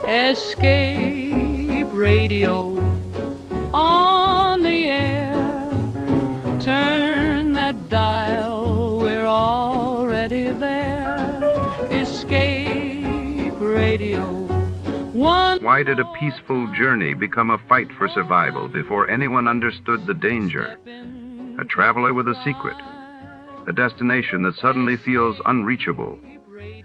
Escape radio on the air. Turn that dial, we're already there. Escape radio. Why did a peaceful journey become a fight for survival before anyone understood the danger? A traveler with a secret, a destination that suddenly feels unreachable,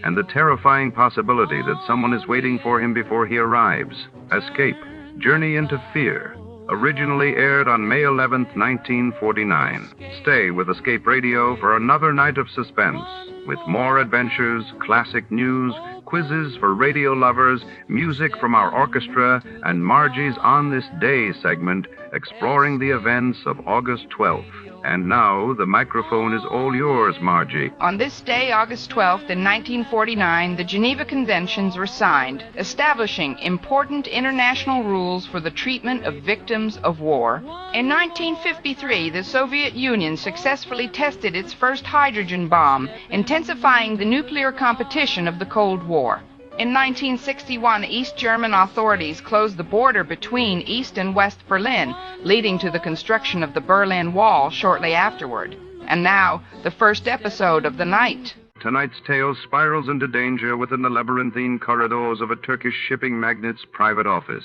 and the terrifying possibility that someone is waiting for him before he arrives. Escape, Journey into Fear, originally aired on May 11th, 1949. Stay with Escape Radio for another night of suspense, with more adventures, classic news, quizzes for radio lovers, music from our orchestra, and Margie's On This Day segment exploring the events of August 12th. And now, the microphone is all yours, Margie. On this day, August 12th, in 1949, the Geneva Conventions were signed, establishing important international rules for the treatment of victims of war. In 1953, the Soviet Union successfully tested its first hydrogen bomb, intensifying the nuclear competition of the Cold War. In 1961, East German authorities closed the border between East and West Berlin, leading to the construction of the Berlin Wall shortly afterward. And now, the first episode of the night. Tonight's tale spirals into danger within the labyrinthine corridors of a Turkish shipping magnate's private office,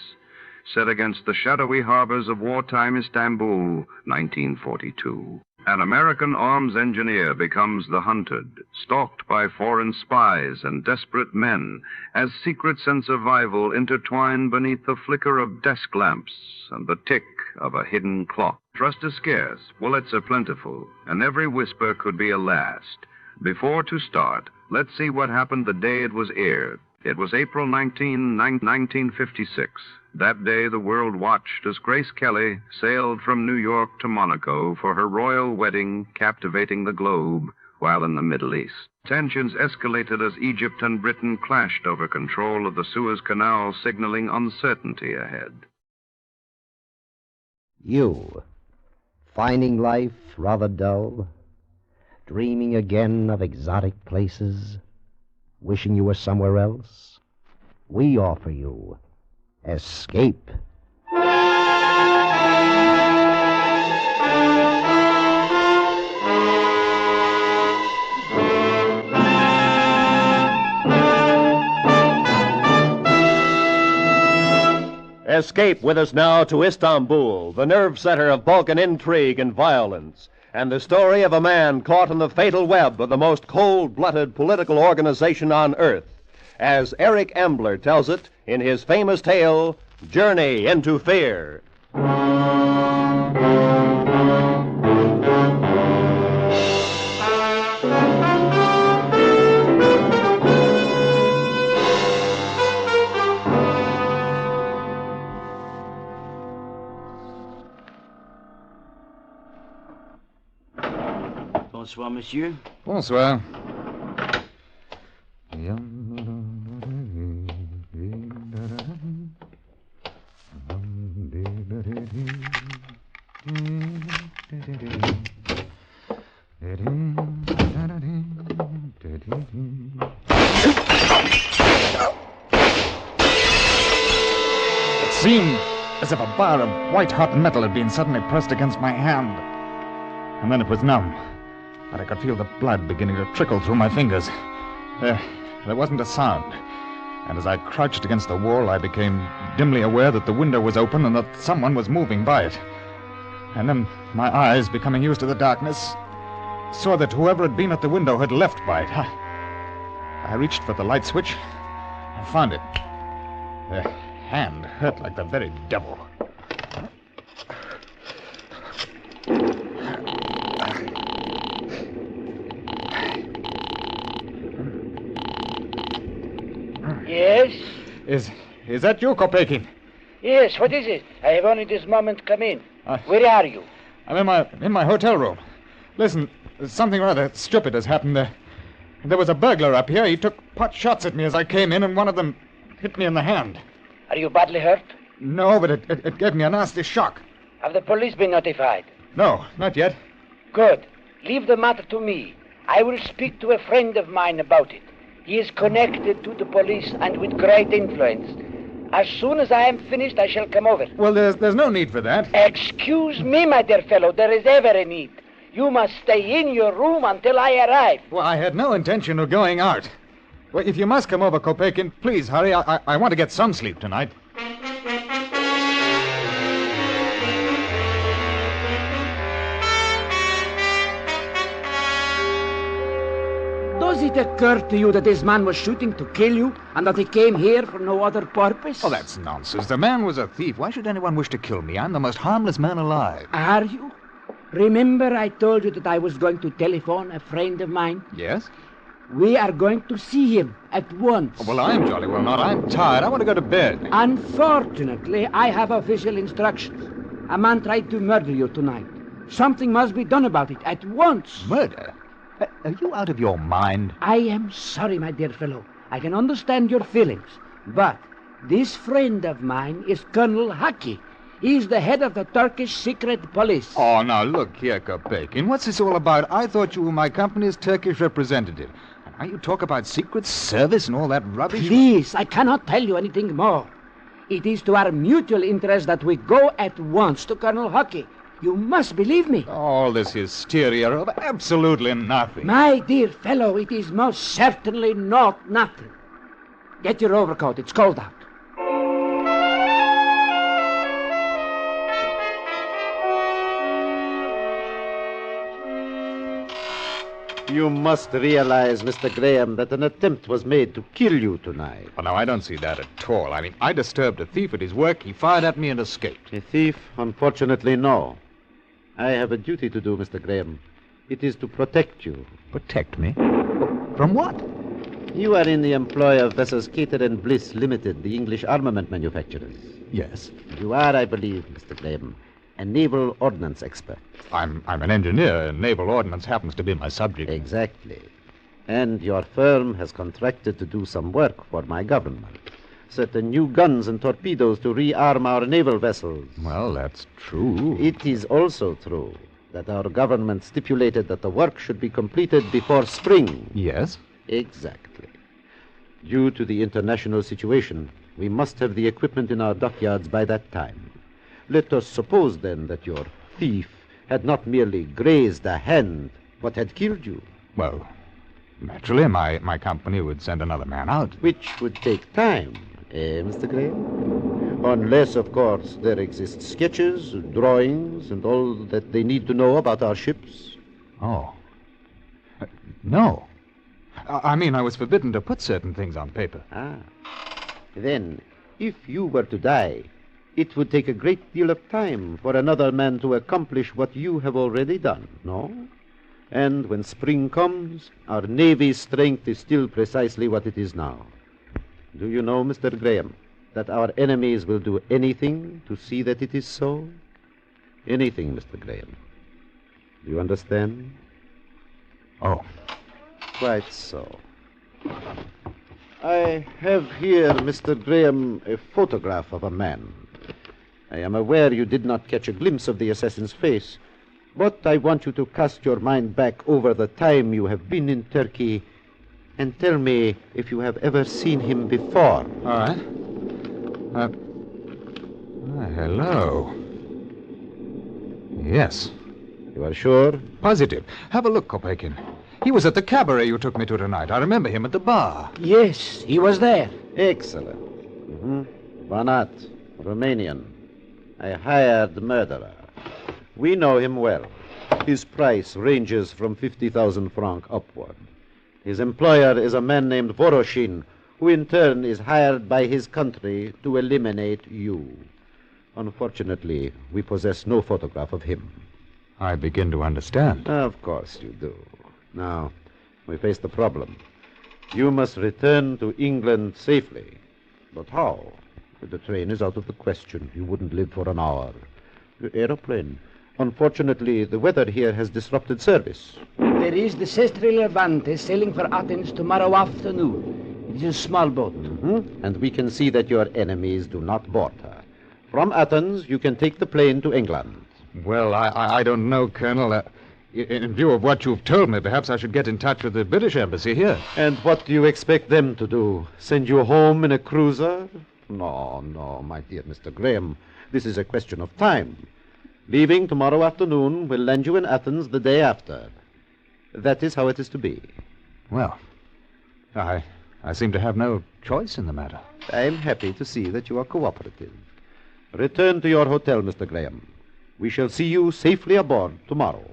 set against the shadowy harbors of wartime Istanbul, 1942. An American arms engineer becomes the hunted, stalked by foreign spies and desperate men, as secrets and survival intertwine beneath the flicker of desk lamps and the tick of a hidden clock. Trust is scarce, bullets are plentiful, and every whisper could be a last. Before to start, let's see what happened the day it was aired. It was April 1956. That day, the world watched as Grace Kelly sailed from New York to Monaco for her royal wedding, captivating the globe, while in the Middle East. Tensions escalated as Egypt and Britain clashed over control of the Suez Canal, signaling uncertainty ahead. You, finding life rather dull, dreaming again of exotic places, wishing you were somewhere else? We offer you Escape. Escape with us now to Istanbul, the nerve center of Balkan intrigue and violence, and the story of a man caught in the fatal web of the most cold-blooded political organization on earth, as Eric Ambler tells it in his famous tale, Journey into Fear. Bonsoir, monsieur. Bonsoir. It seemed as if a bar of white-hot metal had been suddenly pressed against my hand. And then it was numb, but I could feel the blood beginning to trickle through my fingers. There wasn't a sound, and as I crouched against the wall, I became dimly aware that the window was open and that someone was moving by it. And then my eyes, becoming used to the darkness, saw that whoever had been at the window had left by it. I reached for the light switch. I found it. The hand hurt like the very devil. Yes? Is that you, Kopekin? Yes, what is it? I have only this moment come in. Where are you? I'm in my hotel room. Listen, something rather stupid has happened there. There was a burglar up here. He took pot shots at me as I came in, and one of them hit me in the hand. Are you badly hurt? No, but it gave me a nasty shock. Have the police been notified? No, not yet. Good. Leave the matter to me. I will speak to a friend of mine about it. He is connected to the police and with great influence. As soon as I am finished, I shall come over. Well, there's no need for that. Excuse me, my dear fellow. There is ever a need. You must stay in your room until I arrive. Well, I had no intention of going out. Well, if you must come over, Kopeikin, please hurry. I want to get some sleep tonight. Does it occur to you that this man was shooting to kill you and that he came here for no other purpose? Oh, that's nonsense. The man was a thief. Why should anyone wish to kill me? I'm the most harmless man alive. Are you? Remember I told you that I was going to telephone a friend of mine? Yes? We are going to see him at once. Oh, well, I'm jolly well not. I'm tired. I want to go to bed. Unfortunately, I have official instructions. A man tried to murder you tonight. Something must be done about it at once. Murder? Are you out of your mind? I am sorry, my dear fellow. I can understand your feelings. But this friend of mine is Colonel Haki. He's the head of the Turkish secret police. Oh, now, look here, Kopeikin. What's this all about? I thought you were my company's Turkish representative. And now you talk about secret service and all that rubbish. Please, I cannot tell you anything more. It is to our mutual interest that we go at once to Colonel Haki. You must believe me. All this hysteria over absolutely nothing. My dear fellow, it is most certainly not nothing. Get your overcoat. It's cold out. You must realize, Mr. Graham, that an attempt was made to kill you tonight. Well, now, I don't see that at all. I mean, I disturbed a thief at his work. He fired at me and escaped. A thief? Unfortunately, no. I have a duty to do, Mr. Graham. It is to protect you. Protect me? From what? You are in the employ of vessels Cater and Bliss Limited, the English armament manufacturers. Yes. You are, I believe, Mr. Graham, a naval ordnance expert. I'm an engineer, and naval ordnance happens to be my subject. Exactly. And your firm has contracted to do some work for my government. Certain new guns and torpedoes to rearm our naval vessels. Well, that's true. It is also true that our government stipulated that the work should be completed before spring. Yes? Exactly. Due to the international situation, we must have the equipment in our dockyards by that time. Let us suppose, then, that your thief had not merely grazed a hand, but had killed you. Well, naturally, my company would send another man out. Which would take time, Mr. Graham? Unless, of course, there exist sketches, drawings, and all that they need to know about our ships. Oh. No. I mean, I was forbidden to put certain things on paper. Ah. Then, if you were to die, it would take a great deal of time for another man to accomplish what you have already done, no? And when spring comes, our Navy's strength is still precisely what it is now. Do you know, Mr. Graham, that our enemies will do anything to see that it is so? Anything, Mr. Graham. Do you understand? Oh. Quite so. I have here, Mr. Graham, a photograph of a man. I am aware you did not catch a glimpse of the assassin's face, but I want you to cast your mind back over the time you have been in Turkey and tell me if you have ever seen him before. All right. Hello. Yes. You are sure? Positive. Have a look, Kopeikin. He was at the cabaret you took me to tonight. I remember him at the bar. Yes, he was there. Excellent. Banat, Romanian. A hired murderer. We know him well. His price ranges from 50,000 francs upward. His employer is a man named Voroshin, who in turn is hired by his country to eliminate you. Unfortunately, we possess no photograph of him. I begin to understand. Of course you do. Now, we face the problem. You must return to England safely. But how? The train is out of the question. You wouldn't live for an hour. The aeroplane. Unfortunately, the weather here has disrupted service. There is the Sestri Levante sailing for Athens tomorrow afternoon. It is a small boat. And we can see that your enemies do not board her. From Athens, you can take the plane to England. Well, I don't know, Colonel. In view of what you've told me, perhaps I should get in touch with the British embassy here. And what do you expect them to do? Send you home in a cruiser? No, my dear Mr. Graham. This is a question of time. Leaving tomorrow afternoon will land you in Athens the day after. That is how it is to be. Well, I seem to have no choice in the matter. I am happy to see that you are cooperative. Return to your hotel, Mr. Graham. We shall see you safely aboard tomorrow.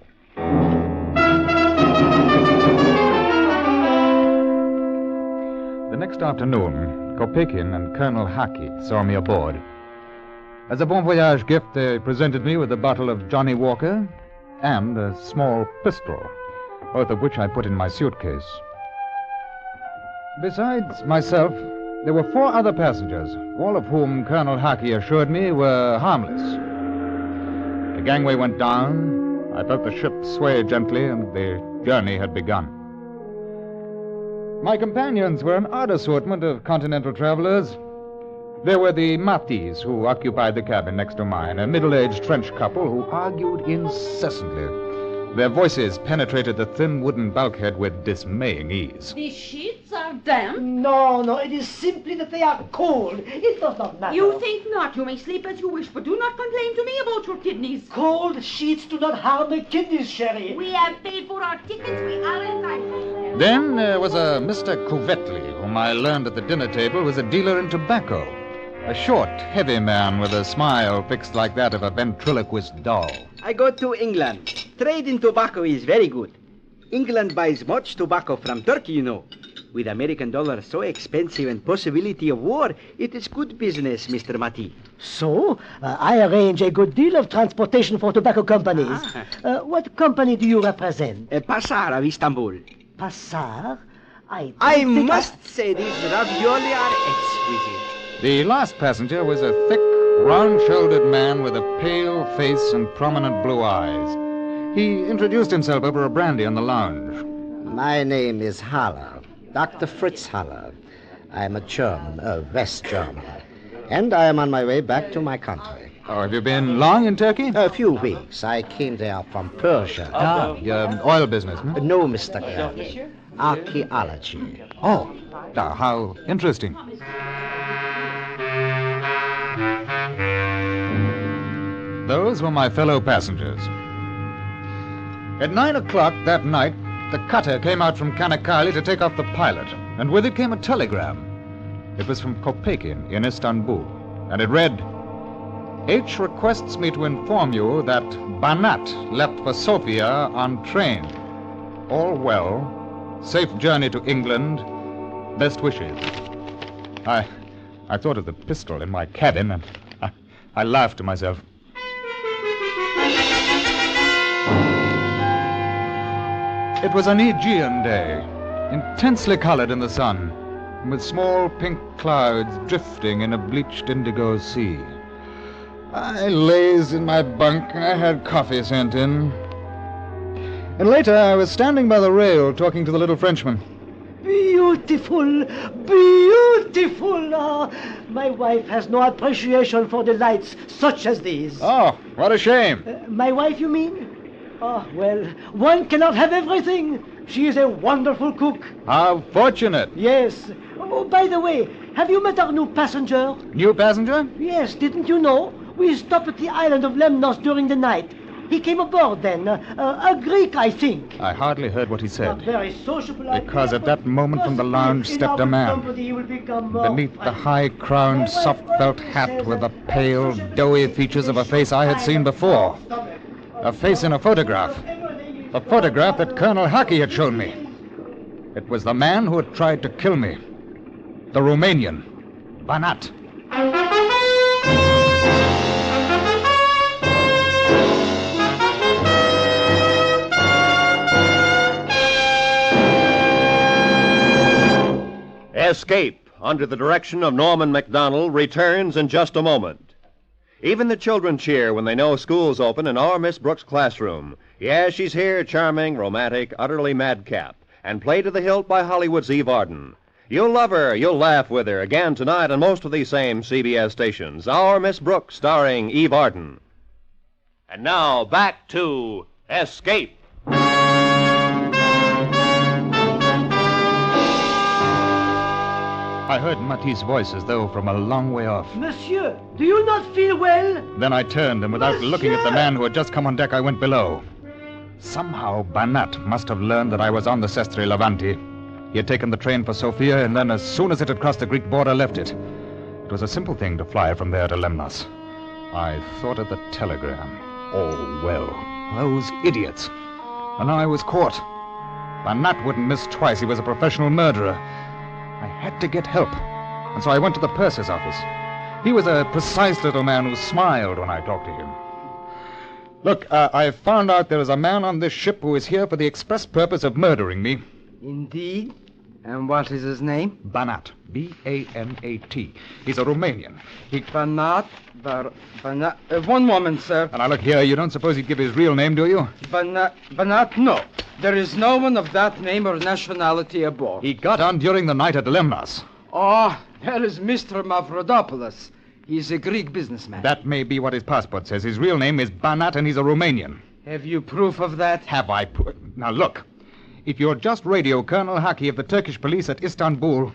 The next afternoon, Kopeikin and Colonel Haki saw me aboard. As a bon voyage gift, they presented me with a bottle of Johnny Walker and a small pistol, both of which I put in my suitcase. Besides myself, there were 4 other passengers, all of whom Colonel Haki assured me were harmless. The gangway went down, I felt the ship sway gently, and the journey had begun. My companions were an odd assortment of continental travelers. There were the Matis, who occupied the cabin next to mine, a middle-aged French couple who argued incessantly. Their voices penetrated the thin wooden bulkhead with dismaying ease. The sheets are damp? No, it is simply that they are cold. It does not matter. You think not. You may sleep as you wish, but do not complain to me about your kidneys. Cold sheets do not harm the kidneys, Sherry. We have paid for our tickets. We are entitled. Then there was a Mr. Couvetli, whom I learned at the dinner table was a dealer in tobacco. A short, heavy man with a smile fixed like that of a ventriloquist doll. I go to England. Trade in tobacco is very good. England buys much tobacco from Turkey, you know. With American dollars so expensive and possibility of war, it is good business, Mr. Mati. So, I arrange a good deal of transportation for tobacco companies. What company do you represent? Passar of Istanbul. Passar? I must say these ravioli are exquisite. The last passenger was a thick, round-shouldered man with a pale face and prominent blue eyes. He introduced himself over a brandy on the lounge. My name is Haller, Dr. Fritz Haller. I am a German, a West German, and I am on my way back to my country. Oh, have you been long in Turkey? A few weeks. I came there from Persia. Your oil business, hmm? No, Mr. Graham. Archaeology. Oh, how interesting. Those were my fellow passengers. At 9 o'clock that night, the cutter came out from Canary to take off the pilot, and with it came a telegram. It was from Kopeikin in Istanbul, and it read, H requests me to inform you that Banat left for Sofia on train. All well. Safe journey to England. Best wishes. I thought of the pistol in my cabin, and I laughed to myself. It was an Aegean day, intensely colored in the sun, with small pink clouds drifting in a bleached indigo sea. I lazed in my bunk. I had coffee sent in. And later, I was standing by the rail talking to the little Frenchman. Beautiful, beautiful. Oh, my wife has no appreciation for delights such as these. Oh, what a shame. My wife, you mean? Oh, well, one cannot have everything. She is a wonderful cook. How fortunate. Yes. Oh, by the way, have you met our new passenger? New passenger? Yes, didn't you know? We stopped at the island of Lemnos during the night. He came aboard then. A Greek, I think. I hardly heard what he said. Not very sociable. Because at that moment from the lounge stepped a man. Beneath the high-crowned, soft felt hat with the pale, doughy features of a face I had seen before. A face in a photograph. The photograph that Colonel Haki had shown me. It was the man who had tried to kill me. The Romanian. Banat. Escape, under the direction of Norman MacDonald, returns in just a moment. Even the children cheer when they know school's open in our Miss Brooks' classroom. Yes, she's here, charming, romantic, utterly madcap, and played to the hilt by Hollywood's Eve Arden. You'll love her, you'll laugh with her, again tonight on most of these same CBS stations. Our Miss Brooks, starring Eve Arden. And now, back to Escape. I heard Matisse' voice as though from a long way off. Monsieur, do you not feel well? Then I turned, and without looking at the man who had just come on deck, I went below. Somehow, Banat must have learned that I was on the Sestre Levanti. He had taken the train for Sofia, and then as soon as it had crossed the Greek border, left it. It was a simple thing to fly from there to Lemnos. I thought of the telegram. Oh, well, those idiots. And now I was caught. Banat wouldn't miss twice. He was a professional murderer. I had to get help, and so I went to the purser's office. He was a precise little man who smiled when I talked to him. Look, I found out there is a man on this ship who is here for the express purpose of murdering me. Indeed? And what is his name? Banat. B-A-N-A-T. He's a Romanian. Banat. One moment, sir. And now look here, you don't suppose he'd give his real name, do you? Banat, no. There is no one of that name or nationality aboard. He got on during the night at Lemnos. Oh, there is Mr. Mavrodopoulos. He's a Greek businessman. That may be what his passport says. His real name is Banat, and he's a Romanian. Have you proof of that? Have I proof? Now look, if you'll just radio Colonel Haki of the Turkish police at Istanbul,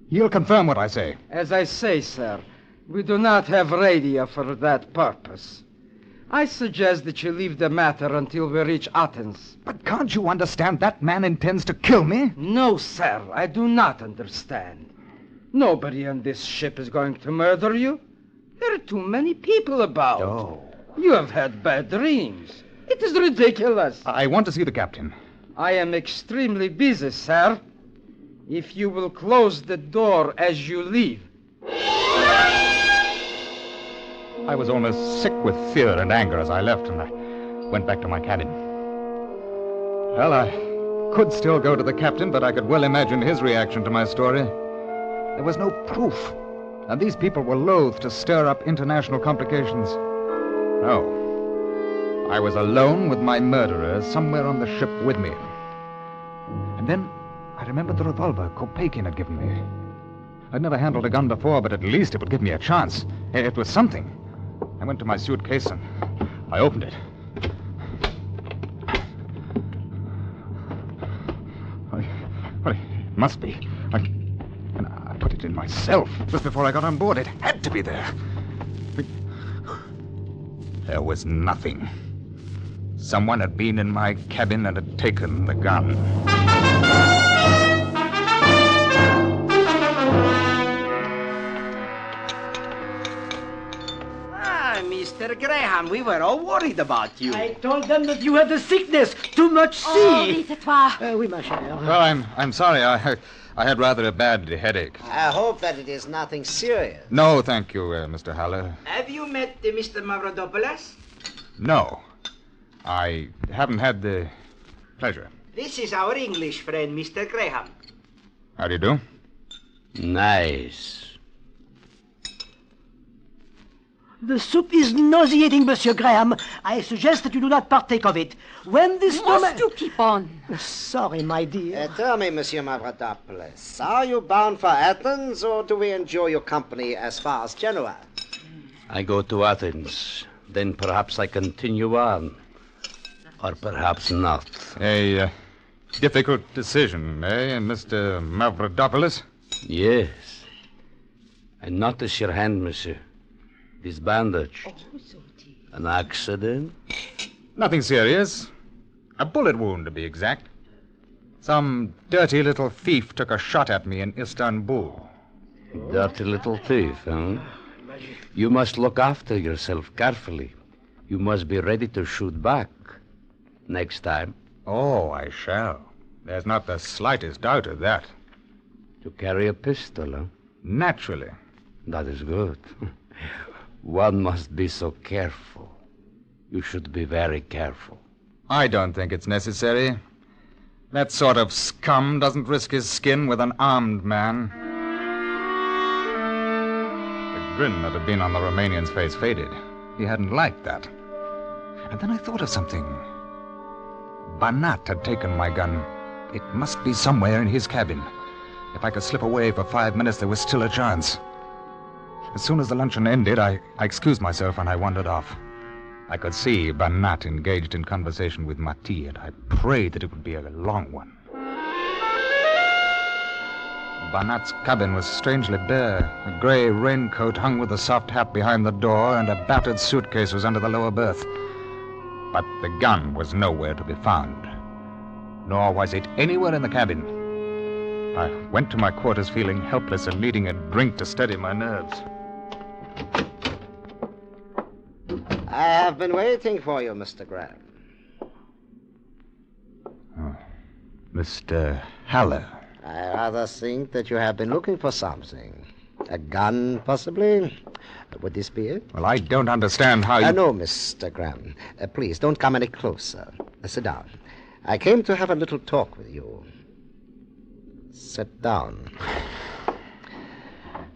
he'll confirm what I say. As I say, sir, we do not have radio for that purpose. I suggest that you leave the matter until we reach Athens. But can't you understand that man intends to kill me? No, sir, I do not understand. Nobody on this ship is going to murder you. There are too many people about. Oh. You have had bad dreams. It is ridiculous. I want to see the captain. I am extremely busy, sir. If you will close the door as you leave. I was almost sick with fear and anger as I left, and I went back to my cabin. Well, I could still go to the captain, but I could well imagine his reaction to my story. There was no proof, and these people were loath to stir up international complications. No. I was alone with my murderer somewhere on the ship with me. And then I remembered the revolver Kopeikin had given me. I'd never handled a gun before, but at least it would give me a chance. It was something. I went to my suitcase and I opened it. Well, it must be. And I put it in myself just before I got on board. It had to be there. There was nothing. Someone had been in my cabin and had taken the gun. Mr. Graham, we were all worried about you. I told them that you had the sickness. Too much sea. Oh, dis-toi. Oui, ma chère. Well, I'm sorry. I had rather a bad headache. I hope that it is nothing serious. No, thank you, Mr. Haller. Have you met Mr. Mavrodopoulos? No. I haven't had the pleasure. This is our English friend, Mr. Graham. How do you do? Nice. The soup is nauseating, Monsieur Graham. I suggest that you do not partake of it. When this Must you keep on? Sorry, my dear. Tell me, Monsieur Mavrodopoulos, are you bound for Athens, or do we enjoy your company as far as Genoa? I go to Athens. Then perhaps I continue on. Or perhaps not. A difficult decision, eh, Mr. Mavrodopoulos? Yes. And notice your hand, monsieur. This bandage. An accident? Nothing serious. A bullet wound, to be exact. Some dirty little thief took a shot at me in Istanbul. Dirty little thief, huh? You must look after yourself carefully. You must be ready to shoot back. Next time. Oh, I shall. There's not the slightest doubt of that. To carry a pistol, huh? Naturally. That is good. One must be so careful. You should be very careful. I don't think it's necessary. That sort of scum doesn't risk his skin with an armed man. The grin that had been on the Romanian's face faded. He hadn't liked that. And then I thought of something. Banat had taken my gun. It must be somewhere in his cabin. If I could slip away for 5 minutes, there was still a chance. As soon as the luncheon ended, I excused myself and I wandered off. I could see Banat engaged in conversation with Mati, and I prayed that it would be a long one. Banat's cabin was strangely bare. A gray raincoat hung with a soft hat behind the door, and a battered suitcase was under the lower berth. But the gun was nowhere to be found, nor was it anywhere in the cabin. I went to my quarters feeling helpless and needing a drink to steady my nerves. I have been waiting for you, Mr. Graham. Oh, Mr. Haller. I rather think that you have been looking for something. A gun, possibly? Would this be it? Well, I don't understand how you... No, Mr. Graham. Please, don't come any closer. Sit down. I came to have a little talk with you. Sit down.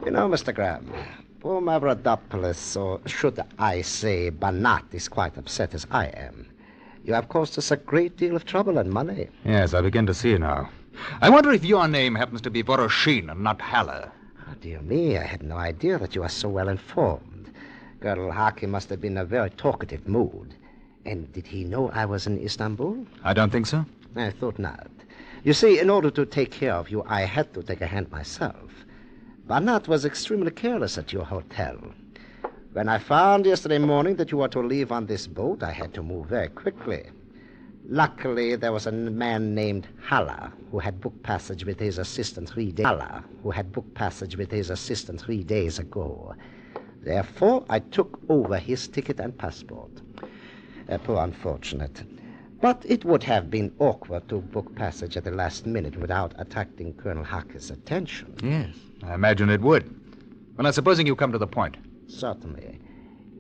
You know, Mr. Graham, poor Mavrodopoulos, or should I say Banat, is quite upset as I am. You have caused us a great deal of trouble and money. Yes, I begin to see now. I wonder if your name happens to be Voroshin and not Haller. Oh, dear me, I had no idea that you were so well informed. Colonel Haki must have been in a very talkative mood. And did he know I was in Istanbul? I don't think so. I thought not. You see, in order to take care of you, I had to take a hand myself. Banat was extremely careless at your hotel. When I found yesterday morning that you were to leave on this boat, I had to move very quickly. Luckily, there was a man named Haller who had booked passage with his assistant 3 days. ago. Therefore, I took over his ticket and passport. Poor unfortunate. But it would have been awkward to book passage at the last minute without attracting Colonel Haki's attention. Yes, I imagine it would. Well, now, supposing you come to the point. Certainly.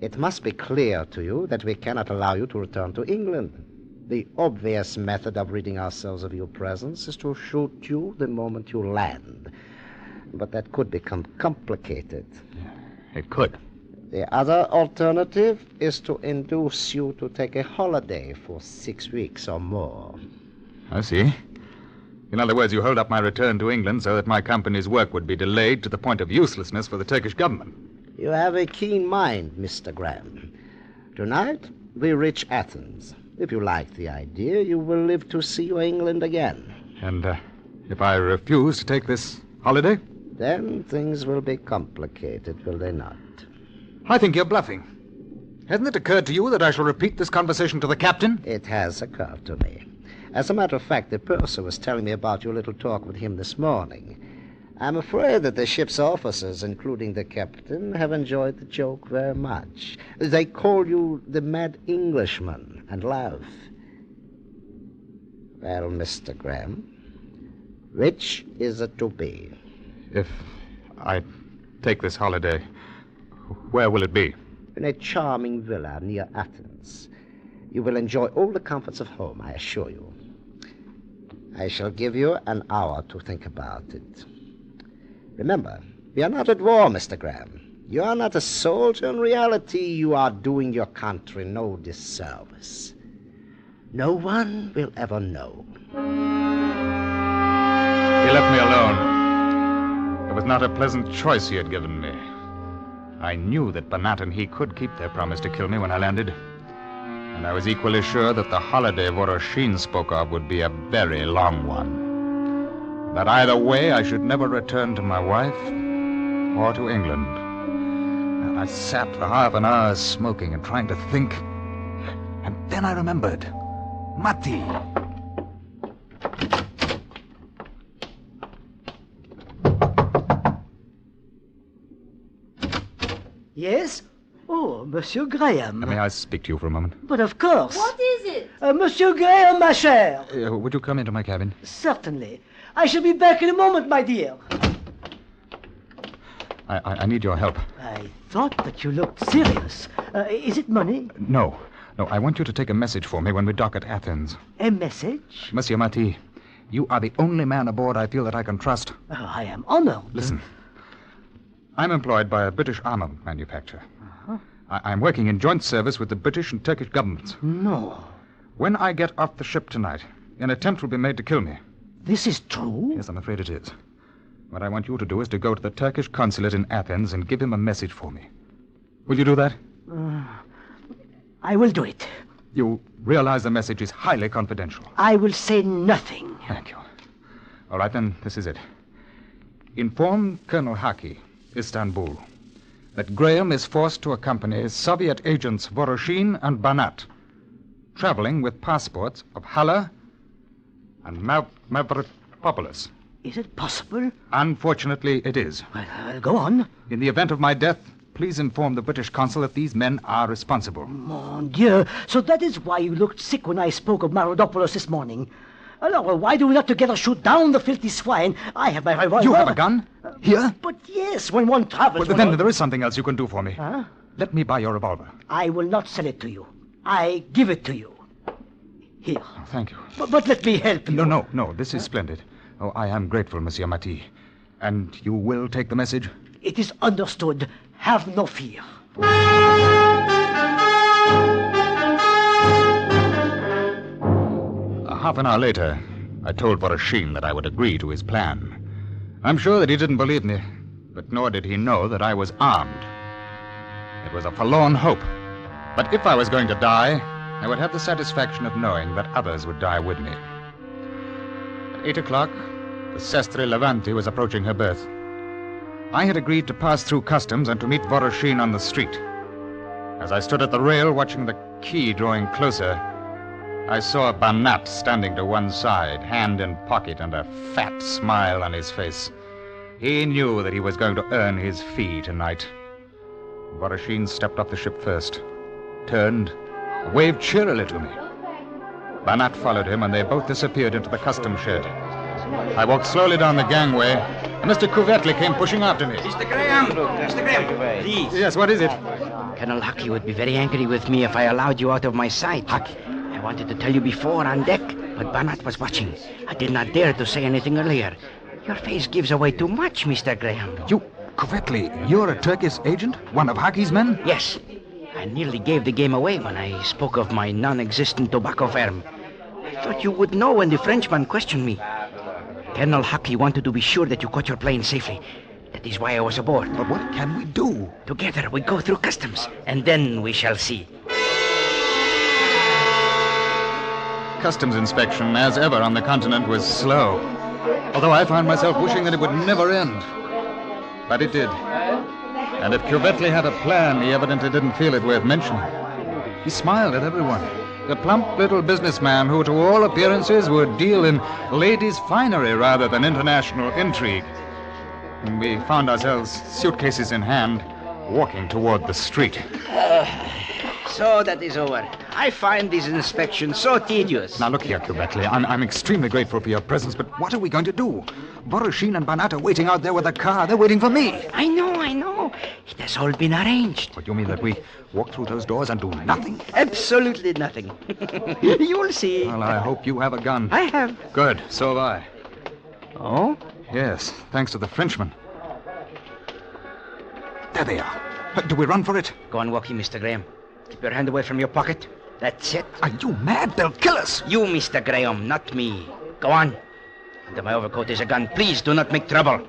It must be clear to you that we cannot allow you to return to England. The obvious method of ridding ourselves of your presence is to shoot you the moment you land. But that could become complicated. It could. The other alternative is to induce you to take a holiday for 6 weeks or more. I see. In other words, you hold up my return to England so that my company's work would be delayed to the point of uselessness for the Turkish government. You have a keen mind, Mr. Graham. Tonight, we reach Athens. If you like the idea, you will live to see your England again. And if I refuse to take this holiday? Then things will be complicated, will they not? I think you're bluffing. Hasn't it occurred to you that I shall repeat this conversation to the captain? It has occurred to me. As a matter of fact, the purser was telling me about your little talk with him this morning. I'm afraid that the ship's officers, including the captain, have enjoyed the joke very much. They call you the Mad Englishman and laugh. Well, Mr. Graham, which is it to be? If I take this holiday, where will it be? In a charming villa near Athens. You will enjoy all the comforts of home, I assure you. I shall give you an hour to think about it. Remember, we are not at war, Mr. Graham. You are not a soldier. In reality, you are doing your country no disservice. No one will ever know. He left me alone. It was not a pleasant choice he had given me. I knew that Banat and he could keep their promise to kill me when I landed. And I was equally sure that the holiday Voroshin spoke of would be a very long one. That either way, I should never return to my wife or to England. And I sat for half an hour smoking and trying to think. And then I remembered. Mati. Yes? Oh, Monsieur Graham. May I speak to you for a moment? But of course. What is it? Monsieur Graham, ma chère. Would you come into my cabin? Certainly. I shall be back in a moment, my dear. I need your help. I thought that you looked serious. Is it money? No, I want you to take a message for me when we dock at Athens. A message? Monsieur Mati, you are the only man aboard I feel that I can trust. I am honored. Listen. I'm employed by a British armament manufacturer. Uh-huh. I'm working in joint service with the British and Turkish governments. No. When I get off the ship tonight, an attempt will be made to kill me. This is true? Yes, I'm afraid it is. What I want you to do is to go to the Turkish consulate in Athens and give him a message for me. Will you do that? I will do it. You realize the message is highly confidential. I will say nothing. Thank you. All right, then, this is it. Inform Colonel Haki, Istanbul, that Graham is forced to accompany Soviet agents Voroshin and Banat, traveling with passports of Halle and Mavropoulos. Is it possible? Unfortunately, it is. Well, go on. In the event of my death, please inform the British consul that these men are responsible. Mon Dieu. So that is why you looked sick when I spoke of Mavropoulos this morning. Well, why do we not together shoot down the filthy swine? I have my revolver. You have a gun? Here? But yes, when one travels... Well, then there is something else you can do for me. Huh? Let me buy your revolver. I will not sell it to you. I give it to you. Here. Oh, thank you. But let me help you. No. This is splendid. Oh, I am grateful, Monsieur Mati. And you will take the message? It is understood. Have no fear. Half an hour later, I told Voroshin that I would agree to his plan. I'm sure that he didn't believe me, but nor did he know that I was armed. It was a forlorn hope. But if I was going to die, I would have the satisfaction of knowing that others would die with me. At 8 o'clock, the Sestre Levanti was approaching her berth. I had agreed to pass through customs and to meet Voroshin on the street. As I stood at the rail watching the quay drawing closer, I saw Banat standing to one side, hand in pocket and a fat smile on his face. He knew that he was going to earn his fee tonight. Voroshin stepped off the ship first, turned, waved cheerily to me. Banat followed him, and they both disappeared into the customs shed. I walked slowly down the gangway, and Mr. Cuvetli came pushing after me. Mr. Graham, please. Yes, what is it? Colonel Haki would be very angry with me if I allowed you out of my sight. Haki. I wanted to tell you before on deck, but Banat was watching. I did not dare to say anything earlier. Your face gives away too much, Mr. Graham. You, Cuvetli, you're a Turkish agent? One of Haki's men? Yes. I nearly gave the game away when I spoke of my non-existent tobacco firm. I thought you would know when the Frenchman questioned me. Colonel Haki wanted to be sure that you caught your plane safely. That is why I was aboard. But what can we do? Together we go through customs, and then we shall see. Customs inspection, as ever on the continent, was slow. Although I found myself wishing that it would never end. But it did. And if Cuvetli had a plan, he evidently didn't feel it worth mentioning. He smiled at everyone. The plump little businessman who, to all appearances, would deal in ladies' finery rather than international intrigue. And we found ourselves, suitcases in hand, walking toward the street. So that is over. I find these inspections so tedious. Now look here, Cuvetli. I'm extremely grateful for your presence, but what are we going to do? Voroshin and Banat are waiting out there with a car. They're waiting for me. I know. It has all been arranged. What, you mean that we walk through those doors and do nothing? Absolutely nothing. You'll see. Well, I hope you have a gun. I have. Good. So have I. Oh? Yes, thanks to the Frenchman. There they are. Do we run for it? Go on walking, Mr. Graham. Keep your hand away from your pocket. That's it. Are you mad? They'll kill us. You, Mr. Graham, not me. Go on. Under my overcoat is a gun. Please do not make trouble.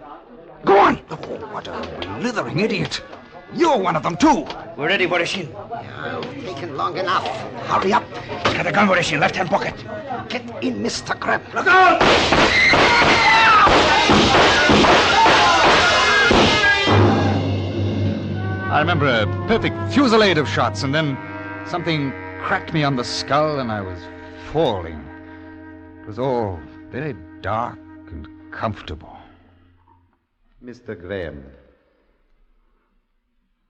Go on. Oh, what a blithering idiot. You're one of them, too. We're ready, Voroshin. You've taken long enough. Hurry up. He's got a gun, Voroshin. Left-hand pocket. Get in, Mr. Graham. Look out! I remember a perfect fusillade of shots, and then something cracked me on the skull, and I was falling. It was all very dark and comfortable. Mr. Graham.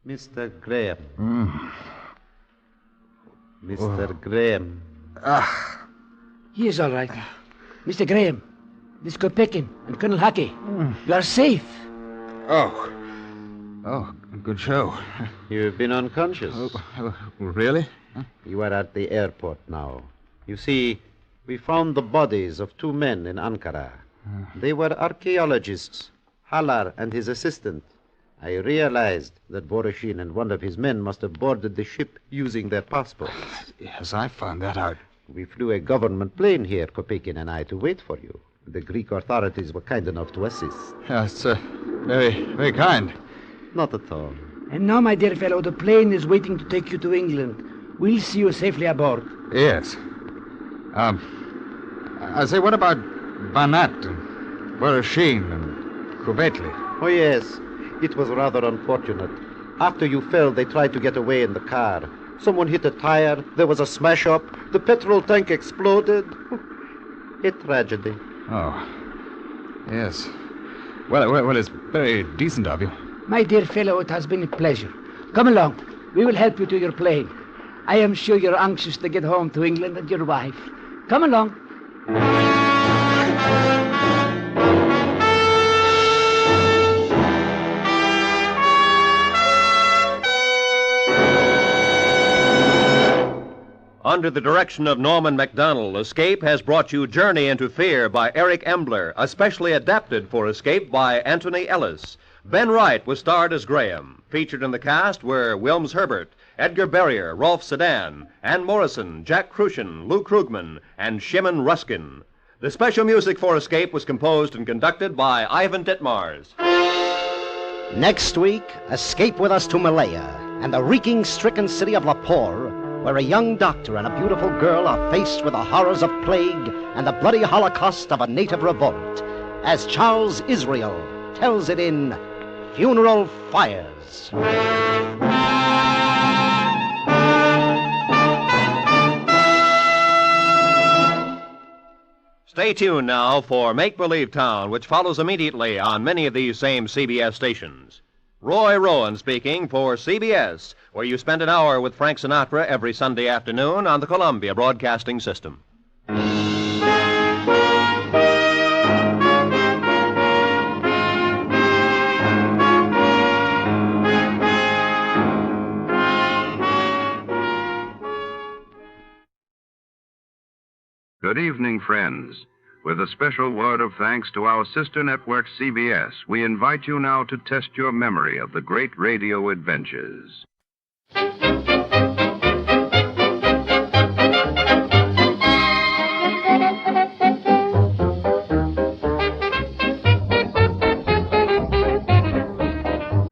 Mr. Graham. Mr. Graham. He is all right. Mr. Graham, this Kopekin and Colonel Haki, you are safe. Oh, good show. You've been unconscious. Really? You are at the airport now. You see, we found the bodies of two men in Ankara. They were archaeologists, Halar and his assistant. I realized that Voroshin and one of his men must have boarded the ship using their passports. Yes, I found that out. We flew a government plane here, Kopekin and I, to wait for you. The Greek authorities were kind enough to assist. Yes, very, very kind. Not at all. And now, my dear fellow, the plane is waiting to take you to England, We'll see you safely aboard. Yes. I say, what about Banat and Boroshin and Kuvetli? Oh, yes. It was rather unfortunate. After you fell, they tried to get away in the car. Someone hit a tire. There was a smash-up. The petrol tank exploded. A tragedy. Oh, yes. Well, it's very decent of you. My dear fellow, it has been a pleasure. Come along. We will help you to your plane. I am sure you're anxious to get home to England and your wife. Come along. Under the direction of Norman MacDonald, Escape has brought you Journey into Fear by Eric Ambler, especially adapted for Escape by Anthony Ellis. Ben Wright was starred as Graham. Featured in the cast were Wilms Herbert, Edgar Barrier, Rolf Sedan, Ann Morrison, Jack Crucian, Lou Krugman, and Shimon Ruskin. The special music for Escape was composed and conducted by Ivan Ditmars. Next week, escape with us to Malaya and the reeking, stricken city of Lahore, where a young doctor and a beautiful girl are faced with the horrors of plague and the bloody holocaust of a native revolt, as Charles Israel tells it in Funeral Fires. Stay tuned now for Make Believe Town, which follows immediately on many of these same CBS stations. Roy Rowan speaking for CBS, where you spend an hour with Frank Sinatra every Sunday afternoon on the Columbia Broadcasting System. Good evening, friends. With a special word of thanks to our sister network, CBS, we invite you now to test your memory of the great radio adventures.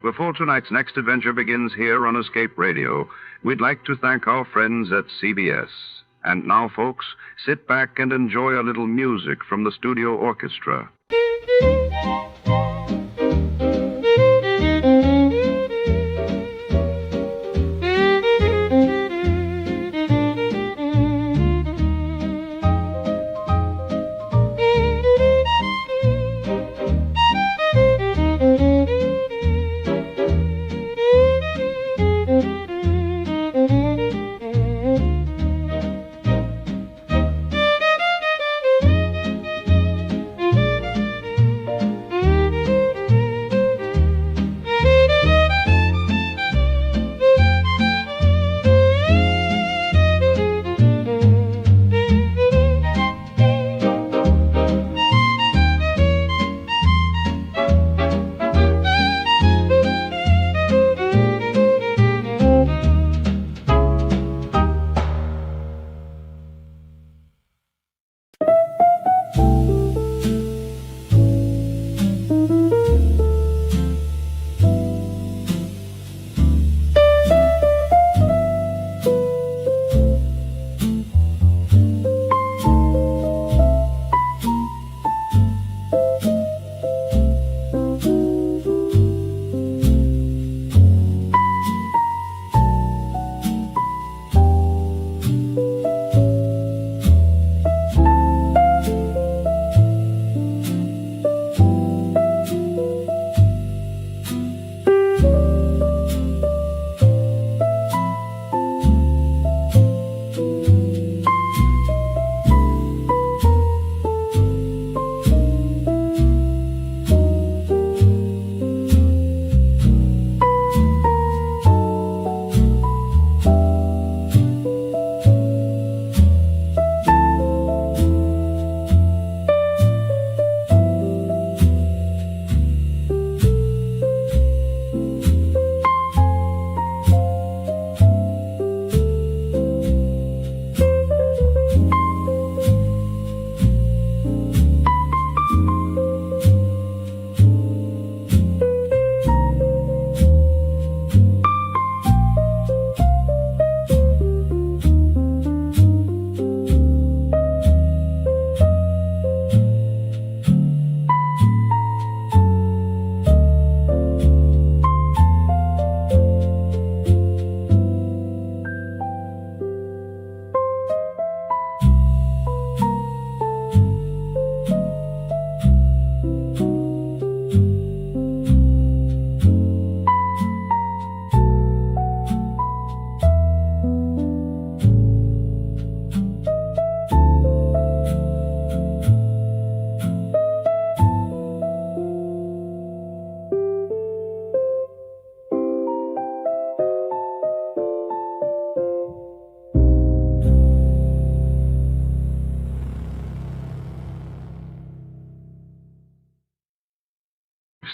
Before tonight's next adventure begins here on Escape Radio, we'd like to thank our friends at CBS. And now, folks, sit back and enjoy a little music from the studio orchestra.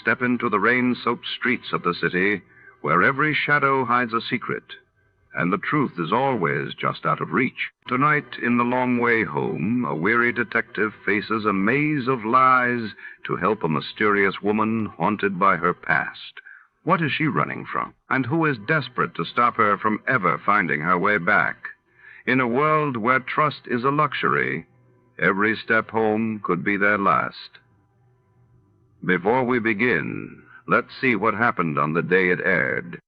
Step into the rain-soaked streets of the city, where every shadow hides a secret, and the truth is always just out of reach. Tonight, in The Long Way Home, a weary detective faces a maze of lies to help a mysterious woman haunted by her past. What is she running from? And who is desperate to stop her from ever finding her way back? In a world where trust is a luxury, every step home could be their last. Before we begin, let's see what happened on the day it aired.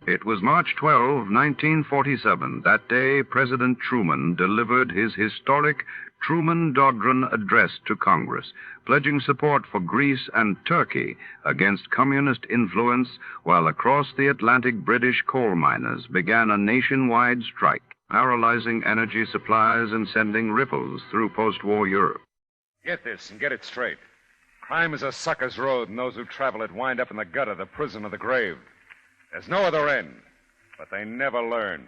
It was March 12, 1947. That day, President Truman delivered his historic Truman-Doctrine address to Congress, pledging support for Greece and Turkey against communist influence, while across the Atlantic British coal miners began a nationwide strike, paralyzing energy supplies and sending ripples through post-war Europe. Get this and get it straight. Crime is a sucker's road, and those who travel it wind up in the gutter, the prison, or the grave. There's no other end, but they never learn.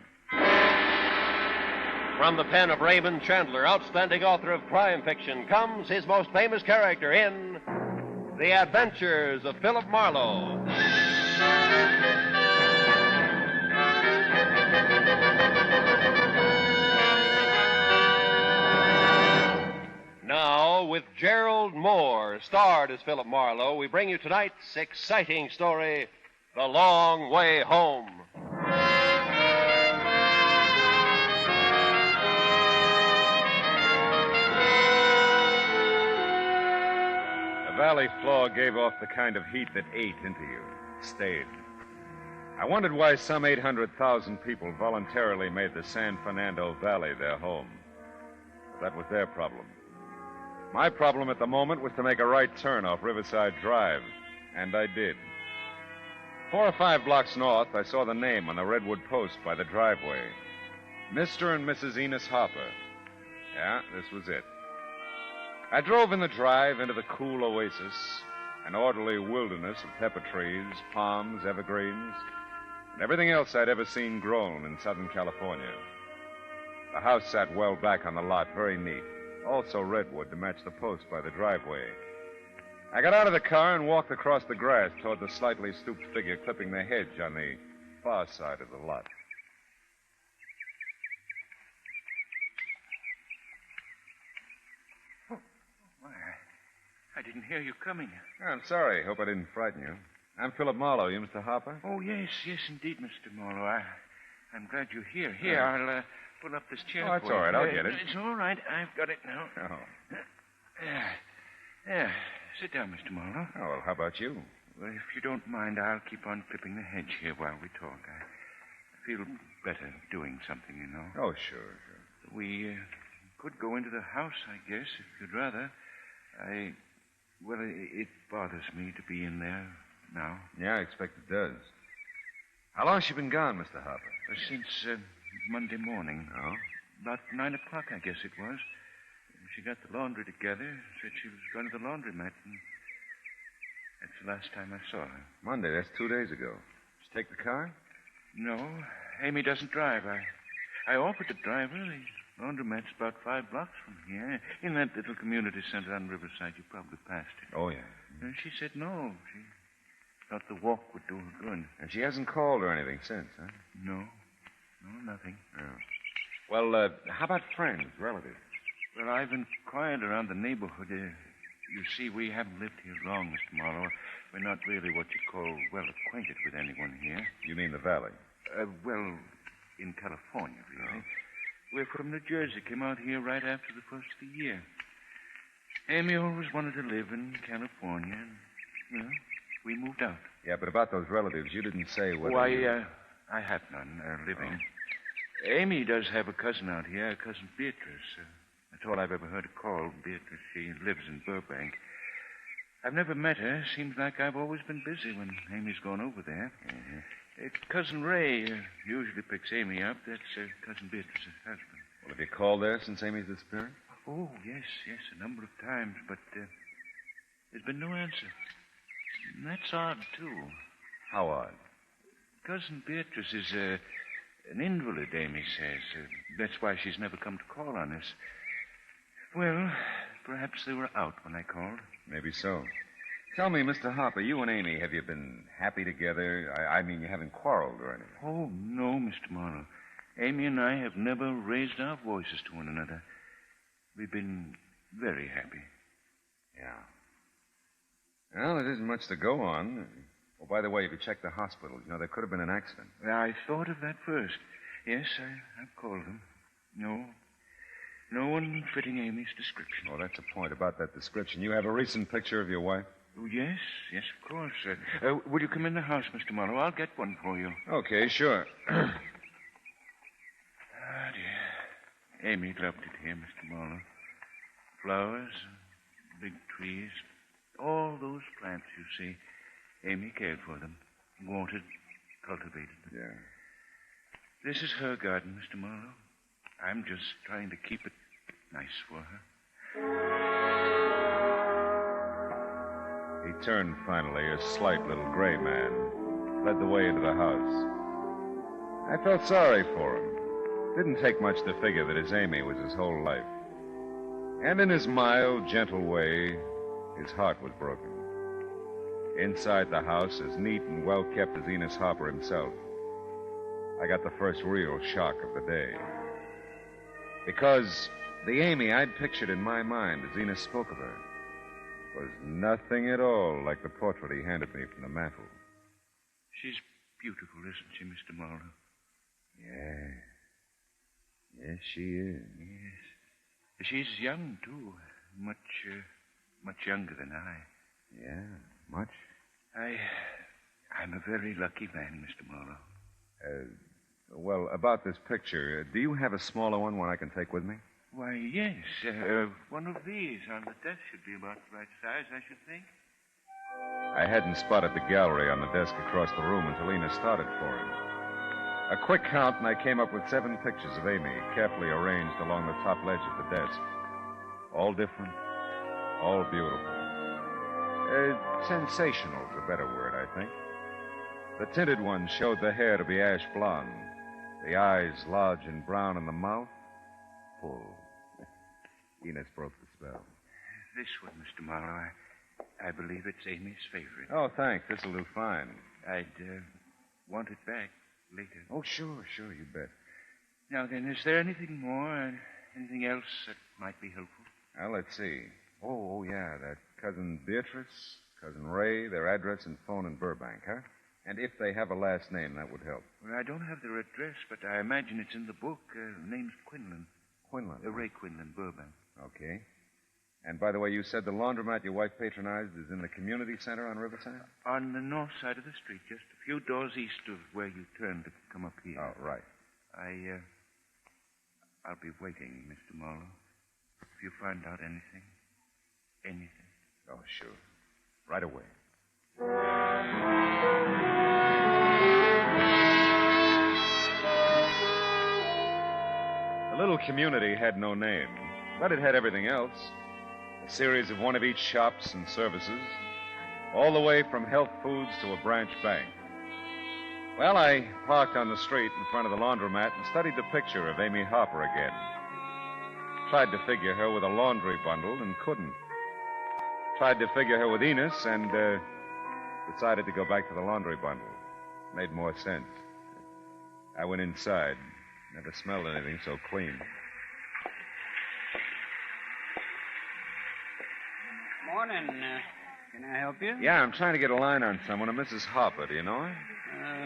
From the pen of Raymond Chandler, outstanding author of crime fiction, comes his most famous character in The Adventures of Philip Marlowe. Now, with Gerald Moore, starred as Philip Marlowe, we bring you tonight's exciting story, The Long Way Home. The valley floor gave off the kind of heat that ate into you, stayed. I wondered why some 800,000 people voluntarily made the San Fernando Valley their home. But that was their problem. My problem at the moment was to make a right turn off Riverside Drive, and I did. 4 or 5 blocks north, I saw the name on the redwood post by the driveway. Mr. and Mrs. Enos Harper. Yeah, this was it. I drove in the drive into the cool oasis, an orderly wilderness of pepper trees, palms, evergreens, and everything else I'd ever seen grown in Southern California. The house sat well back on the lot, very neat. Also redwood to match the post by the driveway. I got out of the car and walked across the grass toward the slightly stooped figure clipping the hedge on the far side of the lot. Oh, my. I didn't hear you coming. I'm sorry. Hope I didn't frighten you. I'm Philip Marlowe. You Mr. Harper? Oh, yes, indeed, Mr. Marlowe. I'm glad you're here. Here, I'll pull up this chair. Oh, that's for you. all right. I'll get it. It's all right. I've got it now. Oh. There. Sit down, Mr. Marlowe. Oh, well, how about you? Well, if you don't mind, I'll keep on clipping the hedge here while we talk. I feel better doing something, you know. Oh, sure. We could go into the house, I guess, if you'd rather. Well, it bothers me to be in there now. Yeah, I expect it does. How long's she been gone, Mr. Harper? Since Monday morning. Oh? About 9 o'clock, I guess it was. She got the laundry together, said she was going to the laundromat, and that's the last time I saw her. Monday, that's 2 days ago. Did she take the car? No, Amy doesn't drive. I offered to drive her. The laundromat's about 5 blocks from here, in that little community center on Riverside. You probably passed it. Oh, yeah. And she said no. She thought the walk would do her good. And she hasn't called or anything since, huh? No, nothing. Oh. Well, how about friends, relatives? Well, I've inquired around the neighborhood. You see, we haven't lived here long, Mr. Marlowe. We're not really what you call well acquainted with anyone here. You mean the valley? Well, in California, really. We're from New Jersey. Came out here right after the first of the year. Amy always wanted to live in California, and, well, we moved out. Yeah, but about those relatives, you didn't say whether I have none living. Oh. Amy does have a cousin out here, Cousin Beatrice. That's all I've ever heard her called, Beatrice. She lives in Burbank. I've never met her. Seems like I've always been busy when Amy's gone over there. Mm-hmm. Cousin Ray usually picks Amy up. That's Cousin Beatrice's husband. Well, have you called there since Amy's disappearance? Oh, yes, a number of times, but there's been no answer. And that's odd, too. How odd? Cousin Beatrice is an invalid, Amy says. That's why she's never come to call on us. Well, perhaps they were out when I called. Maybe so. Tell me, Mr. Harper, you and Amy, have you been happy together? I mean, you haven't quarreled or anything. Oh, no, Mr. Marlowe. Amy and I have never raised our voices to one another. We've been very happy. Yeah. Well, it isn't much to go on. Oh, by the way, if you checked the hospital, there could have been an accident. I thought of that first. Yes, I've called them. No one fitting Amy's description. Oh, that's a point about that description. You have a recent picture of your wife? Oh, yes, of course. Will you come in the house, Mr. Marlowe? I'll get one for you. Okay, sure. Ah, dear. Amy loved it here, Mr. Marlowe. Flowers, big trees, all those plants you see. Amy cared for them, watered, cultivated them. Yeah. This is her garden, Mr. Marlowe. I'm just trying to keep it nice for her. He turned finally, a slight little gray man, led the way into the house. I felt sorry for him. Didn't take much to figure that his Amy was his whole life. And in his mild, gentle way, his heart was broken. Inside the house, as neat and well-kept as Enos Harper himself, I got the first real shock of the day. Because the Amy I'd pictured in my mind as Enos spoke of her was nothing at all like the portrait he handed me from the mantel. She's beautiful, isn't she, Mr. Marlowe? Yeah. Yes, she is. Yes. She's young, too. Much younger than I. Yeah, much? I'm a very lucky man, Mr. Marlowe. Well, about this picture, do you have a smaller one I can take with me? Why, yes. One of these on the desk should be about the right size, I should think. I hadn't spotted the gallery on the desk across the room until Enos started for him. A quick count, and I came up with 7 pictures of Amy, carefully arranged along the top ledge of the desk. All different, all beautiful. Sensational is a better word, I think. The tinted one showed the hair to be ash blonde, the eyes large and brown, and the mouth full. Enos broke the spell. This one, Mr. Marlowe, I believe it's Amy's favorite. Oh, thanks. This'll do fine. I'd want it back later. Oh, sure, you bet. Now then, is there anything more, anything else that might be helpful? Well, let's see. Oh, yeah, that cousin Beatrice, cousin Ray, their address and phone in Burbank, huh? And if they have a last name, that would help. Well, I don't have their address, but I imagine it's in the book. Name's Quinlan. Quinlan? Ray Quinlan, Burbank. Okay. And by the way, you said the laundromat your wife patronized is in the community center on Riverside? On the north side of the street, just a few doors east of where you turn to come up here. Oh, right. I'll be waiting, Mr. Marlowe. If you find out anything. Oh, sure. Right away. The little community had no name, but it had everything else. A series of one of each shops and services, all the way from health foods to a branch bank. Well, I parked on the street in front of the laundromat and studied the picture of Amy Harper again. Tried to figure her with a laundry bundle and couldn't. Tried to figure her with Enos and decided to go back to the laundry bundle. Made more sense. I went inside. Never smelled anything so clean. Morning. Can I help you? Yeah, I'm trying to get a line on someone, a Mrs. Harper. Do you know her?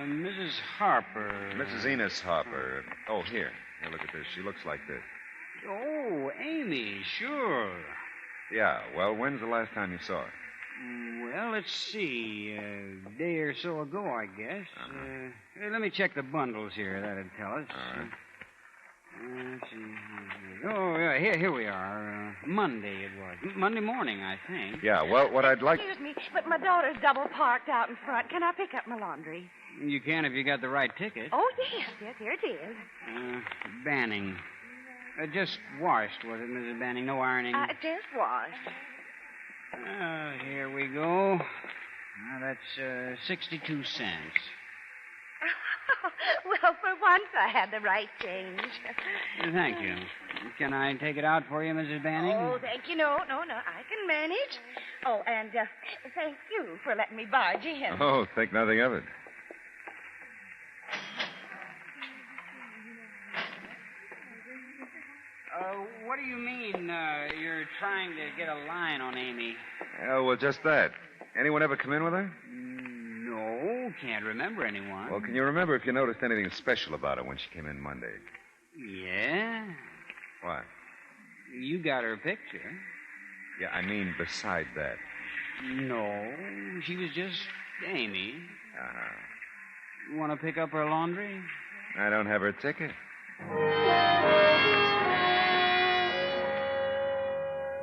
Mrs. Harper. Mrs. Enos Harper. Oh, here. Here, look at this. She looks like this. Oh, Amy, sure. Yeah, well, when's the last time you saw her? Well, let's see. A day or so ago, I guess. Let me check the bundles here. That'd tell us. All right. Let's see. Oh, yeah, here we are. Monday it was. Monday morning, I think. Yeah, well, what I'd like... Excuse me, but my daughter's double parked out in front. Can I pick up my laundry? You can if you got the right ticket. Oh, yes, here it is. Banning. Just washed, was it, Mrs. Banning? No ironing? Just washed. Here we go. Now, that's 62 cents. Well, for once I had the right change. Thank you. Can I take it out for you, Mrs. Banning? Oh, thank you. No. I can manage. Oh, and thank you for letting me barge in. Oh, think nothing of it. What do you mean, you're trying to get a line on Amy? Oh, well, just that. Anyone ever come in with her? No, can't remember anyone. Well, can you remember if you noticed anything special about her when she came in Monday? Yeah? What? You got her picture. Yeah, I mean beside that. No, she was just Amy. Uh-huh. You want to pick up her laundry? I don't have her ticket.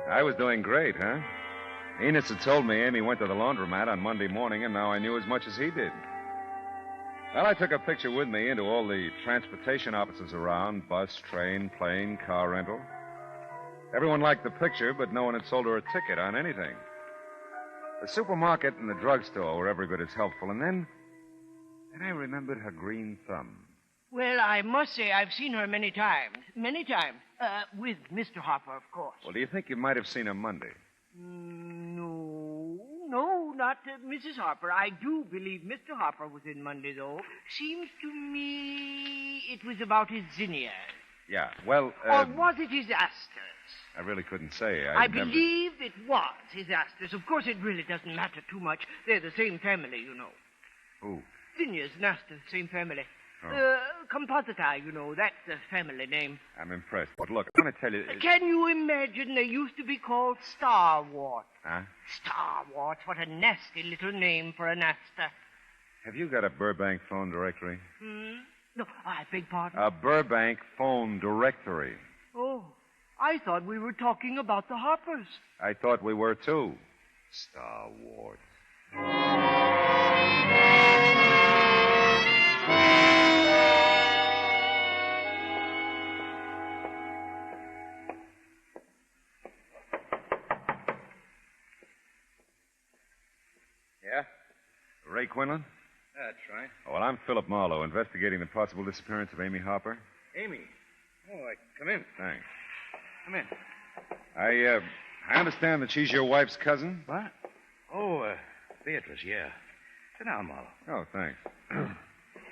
I was doing great, huh? Enos had told me Amy went to the laundromat on Monday morning, and now I knew as much as he did. Well, I took a picture with me into all the transportation offices around, bus, train, plane, car rental. Everyone liked the picture, but no one had sold her a ticket on anything. The supermarket and the drugstore were every bit as helpful, and then I remembered her green thumb. Well, I must say I've seen her many times. Many times. With Mr. Harper, of course. Well, do you think you might have seen her Monday? No, not Mrs. Harper. I do believe Mr. Harper was in Monday, though. Seems to me it was about his zinnias. Yeah, well... or was it his asters? I really couldn't say. I believe it was his asters. Of course, it really doesn't matter too much. They're the same family, you know. Who? Zinnias and asters, same family. Oh. Compositae, you know, that's the family name. I'm impressed. But look, I'm going to tell you... Can you imagine they used to be called starwort? Huh? Starwort, what a nasty little name for an aster. Have you got a Burbank phone directory? No, I beg pardon? A Burbank phone directory. Oh, I thought we were talking about the Harpers. I thought we were, too. Starwort. Yeah? Ray Quinlan? That's right. Oh, well, I'm Philip Marlowe, investigating the possible disappearance of Amy Harper. Amy. Oh, come in. Thanks. Come in. I understand that she's your wife's cousin? What? Oh, Beatrice, yeah. Sit down, Marlowe. Oh, thanks.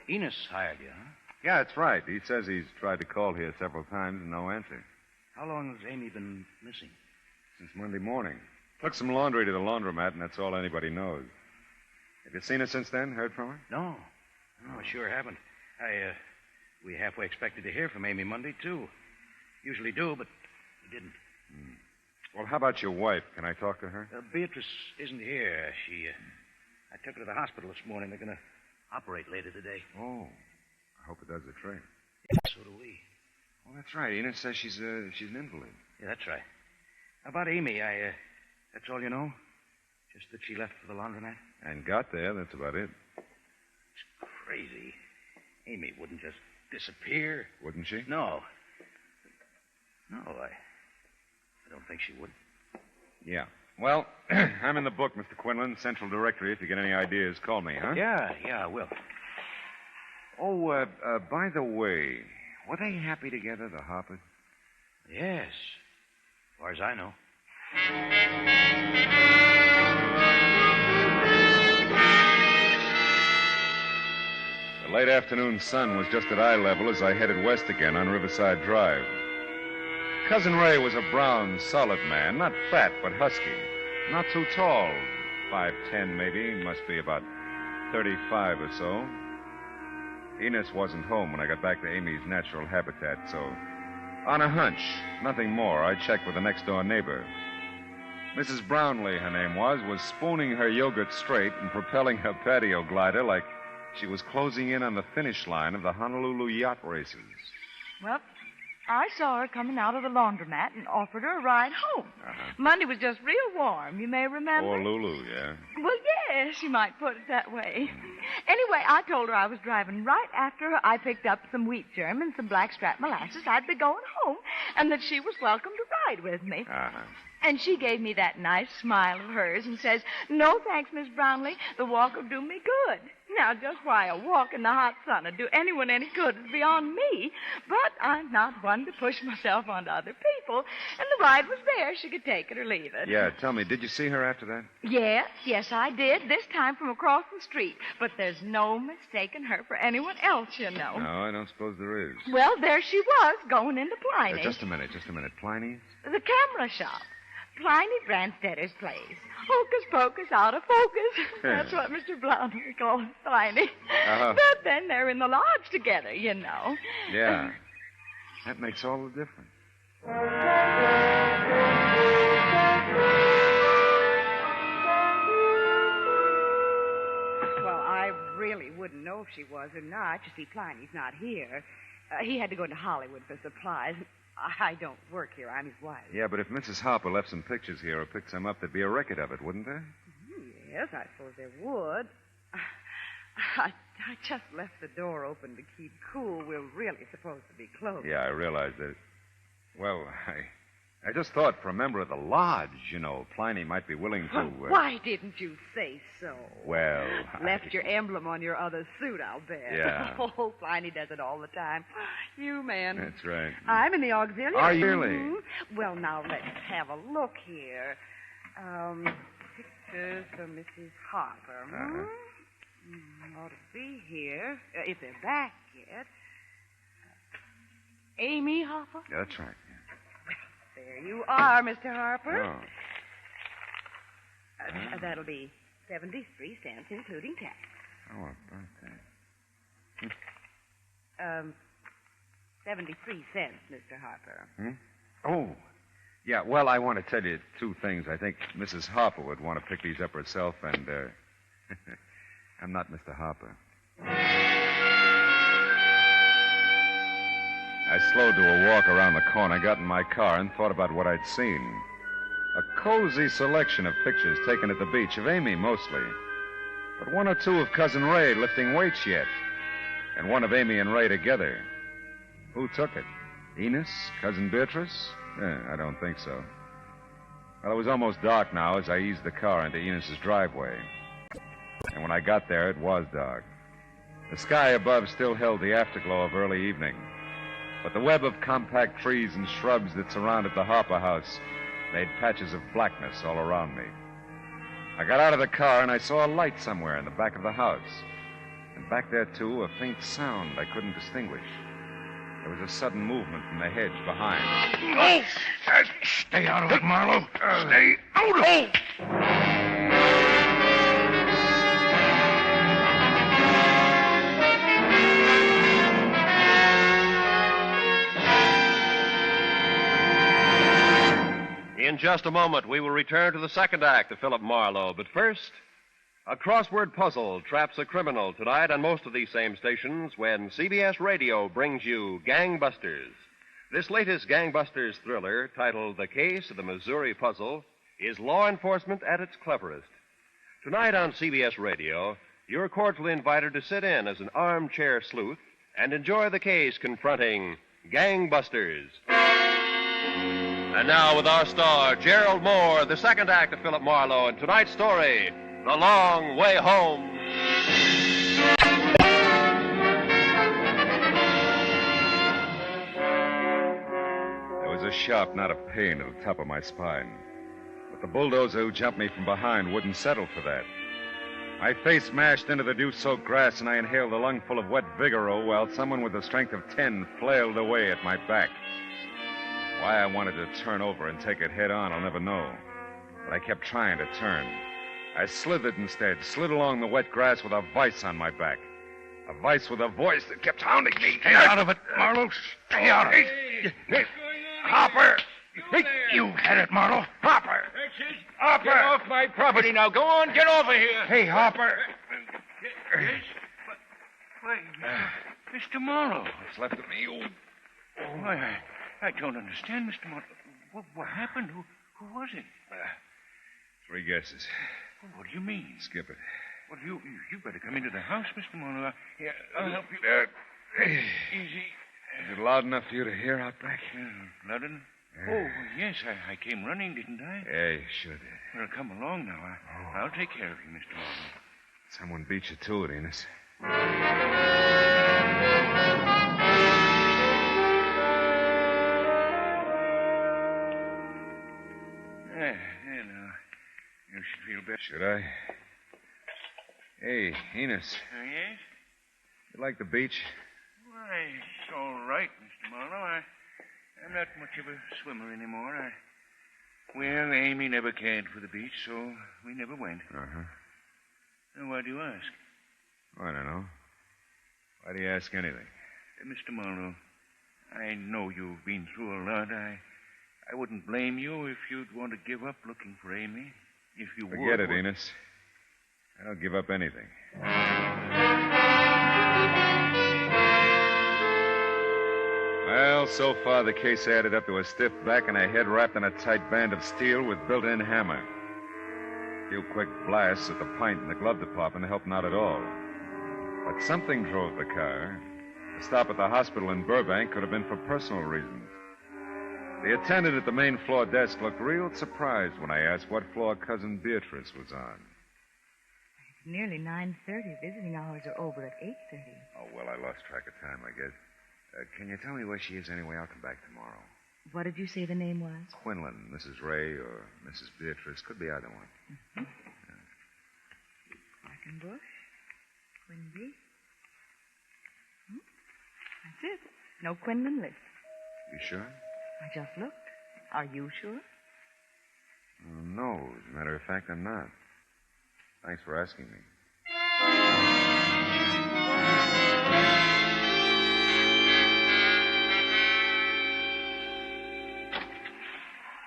Enos hired you, huh? Yeah, that's right. He says he's tried to call here several times and no answer. How long has Amy been missing? Since Monday morning. Took some laundry to the laundromat, and that's all anybody knows. Have you seen her since then? Heard from her? No, I sure haven't. We halfway expected to hear from Amy Monday, too. Usually do, but we didn't. Well, how about your wife? Can I talk to her? Beatrice isn't here. I took her to the hospital this morning. They're going to operate later today. Oh, I hope it does the trick. So do we. Well, that's right. Enos says she's an invalid. Yeah, that's right. About Amy, that's all you know? Just that she left for the laundromat? And got there, that's about it. It's crazy. Amy wouldn't just disappear. Wouldn't she? No. No, I don't think she would. Yeah. Well, I'm in the book, Mr. Quinlan, Central Directory. If you get any ideas, call me, huh? Yeah, I will. Oh, by the way, were they happy together, the Harpers? Yes, as far as I know. The late afternoon sun was just at eye level as I headed west again on Riverside Drive. Cousin Ray was a brown, solid man, not fat, but husky. Not too tall, 5'10" maybe, must be about 35 or so. Enos wasn't home when I got back to Amy's natural habitat, so on a hunch, nothing more, I checked with the next-door neighbor. Mrs. Brownlee, her name was spooning her yogurt straight and propelling her patio glider like she was closing in on the finish line of the Honolulu yacht races. Well, I saw her coming out of the laundromat and offered her a ride home. Monday was just real warm, you may remember. Poor Lulu, yeah. Well, yes, you might put it that way. Anyway, I told her I was driving right after her. I picked up some wheat germ and some blackstrap molasses. I'd be going home, and that she was welcome to ride with me. And she gave me that nice smile of hers and says, "No, thanks, Miss Brownlee. The walk will do me good." Now, just why a walk in the hot sun would do anyone any good is beyond me. But I'm not one to push myself onto other people. And the ride was there. She could take it or leave it. Yeah, tell me, did you see her after that? Yes, I did. This time from across the street. But there's no mistaking her for anyone else, you know. No, I don't suppose there is. Well, there she was, going into Pliny. Just a minute. Pliny's? The camera shop. Pliny Branstadter's place. Hocus pocus, out of focus. That's what Mr. Blount calls Pliny. Uh-huh. But then they're in the lodge together, you know. Yeah. That makes all the difference. Well, I really wouldn't know if she was or not. You see, Pliny's not here. He had to go to Hollywood for supplies. I don't work here. I'm his wife. Yeah, but if Mrs. Harper left some pictures here or picked some up, there'd be a record of it, wouldn't there? Yes, I suppose there would. I just left the door open to keep cool. We're really supposed to be closed. Yeah, I realize that. Well, I just thought for a member of the lodge, you know, Pliny might be willing to... Why didn't you say so? Well, Left your emblem on your other suit, I'll bet. Yeah. Oh, Pliny does it all the time. You, man. That's right. I'm in the auxiliary. Are you really? Mm-hmm. Well, now, let's have a look here. Pictures from Mrs. Harper. Ought to be here, if they're back yet. Amy Harper? Yeah, that's right. There you are, Mr. Harper. Oh. That'll be 73 cents, including tax. Oh, about that. 73 cents, Mr. Harper. Oh, yeah, well, I want to tell you two things. I think Mrs. Harper would want to pick these up herself, and, I'm not Mr. Harper. I slowed to a walk around the corner, got in my car, and thought about what I'd seen. A cozy selection of pictures taken at the beach, of Amy mostly. But one or two of Cousin Ray lifting weights yet. And one of Amy and Ray together. Who took it? Enos? Cousin Beatrice? I don't think so. Well, it was almost dark now as I eased the car into Enos's driveway. And when I got there, it was dark. The sky above still held the afterglow of early evening. But the web of compact trees and shrubs that surrounded the Harper house made patches of blackness all around me. I got out of the car and I saw a light somewhere in the back of the house. And back there, too, a faint sound I couldn't distinguish. There was a sudden movement from the hedge behind. Oh! Stay out of it, Marlowe. Stay out of it! In just a moment, we will return to the second act of Philip Marlowe. But first, a crossword puzzle traps a criminal tonight on most of these same stations when CBS Radio brings you Gangbusters. This latest Gangbusters thriller, titled The Case of the Missouri Puzzle, is law enforcement at its cleverest. Tonight on CBS Radio, you're cordially invited to sit in as an armchair sleuth and enjoy the case confronting Gangbusters. And now, with our star, Gerald Moore, the second act of Philip Marlowe, and tonight's story, The Long Way Home. There was a sharp knot of pain at the top of my spine. But the bulldozer who jumped me from behind wouldn't settle for that. My face smashed into the dew-soaked grass, and I inhaled a lungful of wet Vigoro while someone with the strength of 10 flailed away at my back. Why I wanted to turn over and take it head on, I'll never know. But I kept trying to turn. I slithered instead, slid along the wet grass with a vice on my back. A vice with a voice that kept hounding me. Stay out of it, Marlowe. Stay out of it. Hey, Hopper. Hey, you had it, Marlowe. Hopper. Hopper. Get off my property now. Go on, get over here. Hey, Hopper. Yes? Why, Mr. Marlowe. What's left of me? Why, I don't understand, Mr. Marlowe. What happened? Who was it? 3 guesses. What do you mean? Skip it. Well, you better come into the house, Mr. Marlowe. Here, I'll help you. Easy. Is it loud enough for you to hear out back? Loud enough? Oh, yes, I came running, didn't I? Yeah, you sure did. Well, come along now. I'll take care of you, Mr. Marlowe. Someone beat you to it, Enos. There now. You should feel better. Should I? Hey, Enos. Yes? You like the beach? Why, it's all right, Mr. Marlowe. I'm not much of a swimmer anymore. Well, Amy never cared for the beach, so we never went. Uh-huh. Now, why do you ask? Oh, I don't know. Why do you ask anything? Mr. Marlowe, I know you've been through a lot. I wouldn't blame you if you'd want to give up looking for Amy. If you would. Forget it, Enos. I don't give up anything. Well, so far the case added up to a stiff back and a head wrapped in a tight band of steel with built-in hammer. A few quick blasts at the pint in the glove department helped not at all. But something drove the car. The stop at the hospital in Burbank could have been for personal reasons. The attendant at the main floor desk looked real surprised when I asked what floor Cousin Beatrice was on. It's nearly 9:30. Visiting hours are over at 8:30. Oh, well, I lost track of time, I guess. Can you tell me where she is anyway? I'll come back tomorrow. What did you say the name was? Quinlan, Mrs. Ray, or Mrs. Beatrice. Could be either one. Quackenbush. Quinby. That's it. No Quinlan list. You sure? I just looked. Are you sure? No, as a matter of fact, I'm not. Thanks for asking me.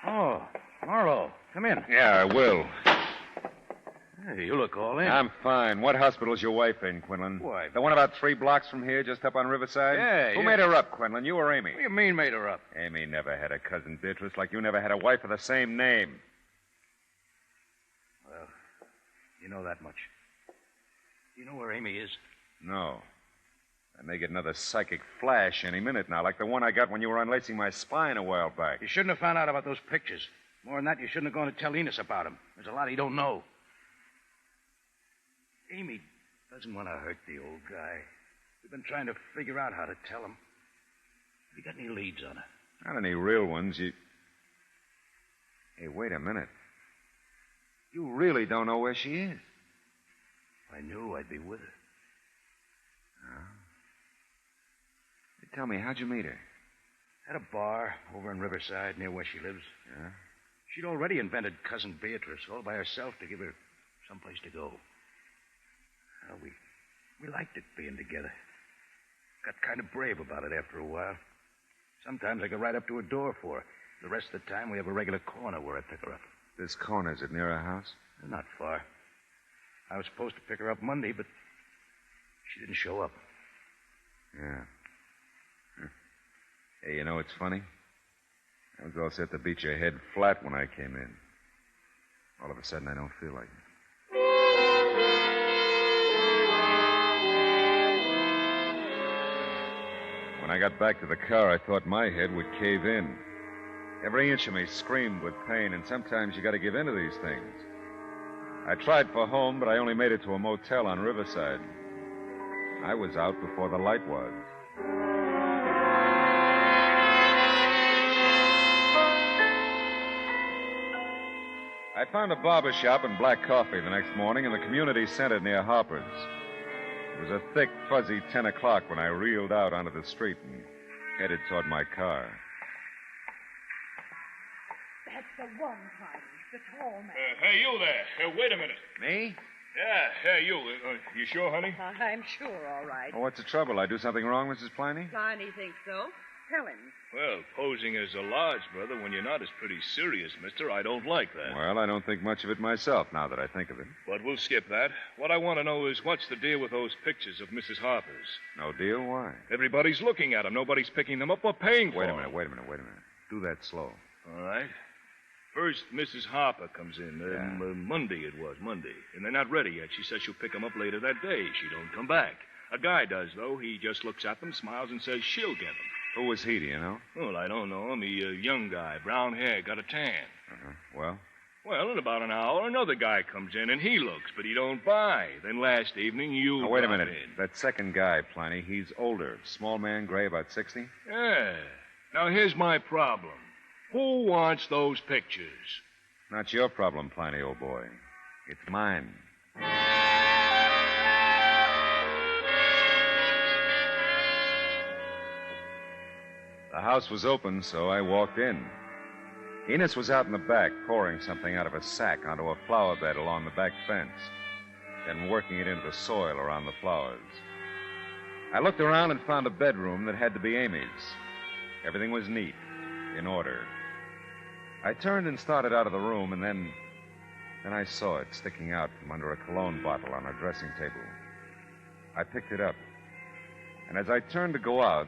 Oh, Marlowe, come in. Yeah, I will. Hey, you look all in. I'm fine. What hospital's your wife in, Quinlan? Why? The one about 3 blocks from here, just up on Riverside? Yeah, Who made her up, Quinlan? You or Amy? What do you mean made her up? Amy never had a cousin Beatrice like you never had a wife of the same name. Well, you know that much. You know where Amy is? No. I may get another psychic flash any minute now, like the one I got when you were unlacing my spine a while back. You shouldn't have found out about those pictures. More than that, you shouldn't have gone to tell Enos about them. There's a lot he don't know. Amy doesn't want to hurt the old guy. We've been trying to figure out how to tell him. Have you got any leads on her? Not any real ones. Hey, wait a minute. You really don't know where she is. If I knew, I'd be with her. Oh. Hey, tell me, how'd you meet her? At a bar over in Riverside near where she lives. Yeah? She'd already invented Cousin Beatrice all by herself to give her someplace to go. Well, we liked it being together. Got kind of brave about it after a while. Sometimes I go right up to her door for her. The rest of the time, we have a regular corner where I pick her up. This corner, is it near her house? Not far. I was supposed to pick her up Monday, but she didn't show up. Yeah. Hey, you know what's funny? I was all set to beat your head flat when I came in. All of a sudden, I don't feel like it. When I got back to the car, I thought my head would cave in. Every inch of me screamed with pain, and sometimes you got to give in to these things. I tried for home, but I only made it to a motel on Riverside. I was out before the light was. I found a barber shop and black coffee the next morning in the community center near Harper's. It was a thick, fuzzy 10 o'clock when I reeled out onto the street and headed toward my car. That's the one, Tiny. The tall man. Hey, you there. Wait a minute. Me? Yeah, you. You sure, honey? I'm sure, all right. Oh, what's the trouble? I do something wrong, Mrs. Pliny? Pliny thinks so. Tell him. Well, posing as a lodge brother when you're not is pretty serious, mister. I don't like that. Well, I don't think much of it myself, now that I think of it. But we'll skip that. What I want to know is what's the deal with those pictures of Mrs. Harper's? No deal? Why? Everybody's looking at them. Nobody's picking them up or paying for them. Wait a minute. Do that slow. All right. First, Mrs. Harper comes in. Monday it was, Monday. And they're not ready yet. She says she'll pick them up later that day. She don't come back. A guy does, though. He just looks at them, smiles, and says she'll get them. Who was he, do you know? Well, I don't know him. He a young guy, brown hair, got a tan. Well? Well, in about an hour, another guy comes in and he looks, but he don't buy. Then last evening, you. Now, wait a got minute. in. That second guy, Pliny, he's older. Small man, gray, about 60. Yeah. Now, here's my problem. Who wants those pictures? Not your problem, Pliny, old boy. It's mine. The house was open, so I walked in. Enos was out in the back, pouring something out of a sack onto a flower bed along the back fence, then working it into the soil around the flowers. I looked around and found a bedroom that had to be Amy's. Everything was neat, in order. I turned and started out of the room, and then I saw it sticking out from under a cologne bottle on her dressing table. I picked it up, and as I turned to go out,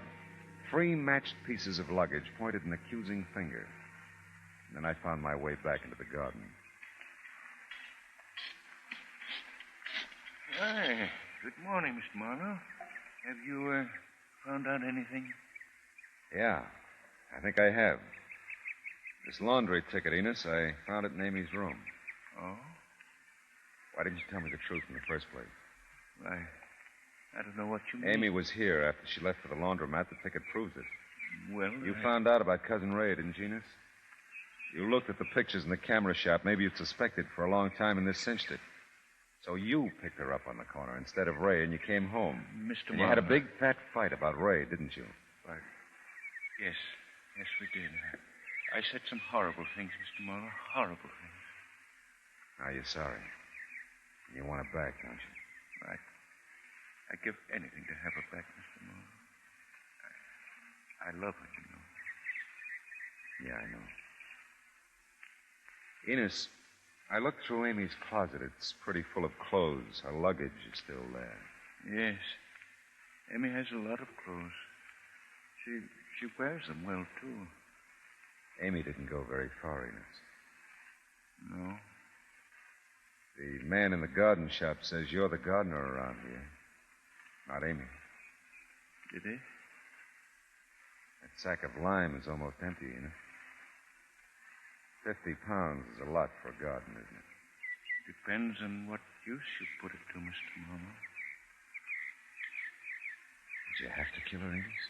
3 matched pieces of luggage pointed an accusing finger. And then I found my way back into the garden. Hi. Good morning, Mr. Marlowe. Have you found out anything? Yeah, I think I have. This laundry ticket, Enos, I found it in Amy's room. Oh? Why didn't you tell me the truth in the first place? I don't know what you mean. Amy was here after she left for the laundromat. The ticket proves it. Well, You found out about Cousin Ray, didn't you, Enos? You looked at the pictures in the camera shop. Maybe you'd suspected for a long time, and this cinched it. So you picked her up on the corner instead of Ray, and you came home. Mr. And you had a big, fat fight about Ray, didn't you? Right. Yes. Yes, we did. I said some horrible things, Mr. Marlowe. Horrible things. Now you're sorry. You want it back, don't you? Right. I'd give anything to have her back, Mr. Marlowe. I love her, you know. Yeah, I know. Enos, I looked through Amy's closet. It's pretty full of clothes. Her luggage is still there. Yes. Amy has a lot of clothes. She wears them well, too. Amy didn't go very far, Enos. No. The man in the garden shop says you're the gardener around here. Not Amy. Did he? That sack of lime is almost empty, Enos. 50 pounds is a lot for a garden, isn't it? Depends on what use you put it to, Mr. Marlowe. Did you have to kill her, Enos?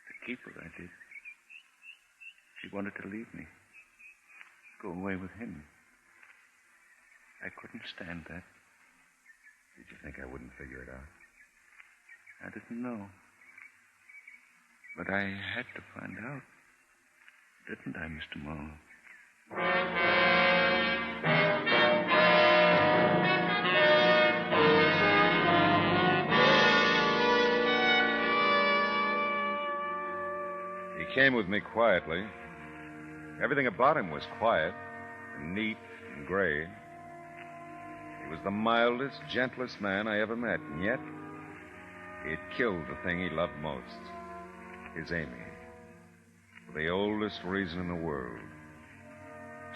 To keep her, I did. She wanted to leave me. Go away with him. I couldn't stand that. Did you think I wouldn't figure it out? I didn't know. But I had to find out. Didn't I, Mr. Marlowe? He came with me quietly. Everything about him was quiet and neat and gray. He was the mildest, gentlest man I ever met, and yet he had killed the thing he loved most, his Amy. For the oldest reason in the world.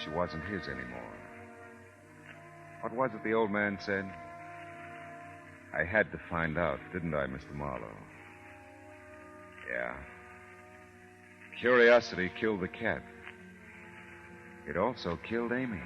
She wasn't his anymore. What was it the old man said? I had to find out, didn't I, Mr. Marlowe? Yeah. Curiosity killed the cat. It also killed Amy.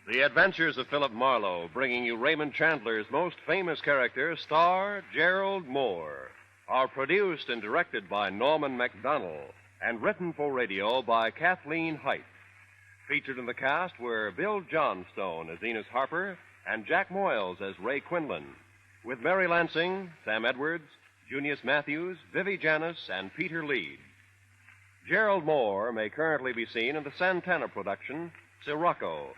The Adventures of Philip Marlowe, bringing you Raymond Chandler's most famous character, star Gerald Moore, are produced and directed by Norman MacDonald and written for radio by Kathleen Height. Featured in the cast were Bill Johnstone as Enos Harper and Jack Moyles as Ray Quinlan, with Mary Lansing, Sam Edwards, Junius Matthews, Vivi Janis, and Peter Leeds. Gerald Moore may currently be seen in the Santana production, Sirocco.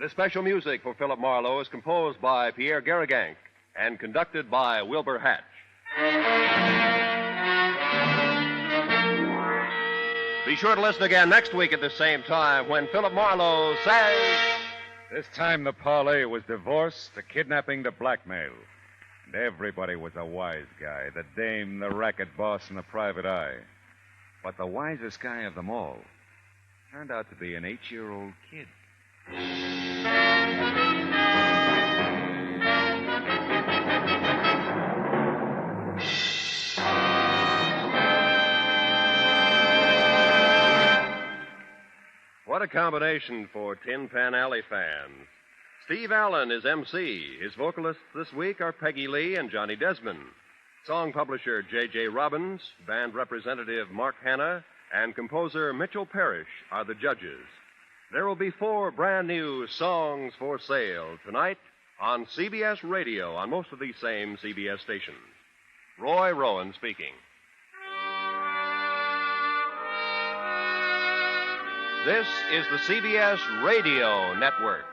The special music for Philip Marlowe is composed by Pierre Garrigank and conducted by Wilbur Hatch. Be sure to listen again next week at the same time when Philip Marlowe says... This time the parlay was divorce to kidnapping to blackmail. And everybody was a wise guy. The dame, the racket boss, and the private eye. But the wisest guy of them all turned out to be an 8-year-old kid. a combination for Tin Pan Alley fans. Steve Allen is MC. His vocalists this week are Peggy Lee and Johnny Desmond. Song publisher J.J. Robbins, band representative Mark Hanna, and composer Mitchell Parrish are the judges. There will be 4 brand new songs for sale tonight on CBS Radio on most of these same CBS stations. Roy Rowan speaking. This is the CBS Radio Network.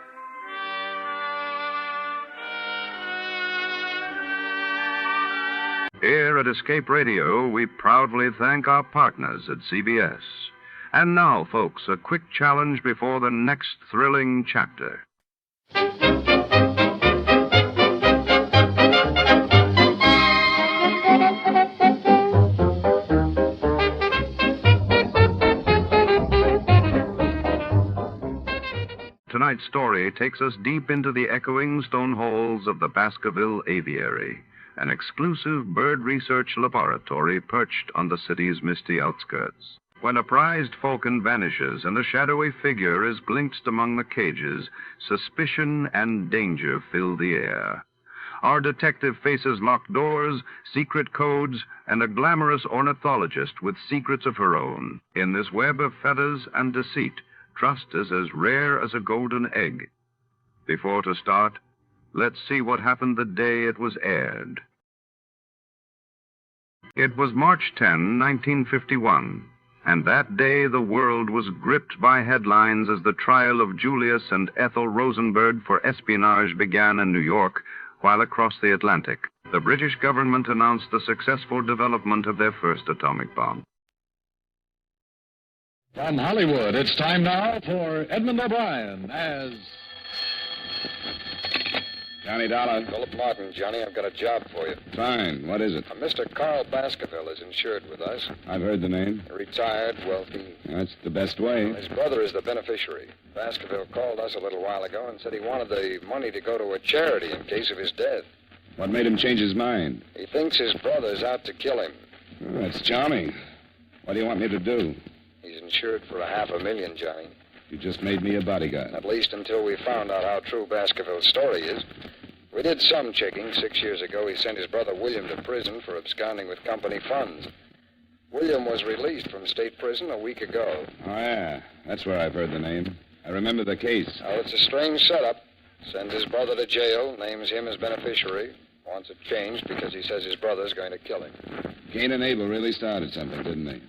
Here at Escape Radio, we proudly thank our partners at CBS. And now, folks, a quick challenge before the next thrilling chapter. Tonight's story takes us deep into the echoing stone halls of the Baskerville Aviary, an exclusive bird research laboratory perched on the city's misty outskirts. When a prized falcon vanishes and a shadowy figure is glimpsed among the cages, suspicion and danger fill the air. Our detective faces locked doors, secret codes, and a glamorous ornithologist with secrets of her own. In this web of feathers and deceit, trust is as rare as a golden egg. Before to start, let's see what happened the day it was aired. It was March 10, 1951, and that day the world was gripped by headlines as the trial of Julius and Ethel Rosenberg for espionage began in New York, while across the Atlantic, the British government announced the successful development of their first atomic bomb. From Hollywood, it's time now for Edmund O'Brien as... Johnny Dollar. Philip Martin, Johnny. I've got a job for you. Fine. What is it? Mr. Carl Baskerville is insured with us. I've heard the name. Retired, wealthy. That's the best way. His brother is the beneficiary. Baskerville called us a little while ago and said he wanted the money to go to a charity in case of his death. What made him change his mind? He thinks his brother's out to kill him. Oh, that's charming. What do you want me to do? He's insured for $500,000, Johnny. You just made me a bodyguard. At least until we found out how true Baskerville's story is. We did some checking. 6 years ago, he sent his brother William to prison for absconding with company funds. William was released from state prison a week ago. Oh, yeah. That's where I've heard the name. I remember the case. Oh, it's a strange setup. Sends his brother to jail, names him as beneficiary, wants it changed because he says his brother's going to kill him. Cain and Abel really started something, didn't they?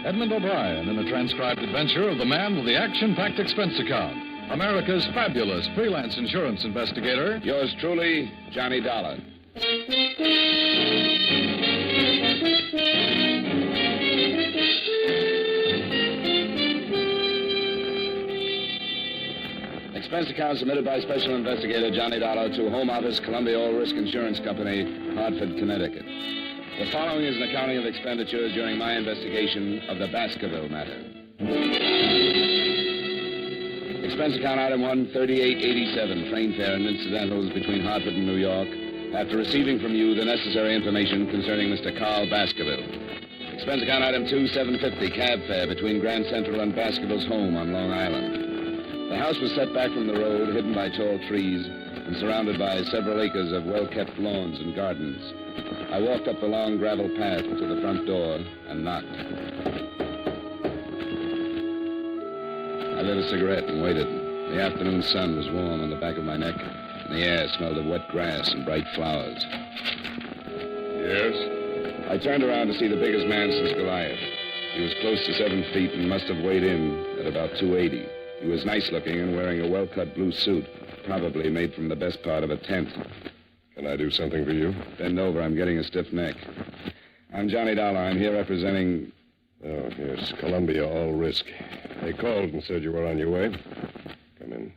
Edmund O'Brien in a transcribed adventure of the man with the action-packed expense account. America's fabulous freelance insurance investigator. Yours truly, Johnny Dollar. Expense account submitted by Special Investigator Johnny Dollar to Home Office, Columbia All Risk Insurance Company, Hartford, Connecticut. The following is an accounting of expenditures during my investigation of the Baskerville matter. Expense account item 1, 3887, train fare and incidentals between Hartford and New York, after receiving from you the necessary information concerning Mr. Carl Baskerville. Expense account item 2, 750, cab fare between Grand Central and Baskerville's home on Long Island. The house was set back from the road, hidden by tall trees, and surrounded by several acres of well-kept lawns and gardens. I walked up the long gravel path to the front door and knocked. I lit a cigarette and waited. The afternoon sun was warm on the back of my neck, and the air smelled of wet grass and bright flowers. Yes? I turned around to see the biggest man since Goliath. He was close to 7 feet and must have weighed in at about 280. He was nice-looking and wearing a well-cut blue suit, probably made from the best part of a tent. Can I do something for you? Bend over. I'm getting a stiff neck. I'm Johnny Dollar. I'm here representing... Oh, yes, Columbia All Risk. They called and said you were on your way. Come in.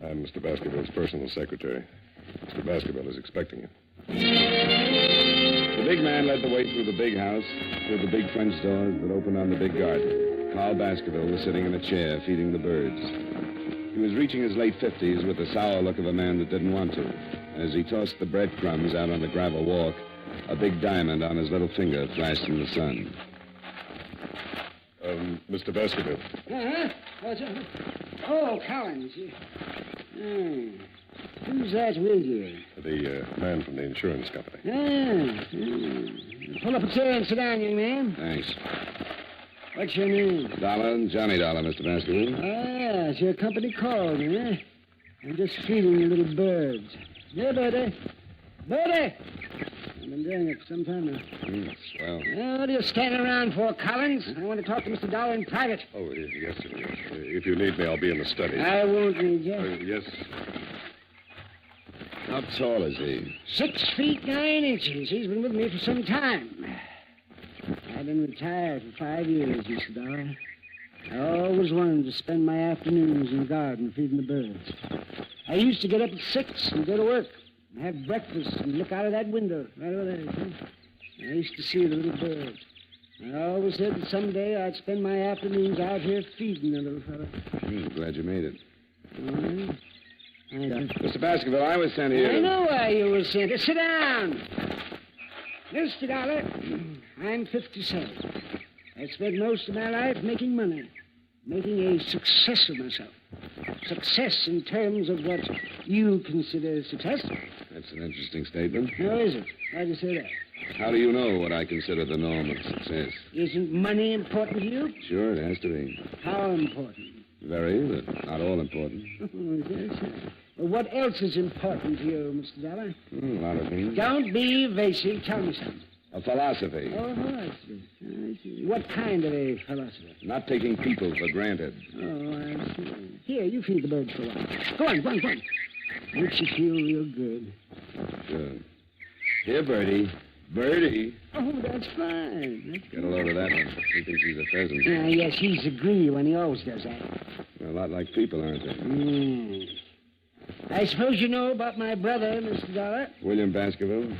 I'm Mr. Baskerville's personal secretary. Mr. Baskerville is expecting you. The big man led the way through the big house, through the big French doors that opened on the big garden. Carl Baskerville was sitting in a chair, feeding the birds. He was reaching his late 50s with the sour look of a man that didn't want to. As he tossed the breadcrumbs out on the gravel walk, A big diamond on his little finger flashed in the sun. Mr. Baskerville. Uh-huh. What's up? Oh, Collins. Who's that with you? The man from the insurance company. Pull up a chair and sit down, young man. Thanks. What's your name? Dollar, Johnny Dollar, Mr. Baskerville. Ah, it's your company called, huh? I'm just feeding the little birds. Here, Birdy. Birdy! I've been doing it for some time now. Swell. What are you standing around for, Collins? I want to talk to Mr. Dollar in private. Oh, yes, sir. Yes. If you need me, I'll be in the study. I won't need you. Yes. How tall is he? 6 feet 9 inches. He's been with me for some time. I've been retired for 5 years, Mr. Dollar. I always wanted to spend my afternoons in the garden feeding the birds. I used to get up at 6 and go to work, and have breakfast and look out of that window right over there. I used to see the little birds. I always said that someday I'd spend my afternoons out here feeding the little fellow. Glad you made it. All right. Mr. Baskerville, I was sent here. I know why you were sent here. Sit down. Mr. Dollar, I'm 57. I spent most of my life making money, making a success of myself. Success in terms of what you consider success. That's an interesting statement. How is it? Why'd you say that? How do you know what I consider the norm of success? Isn't money important to you? Sure, it has to be. How important? Very, but not all important. Oh, yes, sir. Well, what else is important to you, Mr. Dollar? A lot of things. Don't be evasive. Tell me something. A philosophy. Oh, philosophy. I see. What kind of a philosophy? Not taking people for granted. Oh, I see. Here, you feed the birds for a while. Go on. Makes you feel real good. Good. Here, Birdy. Birdy. Oh, that's fine. Get a load of that one. He thinks he's a pheasant. Yes, he's a greedy one. He always does that. They're a lot like people, aren't they? I suppose you know about my brother, Mr. Dollar? William Baskerville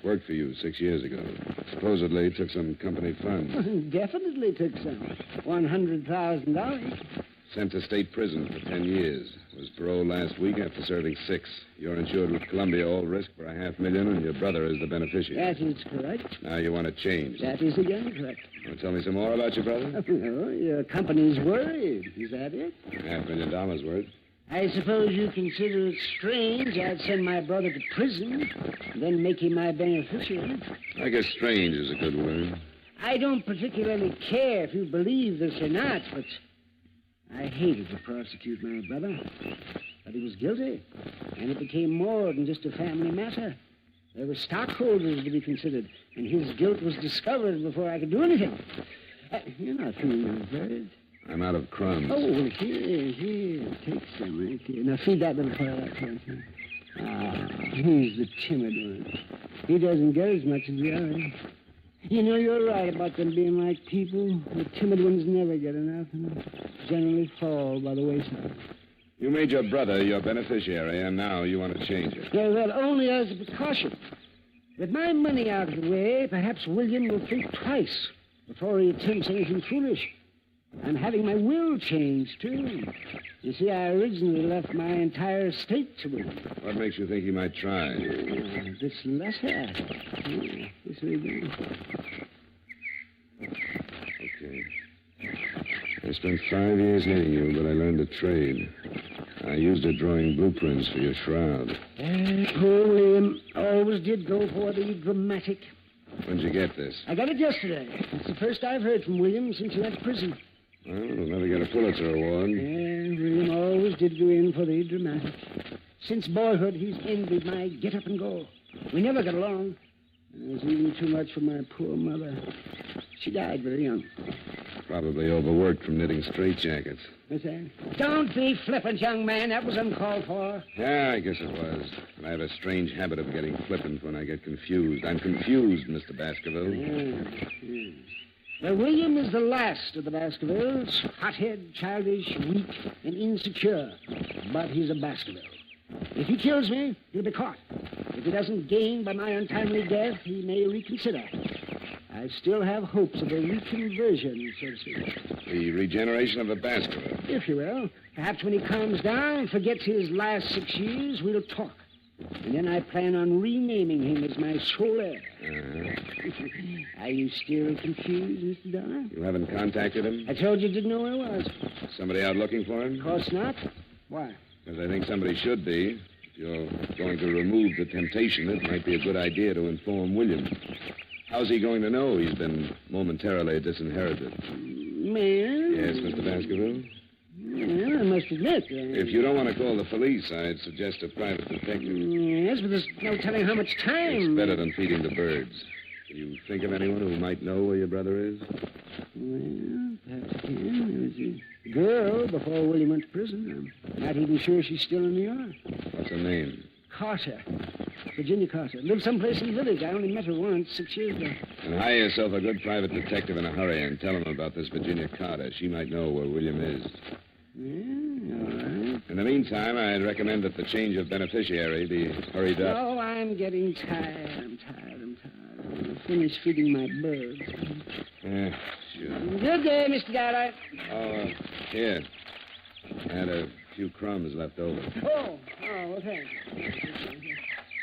worked for you 6 years ago. Supposedly took some company funds. Definitely took some. $100,000. Sent to state prison for 10 years. Was paroled last week after serving 6. You're insured with Columbia all risk for $500,000, and your brother is the beneficiary. That is correct. Now you want to change. That is again correct. Want to tell me some more about your brother? No, your company's worried. Is that it? $500,000 worth. I suppose you consider it strange I'd send my brother to prison, then make him my beneficiary. I guess strange is a good word. I don't particularly care if you believe this or not, but I hated to prosecute my brother. But he was guilty, and it became more than just a family matter. There were stockholders to be considered, and his guilt was discovered before I could do anything. You're not feeding those birds. I'm out of crumbs. Oh, here. Take some right here. Now feed that little fellow out there. He's the timid one. He doesn't get as much as the others. You know, you're right about them being like people. The timid ones never get enough and generally fall by the wayside. You made your brother your beneficiary, and now you want to change it. Yeah, well, only as a precaution. With my money out of the way, perhaps William will think twice before he attempts anything foolish. I'm having my will changed, too. You see, I originally left my entire estate to him. What makes you think he might try? This letter. This will do. Okay. I spent 5 years hating you, but I learned a trade. I used it drawing blueprints for your shroud. Poor William always did go for the dramatic. When'd you get this? I got it yesterday. It's the first I've heard from William since he left prison. Well, we'll never get a Pulitzer Award. Yeah, William always did go in for the dramatic. Since boyhood, he's envied my get up and go. We never got along. It was even too much for my poor mother. She died very young. Probably overworked from knitting straitjackets. What's that? Don't be flippant, young man. That was uncalled for. Yeah, I guess it was. But I have a strange habit of getting flippant when I get confused. I'm confused, Mr. Baskerville. Yeah. Well, William is the last of the Baskervilles. Hothead, childish, weak, and insecure. But he's a Baskerville. If he kills me, he'll be caught. If he doesn't gain by my untimely death, he may reconsider. I still have hopes of a reconversion, so to speak. The regeneration of a Baskerville. If you will. Perhaps when he calms down and forgets his last 6 years, we'll talk. And then I plan on renaming him as my sole heir. Are you still confused, Mr. Dollar? You haven't contacted him? I told you didn't know where I was. Somebody out looking for him? Of course not. Why? Because I think somebody should be. If you're going to remove the temptation, it might be a good idea to inform William. How's he going to know he's been momentarily disinherited? Man? Yes, Mr. Baskerville? Well, I must admit. If you don't want to call the police, I'd suggest a private detective. Yes, but there's no telling how much time. It's better than feeding the birds. Can you think of anyone who might know where your brother is? Well, perhaps I can. There was a girl before William went to prison. I'm not even sure she's still in New York. What's her name? Carter. Virginia Carter. Lived someplace in the village. I only met her once 6 years ago. And hire yourself a good private detective in a hurry and tell him about this Virginia Carter. She might know where William is. Yeah, all right. In the meantime, I'd recommend that the change of beneficiary be hurried up. Oh, I'm getting tired. I'm gonna finish feeding my birds. Yeah, sure. Good day, Mr. Dollar. Oh, here. I had a few crumbs left over. Oh, well, thanks.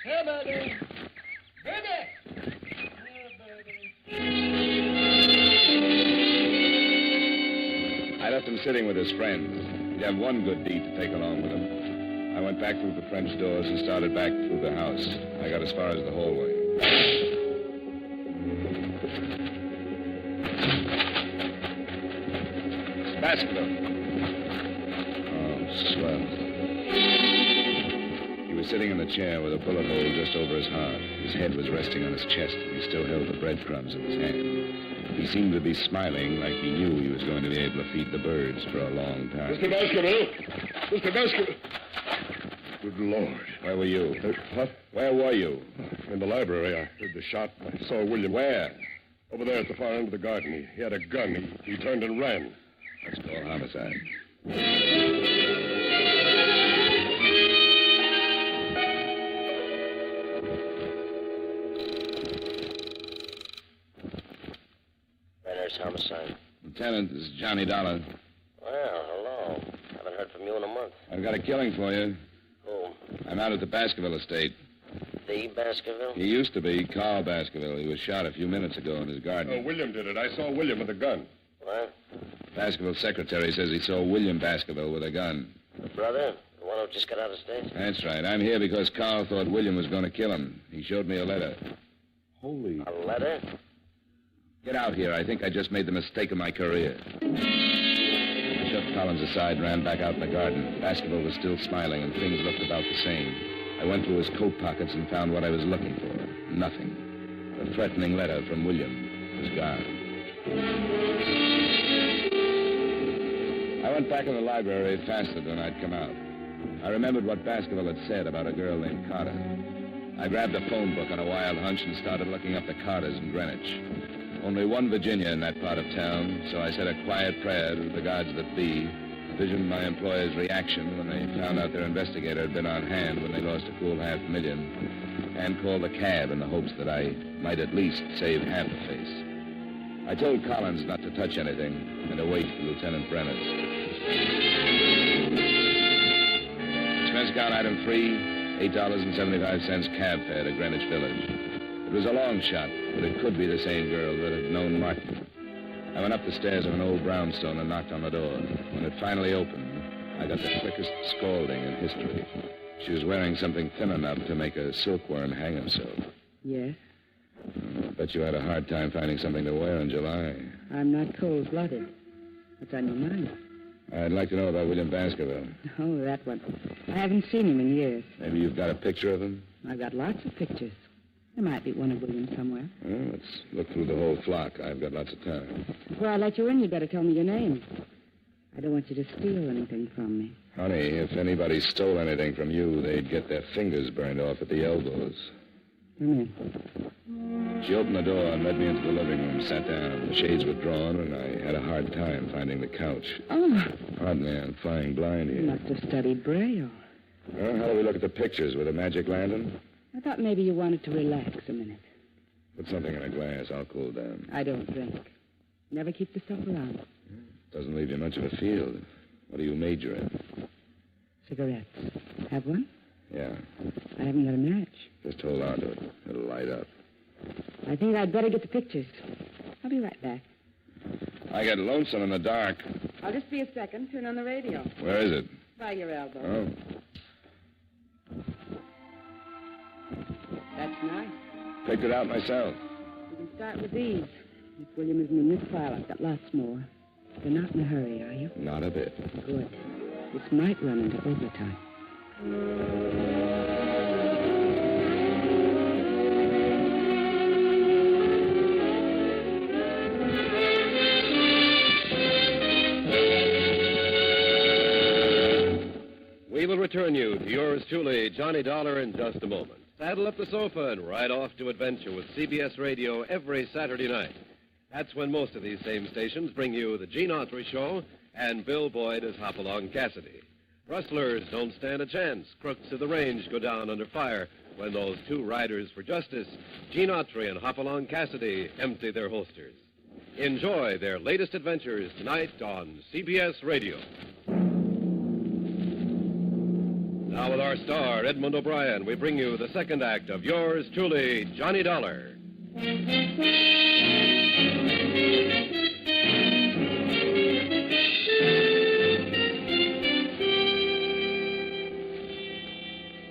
Hey, Birdy. Birdy! I left him sitting with his friends. He'd have one good deed to take along with him. I went back through the French doors and started back through the house. I got as far as the hallway. Baskerville. Oh, swell. He was sitting in the chair with a bullet hole just over his heart. His head was resting on his chest, and he still held the breadcrumbs in his hand. He seemed to be smiling like he knew he was going to be able to feed the birds for a long time. Mr. Baskerville! Mr. Baskerville! Good Lord. Where were you? What? Where were you? In the library. I heard the shot. I saw William. Where? Over there at the far end of the garden. He had a gun. He turned and ran. Let's call homicide. Renner's homicide. Lieutenant, this is Johnny Dollar. Well, hello. Haven't heard from you in a month. I've got a killing for you. Who? I'm out at the Baskerville estate. The Baskerville? He used to be Carl Baskerville. He was shot a few minutes ago in his garden. Oh, William did it. I saw William with a gun. What? Baskerville's secretary says he saw William Baskerville with a gun. The brother? The one who just got out of state? That's right. I'm here because Carl thought William was going to kill him. He showed me a letter. Holy... A letter? Get out here. I think I just made the mistake of my career. I shoved Collins aside and ran back out in the garden. Baskerville was still smiling, and things looked about the same. I went through his coat pockets and found what I was looking for. Nothing. The threatening letter from William was gone. I went back in the library faster than I'd come out. I remembered what Baskerville had said about a girl named Carter. I grabbed a phone book on a wild hunch and started looking up the Carters in Greenwich. Only one Virginia in that part of town, so I said a quiet prayer to the gods that be, visioned my employer's reaction when they found out their investigator had been on hand when they lost a cool $500,000, and called a cab in the hopes that I might at least save half a face. I told Collins not to touch anything and to wait for Lieutenant Brenner's. Expense account item 3, $8.75 cab fare to Greenwich Village. It was a long shot, but it could be the same girl that had known Martin. I went up the stairs of an old brownstone and knocked on the door. When it finally opened, I got the quickest scalding in history. She was wearing something thin enough to make a silkworm hang himself. Yes? I bet you had a hard time finding something to wear in July. I'm not cold-blooded. What's on your mind? I'd like to know about William Baskerville. Oh, that one. I haven't seen him in years. Maybe you've got a picture of him? I've got lots of pictures. There might be one of William somewhere. Well, let's look through the whole flock. I've got lots of time. Before I let you in, you better tell me your name. I don't want you to steal anything from me. Honey, if anybody stole anything from you, they'd get their fingers burned off at the elbows. Come in. She opened the door and led me into the living room, sat down. The shades were drawn, and I had a hard time finding the couch. Oh. Pardon me, I'm flying blind here. You must have studied Braille. Well, how do we look at the pictures with a magic lantern? I thought maybe you wanted to relax a minute. Put something in a glass. I'll cool down. I don't drink. Never keep the stuff around. Doesn't leave you much of a field. What do you major in? Cigarettes. Have one? Yeah. I haven't got a match. Just hold on to it. It'll light up. I think I'd better get the pictures. I'll be right back. I get lonesome in the dark. I'll just be a second. Turn on the radio. Where is it? By your elbow. Oh. That's nice. Picked it out myself. You can start with these. If William isn't in this file, I've got lots more. You're not in a hurry, are you? Not a bit. Good. This might run into overtime. We will return you to yours truly, Johnny Dollar, in just a moment. Saddle up the sofa and ride off to adventure with CBS Radio every Saturday night. That's when most of these same stations bring you the Gene Autry Show and Bill Boyd as Hopalong Cassidy. Rustlers don't stand a chance. Crooks of the range go down under fire when those two riders for justice, Gene Autry and Hopalong Cassidy, empty their holsters. Enjoy their latest adventures tonight on CBS Radio. Now with our star, Edmund O'Brien, we bring you the second act of yours truly, Johnny Dollar.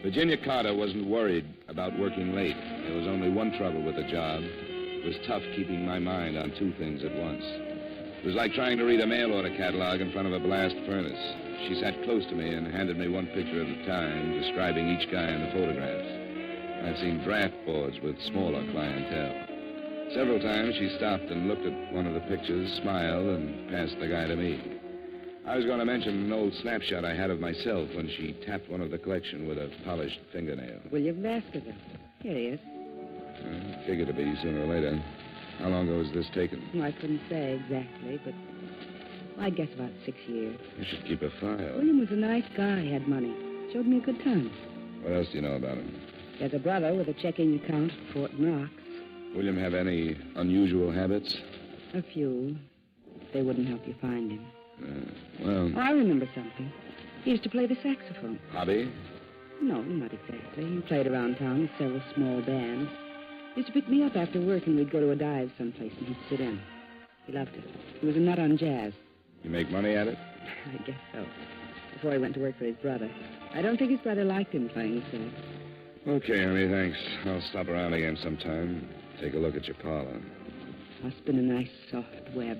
Virginia Carter wasn't worried about working late. There was only one trouble with the job. It was tough keeping my mind on two things at once. It was like trying to read a mail order catalog in front of a blast furnace. She sat close to me and handed me one picture at a time, describing each guy in the photographs. I've seen draft boards with smaller clientele. Several times she stopped and looked at one of the pictures, smiled, and passed the guy to me. I was going to mention an old snapshot I had of myself when she tapped one of the collection with a polished fingernail. William Baskerville. Here he is. Figured to be sooner or later. How long ago was this taken? Well, I couldn't say exactly, but I guess about 6 years. You should keep a file. William was a nice guy, had money. Showed me a good time. What else do you know about him? He has a brother with a checking account at Fort Knox. William have any unusual habits? A few. They wouldn't help you find him. Well... Oh, I remember something. He used to play the saxophone. Hobby? No, not exactly. He played around town with several small bands. He used to pick me up after work, and we'd go to a dive someplace, and he'd sit in. He loved it. He was a nut on jazz. You make money at it? I guess so. Before he went to work for his brother. I don't think his brother liked him playing sax. Okay, honey, thanks. I'll stop around again sometime. Take a look at your parlor. Must have been a nice, soft web.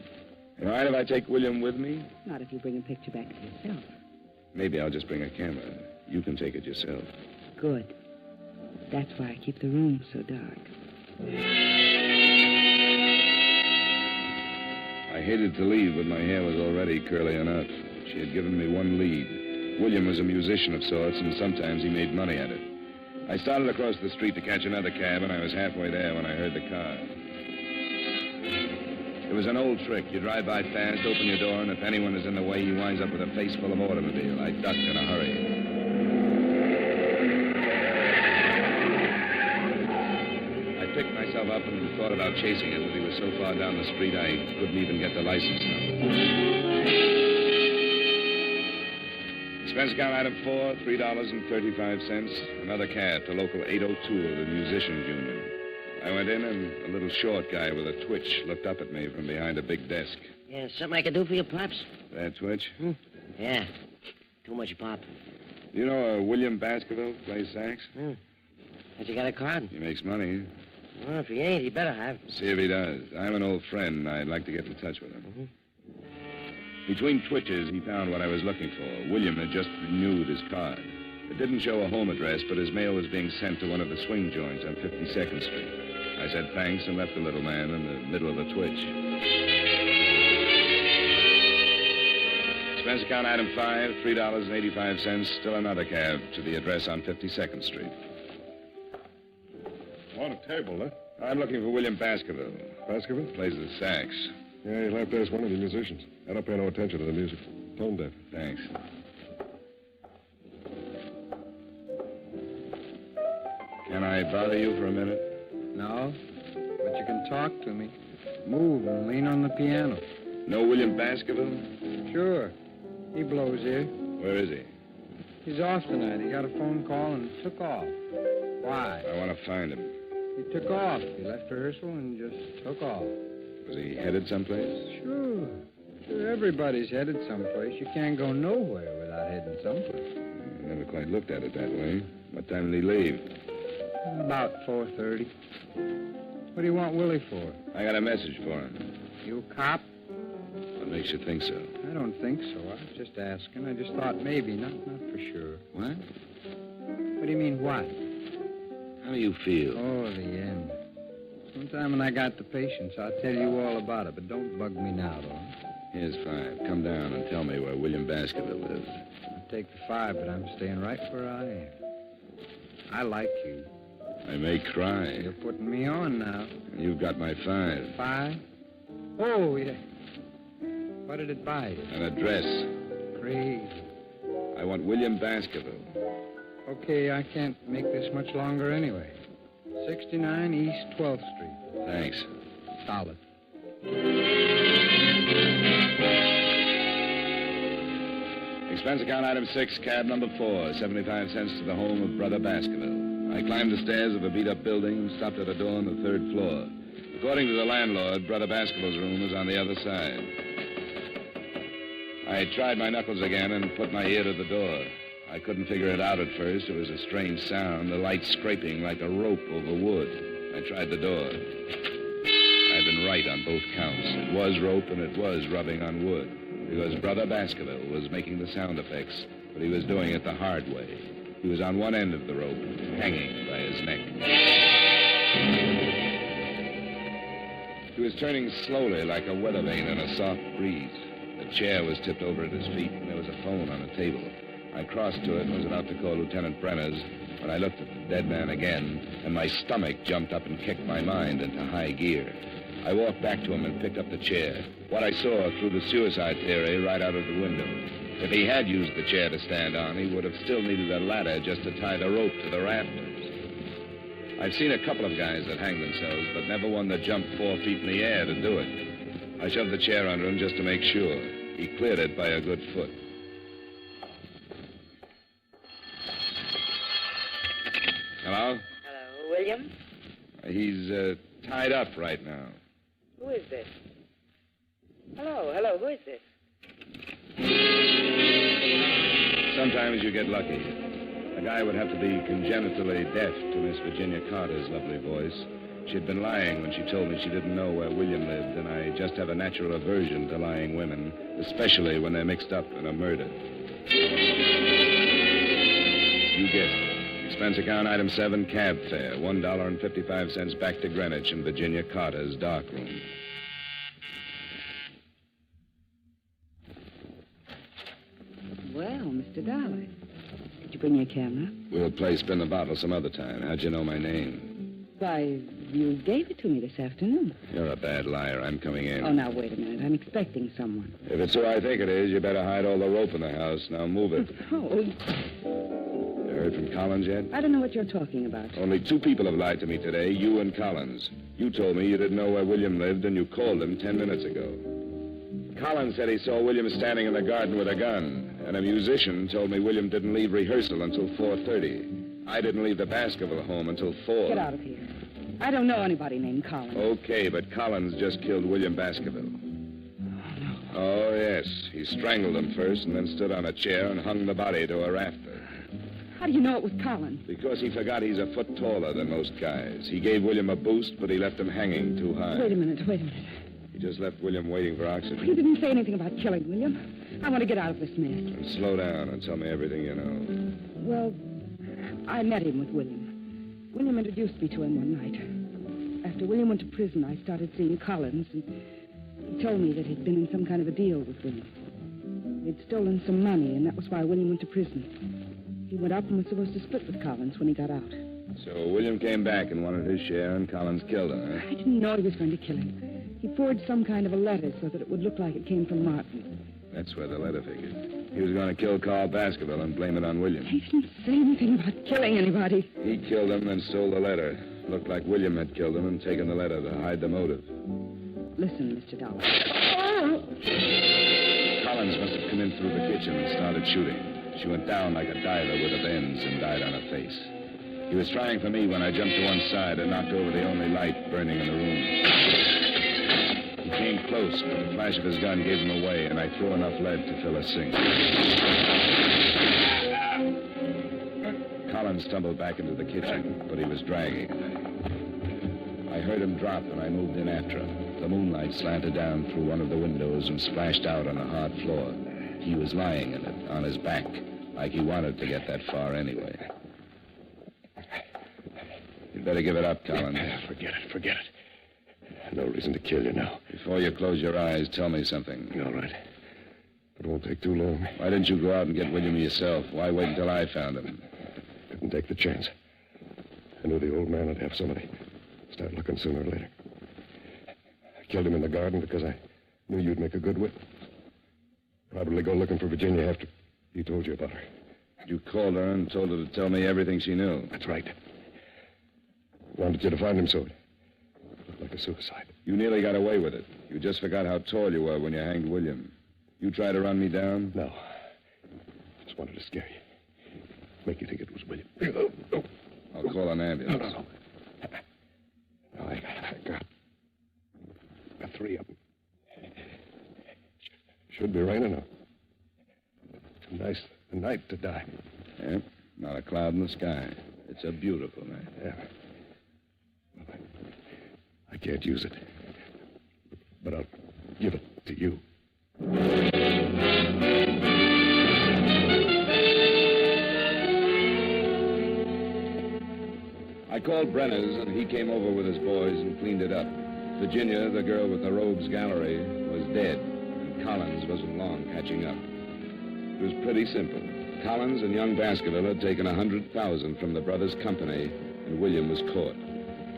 All right if I take William with me? Not if you bring a picture back to yourself. Maybe I'll just bring a camera. You can take it yourself. Good. That's why I keep the room so dark. I hated to leave, but my hair was already curly enough. She had given me one lead. William was a musician of sorts, and sometimes he made money at it. I started across the street to catch another cab, and I was halfway there when I heard the car. It was an old trick. You drive by fast, open your door, and if anyone is in the way, he winds up with a face full of automobile. I ducked in a hurry. I picked myself up and thought about chasing him, but he was so far down the street I couldn't even get the license number. Expense account item 4, $3.35. Another cab to local 802 of the Musicians Union. I went in, and a little short guy with a twitch looked up at me from behind a big desk. Yeah, something I can do for you, Pops? That twitch? Yeah. Too much pop. You know William Baskerville plays sax? Has he got a card? He makes money. Well, if he ain't, he better have. See if he does. I'm an old friend. I'd like to get in touch with him. Between twitches, he found what I was looking for. William had just renewed his card. It didn't show a home address, but his mail was being sent to one of the swing joints on 52nd Street. I said thanks and left the little man in the middle of a twitch. Expense account item 5, $3.85. Still another cab to the address on 52nd Street. On a table, huh? I'm looking for William Baskerville. Baskerville? Plays the sax. Yeah, you'll have to ask one of the musicians. I don't pay no attention to the music. Tone deaf. Thanks. Can I bother you for a minute? No, but you can talk to me. Move and lean on the piano. Know William Baskerville? Sure. He blows here. Where is he? He's off tonight. He got a phone call and took off. Why? I want to find him. He took off. He left rehearsal and just took off. Was he headed someplace? Sure. Sure, everybody's headed someplace. You can't go nowhere without heading someplace. I never quite looked at it that way. What time did he leave? About 4:30. What do you want Willie for? I got a message for him. You a cop? What makes you think so? I don't think so. I was just asking. I just thought maybe, not for sure. What? What do you mean, what? How do you feel? Oh, the end. Sometime when I got the patience, I'll tell you all about it, but don't bug me now, though. Here's 5. Come down and tell me where William Baskerville lives. I'll take the 5, but I'm staying right where I am. I like you. I may cry. You're putting me on now. You've got my 5. 5? Oh, yeah. What did it buy you? An address. Crazy. I want William Baskerville. Okay, I can't make this much longer anyway. 69 East 12th Street. Thanks. Solid. Expense account item 6, cab number 4, 75 cents to the home of Brother Baskerville. I climbed the stairs of a beat-up building and stopped at a door on the 3rd floor. According to the landlord, Brother Baskerville's room was on the other side. I tried my knuckles again and put my ear to the door. I couldn't figure it out at first. It was a strange sound, the light scraping like a rope over wood. I tried the door. I'd been right on both counts. It was rope and it was rubbing on wood. Because Brother Baskerville was making the sound effects, but he was doing it the hard way. He was on one end of the rope, hanging by his neck. He was turning slowly like a weather vane in a soft breeze. The chair was tipped over at his feet, and there was a phone on a table. I crossed to it and was about to call Lieutenant Brenner's when I looked at the dead man again, and my stomach jumped up and kicked my mind into high gear. I walked back to him and picked up the chair. What I saw threw the suicide theory right out of the window. If he had used the chair to stand on, he would have still needed a ladder just to tie the rope to the rafters. I've seen a couple of guys that hang themselves, but never one that jumped 4 feet in the air to do it. I shoved the chair under him just to make sure. He cleared it by a good foot. Hello? Hello, William? He's tied up right now. Who is this? Hello, who is this? Sometimes you get lucky. A guy would have to be congenitally deaf to Miss Virginia Carter's lovely voice. She'd been lying when she told me she didn't know where William lived, and I just have a natural aversion to lying women, especially when they're mixed up in a murder. You guessed it. Expense account item 7, cab fare, $1.55 back to Greenwich in Virginia Carter's dark room. Well, Mr. Dollar, did you bring your camera? We'll play spin the bottle some other time. How'd you know my name? Why, you gave it to me this afternoon. You're a bad liar. I'm coming in. Oh, now, wait a minute. I'm expecting someone. If it's who I think it is, you better hide all the rope in the house. Now move it. Oh, You heard from Collins yet? I don't know what you're talking about. Only 2 people have lied to me today, you and Collins. You told me you didn't know where William lived, and you called him 10 minutes ago. Collins said he saw William standing in the garden with a gun, and a musician told me William didn't leave rehearsal until 4:30. I didn't leave the Baskerville home until 4. Get out of here. I don't know anybody named Collins. Okay, but Collins just killed William Baskerville. Oh, yes. He strangled him first and then stood on a chair and hung the body to a rafter. How do you know it was Collins? Because he forgot he's a foot taller than most guys. He gave William a boost, but he left him hanging too high. Wait a minute. He just left William waiting for oxygen. You didn't say anything about killing William. I want to get out of this mess. And slow down and tell me everything you know. Well, I met him with William. William introduced me to him one night. After William went to prison, I started seeing Collins, and he told me that he'd been in some kind of a deal with William. He'd stolen some money, and that was why William went to prison. He went up and was supposed to split with Collins when he got out. So William came back and wanted his share, and Collins killed him, huh? I didn't know he was going to kill him. He forged some kind of a letter so that it would look like it came from Martin. That's where the letter figured. He was going to kill Carl Baskerville and blame it on William. He didn't say anything about killing anybody. He killed him and stole the letter. Looked like William had killed him and taken the letter to hide the motive. Listen, Mr. Dollar. Collins must have come in through the kitchen and started shooting. She went down like a diver with her bends and died on her face. He was trying for me when I jumped to one side and knocked over the only light burning in the room. He came close, but the flash of his gun gave him away, and I threw enough lead to fill a sink. Collins stumbled back into the kitchen, but he was dragging. I heard him drop, and I moved in after him. The moonlight slanted down through one of the windows and splashed out on the hard floor. He was lying in it, on his back, like he wanted to get that far anyway. You'd better give it up, Collins. Forget it. No reason to kill you now. Before you close your eyes, tell me something. All right. It won't take too long. Why didn't you go out and get William yourself? Why wait until I found him? Didn't take the chance. I knew the old man would have somebody start looking sooner or later. I killed him in the garden because I knew you'd make a good whip. Probably go looking for Virginia after he told you about her. You called her and told her to tell me everything she knew. That's right. Wanted you to find him, so it looked like a suicide. You nearly got away with it. You just forgot how tall you were when you hanged William. You tried to run me down? No. Just wanted to scare you. Make you think it was William. No. I'll call an ambulance. No. I got three of them. Should be raining out. It's a nice night to die. Yeah, not a cloud in the sky. It's a beautiful night. Yeah. Well, I can't use it. But I'll give it to you. I called Brenner's, and he came over with his boys and cleaned it up. Virginia, the girl with the rogues gallery, was dead, and Collins wasn't long catching up. It was pretty simple. Collins and young Baskerville had taken $100,000 from the brothers' company, and William was caught.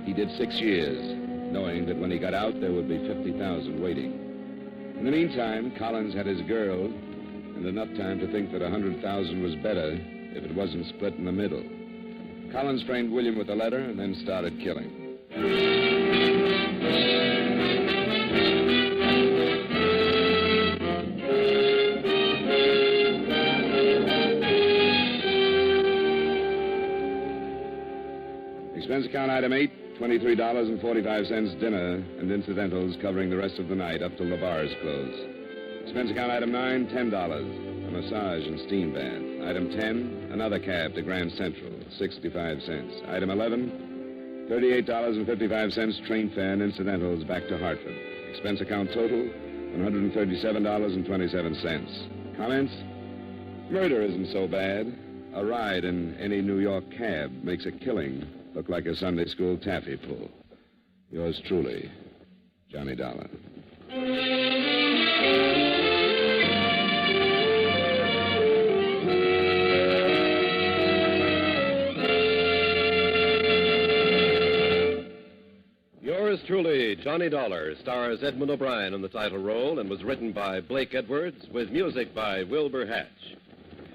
He did 6 years, knowing that when he got out, there would be $50,000 waiting. In the meantime, Collins had his girl, and enough time to think that $100,000 was better if it wasn't split in the middle. Collins framed William with a letter and then started killing. Expense account item 8, $23.45 dinner and incidentals covering the rest of the night up till the bars close. Expense account item 9, $10, a massage and steam bath. Item 10, another cab to Grand Central, 65 cents. Item 11, $38.55 train fare and incidentals back to Hartford. Expense account total, $137.27. Comments? Murder isn't so bad. A ride in any New York cab makes a killing look like a Sunday school taffy pull. Yours truly, Johnny Dollar. Yours truly, Johnny Dollar, stars Edmund O'Brien in the title role and was written by Blake Edwards with music by Wilbur Hatch.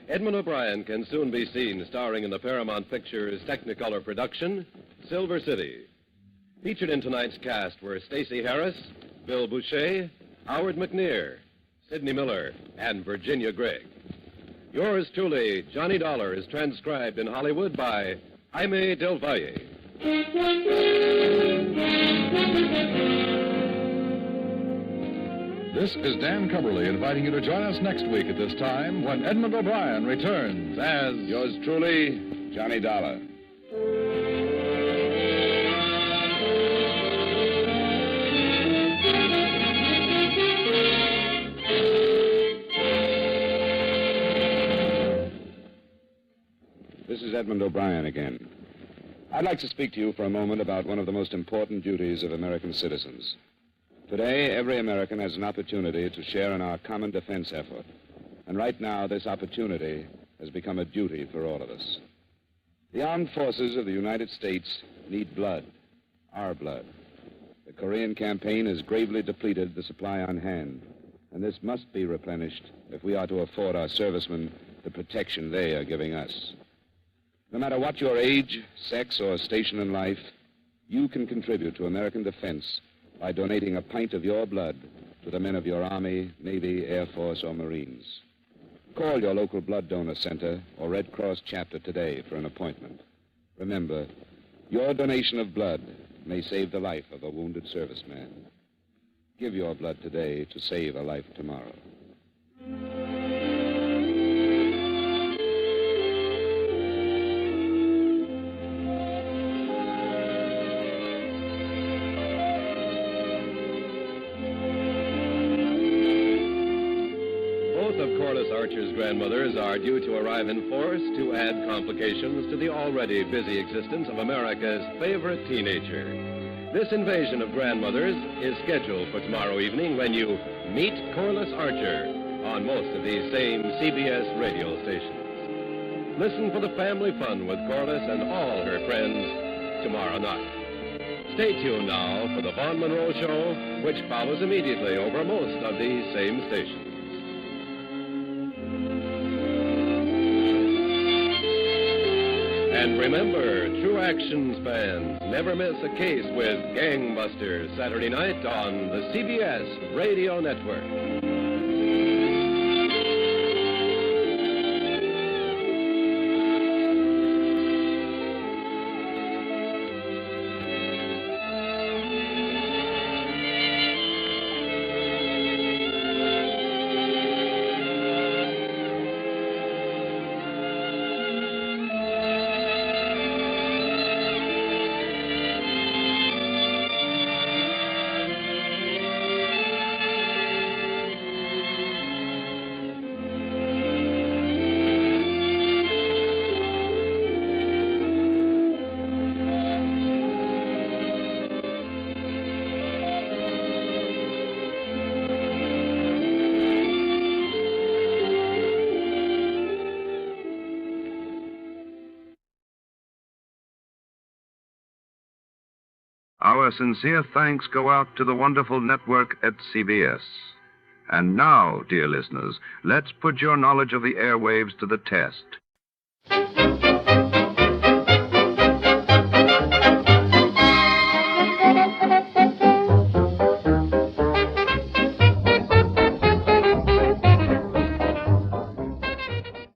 Edmund O'Brien can soon be seen starring in the Paramount Pictures Technicolor production, Silver City. Featured in tonight's cast were Stacey Harris, Bill Boucher, Howard McNear, Sidney Miller, and Virginia Gregg. Yours truly, Johnny Dollar, is transcribed in Hollywood by Jaime Del Valle. This is Dan Cumberly inviting you to join us next week at this time when Edmund O'Brien returns as... Yours truly, Johnny Dollar. This is Edmund O'Brien again. I'd like to speak to you for a moment about one of the most important duties of American citizens. Today, every American has an opportunity to share in our common defense effort. And right now, this opportunity has become a duty for all of us. The armed forces of the United States need blood, our blood. The Korean campaign has gravely depleted the supply on hand, and this must be replenished if we are to afford our servicemen the protection they are giving us. No matter what your age, sex, or station in life, you can contribute to American defense by donating a pint of your blood to the men of your Army, Navy, Air Force, or Marines. Call your local blood donor center or Red Cross chapter today for an appointment. Remember, your donation of blood may save the life of a wounded serviceman. Give your blood today to save a life tomorrow. Archer's grandmothers are due to arrive in force to add complications to the already busy existence of America's favorite teenager. This invasion of grandmothers is scheduled for tomorrow evening when you meet Corliss Archer on most of these same CBS radio stations. Listen for the family fun with Corliss and all her friends tomorrow night. Stay tuned now for the Vaughn Monroe Show, which follows immediately over most of these same stations. And remember, True Actions fans, never miss a case with Gangbusters Saturday night on the CBS Radio Network. Our sincere thanks go out to the wonderful network at CBS. And now, dear listeners, let's put your knowledge of the airwaves to the test.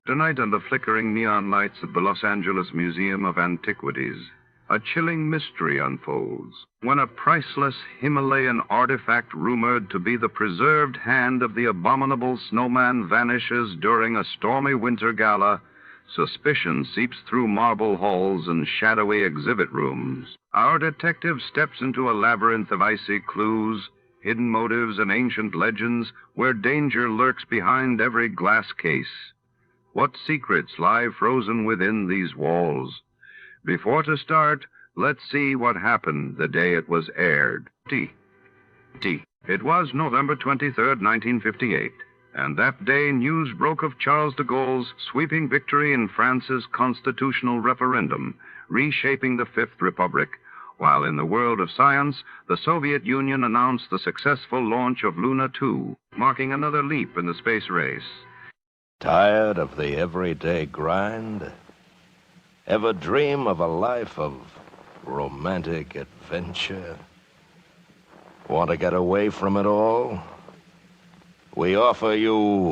Tonight, under flickering neon lights at the Los Angeles Museum of Antiquities, a chilling mystery unfolds when a priceless Himalayan artifact rumored to be the preserved hand of the abominable snowman vanishes during a stormy winter gala. Suspicion seeps through marble halls and shadowy exhibit rooms. Our detective steps into a labyrinth of icy clues, hidden motives, and ancient legends where danger lurks behind every glass case. What secrets lie frozen within these walls? Before to start, let's see what happened the day it was aired. It was November 23rd, 1958, and that day news broke of Charles de Gaulle's sweeping victory in France's constitutional referendum, reshaping the Fifth Republic, while in the world of science, the Soviet Union announced the successful launch of Luna 2, marking another leap in the space race. Tired of the everyday grind? Ever dream of a life of romantic adventure? Want to get away from it all? We offer you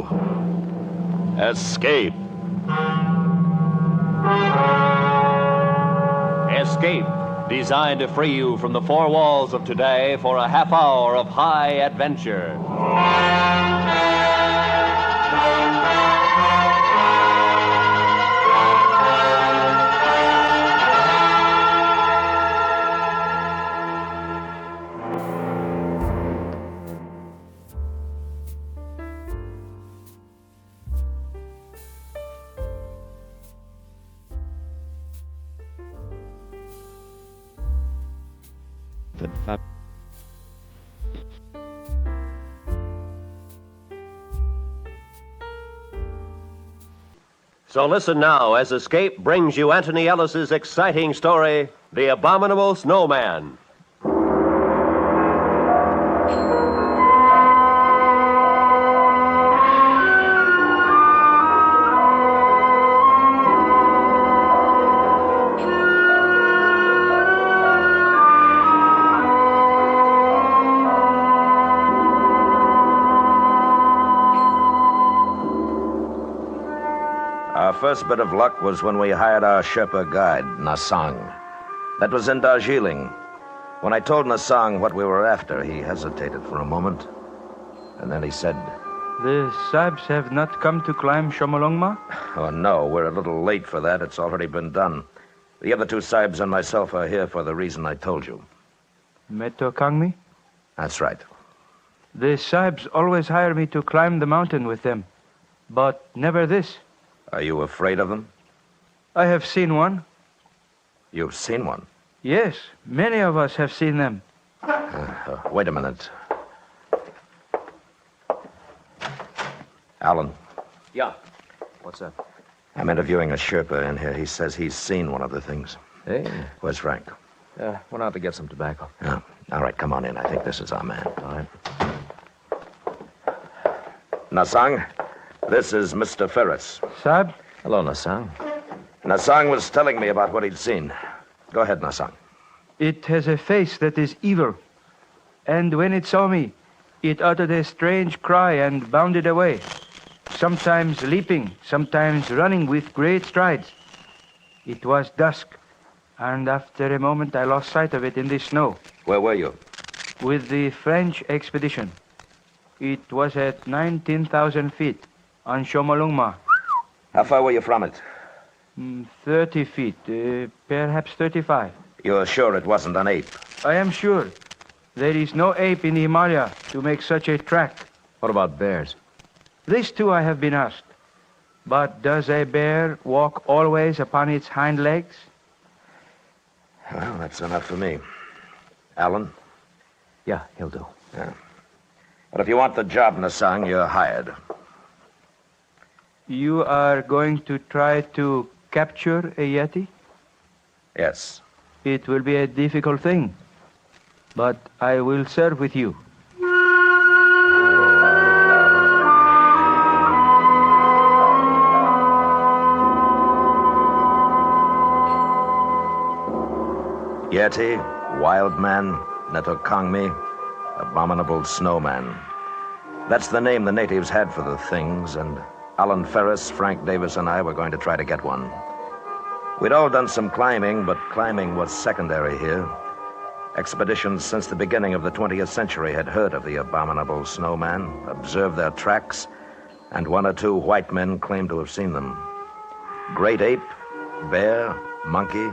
Escape. Escape, designed to free you from the four walls of today for a half hour of high adventure. So listen now as Escape brings you Anthony Ellis's exciting story, The Abominable Snowman. first bit of luck was when we hired our Sherpa guide, Nasang. That was in Darjeeling. When I told Nasang what we were after, he hesitated for a moment. And then he said, The Sahibs have not come to climb Shomolungma? Oh, no, we're a little late for that. It's already been done. The other two Sahibs and myself are here for the reason I told you. Metokangmi? That's right. The Sahibs always hire me to climb the mountain with them, but never this. Are you afraid of them? I have seen one. You've seen one? Yes, many of us have seen them. Wait a minute. Alan. Yeah. What's that? I'm interviewing a Sherpa in here. He says he's seen one of the things. Hey. Where's Frank? Went out to get some tobacco. Yeah. All right, come on in. I think this is our man. All right. Nasang, this is Mr. Ferris. Sahib? Hello, Nasang. Nasang was telling me about what he'd seen. Go ahead, Nasang. It has a face that is evil. And when it saw me, it uttered a strange cry and bounded away. Sometimes leaping, sometimes running with great strides. It was dusk, and after a moment I lost sight of it in the snow. Where were you? With the French expedition. It was at 19,000 feet on Shomolungma. How far were you from it? 30 feet, perhaps 35. You're sure it wasn't an ape? I am sure. There is no ape in the Himalaya to make such a track. What about bears? This too I have been asked. But does a bear walk always upon its hind legs? Well, that's enough for me. Alan? Yeah, he'll do. Yeah. But if you want the job, Nasang, you're hired. You are going to try to capture a Yeti? Yes. It will be a difficult thing, but I will serve with you. Yeti, Wild Man, Netokangmi, Abominable Snowman. That's the name the natives had for the things, and Alan Ferris, Frank Davis, and I were going to try to get one. We'd all done some climbing, but climbing was secondary here. Expeditions since the beginning of the 20th century had heard of the Abominable Snowman, observed their tracks, and one or two white men claimed to have seen them. Great ape, bear, monkey,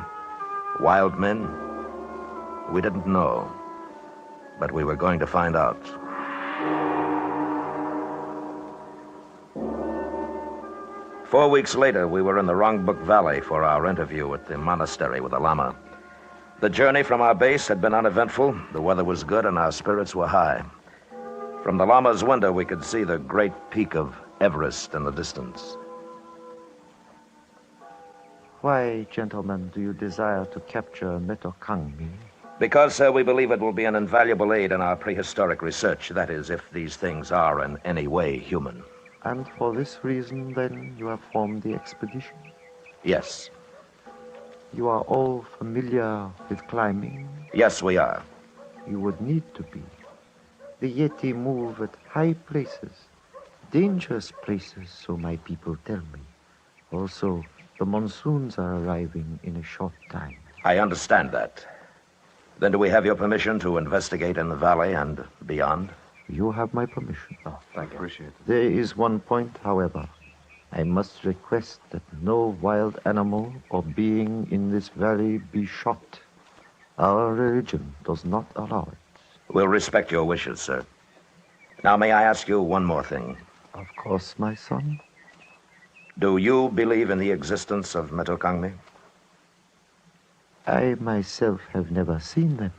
wild men. We didn't know, but we were going to find out. Four weeks later, we were in the Rongbuk Valley for our interview at the monastery with the Lama. The journey from our base had been uneventful, the weather was good, and our spirits were high. From the Lama's window, we could see the great peak of Everest in the distance. Why, gentlemen, do you desire to capture Metokangmi? Because, sir, we believe it will be an invaluable aid in our prehistoric research. That is, if these things are in any way human. And for this reason, then, you have formed the expedition? Yes. You are all familiar with climbing? Yes, we are. You would need to be. The Yeti move at high places, dangerous places, so my people tell me. Also, the monsoons are arriving in a short time. I understand that. Then do we have your permission to investigate in the valley and beyond? You have my permission. Oh, thank you. Appreciate it. There is one point, however. I must request that no wild animal or being in this valley be shot. Our religion does not allow it. We'll respect your wishes, sir. Now, may I ask you one more thing? Of course, my son. Do you believe in the existence of Metokangmi? I myself have never seen them,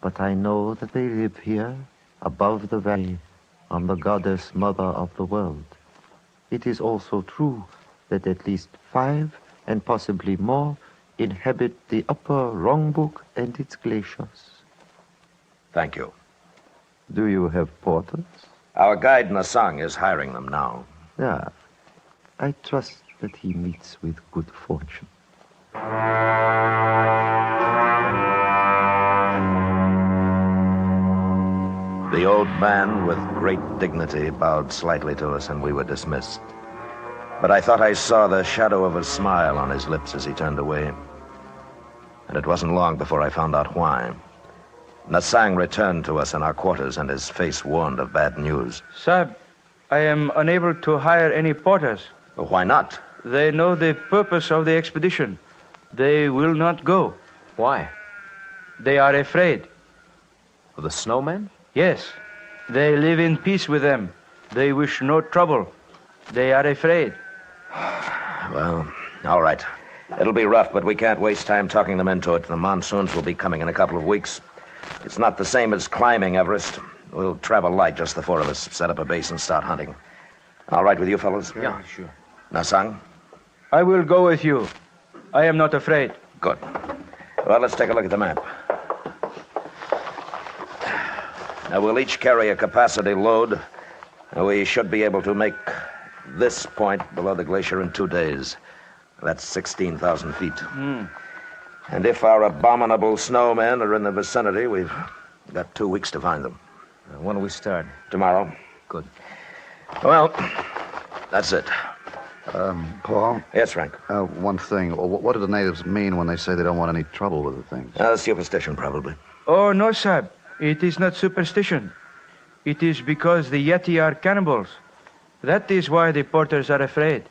but I know that they live here, above the valley, on the goddess mother of the world. It is also true that at least 5, and possibly more, inhabit the upper Rongbuk and its glaciers. Thank you. Do you have porters? Our guide Nasang is hiring them now. Yeah. I trust that he meets with good fortune. The old man, with great dignity, bowed slightly to us, and we were dismissed. But I thought I saw the shadow of a smile on his lips as he turned away. And it wasn't long before I found out why. Nasang returned to us in our quarters, and his face warned of bad news. Sahib, I am unable to hire any porters. Why not? They know the purpose of the expedition. They will not go. Why? They are afraid. Of the snowman? Yes. They live in peace with them. They wish no trouble. They are afraid. Well, all right. It'll be rough, but we can't waste time talking them into it. The monsoons will be coming in a couple of weeks. It's not the same as climbing Everest. We'll travel light, just the four of us, set up a base and start hunting. All right with you fellas? Yeah, sure. Nasang? I will go with you. I am not afraid. Good. Well, let's take a look at the map. Now, we'll each carry a capacity load. We should be able to make this point below the glacier in 2 days. That's 16,000 feet. And if our abominable snowmen are in the vicinity, we've got 2 weeks to find them. When do we start? Tomorrow. Good. Well, that's it. Paul? Yes, Frank? One thing. What do the natives mean when they say they don't want any trouble with the things? Superstition, probably. Oh, no, Sahib. It is not superstition. It is because the Yeti are cannibals. That is why the porters are afraid.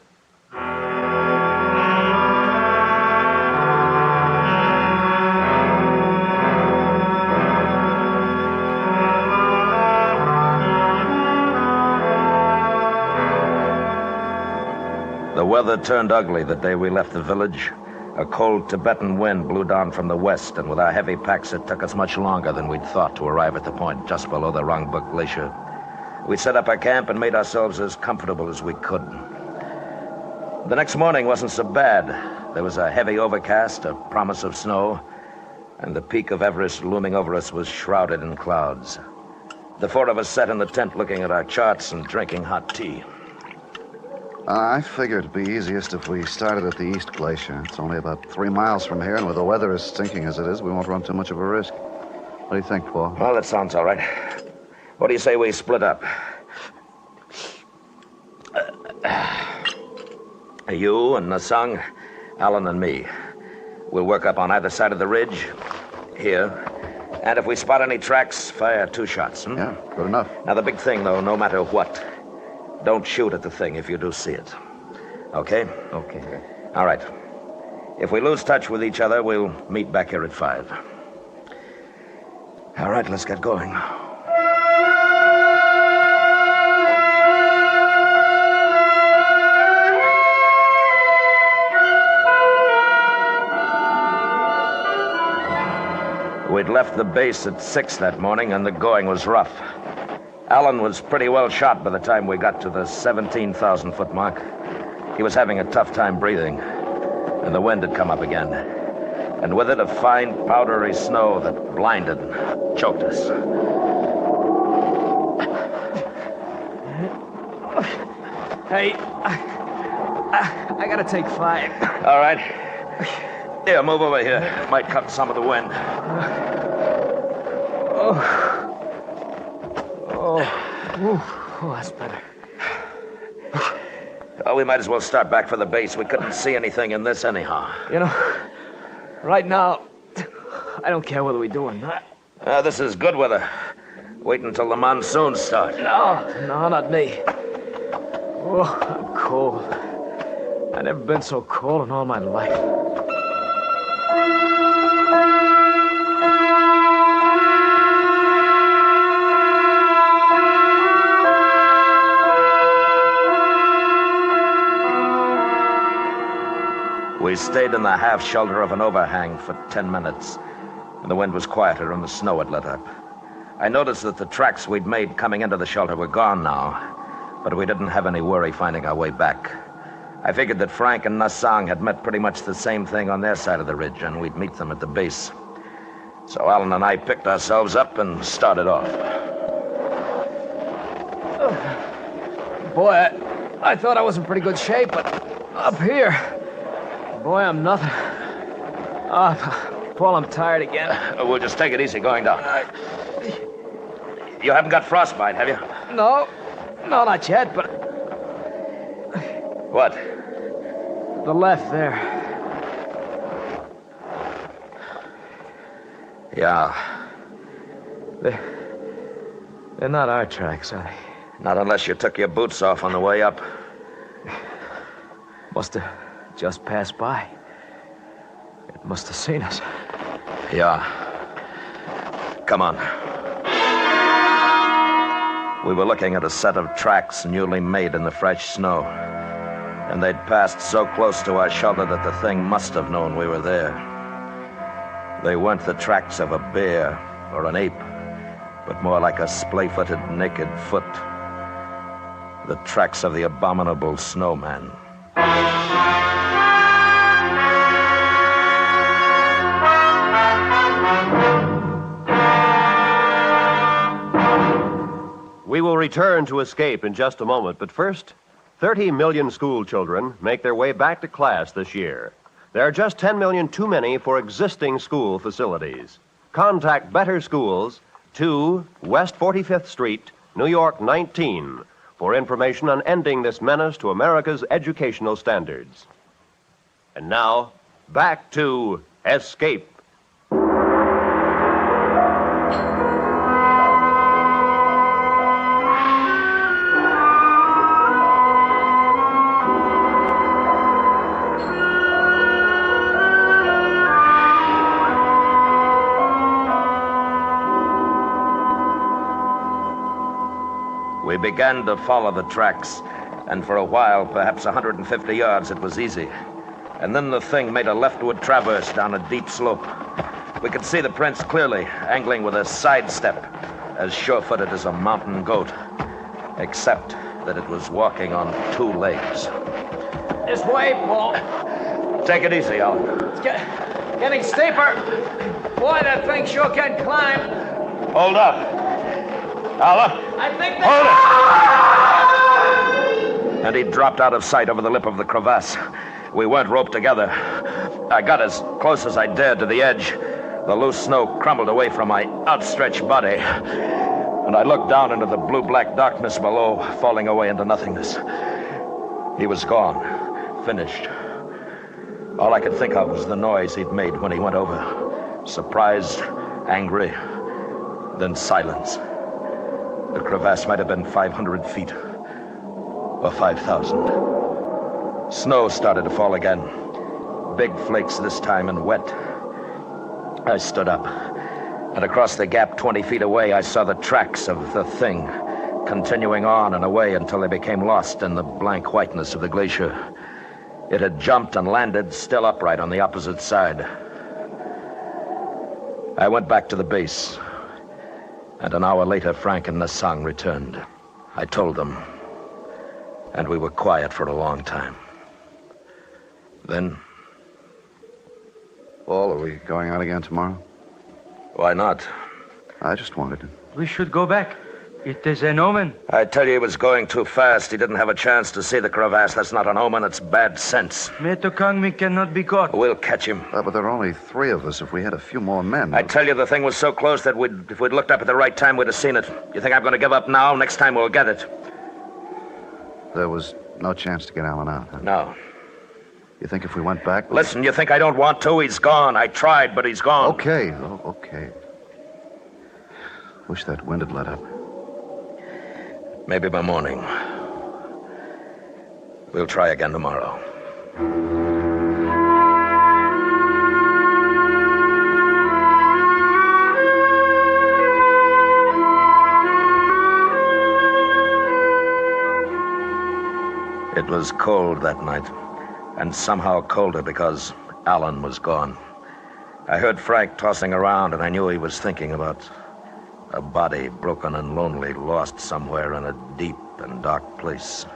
The weather turned ugly the day we left the village. A cold Tibetan wind blew down from the west, and with our heavy packs, it took us much longer than we'd thought to arrive at the point just below the Rongbuk Glacier. We set up our camp and made ourselves as comfortable as we could. The next morning wasn't so bad. There was a heavy overcast, a promise of snow, and the peak of Everest looming over us was shrouded in clouds. The four of us sat in the tent looking at our charts and drinking hot tea. I figured it'd be easiest if we started at the East Glacier. It's only about 3 miles from here, and with the weather as stinking as it is, we won't run too much of a risk. What do you think, Paul? Well, that sounds all right. What do you say we split up? You and Nasang, Alan and me. We'll work up on either side of the ridge, here. And if we spot any tracks, fire 2 shots. Yeah, good enough. Now, the big thing, though, no matter what, don't shoot at the thing if you do see it. Okay? Okay. All right. If we lose touch with each other, we'll meet back here at 5. All right, let's get going. We'd left the base at 6 that morning, and the going was rough. Alan was pretty well shot by the time we got to the 17,000-foot mark. He was having a tough time breathing, and the wind had come up again. And with it, a fine, powdery snow that blinded and choked us. Hey, I gotta take 5. All right. Here, move over here. Might cut some of the wind. Oh, that's better. Oh, we might as well start back for the base. We couldn't see anything in this anyhow. You know, right now, I don't care whether we do or not. This is good weather. Wait until the monsoons start. No, not me. Oh, I'm cold. I've never been so cold in all my life. We stayed in the half shelter of an overhang for 10 minutes, and the wind was quieter and the snow had let up. I noticed that the tracks we'd made coming into the shelter were gone now, but we didn't have any worry finding our way back. I figured that Frank and Nasang had met pretty much the same thing on their side of the ridge, and we'd meet them at the base. So Alan and I picked ourselves up and started off. Boy, I thought I was in pretty good shape, but up here, boy, I'm nothing. Paul, I'm tired again. We'll just take it easy going down. You haven't got frostbite, have you? No, not yet, but What? To the left there. Yeah. They're not our tracks, are they? Not unless you took your boots off on the way up. Must have just passed by. It must have seen us. Yeah. Come on. We were looking at a set of tracks newly made in the fresh snow. And they'd passed so close to our shoulder that the thing must have known we were there. They weren't the tracks of a bear or an ape, but more like a splay-footed, naked foot. The tracks of the Abominable Snowman. We will return to Escape in just a moment, but first, 30 million school children make their way back to class this year. There are just 10 million too many for existing school facilities. Contact Better Schools, 2 West 45th Street, New York 19, for information on ending this menace to America's educational standards. And now, back to Escape. We began to follow the tracks, and for a while, perhaps 150 yards, it was easy. And then the thing made a leftward traverse down a deep slope. We could see the prints clearly, angling with a sidestep, as sure-footed as a mountain goat, except that it was walking on 2 legs. This way, Paul. Take it easy, Alec. It's getting steeper. Boy, that thing sure can climb. Hold up. Alec. I think Hold it! And he dropped out of sight over the lip of the crevasse. We weren't roped together. I got as close as I dared to the edge. The loose snow crumbled away from my outstretched body. And I looked down into the blue-black darkness below, falling away into nothingness. He was gone. Finished. All I could think of was the noise he'd made when he went over. Surprised, angry, then silence. The crevasse might have been 500 feet, or 5,000. Snow started to fall again. Big flakes this time and wet. I stood up, and across the gap 20 feet away, I saw the tracks of the thing, continuing on and away until they became lost in the blank whiteness of the glacier. It had jumped and landed still upright on the opposite side. I went back to the base. And an hour later, Frank and Nassang returned. I told them. And we were quiet for a long time. Then... Paul, are we going out again tomorrow? Why not? I just wanted to. We should go back. It is an omen. I tell you, he was going too fast. He didn't have a chance to see the crevasse. That's not an omen, it's bad sense. Metokangmi cannot be caught. We'll catch him. But there are only 3 of us. If we had a few more men... I tell you, the thing was so close that if we'd looked up at the right time, we'd have seen it. You think I'm going to give up now? Next time we'll get it. There was no chance to get Alan out, huh? No. You think if we went back... Listen, you think I don't want to? He's gone. I tried, but he's gone. Okay. Oh, okay. Wish that wind had let up. Maybe by morning. We'll try again tomorrow. It was cold that night, and somehow colder because Alan was gone. I heard Frank tossing around, and I knew he was thinking about a body broken and lonely, lost somewhere in a deep and dark place.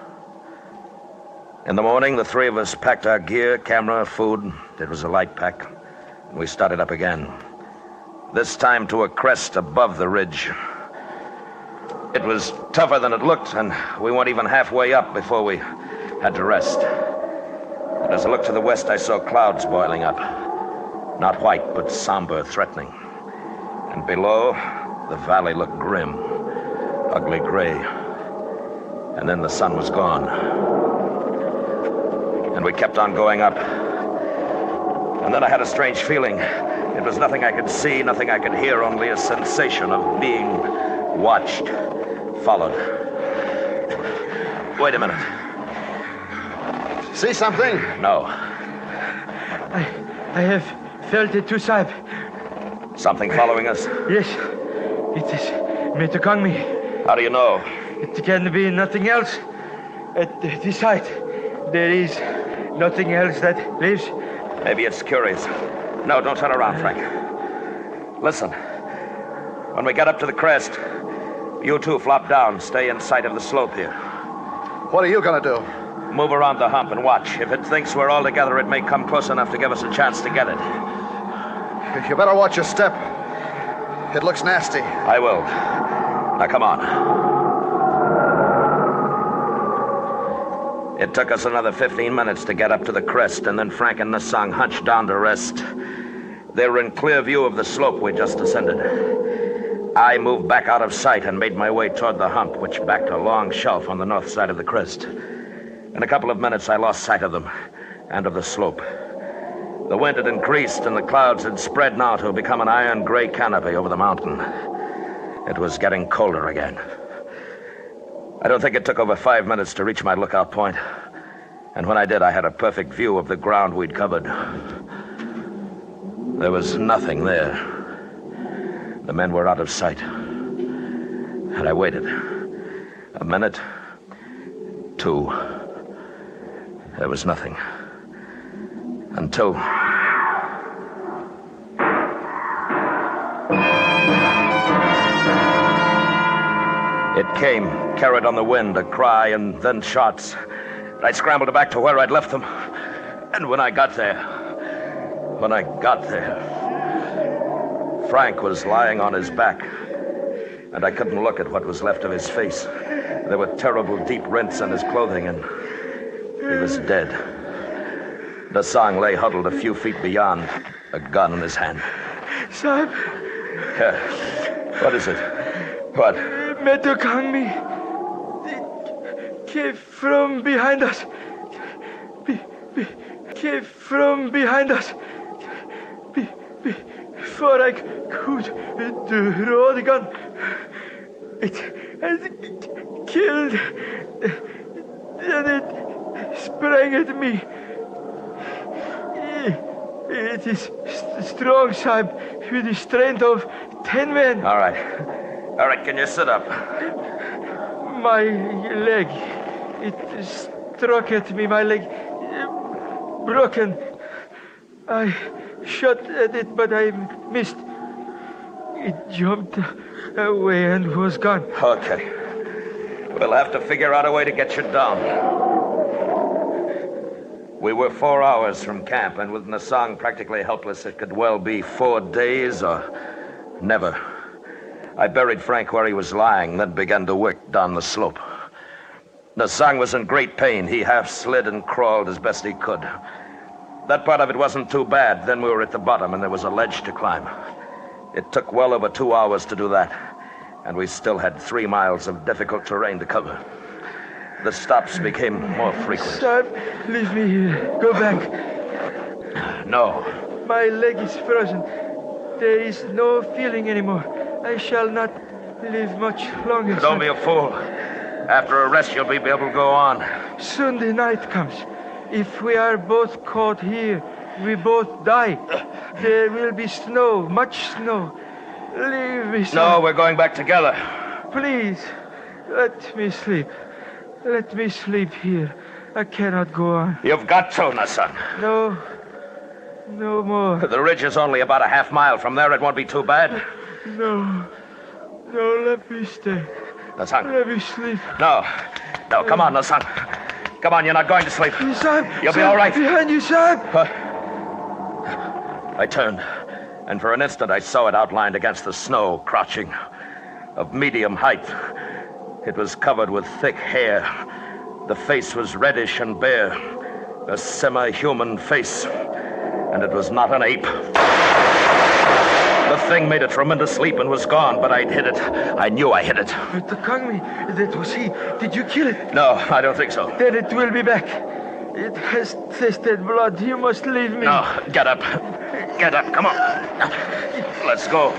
In the morning, the 3 of us packed our gear, camera, food. It was a light pack. And we started up again. This time to a crest above the ridge. It was tougher than it looked, and we weren't even halfway up before we had to rest. And as I looked to the west, I saw clouds boiling up. Not white, but somber, threatening. And below, the valley looked grim, ugly gray. And then the sun was gone. And we kept on going up. And then I had a strange feeling. It was nothing I could see, nothing I could hear, only a sensation of being watched, followed. Wait a minute. See something? No. I have felt it too, Sahib. Something following us? Yes. It is Metokangmi. How do you know? It can be nothing else. At this height, there is nothing else that lives. Maybe it's curious. No, don't turn around, Frank. Listen. When we get up to the crest, you two flop down. Stay in sight of the slope here. What are you going to do? Move around the hump and watch. If it thinks we're all together, it may come close enough to give us a chance to get it. You better watch your step. It looks nasty. I will. Now, come on. It took us another 15 minutes to get up to the crest, and then Frank and Nasang hunched down to rest. They were in clear view of the slope we just ascended. I moved back out of sight and made my way toward the hump, which backed a long shelf on the north side of the crest. In a couple of minutes, I lost sight of them and of the slope. The wind had increased, and the clouds had spread now to become an iron gray canopy over the mountain. It was getting colder again. I don't think it took over 5 minutes to reach my lookout point. And when I did, I had a perfect view of the ground we'd covered. There was nothing there. The men were out of sight. And I waited. A minute. 2. There was nothing. Until... It came, carried on the wind, a cry and then shots. I scrambled back to where I'd left them. And when I got there, Frank was lying on his back. And I couldn't look at what was left of his face. There were terrible deep rents in his clothing, and he was dead. Nasang lay huddled a few feet beyond, a gun in his hand. Sahib. What is it? What? Metokangmi. It came from behind us. Came from behind us. Before I could draw the gun, it killed, and it sprang at me. It is strong, Sahib, with the strength of 10 men. All right, can you sit up? My leg, it struck at me, my leg broken. I shot at it, but I missed. It jumped away and was gone. Okay. We'll have to figure out a way to get you down. We were 4 hours from camp, and with Nasang practically helpless, it could well be 4 days or never. I buried Frank where he was lying, then began to work down the slope. Nasang was in great pain. He half slid and crawled as best he could. That part of it wasn't too bad. Then we were at the bottom, and there was a ledge to climb. It took well over 2 hours to do that, and we still had 3 miles of difficult terrain to cover. The stops became more frequent. Sahib, leave me here. Go back. No. My leg is frozen. There is no feeling anymore. I shall not live much longer. Don't be a fool. After a rest, you'll be able to go on. Soon the night comes. If we are both caught here, we both die. There will be snow, much snow. Leave me, Sahib. No, we're going back together. Please, let me sleep. Let me sleep here. I cannot go on. You've got to, Nasang. No more. The ridge is only about a half mile from there. It won't be too bad. No, let me stay. Nasang. Let me sleep. No, come on, Nasang. Come on, you're not going to sleep. Sahib, You'll be all right. Behind you, Sahib. I turned, and for an instant I saw it outlined against the snow, crouching, of medium height. It was covered with thick hair. The face was reddish and bare, a semi-human face, and it was not an ape. The thing made a tremendous leap and was gone, but I'd hit it. I knew I hit it. Metokangmi, that was he. Did you kill it? No, I don't think so. Then it will be back. It has tasted blood. You must leave me. No, get up. Get up. Come on. Let's go.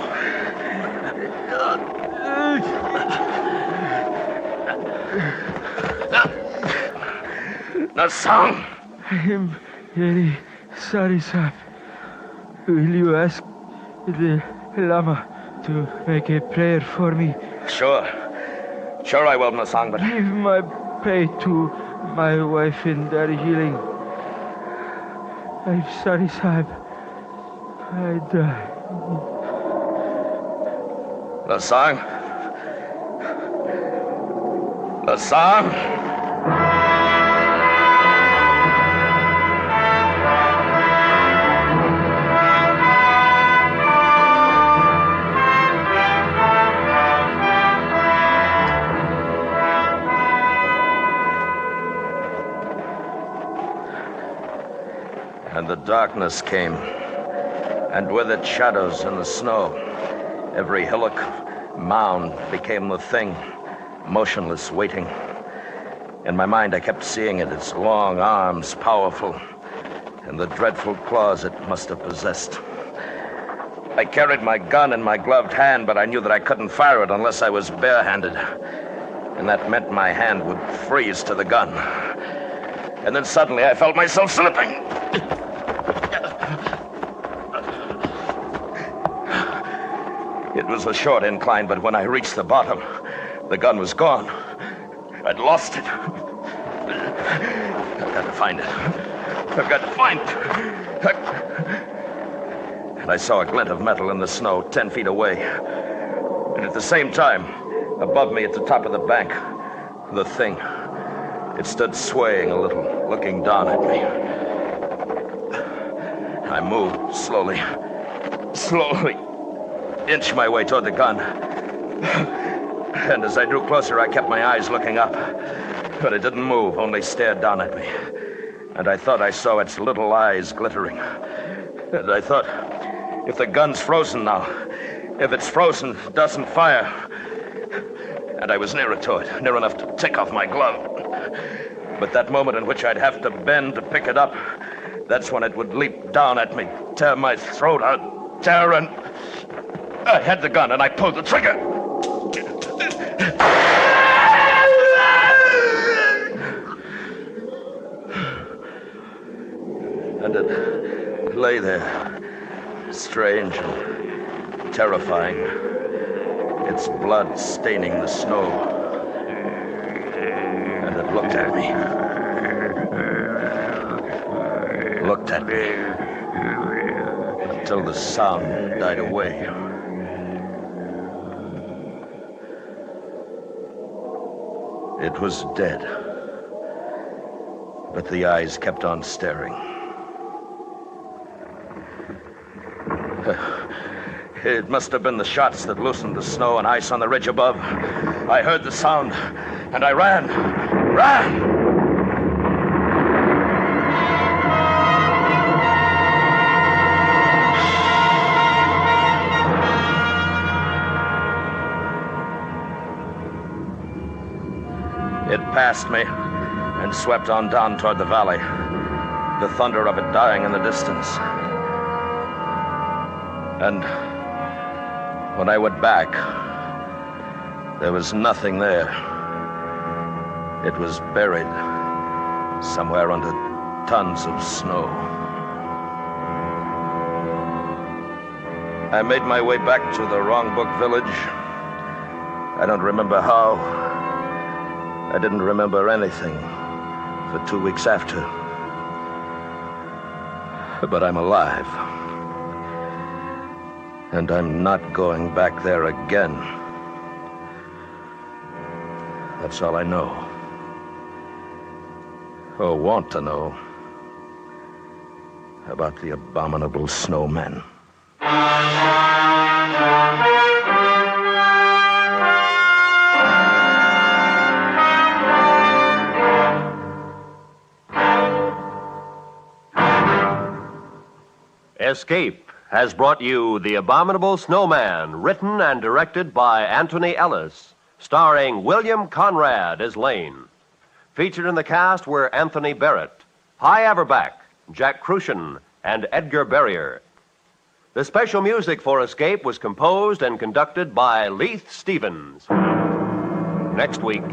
The song. I'm very sorry, sir. Will you ask the Lama to make a prayer for me? Sure. Sure I will, Nasang, but... Give my pay to my wife in Darjeeling. I'm sorry, Sahib. I die. Nasang? Nasang? And the darkness came, and with it shadows in the snow. Every hillock, mound became the thing, motionless, waiting. In my mind, I kept seeing it, its long arms, powerful, and the dreadful claws it must have possessed. I carried my gun in my gloved hand, but I knew that I couldn't fire it unless I was barehanded. And that meant my hand would freeze to the gun. And then suddenly I felt myself slipping. It was a short incline, but when I reached the bottom, the gun was gone. I'd lost it. I've got to find it. I've got to find it. And I saw a glint of metal in the snow 10 feet away. And at the same time, above me at the top of the bank, the thing. It stood swaying a little, looking down at me. I moved slowly, inched my way toward the gun. And as I drew closer, I kept my eyes looking up. But it didn't move, only stared down at me. And I thought I saw its little eyes glittering. And I thought, if the gun's frozen now, if it's frozen, it doesn't fire. And I was nearer to it, near enough to take off my glove. But that moment in which I'd have to bend to pick it up, that's when it would leap down at me, tear my throat out, tear, and... I had the gun, and I pulled the trigger. And it lay there, strange and terrifying, its blood staining the snow. And it looked at me. Looked at me until the sound died away. It was dead, but the eyes kept on staring. It must have been the shots that loosened the snow and ice on the ridge above. I heard the sound, and I ran. It passed me and swept on down toward the valley, the thunder of it dying in the distance. And when I went back, there was nothing there. It was buried somewhere under tons of snow. I made my way back to the Wrongbook village. I don't remember how. I didn't remember anything for 2 weeks after. But I'm alive. And I'm not going back there again. That's all I know. Or want to know about the Abominable Snowman. Escape has brought you The Abominable Snowman, written and directed by Anthony Ellis, starring William Conrad as Lane. Featured in the cast were Anthony Barrett, Hy Averback, Jack Crucian, and Edgar Barrier. The special music for Escape was composed and conducted by Leith Stevens. Next week.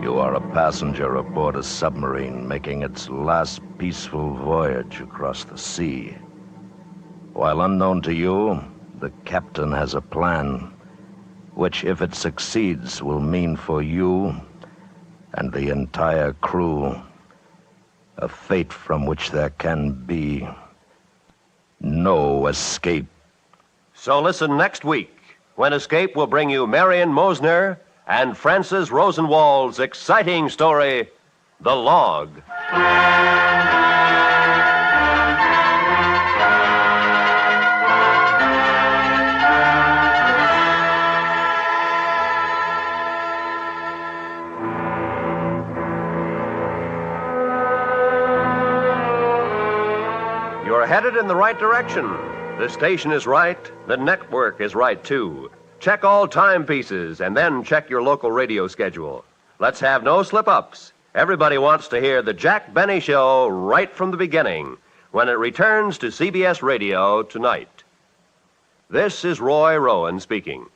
You are a passenger aboard a submarine making its last peaceful voyage across the sea. While unknown to you, the captain has a plan, which, if it succeeds, will mean for you and the entire crew a fate from which there can be no escape. So listen next week, when Escape will bring you Marion Mosner and Francis Rosenwald's exciting story, The Log. You're headed in the right direction. The station is right. The network is right, too. Check all timepieces and then check your local radio schedule. Let's have no slip-ups. Everybody wants to hear the Jack Benny Show right from the beginning when it returns to CBS Radio tonight. This is Roy Rowan speaking.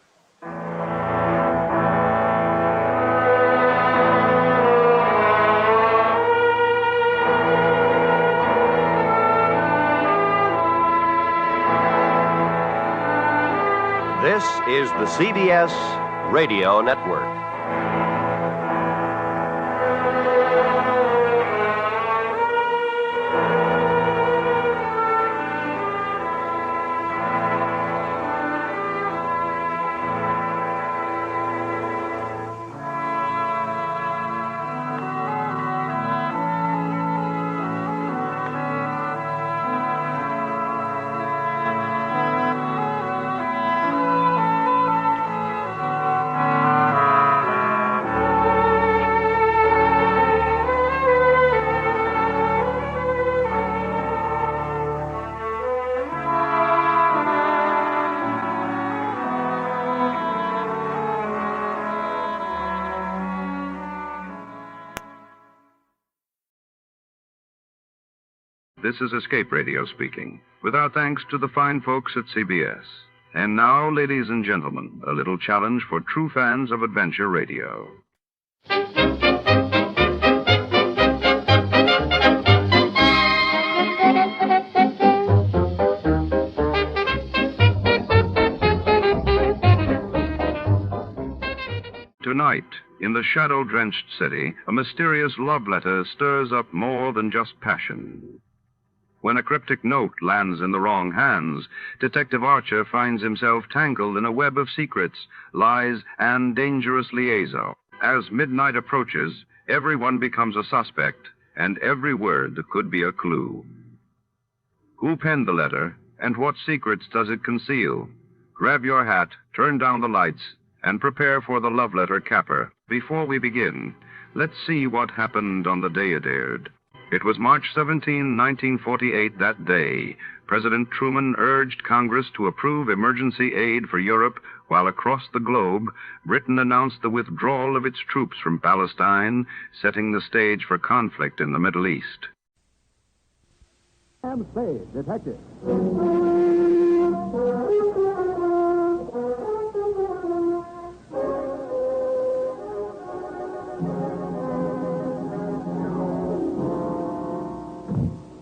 This is the CBS Radio Network. This is Escape Radio speaking, with our thanks to the fine folks at CBS. And now, ladies and gentlemen, a little challenge for true fans of adventure radio. Tonight, in the shadow-drenched city, a mysterious love letter stirs up more than just passion. When a cryptic note lands in the wrong hands, Detective Archer finds himself tangled in a web of secrets, lies, and dangerous liaison. As midnight approaches, everyone becomes a suspect, and every word could be a clue. Who penned the letter, and what secrets does it conceal? Grab your hat, turn down the lights, and prepare for the love letter capper. Before we begin, let's see what happened on the day it aired. It was March 17, 1948, that day. President Truman urged Congress to approve emergency aid for Europe, while across the globe, Britain announced the withdrawal of its troops from Palestine, setting the stage for conflict in the Middle East. Sam Spade, detective.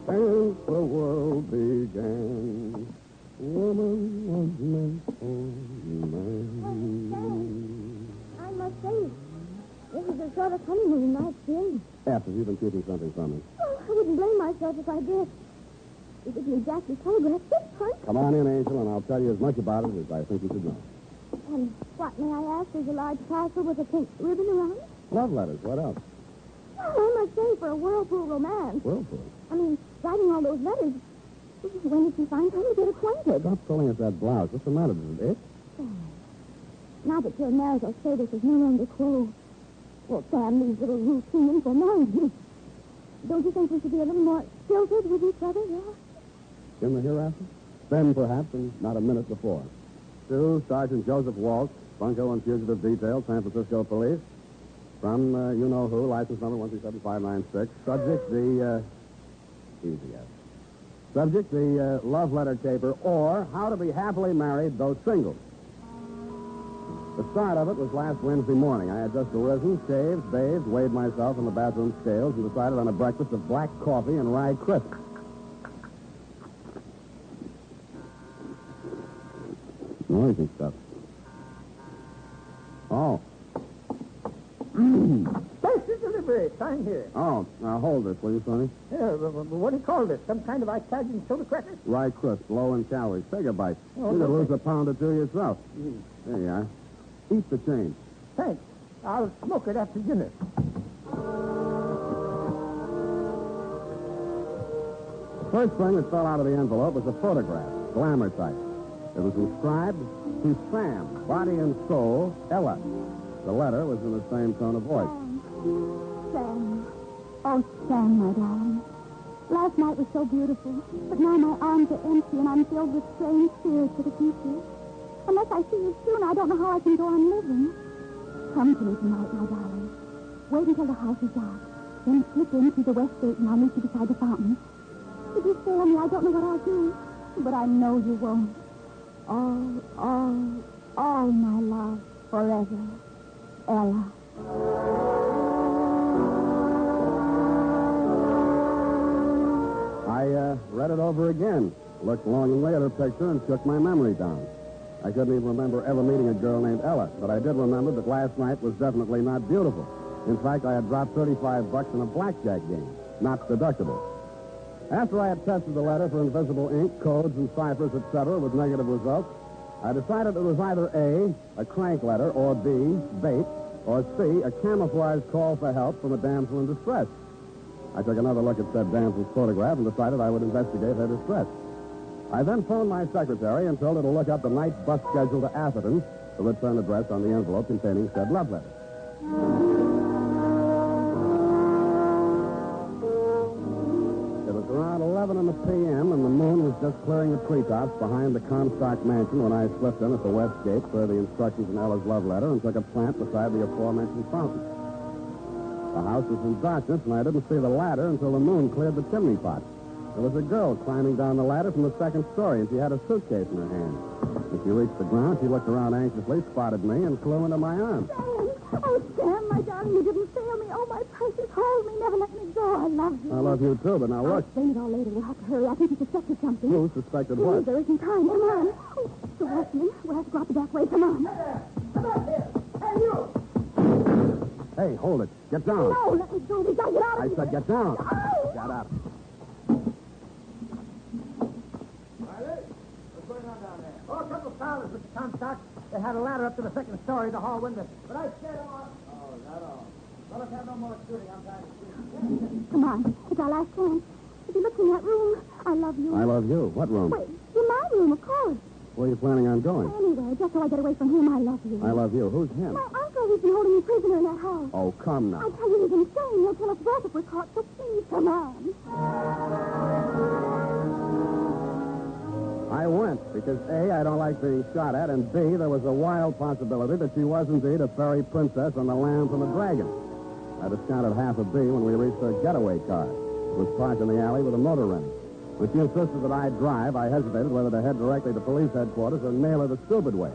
Since the world began, woman was meant for man. I must say, this is the sort of honeymoon I've seen. After you've been keeping something from me. Oh, I wouldn't blame myself if I did. It didn't exactly telegraph this part. Come on in, Angel, and I'll tell you as much about it as I think you should know. And what, may I ask, is a large parcel with a pink ribbon around it? Love letters, what else? Well, I must say, for a whirlpool romance. Whirlpool? I mean, writing all those letters. When did you find time to get acquainted? Stop pulling at that blouse. What's the matter? Does it itch? Now that your marital status is no longer quo, well, Sam, these little routines will marry you. Don't you think we should be a little more stilted with each other, yeah? In the hereafter? Then, perhaps, and not a minute before. To Sergeant Joseph Walsh, Bunko and Fugitive Detail, San Francisco Police. From you-know-who, license number 137596. Subject, the, easy as. Subject, the love letter caper, or how to be happily married, though single. The start of it was last Wednesday morning. I had just arisen, shaved, bathed, weighed myself in the bathroom scales, and decided on a breakfast of black coffee and rye crisp. Noisy stuff. Oh. Special delivery. Sign here. Oh, now hold this, will you, Sonny? What do you call this? Some kind of Italian soda crackers? Rye crisp, low in calories. Take a bite. Oh, you could no, lose a pound or two yourself. There you are. Eat the change. Thanks. I'll smoke it after dinner. First thing that fell out of the envelope was a photograph, glamour type. It was inscribed, to Sam, body and soul, Ella. The letter was in the same tone of voice. Sam. Oh, Sam, my darling. Last night was so beautiful, but now my arms are empty and I'm filled with strange fears for the future. Unless I see you soon, I don't know how I can go on living. Come to me tonight, my darling. Wait until the house is dark. Then slip in through the west gate and I'll meet you beside the fountain. If you fail me, I don't know what I'll do. But I know you won't. All my love, forever. Ella. I read it over again, looked longingly at her picture, and shook my memory down. I couldn't even remember ever meeting a girl named Ella, but I did remember that last night was definitely not beautiful. In fact, I had dropped $35 in a blackjack game, not deductible. After I had tested the letter for invisible ink, codes, and ciphers, etc., with negative results, I decided it was either A, a crank letter, or B, bait, or C, a camouflage call for help from a damsel in distress. I took another look at said damsel's photograph and decided I would investigate her distress. I then phoned my secretary and told her to look up the night bus schedule to Atherton, the return address on the envelope containing said love letter. It was around 11 in the p.m., and the moon was just clearing the treetops behind the Comstock mansion when I slipped in at the west gate for the instructions in Ella's love letter and took a plant beside the aforementioned fountain. The house was in darkness, and I didn't see the ladder until the moon cleared the chimney pot. There was a girl climbing down the ladder from the second story, and she had a suitcase in her hand. When she reached the ground, she looked around anxiously, spotted me, and flew into my arms. Sam! Oh, Sam, my darling, you didn't fail me. Oh, my precious, hold me, never let me go. I love you. I love you, too, but now I'll look. explain it all later. We'll have to hurry. I think you suspected something. Who suspected Please, what? there isn't time. Come on. Oh, the watchman. We'll have to go out the back way. Come on. Come out here. Hey, you! Hey, hold it. Get down. No, let me go. We gotta get out of I here. said get down. Oh. Get up. What's going on down there? Oh, a couple of fowlers with the Comstock. They had a ladder up to the second story of the hall window. But I scared them off. Oh, is that all? Well, let's have no more shooting. I'm tired of shooting. Come on. It's our last chance. If you look in that room, I love you. I love you. What room? Wait, in my room, of course. Where are you planning on going? Anyway, just so I get away from him, I love you. I love you. Who's him? My uncle who's been holding me prisoner in that house. Oh, come now. I tell you, he's insane. He'll kill us both if we're caught, so please, come on. I went because, A, I don't like being shot at, and B, there was a wild possibility that she was indeed a fairy princess on the lamb from the dragon. I discounted half a B when we reached her getaway car. It was parked in the alley with a motor running. When she insisted that I drive, I hesitated whether to head directly to police headquarters or nail her the stupid way.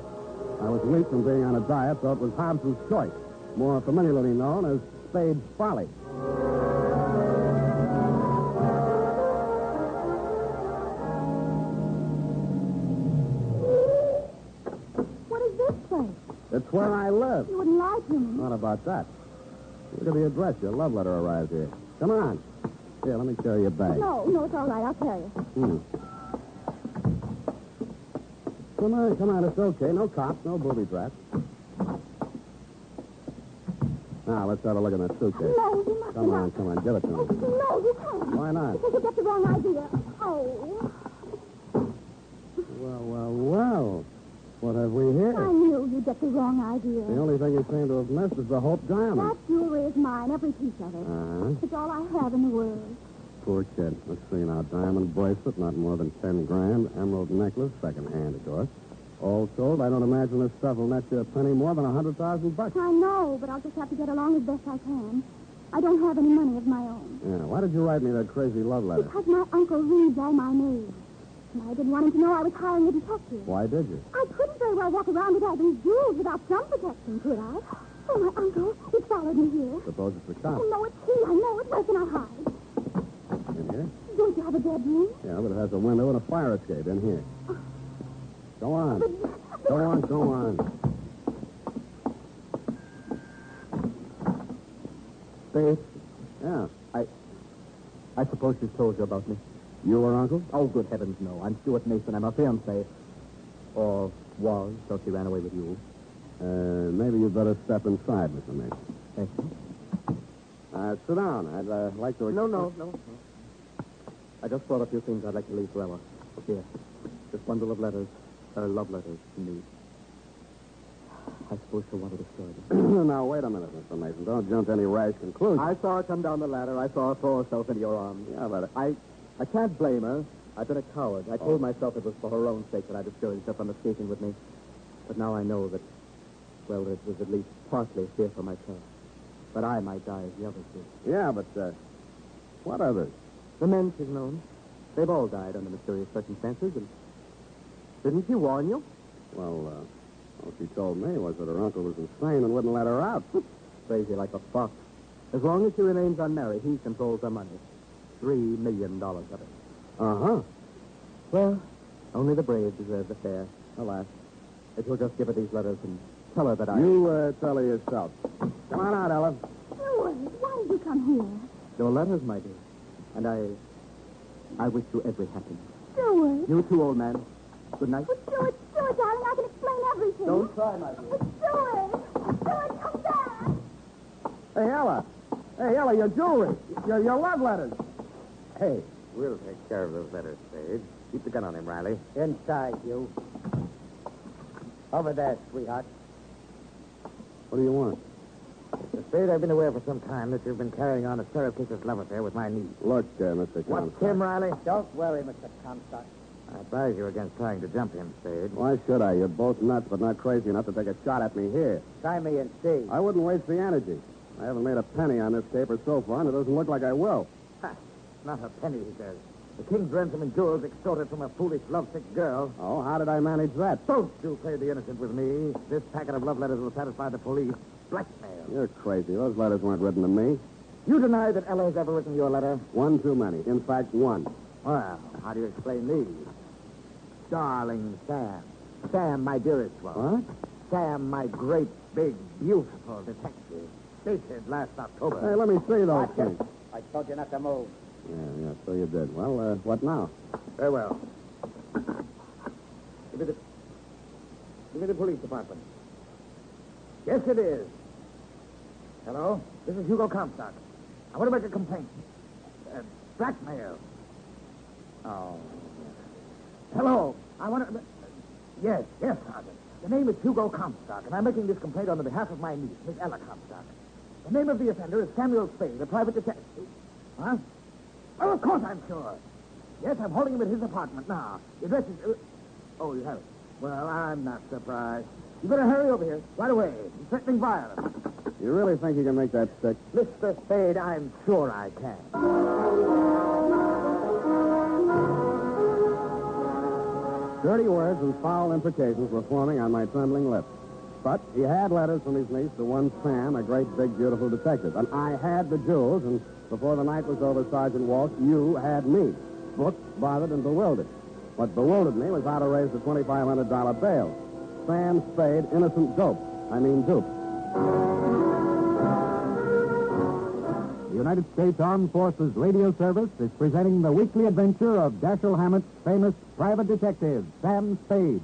I was weak from being on a diet, so it was Hobson's choice, more familiarly known as Spade's folly. What is this place? It's where I live. You wouldn't lie to me. Not about that. Look at the address. Your love letter arrived here. Come on. Here, let me carry your bag. No, it's all right. I'll carry it. Come on. It's okay. No cops, no booby traps. Now, let's have a look at that suitcase. No, you must Come on. Give it to me. No, you can't. Why not? Because you got the wrong idea. Oh. Well. What have we here? I knew you'd get the wrong idea. The only thing you seem to have missed is the Hope diamond. That jewelry is mine, every piece of it. It's all I have in the world. Poor kid. Let's see now. Diamond bracelet, not more than 10 grand. Emerald necklace, second hand, of course. All told, I don't imagine this stuff will net you a penny more than $100,000. I know, but I'll just have to get along as best I can. I don't have any money of my own. Yeah, why did you write me that crazy love letter? Because my uncle reads all my mail. And I didn't want him to know I was hiring a detective. Why did you? I couldn't very well walk around with all these jewels without some protection, could I? Oh, my uncle, he followed me here. Suppose it's the cop. Oh, no, it's he. I know it. Where can I hide? In here? Don't you have a bedroom? Yeah, but it has a window and a fire escape in here. Go on. Go on, go on. Spade? Yeah. I suppose she's told you about me. You or Uncle? Oh, good heavens, no. I'm Stuart Mason. I'm her fiancé. Or was, till she ran away with you. Maybe you'd better step inside, Mr. Mason. Thank you. Sit down. I'd like to... No. I just brought a few things I'd like to leave for Ella. Here. This bundle of letters. Her love letters to me. I suppose she'll want to destroy them. Now, wait a minute, Mr. Mason. Don't jump to any rash conclusions. I saw her come down the ladder. I saw her throw herself into your arms. Yeah, but... I can't blame her. I've been a coward. I told myself it was for her own sake that I discouraged her from escaping with me. But now I know that, well, it was at least partly fear for myself. But I might die as the others did. Yeah, but, what others? The men she's known. They've all died under mysterious circumstances, and didn't she warn you? Well, all she told me was that her uncle was insane and wouldn't let her out. Crazy like a fox. As long as she remains unmarried, he controls her money. $3 million of it. Uh-huh. Well, only the brave deserve the fair. Alas. If you'll just give her these letters and tell her that You, tell her yourself. Come on out, Ella. Stuart, why did you come here? Your letters, my dear. And I wish you every happiness. Stuart. You too, old man. Good night. Oh, Stuart, darling, I can explain everything. Don't try, my dear. Stuart, come back. Hey, Ella, your jewelry. Your love letters. Hey, we'll take care of those letters, Spade. Keep the gun on him, Riley. Inside, you. Over there, sweetheart. What do you want? Mr. Spade, I've been aware for some time that you've been carrying on a surreptitious love affair with my niece. Look, Mr. What's Comstock. him, Riley? Don't worry, Mr. Comstock. I advise you against trying to jump him, Spade. Why should I? You're both nuts, but not crazy enough to take a shot at me here. Try me and see. I wouldn't waste the energy. I haven't made a penny on this caper so far, and it doesn't look like I will. Ha! Not a penny, he says. The king's ransom and jewels extorted from a foolish, lovesick girl. Oh, how did I manage that? Don't you play the innocent with me. This packet of love letters will satisfy the police. Blackmail. You're crazy. Those letters weren't written to me. You deny that Ella has ever written your letter? One too many. In fact, one. Well, how do you explain these? Darling Sam. Sam, my dearest one. What? Sam, my great, big, beautiful detective. Dated last October. Hey, let me see those Watch it. things. I told you not to move. Yeah, so you did. Well, what now? Very well. Give me the police department. Yes, it is. Hello? This is Hugo Comstock. I want to make a complaint. Blackmail. Oh. Hello. I want to... Yes, Sergeant. The name is Hugo Comstock, and I'm making this complaint on the behalf of my niece, Miss Ella Comstock. The name of the offender is Samuel Spade, a private detective. Huh? Well, of course I'm sure. Yes, I'm holding him at his apartment now. The address is... Oh, you have it. Well, I'm not surprised. You better hurry over here, right away. He's threatening violence. You really think you can make that stick? Mr. Spade, I'm sure I can. Dirty words and foul imprecations were forming on my trembling lips. But he had letters from his niece to one Sam, a great, big, beautiful detective. And I had the jewels, and before the night was over, Sergeant Walsh, you had me. Booked, bothered, and bewildered. What bewildered me was how to raise the $2,500 bail. Sam Spade, innocent dupe. The United States Armed Forces Radio Service is presenting the weekly adventure of Dashiell Hammett's famous private detective, Sam Spade.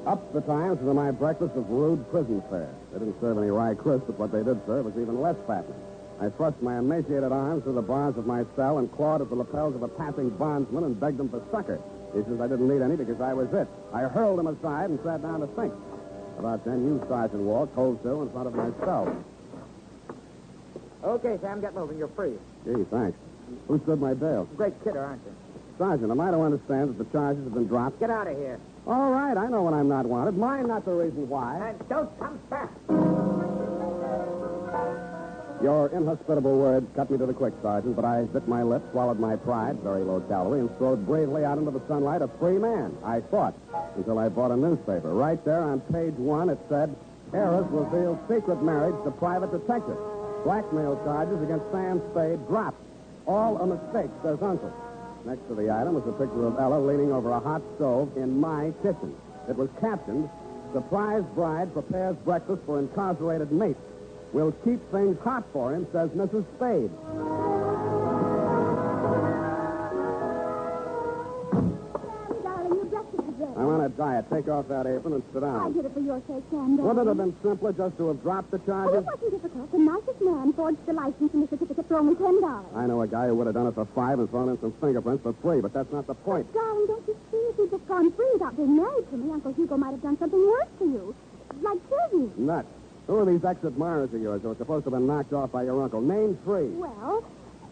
Up the times to my breakfast of rude prison fare. They didn't serve any rye crisp, but what they did serve was even less fattening. I thrust my emaciated arms through the bars of my cell and clawed at the lapels of a passing bondsman and begged him for succor. He says I didn't need any because I was it. I hurled him aside and sat down to think. About then, you, Sergeant Walsh, hove to in front of my cell. Okay, Sam, get moving. You're free. Gee, thanks. Who stood my bail? Great kidder, aren't you? Sergeant, am I to understand that the charges have been dropped? Get out of here. All right, I know when I'm not wanted. Mine not the reason why. And don't come back. Your inhospitable words cut me to the quick, Sergeant, but I bit my lip, swallowed my pride, very low calorie, and strode bravely out into the sunlight a free man. I fought until I bought a newspaper. Right there on page 1, it said, Heiress reveals secret marriage to private detective. Blackmail charges against Sam Spade dropped. All a mistake, says Uncle. Next to the item was a picture of Ella leaning over a hot stove in my kitchen. It was captioned, Surprise bride prepares breakfast for incarcerated mate. We'll keep things hot for him, says Mrs. Spade. Darling, your breakfast is ready. I'm on a diet. Take off that apron and sit I down. did it for your sake, Sam, darling. Wouldn't it have been simpler just to have dropped the Oh, charges? it wasn't difficult. The nicest man forged the license and the certificate for only $10. I know a guy who would have done it for $5 and thrown in some fingerprints for free, but that's not the point. Darling, don't you see? If you'd just gone free without being married to me, Uncle Hugo might have done something worse to you. Like kill you. Nuts. Who are these ex-admirers of yours who are supposed to have been knocked off by your uncle? Name 3. Well,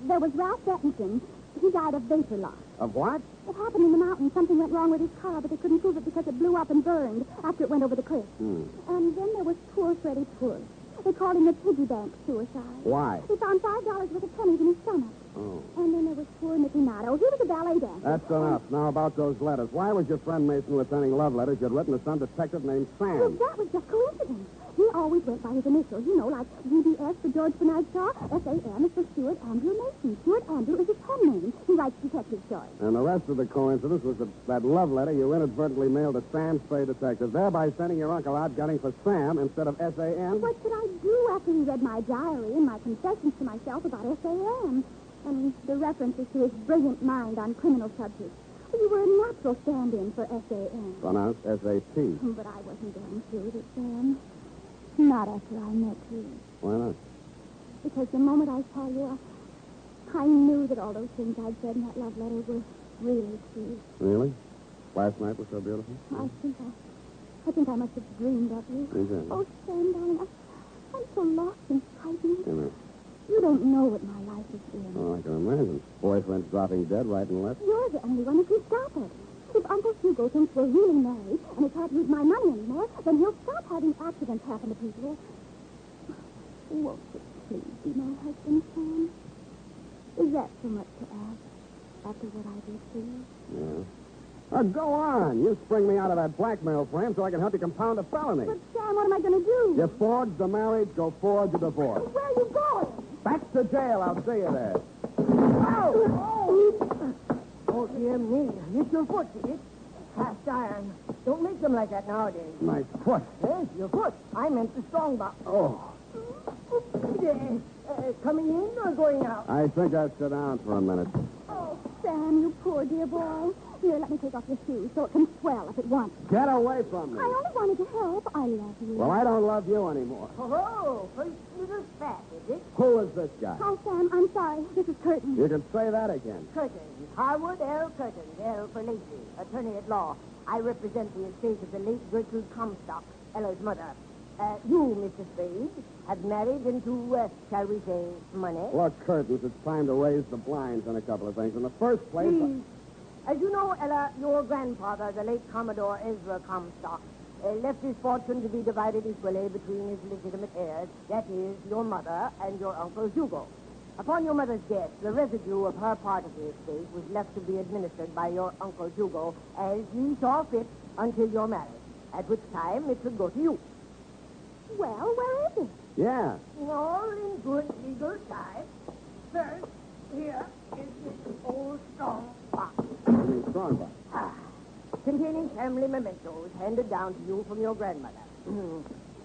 there was Ralph Bettington. He died of vapor loss. Of what? It happened in the mountains. Something went wrong with his car, but they couldn't prove it because it blew up and burned after it went over the cliff. And then there was poor Freddie Poor. They called him a piggy bank suicide. Why? He found $5 worth of pennies in his stomach. Oh. And then there was poor Nicky Nato. He was a ballet dancer. That's enough. Now about those letters. Why was your friend Mason returning love letters you'd written to some detective named Sam? Well, that was just coincidence. He always went by his initials, you know, like GBS for George Bernard Shaw, SAM is for Stuart Andrew Mason. Stuart Andrew is his pen name. He writes detective stories. And the rest of the coincidence was that love letter you inadvertently mailed to Sam Spade Detective, thereby sending your uncle out gunning for Sam instead of SAM? What could I do after he read my diary and my confessions to myself about SAM? And the references to his brilliant mind on criminal subjects. You were a natural stand-in for SAM. Pronounced SAP. But I wasn't going through with it, Sam. Not after I met you. Why not? Because the moment I saw you, I knew that all those things I'd said in that love letter were really true. Really? Last night was so beautiful? I think I must have dreamed of you. Exactly. Oh, Sam, darling, I'm so lost and frightened. You know. You don't know what my life has been. Oh, I can imagine. Boyfriend's dropping dead right and left. You're the only one who can stop it. If Uncle Hugo thinks we're really married and he can't use my money anymore, then he'll stop having accidents happen to people. Won't you please be my husband, Sam? Is that so much to ask after what I did to you? Yeah. Go on. You spring me out of that blackmail frame so I can help you compound a felony. But, Sam, what am I going to do? You forge the marriage, go forge a divorce. Where are you going? Back to jail. I'll see you there. Oh, dear me. It's your foot, Edith. Cast iron. Don't make them like that nowadays. My foot. Yes, your foot. I meant the strong box. Oh. Coming in or going out? I think I'll sit down for a minute. Oh, Sam, you poor dear boy. Here, let me take off your shoes so it can swell if it wants. Get away from me. I only wanted to help. I love you. Well, I don't love you anymore. Oh, first little fat, is it? Who is this guy? Oh, Sam, I'm sorry. This is Curtin. You can say that again. Curtin. Harwood L. Curtin. L for Lacey. Attorney at law. I represent the estate of the late Gertrude Comstock, Ella's mother. You, Mr. Spade, have married into, shall we say, money. Look, Curtis, it's time to raise the blinds on a couple of things. In the first place... Please. As you know, Ella, your grandfather, the late Commodore Ezra Comstock, left his fortune to be divided equally between his legitimate heirs, that is, your mother and your Uncle Hugo. Upon your mother's death, the residue of her part of the estate was left to be administered by your Uncle Hugo as he saw fit until your marriage, at which time it should go to you. Well, where is it? Yeah. All in good legal time. First, here is this old strong box. Strong box. Containing family mementos handed down to you from your grandmother.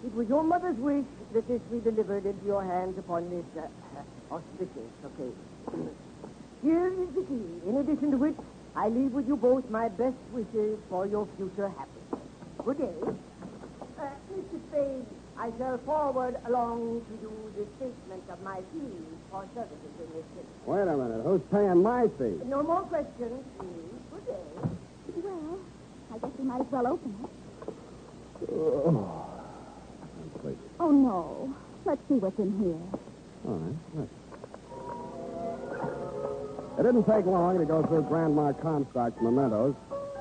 It was your mother's wish that this be delivered into your hands upon this auspicious occasion. Here is the key, in addition to which I leave with you both my best wishes for your future happiness. Good day. Mr. Spade, I shall forward along to you the statement of my fees for services in this case. Wait a minute. Who's paying my fee? No more questions, please. Good day. Well, I guess we might as well open it. Oh, Oh, no. Let's see what's in here. All right. Look. It didn't take long to go through Grandma Comstock's mementos,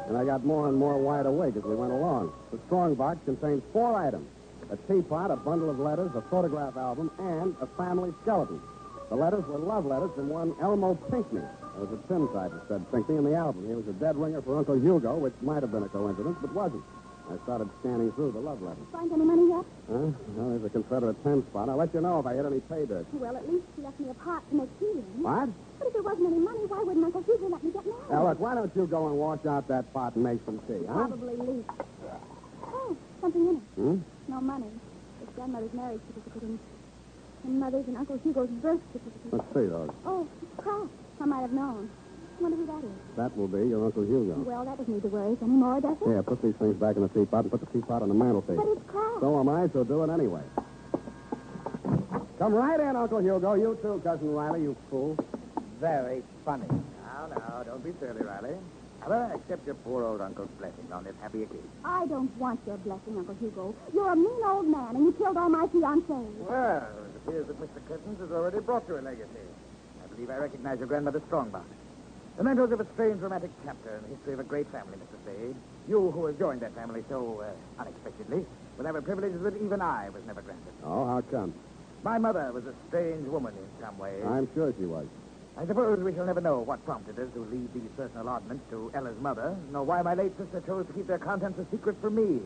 and I got more and more wide awake as we went along. The strong box contained 4 items: a teapot, a bundle of letters, a photograph album, and a family skeleton. The letters were love letters from one Elmo Pinckney. There was a tin type that said Pinckney in the album. He was a dead ringer for Uncle Hugo, which might have been a coincidence, but wasn't. I started scanning through the love letters. Find any money yet? Huh? Well, there's a Confederate 10 spot. I'll let you know if I hit any pay dirt. Well, at least she left me a pot to make tea in. What? But if there wasn't any money, why wouldn't Uncle Hugo let me get married? Now, look, why don't you go and wash out that pot and make some tea, huh? Probably leaked. Oh, something in it. Hmm? No money. It's grandmother's marriage certificate and Mother's and Uncle Hugo's birth certificate. Let's see those. Oh, it's cracked. I might have known. I wonder who that is. That will be your Uncle Hugo. Well, that doesn't need to worry us anymore, does it? Yeah, put these things back in the teapot and put the teapot on the mantelpiece. But it's cracked. So am I, so do it anyway. Come right in, Uncle Hugo. You too, Cousin Riley, you fool. Very funny. Now, don't be silly, Riley. Mother, accept your poor old uncle's blessing on this happy occasion. I don't want your blessing, Uncle Hugo. You're a mean old man, and you killed all my fiancés. Well, it appears that Mr. Curtins has already brought you a legacy. I believe I recognize your grandmother's strongbox. Mementos of a strange romantic chapter in the history of a great family, Mr. Spade. You, who have joined that family so unexpectedly, will have a privilege that even I was never granted. Oh, how come? My mother was a strange woman in some ways. I'm sure she was. I suppose we shall never know what prompted us to leave these personal oddments to Ella's mother, nor why my late sister chose to keep their contents a secret from me.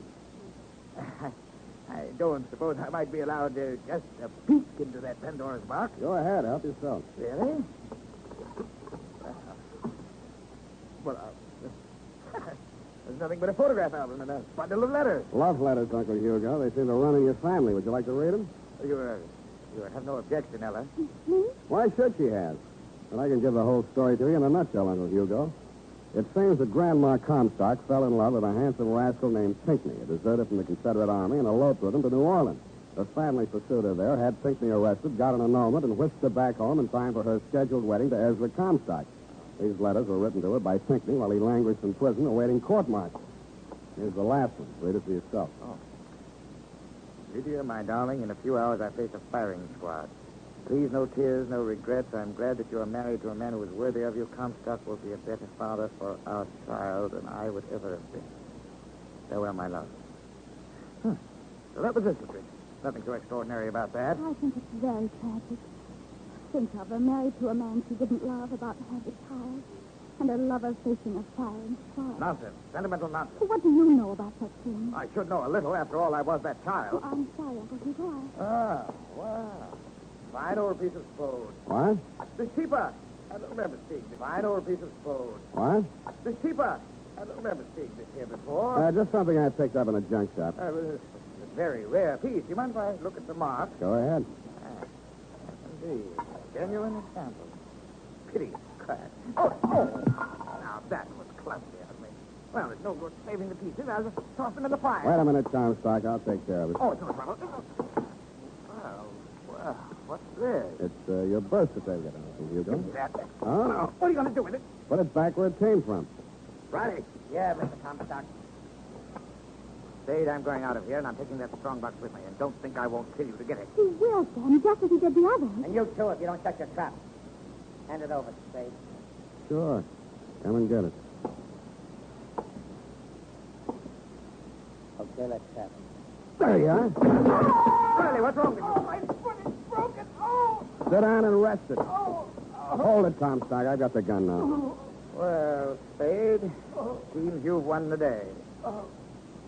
I don't suppose I might be allowed just a peek into that Pandora's box. Go ahead, help yourself. Really? Well, there's nothing but a photograph album and a bundle of letters. Love letters, Uncle Hugo. They seem to run in your family. Would you like to read them? You have no objection, Ella. Why should she have? And I can give the whole story to you in a nutshell, Uncle Hugo. It seems that Grandma Comstock fell in love with a handsome rascal named Pinckney, a deserter from the Confederate Army, and eloped with him to New Orleans. The family pursued her there, had Pinckney arrested, got an annulment, and whisked her back home in time for her scheduled wedding to Ezra Comstock. These letters were written to her by Pinckney while he languished in prison awaiting court-martial. Here's the last one. Read it for yourself. Oh. Lydia, my darling, in a few hours I face a firing squad. Please, no tears, no regrets. I'm glad that you are married to a man who is worthy of you. Comstock will be a better father for our child than I would ever have been. Farewell, my love. So that was it, Patricia. Nothing so extraordinary about that. I think it's very tragic. Think of her married to a man she didn't love, about to have a child, and her lover facing a firing squad. Nonsense. Sentimental nonsense. What do you know about such things? I should know a little. After all, I was that child. Oh, I'm sorry, Uncle Hugo. Ah, wow. Fine old piece of spode. What? This teapot. I don't remember seeing this. Fine old piece of spode. What? This teapot. I don't remember seeing this here before. Just something I picked up in a junk shop. It was a very rare piece. Do you mind if I look at the mark? Go ahead. Indeed. Genuine example. Pity crack. Oh! Now, that was clumsy of me. Well, it's no good saving the pieces. I'll just toss them in the fire. Wait a minute, Comstock. I'll take care of it. Oh, it's no trouble. Well, what's this? It's your birth certificate, Uncle Hugo. Give me that. Oh, no. What are you going to do with it? Put it back where it came from. Riley. Yeah, Mr. Comstock. Spade, I'm going out of here, and I'm taking that strongbox with me. And don't think I won't kill you to get it. He will, Sam, just as he did the others. And you, too, if you don't shut your trap. Hand it over, Spade. Sure. Come and get it. Okay, let's have it. There you are. Riley, what's wrong with you? Oh, my foot is broken. Oh! Sit down and rest it. Oh! Hold it, Comstock. I've got the gun now. Well, Spade, seems you've won the day.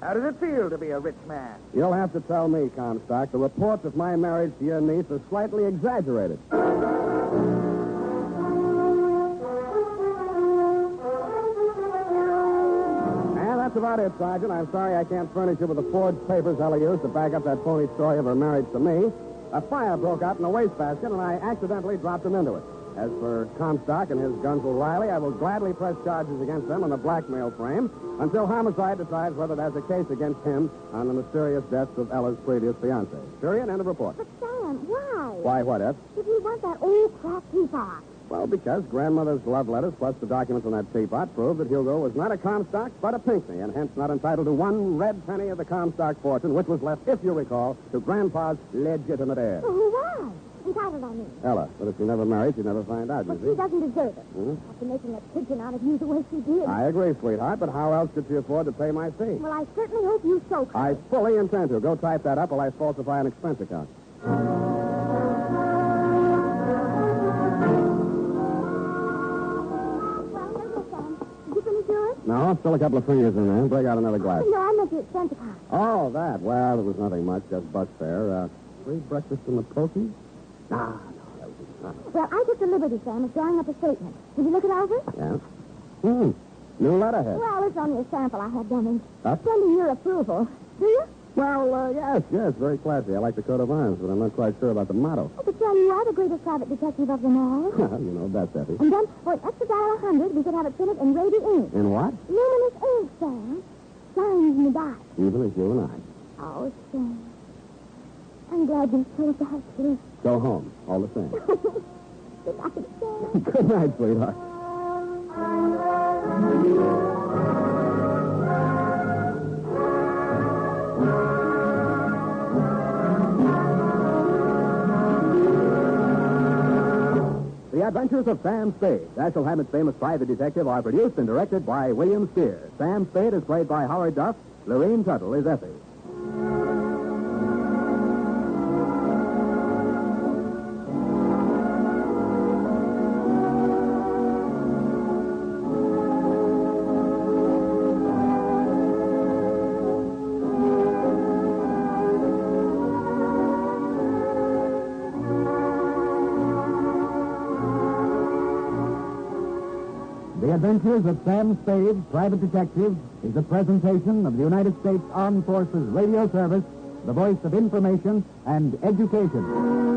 How does it feel to be a rich man? You'll have to tell me, Comstock. The reports of my marriage to your niece are slightly exaggerated. And that's about it, Sergeant. I'm sorry I can't furnish you with the forged papers Ella used to back up that phony story of her marriage to me. A fire broke out in the wastebasket, and I accidentally dropped them into it. As for Comstock and his gunkel Riley, I will gladly press charges against them on the blackmail frame until homicide decides whether there's a case against him on the mysterious deaths of Ella's previous fiancé. Period. End of report. But, Sam, why? Why, what, Ed? If you want that old crack teapot. Well, because Grandmother's love letters plus the documents on that teapot prove that Hugo was not a Comstock, but a Pinckney, and hence not entitled to one red penny of the Comstock fortune, which was left, if you recall, to Grandpa's legitimate heir. Well, who was? And entitled, I mean. Ella, but if she never married, she'd never find out, But you she see. doesn't deserve it. Hmm? After making a pigeon out of you the way she did. I agree, sweetheart, but how else could she afford to pay my fee? Well, I certainly hope you so. I fully intend to. Go type that up while I falsify an expense account. Did you finish yours? No, still a couple of fingers in there. Break out another glass. No, I meant the expense account. Oh, that. Well, it was nothing much, just bus fare. Free breakfast in the Pokies? Ah, no, that was nothing. Well, I took the liberty, Sam, of drawing up a statement. Did you look it over? Yeah. New letterhead. Well, it's only a sample I had done. Huh? Pending your approval. Do you? Well, yes, very classy. I like the coat of arms, but I'm not quite sure about the motto. Oh, but, Sam, you are the greatest private detective of them all. You know, that's Effie. And then, for an extra $100, we could have it printed in Raby ink. In what? Luminous ink, Sam. Signs in the dark. Even as you and I. Oh, Sam. I'm glad you told that to us. Go home, all the same. Good night, Sam. Good night, sweetheart. The Adventures of Sam Spade, Dashiell Hammett's famous private detective, are produced and directed by William Steer. Sam Spade is played by Howard Duff. Lorene Tuttle is Effie. The Adventures of Sam Spade, Private Detective, is a presentation of the United States Armed Forces Radio Service, the voice of information and education.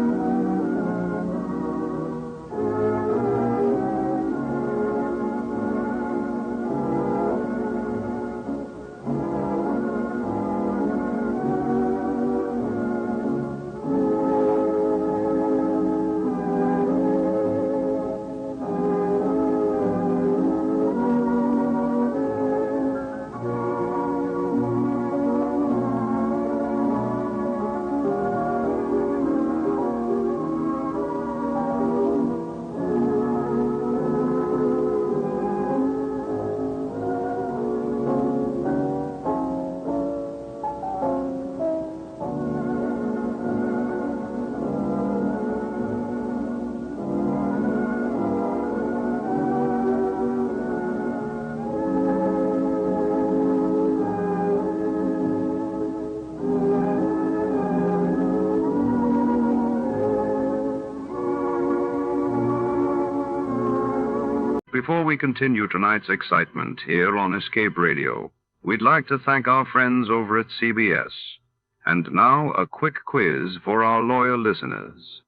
Before we continue tonight's excitement here on Escape Radio, we'd like to thank our friends over at CBS. And now, a quick quiz for our loyal listeners.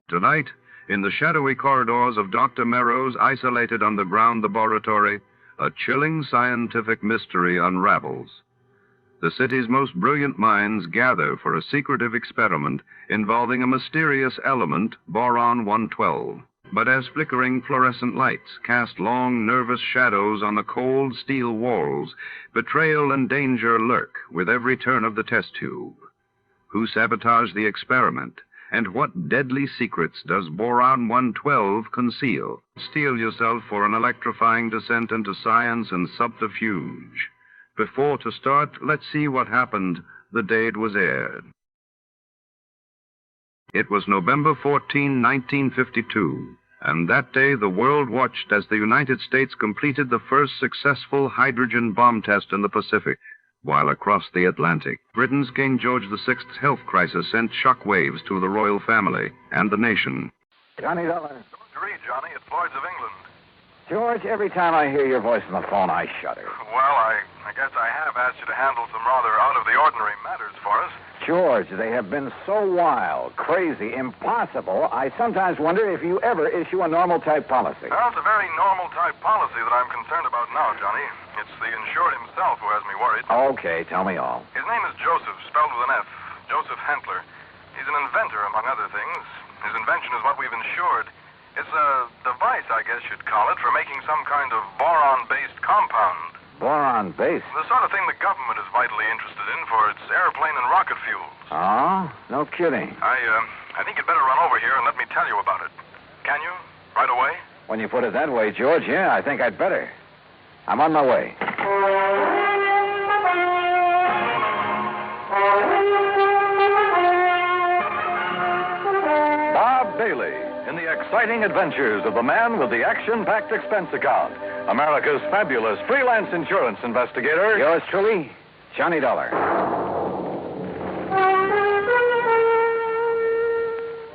Tonight, in the shadowy corridors of Dr. Merrow's isolated underground laboratory, a chilling scientific mystery unravels. The city's most brilliant minds gather for a secretive experiment involving a mysterious element, boron 112. But as flickering fluorescent lights cast long, nervous shadows on the cold steel walls, betrayal and danger lurk with every turn of the test tube. Who sabotaged the experiment? And what deadly secrets does boron 112 conceal? Steel yourself for an electrifying descent into science and subterfuge. Before to start, let's see what happened the day it was aired. It was November 14, 1952, and that day the world watched as the United States completed the first successful hydrogen bomb test in the Pacific. While across the Atlantic, Britain's King George VI's health crisis sent shockwaves to the royal family and the nation. Johnny Dollar. To read, Johnny. It's Lloyd's of England. George, every time I hear your voice on the phone, I shudder. Well, I guess I have asked you to handle some rather out-of-the-ordinary matters for us. George, they have been so wild, crazy, impossible, I sometimes wonder if you ever issue a normal-type policy. Well, it's a very normal-type policy that I'm concerned about now, Johnny. It's the insured himself who has me worried. Okay, tell me all. His name is Joseph, spelled with an F. Joseph Hentler. He's an inventor, among other things. His invention is what we've insured. It's a device, I guess you'd call it, for making some kind of boron-based compound. Boron-based? The sort of thing the government is vitally interested in for its airplane and rocket fuels. Oh? No kidding. I think you'd better run over here and let me tell you about it. Can you? Right away? When you put it that way, George, yeah, I think I'd better. I'm on my way. Bob Bailey in the exciting adventures of the man with the action-packed expense account, America's fabulous freelance insurance investigator. Yours truly, Johnny Dollar.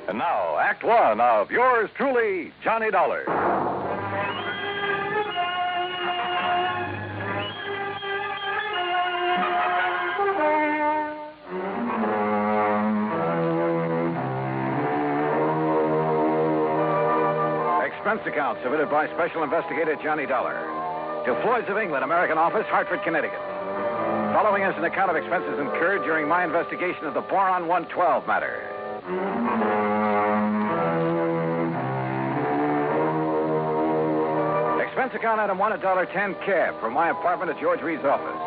And now, Act One of yours truly, Johnny Dollar. Expense account submitted by Special Investigator Johnny Dollar to Floyd's of England, American Office, Hartford, Connecticut. Following is an account of expenses incurred during my investigation of the Boron 112 matter. Expense account item 1, $1.10 cab from my apartment to George Reed's office.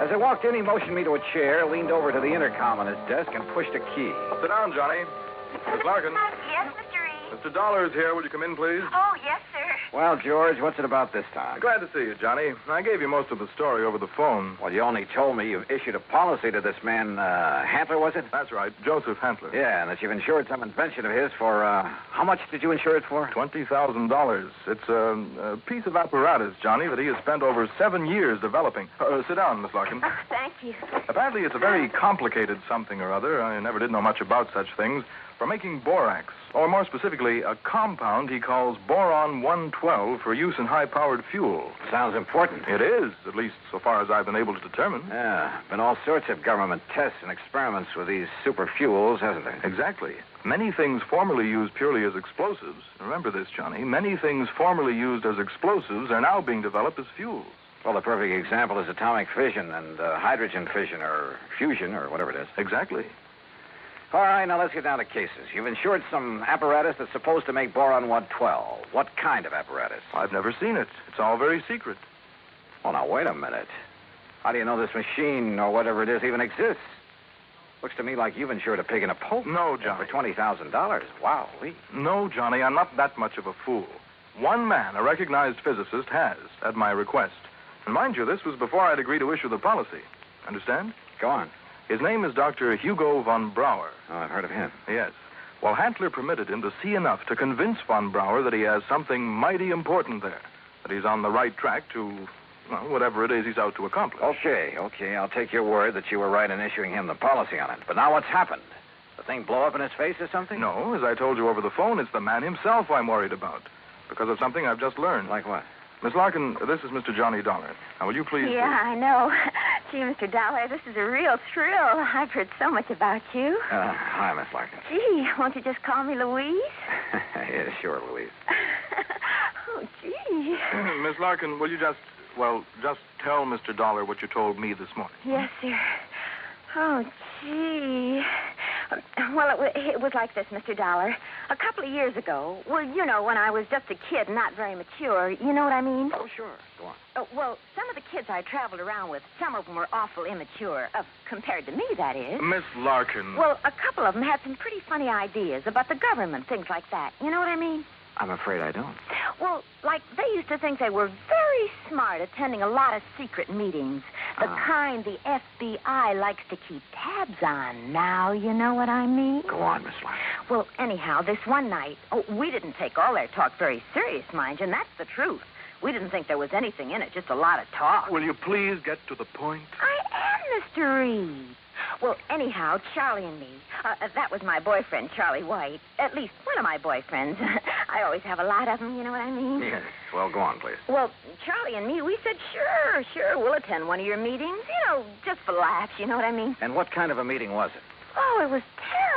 As I walked in, he motioned me to a chair, leaned over to the intercom on his desk, and pushed a key. Sit down, Johnny. Miss Larkin. Yes, Mr. Reed. Mr. Dollar is here. Will you come in, please? Oh, yes, sir. Well, George, what's it about this time? Glad to see you, Johnny. I gave you most of the story over the phone. Well, you only told me you've issued a policy to this man, Hantler, was it? That's right, Joseph Hantler. Yeah, and that you've insured some invention of his for, how much did you insure it for? $20,000. It's a piece of apparatus, Johnny, that he has spent over 7 years developing. Sit down, Miss Larkin. Oh, thank you. Apparently, it's a very complicated something or other. I never did know much about such things. For making borax, or more specifically, a compound he calls boron 112 for use in high-powered fuel. Sounds important. It is, at least so far as I've been able to determine. Yeah, been all sorts of government tests and experiments with these super fuels, hasn't there? Exactly. Many things formerly used purely as explosives, remember this, Johnny, many things formerly used as explosives are now being developed as fuels. Well, the perfect example is atomic fission and hydrogen fission or fusion or whatever it is. Exactly. All right, now let's get down to cases. You've insured some apparatus that's supposed to make boron 112. What kind of apparatus? I've never seen it. It's all very secret. Well, now, wait a minute. How do you know this machine or whatever it is even exists? Looks to me like you've insured a pig in a poke. No, Johnny. For $20,000. Wow. No, Johnny, I'm not that much of a fool. One man, a recognized physicist, has, at my request. And mind you, this was before I'd agreed to issue the policy. Understand? Go on. His name is Dr. Hugo von Brauer. Oh, I've heard of him. Yes. Well, Hantler permitted him to see enough to convince von Brauer that he has something mighty important there, that he's on the right track to, well, whatever it is he's out to accomplish. Okay. I'll take your word that you were right in issuing him the policy on it. But now what's happened? The thing blow up in his face or something? No, as I told you over the phone, it's the man himself I'm worried about, because of something I've just learned. Like what? Miss Larkin, this is Mr. Johnny Dollar. Now, will you please... Yeah, I know. Gee, Mr. Dollar, this is a real thrill. I've heard so much about you. Hi, Miss Larkin. Gee, won't you just call me Louise? Yeah, sure, Louise. Oh, gee. Miss Larkin, will you just tell Mr. Dollar what you told me this morning? Yes, sir. Oh, gee. Well, it was like this, Mr. Dollar. A couple of years ago, well, you know, when I was just a kid, not very mature, you know what I mean? Oh, sure. Go on. Well, some of the kids I traveled around with, some of them were awful immature, compared to me, that is. Miss Larkin. Well, a couple of them had some pretty funny ideas about the government, things like that. You know what I mean? I'm afraid I don't. Well, like, they used to think they were very smart attending a lot of secret meetings. The kind the FBI likes to keep tabs on. Now, you know what I mean? Go on, Miss Larkin. Well, anyhow, this one night, we didn't take all their talk very serious, mind you, and that's the truth. We didn't think there was anything in it, just a lot of talk. Will you please get to the point? I am, Mr. Reed. Well, anyhow, Charlie and me, that was my boyfriend, Charlie White. At least one of my boyfriends. I always have a lot of them, you know what I mean? Yes. Well, go on, please. Well, Charlie and me, we said, sure, we'll attend one of your meetings. You know, just for laughs, you know what I mean? And what kind of a meeting was it? Oh, it was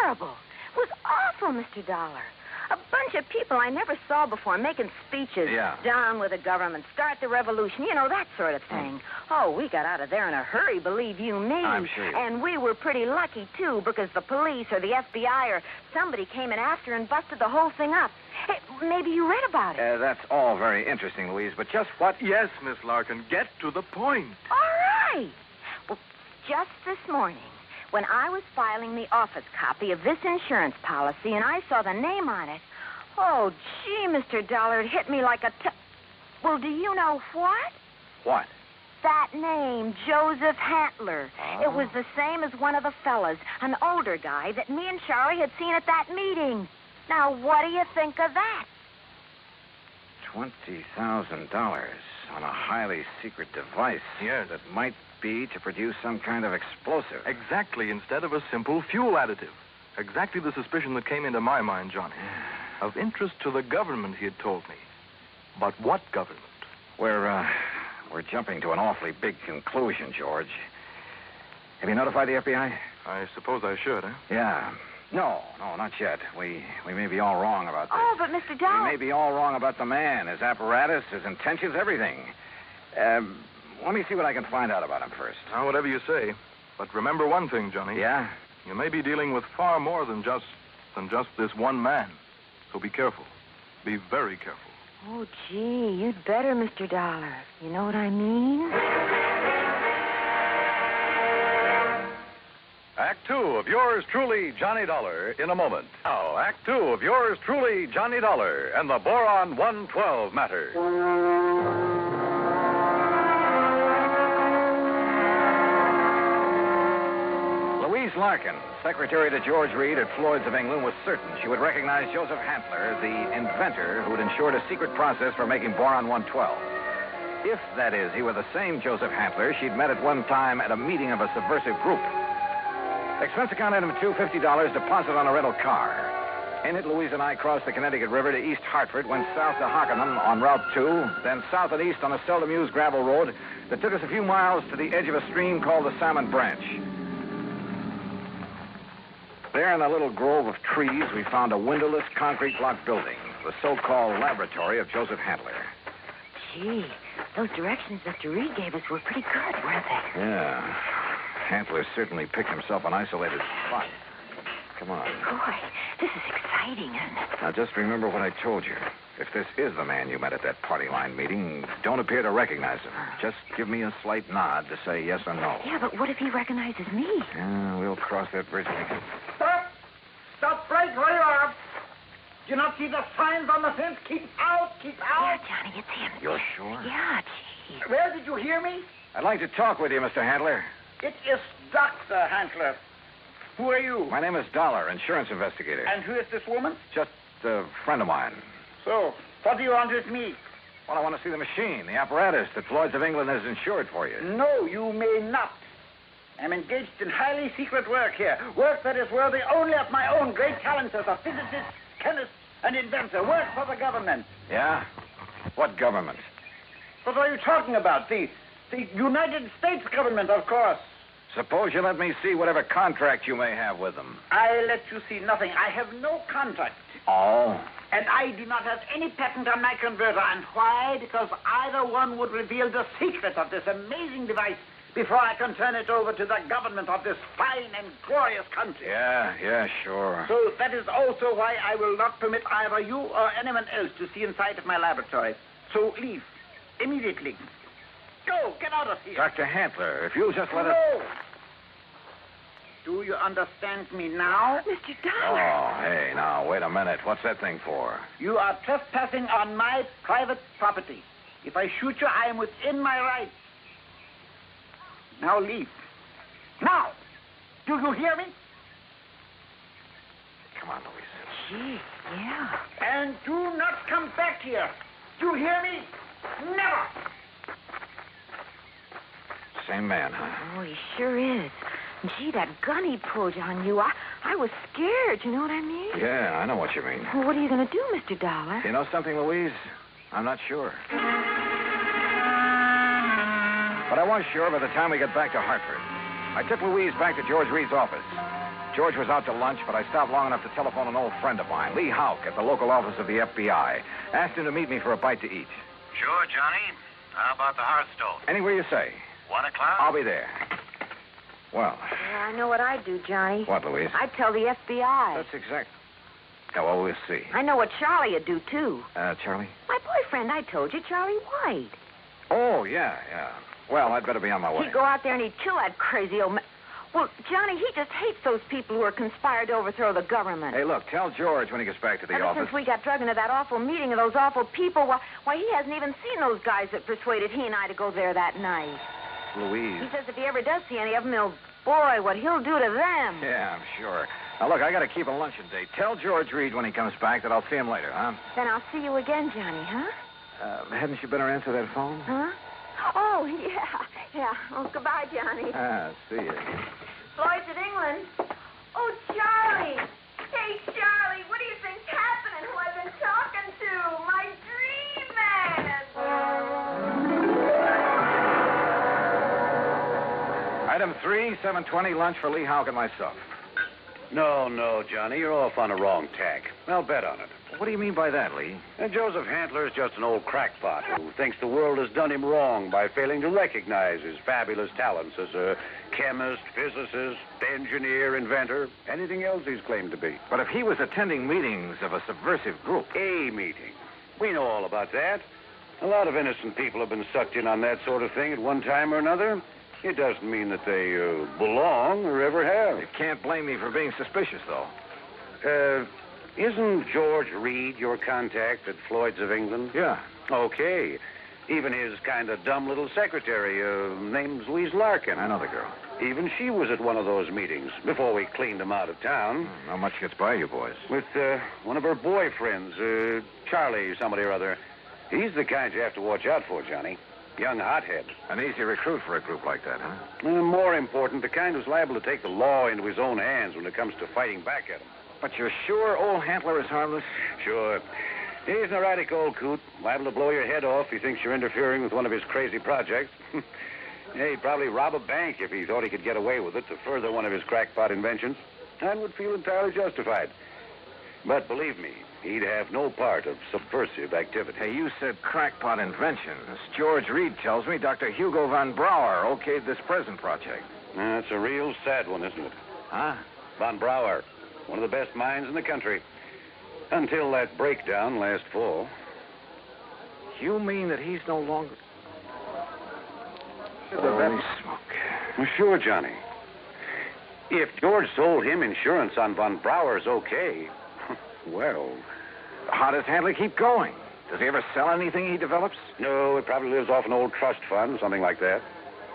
terrible. It was awful, Mr. Dollar. A bunch of people I never saw before making speeches. Yeah. Down with the government, start the revolution, you know, that sort of thing. Oh, we got out of there in a hurry, believe you me. I'm sure. And we were pretty lucky, too, because the police or the FBI or somebody came in after and busted the whole thing up. Hey, maybe you read about it. That's all very interesting, Louise, but just what... Yes, Miss Larkin, get to the point. All right. Well, just this morning, when I was filing the office copy of this insurance policy and I saw the name on it, oh, gee, Mr. Dollar, it hit me like a... Well, do you know what? What? That name, Joseph Hantler. Oh. It was the same as one of the fellas, an older guy that me and Charlie had seen at that meeting. Now, what do you think of that? $20,000 on a highly secret device. Yes. That might be to produce some kind of explosive. Exactly, instead of a simple fuel additive. Exactly the suspicion that came into my mind, Johnny. Of interest to the government, he had told me. But what government? We're jumping to an awfully big conclusion, George. Have you notified the FBI? I suppose I should, eh? Yeah. No, not yet. We may be all wrong about this. Oh, but Mr. Dollar... We may be all wrong about the man, his apparatus, his intentions, everything. Let me see what I can find out about him first. Now, whatever you say. But remember one thing, Johnny. Yeah? You may be dealing with far more than just this one man. So be careful. Be very careful. Oh, gee, you'd better, Mr. Dollar. You know what I mean? Act 2 of yours truly, Johnny Dollar, in a moment. Now, Act 2 of yours truly, Johnny Dollar, and the Boron 112 matter. Louise Larkin, secretary to George Reed at Floyd's of England, was certain she would recognize Joseph Hantler, the inventor who had ensured a secret process for making Boron 112. If, that is, he were the same Joseph Hantler she'd met at one time at a meeting of a subversive group. Expense account item $250, deposit on a rental car. In it, Louise and I crossed the Connecticut River to East Hartford, went south to Hockenham on Route 2, then south and east on a seldom used gravel road that took us a few miles to the edge of a stream called the Salmon Branch. There in a little grove of trees, we found a windowless concrete block building, the so-called laboratory of Joseph Hantler. Gee, those directions Mr. Reed gave us were pretty good, weren't they? Yeah. Hantler certainly picked himself an isolated spot. Come on. Boy, this is exciting, isn't it? Now, just remember what I told you. If this is the man you met at that party line meeting, don't appear to recognize him. Just give me a slight nod to say yes or no. Yeah, but what if he recognizes me? Yeah, we'll cross that bridge when we get... Stop! Stop right where you are! Do you not see the signs on the fence? Keep out! Keep out! Yeah, Johnny, it's him. You're sure? Yeah, gee. Where did you hear me? I'd like to talk with you, Mr. Hantler. It is Dr. Hantler. Who are you? My name is Dollar, insurance investigator. And who is this woman? Just a friend of mine. So, what do you want with me? Well, I want to see the machine, the apparatus that Floyd's of England has insured for you. No, you may not. I'm engaged in highly secret work here. Work that is worthy only of my own great talents as a physicist, chemist, and inventor. Work for the government. Yeah? What government? What are you talking about? The United States government, of course. Suppose you let me see whatever contract you may have with them. I let you see nothing. I have no contract. Oh? And I do not have any patent on my converter. And why? Because either one would reveal the secret of this amazing device before I can turn it over to the government of this fine and glorious country. Yeah, sure. So that is also why I will not permit either you or anyone else to see inside of my laboratory. So leave. Immediately. Go, get out of here. Dr. Hantler, if you'll just let us... No. Do you understand me now? Mr. Dollar. Oh, hey, now, wait a minute. What's that thing for? You are trespassing on my private property. If I shoot you, I am within my rights. Now leave. Now! Do you hear me? Come on, Louise. Gee, yeah. And do not come back here. Do you hear me? Never! Same man, huh? Oh, he sure is. Gee, that gun he pulled on you, I was scared, you know what I mean? Yeah, I know what you mean. Well, what are you going to do, Mr. Dollar? You know something, Louise? I'm not sure. But I was sure by the time we got back to Hartford. I took Louise back to George Reed's office. George was out to lunch, but I stopped long enough to telephone an old friend of mine, Lee Houck, at the local office of the FBI. Asked him to meet me for a bite to eat. Sure, Johnny. How about the Hearthstone? Anywhere you say. 1 o'clock? I'll be there. Well. Yeah, I know what I'd do, Johnny. What, Louise? I'd tell the FBI. That's exact. Yeah, well, we'll see. I know what Charlie would do, too. Charlie? My boyfriend, I told you, Charlie White. Oh, yeah. Well, I'd better be on my way. He'd go out there and he'd kill that crazy old man. Well, Johnny, he just hates those people who are conspired to overthrow the government. Hey, look, tell George when he gets back to the office. Since we got drug into that awful meeting of those awful people, why, he hasn't even seen those guys that persuaded he and I to go there that night. Louise. He says if he ever does see any of them, boy, what he'll do to them. Yeah, I'm sure. Now, look, I got to keep a luncheon date. Tell George Reed when he comes back that I'll see him later, huh? Then I'll see you again, Johnny, huh? Hadn't you better answer that phone? Huh? Oh, yeah. Oh, goodbye, Johnny. See you. Floyd's in England. Oh, Charlie. Hey, Charlie, what do you think's happening? Who I've been talking to? My dream man. Item 3, 7:20, lunch for Lee Houck and myself. No, Johnny, you're off on a wrong tack. I'll bet on it. What do you mean by that, Lee? Joseph Handler is just an old crackpot who thinks the world has done him wrong by failing to recognize his fabulous talents as a chemist, physicist, engineer, inventor, anything else he's claimed to be. But if he was attending meetings of a subversive group... A meeting. We know all about that. A lot of innocent people have been sucked in on that sort of thing at one time or another. It doesn't mean that they belong or ever have. You can't blame me for being suspicious, though. Isn't George Reed your contact at Floyd's of England? Yeah. Okay. Even his kind of dumb little secretary, name's Louise Larkin. I know the girl. Even she was at one of those meetings before we cleaned him out of town. Not much gets by you boys. With one of her boyfriends, Charlie somebody or other. He's the kind you have to watch out for, Johnny. Young hothead. An easy recruit for a group like that, huh? More important, the kind who's liable to take the law into his own hands when it comes to fighting back at him. But you're sure old Handler is harmless? Sure. He's an erratic old coot, liable to blow your head off if he thinks you're interfering with one of his crazy projects. Yeah, he'd probably rob a bank if he thought he could get away with it to further one of his crackpot inventions, and would feel entirely justified. But believe me, he'd have no part of subversive activity. Hey, you said crackpot inventions. George Reed tells me Dr. Hugo von Brauer okayed this present project. That's a real sad one, isn't it? Huh? Von Brauer, one of the best minds in the country. Until that breakdown last fall. You mean that he's no longer... Holy smoke. Well, sure, Johnny. If George sold him insurance on Von Brauer's okay, well... How does Handler keep going? Does he ever sell anything he develops? No, he probably lives off an old trust fund, something like that.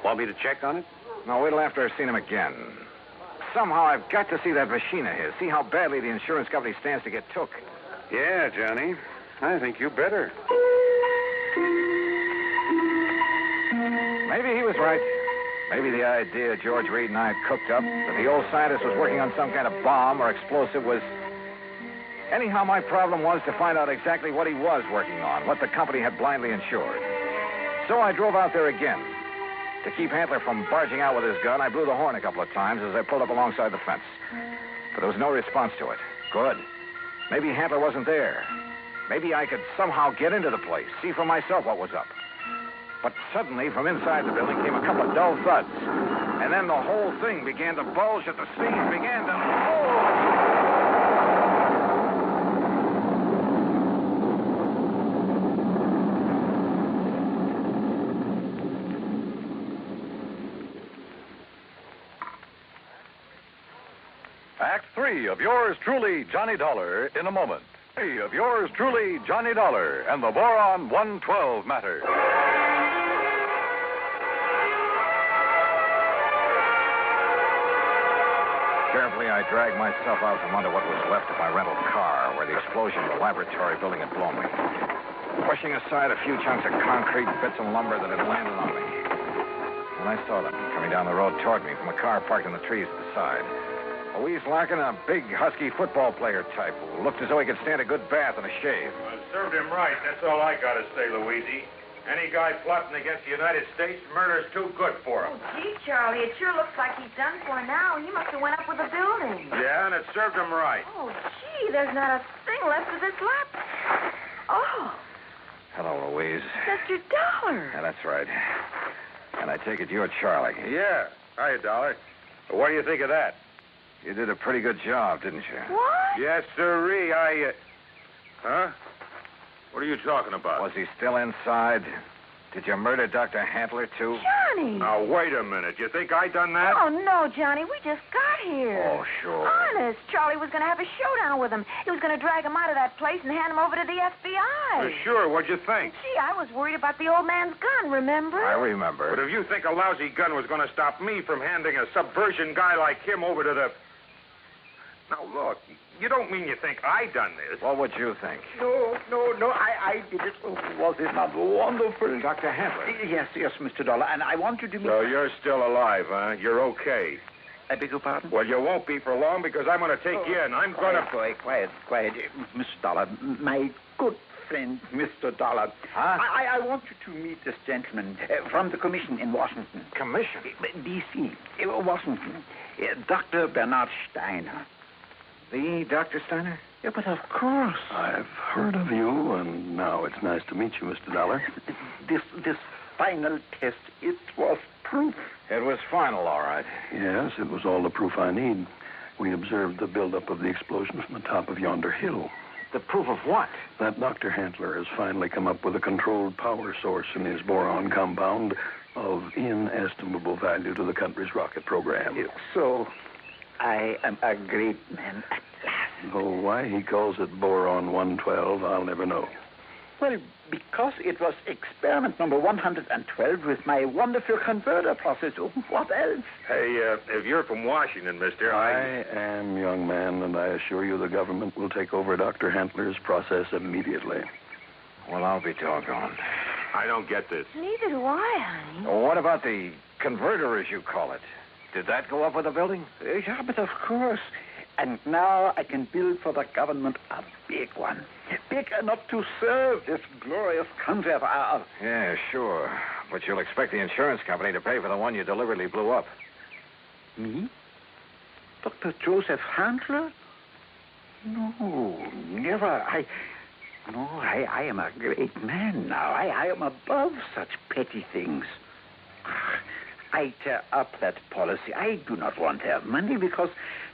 Want me to check on it? No, wait till after I've seen him again. Somehow I've got to see that machine of his, see how badly the insurance company stands to get took. Yeah, Johnny. I think you better. Maybe he was right. Maybe the idea George Reed and I had cooked up, that the old scientist was working on some kind of bomb or explosive was... Anyhow, my problem was to find out exactly what he was working on, what the company had blindly insured. So I drove out there again. To keep Handler from barging out with his gun, I blew the horn a couple of times as I pulled up alongside the fence. But there was no response to it. Good. Maybe Handler wasn't there. Maybe I could somehow get into the place, see for myself what was up. But suddenly, from inside the building came a couple of dull thuds. And then the whole thing began to bulge at the seams, began to... Oh! Act 3 of yours truly, Johnny Dollar, in a moment. 3 of yours truly, Johnny Dollar, and the Boron 112 Matter. Carefully, I dragged myself out from under what was left of my rental car, where the explosion of the laboratory building had blown me. Pushing aside a few chunks of concrete, bits of lumber that had landed on me. And I saw them coming down the road toward me from a car parked in the trees at the side. Louise Larkin, a big, husky football player type who looked as though he could stand a good bath and a shave. Well, served him right. That's all I got to say, Louise. Any guy plotting against the United States, murder's too good for him. Oh, gee, Charlie, it sure looks like he's done for now. He must have went up with the building. Yeah, and it served him right. Oh, gee, there's not a thing left of this lap. Oh, Hello, Louise. Mr. Dollar. Yeah, that's right. And I take it you're Charlie. Yeah. Hiya, Dollar. What do you think of that? You did a pretty good job, didn't you? What? Yes, sirree. Huh? What are you talking about? Was he still inside? Did you murder Dr. Handler, too? Johnny. Now, wait a minute. You think I done that? Oh, no, Johnny. We just got here. Oh, sure. Honest. Charlie was going to have a showdown with him. He was going to drag him out of that place and hand him over to the FBI. Sure. What'd you think? Gee, I was worried about the old man's gun, remember? I remember. But if you think a lousy gun was going to stop me from handing a subversion guy like him over to the... Now, look, you don't mean you think I done this. What would you think? No, I did it. Oh, was it not wonderful? Dr. Handler. Yes, Mr. Dollar, and I want you to meet... So you're still alive, huh? You're okay. I beg your pardon? Well, you won't be for long because I'm going to take you in. I'm going to... Quiet. Mr. Dollar, my good friend, Mr. Dollar. Huh? I want you to meet this gentleman from the commission in Washington. Commission? D.C., Washington. Dr. Bernard Steiner. The Dr. Steiner? Yeah, but of course. I've heard of you, and now it's nice to meet you, Mr. Dollar. This final test, it was proof. It was final, all right. Yes, it was all the proof I need. We observed the buildup of the explosion from the top of yonder hill. The proof of what? That Dr. Handler has finally come up with a controlled power source in his boron compound of inestimable value to the country's rocket program. So, I am a great man at last. Though why he calls it boron 112, I'll never know. Well, because it was experiment number 112 with my wonderful converter process. What else? Hey, if you're from Washington, mister, I am, young man, and I assure you the government will take over Dr. Handler's process immediately. Well, I'll be doggone. I don't get this. Neither do I, honey. Well, what about the converter, as you call it? Did that go up with the building? Yeah, but of course. And now I can build for the government a big one. Big enough to serve this glorious country of ours. Yeah, sure. But you'll expect the insurance company to pay for the one you deliberately blew up. Me? Dr. Joseph Handler? No, never. I am a great man now. I am above such petty things. I tear up that policy. I do not want to have money because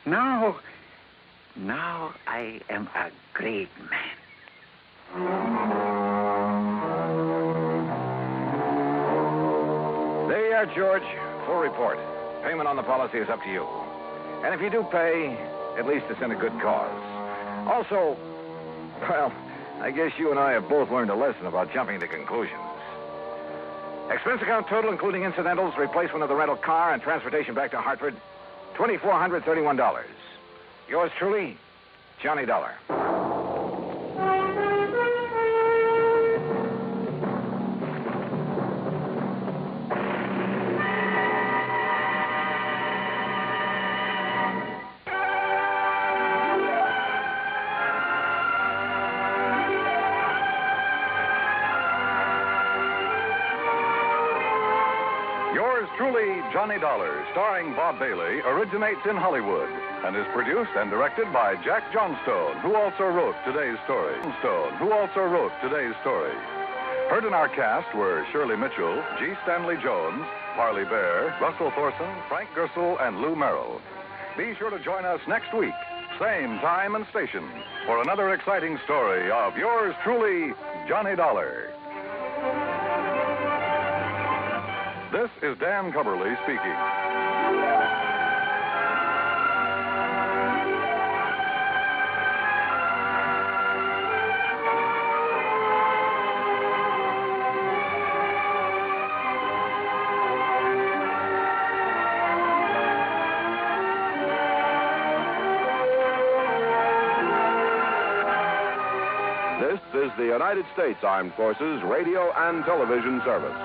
now I am a great man. There you are, George. Full report. Payment on the policy is up to you. And if you do pay, at least it's in a good cause. Also, well, I guess you and I have both learned a lesson about jumping to conclusions. Expense account total, including incidentals, replacement of the rental car, and transportation back to Hartford, $2,431. Yours truly, Johnny Dollar. Truly, Johnny Dollar, starring Bob Bailey, originates in Hollywood and is produced and directed by Jack Johnstone, who also wrote today's story. Heard in our cast were Shirley Mitchell, G. Stanley Jones, Parley Bear, Russell Thorson, Frank Gersel, and Lou Merrill. Be sure to join us next week, same time and station, for another exciting story of yours truly, Johnny Dollar. This is Dan Cubberly speaking. This is the United States Armed Forces Radio and Television Service.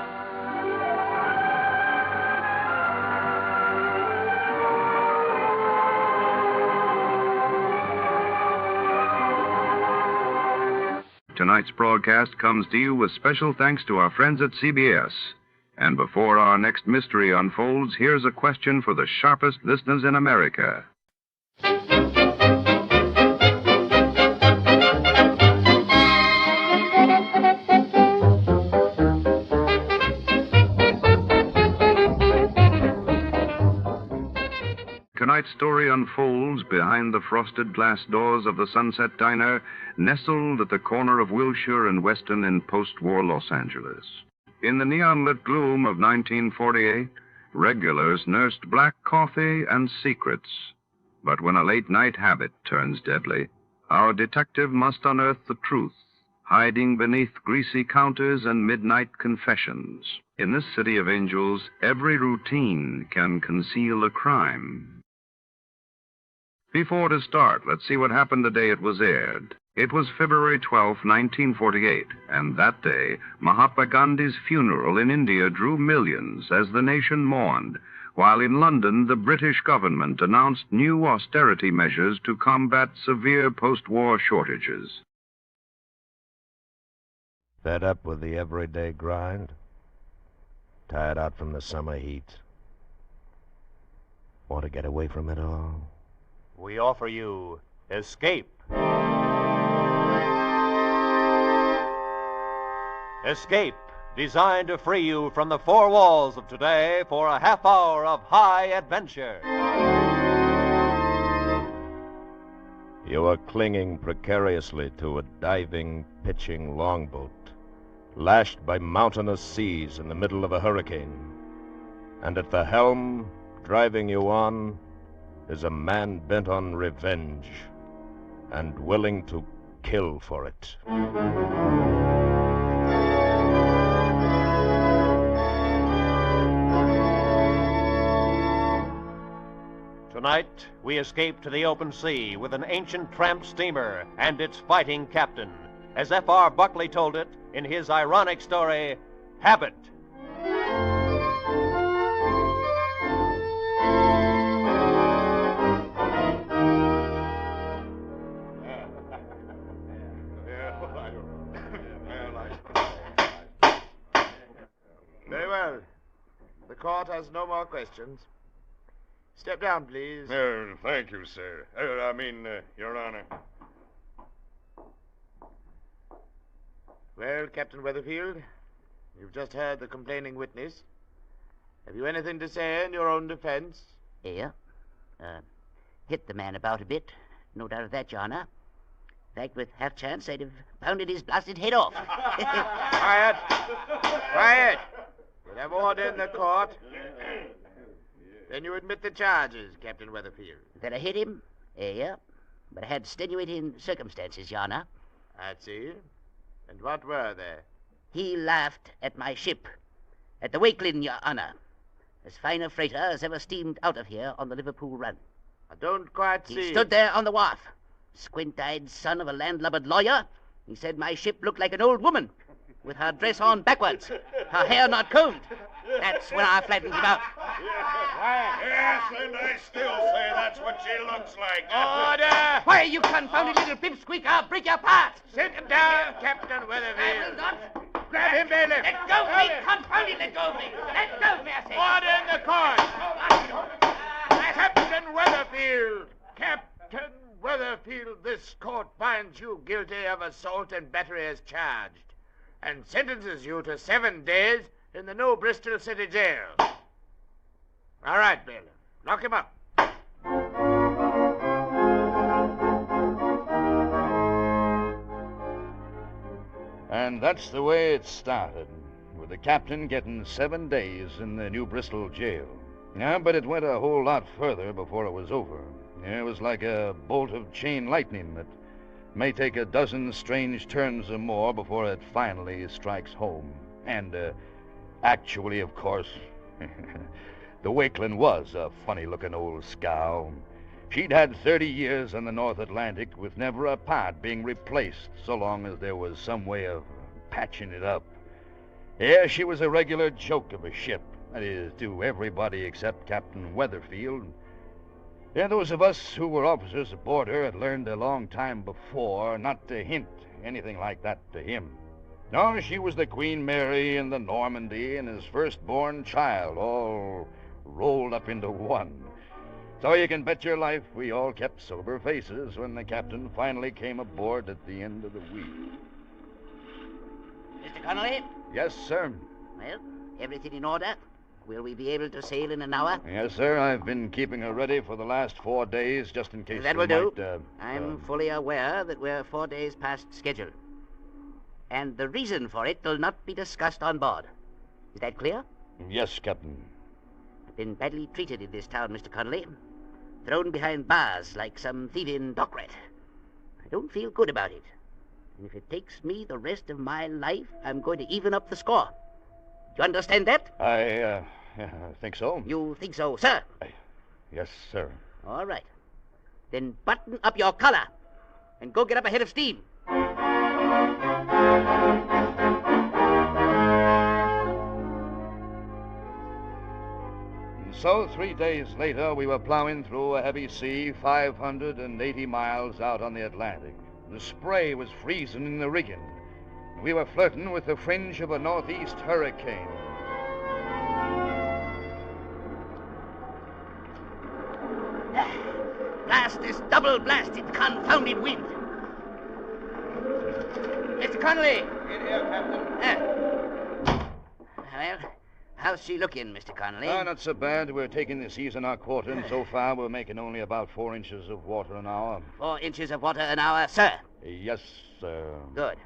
Tonight's broadcast comes to you with special thanks to our friends at CBS. And before our next mystery unfolds, here's a question for the sharpest listeners in America. Tonight's story unfolds behind the frosted glass doors of the Sunset Diner, nestled at the corner of Wilshire and Weston in post-war Los Angeles. In the neon-lit gloom of 1948, regulars nursed black coffee and secrets. But when a late-night habit turns deadly, our detective must unearth the truth, hiding beneath greasy counters and midnight confessions. In this city of angels, every routine can conceal a crime. Before to start, let's see what happened the day it was aired. It was February 12, 1948, and that day, Mahatma Gandhi's funeral in India drew millions as the nation mourned, while in London the British government announced new austerity measures to combat severe post-war shortages. Fed up with the everyday grind? Tired out from the summer heat? Want to get away from it all? We offer you Escape. Escape, designed to free you from the four walls of today for a half hour of high adventure. You are clinging precariously to a diving, pitching longboat, lashed by mountainous seas in the middle of a hurricane. And at the helm, driving you on, is a man bent on revenge and willing to kill for it. Tonight, we escape to the open sea with an ancient tramp steamer and its fighting captain, as F.R. Buckley told it in his ironic story, Habit. Very well. The court has no more questions. Step down, please. Thank you, sir. Your Honor. Well, Captain Weatherfield, you've just heard the complaining witness. Have you anything to say in your own defense? Yeah. Hit the man about a bit. No doubt of that, Your Honor. In fact, with half chance, I'd have pounded his blasted head off. Quiet! Quiet! We'll have order in the court. Then you admit the charges, Captain Weatherfield. That I hit him? Yeah. But I had extenuating circumstances, Your Honor. I see. And what were they? He laughed at my ship. At the Wakelin, Your Honor. As fine a freighter as ever steamed out of here on the Liverpool run. I don't quite see. He stood there on the wharf. Squint-eyed son of a landlubbered lawyer. He said my ship looked like an old woman, with her dress on backwards, her hair not combed. That's when I flattened him out. Yes, and I still say that's what she looks like. Order! Why, you confounded little pipsqueak, I'll break your part. Sit him down, Captain Weatherfield. I will not. Grab him, bailiff. Let go of me, confound it, let go of me. Let go of me, I say. Order in the court. Captain Weatherfield. Captain Weatherfield, this court finds you guilty of assault and battery as charged, and sentences you to 7 days in the New Bristol City Jail. All right, bailiff. Lock him up. And that's the way it started, with the captain getting 7 days in the New Bristol jail. Yeah, but it went a whole lot further before it was over. It was like a bolt of chain lightning that may take a dozen strange turns or more before it finally strikes home. And, actually, of course, the Wakelin was a funny-looking old scow. She'd had 30 years in the North Atlantic with never a part being replaced so long as there was some way of patching it up. Yeah, she was a regular joke of a ship. That is, to everybody except Captain Weatherfield. Yeah, those of us who were officers aboard her had learned a long time before not to hint anything like that to him. No, she was the Queen Mary and the Normandy and his firstborn child, all rolled up into one. So you can bet your life we all kept sober faces when the captain finally came aboard at the end of the week. Mr. Connolly? Yes, sir. Well, everything in order? Will we be able to sail in an hour? Yes, sir. I've been keeping her ready for the last 4 days, just in case That we will do. might, I'm fully aware that we're 4 days past schedule. And the reason for it will not be discussed on board. Is that clear? Yes, Captain. I've been badly treated in this town, Mr. Connolly. Thrown behind bars like some thieving dock rat. I don't feel good about it. And if it takes me the rest of my life, I'm going to even up the score. Do you understand that? I think so. You think so, sir? Yes, sir. All right. Then button up your collar and go get up a head of steam. And so 3 days later, we were plowing through a heavy sea 580 miles out on the Atlantic. The spray was freezing in the rigging. We were flirting with the fringe of a northeast hurricane. Blast this double-blasted, confounded wind. Mr. Connolly! In here, Captain. Well, how's she looking, Mr. Connolly? Oh, not so bad. We're taking the seas in our quarter, and so far we're making only about 4 inches of water an hour. 4 inches of water an hour, sir? Yes, sir. Good.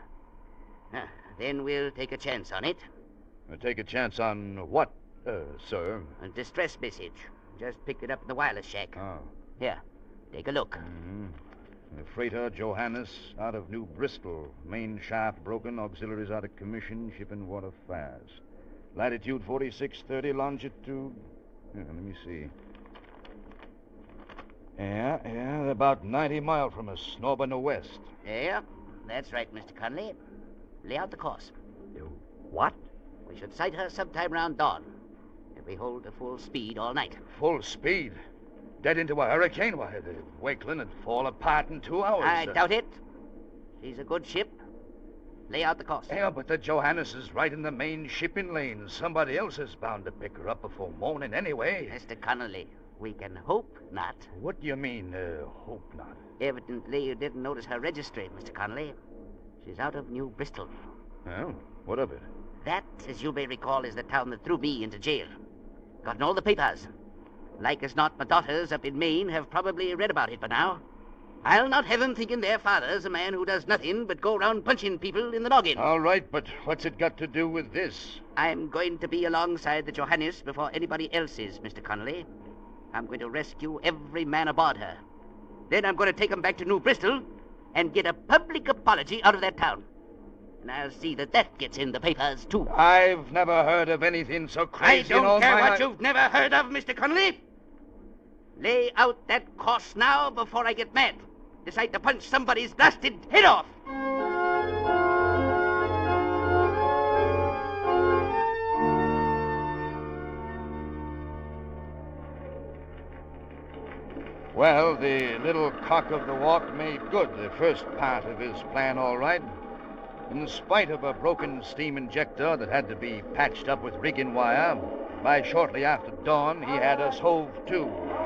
Then we'll take a chance on it. Take a chance on what, sir? A distress message. Just picked it up in the wireless shack. Oh. Here, take a look. Mm-hmm. The freighter Johannes out of New Bristol. Main shaft broken, auxiliaries out of commission, shipping water fast. Latitude 4630, longitude... let me see. Yeah, they're about 90 miles from us, north and west. Yeah, that's right, Mr. Connolly. Lay out the course. What? We should sight her sometime round dawn. If we hold to full speed all night. Full speed? Dead into a hurricane? Why, the Wakeland would fall apart in 2 hours. I doubt it. She's a good ship. Lay out the course. Yeah, but the Johannes is right in the main shipping lane. Somebody else is bound to pick her up before morning anyway. Mr. Connolly, we can hope not. What do you mean, hope not? Evidently you didn't notice her registry, Mr. Connolly. She's out of New Bristol. Well, what of it? That, as you may recall, is the town that threw me into jail. Gotten all the papers. Like as not, my daughters up in Maine have probably read about it by now. I'll not have them thinking their father's a man who does nothing but go around punching people in the noggin. All right, but what's it got to do with this? I'm going to be alongside the Johannes before anybody else is, Mr. Connolly. I'm going to rescue every man aboard her. Then I'm going to take them back to New Bristol and get a public apology out of that town. And I'll see that that gets in the papers, too. I've never heard of anything so crazy I don't care what life. you've never heard of, Mr. Connolly. Lay out that course now before I get mad. Decide to punch somebody's blasted head off. Well, the little cock of the walk made good the first part of his plan all right. In spite of a broken steam injector that had to be patched up with rigging wire, by shortly after dawn he had us hove to,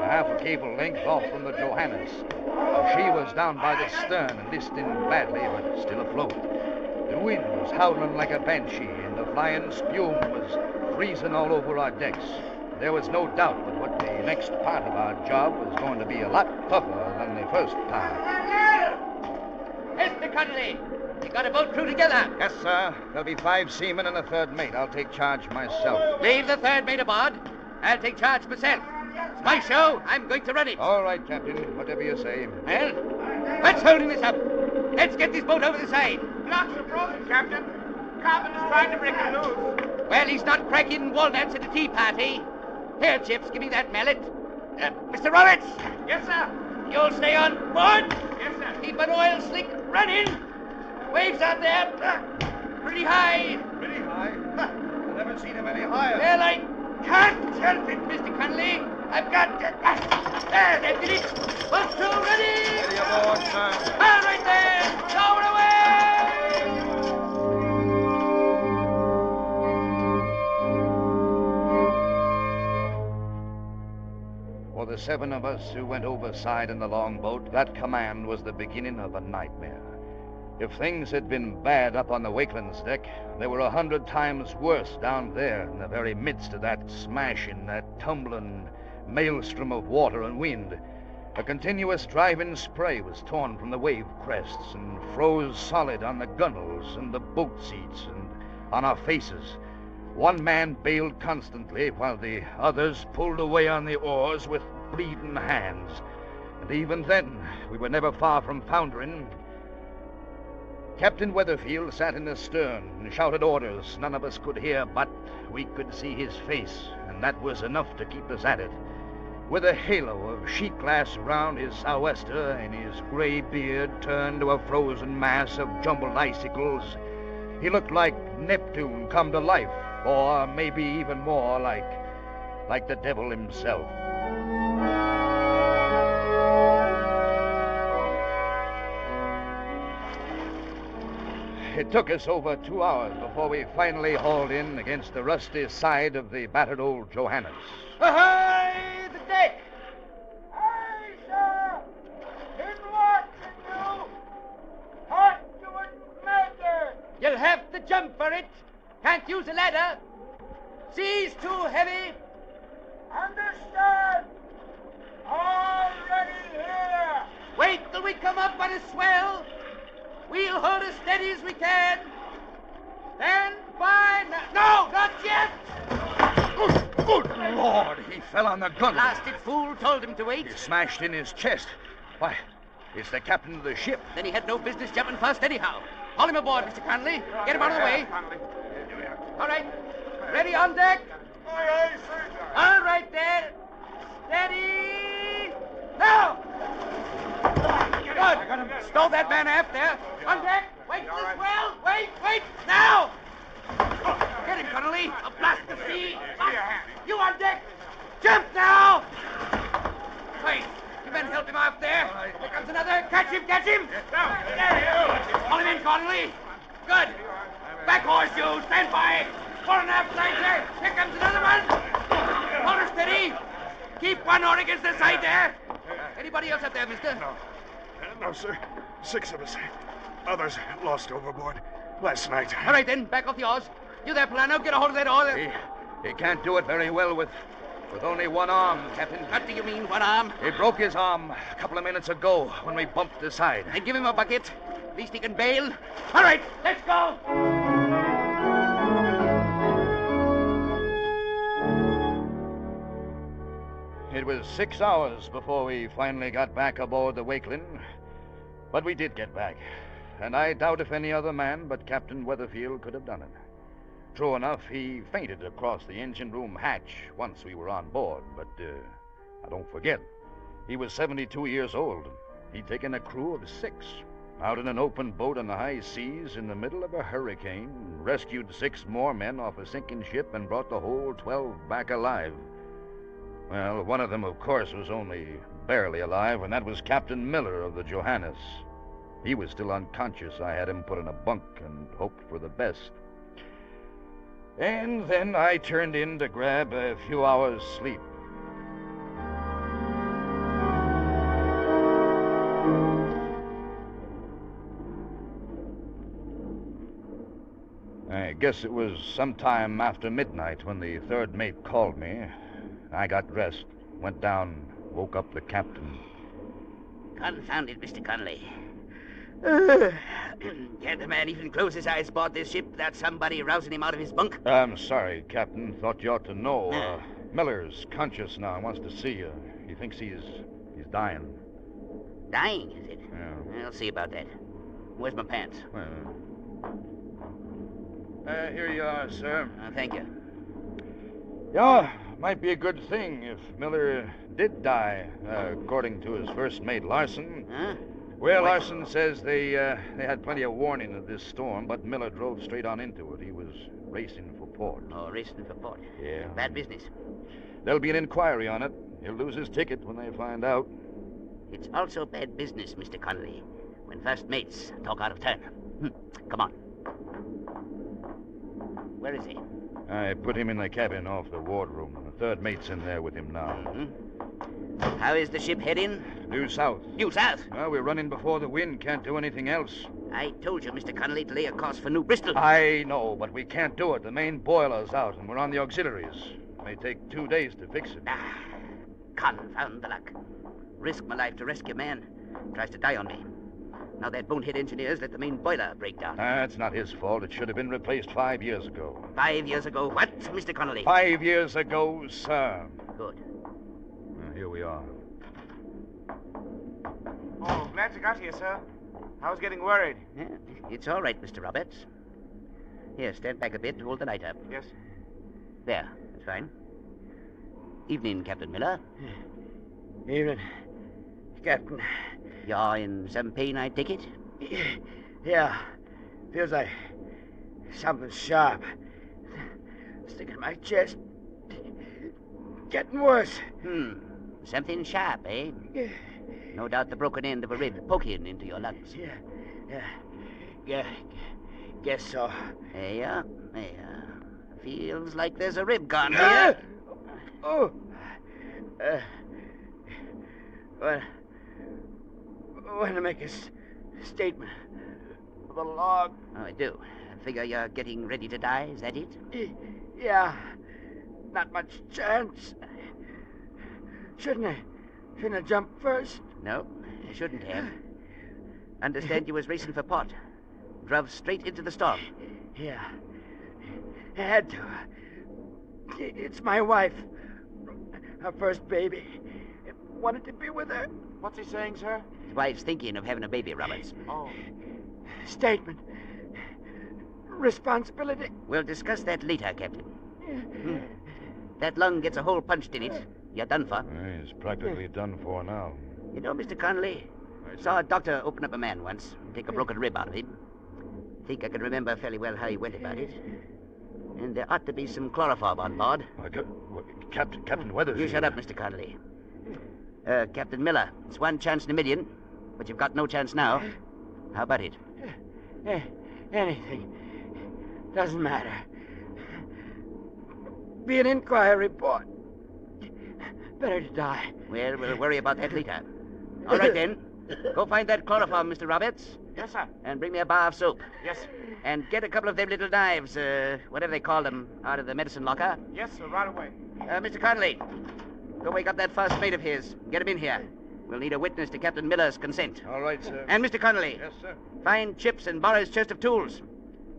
half a cable length off from the Johannes. She was down by the stern and listing badly, but still afloat. The wind was howling like a banshee, and the flying spume was freezing all over our decks. There was no doubt but what the next part of our job was going to be a lot tougher than the first time. Mr. Connolly, you got a boat crew together? Yes, sir. There'll be 5 seamen and a third mate. I'll take charge myself. Leave the third mate aboard. I'll take charge myself. It's my show. I'm going to run it. All right, Captain. Whatever you say. Well, what's holding this up? Let's get this boat over the side. Blocks are frozen, Captain. Carpenter's trying to break it loose. Well, he's not cracking walnuts at a tea party. Here, Chips, give me that mallet. Mr. Roberts! Yes, sir. You'll stay on board? Yes, sir. Keep an oil slick running. Waves out there. Pretty high. Pretty high? I've never seen him any higher. Well, I can't help it, Mr. Connolly. I've got it. There, deputy. Boats two ready. Ready aboard, sir. All right there. Lower away. For the 7 of us who went overside in the longboat, that command was the beginning of a nightmare. If things had been bad up on the Wakeland's deck, they were 100 times worse down there in the very midst of that smashing, that tumbling maelstrom of water and wind. A continuous driving spray was torn from the wave crests and froze solid on the gunwales and the boat seats and on our faces. One man bailed constantly while the others pulled away on the oars with bleeding hands. And even then, we were never far from foundering. Captain Weatherfield sat in the stern and shouted orders none of us could hear, but we could see his face, and that was enough to keep us at it. With a halo of sheet glass around his sou'wester and his gray beard turned to a frozen mass of jumbled icicles, he looked like Neptune come to life, or maybe even more like the devil himself. It took us over 2 hours before we finally hauled in against the rusty side of the battered old Johannes. Ahoy, the deck! Aye, sir! Been watching you! Hot to it, matter! You'll have to jump for it. Can't use a ladder. Sea's too heavy. Understand! Already here! Wait till we come up on a swell. We'll hold as steady as we can. Stand by now. No, not yet! Good Lord, he fell on the gun. Blasted fool told him to wait. He smashed in his chest. Why, it's the captain of the ship. Then he had no business jumping first anyhow. Haul him aboard, Mr. Connolly. Get him out of the way. All right. Ready on deck? Aye, aye, sir. All right there. Steady. Now! Good. Stow that man aft there. On deck. Wait for the swell. Wait. Now! Get him, Connolly. I'll blast the sea. You on deck. Jump now! Wait. You men help him out there. Here comes another. Catch him. Haul him in, Connolly. Good. Back horse, you. Stand by. Fore and aft side there. Here comes another one. Hold her steady. Keep one oar against the side there. Anybody else up there, mister? No, sir. 6 of us. Others lost overboard last night. All right, then. Back off the oars. You there, Plano. Get a hold of that oar. He can't do it very well with only one arm, Captain. What do you mean, one arm? He broke his arm a couple of minutes ago when we bumped aside. Then give him a bucket. At least he can bail. All right, let's go. It was 6 hours before we finally got back aboard the Wakeland. But we did get back. And I doubt if any other man but Captain Weatherfield could have done it. True enough, he fainted across the engine room hatch once we were on board. But don't forget, he was 72 years old. He'd taken a crew of 6 out in an open boat on the high seas in the middle of a hurricane, rescued 6 more men off a sinking ship, and brought the whole 12 back alive. Well, one of them, of course, was only barely alive, and that was Captain Miller of the Johannes. He was still unconscious. I had him put in a bunk and hoped for the best. And then I turned in to grab a few hours' sleep. I guess it was sometime after midnight when the third mate called me. I got dressed, went down, woke up the captain. Confound it, Mr. Connolly. Can't a man even close his eyes aboard this ship without somebody rousing him out of his bunk? I'm sorry, Captain. Thought you ought to know. Miller's conscious now, wants to see you. He thinks he's dying. Dying, is it? Yeah. I'll see about that. Where's my pants? Here you are, sir. Thank you. Yeah, might be a good thing if Miller did die, according to his first mate, Larson. Huh? Well, Larson says they had plenty of warning of this storm, but Miller drove straight on into it. He was racing for port. Oh, racing for port. Yeah. Bad business. There'll be an inquiry on it. He'll lose his ticket when they find out. It's also bad business, Mr. Connolly, when first mates talk out of turn. Come on. Where is he? I put him in the cabin off the wardroom. The third mate's in there with him now. How is the ship heading? Due south. Due south? Well, we're running before the wind. Can't do anything else. I told you, Mr. Connolly, to lay a course for New Bristol. I know, but we can't do it. The main boiler's out, and we're on the auxiliaries. It may take 2 days to fix it. Confound the luck. Risk my life to rescue a man. Tries to die on me. Now that bonehead engineer's let the main boiler break down. That's not his fault. It should have been replaced 5 years ago. 5 years ago what, Mr. Connolly? 5 years ago, sir. Good. Here we are. Oh, glad you got here, sir. I was getting worried. Yeah, it's all right, Mr. Roberts. Here, stand back a bit to hold the light up. Yes. There, that's fine. Evening, Captain Miller. Evening, Captain. You're in some pain, I take it? Yeah. Feels like something sharp. Sticking in my chest. Getting worse. Something sharp, eh? No doubt the broken end of a rib poking into your lungs. Yeah. Guess so. There. Feels like there's a rib gone here. Oh. Well, I want to make a statement for the log. Oh, I do. I figure you're getting ready to die, is that it? Yeah. Not much chance. Shouldn't I jump first? No, you shouldn't have. Understand you was racing for port. Drove straight into the storm. Yeah. I had to. It's my wife. Her first baby. Wanted to be with her. What's he saying, sir? His wife's thinking of having a baby, Roberts. Oh. Statement. Responsibility. We'll discuss that later, Captain. That lung gets a hole punched in it. You're done for. He's practically done for now. You know, Mr. Connolly, I saw a doctor open up a man once and take a broken rib out of him. I think I can remember fairly well how he went about it. And there ought to be some chloroform on board. Captain Weathers. You shut up, Mr. Connolly. Captain Miller, it's one chance in a million, but you've got no chance now. How about it? Anything. Doesn't matter. Be an inquiry report. Better to die. Well, we'll worry about that later. All right, then. Go find that chloroform, Mr. Roberts. Yes, sir. And bring me a bar of soap. Yes. And get a couple of them little knives, whatever they call them, out of the medicine locker. Yes, sir, right away. Mr. Connolly, go wake up that first mate of his. Get him in here. We'll need a witness to Captain Miller's consent. All right, sir. And Mr. Connolly. Yes, sir. Find Chips and borrow his chest of tools.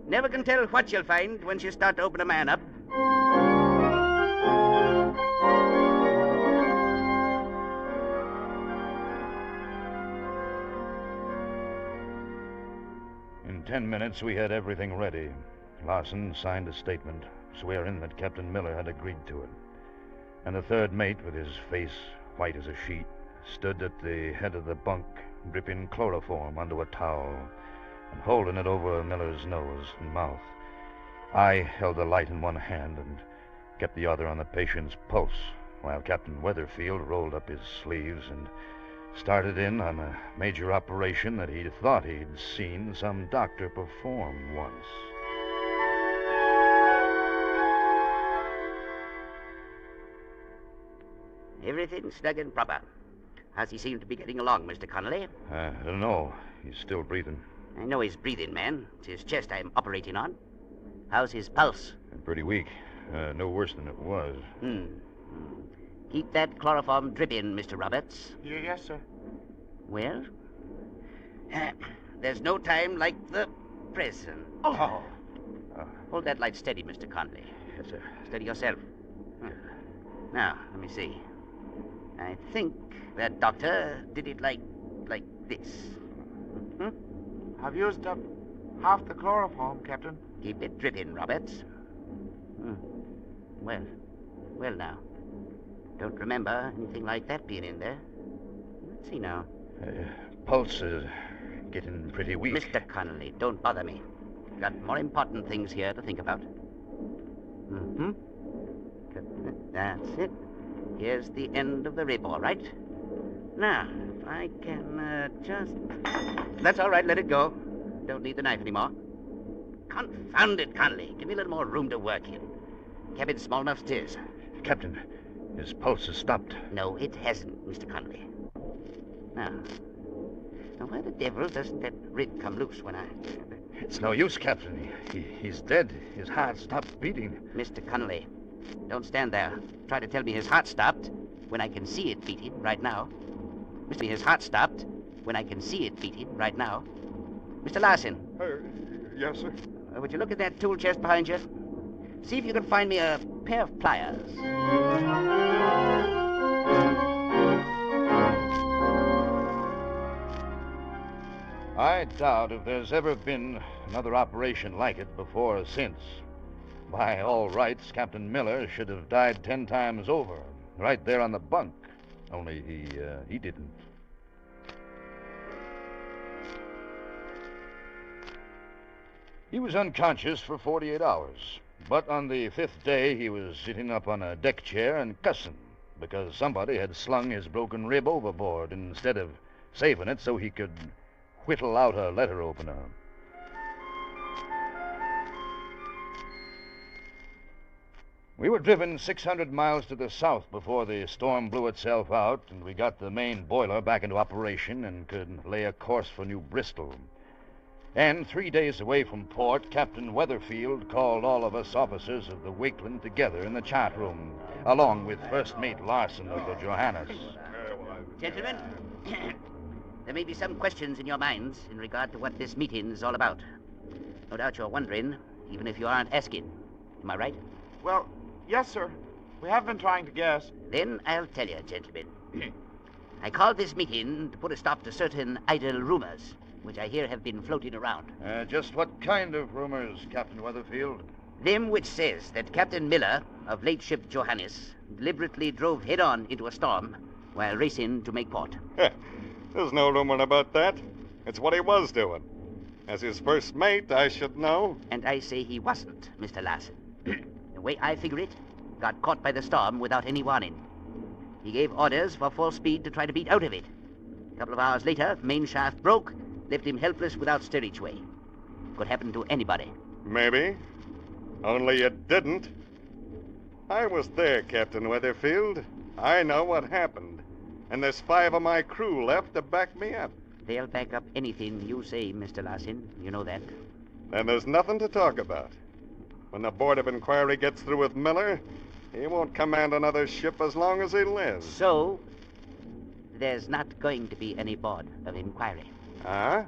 Never can tell what you'll find once you start to open a man up. In 10 minutes, we had everything ready. Larson signed a statement, swearing that Captain Miller had agreed to it. And the third mate, with his face white as a sheet, stood at the head of the bunk, dripping chloroform onto a towel and holding it over Miller's nose and mouth. I held the light in one hand and kept the other on the patient's pulse, while Captain Weatherfield rolled up his sleeves and started in on a major operation that he'd thought he'd seen some doctor perform once. Everything snug and proper. How's he seem to be getting along, Mr. Connolly? I don't know. He's still breathing. I know he's breathing, man. It's his chest I'm operating on. How's his pulse? Pretty weak. No worse than it was. Keep that chloroform dripping, Mr. Roberts. Yes, sir. Well, there's no time like the present. Oh. Hold that light steady, Mr. Connolly. Yes, sir. Steady yourself. Now, let me see. I think that doctor did it like this. I've used up half the chloroform, Captain. Keep it dripping, Roberts. Well now. Don't remember anything like that being in there. Let's see now. Pulse is getting pretty weak. Mr. Connolly, don't bother me. Got more important things here to think about. That's it. Here's the end of the rib, all right. Now, if I can just... That's all right, let it go. Don't need the knife anymore. Confound it, Connolly. Give me a little more room to work in. Cabin's small enough as it is. Captain, his pulse has stopped. No, it hasn't, Mr. Connolly. Now, why the devil doesn't that rib come loose when I... It's no use, Captain. He's dead. His heart stopped beating. Mr. Connolly, don't stand there. Try to tell me his heart stopped when I can see it beating right now. His heart stopped when I can see it beating right now. Mr. Larson. Yes, sir. Would you look at that tool chest behind you? See if you can find me a pair of pliers. I doubt if there's ever been another operation like it before or since. By all rights, Captain Miller should have died 10 times over, right there on the bunk. Only he didn't. He was unconscious for 48 hours. But on the 5th day, he was sitting up on a deck chair and cussing because somebody had slung his broken rib overboard instead of saving it so he could whittle out a letter opener. We were driven 600 miles to the south before the storm blew itself out, and we got the main boiler back into operation and could lay a course for New Bristol. And 3 days away from port, Captain Weatherfield called all of us officers of the Wakeland together in the chart room, along with First Mate Larson of the Johannes. Gentlemen, there may be some questions in your minds in regard to what this meeting is all about. No doubt you're wondering, even if you aren't asking. Am I right? Well, yes, sir. We have been trying to guess. Then I'll tell you, gentlemen. I called this meeting to put a stop to certain idle rumors, which I hear have been floating around. Just what kind of rumors, Captain Weatherfield? Them which says that Captain Miller of late ship Johannes deliberately drove head-on into a storm while racing to make port. There's no rumor about that. It's what he was doing. As his first mate, I should know. And I say he wasn't, Mr. Larson. The way I figure it, got caught by the storm without any warning. He gave orders for full speed to try to beat out of it. A couple of hours later, main shaft broke, left him helpless without steerage way. Could happen to anybody. Maybe. Only it didn't. I was there, Captain Weatherfield. I know what happened. And there's 5 of my crew left to back me up. They'll back up anything you say, Mr. Larson. You know that. Then there's nothing to talk about. When the Board of Inquiry gets through with Miller, he won't command another ship as long as he lives. So, there's not going to be any Board of Inquiry. Huh?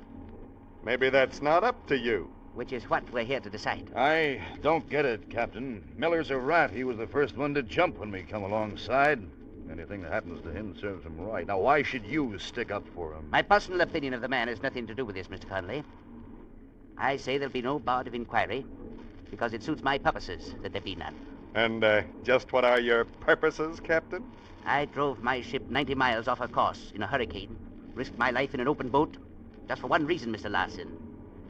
Maybe that's not up to you. Which is what we're here to decide. I don't get it, Captain. Miller's a rat. He was the first one to jump when we come alongside. Anything that happens to him serves him right. Now, why should you stick up for him? My personal opinion of the man has nothing to do with this, Mr. Connolly. I say there'll be no Board of Inquiry because it suits my purposes that there be none. And just what are your purposes, Captain? I drove my ship 90 miles off her course in a hurricane, risked my life in an open boat, just for one reason, Mr. Larson.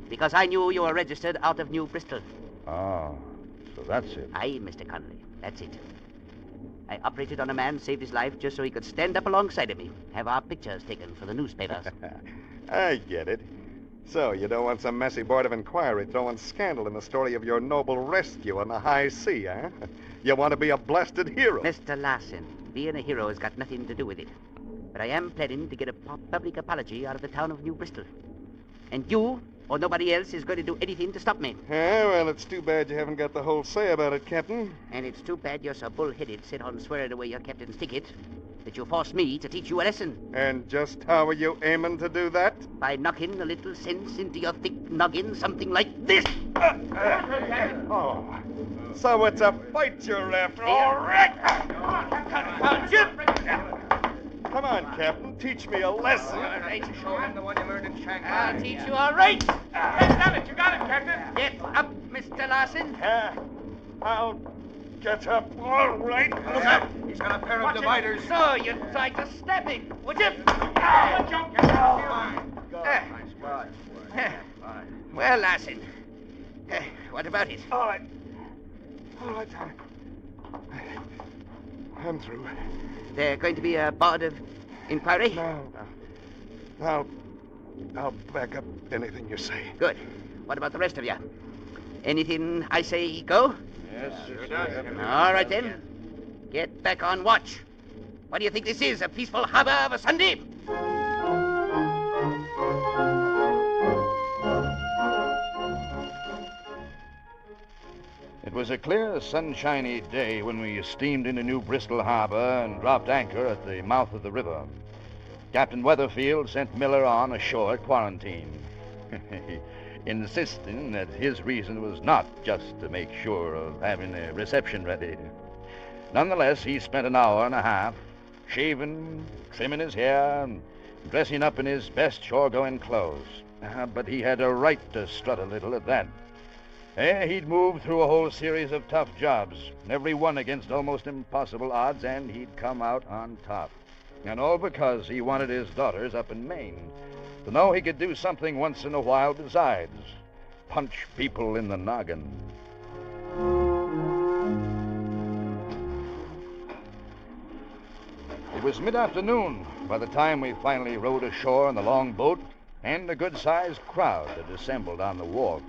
Because I knew you were registered out of New Bristol. Ah, so that's it. Aye, Mr. Connolly, that's it. I operated on a man, saved his life just so he could stand up alongside of me, have our pictures taken for the newspapers. I get it. So, you don't want some messy Board of Inquiry throwing scandal in the story of your noble rescue on the high sea, huh? You want to be a blasted hero. Mr. Larson, being a hero has got nothing to do with it. But I am planning to get a public apology out of the town of New Bristol. And you, or nobody else, is going to do anything to stop me. Yeah, well, it's too bad you haven't got the whole say about it, Captain. And it's too bad you're so bull-headed, set on swearing away your captain's ticket, that you forced me to teach you a lesson. And just how are you aiming to do that? By knocking a little sense into your thick noggin, something like this. Oh, so it's a fight you're after, all right. Come on, Captain, teach me a lesson. All right. Show him the one you learned in Shanghai. I'll teach you all right. You got it, Captain. Get up, Mr. Larson. I'll get up, all right. Look out. He's got a pair of dividers. So you tried to stab me, would you? Well, Larson, what about it? All right. I'm through. There going to be a board of inquiry? No. I'll back up anything you say. Good. What about the rest of you? Anything I say go? Yes, All right, then. Get back on watch. What do you think this is, a peaceful harbor of a Sunday? It was a clear, sunshiny day when we steamed into New Bristol Harbor and dropped anchor at the mouth of the river. Captain Weatherfield sent Miller on ashore at quarantine, insisting that his reason was not just to make sure of having a reception ready. Nonetheless, he spent an hour and a half shaving, trimming his hair, and dressing up in his best shore-going clothes. But he had a right to strut a little at that. He'd moved through a whole series of tough jobs, every one against almost impossible odds, and he'd come out on top. And all because he wanted his daughters up in Maine to know he could do something once in a while besides punch people in the noggin. It was mid-afternoon by the time we finally rowed ashore on the long boat, and a good-sized crowd had assembled on the wharf.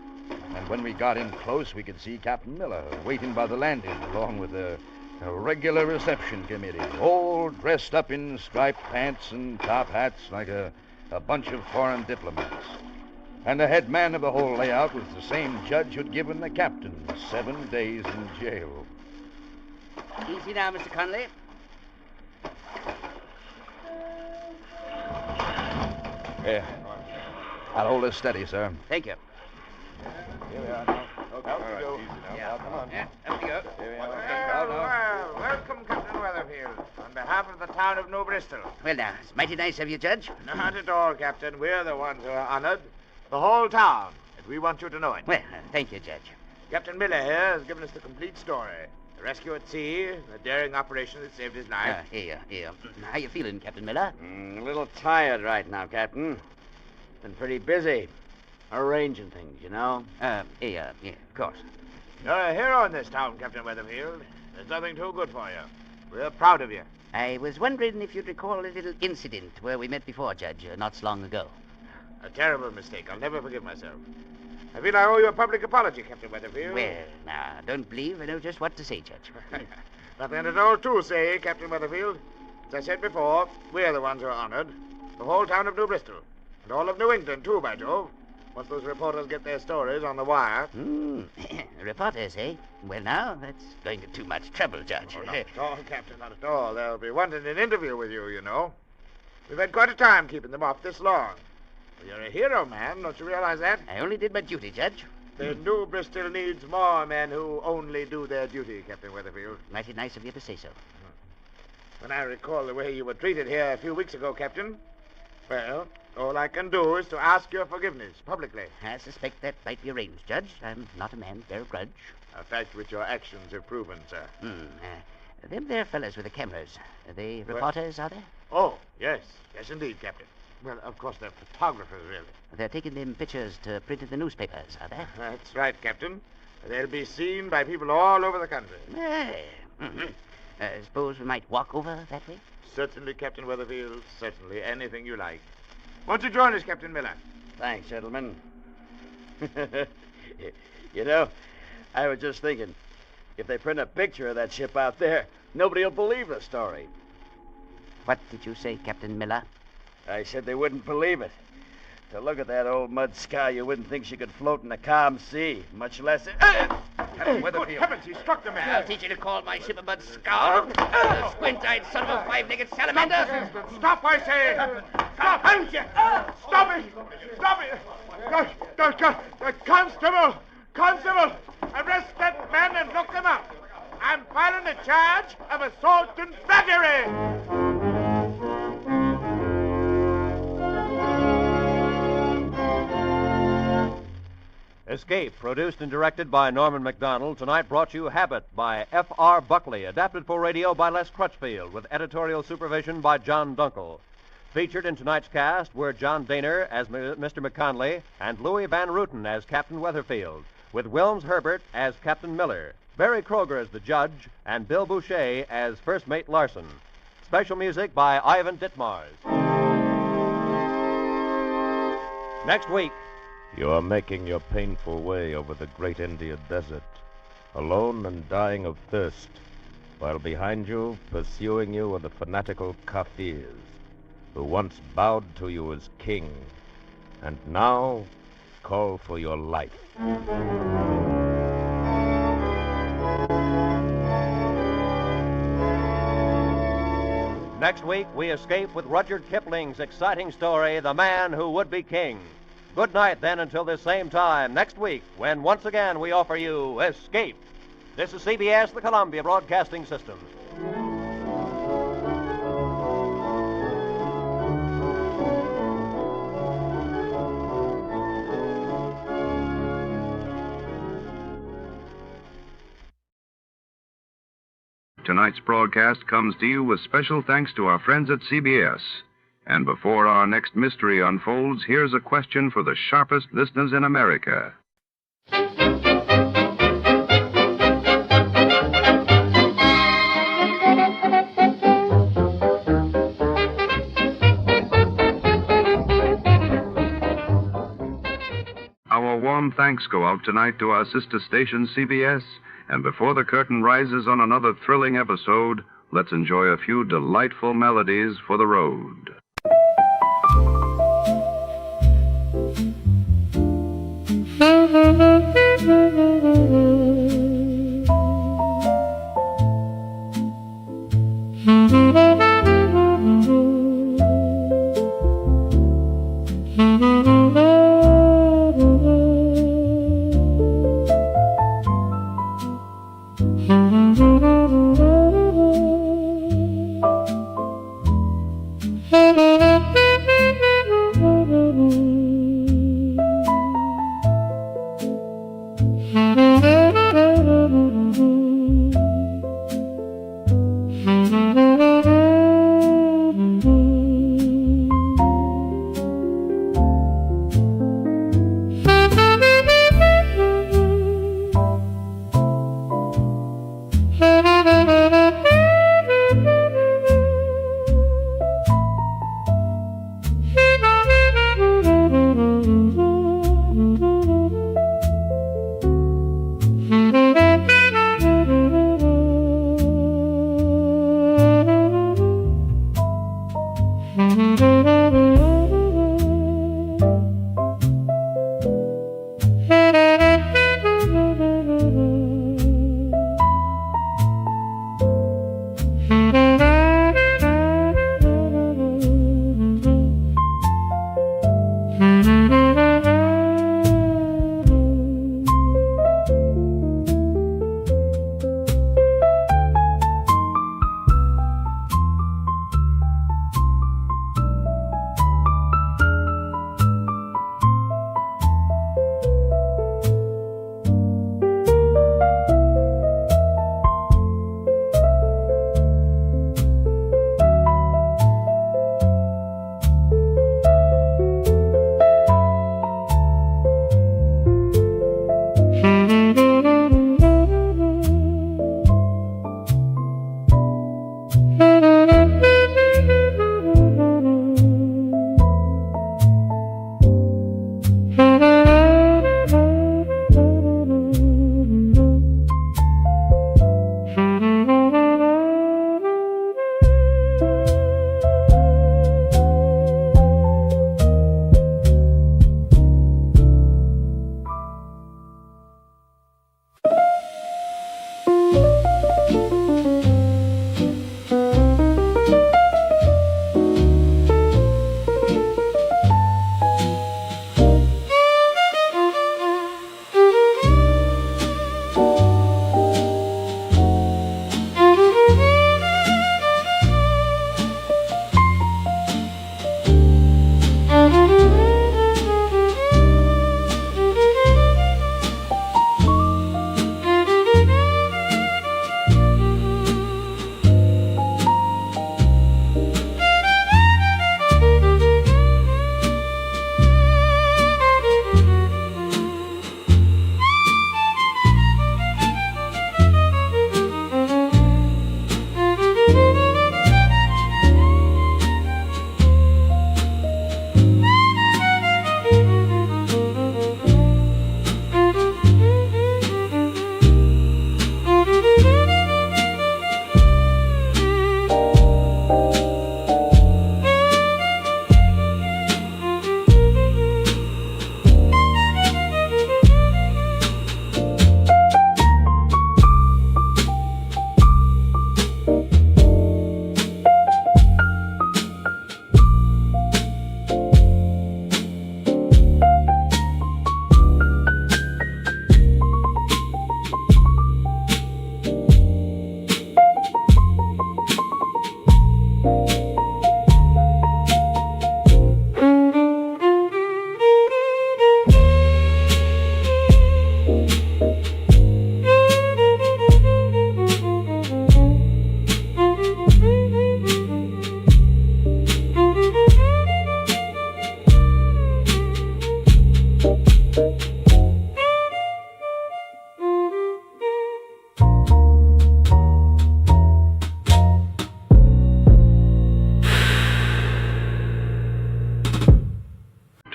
And when we got in close, we could see Captain Miller waiting by the landing, along with a regular reception committee, all dressed up in striped pants and top hats like a bunch of foreign diplomats. And the head man of the whole layout was the same judge who'd given the captain 7 days in jail. Easy now, Mr. Connolly. Yeah. I'll hold this steady, sir. Thank you. Here we are now. Okay. Out we go. Easy now. Yeah, come on. Yeah, up we go. Here we are. Well, welcome, Captain Weatherfield, on behalf of the town of New Bristol. Well, now, it's mighty nice of you, Judge. Not at all, Captain. We're the ones who are honored. The whole town. And we want you to know it. Well, thank you, Judge. Captain Miller here has given us the complete story. The rescue at sea, the daring operation that saved his life. Here. How you feeling, Captain Miller? A little tired right now, Captain. Been pretty busy. Arranging things, you know. Yeah, of course. You're a hero in this town, Captain Weatherfield. There's nothing too good for you. We're proud of you. I was wondering if you'd recall a little incident where we met before, Judge, not so long ago. A terrible mistake. I'll never forgive myself. I feel I owe you a public apology, Captain Weatherfield. Well, now, don't believe I know just what to say, Judge. Nothing at all to say, Captain Weatherfield. As I said before, we're the ones who are honored. The whole town of New Bristol. And all of New England, too, by Jove. Once those reporters get their stories on the wire. Reporters, eh? Well, now, that's going to too much trouble, Judge. Oh, not at all, Captain, not at all. They'll be wanting an interview with you, you know. We've had quite a time keeping them off this long. Well, you're a hero, man. Don't you realize that? I only did my duty, Judge. Then New Bristol needs more men who only do their duty, Captain Weatherfield. Mighty nice of you to say so. When I recall the way you were treated here a few weeks ago, Captain, well, all I can do is to ask your forgiveness publicly. I suspect that might be arranged, Judge. I'm not a man to bear a grudge. A fact which your actions have proven, sir. Them there fellas with the cameras, are they reporters, are they? Oh, yes. Yes, indeed, Captain. Well, of course, they're photographers, really. They're taking them pictures to print in the newspapers, are they? That's right, Captain. They'll be seen by people all over the country. Suppose we might walk over that way? Certainly, Captain Weatherfield. Certainly. Anything you like. Won't you join us, Captain Miller? Thanks, gentlemen. You know, I was just thinking, if they print a picture of that ship out there, nobody will believe the story. What did you say, Captain Miller? I said they wouldn't believe it. To look at that old mud sky, you wouldn't think she could float in a calm sea, much less... Captain Weatherfield. Good heavens, he struck the man. I'll teach you to call my ship a mud scour. Squint-eyed son of a five-legged salamander. Stop, I say. Stop. Stop it. Stop it. Constable. Arrest that man and look him up. I'm filing a charge of assault and battery. Escape, produced and directed by Norman MacDonald, tonight brought you Habit by F.R. Buckley, adapted for radio by Les Crutchfield, with editorial supervision by John Dunkel. Featured in tonight's cast were John Daner as Mr. McConley and Louis Van Rooten as Captain Weatherfield, with Wilms Herbert as Captain Miller. Barry Kroger as the judge, and Bill Boucher as First Mate Larson. Special music by Ivan Ditmars. Next week. You are making your painful way over the great India desert, alone and dying of thirst, while behind you, pursuing you, are the fanatical Kafirs, who once bowed to you as king, and now call for your life. Next week, we escape with Rudyard Kipling's exciting story, The Man Who Would Be King. Good night, then, until this same time next week, when once again we offer you Escape. This is CBS, the Columbia Broadcasting System. Tonight's broadcast comes to you with special thanks to our friends at CBS. And before our next mystery unfolds, here's a question for the sharpest listeners in America. Our warm thanks go out tonight to our sister station, CBS. And before the curtain rises on another thrilling episode, let's enjoy a few delightful melodies for the road.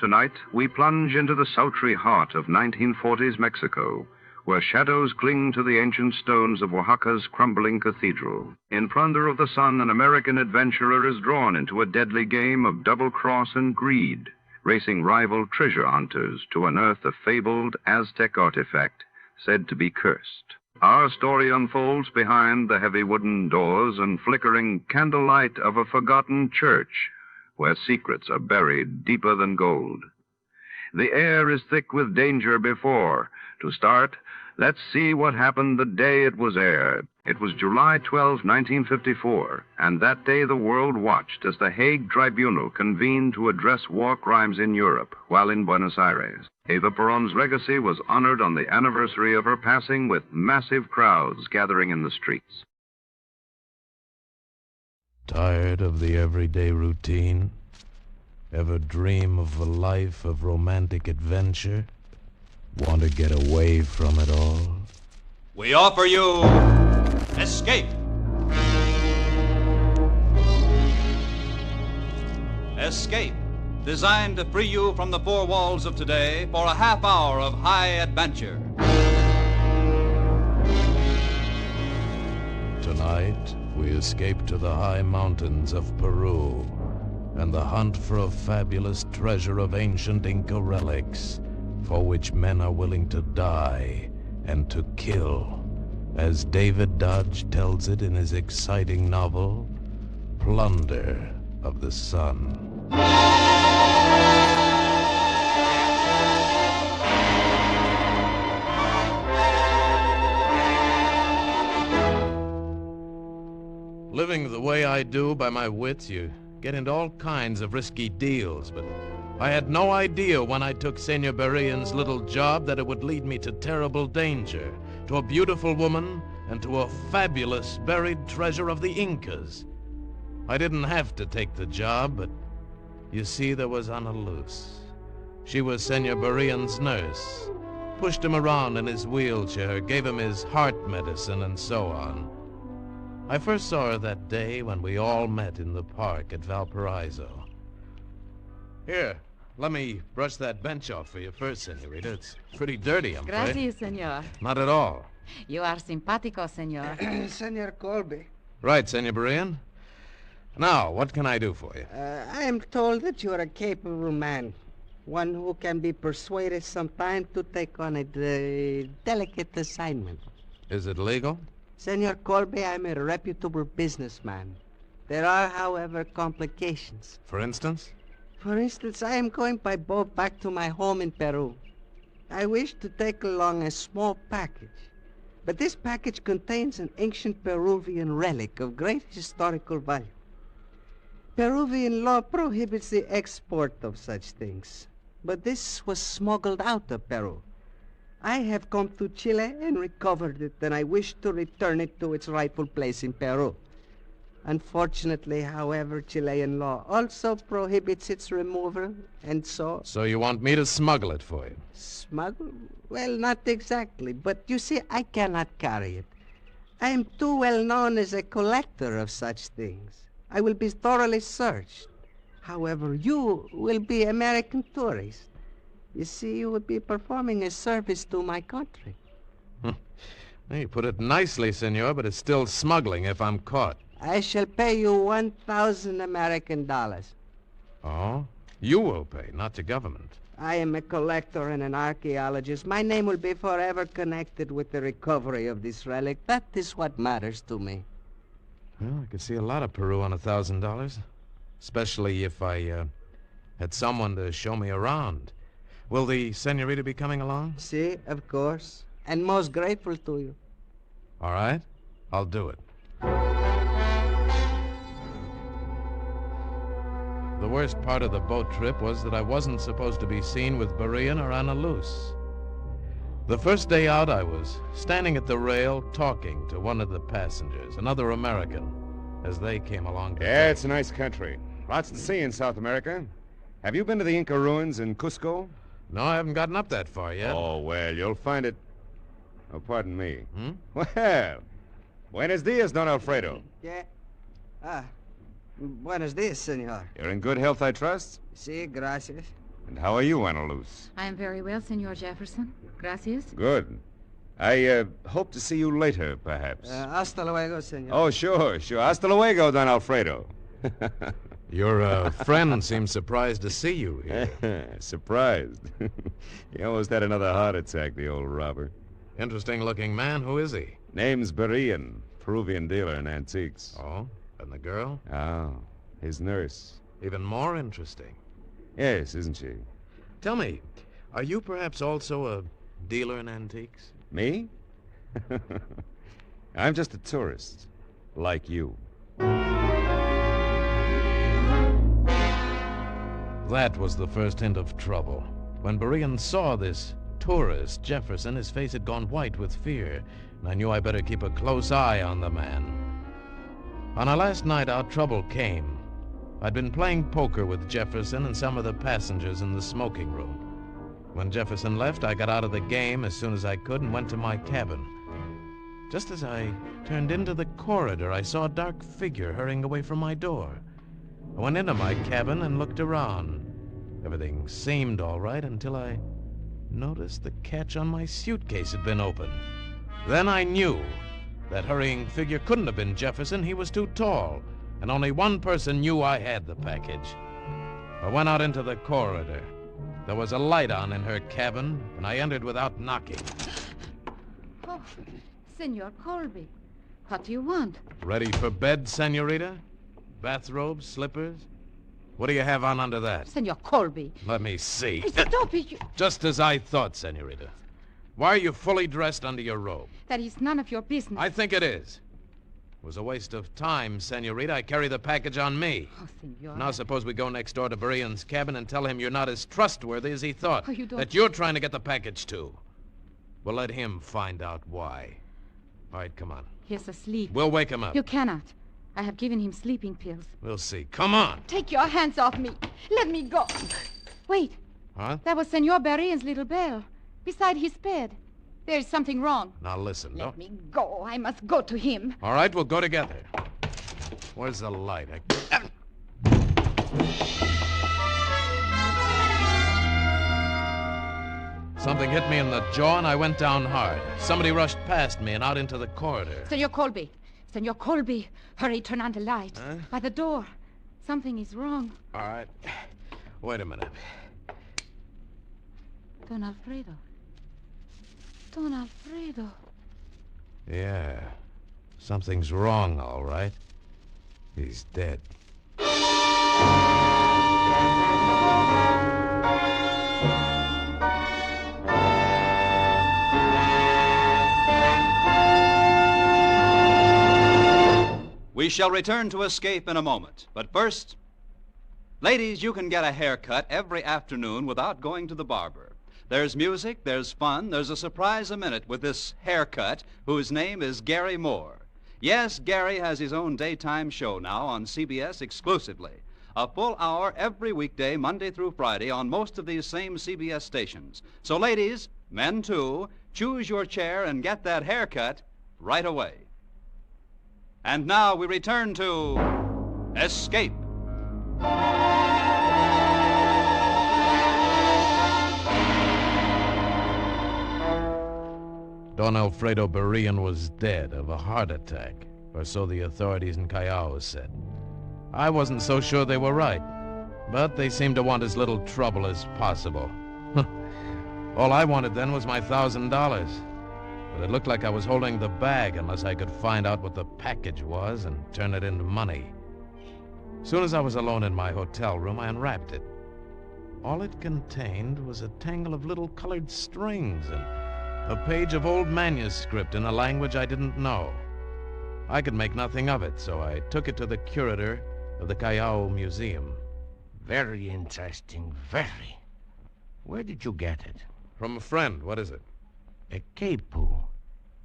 Tonight, we plunge into the sultry heart of 1940s Mexico, where shadows cling to the ancient stones of Oaxaca's crumbling cathedral. In Plunder of the Sun, an American adventurer is drawn into a deadly game of double-cross and greed, racing rival treasure hunters to unearth a fabled Aztec artifact said to be cursed. Our story unfolds behind the heavy wooden doors and flickering candlelight of a forgotten church, where secrets are buried deeper than gold. The air is thick with danger before. To start, let's see what happened the day it was aired. It was July 12, 1954, and that day the world watched as the Hague Tribunal convened to address war crimes in Europe while in Buenos Aires. Eva Perón's legacy was honored on the anniversary of her passing with massive crowds gathering in the streets. Tired of the everyday routine? Ever dream of a life of romantic adventure? Want to get away from it all? We offer you Escape. Escape, designed to free you from the four walls of today for a half hour of high adventure. Tonight, we escape to the high mountains of Peru and the hunt for a fabulous treasure of ancient Inca relics for which men are willing to die and to kill, as David Dodge tells it in his exciting novel, Plunder of the Sun. Living the way I do by my wits, you get into all kinds of risky deals, but I had no idea when I took Senor Berrien's little job that it would lead me to terrible danger, to a beautiful woman, and to a fabulous buried treasure of the Incas. I didn't have to take the job, but you see, there was Ana Luz. She was Senor Berrien's nurse, pushed him around in his wheelchair, gave him his heart medicine, and so on. I first saw her that day when we all met in the park at Valparaiso. Here, let me brush that bench off for you first, senorita. It's pretty dirty, I'm afraid. Gracias, senor. Not at all. You are simpático, senor. Senor Colby. Right, Senor Berrien. Now, what can I do for you? I am told that you are a capable man. One who can be persuaded sometime to take on a delicate assignment. Is it legal? Senor Colby, I am a reputable businessman. There are, however, complications. For instance? For instance, I am going by boat back to my home in Peru. I wish to take along a small package. But this package contains an ancient Peruvian relic of great historical value. Peruvian law prohibits the export of such things. But this was smuggled out of Peru. I have come to Chile and recovered it, and I wish to return it to its rightful place in Peru. Unfortunately, however, Chilean law also prohibits its removal, and so... So you want me to smuggle it for you? Smuggle? Well, not exactly, but you see, I cannot carry it. I am too well known as a collector of such things. I will be thoroughly searched. However, you will be American tourists. You see, you would be performing a service to my country. You put it nicely, senor, but it's still smuggling if I'm caught. I shall pay you 1,000 American dollars. Oh? You will pay, not the government. I am a collector and an archaeologist. My name will be forever connected with the recovery of this relic. That is what matters to me. Well, I could see a lot of Peru on $1,000. Especially if I had someone to show me around. Will the senorita be coming along? Si, of course. And most grateful to you. All right. I'll do it. The worst part of the boat trip was that I wasn't supposed to be seen with Berrien or Ana Luz. The first day out, I was standing at the rail talking to one of the passengers, another American, as they came along. Yeah, it's a nice country. Lots to see in South America. Have you been to the Inca ruins in Cusco? No, I haven't gotten up that far yet. Oh, well, you'll find it... Oh, pardon me. Well, buenos dias, Don Alfredo. Yeah. Buenos dias, senor. You're in good health, I trust? Si, gracias. And how are you, Ana Luz? I am very well, Senor Jefferson. Gracias. Good. I hope to see you later, perhaps. Hasta luego, senor. Oh, sure. Hasta luego, Don Alfredo. Your friend seems surprised to see you here. Surprised? He almost had another heart attack, the old robber. Interesting-looking man. Who is he? Name's Berian, Peruvian dealer in antiques. Oh, and the girl? Oh, his nurse. Even more interesting. Yes, isn't she? Tell me, are you perhaps also a dealer in antiques? Me? I'm just a tourist, like you. That was the first hint of trouble. When Berian saw this tourist, Jefferson, his face had gone white with fear, and I knew I better keep a close eye on the man. On our last night out, trouble came. I'd been playing poker with Jefferson and some of the passengers in the smoking room. When Jefferson left, I got out of the game as soon as I could and went to my cabin. Just as I turned into the corridor, I saw a dark figure hurrying away from my door. I went into my cabin and looked around. Everything seemed all right until I noticed the catch on my suitcase had been opened. Then I knew that hurrying figure couldn't have been Jefferson. He was too tall, and only one person knew I had the package. I went out into the corridor. There was a light on in her cabin, and I entered without knocking. Oh, Senor Colby, what do you want? Ready for bed, senorita? Bathrobes, slippers? What do you have on under that? Senor Colby. Let me see. Stop it. Just as I thought, senorita. Why are you fully dressed under your robe? That is none of your business. I think it is. It was a waste of time, senorita. I carry the package on me. Oh, senor. Now suppose we go next door to Berian's cabin and tell him you're not as trustworthy as he thought. Oh, you don't... That you're trying to get the package, too. We'll let him find out why. All right, come on. He's asleep. We'll wake him up. You cannot. I have given him sleeping pills. We'll see. Come on. Take your hands off me. Let me go. Wait. Huh? That was Senor Berian's little bell. Beside his bed. There is something wrong. Now listen, Let me go. I must go to him. All right, we'll go together. Where's the light? Something hit me in the jaw and I went down hard. Somebody rushed past me and out into the corridor. Senor Colby. Senor Colby. Hurry, turn on the light. Huh? By the door. Something is wrong. All right. Wait a minute. Don Alfredo. Don Alfredo. Yeah. Something's wrong, all right. He's dead. We shall return to Escape in a moment. But first, ladies, you can get a haircut every afternoon without going to the barber. There's music, there's fun, there's a surprise a minute with this haircut whose name is Gary Moore. Yes, Gary has his own daytime show now on CBS exclusively. A full hour every weekday, Monday through Friday, on most of these same CBS stations. So ladies, men too, choose your chair and get that haircut right away. And now we return to Escape. Don Alfredo Berian was dead of a heart attack, or so the authorities in Callao said. I wasn't so sure they were right, but they seemed to want as little trouble as possible. All I wanted then was my $1,000. But it looked like I was holding the bag unless I could find out what the package was and turn it into money. As soon as I was alone in my hotel room, I unwrapped it. All it contained was a tangle of little colored strings and a page of old manuscript in a language I didn't know. I could make nothing of it, so I took it to the curator of the Callao Museum. Very interesting, very. Where did you get it? From a friend. What is it? A capu,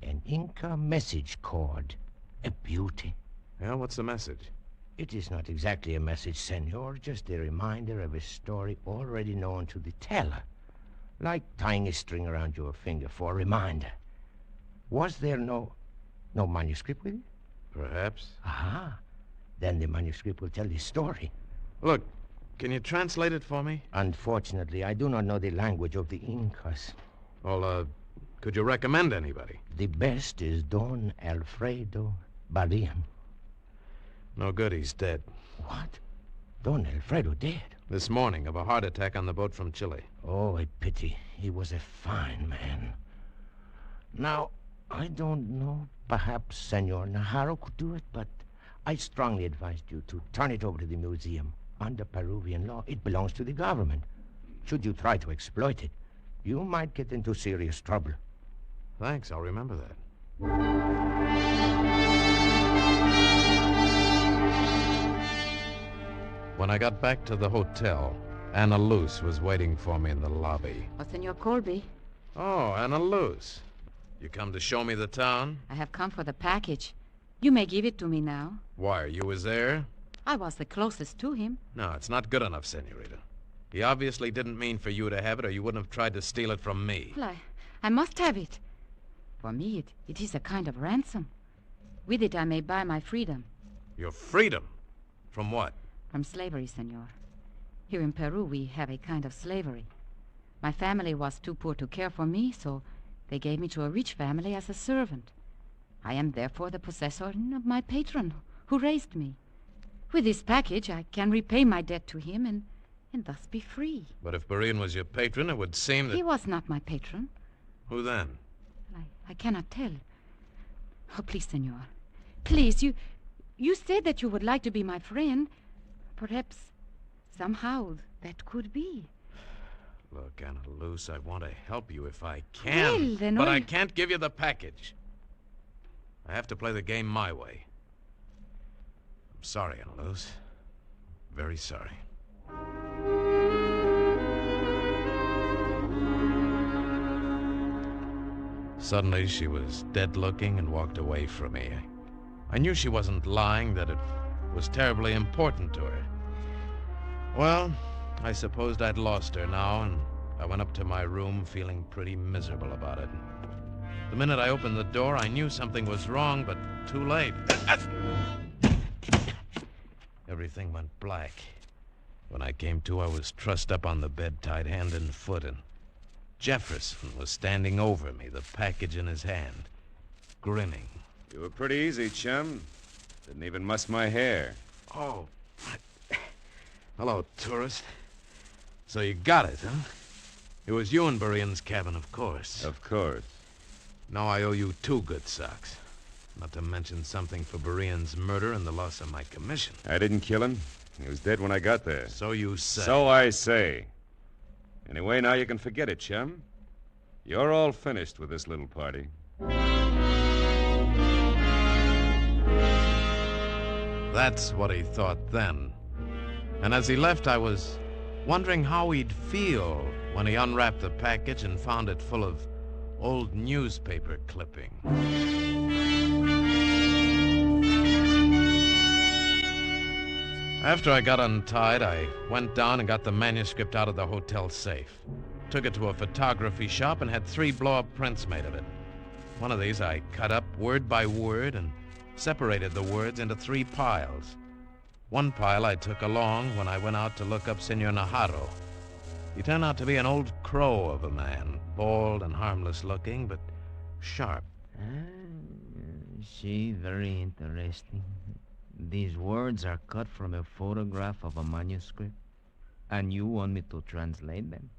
an Inca message cord. A beauty. Yeah, what's the message? It is not exactly a message, senor, just a reminder of a story already known to the teller. Like tying a string around your finger for a reminder. Was there no manuscript with it? Perhaps. Aha. Then the manuscript will tell the story. Look, Can you translate it for me? Unfortunately, I do not know the language of the Incas. Well, could you recommend anybody? The best is Don Alfredo Barrian. No good, he's dead. What? Don Alfredo dead? This morning of a heart attack on the boat from Chile. Oh, a pity. He was a fine man. Now, I don't know. Perhaps Senor Najarro could do it, but I strongly advised you to turn it over to the museum. Under Peruvian law, it belongs to the government. Should you try to exploit it, you might get into serious trouble. Thanks, I'll remember that. When I got back to the hotel, Anna Luce was waiting for me in the lobby. Oh, Senor Colby. Oh, Anna Luce. You come to show me the town? I have come for the package. You may give it to me now. Why, you was there? I was the closest to him. No, it's not good enough, Senorita. He obviously didn't mean for you to have it, or you wouldn't have tried to steal it from me. Well, I must have it. For me, it is a kind of ransom. With it, I may buy my freedom. Your freedom? From what? From slavery, senor. Here in Peru, we have a kind of slavery. My family was too poor to care for me, so they gave me to a rich family as a servant. I am therefore the possessor of my patron, who raised me. With this package, I can repay my debt to him and thus be free. But if Barrian was your patron, it would seem that... He was not my patron. Who then? I cannot tell. Oh, please, senor. Please, you said that you would like to be my friend. Perhaps, somehow, that could be. Look, Anna Luce, I want to help you if I can. Well, then but I can't give you the package. I have to play the game my way. I'm sorry, Anna Luce. Very sorry. Suddenly, she was dead-looking and walked away from me. I knew she wasn't lying, that it was terribly important to her. Well, I supposed I'd lost her now, and I went up to my room feeling pretty miserable about it. The minute I opened the door, I knew something was wrong, but too late. Everything went black. When I came to, I was trussed up on the bed, tied hand and foot, and Jefferson was standing over me, the package in his hand, grinning. You were pretty easy, chum. Didn't even muss my hair. Oh, hello, tourist. So you got it, huh? It was you in Barrian's cabin, of course. Of course. Now I owe you 2 good socks. Not to mention something for Barrian's murder and the loss of my commission. I didn't kill him. He was dead when I got there. So you say. So I say. Anyway, now you can forget it, chum. You're all finished with this little party. That's what he thought then. And as he left, I was wondering how he'd feel when he unwrapped the package and found it full of old newspaper clippings. After I got untied, I went down and got the manuscript out of the hotel safe. Took it to a photography shop and had 3 blow-up prints made of it. One of these I cut up word by word and separated the words into 3 piles. One pile I took along when I went out to look up Senor Najarro. He turned out to be an old crow of a man, bald and harmless looking, but sharp. See, very interesting. These words are cut from a photograph of a manuscript, and you want me to translate them?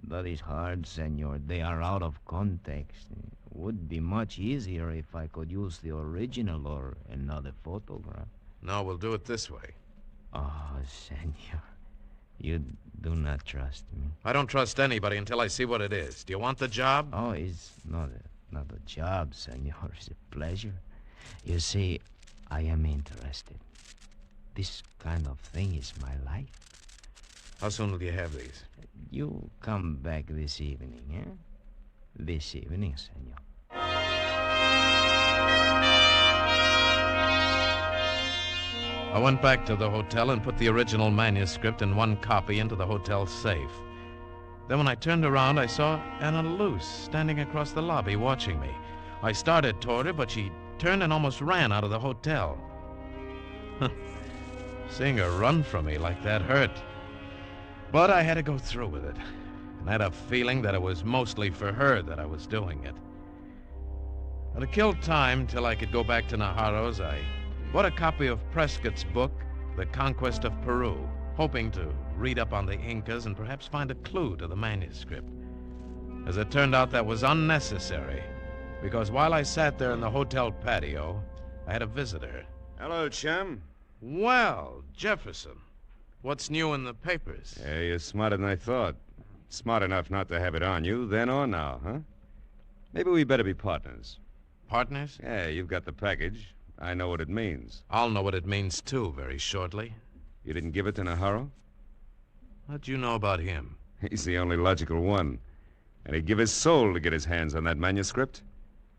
That is hard, senor. They are out of context. It would be much easier if I could use the original or another photograph. No, we'll do it this way. Oh, senor, you do not trust me. I don't trust anybody until I see what it is. Do you want the job? Oh, it's not a job, senor. It's a pleasure. You see, I am interested. This kind of thing is my life. How soon will you have these? You come back this evening, eh? This evening, senor. I went back to the hotel and put the original manuscript and 1 copy into the hotel safe. Then when I turned around, I saw Anna Luce standing across the lobby watching me. I started toward her, but she turned and almost ran out of the hotel. Seeing her run from me like that hurt. But I had to go through with it. And I had a feeling that it was mostly for her that I was doing it. But to kill time till I could go back to Najarro's, I bought a copy of Prescott's book, The Conquest of Peru, hoping to read up on the Incas and perhaps find a clue to the manuscript. As it turned out, that was unnecessary, because while I sat there in the hotel patio, I had a visitor. Hello, chum. Well, Jefferson, what's new in the papers? Yeah, you're smarter than I thought. Smart enough not to have it on you, then or now, huh? Maybe we better be partners. Partners? Yeah, you've got the package. I know what it means. I'll know what it means, too, very shortly. You didn't give it to Najarro? How'd you know about him? He's the only logical one. And he'd give his soul to get his hands on that manuscript.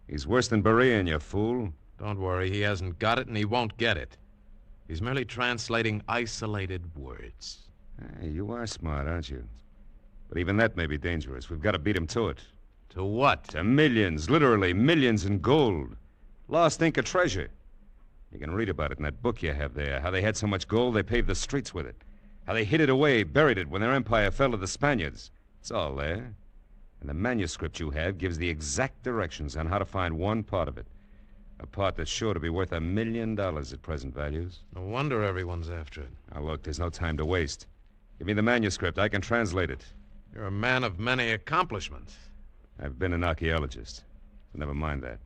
He's worse than Berean, you fool. Don't worry, he hasn't got it and he won't get it. He's merely translating isolated words. Hey, you are smart, aren't you? But even that may be dangerous. We've got to beat him to it. To what? To millions, literally millions in gold. Lost Inca treasure. You can read about it in that book you have there, how they had so much gold they paved the streets with it. How they hid it away, buried it when their empire fell to the Spaniards. It's all there. And the manuscript you have gives the exact directions on how to find one part of it. A part that's sure to be worth $1 million at present values. No wonder everyone's after it. Now, look, there's no time to waste. Give me the manuscript. I can translate it. You're a man of many accomplishments. I've been an archaeologist. So never mind that.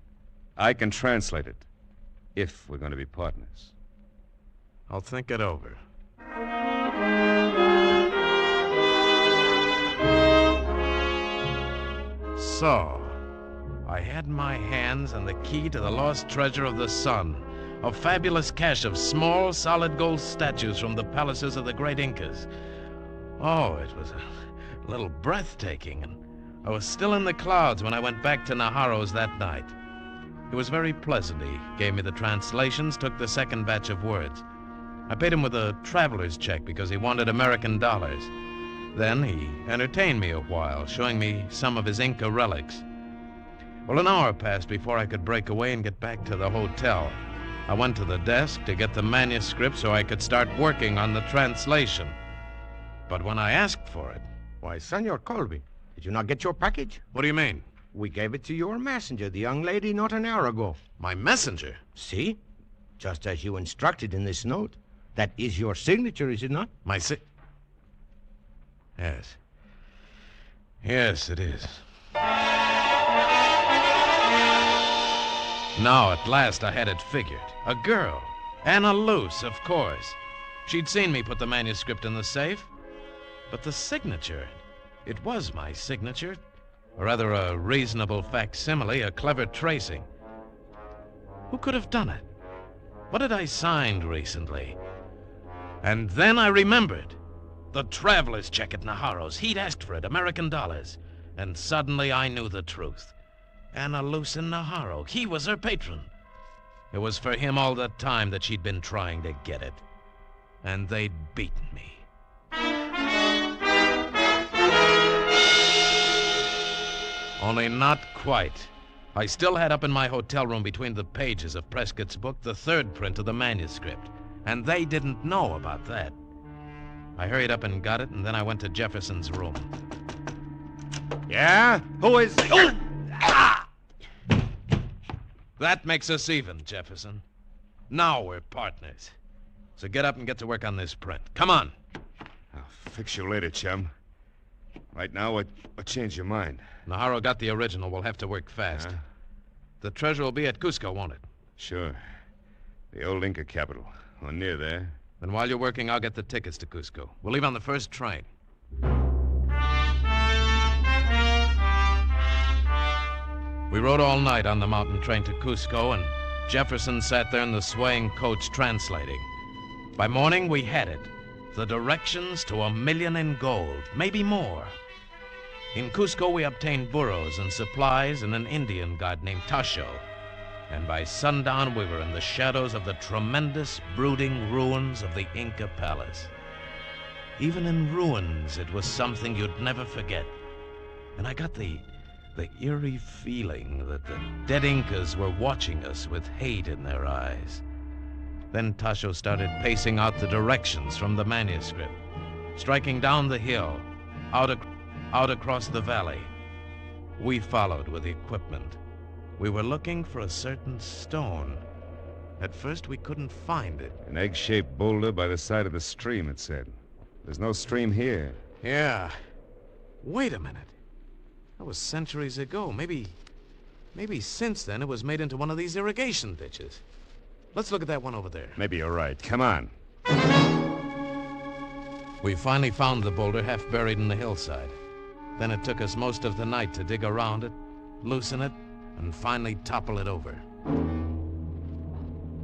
I can translate it. If we're going to be partners. I'll think it over. So, I had in my hands and the key to the lost treasure of the sun, a fabulous cache of small, solid gold statues from the palaces of the great Incas. Oh, it was a little breathtaking, and I was still in the clouds when I went back to Najarro's that night. He was very pleasant. He gave me the translations, took the second batch of words. I paid him with a traveler's check because he wanted American dollars. Then he entertained me a while, showing me some of his Inca relics. Well, an hour passed before I could break away and get back to the hotel. I went to the desk to get the manuscript so I could start working on the translation. But when I asked for it... Why, Senor Colby, did you not get your package? What do you mean? We gave it to your messenger, the young lady, not an hour ago. My messenger? See? Just as you instructed in this note. That is your signature, is it not? My Yes. Yes, it is. Now, at last, I had it figured. A girl. Anna Luce, of course. She'd seen me put the manuscript in the safe. But the signature, it was my signature. Or rather, a reasonable facsimile, a clever tracing. Who could have done it? What had I signed recently? And then I remembered. The traveler's check at Najarro's. He'd asked for it, American dollars. And suddenly I knew the truth. Anna Luce in Najarro. He was her patron. It was for him all the time that she'd been trying to get it. And they'd beaten me. Only not quite. I still had up in my hotel room between the pages of Prescott's book the third print of the manuscript. And they didn't know about that. I hurried up and got it, and then I went to Jefferson's room. Yeah? Who is... Oh! Ah! That makes us even, Jefferson. Now we're partners. So get up and get to work on this print. Come on. I'll fix you later, chum. Right now, what changed your mind? Najarro got the original. We'll have to work fast. The treasure will be at Cusco, won't it? Sure. The old Inca capital. Or near there. Then while you're working, I'll get the tickets to Cusco. We'll leave on the first train. We rode all night on the mountain train to Cusco, and Jefferson sat there in the swaying coach translating. By morning, we had it. The directions to $1 million in gold, maybe more. In Cusco, we obtained burros and supplies and an Indian god named Tasho. And by sundown, we were in the shadows of the tremendous, brooding ruins of the Inca palace. Even in ruins, it was something you'd never forget. And I got the eerie feeling that the dead Incas were watching us with hate in their eyes. Then Tasho started pacing out the directions from the manuscript, striking down the hill, out across the valley. We followed with equipment. We were looking for a certain stone. At first, we couldn't find it. An egg-shaped boulder by the side of the stream, it said. There's no stream here. Yeah. Wait a minute. That was centuries ago. Maybe since then it was made into one of these irrigation ditches. Let's look at that one over there. Maybe you're right. Come on. We finally found the boulder half buried in the hillside. Then it took us most of the night to dig around it, loosen it, and finally topple it over.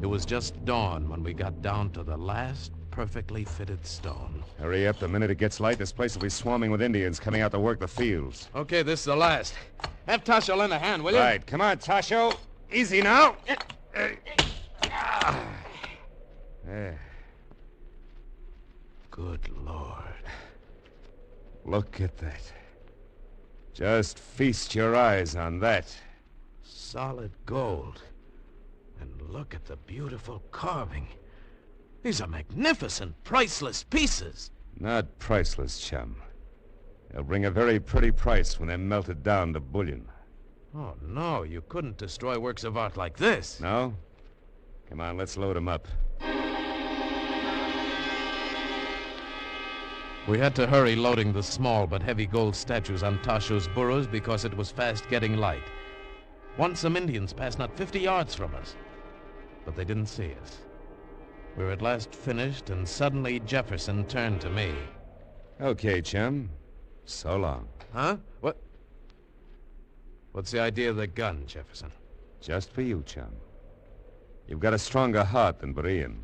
It was just dawn when we got down to the last perfectly fitted stone. Hurry up. The minute it gets light, this place will be swarming with Indians coming out to work the fields. Okay, this is the last. Have Tasho lend a hand, will you? Right. Come on, Tasho. Easy now. There. Good Lord. Look at that. Just feast your eyes on that. Solid gold. And look at the beautiful carving. These are magnificent, priceless pieces. Not priceless, chum. They'll bring a very pretty price when they're melted down to bullion. Oh, no, you couldn't destroy works of art like this. No? Come on, let's load them up. We had to hurry loading the small but heavy gold statues on Tasho's burros because it was fast getting light. Once some Indians passed not 50 yards from us, but they didn't see us. We were at last finished, and suddenly Jefferson turned to me. Okay, chum. So long. Huh? What? What's the idea of the gun, Jefferson? Just for you, chum. You've got a stronger heart than Berean.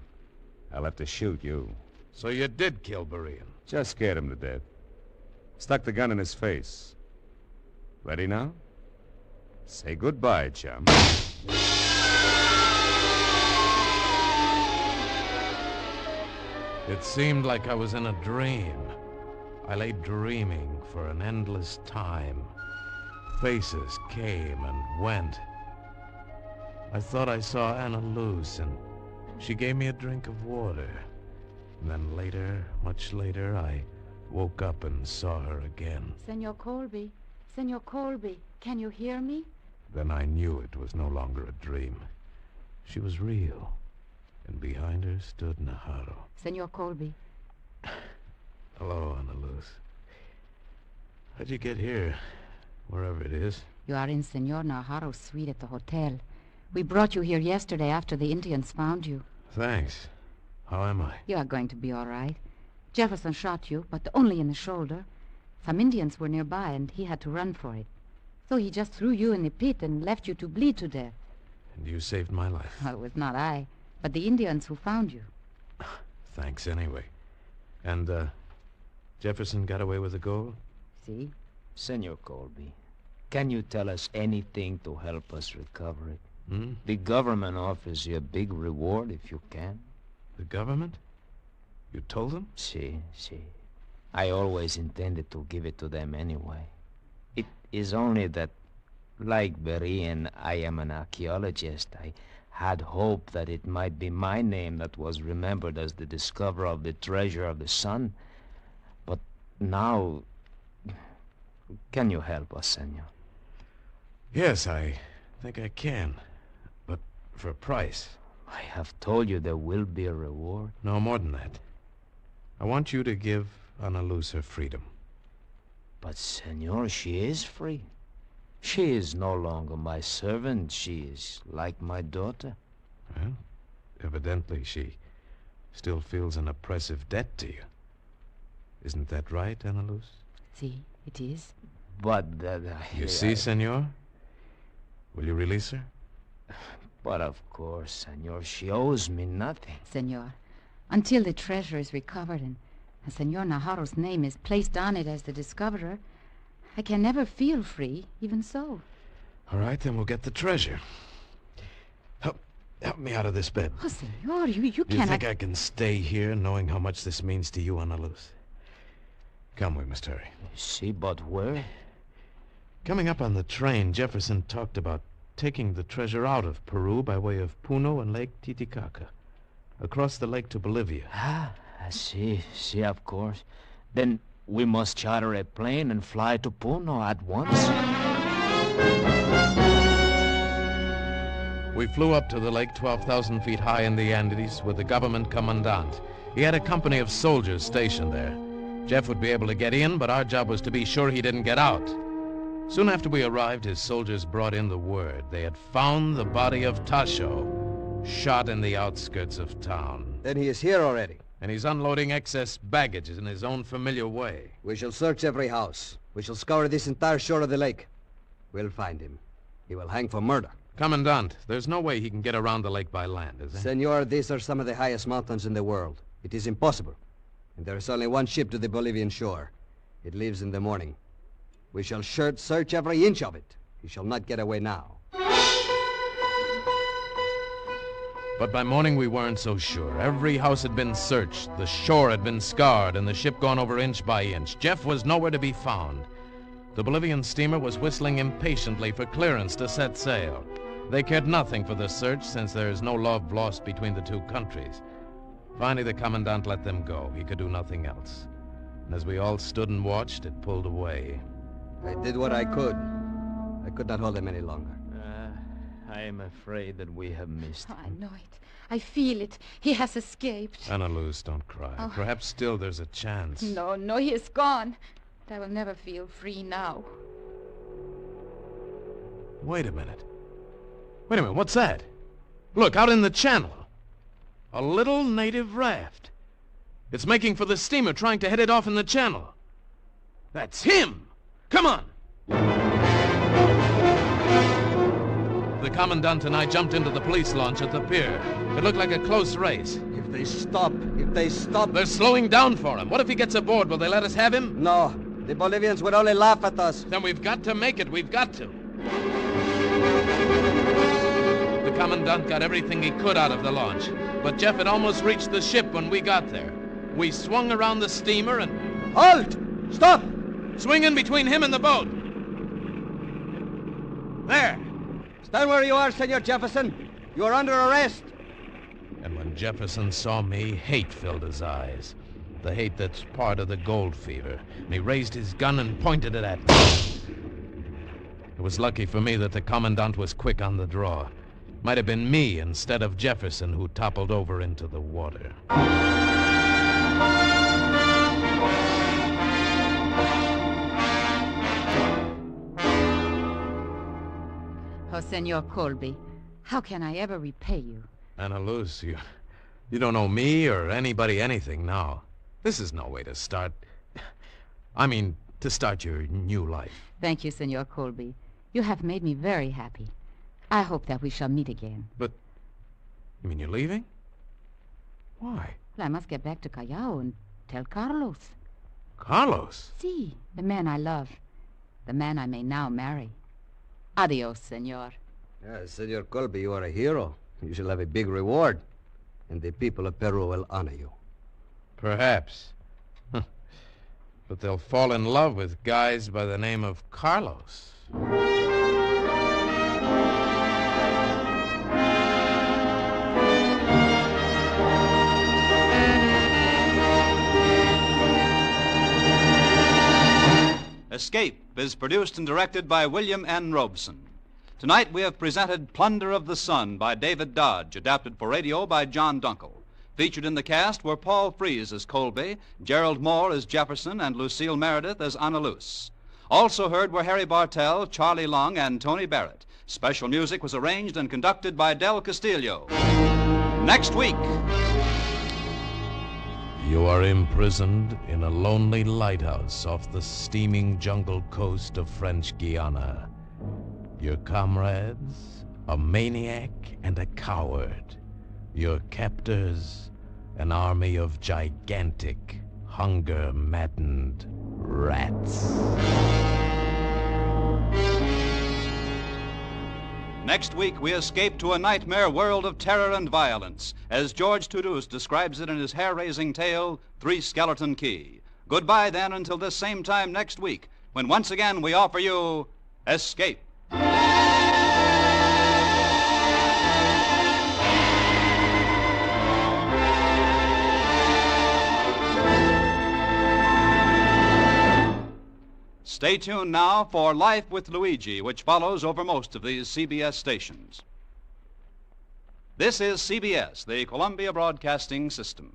I'll have to shoot you. So you did kill Berean? Just scared him to death. Stuck the gun in his face. Ready now? Say goodbye, chum. It seemed like I was in a dream. I lay dreaming for an endless time. Faces came and went. I thought I saw Anna Luce, and she gave me a drink of water. And then later, much later, I woke up and saw her again. Senor Colby, can you hear me? Then I knew it was no longer a dream. She was real. And behind her stood Najarro. Senor Colby. Hello, Ana Luz. How'd you get here? Wherever it is. You are in Senor Najarro's suite at the hotel. We brought you here yesterday after the Indians found you. Thanks. How am I? You are going to be all right. Jefferson shot you, but only in the shoulder. Some Indians were nearby, and he had to run for it. So he just threw you in the pit and left you to bleed to death. And you saved my life. Well, it was not I, but the Indians who found you. Thanks anyway. And, Jefferson got away with the gold? See? Senor Colby, can you tell us anything to help us recover it? Hmm? The government offers you a big reward if you can. The government? You told them? Si. I always intended to give it to them anyway. It is only that, like Berean, I am an archaeologist. I had hoped that it might be my name that was remembered as the discoverer of the treasure of the sun. But now, can you help us, senor? Yes, I think I can. But for a price. I have told you there will be a reward. No, more than that. I want you to give Ana Luz her freedom. But, senor, she is free. She is no longer my servant. She is like my daughter. Well, evidently she still feels an oppressive debt to you. Isn't that right, Ana Luz? See, it is. But that... You see, senor? Will you release her? But of course, senor, she owes me nothing. Senor, until the treasure is recovered and Senor Najarro's name is placed on it as the discoverer, I can never feel free, even so. All right, then we'll get the treasure. Help me out of this bed. Oh, senor, you Do you cannot... think I can stay here knowing how much this means to you, Ana Luz? Come, we must hurry. See, but where? Coming up on the train, Jefferson talked about taking the treasure out of Peru by way of Puno and Lake Titicaca. Across the lake to Bolivia. Ah, see, of course. Then we must charter a plane and fly to Puno at once. We flew up to the lake 12,000 feet high in the Andes with the government commandant. He had a company of soldiers stationed there. Jeff would be able to get in, but our job was to be sure he didn't get out. Soon after we arrived, his soldiers brought in the word. They had found the body of Tasho, shot in the outskirts of town. Then he is here already. And he's unloading excess baggage in his own familiar way. We shall search every house. We shall scour this entire shore of the lake. We'll find him. He will hang for murder. Commandant, there's no way he can get around the lake by land, is there? Senor, these are some of the highest mountains in the world. It is impossible. And there is only one ship to the Bolivian shore. It leaves in the morning. We shall search every inch of it. He shall not get away now. But by morning we weren't so sure. Every house had been searched, the shore had been scoured, and the ship gone over inch by inch. Jeff was nowhere to be found. The Bolivian steamer was whistling impatiently for clearance to set sail. They cared nothing for the search, since there is no love lost between the two countries. Finally, the commandant let them go. He could do nothing else. And as we all stood and watched, it pulled away. I did what I could. I could not hold him any longer. I am afraid that we have missed him. I know it. I feel it. He has escaped. Anna Luz, don't cry. Oh. Perhaps still there's a chance. No, he is gone. I will never feel free now. Wait a minute. What's that? Look, out in the channel. A little native raft. It's making for the steamer, trying to head it off in the channel. That's him! Come on! The commandant and I jumped into the police launch at the pier. It looked like a close race. If they stop... They're slowing down for him. What if he gets aboard? Will they let us have him? No. The Bolivians would only laugh at us. Then we've got to make it. We've got to. The commandant got everything he could out of the launch, but Jeff had almost reached the ship when we got there. We swung around the steamer and... Halt! Stop! Swing in between him and the boat. There! Stand where you are, Senor Jefferson. You are under arrest. And when Jefferson saw me, hate filled his eyes. The hate that's part of the gold fever. And he raised his gun and pointed it at me. It was lucky for me that the commandant was quick on the draw. Might have been me instead of Jefferson who toppled over into the water. Oh, Senor Colby, how can I ever repay you? Anna Luz, you don't owe me or anybody anything now. This is no way to start... to start your new life. Thank you, Senor Colby. You have made me very happy. I hope that we shall meet again. But, you mean you're leaving? Why? Well, I must get back to Callao and tell Carlos. Carlos? Si, the man I love. The man I may now marry. Adios, senor. Senor Colby, you are a hero. You shall have a big reward. And the people of Peru will honor you. Perhaps. But they'll fall in love with guys by the name of Carlos. Escape is produced and directed by William N. Robeson. Tonight we have presented Plunder of the Sun by David Dodge, adapted for radio by John Dunkel. Featured in the cast were Paul Frees as Colby, Gerald Moore as Jefferson, and Lucille Meredith as Anna Luz. Also heard were Harry Bartell, Charlie Long, and Tony Barrett. Special music was arranged and conducted by Del Castillo. Next week... You are imprisoned in a lonely lighthouse off the steaming jungle coast of French Guiana. Your comrades, a maniac and a coward. Your captors, an army of gigantic, hunger-maddened rats. Next week, we escape to a nightmare world of terror and violence, as George Toulouse describes it in his hair-raising tale, Three Skeleton Key. Goodbye, then, until this same time next week, when once again we offer you Escape. Stay tuned now for Life with Luigi, which follows over most of these CBS stations. This is CBS, the Columbia Broadcasting System.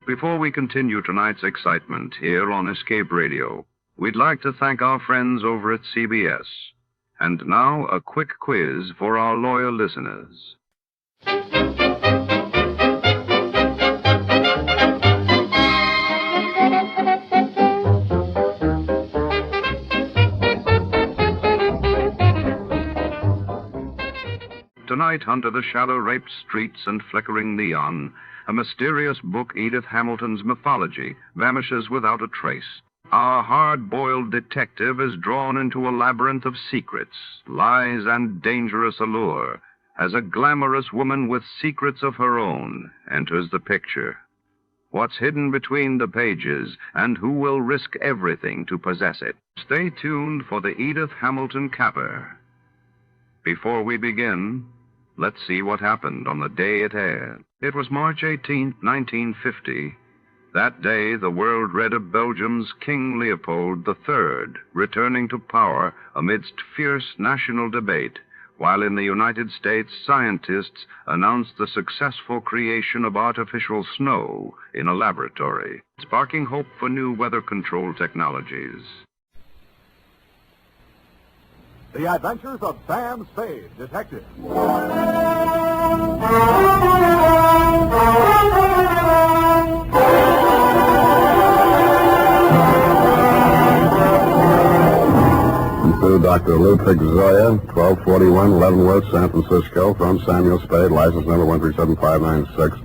Before we continue tonight's excitement here on Escape Radio, we'd like to thank our friends over at CBS. And now, a quick quiz for our loyal listeners. Tonight, under the shadow-raped streets and flickering neon, a mysterious book, Edith Hamilton's mythology, vanishes without a trace. Our hard-boiled detective is drawn into a labyrinth of secrets, lies, and dangerous allure as a glamorous woman with secrets of her own enters the picture. What's hidden between the pages, and who will risk everything to possess it? Stay tuned for the Edith Hamilton capper. Before we begin, let's see what happened on the day it aired. It was March 18, 1950. That day, the world read of Belgium's King Leopold III returning to power amidst fierce national debate, while in the United States, scientists announced the successful creation of artificial snow in a laboratory, sparking hope for new weather control technologies. The Adventures of Sam Spade, Detective. To Dr. Ludwig Zoya, 1241 Leavenworth, San Francisco, from Samuel Spade, license number 1375596.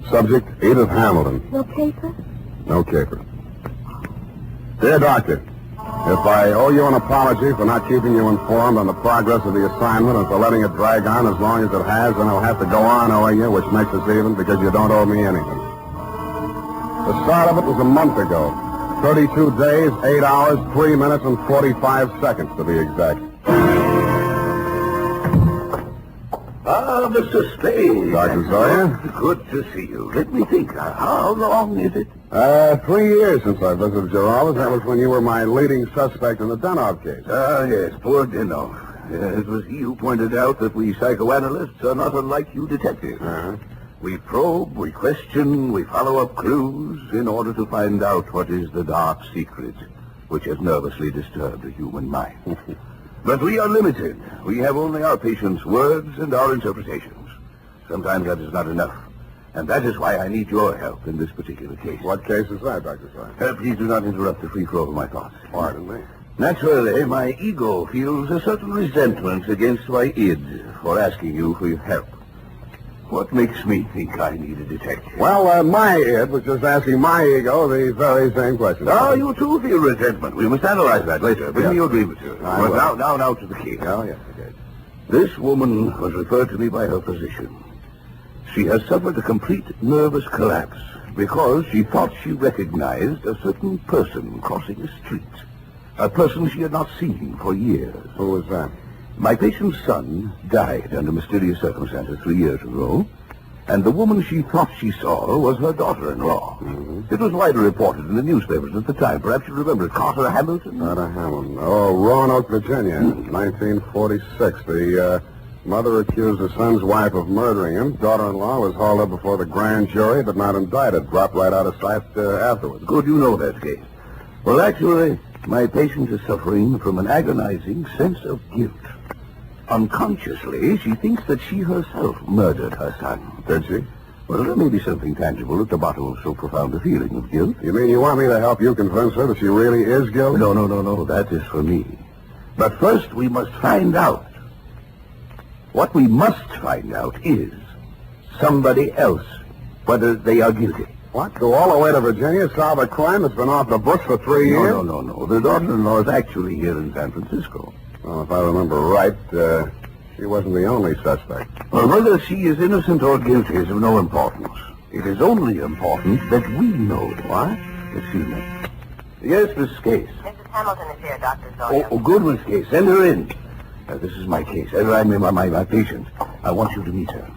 Subject, Edith Hamilton. No paper? No caper. Dear Doctor, if I owe you an apology for not keeping you informed on the progress of the assignment and for letting it drag on as long as it has, then I'll have to go on owing you, which makes us even because you don't owe me anything. The start of it was a month ago. 32 days, 8 hours, 3 minutes, and 45 seconds, to be exact. Ah, Mr. Spade. Dr. Zoya? Good to see you. Let me think. How long is it? 3 years since I visited your office. That was when you were my leading suspect in the Denov case. Ah, yes, poor Denov. It was he who pointed out that we psychoanalysts are not unlike you detectives. Uh-huh. We probe, we question, we follow up clues in order to find out what is the dark secret which has nervously disturbed the human mind. But we are limited. We have only our patients' words and our interpretations. Sometimes that is not enough. And that is why I need your help in this particular case. What case is that, Dr. Zoya? Please do not interrupt the free flow of my thoughts. Pardon me. Naturally, my ego feels a certain resentment against my id for asking you for your help. What makes me think I need a detective? Well, my id was just asking my ego the very same question. Oh, you too feel resentment. We must analyze that later. Bring me your grievances. Well, now to the case. Oh, yes, okay. This woman was referred to me by her physician. She has suffered a complete nervous collapse because she thought she recognized a certain person crossing the street. A person she had not seen for years. Who was that? My patient's son died under mysterious circumstances 3 years ago, and the woman she thought she saw was her daughter-in-law. Mm-hmm. It was widely reported in the newspapers at the time. Perhaps you remember it. Carter Hamilton? Carter Hamilton. Oh, Roanoke, Virginia, 1946. The mother accused her son's wife of murdering him. Daughter-in-law was hauled up before the grand jury, but not indicted. Dropped right out of sight afterwards. Good, you know that case. Well, actually, my patient is suffering from an agonizing sense of guilt. Unconsciously, she thinks that she herself murdered her son. Did she? Well, there may be something tangible at the bottom of so profound a feeling of guilt. You mean you want me to help you convince her that she really is guilty? No. That is for me. But first, we must find out. What we must find out is somebody else, whether they are guilty. What? Go all the way to Virginia, solve a crime that's been off the books for 3 years? No. The daughter-in-law is actually here in San Francisco. Well, if I remember right, she wasn't the only suspect. Well, whether she is innocent or guilty is of no importance. It is only important that we know. What? Excuse me. Yes, Miss Case. Mrs. Hamilton is here, Dr. Sawyer. Oh, Goodwin's case. Send her in. This is my case. I'm my patient. I want you to meet her.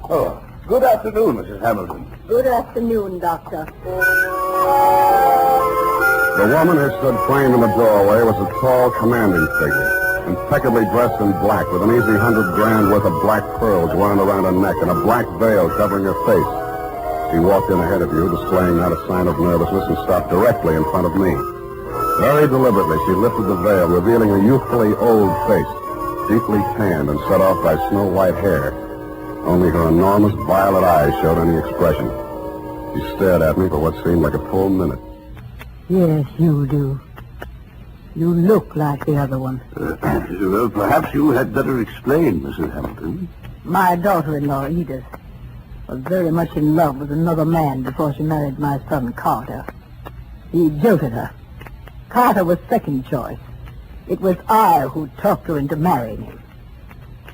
Oh, good afternoon, Mrs. Hamilton. Good afternoon, Doctor. The woman who stood framed in the doorway was a tall, commanding figure, impeccably dressed in black, with an easy $100,000 worth of black pearls wound around her neck and a black veil covering her face. She walked in ahead of you, displaying not a sign of nervousness, and stopped directly in front of me. Very deliberately, she lifted the veil, revealing a youthfully old face, deeply tanned and set off by snow-white hair. Only her enormous violet eyes showed any expression. She stared at me for what seemed like a full minute. Yes, you do. You look like the other one. Well, perhaps you had better explain, Mrs. Hamilton. My daughter-in-law, Edith, was very much in love with another man before she married my son, Carter. He jilted her. Carter was second choice. It was I who talked her into marrying him.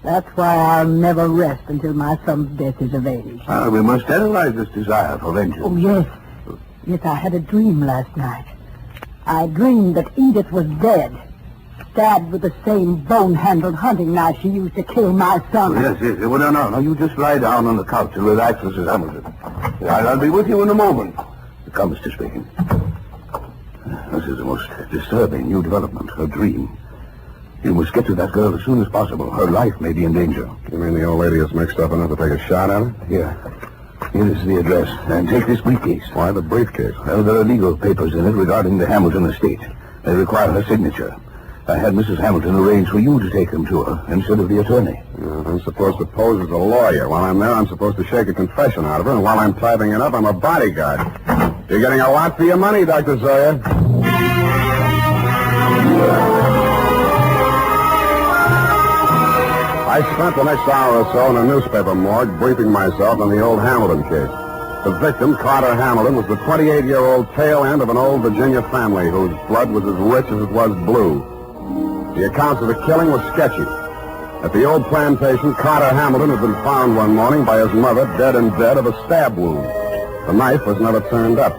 That's why I'll never rest until my son's death is avenged. We must analyze this desire for vengeance. Oh, yes. Yes, I had a dream last night. I dreamed that Edith was dead, stabbed with the same bone-handled hunting knife she used to kill my son. Yes. Well, no. You just lie down on the couch and relax, Mrs. Hamilton. I'll be with you in a moment. Come, Mr. Spade. This is the most disturbing new development, her dream. You must get to that girl as soon as possible. Her life may be in danger. You mean the old lady is mixed up enough to take a shot at her? Here is the address. And take this briefcase. Why the briefcase? Well, there are legal papers in it regarding the Hamilton estate. They require her signature. I had Mrs. Hamilton arrange for you to take them to her instead of the attorney. I'm supposed to pose as a lawyer. While I'm there, I'm supposed to shake a confession out of her, and while I'm typing it up, I'm a bodyguard. You're getting a lot for your money, Dr. Sawyer. I spent the next hour or so in a newspaper morgue briefing myself on the old Hamilton case. The victim, Carter Hamilton, was the 28-year-old tail end of an old Virginia family whose blood was as rich as it was blue. The accounts of the killing were sketchy. At the old plantation, Carter Hamilton had been found one morning by his mother dead in bed of a stab wound. The knife was never turned up.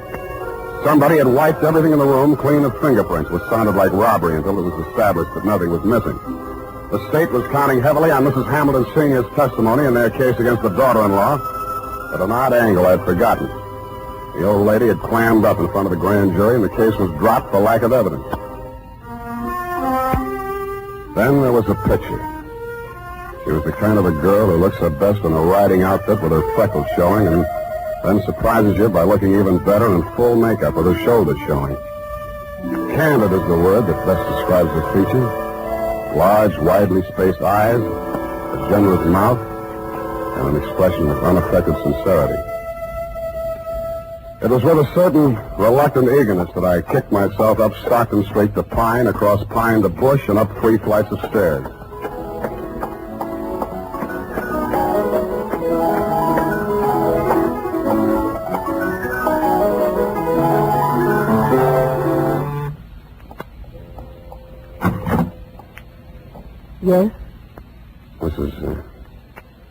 Somebody had wiped everything in the room clean of fingerprints, which sounded like robbery until it was established that nothing was missing. The state was counting heavily on Mrs. Hamilton Sr.'s testimony in their case against the daughter-in-law, but an odd angle I'd forgotten. The old lady had clammed up in front of the grand jury, and the case was dropped for lack of evidence. Then there was a picture. She was the kind of a girl who looks her best in a riding outfit with her freckles showing, and then surprises you by looking even better in full makeup with her shoulders showing. Candid is the word that best describes the features. Large, widely spaced eyes, a generous mouth, and an expression of unaffected sincerity. It was with a certain reluctant eagerness that I kicked myself up Stockton Street to Pine, across Pine to Bush, and up 3 flights of stairs. Yes?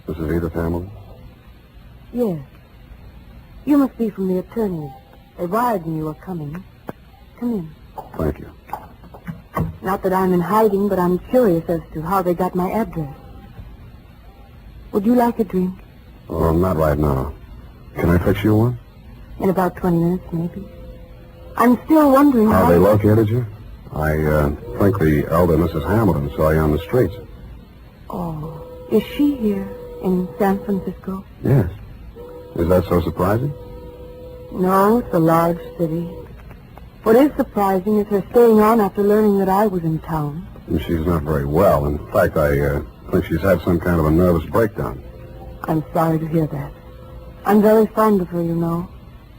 Mrs. Edith Hamilton? Yes. You must be from the attorney. They wired me you were coming. Come in. Thank you. Not that I'm in hiding, but I'm curious as to how they got my address. Would you like a drink? Oh, not right now. Can I fix you one? In about 20 minutes, maybe. I'm still wondering how they located you? I think the elder Mrs. Hamilton saw you on the streets. Oh, is she here in San Francisco? Yes. Is that so surprising? No, it's a large city. What is surprising is her staying on after learning that I was in town. And she's not very well. In fact, I think she's had some kind of a nervous breakdown. I'm sorry to hear that. I'm very fond of her, you know,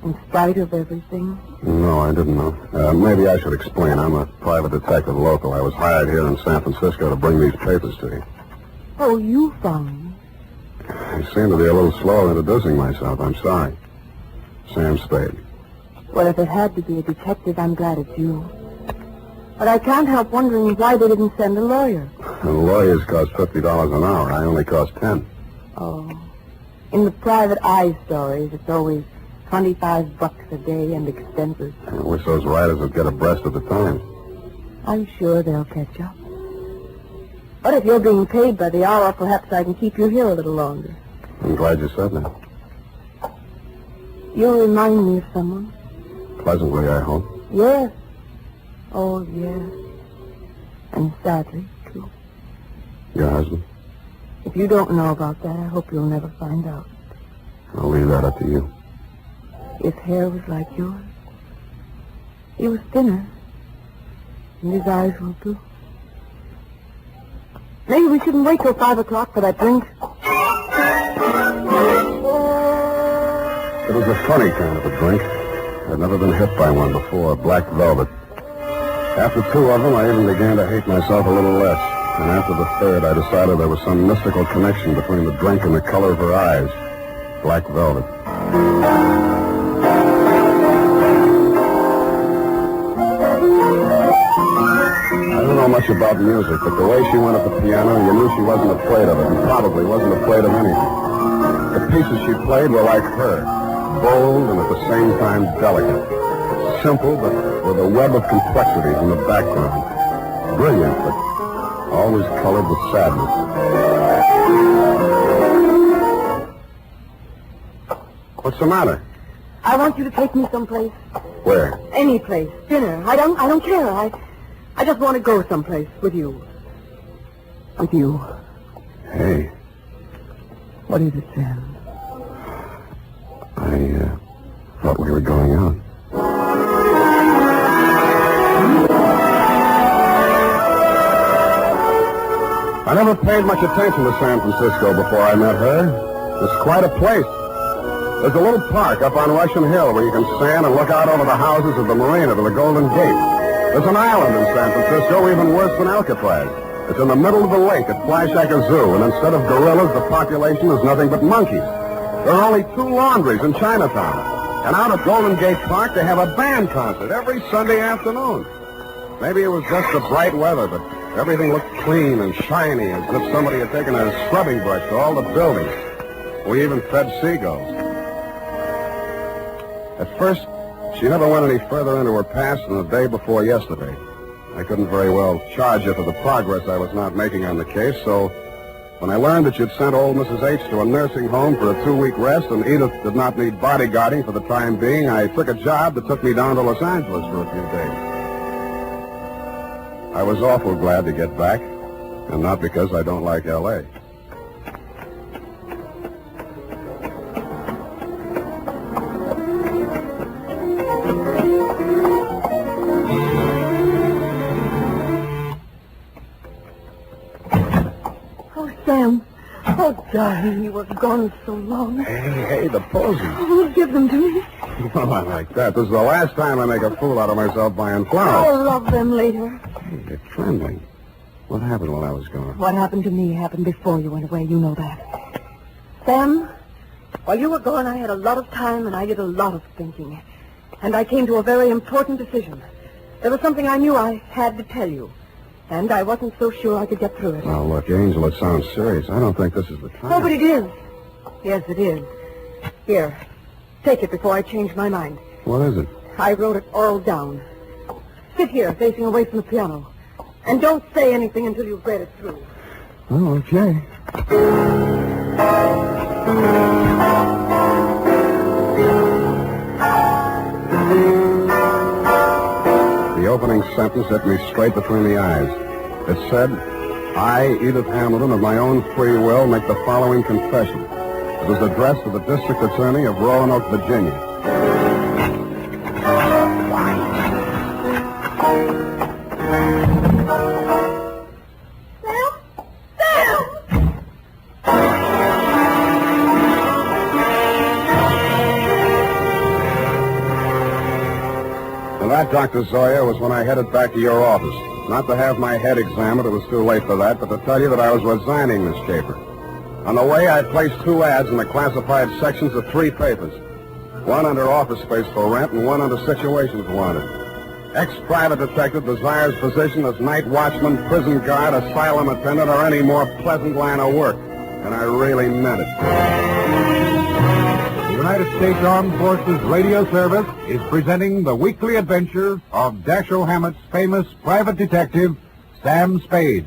in spite of everything. No, I didn't know. Maybe I should explain. I'm a private detective local. I was hired here in San Francisco to bring these papers to you. Oh, you found me. I seem to be a little slow introducing myself. I'm sorry. Sam Spade. Well, if it had to be a detective, I'm glad it's you. But I can't help wondering why they didn't send a lawyer. The lawyers cost $50 an hour. I only cost $10. Oh. In the private eye stories, it's always $25 a day and expenses. I wish those riders would get abreast of the times. I'm sure they'll catch up. But if you're being paid by the hour, perhaps I can keep you here a little longer. I'm glad you said that. You remind me of someone. Pleasantly, I hope. Yes. Oh, yes. And sadly, too. Your husband? If you don't know about that, I hope you'll never find out. I'll leave that up to you. His hair was like yours. He was thinner. And his eyes were blue. Maybe we shouldn't wait till 5 o'clock for that drink. It was a funny kind of a drink. I'd never been hit by one before, black velvet. After 2 of them, I even began to hate myself a little less. And after the third, I decided there was some mystical connection between the drink and the color of her eyes. Black velvet. I don't know much about music, but the way she went at the piano, you knew she wasn't afraid of it, and probably wasn't afraid of anything. The pieces she played were like her, bold and at the same time delicate. Simple, but with a web of complexities in the background. Brilliant, but always colored with sadness. What's the matter? I want you to take me someplace. Where? Any place. Dinner. I don't care. I just want to go someplace with you. With you. Hey. What is it, Sam? I thought we were going out. I never paid much attention to San Francisco before I met her. It's quite a place. There's a little park up on Russian Hill where you can stand and look out over the houses of the marina to the Golden Gate. There's an island in San Francisco even worse than Alcatraz. It's in the middle of the lake at Flashacre Zoo, and instead of gorillas, the population is nothing but monkeys. There are only 2 laundries in Chinatown. And out at Golden Gate Park, they have a band concert every Sunday afternoon. Maybe it was just the bright weather, but everything looked clean and shiny, as if somebody had taken a scrubbing brush to all the buildings. We even fed seagulls. At first, she never went any further into her past than the day before yesterday. I couldn't very well charge her for the progress I was not making on the case, so when I learned that you'd sent old Mrs. H to a nursing home for a 2-week rest and Edith did not need bodyguarding for the time being, I took a job that took me down to Los Angeles for a few days. I was awful glad to get back, and not because I don't like L.A. Sam. Oh, darling, you were gone so long. Hey, the posies. Oh, give them to me. Well, I like that. This is the last time I make a fool out of myself buying flowers. I'll love them later. Hey, you're trembling. What happened while I was gone? What happened to me happened before you went away. You know that. Sam, while you were gone, I had a lot of time and I did a lot of thinking. And I came to a very important decision. There was something I knew I had to tell you. And I wasn't so sure I could get through it. Now, look, Angel, it sounds serious. I don't think this is the time. Oh, but it is. Yes, it is. Here, take it before I change my mind. What is it? I wrote it all down. Sit here, facing away from the piano. And don't say anything until you've read it through. Oh, okay. The opening sentence hit me straight between the eyes. It said, I, Edith Hamilton, of my own free will, make the following confession. It was addressed to the District Attorney of Roanoke, Virginia. That, Dr. Zoya, was when I headed back to your office. Not to have my head examined, it was too late for that, but to tell you that I was resigning this caper. On the way, I placed 2 ads in the classified sections of 3 papers. One under office space for rent and one under situations wanted. Ex-private detective desires position as night watchman, prison guard, asylum attendant, or any more pleasant line of work. And I really meant it. United States Armed Forces Radio Service is presenting the weekly adventures of Dashiell Hammett's famous private detective, Sam Spade.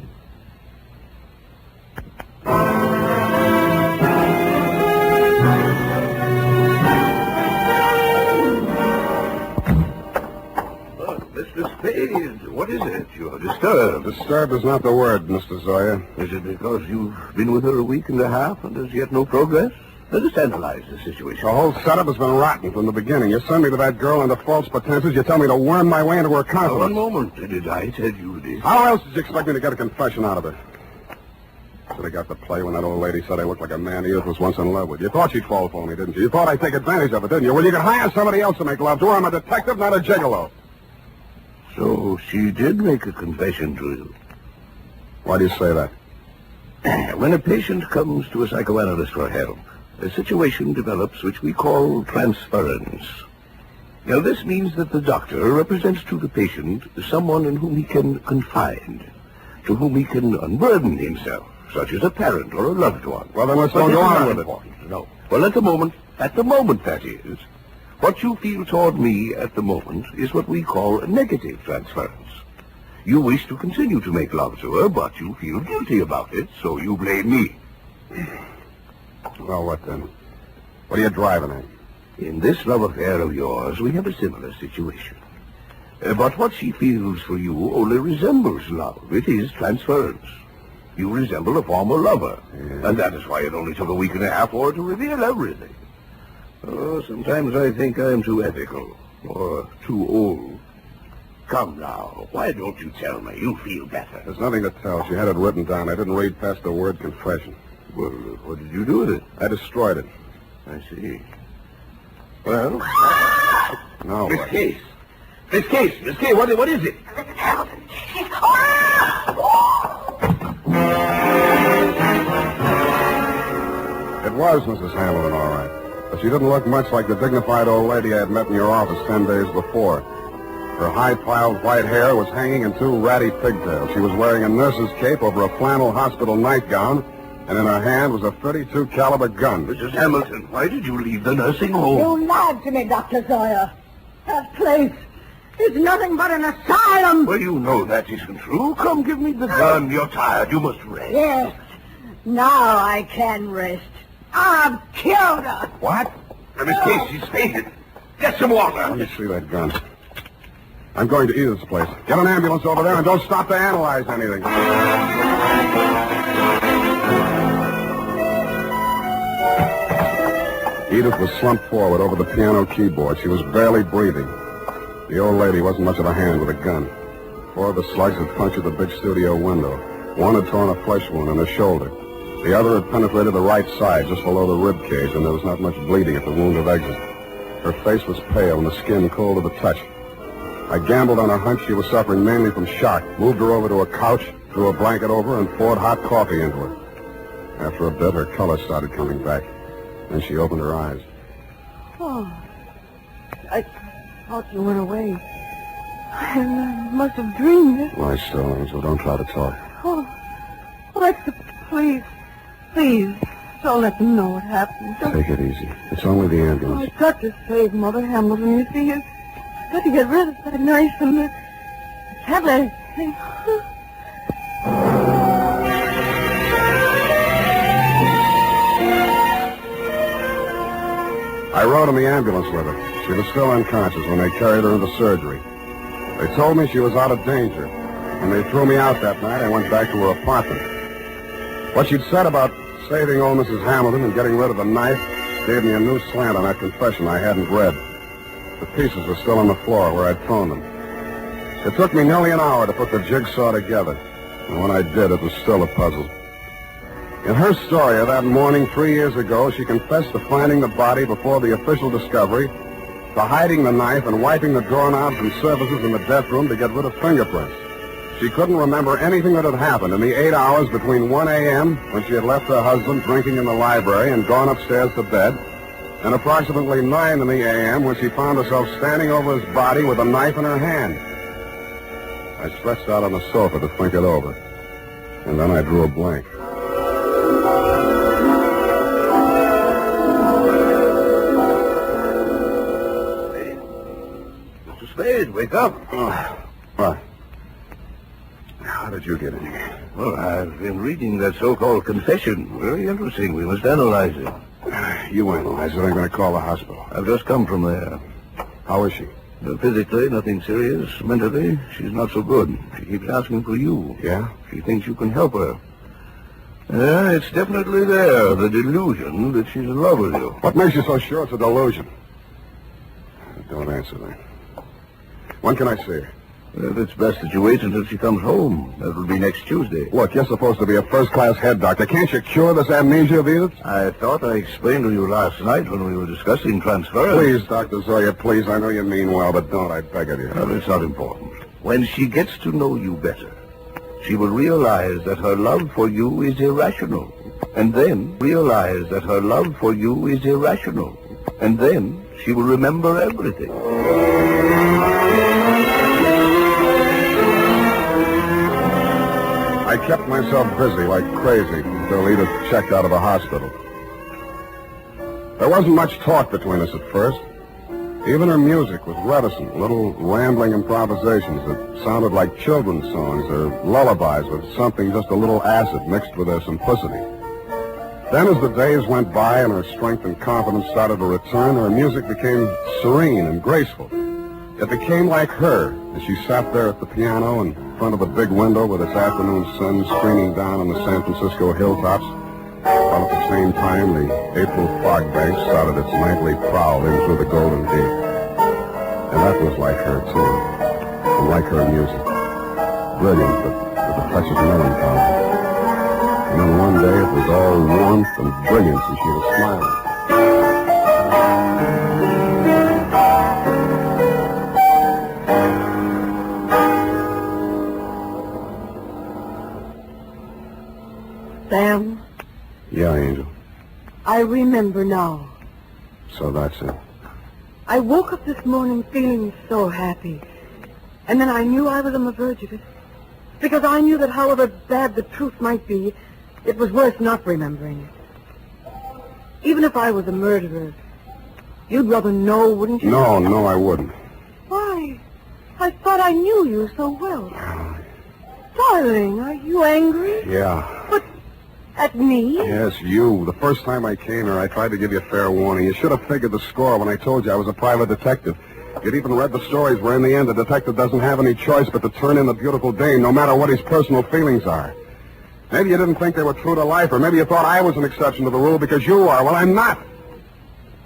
Mr. Spade, what is it? You're disturbed. Disturbed is not the word, Mr. Zoya. Is it because you've been with her a week and a half and there's yet no progress? Let us analyze the situation. The whole setup has been rotten from the beginning. You send me to that girl under false pretenses. You tell me to worm my way into her confidence. One moment. Did I tell you this? How else did you expect me to get a confession out of her? Should have got the play when that old lady said I looked like a man Edith was once in love with. You thought she'd fall for me, didn't you? You thought I'd take advantage of it, didn't you? Well, you could hire somebody else to make love to her. I'm a detective, not a gigolo. So she did make a confession to you. Why do you say that? When a patient comes to a psychoanalyst for help, a situation develops which we call transference. Now, this means that the doctor represents to the patient someone in whom he can confide, to whom he can unburden himself, such as a parent or a loved one. Well, then let's don't go on with it. No. Well, at the moment, that is, what you feel toward me at the moment is what we call a negative transference. You wish to continue to make love to her, but you feel guilty about it, so you blame me. Well, what then? What are you driving at? In this love affair of yours, we have a similar situation. But what she feels for you only resembles love. It is transference. You resemble a former lover, and that is why it only took a week and a half for her to reveal everything. Oh, sometimes I think I am too ethical, or too old. Come now, why don't you tell me? You feel better. There's nothing to tell. She had it written down. I didn't read past the word confession. Well, what did you do with it? I destroyed it. I see. Well, no. Miss Case, what is it? It was Mrs. Hamilton, all right. But she didn't look much like the dignified old lady I had met in your office 10 days before. Her high-piled white hair was hanging in 2 ratty pigtails. She was wearing a nurse's cape over a flannel hospital nightgown, and in her hand was a .32 caliber gun. Mrs. Hamilton, why did you leave the nursing home? You lied to me, Dr. Zoya. That place is nothing but an asylum. Well, you know that isn't true. Come, give me the gun. You're tired. You must rest. Yes. Now I can rest. I've killed her. What? Miss Case, she's fainted. Get some water. Let me see that gun. I'm going to Edith's place. Get an ambulance over there and don't stop to analyze anything. Edith was slumped forward over the piano keyboard. She was barely breathing. The old lady wasn't much of a hand with a gun. 4 of the slugs had punctured the big studio window. 1 had torn a flesh wound in her shoulder. The other had penetrated the right side, just below the rib cage, and there was not much bleeding at the wound of exit. Her face was pale and the skin cold to the touch. I gambled on a hunch she was suffering mainly from shock, moved her over to a couch, threw a blanket over her, and poured hot coffee into her. After a bit, her color started coming back. Then she opened her eyes. Oh, I thought you went away. I must have dreamed it. Lie still, Angel. Don't try to talk. Oh, Alexa, please, don't let them know what happened. Take it easy. It's only the ambulance. I've got to save Mother Hamilton. You see, I've got to get rid of that knife and the tablet. I rode in the ambulance with her. She was still unconscious when they carried her into surgery. They told me she was out of danger. When they threw me out that night, I went back to her apartment. What she'd said about saving old Mrs. Hamilton and getting rid of the knife gave me a new slant on that confession I hadn't read. The pieces were still on the floor where I'd thrown them. It took me nearly an hour to put the jigsaw together, and when I did, it was still a puzzle. In her story of that morning 3 years ago, she confessed to finding the body before the official discovery, to hiding the knife and wiping the doorknobs and surfaces in the death room to get rid of fingerprints. She couldn't remember anything that had happened in the 8 hours between 1 a.m., when she had left her husband drinking in the library and gone upstairs to bed, and approximately 9 in the a.m., when she found herself standing over his body with a knife in her hand. I stretched out on the sofa to think it over, and then I drew a blank. wake up. What? How did you get in here? Well, I've been reading that so-called confession. Very interesting. We must analyze it. You analyze it. I'm going to call the hospital. I've just come from there. How is she? Physically, nothing serious. Mentally, she's not so good. She keeps asking for you. Yeah? She thinks you can help her. Yeah, it's definitely there, the delusion that she's in love with you. What makes you so sure it's a delusion? Don't answer that. When can I see her? Well, it's best that you wait until she comes home. That will be next Tuesday. Look, you're supposed to be a first-class head doctor. Can't you cure this amnesia of Edith? I thought I explained to you last night when we were discussing transference. Please, Dr. Zoya, please. I know you mean well, but don't, I beg of you. Well, it's not important. When she gets to know you better, she will realize that her love for you is irrational. And then realize that her love for you is irrational. And then she will remember everything. I kept myself busy like crazy until Edith checked out of the hospital. There wasn't much talk between us at first. Even her music was reticent, little rambling improvisations that sounded like children's songs or lullabies with something just a little acid mixed with their simplicity. Then as the days went by and her strength and confidence started to return, her music became serene and graceful. It became like her as she sat there at the piano in front of the big window with its afternoon sun streaming down on the San Francisco hilltops, while at the same time the April fog bank started its nightly prowl in through the Golden Gate. And that was like her, too, and like her music. Brilliant, but with a touch of melancholy. And then one day it was all warmth and brilliance and she was smiling. Sam, Yeah, Angel. I remember now. So that's it. I woke up this morning feeling so happy. And then I knew I was on the verge of it. Because I knew that however bad the truth might be, it was worth not remembering it. Even if I was a murderer, you'd rather know, wouldn't you? No, I wouldn't. Why? I thought I knew you so well. Darling, are you angry? Yeah. At me? Yes, you. The first time I came here, I tried to give you fair warning. You should have figured the score when I told you I was a private detective. You'd even read the stories where in the end the detective doesn't have any choice but to turn in the beautiful dame, no matter what his personal feelings are. Maybe you didn't think they were true to life, or maybe you thought I was an exception to the rule because you are. Well, I'm not.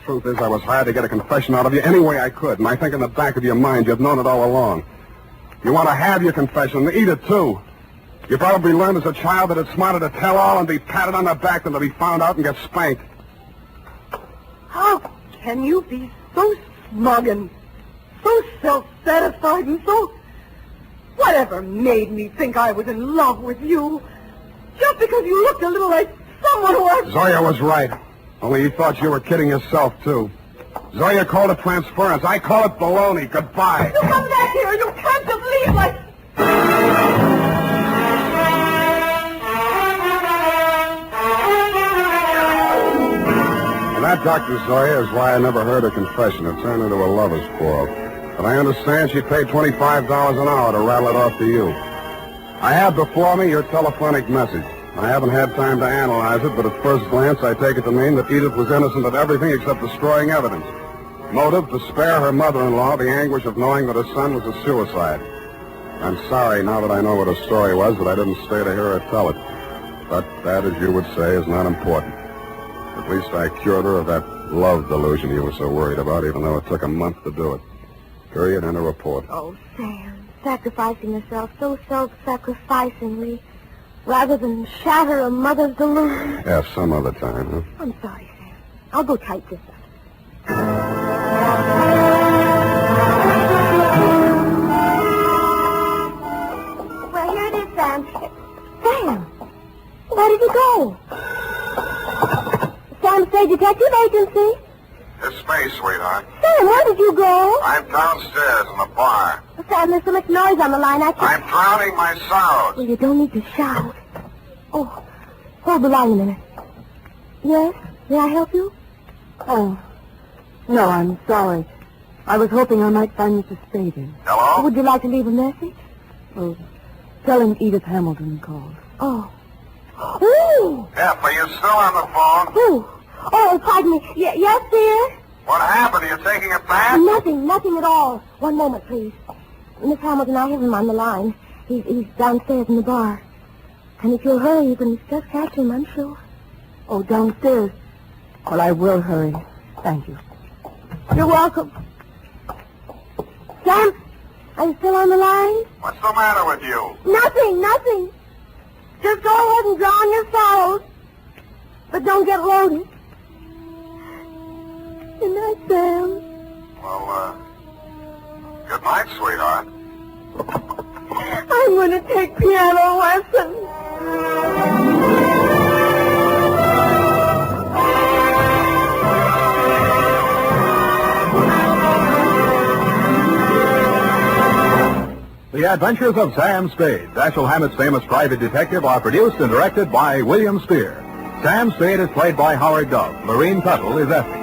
Truth is, I was hired to get a confession out of you any way I could, and I think in the back of your mind you've known it all along. You want to have your confession, and eat it too. You probably learned as a child that it's smarter to tell all and be patted on the back than to be found out and get spanked. How can you be so smug and so self-satisfied and so... Whatever made me think I was in love with you? Just because you looked a little like someone who I... Zoya was right. Only you thought you were kidding yourself, too. Zoya called it transference. I call it baloney. Goodbye. You come back here. You can't just leave like... And that, Dr. Zoya, is why I never heard her confession. It turned into a lover's quarrel. But I understand she paid $25 an hour to rattle it off to you. I have before me your telephonic message. I haven't had time to analyze it, but at first glance I take it to mean that Edith was innocent of everything except destroying evidence. Motive, to spare her mother-in-law the anguish of knowing that her son was a suicide. I'm sorry, now that I know what her story was, that I didn't stay to hear her tell it. But that, as you would say, is not important. At least I cured her of that love delusion you were so worried about, even though it took a month to do it. Period, and a report. Oh, Sam, sacrificing yourself so self-sacrificingly, rather than shatter a mother's delusion. Yeah, some other time, huh? I'm sorry, Sam. I'll go type this up. Well, here it is, Sam. Sam, where did you go? Sam Spade Detective Agency. It's space, sweetheart. Sam, where did you go? I'm downstairs in the bar. Sam, there's so much noise on the line, I can't... I'm drowning my sorrows. Well, you don't need to shout. Oh, hold the line a minute. Yes? May I help you? Oh, no, I'm sorry. I was hoping I might find Mr. Spade. Hello? Would you like to leave a message? Oh, tell him Edith Hamilton called. Oh. Ooh! F, are you still on the phone? Ooh. Oh, pardon me. Yes, dear? What happened? Are you taking it back? Nothing at all. One moment, please. Miss Hamilton, I have him on the line. He's downstairs in the bar. And if you'll hurry, you can just catch him, I'm sure. Oh, downstairs. Well, I will hurry. Thank you. You're welcome. Sam, are you still on the line? What's the matter with you? Nothing. Just go ahead and drown your sorrows. But don't get loaded. Good night, Sam. Well, good night, sweetheart. I'm going to take piano lessons. The Adventures of Sam Spade, Dashiell Hammett's famous private detective, are produced and directed by William Spear. Sam Spade is played by Howard Dove. Lorene Tuttle is Effie.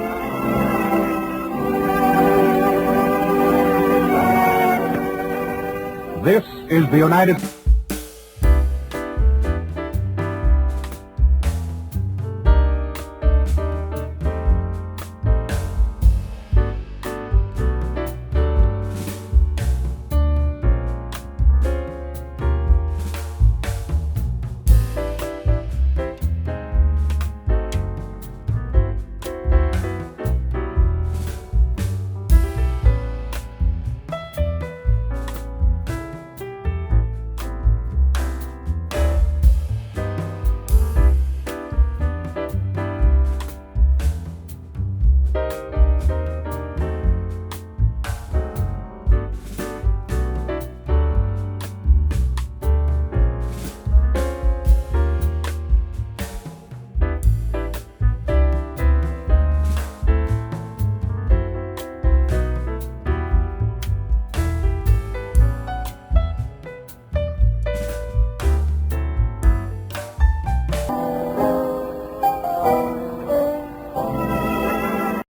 This is the United States.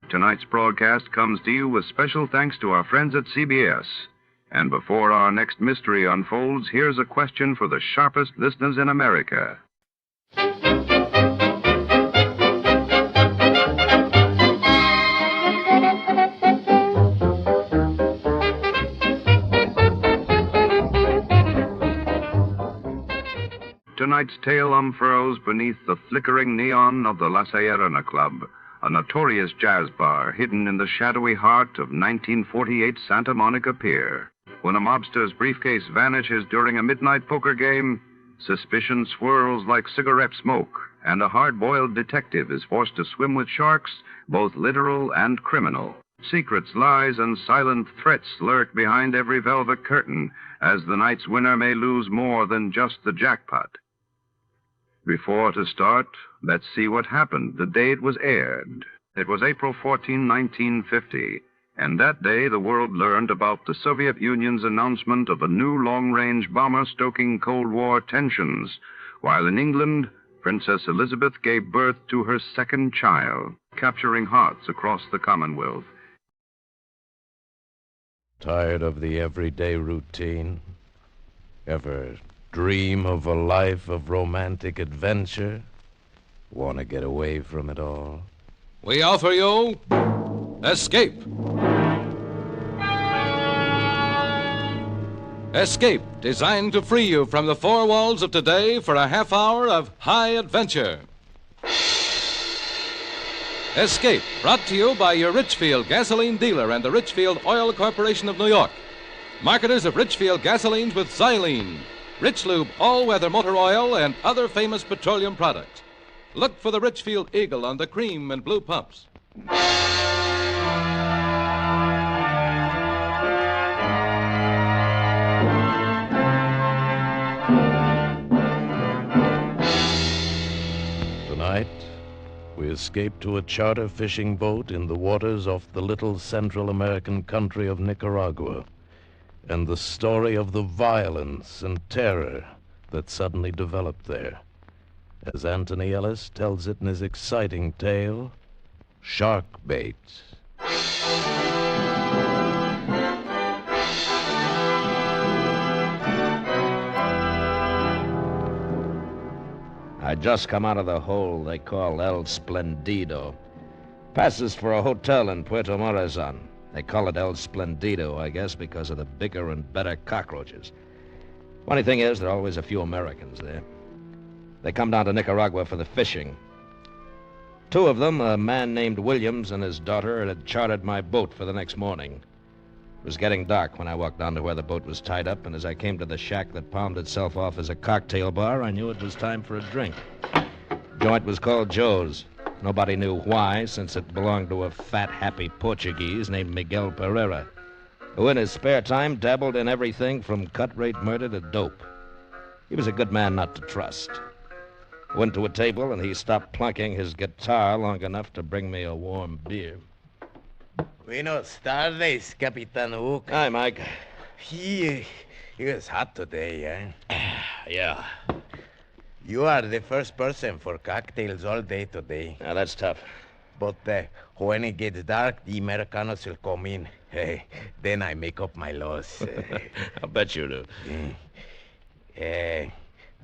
Tonight's broadcast comes to you with special thanks to our friends at CBS. And before our next mystery unfolds, here's a question for the sharpest listeners in America. Tonight's tale unfurls beneath the flickering neon of the La Sierra Club, a notorious jazz bar hidden in the shadowy heart of 1948 Santa Monica Pier. When a mobster's briefcase vanishes during a midnight poker game, suspicion swirls like cigarette smoke, and a hard-boiled detective is forced to swim with sharks, both literal and criminal. Secrets, lies, and silent threats lurk behind every velvet curtain, as the night's winner may lose more than just the jackpot. Before to start, let's see what happened the day it was aired. It was April 14, 1950, and that day the world learned about the Soviet Union's announcement of a new long-range bomber stoking Cold War tensions, while in England, Princess Elizabeth gave birth to her second child, capturing hearts across the Commonwealth. Tired of the everyday routine? Ever dream of a life of romantic adventure? Want to get away from it all? We offer you Escape. Escape, designed to free you from the four walls of today for a half hour of high adventure. Escape, brought to you by your Richfield gasoline dealer and the Richfield Oil Corporation of New York. Marketers of Richfield gasolines with xylene, Rich Lube all-weather motor oil, and other famous petroleum products. Look for the Richfield Eagle on the cream and blue pumps. Tonight, we escape to a charter fishing boat in the waters off the little Central American country of Nicaragua, and the story of the violence and terror that suddenly developed there, as Anthony Ellis tells it in his exciting tale, Shark Bait. had just come out of the hole they call El Splendido. Passes for a hotel in Puerto Morazan. They call it El Splendido, I guess, because of the bigger and better cockroaches. Funny thing is, there are always a few Americans there. They come down to Nicaragua for the fishing. Two of them, a man named Williams and his daughter, had chartered my boat for the next morning. It was getting dark when I walked down to where the boat was tied up, and as I came to the shack that palmed itself off as a cocktail bar, I knew it was time for a drink. The joint was called Joe's. Nobody knew why, since it belonged to a fat, happy Portuguese named Miguel Pereira, who in his spare time dabbled in everything from cut-rate murder to dope. He was a good man not to trust. Went to a table, and he stopped plunking his guitar long enough to bring me a warm beer. Buenos tardes, Capitan Hook. Hi, Mike. It was hot today, eh? Yeah. You are the first person for cocktails all day today. Now, that's tough. But when it gets dark, the Americanos will come in. Then I make up my loss. I'll bet you do.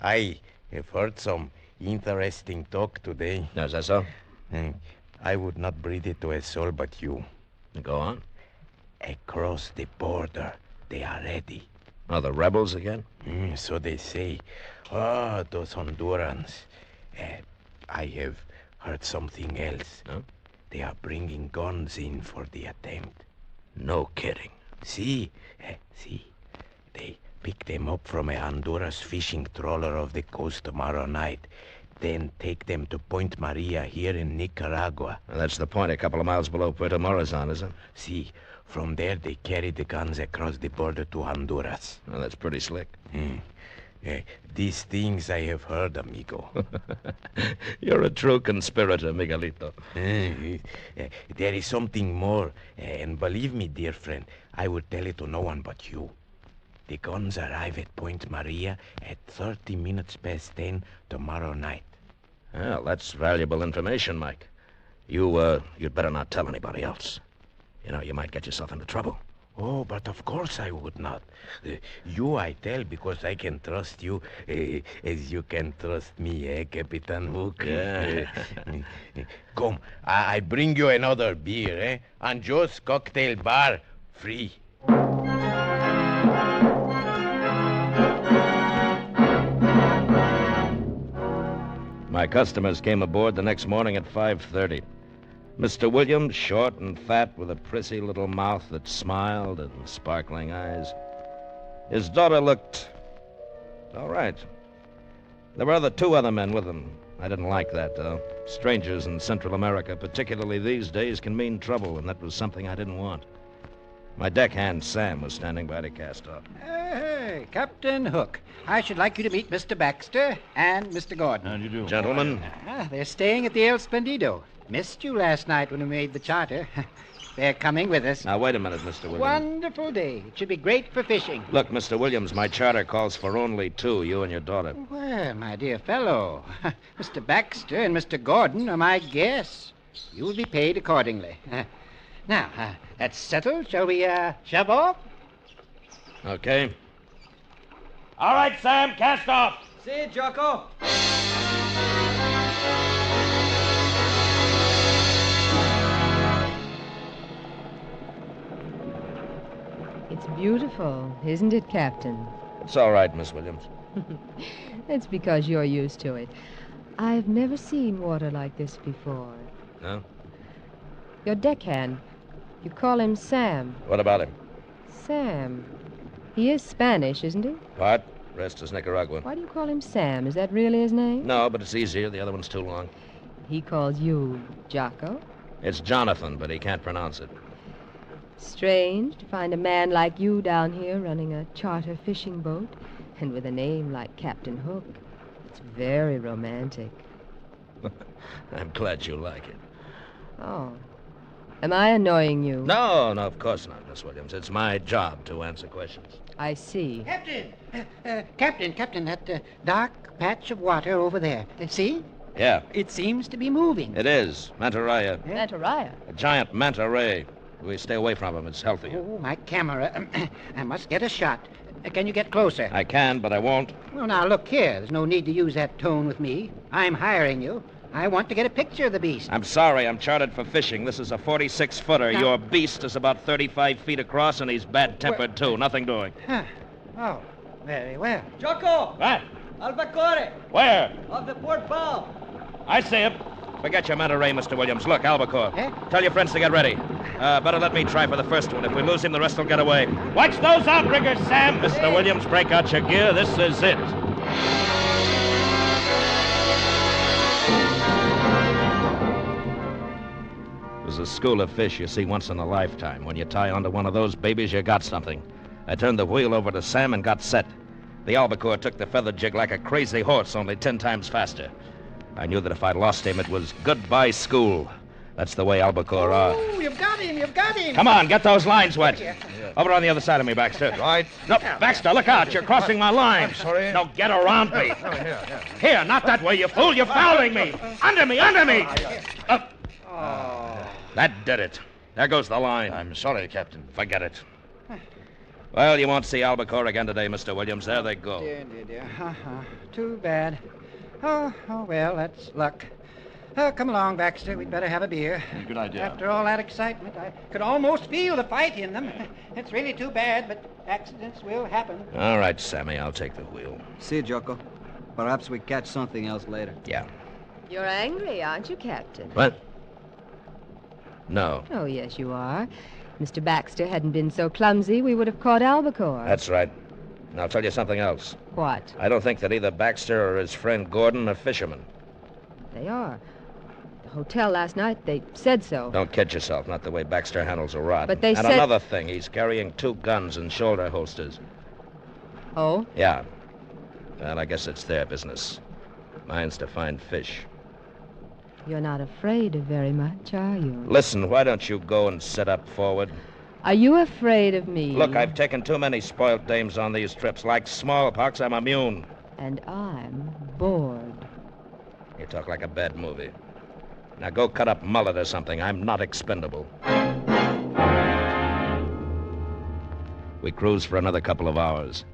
I have heard some interesting talk today. Is that so? I would not breathe it to a soul but you. Go on. Across the border, they are ready. Oh, the rebels again? So they say. Oh, those Hondurans. I have heard something else. Huh? They are bringing guns in for the attempt. No kidding. See. They pick them up from a Honduras fishing trawler off the coast tomorrow night. Then take them to Point Maria here in Nicaragua. Well, that's the point, a couple of miles below Puerto Morazan, is it? See, from there they carry the guns across the border to Honduras. Well, that's pretty slick. These things I have heard, amigo. You're a true conspirator, Miguelito. There is something more, and believe me, dear friend, I would tell it to no one but you. The guns arrive at Point Maria at 30 minutes past 10 tomorrow night. Well, that's valuable information, Mike. You'd better not tell anybody else. You know, you might get yourself into trouble. Oh, but of course I would not. You I tell because I can trust you as you can trust me, Capitan Hook? Yeah. Come, I bring you another beer, On Joe's Cocktail Bar, free. My customers came aboard the next morning at 5:30. Mr. Williams, short and fat, with a prissy little mouth that smiled and sparkling eyes. His daughter looked all right. There were two other men with them. I didn't like that, though. Strangers in Central America, particularly these days, can mean trouble, and that was something I didn't want. My deckhand, Sam, was standing by to cast off. Hey, Captain Hook. I should like you to meet Mr. Baxter and Mr. Gordon. How do you do? Gentlemen. They're staying at the El Splendido. Missed you last night when we made the charter. They're coming with us. Now, wait a minute, Mr. Williams. Wonderful day. It should be great for fishing. Look, Mr. Williams, my charter calls for only two, you and your daughter. Well, my dear fellow, Mr. Baxter and Mr. Gordon are my guests. You will be paid accordingly. Now, that's settled. Shall we shove off? Okay. All right, Sam, cast off. See you, Jocko. It's beautiful, isn't it, Captain? It's all right, Miss Williams. It's because you're used to it. I've never seen water like this before. No? Your deckhand. You call him Sam. What about him? Sam. He is Spanish, isn't he? Part. Rest is Nicaraguan. Why do you call him Sam? Is that really his name? No, but it's easier. The other one's too long. He calls you Jocko? It's Jonathan, but he can't pronounce it. Strange to find a man like you down here running a charter fishing boat, and with a name like Captain Hook. It's very romantic. I'm glad you like it. Oh. Am I annoying you? No, of course not, Miss Williams. It's my job to answer questions. I see. Captain, that dark patch of water over there. See? Yeah. It seems to be moving. It is. Manta Raya. Manta Raya? A giant manta ray. We stay away from him. It's healthier. Oh, my camera. I must get a shot. Can you get closer? I can, but I won't. Well, now, look here. There's no need to use that tone with me. I'm hiring you. I want to get a picture of the beast. I'm sorry. I'm chartered for fishing. This is a 46-footer. Now- Your beast is about 35 feet across, and he's bad-tempered, too. Nothing doing. Huh. Oh, very well. Jocko! What? Albacore! Where? Of the port bow. I see him. Forget your Monterey, Mr. Williams. Look, Albacore. Tell your friends to get ready. Better let me try for the first one. If we lose him, the rest will get away. Watch those outriggers, Sam. Mr. Williams, break out your gear. This is it. It was a school of fish you see once in a lifetime. When you tie onto one of those babies, you got something. I turned the wheel over to Sam and got set. The albacore took the feather jig like a crazy horse, only 10 times faster. I knew that if I lost him, it was goodbye school. That's the way albacore are. Oh, you've got him. You've got him. Come on, get those lines wet. Over on the other side of me, Baxter. Right. No, Baxter, look out. You're crossing my line. I'm sorry. No, get around me. Oh, here. Here, not that way, you fool. You're fouling me. Under me, under me. That did it. There goes the line. I'm sorry, Captain. Forget it. Well, you won't see albacore again today, Mr. Williams. There they go. Dear. Too bad. Oh, well, that's luck. Come along, Baxter. We'd better have a beer. Good idea. After all that excitement, I could almost feel the fight in them. It's really too bad, but accidents will happen. All right, Sammy, I'll take the wheel. See, Jocko. Perhaps we catch something else later. Yeah. You're angry, aren't you, Captain? What? No. Oh, yes, you are. Mr. Baxter hadn't been so clumsy, we would have caught albacore. That's right. And I'll tell you something else. What? I don't think that either Baxter or his friend Gordon are fishermen. They are. The hotel last night, they said so. Don't kid yourself, not the way Baxter handles a rod. But they and said... another thing, he's carrying 2 guns and shoulder holsters. Oh? Yeah. Well, I guess it's their business. Mine's to find fish. You're not afraid of very much, are you? Listen, why don't you go and sit up forward? Are you afraid of me? Look, I've taken too many spoiled dames on these trips. Like smallpox, I'm immune. And I'm bored. You talk like a bad movie. Now go cut up mullet or something. I'm not expendable. We cruised for another couple of hours.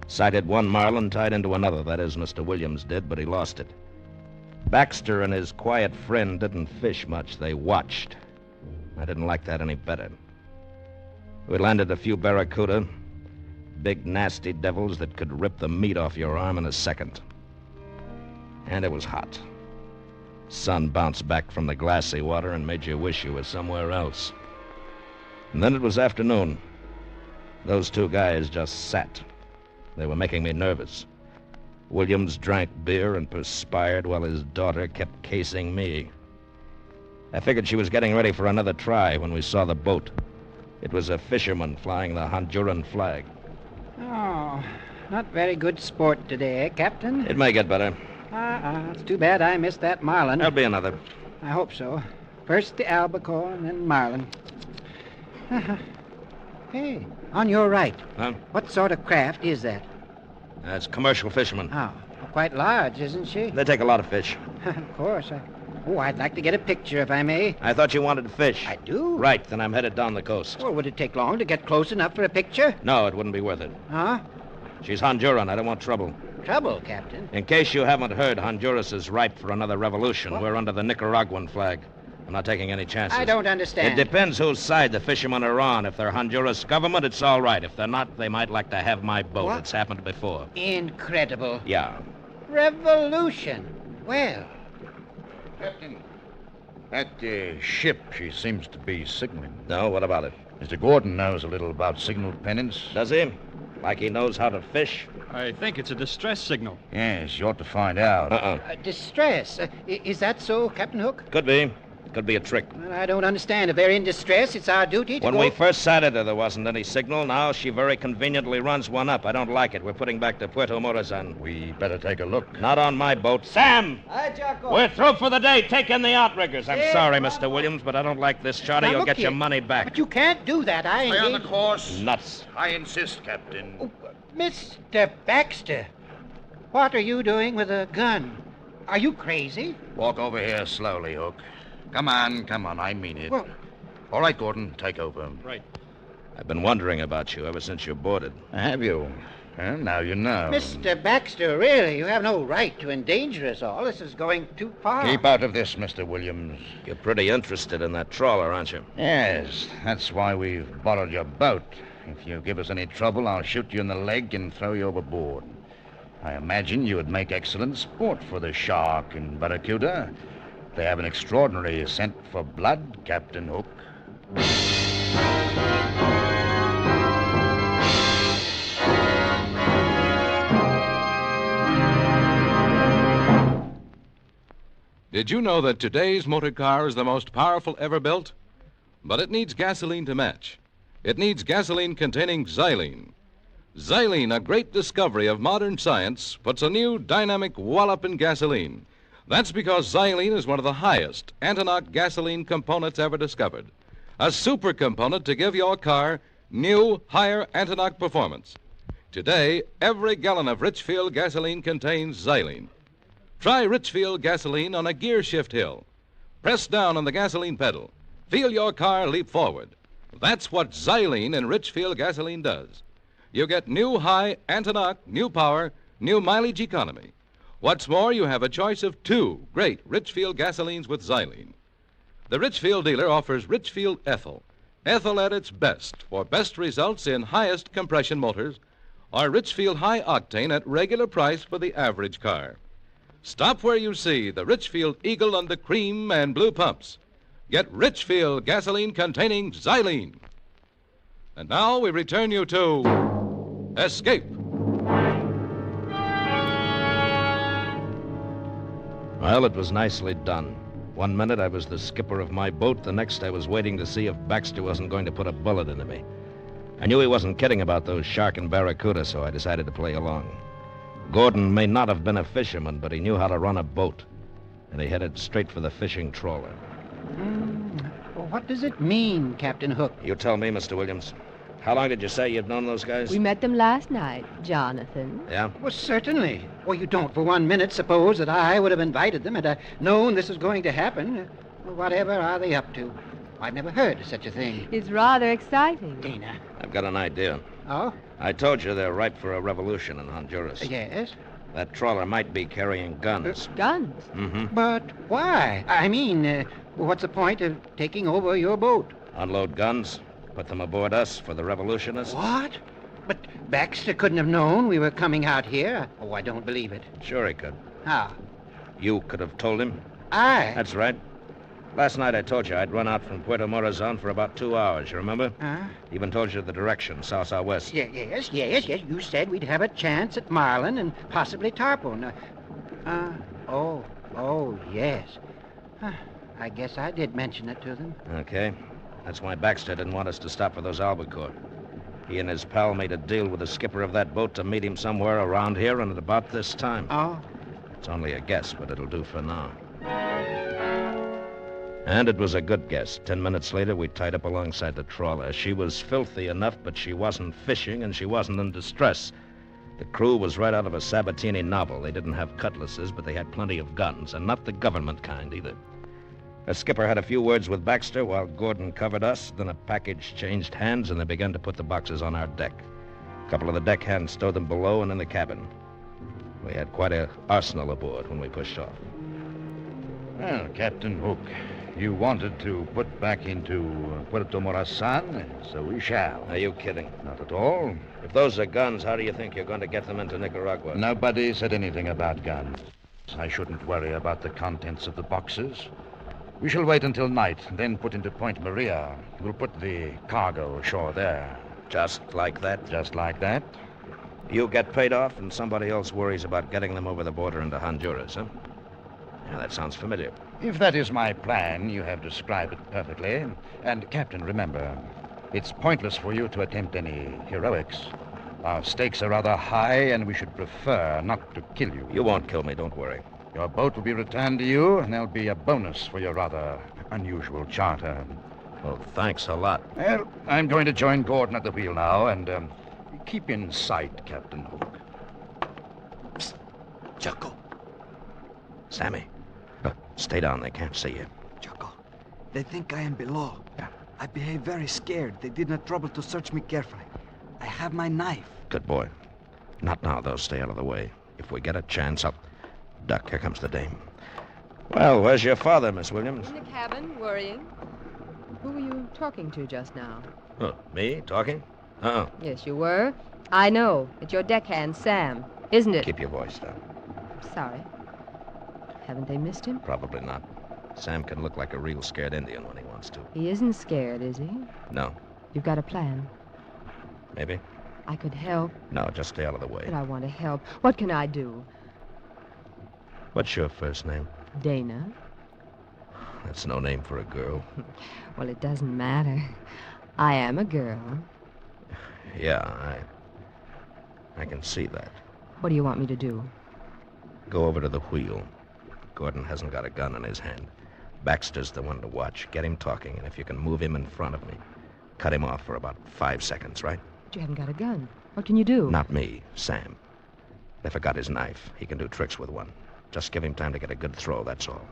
Sighted one marlin tied into another. That is, Mr. Williams did, but he lost it. Baxter and his quiet friend didn't fish much. They watched. I didn't like that any better. We landed a few barracuda, big nasty devils that could rip the meat off your arm in a second. And it was hot. Sun bounced back from the glassy water and made you wish you were somewhere else. And then it was afternoon. Those 2 guys just sat. They were making me nervous. Williams drank beer and perspired while his daughter kept casing me. I figured she was getting ready for another try when we saw the boat. It was a fisherman flying the Honduran flag. Oh, not very good sport today, Captain? It may get better. It's too bad I missed that marlin. There'll be another. I hope so. First the albacore and then marlin. Hey, on your right. Huh? What sort of craft is that? That's commercial fishermen. Oh, quite large, isn't she? They take a lot of fish. Of course. I'd like to get a picture, if I may. I thought you wanted fish. I do. Right, then I'm headed down the coast. Well, would it take long to get close enough for a picture? No, it wouldn't be worth it. Huh? She's Honduran. I don't want trouble. Trouble, Captain? In case you haven't heard, Honduras is ripe for another revolution. What? We're under the Nicaraguan flag. I'm not taking any chances. I don't understand. It depends whose side the fishermen are on. If they're Honduras government, it's all right. If they're not, they might like to have my boat. What? It's happened before. Incredible. Yeah. Revolution. Well. Captain, that ship, she seems to be signaling. No, what about it? Mr. Gordon knows a little about signal pennants. Does he? Like he knows how to fish? I think it's a distress signal. Yes, you ought to find out. Distress. Is that so, Captain Hook? Could be. Could be a trick. Well, I don't understand. If they're in distress, it's our duty to When go... we first sighted her, there wasn't any signal. Now she very conveniently runs one up. I don't like it. We're putting back to Puerto Morazan. We better take a look. Not on my boat. Sam! Hi, Jocko. We're through for the day. Take in the outriggers. I'm Yes, sorry, Mr. Williams, but I don't like this charter. Now, You'll look get your here. money back. But you can't do that. Stay on the engaged- course. Nuts. I insist, Captain. Mr. Baxter, what are you doing with a gun? Are you crazy? Walk over here slowly, Hook. Come on, I mean it. Well, All right, Gordon, take over. Right. I've been wondering about you ever since you boarded. Have you? Well, now you know. Mr. Baxter, really, you have no right to endanger us all. This is going too far. Keep out of this, Mr. Williams. You're pretty interested in that trawler, aren't you? Yes, that's why we've borrowed your boat. If you give us any trouble, I'll shoot you in the leg and throw you overboard. I imagine you would make excellent sport for the shark and barracuda. They have an extraordinary scent for blood, Captain Hook. Did you know that today's motor car is the most powerful ever built? But it needs gasoline to match. It needs gasoline containing xylene. Xylene, a great discovery of modern science, puts a new dynamic wallop in gasoline. That's because xylene is one of the highest anti-knock gasoline components ever discovered. A super component to give your car new, higher anti-knock performance. Today, every gallon of Richfield gasoline contains xylene. Try Richfield gasoline on a gear shift hill. Press down on the gasoline pedal. Feel your car leap forward. That's what xylene in Richfield gasoline does. You get new high anti-knock, new power, new mileage economy. What's more, you have a choice of 2 great Richfield gasolines with xylene. The Richfield dealer offers Richfield Ethyl. Ethyl at its best for best results in highest compression motors, or Richfield High Octane at regular price for the average car. Stop where you see the Richfield Eagle on the cream and blue pumps. Get Richfield gasoline containing xylene. And now we return you to Escape. Well, it was nicely done. One minute I was the skipper of my boat, the next I was waiting to see if Baxter wasn't going to put a bullet into me. I knew he wasn't kidding about those shark and barracuda, so I decided to play along. Gordon may not have been a fisherman, but he knew how to run a boat, and he headed straight for the fishing trawler. Well, what does it mean, Captain Hook? You tell me, Mr. Williams. How long did you say you've known those guys? We met them last night, Jonathan. Yeah? Well, certainly. Well, you don't for 1 minute suppose that I would have invited them had I known this was going to happen. Well, whatever are they up to? I've never heard of such a thing. It's rather exciting. Dana. I've got an idea. Oh? I told you they're ripe for a revolution in Honduras. Yes? That trawler might be carrying guns. Guns? Mm-hmm. But why? I mean, what's the point of taking over your boat? Unload guns, put them aboard us for the revolutionists. What? But Baxter couldn't have known we were coming out here. Oh, I don't believe it. Sure he could. How? You could have told him. I? That's right. Last night I told you I'd run out from Puerto Morazon for about 2 hours, you remember? Huh? Even told you the direction, south-southwest. Yes. You said we'd have a chance at Marlin and possibly Tarpon. Yes. I guess I did mention it to them. Okay. That's why Baxter didn't want us to stop for those albacore. He and his pal made a deal with the skipper of that boat to meet him somewhere around here and at about this time. Oh? It's only a guess, but it'll do for now. And it was a good guess. 10 minutes later, we tied up alongside the trawler. She was filthy enough, but she wasn't fishing, and she wasn't in distress. The crew was right out of a Sabatini novel. They didn't have cutlasses, but they had plenty of guns, and not the government kind either. The skipper had a few words with Baxter while Gordon covered us. Then a package changed hands, and they began to put the boxes on our deck. A couple of the deck hands stowed them below and in the cabin. We had quite an arsenal aboard when we pushed off. Well, Captain Hook, you wanted to put back into Puerto Morazan, so we shall. Are you kidding? Not at all. If those are guns, how do you think you're going to get them into Nicaragua? Nobody said anything about guns. I shouldn't worry about the contents of the boxes. We shall wait until night, then put into Point Maria. We'll put the cargo ashore there. Just like that? Just like that. You get paid off, and somebody else worries about getting them over the border into Honduras, huh? Yeah, that sounds familiar. If that is my plan, you have described it perfectly. And, Captain, remember, it's pointless for you to attempt any heroics. Our stakes are rather high, and we should prefer not to kill you. You won't kill me, don't worry. Your boat will be returned to you, and there'll be a bonus for your rather unusual charter. Well, thanks a lot. Well, I'm going to join Gordon at the wheel now, and keep in sight, Captain Hook. Psst. Choco. Sammy. Stay down. They can't see you. Choco, they think I am below. Yeah. I behaved very scared. They did not trouble to search me carefully. I have my knife. Good boy. Not now, though. Stay out of the way. If we get a chance, I'll... Duck, here comes the dame. Well, where's your father, Miss Williams? In the cabin, worrying. Who were you talking to just now? Oh, me? Talking? Uh-uh. Yes, you were. I know. It's your deckhand, Sam. Isn't it? Keep your voice down. Sorry. Haven't they missed him? Probably not. Sam can look like a real scared Indian when he wants to. He isn't scared, is he? No. You've got a plan. Maybe? I could help. No, just stay out of the way. But I want to help. What can I do? What's your first name? Dana. That's no name for a girl. Well, it doesn't matter. I am a girl. Yeah, I can see that. What do you want me to do? Go over to the wheel. Gordon hasn't got a gun in his hand. Baxter's the one to watch. Get him talking, and if you can move him in front of me, cut him off for about 5 seconds, right? But you haven't got a gun. What can you do? Not me, Sam. If I got his knife, he can do tricks with one. Just give him time to get a good throw, that's all.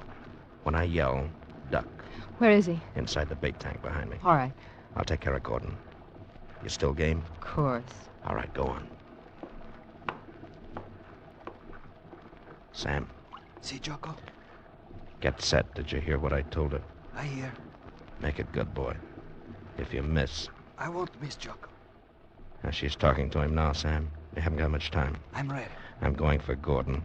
When I yell, duck. Where is he? Inside the bait tank behind me. All right. I'll take care of Gordon. You still game? Of course. All right, go on. Sam. See, Jocko? Get set. Did you hear what I told her? I hear. Make it good, boy. If you miss... I won't miss, Jocko. Now, she's talking to him now, Sam. You haven't got much time. I'm ready. I'm going for Gordon.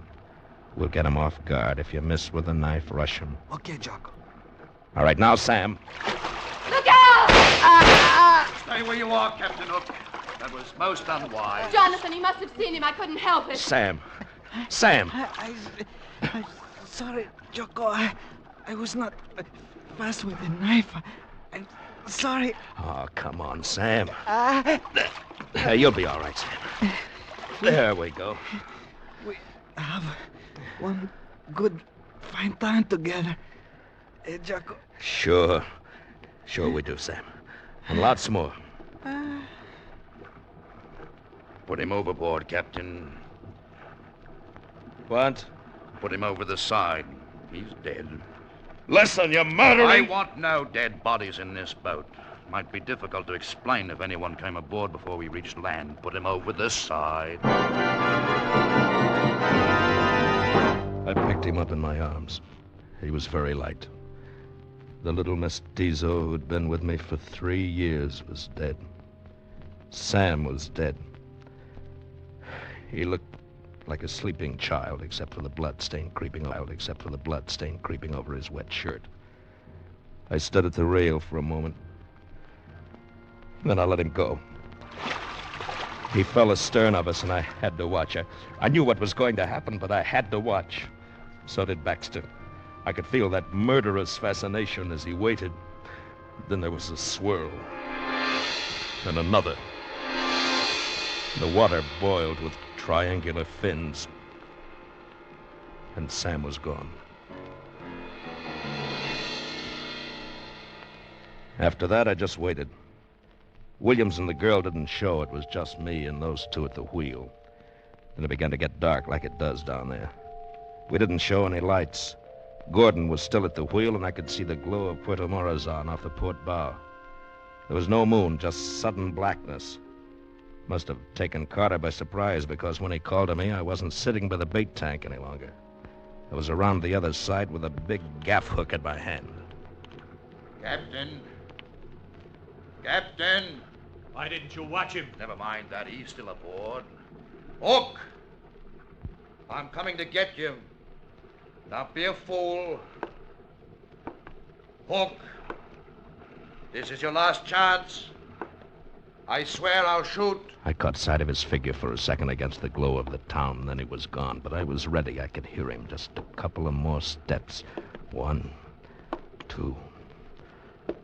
We'll get him off guard. If you miss with the knife, rush him. Okay, Jocko. All right, now, Sam. Look out! Stay where you are, Captain Hook. That was most unwise. Jonathan, he must have seen him. I couldn't help it. Sam. Sam. I'm sorry, Jocko. I was not fast with the knife. I'm sorry. Oh, come on, Sam. You'll be all right, Sam. There we go. We have one good, fine time together. Jocko. Sure. Sure we do, Sam. And lots more. Put him overboard, Captain. What? Put him over the side. He's dead. Listen, you murdering... I want no dead bodies in this boat. Might be difficult to explain if anyone came aboard before we reached land. Put him over the side. I picked him up in my arms. He was very light. The little mestizo who'd been with me for 3 years was dead. Sam was dead. He looked like a sleeping child, except for the blood stain creeping over his wet shirt. I stood at the rail for a moment. Then I let him go. He fell astern of us, and I had to watch. I knew what was going to happen, but I had to watch. So did Baxter. I could feel that murderous fascination as he waited. Then there was a swirl. And another. The water boiled with triangular fins. And Sam was gone. After that, I just waited. Williams and the girl didn't show. It was just me and those two at the wheel. Then it began to get dark like it does down there. We didn't show any lights. Gordon was still at the wheel, and I could see the glow of Puerto Morazan off the port bow. There was no moon, just sudden blackness. Must have taken Carter by surprise, because when he called to me, I wasn't sitting by the bait tank any longer. I was around the other side with a big gaff hook in my hand. Captain. Captain. Why didn't you watch him? Never mind that. He's still aboard. Hook! I'm coming to get you. Don't be a fool. Hook! This is your last chance. I swear I'll shoot. I caught sight of his figure for a second against the glow of the town, and then he was gone. But I was ready. I could hear him. Just a couple of more steps. 1, 2,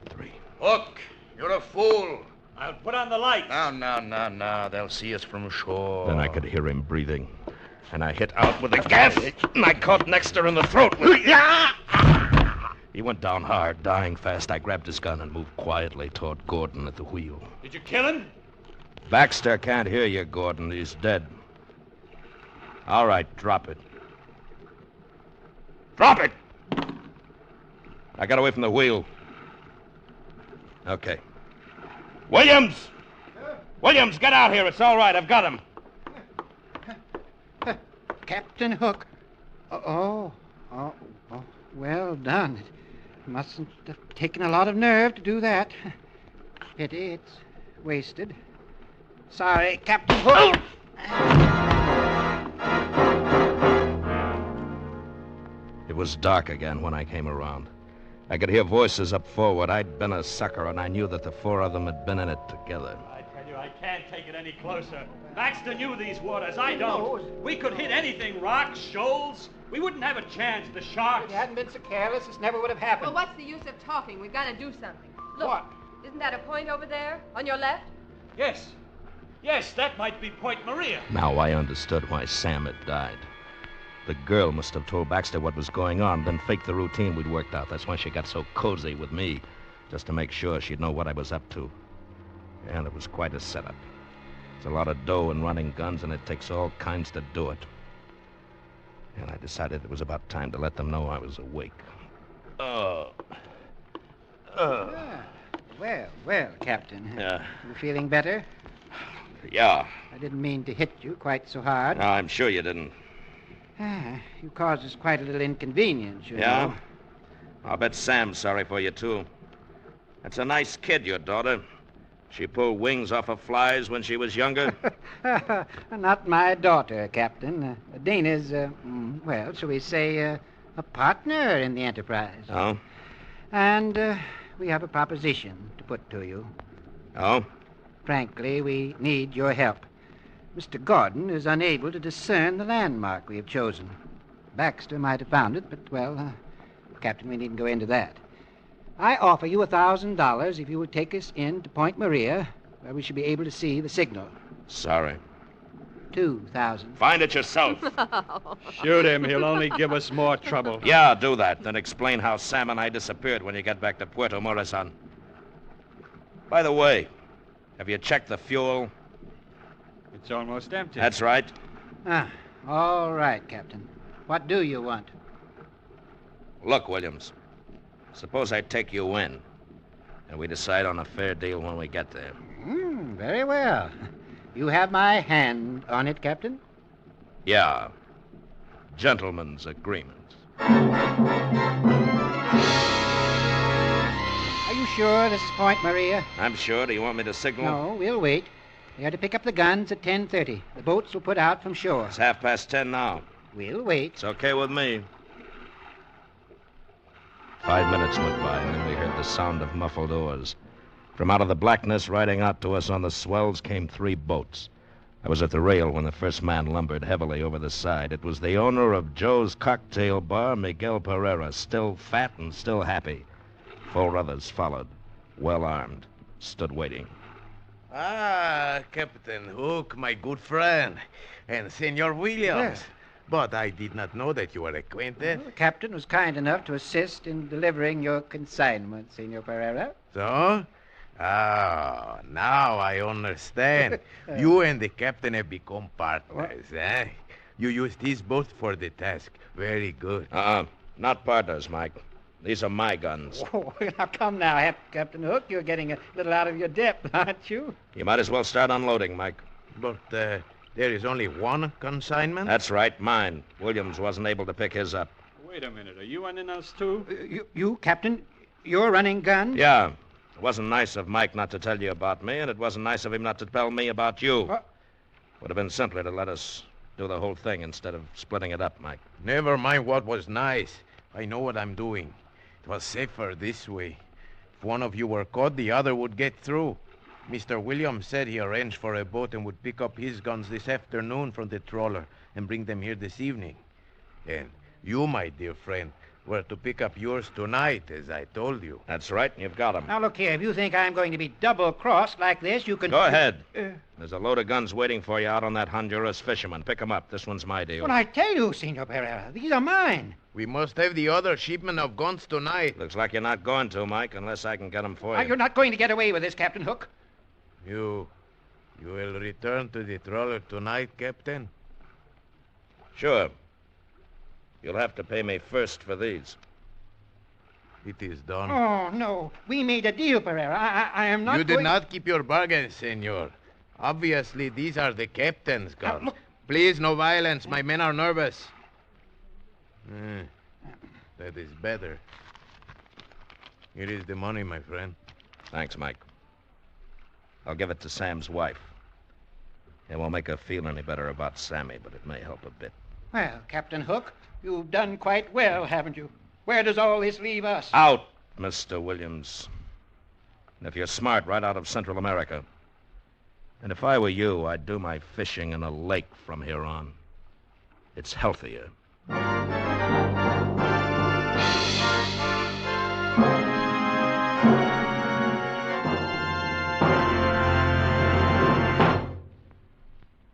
3. Hook! You're a fool. I'll put on the lights. No. They'll see us from shore. Then I could hear him breathing. And I hit out with a gaff, and I caught Nexter in the throat. He went down hard, dying fast. I grabbed his gun and moved quietly toward Gordon at the wheel. Did you kill him? Baxter can't hear you, Gordon. He's dead. All right, drop it. Drop it! I got away from the wheel. Okay. Williams! Williams, get out here. It's all right. I've got him. Captain Hook. Oh, well done. It mustn't have taken a lot of nerve to do that. Pity it's wasted. Sorry, Captain Hook. It was dark again when I came around. I could hear voices up forward. I'd been a sucker, and I knew that the four of them had been in it together. I tell you, I can't take it any closer. Baxter knew these waters. I don't. We could hit anything, rocks, shoals. We wouldn't have a chance. The sharks. If you hadn't been so careless, this never would have happened. Well, what's the use of talking? We've got to do something. Look. What? Isn't that a point over there, on your left? Yes. Yes, that might be Point Maria. Now I understood why Sam had died. The girl must have told Baxter what was going on, then faked the routine we'd worked out. That's why she got so cozy with me, just to make sure she'd know what I was up to. And it was quite a setup. It's a lot of dough and running guns, and it takes all kinds to do it. And I decided it was about time to let them know I was awake. Well, Captain. Yeah. You feeling better? Yeah. I didn't mean to hit you quite so hard. No, I'm sure you didn't. You caused us quite a little inconvenience, you Yeah? know. I'll bet Sam's sorry for you, too. That's a nice kid, your daughter. She pulled wings off of flies when she was younger. Not my daughter, Captain. Dana's, well, shall we say, a partner in the enterprise. Oh? And we have a proposition to put to you. Oh? Frankly, we need your help. Mr. Gordon is unable to discern the landmark we have chosen. Baxter might have found it, but, well, Captain, we needn't go into that. I offer you $1,000 if you would take us in to Point Maria, where we should be able to see the signal. Sorry. 2,000. Find it yourself. Shoot him. He'll only give us more trouble. Yeah, do that. Then explain how Sam and I disappeared when you get back to Puerto Morazan. By the way, have you checked the fuel? It's almost empty. That's right. All right, Captain. What do you want? Look, Williams. Suppose I take you in, and we decide on a fair deal when we get there. Very well. You have my hand on it, Captain? Yeah. Gentleman's agreement. Are you sure this is Point Maria? I'm sure. Do you want me to signal? No, we'll wait. They are to pick up the guns at 10:30. The boats will put out from shore. It's 10:30 now. We'll wait. It's okay with me. 5 minutes went by, and then we heard the sound of muffled oars. From out of the blackness, riding out to us on the swells, came 3 boats. I was at the rail when the first man lumbered heavily over the side. It was the owner of Joe's Cocktail Bar, Miguel Pereira, still fat and still happy. 4 others followed, well armed, stood waiting. Captain Hook, my good friend, and Senor Williams. Yes. But I did not know that you were acquainted. Well, the captain was kind enough to assist in delivering your consignment, Senor Pereira. So? Oh, now I understand. You and the captain have become partners, eh? You used his boat for the task. Very good. Not partners, Mike. These are my guns. Oh, now come now, Captain Hook. You're getting a little out of your depth, aren't you? You might as well start unloading, Mike. But there is only one consignment? That's right, mine. Williams wasn't able to pick his up. Wait a minute. Are you in us, too? You, Captain? You're running guns? Yeah. It wasn't nice of Mike not to tell you about me, and it wasn't nice of him not to tell me about you. Would have been simpler to let us do the whole thing instead of splitting it up, Mike. Never mind what was nice. I know what I'm doing. It was safer this way. If one of you were caught, the other would get through. Mr. Williams said he arranged for a boat and would pick up his guns this afternoon from the trawler and bring them here this evening. And you, my dear friend, were to pick up yours tonight, as I told you. That's right, and you've got them. Now, look here. If you think I'm going to be double-crossed like this, you can... Go ahead. There's a load of guns waiting for you out on that Honduras fisherman. Pick 'em up. This one's my deal. Well, I tell you, Senor Pereira, these are mine. We must have the other shipment of guns tonight. Looks like you're not going to, Mike, unless I can get 'em for you. You're not going to get away with this, Captain Hook. You will return to the trawler tonight, Captain? Sure. You'll have to pay me first for these. It is done. Oh, no. We made a deal, Pereira. I am not You did going... not keep your bargain, senor. Obviously, these are the captain's guns. Please, no violence. My men are nervous. That is better. Here is the money, my friend. Thanks, Mike. I'll give it to Sam's wife. It won't make her feel any better about Sammy, but it may help a bit. Well, Captain Hook, you've done quite well, haven't you? Where does all this leave us? Out, Mr. Williams. And if you're smart, right out of Central America. And if I were you, I'd do my fishing in a lake from here on. It's healthier.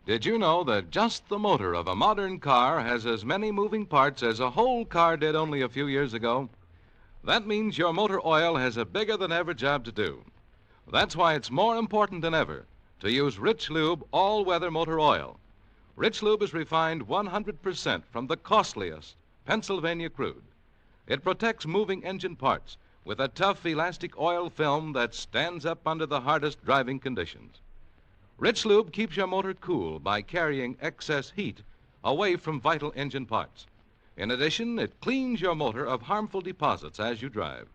Did you know that just the motor of a modern car has as many moving parts as a whole car did only a few years ago? That means your motor oil has a bigger than ever job to do. That's why it's more important than ever to use Rich Lube all-weather motor oil. Rich Lube is refined 100% from the costliest Pennsylvania crude. It protects moving engine parts with a tough elastic oil film that stands up under the hardest driving conditions. Rich Lube keeps your motor cool by carrying excess heat away from vital engine parts. In addition, it cleans your motor of harmful deposits as you drive.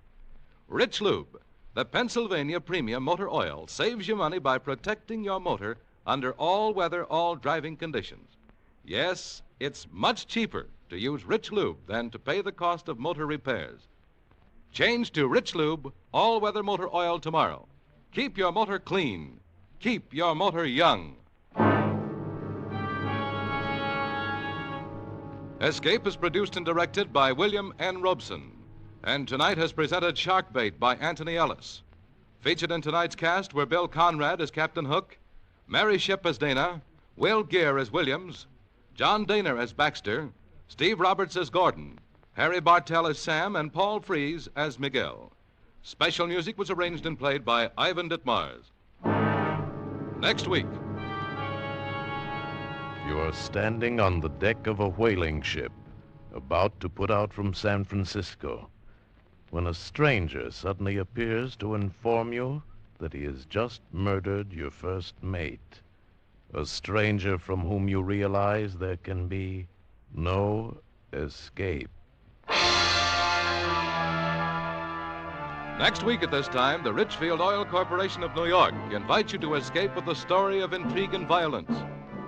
Rich Lube, the Pennsylvania premium motor oil, saves you money by protecting your motor under all-weather, all-driving conditions. Yes, it's much cheaper to use Rich Lube than to pay the cost of motor repairs. Change to Rich Lube all-weather motor oil tomorrow. Keep your motor clean. Keep your motor young. Escape is produced and directed by William N. Robeson, and tonight has presented Shark Bait by Anthony Ellis. Featured in tonight's cast were Bill Conrad as Captain Hook, Mary Shipp as Dana, Will Gear as Williams, John Daner as Baxter, Steve Roberts as Gordon, Harry Bartell as Sam, and Paul Frees as Miguel. Special music was arranged and played by Ivan Ditmars. Next week. You are standing on the deck of a whaling ship, about to put out from San Francisco, when a stranger suddenly appears to inform you that he has just murdered your first mate. A stranger from whom you realize there can be no escape. Next week at this time, the Richfield Oil Corporation of New York invites you to escape with the story of intrigue and violence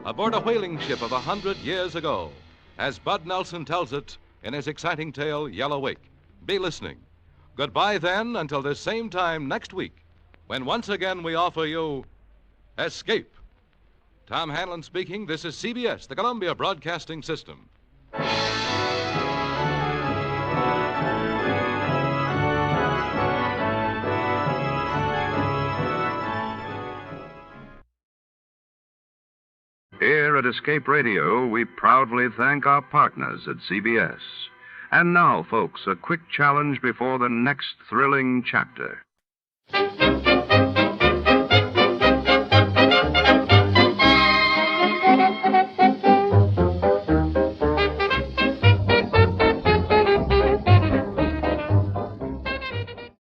aboard a whaling ship of 100 years ago, as Bud Nelson tells it in his exciting tale, Yellow Wake. Be listening. Goodbye then until this same time next week, when once again we offer you Escape. Tom Hanlon speaking. This is CBS, the Columbia Broadcasting System. Here at Escape Radio, we proudly thank our partners at CBS. And now, folks, a quick challenge before the next thrilling chapter.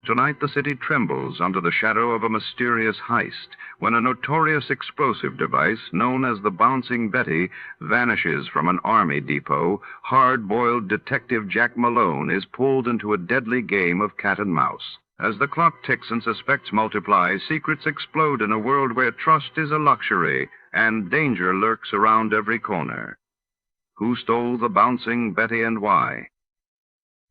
Tonight, the city trembles under the shadow of a mysterious heist when a notorious explosive device known as the Bouncing Betty vanishes from an army depot. Hard-boiled detective Jack Malone is pulled into a deadly game of cat and mouse. As the clock ticks and suspects multiply, secrets explode in a world where trust is a luxury and danger lurks around every corner. Who stole the Bouncing Betty and why?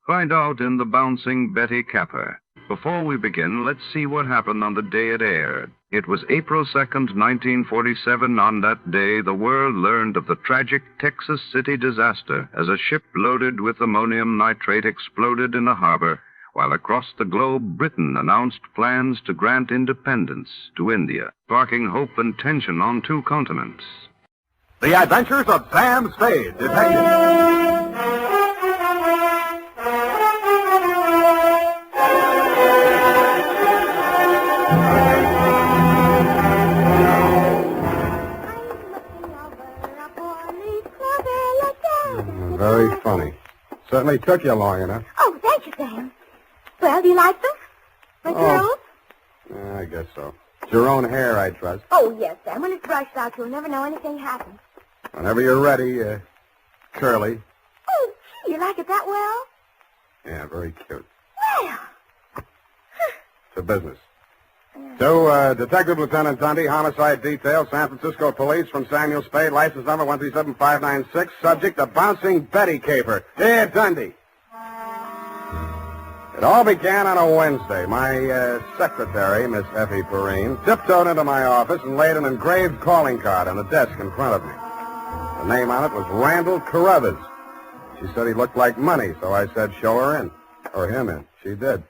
Find out in the Bouncing Betty Capper. Before we begin, let's see what happened on the day it aired. It was April 2nd, 1947. On that day, the world learned of the tragic Texas City disaster as a ship loaded with ammonium nitrate exploded in a harbor, while across the globe, Britain announced plans to grant independence to India, sparking hope and tension on two continents. The Adventures of Sam Spade, Detective. Very funny. Certainly took you long enough. Oh, thank you, Sam. Well, do you like them? My curls? Yeah, I guess so. It's your own hair, I trust. Oh, yes, Sam. When it's brushed out, you'll never know anything happened. Whenever you're ready, Curly. Oh, gee, you like it that well? Yeah, very cute. Well. To business. To Detective Lieutenant Dundee, Homicide Detail, San Francisco Police, from Samuel Spade, license number 137596, subject a bouncing Betty caper. Here, Dundee. It all began on a Wednesday. My secretary, Miss Effie Perrine, tiptoed into my office and laid an engraved calling card on the desk in front of me. The name on it was Randall Carruthers. She said he looked like money, so I said show her in. Or him in. She did.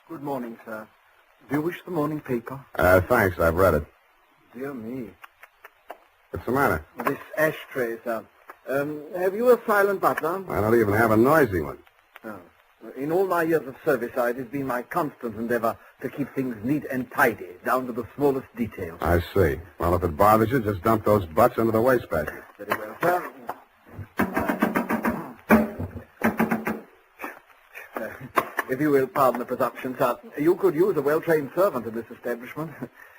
Good morning, sir. Do you wish the morning paper? Thanks, I've read it. Dear me. What's the matter? This ashtray, sir. Have you a silent butler? I don't even have a noisy one. Oh. In all my years of service, it has been my constant endeavor to keep things neat and tidy, down to the smallest details. I see. Well, if it bothers you, just dump those butts into the wastebasket. Very well, sir. If you will pardon the presumption, sir, you could use a well-trained servant in this establishment.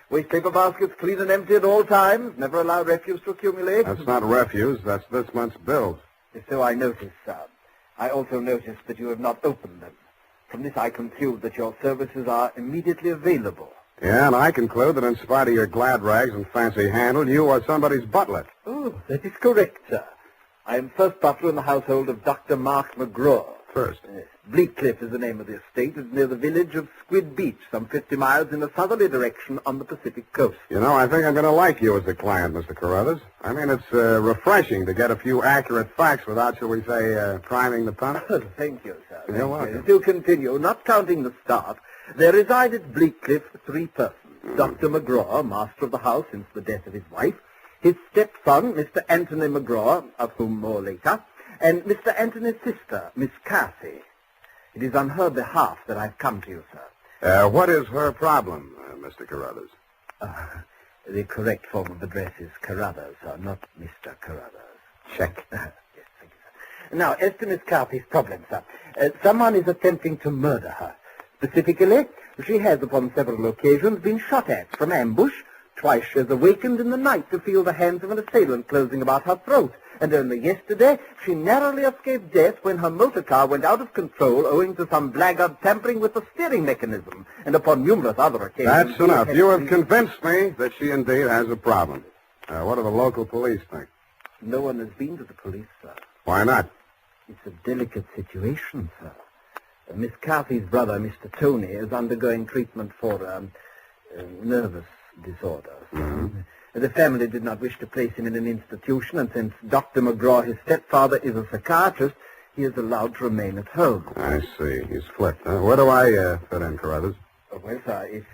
Waste paper baskets clean and empty at all times. Never allow refuse to accumulate. That's not refuse. That's this month's bills. So I noticed, sir. I also noticed that you have not opened them. From this I conclude that your services are immediately available. Yeah, and I conclude that in spite of your glad rags and fancy handle, you are somebody's butler. Oh, that is correct, sir. I am first butler in the household of Dr. Mark McGraw. First? Yes. Bleakcliff is the name of the estate. It's near the village of Squid Beach, some 50 miles in a southerly direction on the Pacific coast. You know, I think I'm going to like you as a client, Mr. Carruthers. I mean, it's refreshing to get a few accurate facts without, shall we say, priming the pump. Thank you, sir. You're welcome. To continue, not counting the staff, there reside at Bleakcliff 3 persons. Dr. McGraw, master of the house since the death of his wife, his stepson, Mr. Anthony McGraw, of whom more later, and Mr. Anthony's sister, Miss Cassie. It is on her behalf that I've come to you, sir. What is her problem, Mr. Carruthers? The correct form of address is Carruthers, sir, not Mr. Carruthers. Check. Yes, thank you, sir. Now, as to Miss Cassie's problem, sir, someone is attempting to murder her. Specifically, she has upon several occasions been shot at from ambush. Twice she has awakened in the night to feel the hands of an assailant closing about her throat. And only yesterday, she narrowly escaped death when her motor car went out of control owing to some blackguard tampering with the steering mechanism, and upon numerous other occasions... That's enough. You have convinced me that she indeed has a problem. What do the local police think? No one has been to the police, sir. Why not? It's a delicate situation, sir. Miss Cassie's brother, Mr. Tony, is undergoing treatment for nervous disorders. Mm-hmm. The family did not wish to place him in an institution, and since Dr. McGraw, his stepfather, is a psychiatrist, he is allowed to remain at home. I see. He's flipped. Where do I fit in, Carruthers? Well, sir, if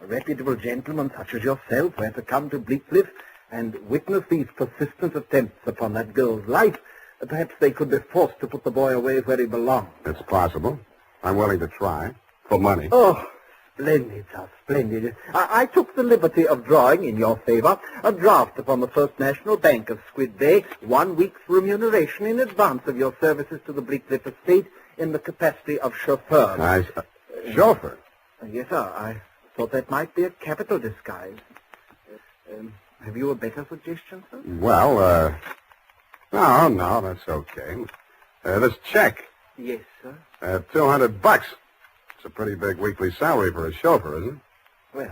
a reputable gentleman such as yourself were to come to Bleakcliff and witness these persistent attempts upon that girl's life, perhaps they could be forced to put the boy away where he belongs. It's possible. I'm willing to try. For money. Oh, splendid, sir, splendid. I took the liberty of drawing, in your favor, a draft upon the First National Bank of Squid Bay, 1 week's remuneration in advance of your services to the Bleakcliff estate in the capacity of chauffeur. Chauffeur? Yes, sir. I thought that might be a capital disguise. Have you a better suggestion, sir? Well, no, that's okay. This check. Yes, sir. $200. It's a pretty big weekly salary for a chauffeur, isn't it? Well,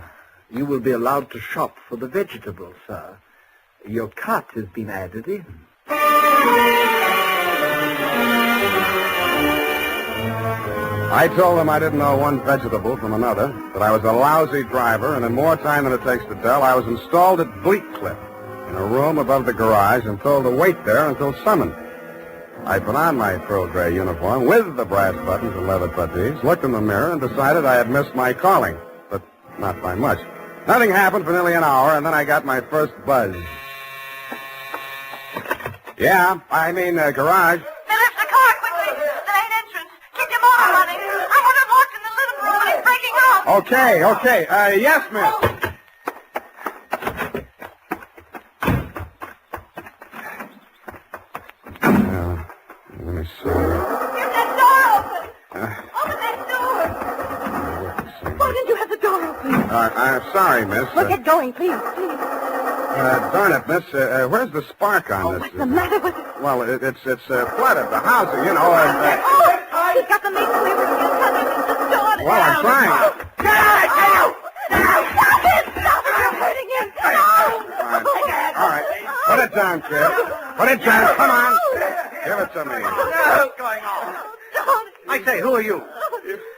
you will be allowed to shop for the vegetables, sir. Your cut has been added in. I told them I didn't know one vegetable from another, that I was a lousy driver, and in more time than it takes to tell, I was installed at Bleakcliff, in a room above the garage, and told to wait there until summoned. I put on my pearl gray uniform with the brass buttons and leather puttees, looked in the mirror, and decided I had missed my calling, but not by much. Nothing happened for nearly an hour, and then I got my first buzz. Yeah, I mean, garage. Lift the car quickly. The main entrance. Keep your motor running. I want it locked in the living room and it's breaking off. Okay. Yes, miss. Let me see. Get that door open. sorry, miss. Well, get going, please, please. Darn it, miss. Where's the spark on this? What's the matter with it? Well, it's flooded. The house, you know. Oh, he's got the maple leaf. Well, I'm trying. Stop it! You're hurting him! All right. Put it down, kid. Put it down. Come on. Give it to me. What's going on? I say, who are you?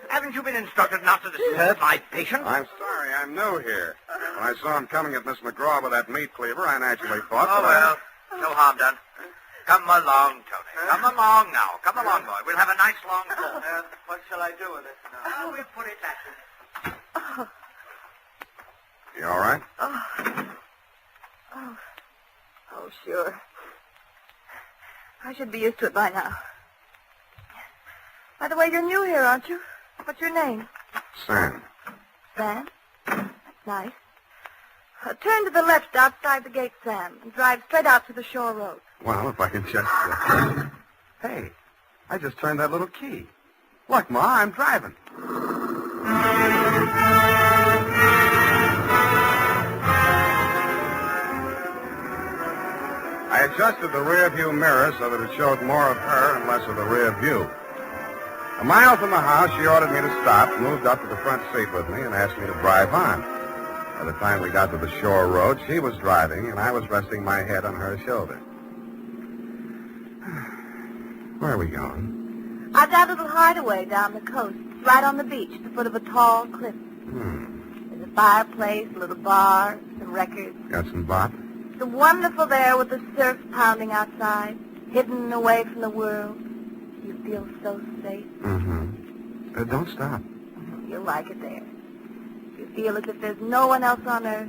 Haven't you been instructed not to disturb my patient? I'm sorry. I'm new here. When I saw him coming at Miss McGraw with that meat cleaver, I naturally thought... Oh, well, no harm done. Come along, Tony. Come along now. Come along, boy. We'll have a nice long talk. What shall I do with it now? We'll put it back. You all right? Oh, sure. I should be used to it by now. By the way, you're new here, aren't you? What's your name? Sam. Sam? That's nice. Turn to the left outside the gate, Sam, and drive straight out to the shore road. Well, if I can just... Hey, I just turned that little key. Look, Ma, I'm driving. I adjusted the rear view mirror so that it showed more of her and less of the rear view. A mile from the house, she ordered me to stop, moved up to the front seat with me, and asked me to drive on. By the time we got to the shore road, she was driving, and I was resting my head on her shoulder. Where are we going? I've got a little hideaway down the coast. It's right on the beach, at the foot of a tall cliff. There's a fireplace, a little bar, some records. Got some bop? It's wonderful there with the surf pounding outside, hidden away from the world. You feel so safe. Don't stop. You'll like it there. You feel as if there's no one else on earth.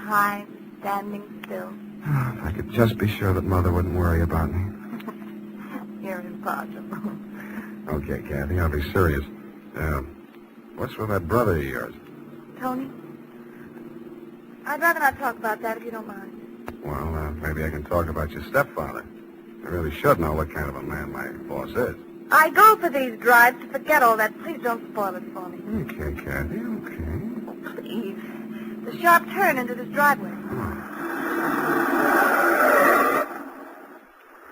Time standing still. If I could just be sure that Mother wouldn't worry about me. You're impossible. Okay, Kathy, I'll be serious. What's with that brother of yours? Tony? I'd rather not talk about that if you don't mind. Well, maybe I can talk about your stepfather. I really should know what kind of a man my boss is. I go for these drives to forget all that. Please don't spoil it for me. Okay, Kathy, okay. Oh, please. The sharp turn into this driveway.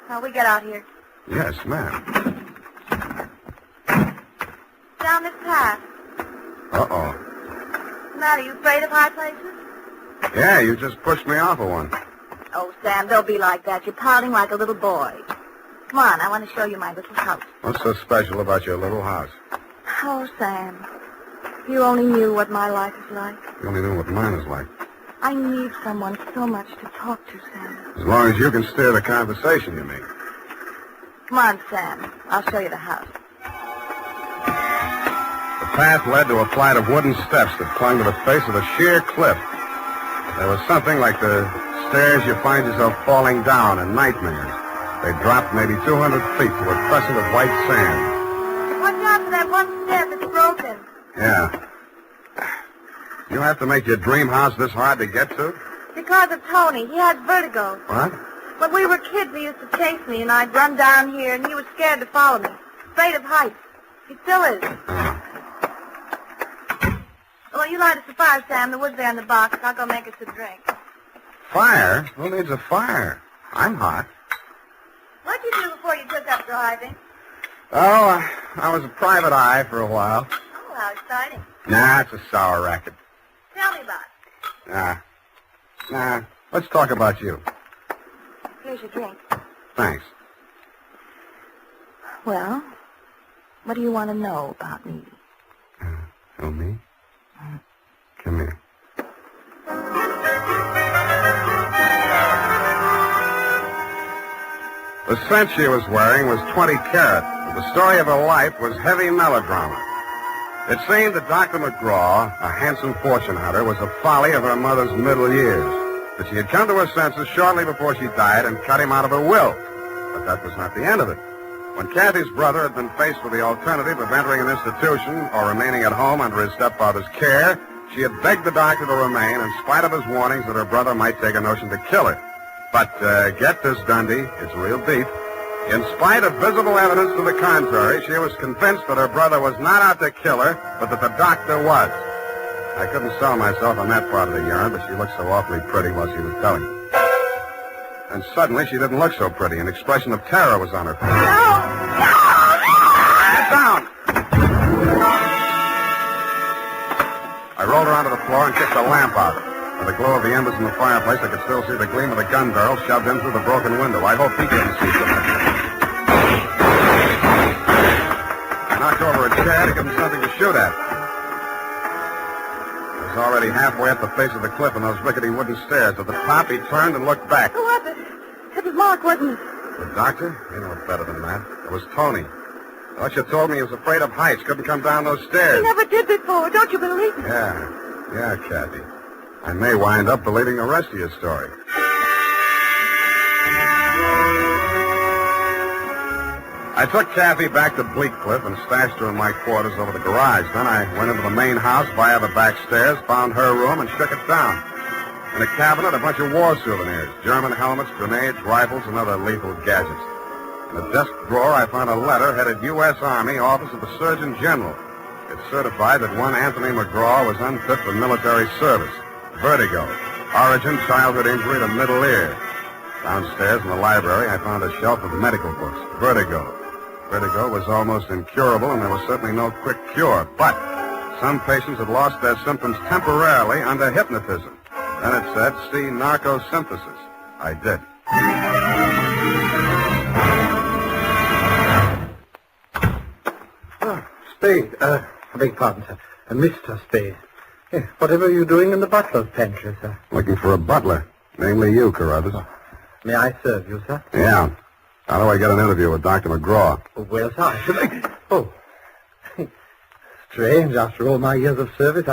Now, we get out here. Yes, ma'am. Down this path. Uh-oh. What's the matter? You afraid of high places? Yeah, you just pushed me off of one. Oh, Sam, don't be like that. You're pouting like a little boy. Come on, I want to show you my little house. What's so special about your little house? Oh, Sam, if you only knew what my life is like. You only know what mine is like. I need someone so much to talk to, Sam. As long as you can steer the conversation, you mean. Come on, Sam. I'll show you the house. The path led to a flight of wooden steps that clung to the face of a sheer cliff. There was something like the stairs you find yourself falling down in nightmares. They dropped maybe 200 feet to a crescent of white sand. Watch out for that one step. It's broken. Yeah. You have to make your dream house this hard to get to? Because of Tony. He has vertigo. What? When we were kids, he used to chase me, and I'd run down here, and he was scared to follow me. Afraid of heights. He still is. Well, you light us a fire, Sam. The wood's there in the box. I'll go make us a drink. Fire? Who needs a fire? I'm hot. What'd you do before you took up driving? Oh, I was a private eye for a while. Oh, how exciting. Nah, it's a sour racket. Tell me about it. Nah. Let's talk about you. Here's your drink. Thanks. Well, what do you want to know about me? Oh, me? Come here. The cinch she was wearing was 20 carat, but the story of her life was heavy melodrama. It seemed that Dr. McGraw, a handsome fortune hunter, was a folly of her mother's middle years, that she had come to her senses shortly before she died and cut him out of her will. But that was not the end of it. When Kathy's brother had been faced with the alternative of entering an institution or remaining at home under his stepfather's care, she had begged the doctor to remain in spite of his warnings that her brother might take a notion to kill her. But get this, Dundee, it's real deep. In spite of visible evidence to the contrary, she was convinced that her brother was not out to kill her, but that the doctor was. I couldn't sell myself on that part of the yarn, but she looked so awfully pretty while she was telling. And suddenly, she didn't look so pretty. An expression of terror was on her face. Get down! I rolled her onto the floor and kicked the lamp out. With the glow of the embers in the fireplace, I could still see the gleam of the gun barrel shoved in through the broken window. I hoped he couldn't see so much. I knocked over a chair to give him something to shoot at. He was already halfway up the face of the cliff in those rickety wooden stairs. At the top, he turned and looked back. Who was it? It was Mark, wasn't it? The doctor? You know it better than that. It was Tony. What you told me he was afraid of heights, couldn't come down those stairs. He never did before. Don't you believe me? Yeah, Kathy. I may wind up believing the rest of your story. I took Kathy back to Bleak Cliff and stashed her in my quarters over the garage. Then I went into the main house via the back stairs, found her room, and shook it down. In a cabinet, a bunch of war souvenirs, German helmets, grenades, rifles, and other lethal gadgets. In a desk drawer, I found a letter headed U.S. Army, Office of the Surgeon General. It certified that one Anthony McGraw was unfit for military service. Vertigo. Origin, childhood injury to middle ear. Downstairs in the library, I found a shelf of medical books. Vertigo. Vertigo was almost incurable, and there was certainly no quick cure. But some patients had lost their symptoms temporarily under hypnotism. Then it said, see narcosynthesis. I did. Spade. I beg pardon, sir. Mr. Spade. Whatever are you doing in the butler's pantry, sir? Looking for a butler. Namely you, Carruthers. May I serve you, sir? Yeah. How do I get an interview with Dr. McGraw? Well, sir, I should... Oh. Strange, after all my years of service,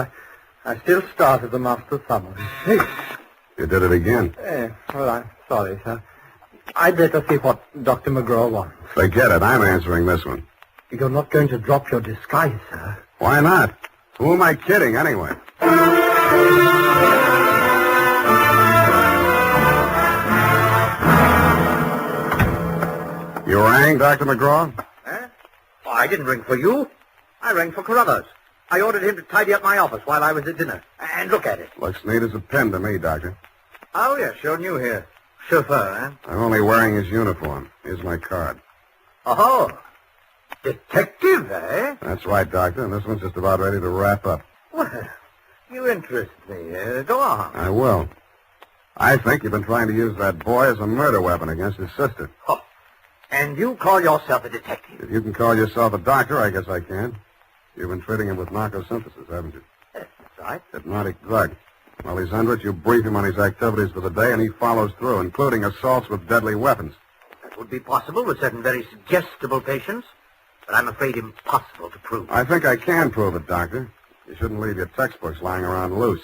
I still start as a master summons. Hey. You did it again. Well, I'm sorry, sir. I'd better see what Dr. McGraw wants. Forget it. I'm answering this one. You're not going to drop your disguise, sir. Why not? Who am I kidding, anyway? You rang, Dr. McGraw? Huh? Oh, I didn't ring for you. I rang for Carruthers. I ordered him to tidy up my office while I was at dinner. And look at it. Looks neat as a pin to me, Doctor. Oh, yeah, sure new here. Chauffeur, huh? I'm only wearing his uniform. Here's my card. Oh, detective, eh? That's right, Doctor, and this one's just about ready to wrap up. Well, you interest me. Go on. I will. I think you've been trying to use that boy as a murder weapon against his sister. Oh, and you call yourself a detective? If you can call yourself a doctor, I guess I can. You've been treating him with narcosynthesis, haven't you? That's right. Hypnotic drug. While he's under it, you brief him on his activities for the day, and he follows through, including assaults with deadly weapons. That would be possible with certain very suggestible patients, but I'm afraid impossible to prove. I think I can prove it, Doctor. You shouldn't leave your textbooks lying around loose.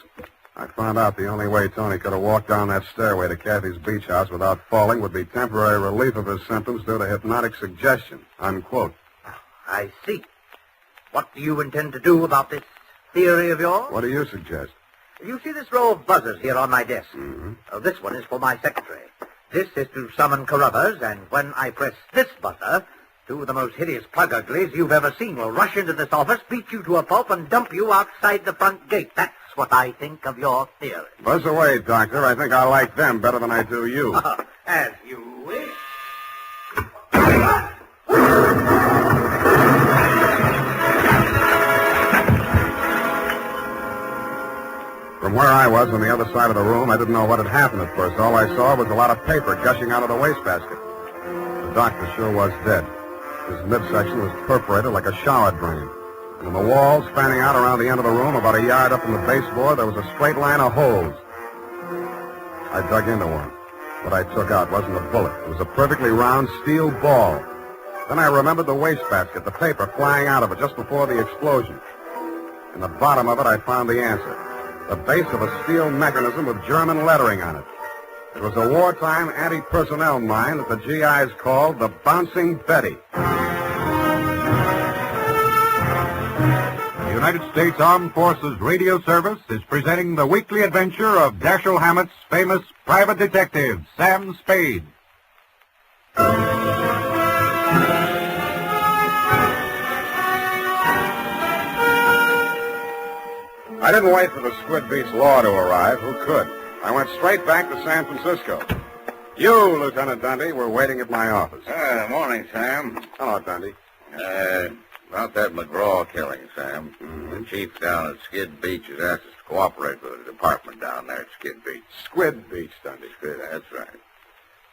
I found out the only way Tony could have walked down that stairway to Kathy's beach house without falling would be temporary relief of his symptoms due to hypnotic suggestion. Unquote. I see. What do you intend to do about this theory of yours? What do you suggest? You see this row of buzzers here on my desk? Mm-hmm. This one is for my secretary. This is to summon Carruthers, and when I press this buzzer, two of the most hideous plug uglies you've ever seen will rush into this office, beat you to a pulp, and dump you outside the front gate. That's what I think of your theory. Buzz away, Doctor. I think I like them better than I do you. As you wish. From where I was on the other side of the room, I didn't know what had happened at first. All I saw was a lot of paper gushing out of the wastebasket. The doctor sure was dead. His midsection was perforated like a shower drain. And on the walls, fanning out around the end of the room, about a yard up from the baseboard, there was a straight line of holes. I dug into one. What I took out wasn't a bullet. It was a perfectly round steel ball. Then I remembered the wastebasket, the paper flying out of it just before the explosion. In the bottom of it, I found the answer. The base of a steel mechanism with German lettering on it. It was a wartime anti-personnel mine that the GIs called the Bouncing Betty. The United States Armed Forces Radio Service is presenting the weekly adventure of Dashiell Hammett's famous private detective, Sam Spade. I didn't wait for the Squid Beach law to arrive. Who could? I went straight back to San Francisco. You, Lieutenant Dundee, were waiting at my office. Morning, Sam. Hello, Dundee. About that McGraw killing, Sam. The chief down at Skid Beach has asked us to cooperate with the department down there at Skid Beach. Squid Beach, Dundee. That's right.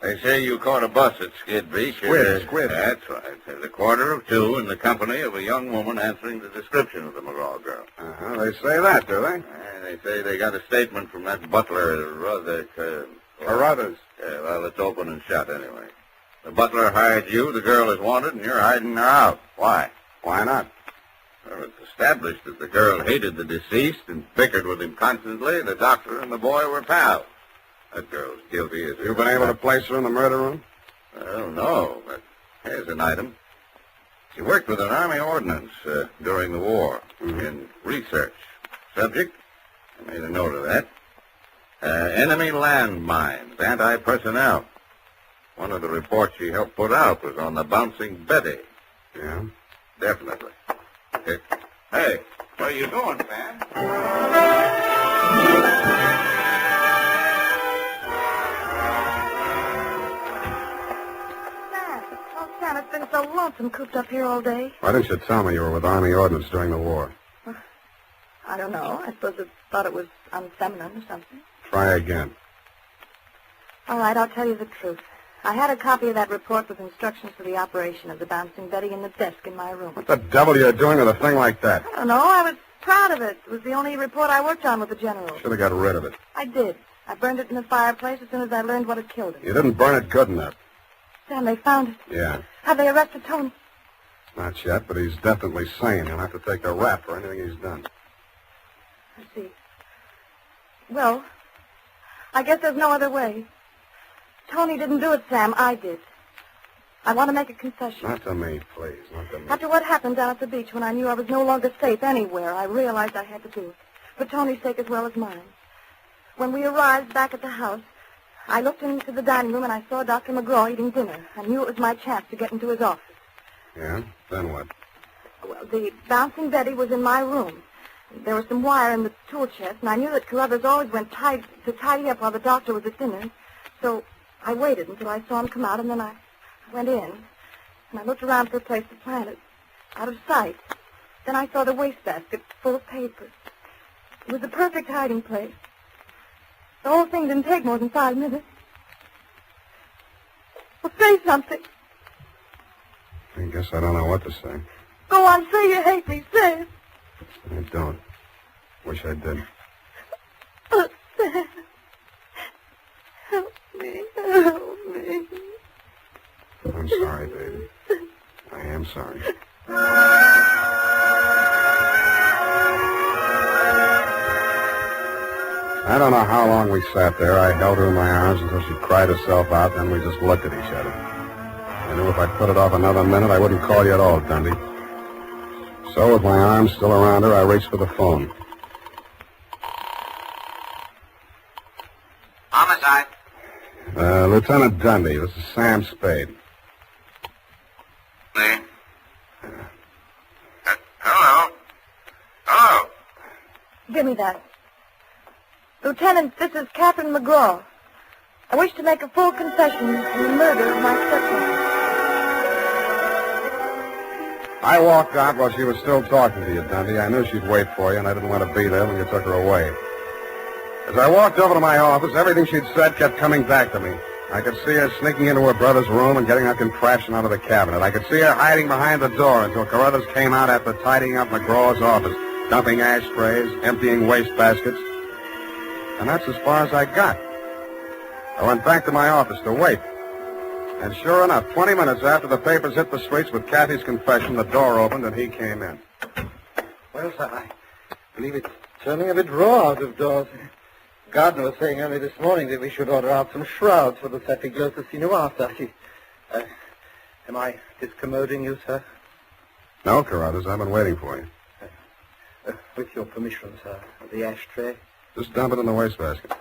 They say you caught a bus at Skid Beach. Squid. That's right. At 1:45 in the company of a young woman answering the description of the McGraw girl. They say that, do they? They say they got a statement from that butler, Carruthers. Well, it's open and shut anyway. The butler hired you, the girl is wanted, and you're hiding her out. Why? Why not? Well, it's established that the girl hated the deceased and bickered with him constantly. The doctor and the boy were pals. That girl's guilty as... You've been able to place her in the murder room? Well, no, but here's an item. She worked with an Army ordnance during the war in research. Subject? I made a note of that. Enemy landmines, anti-personnel. One of the reports she helped put out was on the Bouncing Betty. Yeah? Definitely. Okay. Hey, where are you going, Sam? Sam, it's been so lonesome cooped up here all day. Why didn't you tell me you were with Army Ordnance during the war? I don't know. I suppose I thought it was unfeminine or something. Try again. All right, I'll tell you the truth. I had a copy of that report with instructions for the operation of the Bouncing Betty in the desk in my room. What the devil are you doing with a thing like that? I don't know. I was proud of it. It was the only report I worked on with the general. Should have got rid of it. I did. I burned it in the fireplace as soon as I learned what had killed him. You didn't burn it good enough. Sam, they found it. Yeah. Have they arrested Tony? Not yet, but he's definitely sane. He'll have to take a rap for anything he's done. I see. Well, I guess there's no other way. Tony didn't do it, Sam. I did. I want to make a confession. Not to me, please. Not to me. After what happened down at the beach when I knew I was no longer safe anywhere, I realized I had to do it. For Tony's sake as well as mine. When we arrived back at the house, I looked into the dining room and I saw Dr. McGraw eating dinner. I knew it was my chance to get into his office. Yeah? Then what? Well, the Bouncing Betty was in my room. There was some wire in the tool chest, and I knew that Carruthers always went to tidy up while the doctor was at dinner. So I waited until I saw him come out, and then I went in. And I looked around for a place to plant it, out of sight. Then I saw the wastebasket full of papers. It was the perfect hiding place. The whole thing didn't take more than 5 minutes. Well, say something. I guess I don't know what to say. Go on, say you hate me. Say it. I don't. Wish I did. Oh, Sam. Help me. Help me. I'm sorry, baby. I am sorry. I don't know how long we sat there. I held her in my arms until she cried herself out, then we just looked at each other. I knew if I put it off another minute, I wouldn't call you at all, Dundee. So, with my arms still around her, I reached for the phone. Homicide. Lieutenant Dundee, this is Sam Spade. Me? Hello? Hello? Give me that. Lieutenant, this is Captain McGraw. I wish to make a full confession in the murder of my stepmother. I walked out while she was still talking to you, Dundee. I knew she'd wait for you, and I didn't want to be there when you took her away. As I walked over to my office, everything she'd said kept coming back to me. I could see her sneaking into her brother's room and getting up and crashing out of the cabinet. I could see her hiding behind the door until Carruthers came out after tidying up McGraw's office, dumping ashtrays, emptying wastebaskets. And that's as far as I got. I went back to my office to wait. And sure enough, 20 minutes after the papers hit the streets with Kathy's confession, the door opened and he came in. Well, sir, I believe it's turning a bit raw out of doors. Gardner was saying early this morning that we should order out some shrouds for the set we close the scene after. Am I discommoding you, sir? No, Carruthers, I've been waiting for you. With your permission, sir, the ashtray. Just dump it in the wastebasket.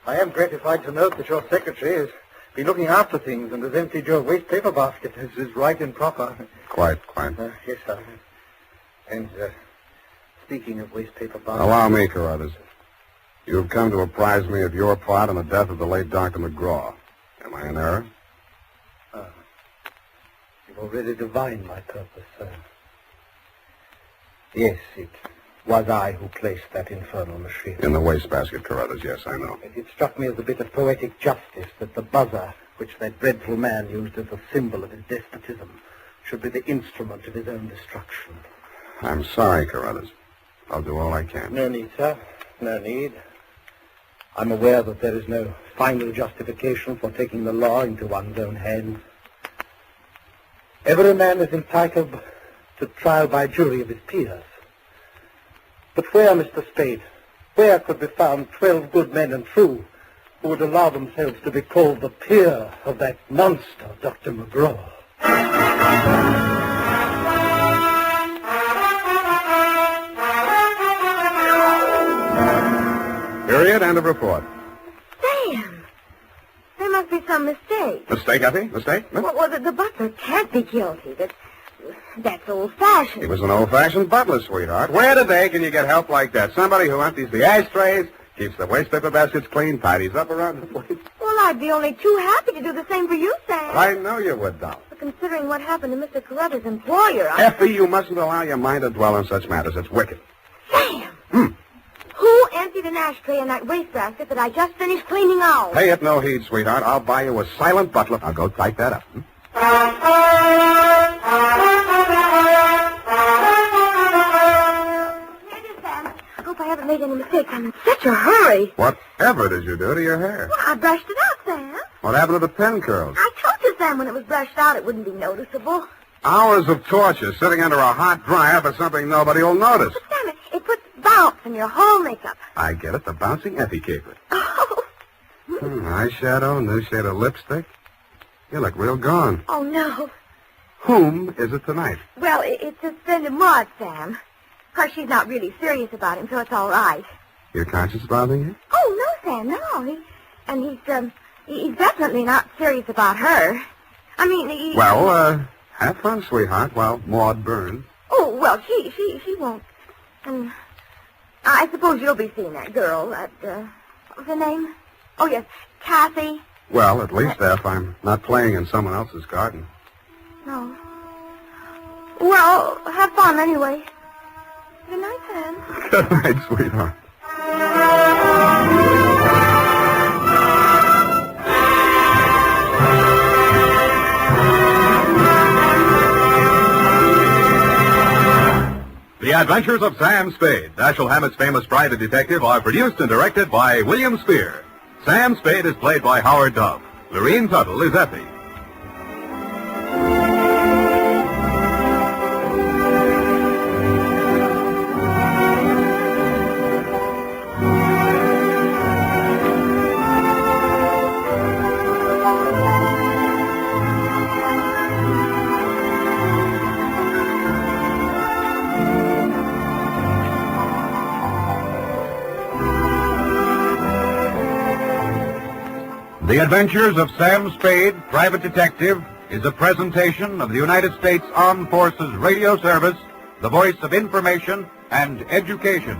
I am gratified to note that your secretary has been looking after things and has emptied your waste paper basket. This is right and proper. Quite. Yes, sir. And speaking of waste paper bombs... Allow me, Carruthers. You've come to apprise me of your part in the death of the late Dr. McGraw. Am I in error? You've already divined my purpose, sir. Yes, it was I who placed that infernal machine. In the wastebasket, Carruthers, yes, I know. It struck me as a bit of poetic justice that the buzzer, which that dreadful man used as a symbol of his despotism, should be the instrument of his own destruction. I'm sorry, Carruthers. I'll do all I can. No need, sir. No need. I'm aware that there is no final justification for taking the law into one's own hands. Every man is entitled to trial by jury of his peers. But where, Mr. Spade, where could be found 12 good men and true who would allow themselves to be called the peer of that monster, Dr. McGraw? Period. End of report. Sam! There must be some mistake. Mistake, Effie? Mistake? Huh? Well, the butler can't be guilty. That's old-fashioned. He was an old-fashioned butler, sweetheart. Where today can you get help like that? Somebody who empties the ashtrays, keeps the waste paper baskets clean, tidies up around the place. Well, I'd be only too happy to do the same for you, Sam. I know you would, doll. But considering what happened to Mr. Carruthers' employer, Effie, you mustn't allow your mind to dwell on such matters. It's wicked. Sam! Who emptied an ashtray in that wastebasket that I just finished cleaning out? Pay it no heed, sweetheart. I'll buy you a silent butler. I'll go type that up. Here it is, Sam. I hope I haven't made any mistakes. I'm in such a hurry. Whatever did you do to your hair? Well, I brushed it out, Sam. What happened to the pen curls? I told you, Sam, when it was brushed out, it wouldn't be noticeable. Hours of torture sitting under a hot dryer for something nobody will notice. But, Sam, it puts bounce in your whole makeup. I get it, the bouncing Effie caper. Oh. Eyeshadow, new shade of lipstick. You look real gone. Oh, no. Whom is it tonight? Well, it's his friend of Maud, Sam. Of course, she's not really serious about him, so it's all right. Your conscience bothering you? Oh, no, Sam, no. He's definitely not serious about her. I mean, Well, have fun, sweetheart, while Maud burns. Oh, well, she won't. I suppose you'll be seeing that girl, what was her name? Oh, yes, Kathy. Well, at least if I'm not playing in someone else's garden. No. Well, have fun anyway. Good night, Sam. Good night, sweetheart. The Adventures of Sam Spade, Dashiell Hammett's famous private detective, are produced and directed by William Spear. Sam Spade is played by Howard Duff. Lorene Tuttle is Effie. The Adventures of Sam Spade, Private Detective, is a presentation of the United States Armed Forces Radio Service, the voice of information and education.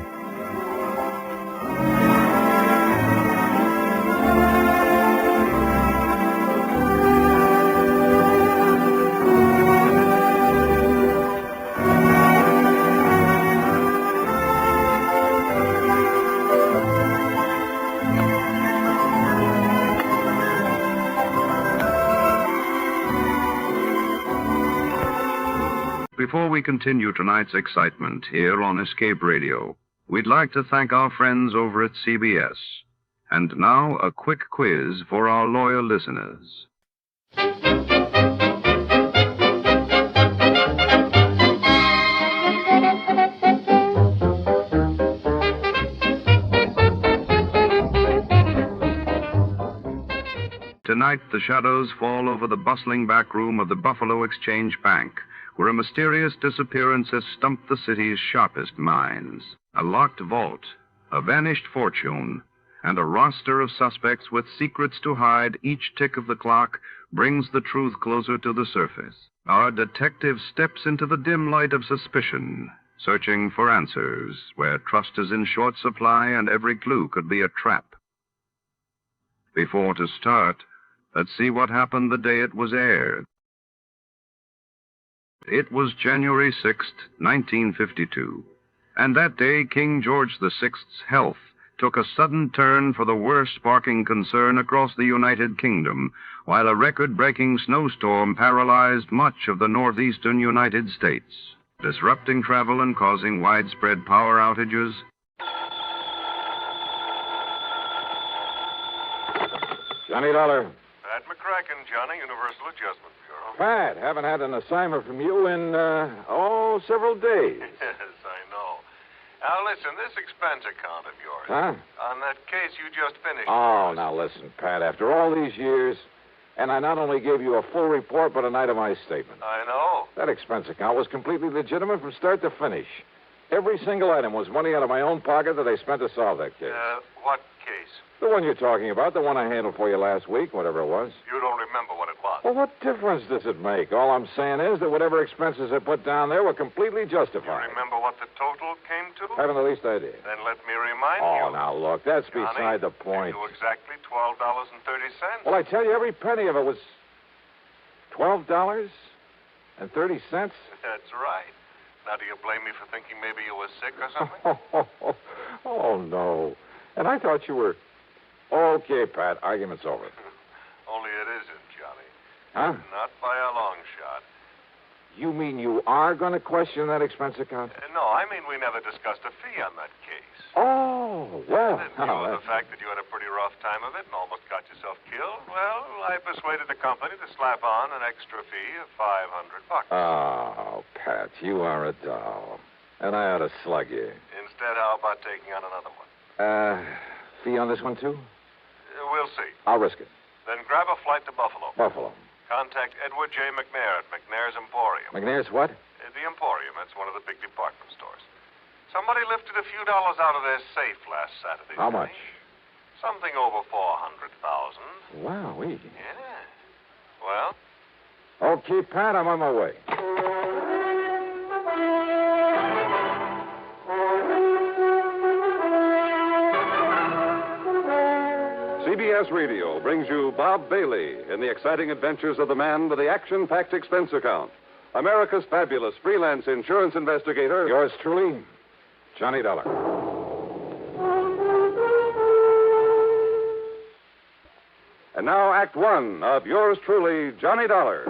Before we continue tonight's excitement here on Escape Radio, we'd like to thank our friends over at CBS. And now, a quick quiz for our loyal listeners. Tonight, the shadows fall over the bustling back room of the Buffalo Exchange Bank, where a mysterious disappearance has stumped the city's sharpest minds. A locked vault, a vanished fortune, and a roster of suspects with secrets to hide each tick of the clock brings the truth closer to the surface. Our detective steps into the dim light of suspicion, searching for answers where trust is in short supply and every clue could be a trap. Before to start, let's see what happened the day it was aired. It was January 6th, 1952, and that day King George VI's health took a sudden turn for the worse, sparking concern across the United Kingdom, while a record-breaking snowstorm paralyzed much of the northeastern United States, disrupting travel and causing widespread power outages. Johnny Dollar. Pat McCracken, Johnny, Universal Adjustment Bureau. Pat, haven't had an assignment from you in, several days. Yes, I know. Now, listen, this expense account of yours. Huh? On that case you just finished. Oh, now listen, Pat, after all these years, and I not only gave you a full report, but an itemized statement. I know. That expense account was completely legitimate from start to finish. Every single item was money out of my own pocket that I spent to solve that case. What case? The one you're talking about, the one I handled for you last week, whatever it was. You don't remember what it was. Well, what difference does it make? All I'm saying is that whatever expenses I put down there were completely justified. You remember what the total came to? Haven't the least idea. Then let me remind you. Oh, now look, that's Johnny, beside the point. To exactly $12.30. Well, I tell you, every penny of it was $12.30. That's right. Now, do you blame me for thinking maybe you were sick or something? Oh, no. And I thought you were... Okay, Pat, argument's over. Only it isn't, Johnny. Huh? Not by a long shot. You mean you are going to question that expense account? No, I mean we never discussed a fee on that case. Oh, well... And in view of the fact that you had a pretty rough time of it and almost got yourself killed, well, I persuaded the company to slap on an extra fee of $500. Oh, Pat, you are a doll. And I ought to slug you. Instead, how about taking on another one? Fee on this one, too? We'll see. I'll risk it. Then grab a flight to Buffalo. Buffalo. Contact Edward J. McNair at McNair's Emporium. McNair's what? The Emporium. That's one of the big department stores. Somebody lifted a few dollars out of their safe last Saturday. How much? Something over $400,000. Wowee. Yeah. Well? Okay, Pat, I'm on my way. CBS Radio brings you Bob Bailey in the exciting adventures of the man with the action-packed expense account. America's fabulous freelance insurance investigator. Yours truly, Johnny Dollar. And now, Act One of yours truly, Johnny Dollar.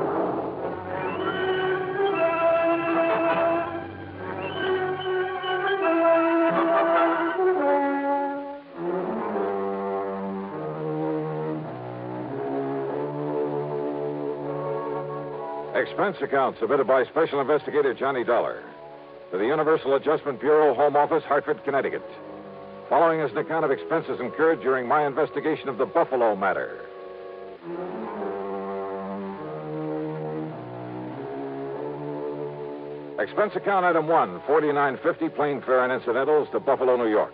Expense account submitted by Special Investigator Johnny Dollar to the Universal Adjustment Bureau, Home Office, Hartford, Connecticut. Following is an account of expenses incurred during my investigation of the Buffalo matter. Expense account item 1, $49.50 plane fare and incidentals to Buffalo, New York.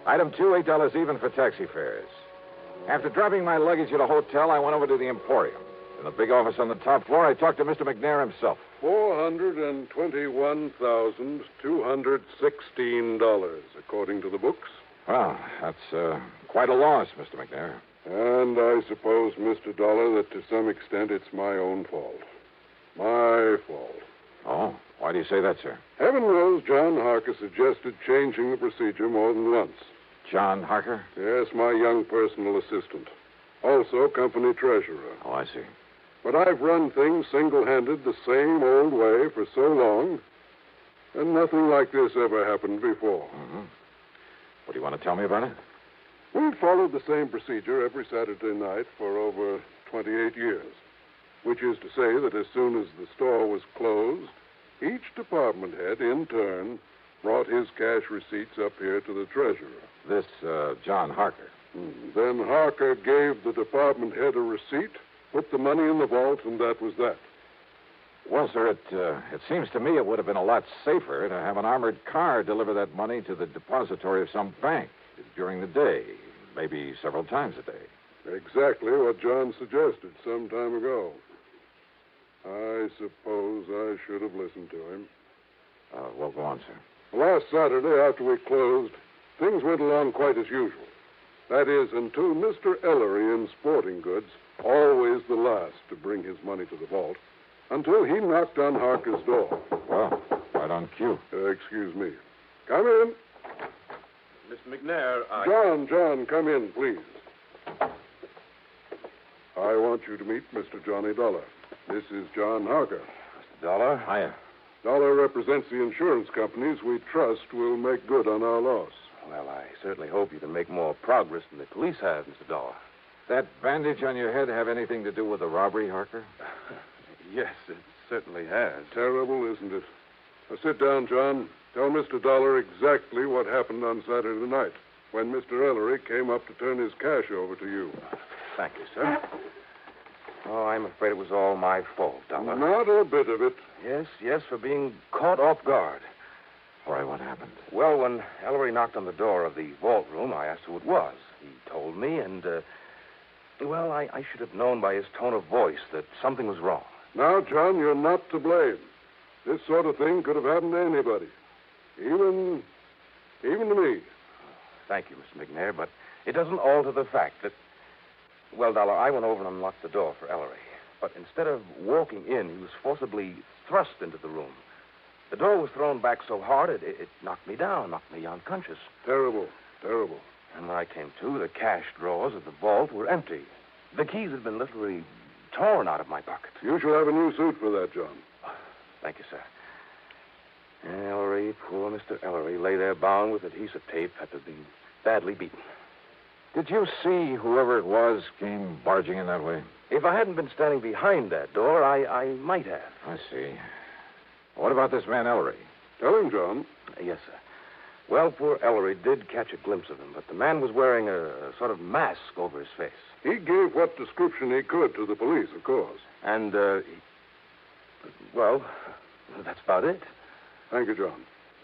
Item 2, $8 even for taxi fares. After dropping my luggage at a hotel, I went over to the Emporium. In the big office on the top floor, I talked to Mr. McNair himself. $421,216, according to the books. Well, that's quite a loss, Mr. McNair. And I suppose, Mr. Dollar, that to some extent it's my own fault. My fault. Oh, why do you say that, sir? Heaven knows John Harker suggested changing the procedure more than once. John Harker? Yes, my young personal assistant. Also company treasurer. Oh, I see. But I've run things single-handed the same old way for so long, and nothing like this ever happened before. Mm-hmm. What do you want to tell me about it? We've followed the same procedure every Saturday night for over 28 years, which is to say that as soon as the store was closed, each department head, in turn, brought his cash receipts up here to the treasurer. This, John Harker. Then Harker gave the department head a receipt, put the money in the vault, and that was that. Well, sir, it seems to me it would have been a lot safer to have an armored car deliver that money to the depository of some bank during the day, maybe several times a day. Exactly what John suggested some time ago. I suppose I should have listened to him. Well, go on, sir. Last Saturday, after we closed, things went along quite as usual. That is, until Mr. Ellery in Sporting Goods, always the last to bring his money to the vault, until he knocked on Harker's door. Well, right on cue. Excuse me. Come in. Miss McNair, John, come in, please. I want you to meet Mr. Johnny Dollar. This is John Harker. Mr. Dollar? Hiya. Dollar represents the insurance companies we trust will make good on our loss. Well, I certainly hope you can make more progress than the police have, Mr. Dollar. That bandage on your head have anything to do with the robbery, Harker? Yes, it certainly has. Terrible, isn't it? Now, sit down, John. Tell Mr. Dollar exactly what happened on Saturday night when Mr. Ellery came up to turn his cash over to you. Thank you, sir. Oh, I'm afraid it was all my fault, Dollar. Not a bit of it. Yes, for being caught off guard. All right, what happened? Well, when Ellery knocked on the door of the vault room, I asked who it was. He told me, and, I should have known by his tone of voice that something was wrong. Now, John, you're not to blame. This sort of thing could have happened to anybody. Even to me. Thank you, Mr. McNair, but it doesn't alter the fact that... Well, Dollar, I went over and unlocked the door for Ellery. But instead of walking in, he was forcibly thrust into the room. The door was thrown back so hard, it knocked me down, knocked me unconscious. Terrible. And when I came to, the cash drawers of the vault were empty. The keys had been literally torn out of my pocket. You shall have a new suit for that, John. Thank you, sir. Ellery, poor Mr. Ellery, lay there bound with adhesive tape after being badly beaten. Did you see whoever it was came barging in that way? If I hadn't been standing behind that door, I might have. I see. What about this man, Ellery? Tell him, John. Yes, sir. Well, poor Ellery did catch a glimpse of him, but the man was wearing a sort of mask over his face. He gave what description he could to the police, of course. And, that's about it. Thank you, John.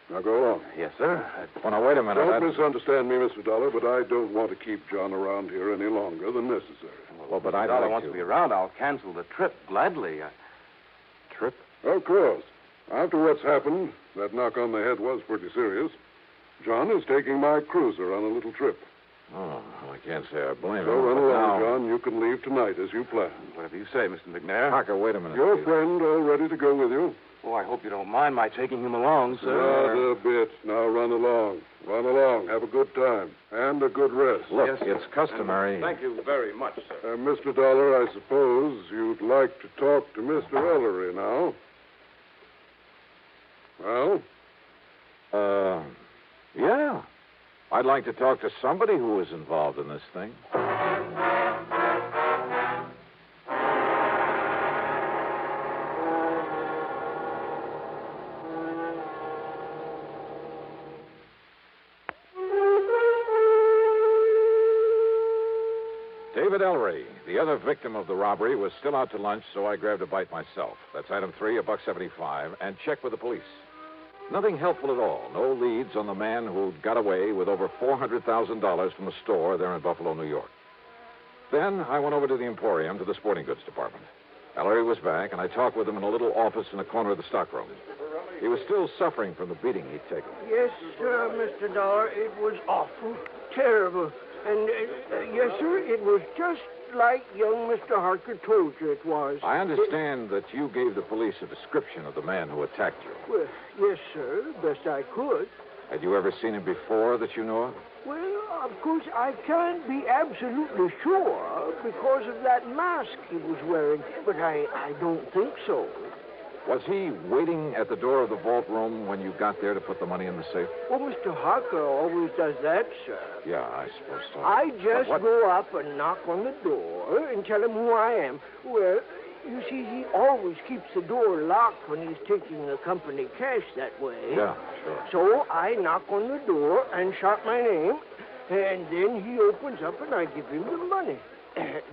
Now go along. Yes, sir. Well, now, wait a minute. Don't misunderstand me, Mr. Dollar, but I don't want to keep John around here any longer than necessary. Well, but If I'd Dollar like wants to be around, I'll cancel the trip gladly. Trip? Of course. After what's happened, that knock on the head was pretty serious. John is taking my cruiser on a little trip. Oh, I can't say I blame him. So run but along, now- John. You can leave tonight as you planned. Whatever you say, Mr. McNair. Harker, wait a minute. Your please. friend all ready to go with you? Oh, I hope you don't mind my taking him along, sir. Not a bit. Now run along. Run along. Have a good time. And a good rest. Look, Yes, it's customary. Thank you very much, sir. Mr. Dollar, I suppose you'd like to talk to Mr. Ellery now. Well? Yeah. I'd like to talk to somebody who was involved in this thing. David Ellery, the other victim of the robbery, was still out to lunch, so I grabbed a bite myself. That's item 3, $1.75, and checked with the police. Nothing helpful at all. No leads on the man who'd got away with over $400,000 from a store there in Buffalo, New York. Then I went over to the Emporium to the sporting goods department. Ellery was back, and I talked with him in a little office in the corner of the stockroom. He was still suffering from the beating he'd taken. Yes, sir, Mr. Dollar. It was awful, terrible. And, yes, sir, it was just like young Mr. Harker told you it was. I understand that you gave the police a description of the man who attacked you. Well, yes, sir, best I could. Had you ever seen him before that you know of? Well, of course, I can't be absolutely sure because of that mask he was wearing, but I don't think so. Was he waiting at the door of the vault room when you got there to put the money in the safe? Well, Mr. Harker always does that, sir. Yeah, I suppose so. I just But what- go up and knock on the door and tell him who I am. Well, you see, he always keeps the door locked when he's taking the company cash that way. Yeah, sure. So I knock on the door and shout my name, and then he opens up and I give him the money.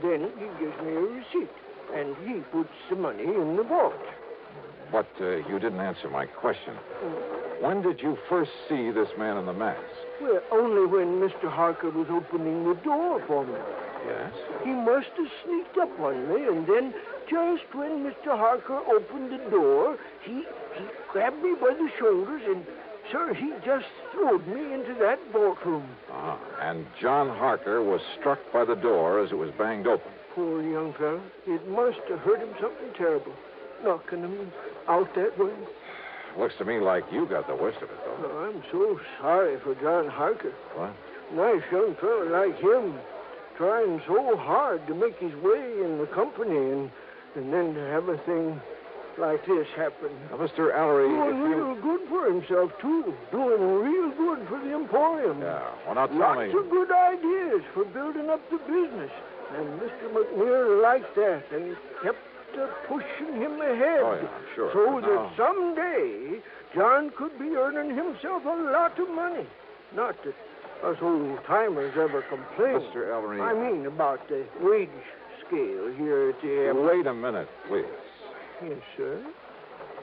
Then he gives me a receipt, and he puts the money in the vault. But you didn't answer my question. When did you first see this man in the mask? Well, only when Mr. Harker was opening the door for me. Yes? He must have sneaked up on me, and then just when Mr. Harker opened the door, he grabbed me by the shoulders and sir, he just throwed me into that vault-room. Ah, and John Harker was struck by the door as it was banged open. Poor young fellow. It must have hurt him something terrible, knocking him out that way. Looks to me like you got the worst of it, though. Oh, I'm so sorry for John Harker. What? Nice young fellow like him, trying so hard to make his way in the company, and then to have a thing like this happen. Now, Mr. Ellery, Doing real good for himself, too. Doing real good for the Emporium. Yeah, well, now tell Lots me... of good ideas for building up the business. And Mr. McNair liked that and kept pushing him ahead. Oh, yeah, I'm sure. So that someday John could be earning himself a lot of money. Not that us old-timers ever complain. Mr. Ellery... I mean about the wage scale here at the airport. Wait a minute, please. Yes, sir.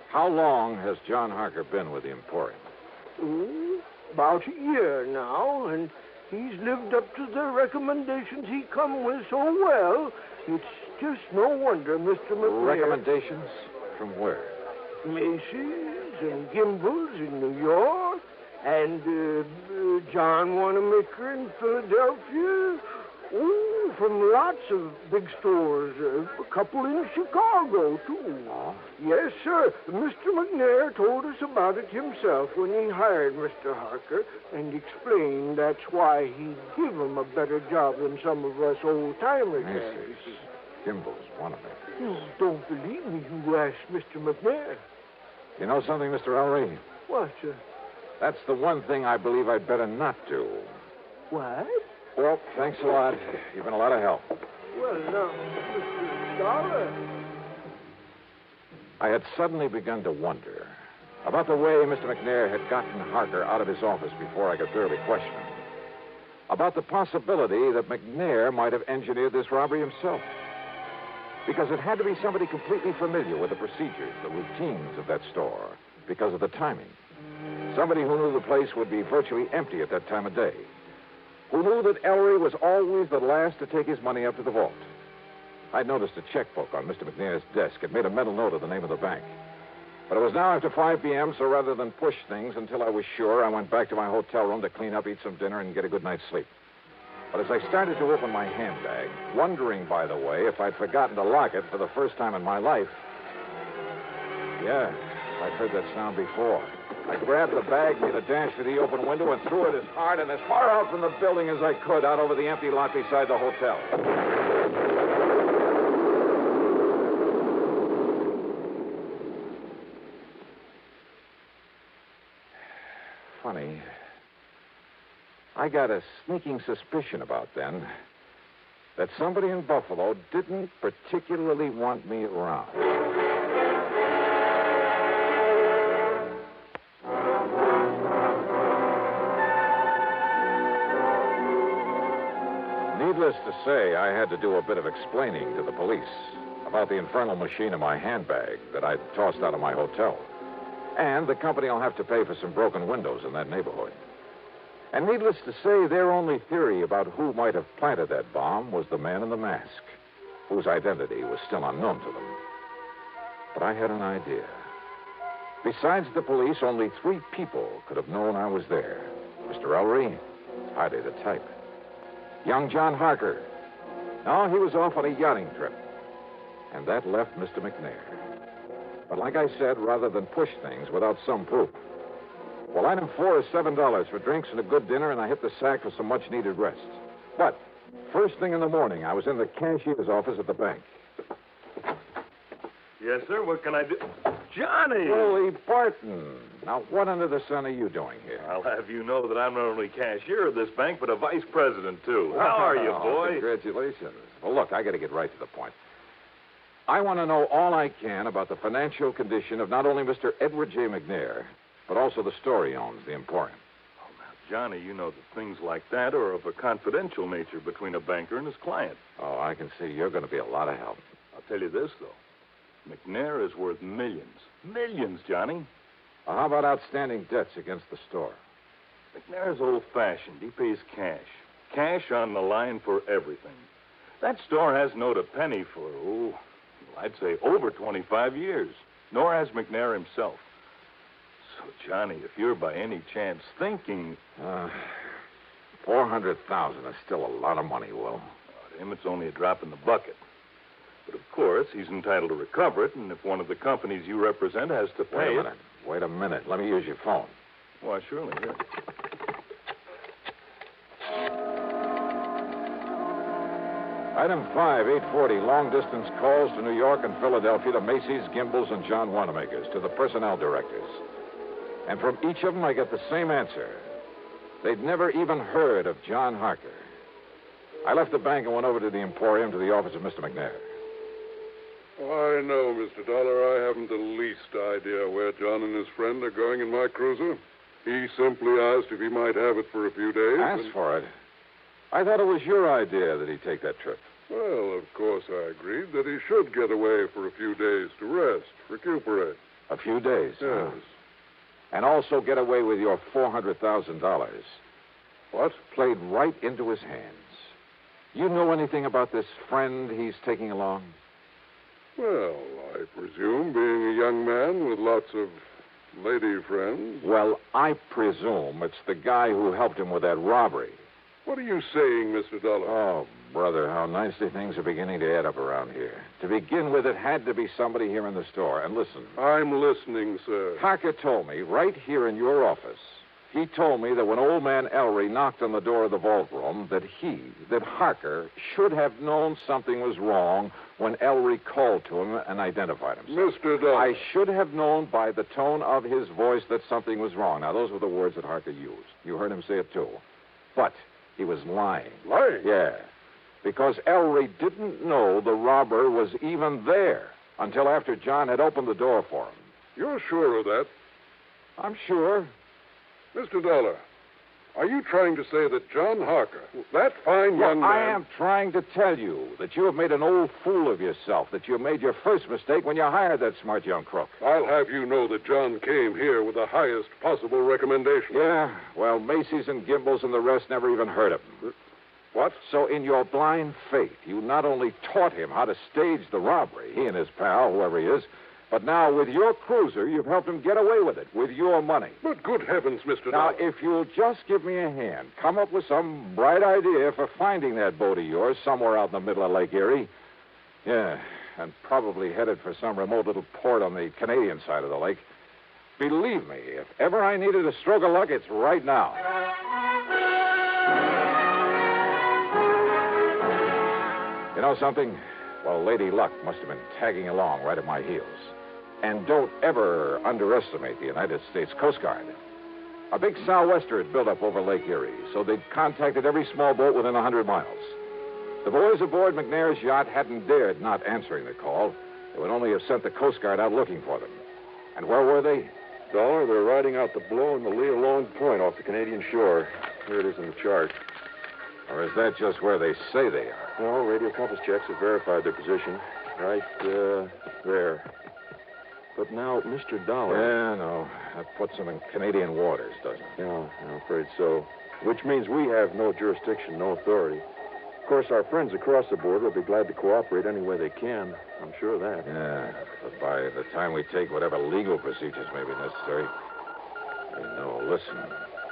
How long has John Harker been with the Emporium? Oh, about a year now, and he's lived up to the recommendations he come with so well. It's just no wonder, Mr. McNair. Recommendations? From where? Macy's and Gimbel's in New York, and John Wanamaker in Philadelphia. Oh, from lots of big stores. A couple in Chicago, too. Oh? Yes, sir. Mr. McNair told us about it himself when he hired Mr. Harker and explained that's why he'd give him a better job than some of us old-timers have. Macy's, Gimbel's, Wanamaker. You don't believe me, you asked Mr. McNair. You know something, Mr. Ellery? What, sir? That's the one thing I believe I'd better not do. What? Well, thanks a lot. You've been a lot of help. Well, now, Mr. Dollar. I had suddenly begun to wonder about the way Mr. McNair had gotten Harker out of his office before I could thoroughly question him. About the possibility that McNair might have engineered this robbery himself. Because it had to be somebody completely familiar with the procedures, the routines of that store, because of the timing. Somebody who knew the place would be virtually empty at that time of day. Who knew that Ellery was always the last to take his money up to the vault. I'd noticed a checkbook on Mr. McNair's desk and made a mental note of the name of the bank. But it was now after 5 p.m., so rather than push things until I was sure, I went back to my hotel room to clean up, eat some dinner, and get a good night's sleep. But as I started to open my handbag, wondering, by the way, if I'd forgotten to lock it for the first time in my life... Yeah, I'd heard that sound before. I grabbed the bag, made a dash for the open window, and threw it as hard and as far out from the building as I could, out over the empty lot beside the hotel. Funny. I got a sneaking suspicion about then that somebody in Buffalo didn't particularly want me around. Needless to say, I had to do a bit of explaining to the police about the infernal machine in my handbag that I'd tossed out of my hotel. And the company will have to pay for some broken windows in that neighborhood. And needless to say, their only theory about who might have planted that bomb was the man in the mask, whose identity was still unknown to them. But I had an idea. Besides the police, only 3 people could have known I was there. Mr. Ellery, hardly the type. Young John Harker. No, he was off on a yachting trip. And that left Mr. McNair. But like I said, rather than push things without some proof. Well, item 4 is $7 for drinks and a good dinner, and I hit the sack for some much-needed rest. But first thing in the morning, I was in the cashier's office at the bank. Yes, sir. What can I do? Johnny! Willie Barton. Now, what under the sun are you doing here? I'll have you know that I'm not only cashier of this bank, but a vice president, too. How are you, boy? Congratulations. Well, look, I got to get right to the point. I want to know all I can about the financial condition of not only Mr. Edward J. McNair, but also the store he owns, the Emporium. Oh, now, Johnny, you know that things like that are of a confidential nature between a banker and his client. Oh, I can see you're going to be a lot of help. I'll tell you this, though. McNair is worth millions. Millions, Johnny. Well, how about outstanding debts against the store? McNair's old-fashioned. He pays cash. Cash on the line for everything. That store hasn't owed a penny for, I'd say over 25 years. Nor has McNair himself. So, Johnny, if you're by any chance thinking... $400,000 is still a lot of money, Will. To him, it's only a drop in the bucket. But, of course, he's entitled to recover it, and if one of the companies you represent has to pay Wait a minute. Let me use your phone. Why, surely, yeah. Item 5, 840, long-distance calls to New York and Philadelphia to Macy's, Gimbel's, and John Wanamaker's, to the personnel directors. And from each of them, I get the same answer. They'd never even heard of John Harker. I left the bank and went over to the Emporium to the office of Mr. McNair. I know, Mr. Dollar. I haven't the least idea where John and his friend are going in my cruiser. He simply asked if he might have it for a few days. Asked for it? I thought it was your idea that he take that trip. Well, of course I agreed that he should get away for a few days to rest, recuperate. A few days? Yes. Huh? And also get away with your $400,000. What? Played right into his hands. You know anything about this friend he's taking along? Well, I presume, being a young man with lots of lady friends. Well, I presume it's the guy who helped him with that robbery. What are you saying, Mr. Dollar? Oh, brother, how nicely things are beginning to add up around here. To begin with, it had to be somebody here in the store. And listen. I'm listening, sir. Harker told me, right here in your office, he told me that when old man Ellery knocked on the door of the vault room, that Harker should have known something was wrong when Ellery called to him and identified himself. Mr. Dollar. I should have known by the tone of his voice that something was wrong. Now, those were the words that Harker used. You heard him say it, too. But he was lying. Lying? Yeah. Because Ellery didn't know the robber was even there until after John had opened the door for him. You're sure of that? I'm sure. Mr. Dollar, are you trying to say that John Harker, that fine young man... I am trying to tell you that you have made an old fool of yourself, that you made your first mistake when you hired that smart young crook. I'll have you know that John came here with the highest possible recommendation. Yeah? Well, Macy's and Gimbel's and the rest never even heard of him. What? So in your blind faith, you not only taught him how to stage the robbery, he and his pal, whoever he is, but now with your cruiser, you've helped him get away with it, with your money. But good heavens, Mr. Now, Dollar. if you'll just give me a hand, come up with some bright idea for finding that boat of yours somewhere out in the middle of Lake Erie. Yeah, and probably headed for some remote little port on the Canadian side of the lake. Believe me, if ever I needed a stroke of luck, it's right now. You know something? Well, Lady Luck must have been tagging along right at my heels. And don't ever underestimate the United States Coast Guard. A big sou'wester had built up over Lake Erie, so they'd contacted every small boat within 100 miles. The boys aboard McNair's yacht hadn't dared not answering the call. They would only have sent the Coast Guard out looking for them. And where were they? Dollar, they're riding out the blow in the lee of Long Point off the Canadian shore. Here it is in the chart. Or is that just where they say they are? No, radio compass checks have verified their position. Right there. But now, Mr. Dollar... Yeah, no. That puts them in Canadian waters, doesn't it? Yeah, I'm afraid so. Which means we have no jurisdiction, no authority. Of course, our friends across the border will be glad to cooperate any way they can. I'm sure of that. Yeah, but by the time we take whatever legal procedures may be necessary... No, listen.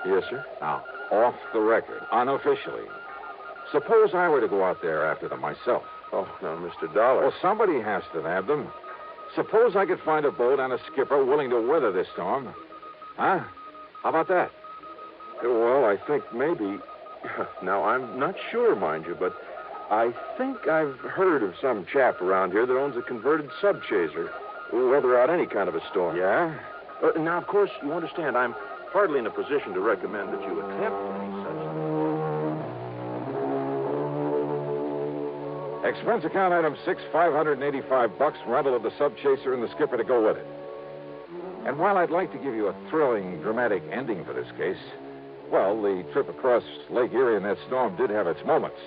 Yes, sir? Now, off the record, unofficially, suppose I were to go out there after them myself. Oh, now, Mr. Dollar... Well, somebody has to nab them. Suppose I could find a boat and a skipper willing to weather this storm. Huh? How about that? Well, I think maybe... Now, I'm not sure, mind you, but I think I've heard of some chap around here that owns a converted subchaser. Weather out any kind of a storm. Yeah? Now, of course, you understand, I'm hardly in a position to recommend that you attempt any such thing. Expense account item 6, $585, rental of the subchaser and the skipper to go with it. And while I'd like to give you a thrilling, dramatic ending for this case, well, the trip across Lake Erie in that storm did have its moments.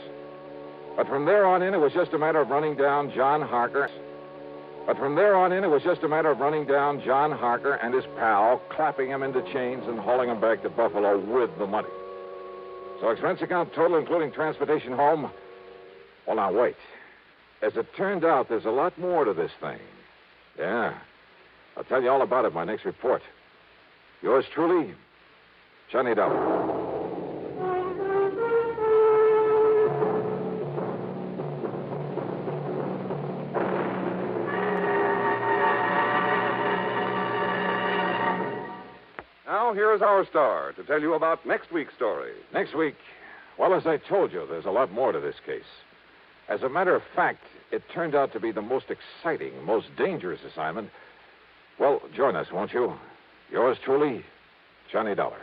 But from there on in, it was just a matter of running down John Harker. And his pal, clapping him into chains and hauling him back to Buffalo with the money. So expense account total, including transportation home. Well, now, wait. As it turned out, there's a lot more to this thing. Yeah. I'll tell you all about it in my next report. Yours truly, Johnny Dollar. Now, here is our star to tell you about next week's story. Next week, well, as I told you, there's a lot more to this case. As a matter of fact, it turned out to be the most exciting, most dangerous assignment. Well, join us, won't you? Yours truly, Johnny Dollar.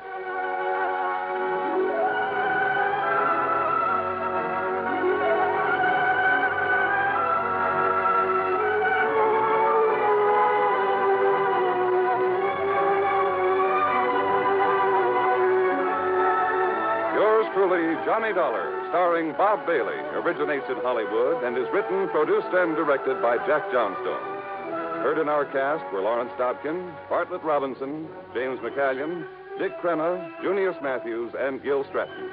Truly, Johnny Dollar, starring Bob Bailey, originates in Hollywood and is written, produced, and directed by Jack Johnstone. Heard in our cast were Lawrence Dobkin, Bartlett Robinson, James McCallion, Dick Crenna, Junius Matthews, and Gil Stratton.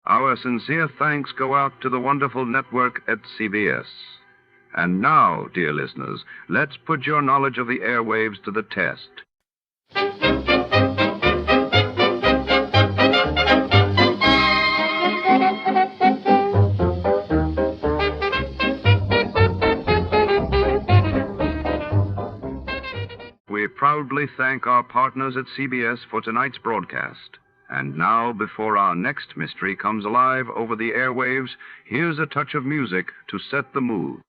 Our sincere thanks go out to the wonderful network at CBS. And now, dear listeners, let's put your knowledge of the airwaves to the test. We proudly thank our partners at CBS for tonight's broadcast. And now, before our next mystery comes alive over the airwaves, here's a touch of music to set the mood.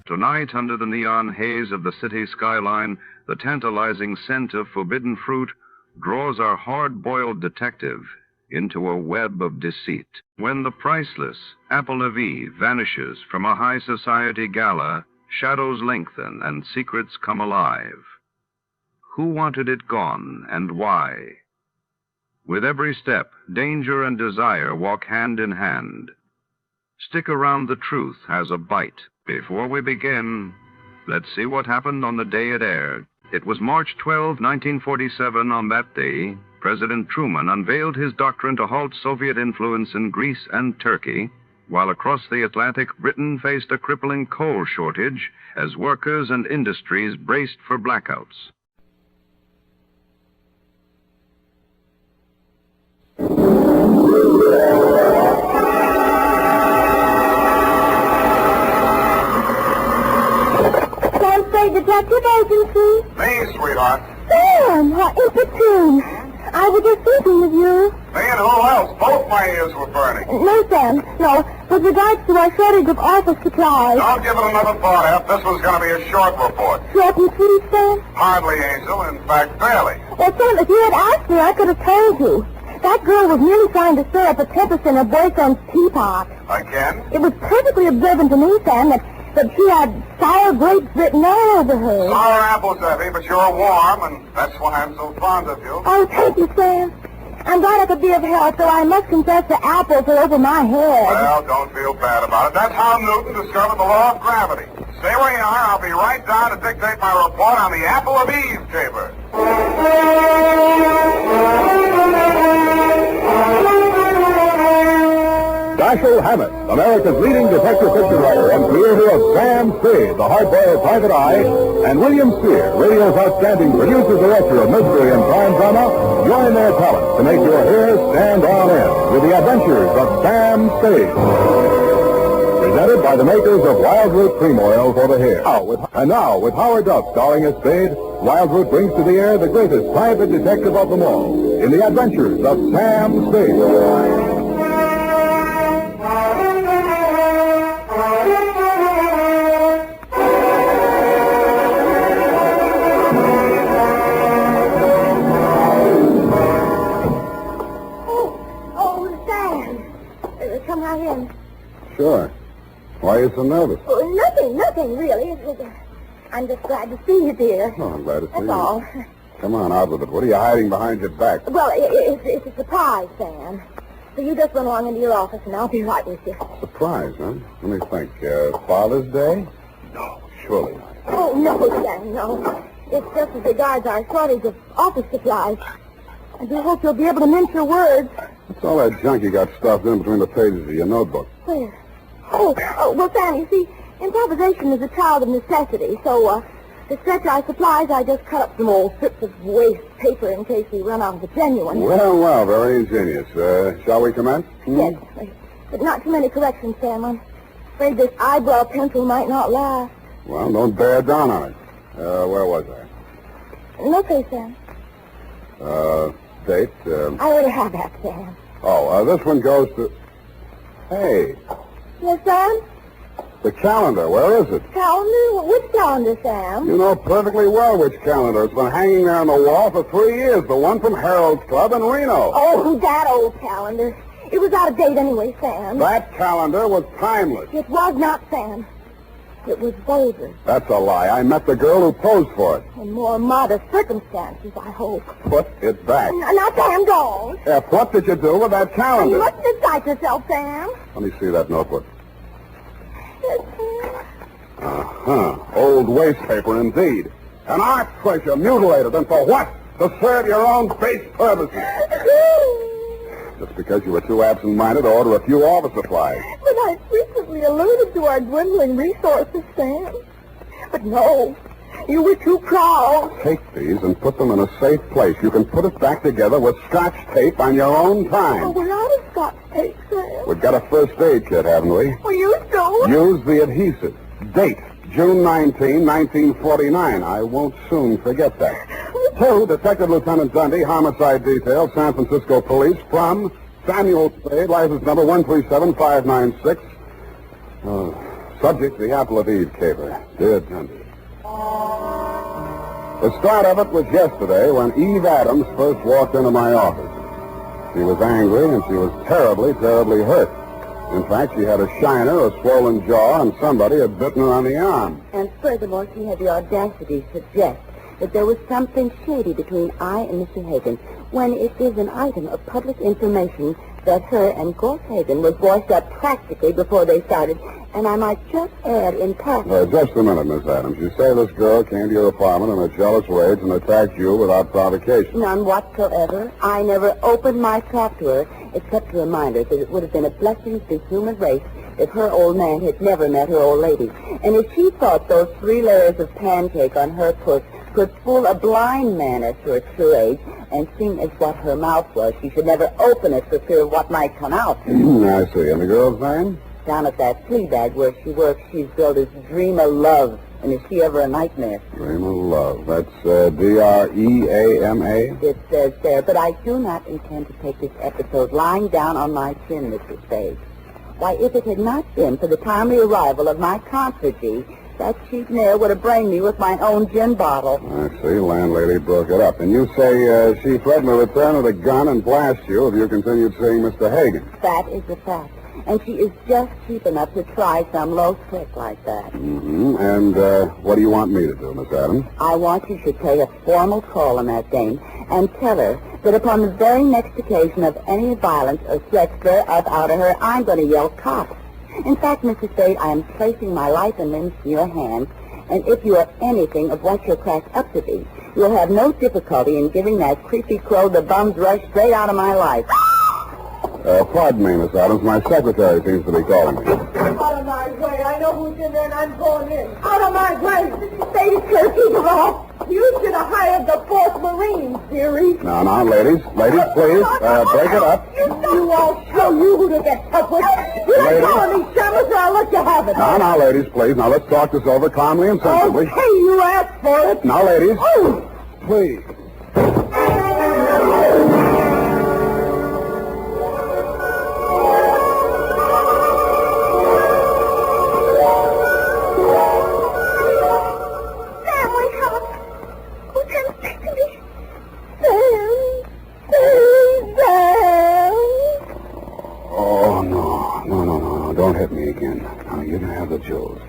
Tonight, under the neon haze of the city skyline, the tantalizing scent of forbidden fruit draws our hard-boiled detective into a web of deceit. When the priceless apple of Eve vanishes from a high society gala, shadows lengthen and secrets come alive. Who wanted it gone, and why? With every step, danger and desire walk hand in hand. Stick around, the truth has a bite. Before we begin, let's see what happened on the day it aired. It was March 12, 1947. On that day, President Truman unveiled his doctrine to halt Soviet influence in Greece and Turkey, while across the Atlantic, Britain faced a crippling coal shortage as workers and industries braced for blackouts. Sam Spade Detective Agency. Me, sweetheart. Sam, how opportune. I was just thinking of you. Me and who else? Both my ears were burning. No, Sam, no. With regards to our shortage of office supplies. Don't give it another thought, Ep. This was going to be a short report. Short and sweet, Sam? Hardly, Angel. In fact, barely. Well, Sam, if you had asked me, I could have told you. That girl was merely trying to stir up a tempest in her boyfriend's teapot. Again? It was perfectly observant to me, Sam, that she had sour grapes written all over her. Sour apples, Effie, but you're warm, and that's why I'm so fond of you. Oh, thank you, Sam. I'm glad I could be of help, though I must confess the apples are over my head. Well, don't feel bad about it. That's how Newton discovered the law of gravity. Stay where you are. I'll be right down to dictate my report on the Apple of Eve caper. Dashiell Hammett, America's leading detective picture writer and creator of Sam Spade, the hard-boiled private eye, and William Steer, radio's outstanding producer-director of mystery and crime drama, join their talent to make your hair stand on end with the adventures of Sam Spade. Presented by the makers of Wildroot Cream Oil for the hair. And now, with Howard Duff starring as Spade, Wildroot brings to the air the greatest private detective of them all in the adventures of Sam Spade. Come right in. Sure. Why are you so nervous? Oh, nothing, really. I'm just glad to see you, dear. Oh, I'm glad to see you. That's all. Come on, out with it. What are you hiding behind your back? Well, it's a surprise, Sam. So you just run along into your office, and I'll be right with you. Surprise, huh? Let me think. Father's Day? No, surely not. Oh, no, Sam, no. It's just as regards our shortage of office supplies. I do hope you'll be able to mince your words. What's all that junk you got stuffed in between the pages of your notebook? Where? Oh, well, Sam, you see, improvisation is a child of necessity, so, to stretch our supplies, I just cut up some old strips of waste paper in case we run out of the genuine. Well, very ingenious. Shall we commence? Yes, but not too many corrections, Sam. I'm afraid this eyebrow pencil might not last. Well, don't bear down on it. Where was I? Okay, Sam. Date? I already have that, Sam. Oh, this one goes to... Hey, Yes, Sam? the calendar. Where is it? Calendar? Which calendar, Sam? You know perfectly well which calendar. It's been hanging there on the wall for 3 years. The one from Harold's Club in Reno. Oh, that old calendar. It was out of date anyway, Sam. That calendar was timeless. It was not, Sam. It was vulgar. That's a lie. I met the girl who posed for it. In more modest circumstances, I hope. Put it back. Now, Sam, don't. What did you do with that calendar? You mustn't excite yourself, Sam. Let me see that notebook. Yes, Sam. Uh-huh. Old waste paper, indeed. An art treasure mutilated, and for what? To serve your own base purposes. Just because you were too absent-minded to order a few office supplies. But I frequently alluded to our dwindling resources, Sam. But no, you were too proud. Take these and put them in a safe place. You can put it back together with Scotch tape on your own time. Oh, we're out of Scotch tape, Sam. We've got a first aid kit, haven't we? Well, you don't. Use the adhesive. Date, June 19, 1949. I won't soon forget that. 2, Detective Lieutenant Dundee, Homicide Detail, San Francisco Police, from Samuel Spade, license number 137596. Subject, the Apple of Eve caper. Dear Dundee. The start of it was yesterday when Eve Adams first walked into my office. She was angry and she was terribly, terribly hurt. In fact, she had a shiner, a swollen jaw, and somebody had bitten her on the arm. And furthermore, she had the audacity to suggest that there was something shady between I and Mr. Hagen, when it is an item of public information that her and Gorse Hagen was voiced up practically before they started, and I might just add in passing... Just a minute, Miss Adams. You say this girl came to your apartment in a jealous rage and attacked you without provocation. None whatsoever. I never opened my trap to her, except to remind her that it would have been a blessing to the human race if her old man had never met her old lady. And if she thought those 3 layers of pancake on her puss could fool a blind man at her true age, and seeing as what her mouth was, she should never open it for fear of what might come out. I see. And the girl's name? Down at that flea bag where she works, she's billed as Dream of Love. And is she ever a nightmare? Dream of Love. That's D-R-E-A-M-A? It says there, but I do not intend to take this episode lying down on my chin, Mr. Spade. Why, if it had not been for the timely arrival of my comfortee, that cheap mare would have brained me with my own gin bottle. I see. Landlady broke it up. And you say she threatened to return with a gun and blast you if you continued seeing Mr. Hagen. That is a fact. And she is just cheap enough to try some low trick like that. Mm-hmm. And what do you want me to do, Miss Adams? I want you to pay a formal call on that dame and tell her that upon the very next occasion of any violence or threats thereof out of her, I'm going to yell cops. In fact, Mr. Spade, I am placing my life and limbs in your hands, and if you are anything of what you're cracked up to be, you'll have no difficulty in giving that creepy crow the bum's rush straight out of my life. Pardon me, Miss Adams. My secretary seems to be calling me. Out of my way. I know who's in there, and I'm going in. Out of my way. Mr. Spade is here. Keep it off. You should have hired the 4th Marines, dearie. Now, ladies. Ladies, please. Break it up. You all show you who to get tough with. You ain't calling me shamus, or I'll let you have it. Now, ladies, please. Now, let's talk this over calmly and sensibly. Okay, you asked for it. Now, ladies. Oh. Please. Don't hit me again. Now, you can have the jewels.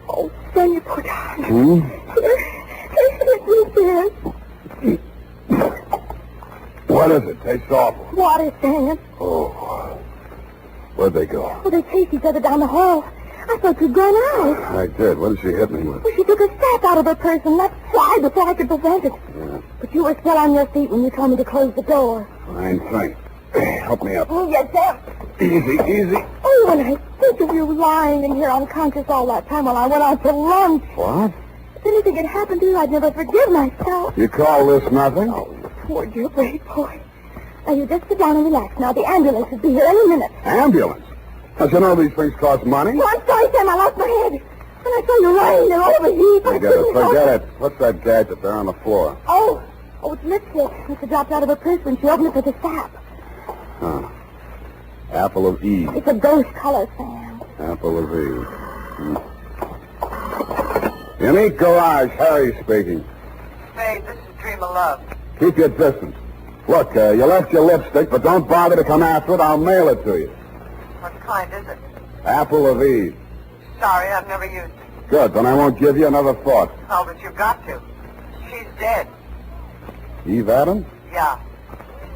Oh, Sam, you poor darling. What is it? Tastes awful. Water, Sam. Oh. Where'd they go? Well, they chased each other down the hall. I thought you'd gone out. I did. What did she hit me with? Well, she took a staff out of her purse and let fly before I could prevent it. Yeah. But you were still on your feet when you told me to close the door. Fine thing. Help me up. Oh, yes, Sam. Easy. Oh, and I think of you lying in here unconscious all that time while I went out to lunch. What? If anything had happened to you, I'd never forgive myself. You call this nothing? Oh, you poor dear brave boy. Now, you just sit down and relax. Now, the ambulance will be here any minute. Ambulance? Don't you know these things cost money? Oh, I'm sorry, Sam. I lost my head. When I saw you lying there overheat. Forget it. What's that gadget there on the floor? Oh, it's lipstick. It dropped out of her purse when she opened it for the sap. Huh. Apple of Eve. It's a ghost color, Sam. Apple of Eve. Unique Garage, Harry speaking. Spade, this is Dream of Love. Keep your distance. Look, you left your lipstick, but don't bother to come after it. I'll mail it to you. What kind is it? Apple of Eve. Sorry, I've never used it. Good, then I won't give you another thought. Oh, but you've got to. She's dead. Eve Adams? Yeah.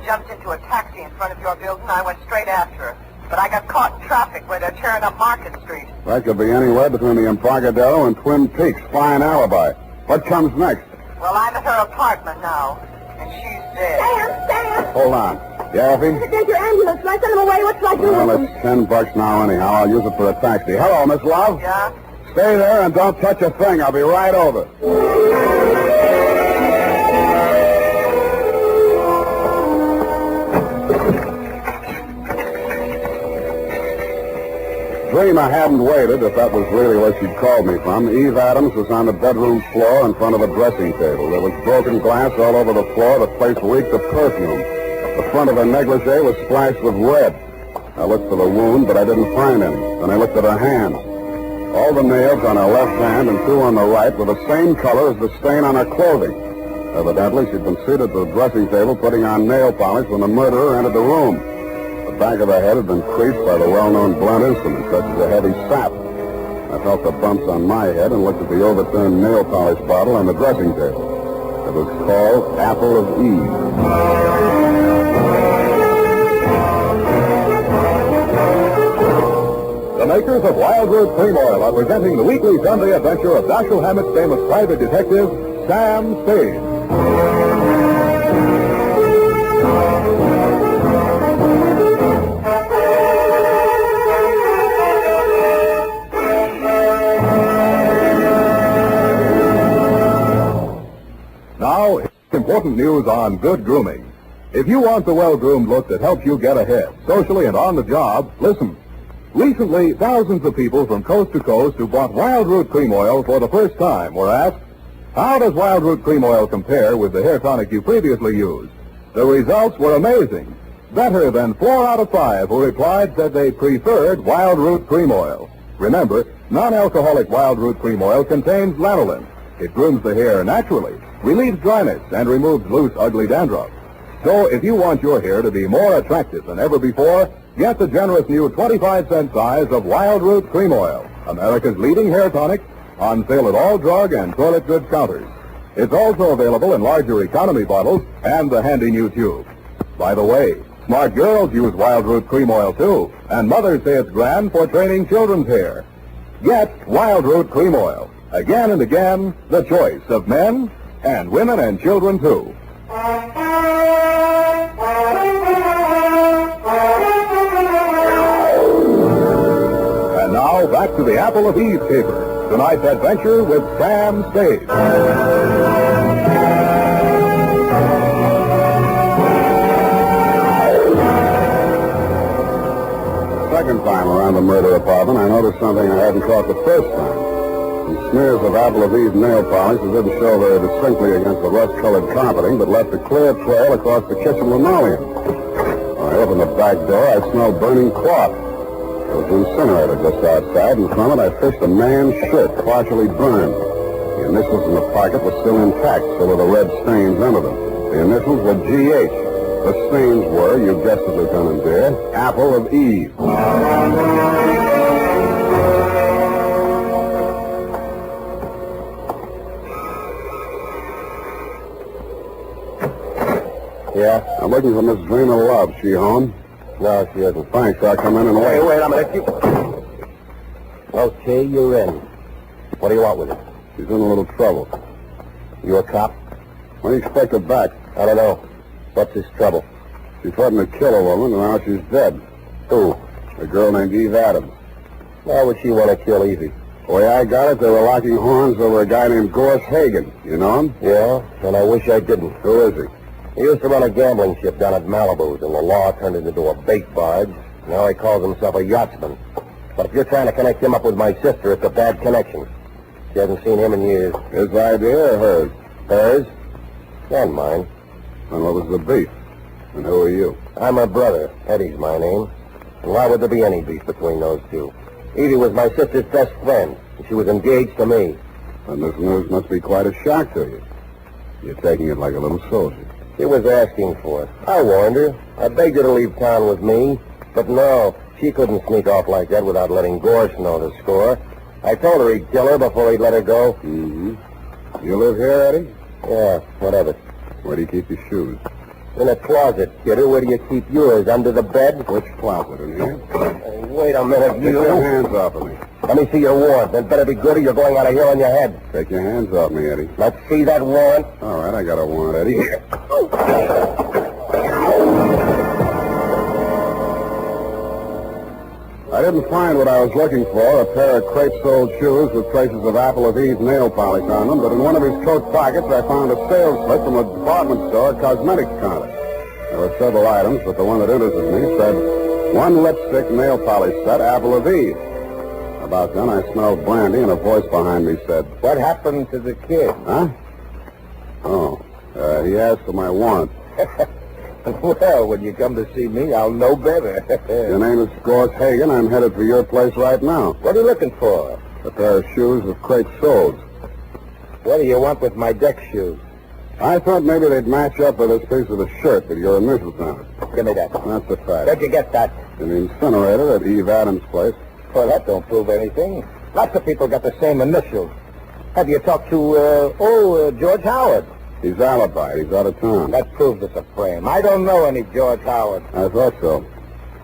Jumped into a taxi in front of your building. I went straight after her. But I got caught in traffic where they're tearing up Market Street. That could be anywhere between the Embarcadero and Twin Peaks. Fine alibi. What comes next? Well, I'm at her apartment now, and she's dead. Sam! Hold on. Yaffee? There's your ambulance. Can I send them away? What should I do Well, with them? it's $10 now anyhow. I'll use it for a taxi. Hello, Miss Love? Yeah? Stay there and don't touch a thing. I'll be right over. Dream I hadn't waited, if that was really where she'd called me from. Eve Adams was on the bedroom floor in front of a dressing table. There was broken glass all over the floor. The place reeked of perfume. The front of her negligee was splashed with red. I looked for the wound, but I didn't find any. Then I looked at her hand. All the nails on her left hand and 2 on the right were the same color as the stain on her clothing. Evidently, she'd been seated at the dressing table putting on nail polish when the murderer entered the room. The back of her head had been creased by the well-known blunt instrument, such as a heavy sap. I felt the bumps on my head and looked at the overturned nail polish bottle on the dressing table. It was called Apple of Eve. The makers of Wild Root Cream Oil are presenting the weekly Sunday adventure of Dashiell Hammett's famous private detective, Sam Spade. Now, important news on good grooming. If you want the well-groomed look that helps you get ahead, socially and on the job, listen. Recently, thousands of people from coast to coast who bought Wild Root Cream Oil for the first time were asked, how does Wild Root Cream Oil compare with the hair tonic you previously used? The results were amazing. Better than 4 out of 5 who replied said they preferred Wild Root Cream Oil. Remember, non-alcoholic Wild Root Cream Oil contains lanolin. It grooms the hair naturally, relieves dryness, and removes loose, ugly dandruff. So if you want your hair to be more attractive than ever before, get the generous new 25-cent size of Wild Root Cream Oil, America's leading hair tonic, on sale at all drug and toilet goods counters. It's also available in larger economy bottles and the handy new tube. By the way, smart girls use Wild Root Cream Oil too, and mothers say it's grand for training children's hair. Get Wild Root Cream Oil. Again and again, the choice of men and women and children too. And now, back to the Apple of Eve caper. Tonight's adventure with Sam Spade. Second time around the murder apartment, I noticed something I hadn't caught the first time. Some smears of Apple of Eve nail polish that didn't show very distinctly against the rust-colored carpeting, but left a clear trail across the kitchen linoleum. When I opened the back door, I smelled burning cloth. There was an incinerator just outside, and from it I fished a man's shirt, partially burned. The initials in the pocket were still intact, so were the red stains under them. The initials were G.H. The stains were, you guessed it, Lieutenant Deere, Apple of Eve. Yeah? I'm looking for Miss Dreamer Love. She home? No, she isn't. Thanks. I'll come in and wait. Wait a minute. Okay, you're in. What do you want with her? She's in a little trouble. You a cop? When do you expect her back? I don't know. What's his trouble? She threatened to kill a woman, and now she's dead. Who? A girl named Eve Adams. Why would she want to kill Evie? The way I got it, they were locking horns over a guy named Gorse Hagen. You know him? Yeah, and I wish I didn't. Who is he? He used to run a gambling ship down at Malibu's, and the law turned it into a bait barge. Now he calls himself a yachtsman. But if you're trying to connect him up with my sister, it's a bad connection. She hasn't seen him in years. His idea or hers? Hers? And mine. And what was the beef? And who are you? I'm her brother. Eddie's my name. And why would there be any beef between those two? Evie was my sister's best friend, and she was engaged to me. And this news must be quite a shock to you. You're taking it like a little soldier. She was asking for it. I warned her. I begged her to leave town with me. But no, she couldn't sneak off like that without letting Gorse know the score. I told her he'd kill her before he'd let her go. Mm-hmm. You live here, Eddie? Yeah, whatever. Where do you keep your shoes? In a closet, kidder. Where do you keep yours? Under the bed? Which closet, in here? Wait a minute, Get your hands off of me. Let me see your warrant. That better be good or you're going out of here on your head. Take your hands off me, Eddie. Let's see that warrant. All right, I got a warrant, Eddie. Here. I didn't find what I was looking for, a pair of crepe-soled shoes with traces of Apple of Eve nail polish on them, but in one of his coat pockets I found a sales slip from a department store cosmetics counter. There were several items, but the one that interested me said, 1 lipstick nail polish set, Apple of Eve. About then I smelled brandy and a voice behind me said, What happened to the kid? Huh? Oh, he asked for my warrant. Well, when you come to see me, I'll know better. Your name is Gorse Hagen. I'm headed for your place right now. What are you looking for? A pair of shoes with crepe soles. What do you want with my deck shoes? I thought maybe they'd match up with this piece of the shirt with your initials on it. Give me that. That's a fact. Where'd you get that? In the incinerator at Eve Adams' place. Well, that don't prove anything. Lots of people got the same initials. Have you talked to, George Howard? He's alibi. He's out of town. That proves it's a frame. I don't know any George Howard. I thought so.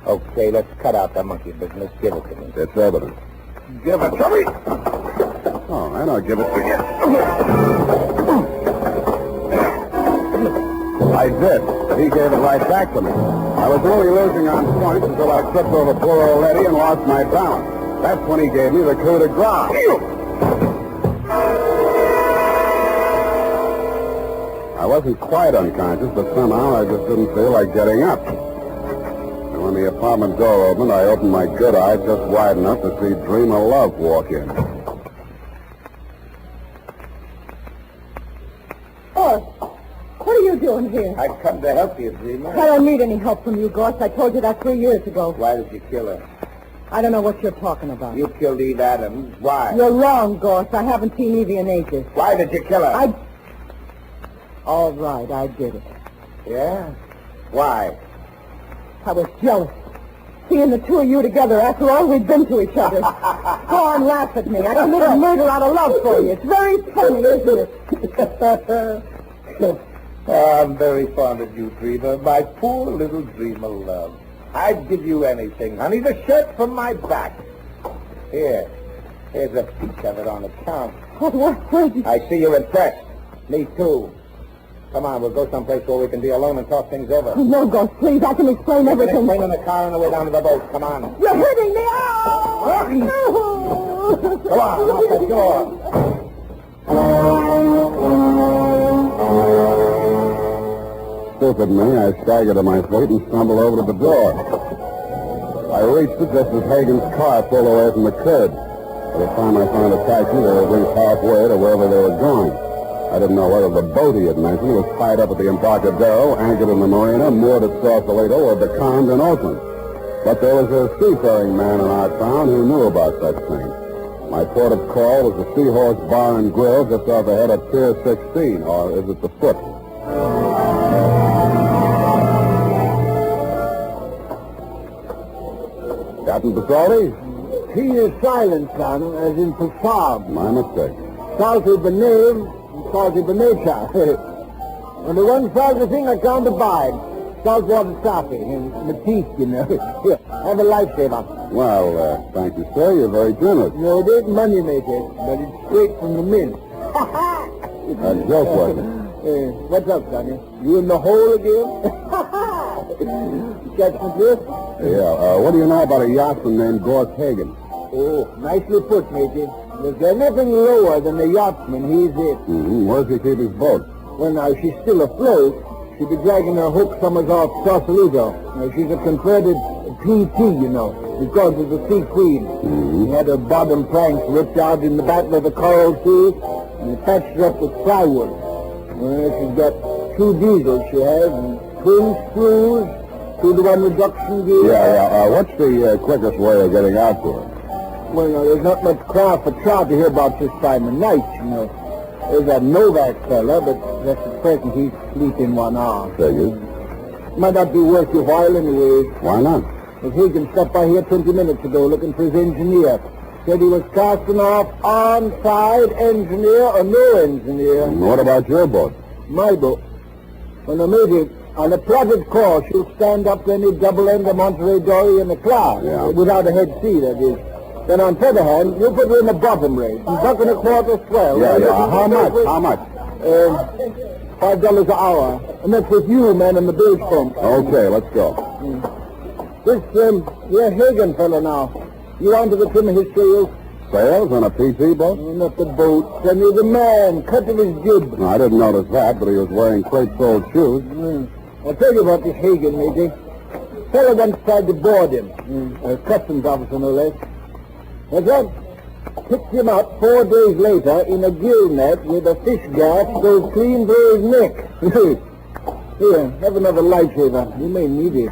Okay, let's cut out the monkey business. Give it to me. It's evidence. Give it to me. All right, I'll give it to you. I did. He gave it right back to me. I was only losing on points until I tripped over poor old Eddie and lost my balance. That's when he gave me the coup de grace. I wasn't quite unconscious, but somehow I just didn't feel like getting up. And when the apartment door opened, I opened my good eye just wide enough to see Dream of Love walk in. Oh, what are you doing here? I've come to help you, Dreamer. I don't need any help from you, Gorse. I told you that 3 years ago. Why did you kill her? I don't know what you're talking about. You killed Eve Adams. Why? You're wrong, Gorse. I haven't seen Evie in ages. Why did you kill her? All right, I did it. Yeah? Why? I was jealous. Seeing the two of you together after all we'd been to each other. Go on, laugh at me. I committed murder out of love for you. It's very funny, isn't it? I'm very fond of you, Dreamer. My poor little Dreamer love. I'd give you anything, honey. The shirt from my back. Here. Here's a piece of it on account. What? I see you're impressed. Me too. Come on, we'll go someplace where we can be alone and talk things over. Oh, no, Ghost, please. I can explain everything. Explain in the car on the way down to the boat. Come on. You're hurting me. Oh! No! Come on, off the door. Stupid me, I staggered to my feet and stumbled over to the door. I reached it just as Hagen's car pulled away from the curb. By the time I found a taxi, they were at least halfway to wherever they were going. I didn't know whether the boat he had mentioned was tied up at the Embarcadero, anchored in the marina, moored at Sausalito, or becalmed in Oakland. But there was a seafaring man in our town who knew about such things. My port of call was the Seahorse Bar and Grill just off ahead of Pier 16, or is it the Foot? Captain Pasoldi? He is silent, son, as in profound. My mistake. Salty benave, salty benature. And the one salty thing I can't abide. Saltwater coffee and Matisse, you know. Here, have a lifesaver. Well, thank you, sir. You're very generous. No, it ain't money maker, but it's straight from the mint. A joke, wasn't it? What's up, Sonny? You in the hole again? You catch my drift? Yeah, what do you know about a yachtsman named Gorse Hagen? Oh, nicely put, matey. If there's nothing lower than a yachtsman, he's it. Mm-hmm. Where does he keep his boat? Well, now, she's still afloat. She'd be dragging her hook summers off Sausalito. Now, she's a converted PT, you know, because of the Sea Queen. Mm-hmm. He had her bottom planks ripped out in the Battle of the Coral Sea, and he patched her up with plywood. She's got 2 diesels, she has, and twin screws, 2-to-1 reduction gear. Yeah. What's the quickest way of getting out to her? Well, now, there's not much crowd for trout to hear about this time of night, you know. There's that Novak fella, but just at present he's sleeping 1 hour. Figures. Might not be worth your while anyway. Why not? If Hagen stopped by here 20 minutes ago looking for his engineer. Said he was casting off on-side engineer or no engineer. And what about your boat? My boat? Well, now, maybe on a plotted course she'll stand up to any double-ender Monterey Dory in the class. Yeah. Without a head sea, that is. Then on the other hand, you put her in the bottom rate. Buck and a quarter swell. Yeah. How much? How much? $5 an hour. And that's with you, man, in the bilge pump. Okay, let's go. This, Hagen fella now. You onto the trim of his sails? Sails on a PT boat? Not the boat. Send me the man. Cut of his jib. No, I didn't notice that, but he was wearing crate-soled shoes. I'll tell you about this Hagen, matey. Fella once tried to board him. A customs officer, no less. That's right. Picked him up 4 days later in a gill net with a fish gaff goes clean through his neck. Here, have another lifesaver. You may need it.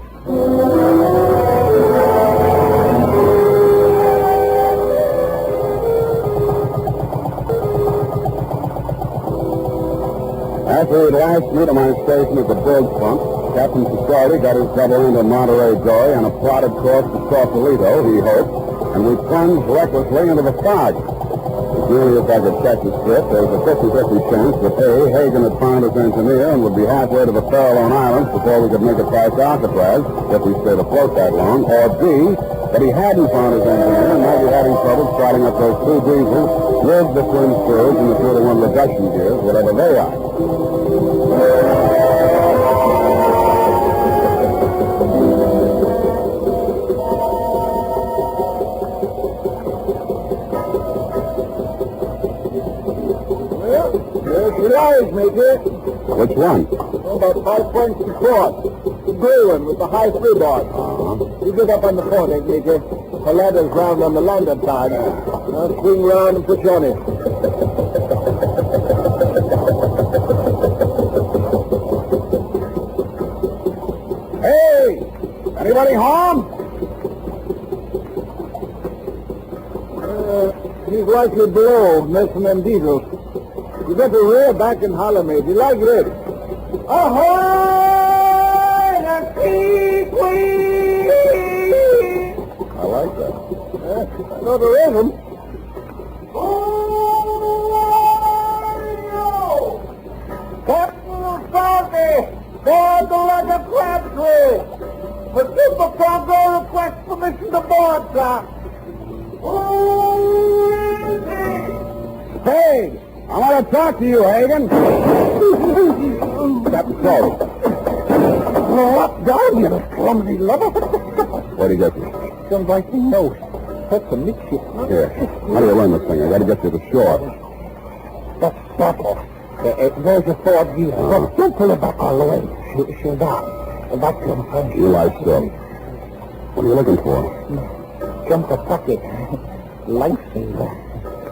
After he'd lashed me to my station at the bilge pump, Captain Pasoldi got his double into Monterey Dory on a plotted course to Sausalito, he hoped. and we plunged recklessly into the fog. As nearly as I could catch the strip, there was a 50-50 chance that A, Hagen had found his engineer and would be halfway to the Farallone Islands before we could make it past Alcatraz, if we stayed afloat that long, or B, that he hadn't found his engineer and might be having trouble starting up those two diesels with the twin screws and the 2-to-1 reduction gears, whatever they are. Rise, Major. Which one? About 5 points across. The gray one with the high freeboard. You get up on the foredeck, Major. The ladder's round on the landing side. Now swing round and push on it. Hey! Anybody home? He's likely below, messing them diesels. You better rear back and holler, Major. Like this. Ahoy! The sea queen! I like that. I know the rhythm. Captain Salty! Board the leg of Crabtree! The Super Congo requests permission to board, sir. Spade! I want to talk to you, Hagen. Captain Salty. What down, you clumsy lover? What do you get me? Some writing note. That's a midship. Here. How do you run this thing? I got to get you to shore. That's Stefano. There's a Ford gear. Don't pull it back all the way. She'll die. That's some fun. You lie still. What are you looking for? Jump the bucket. Lifesaver.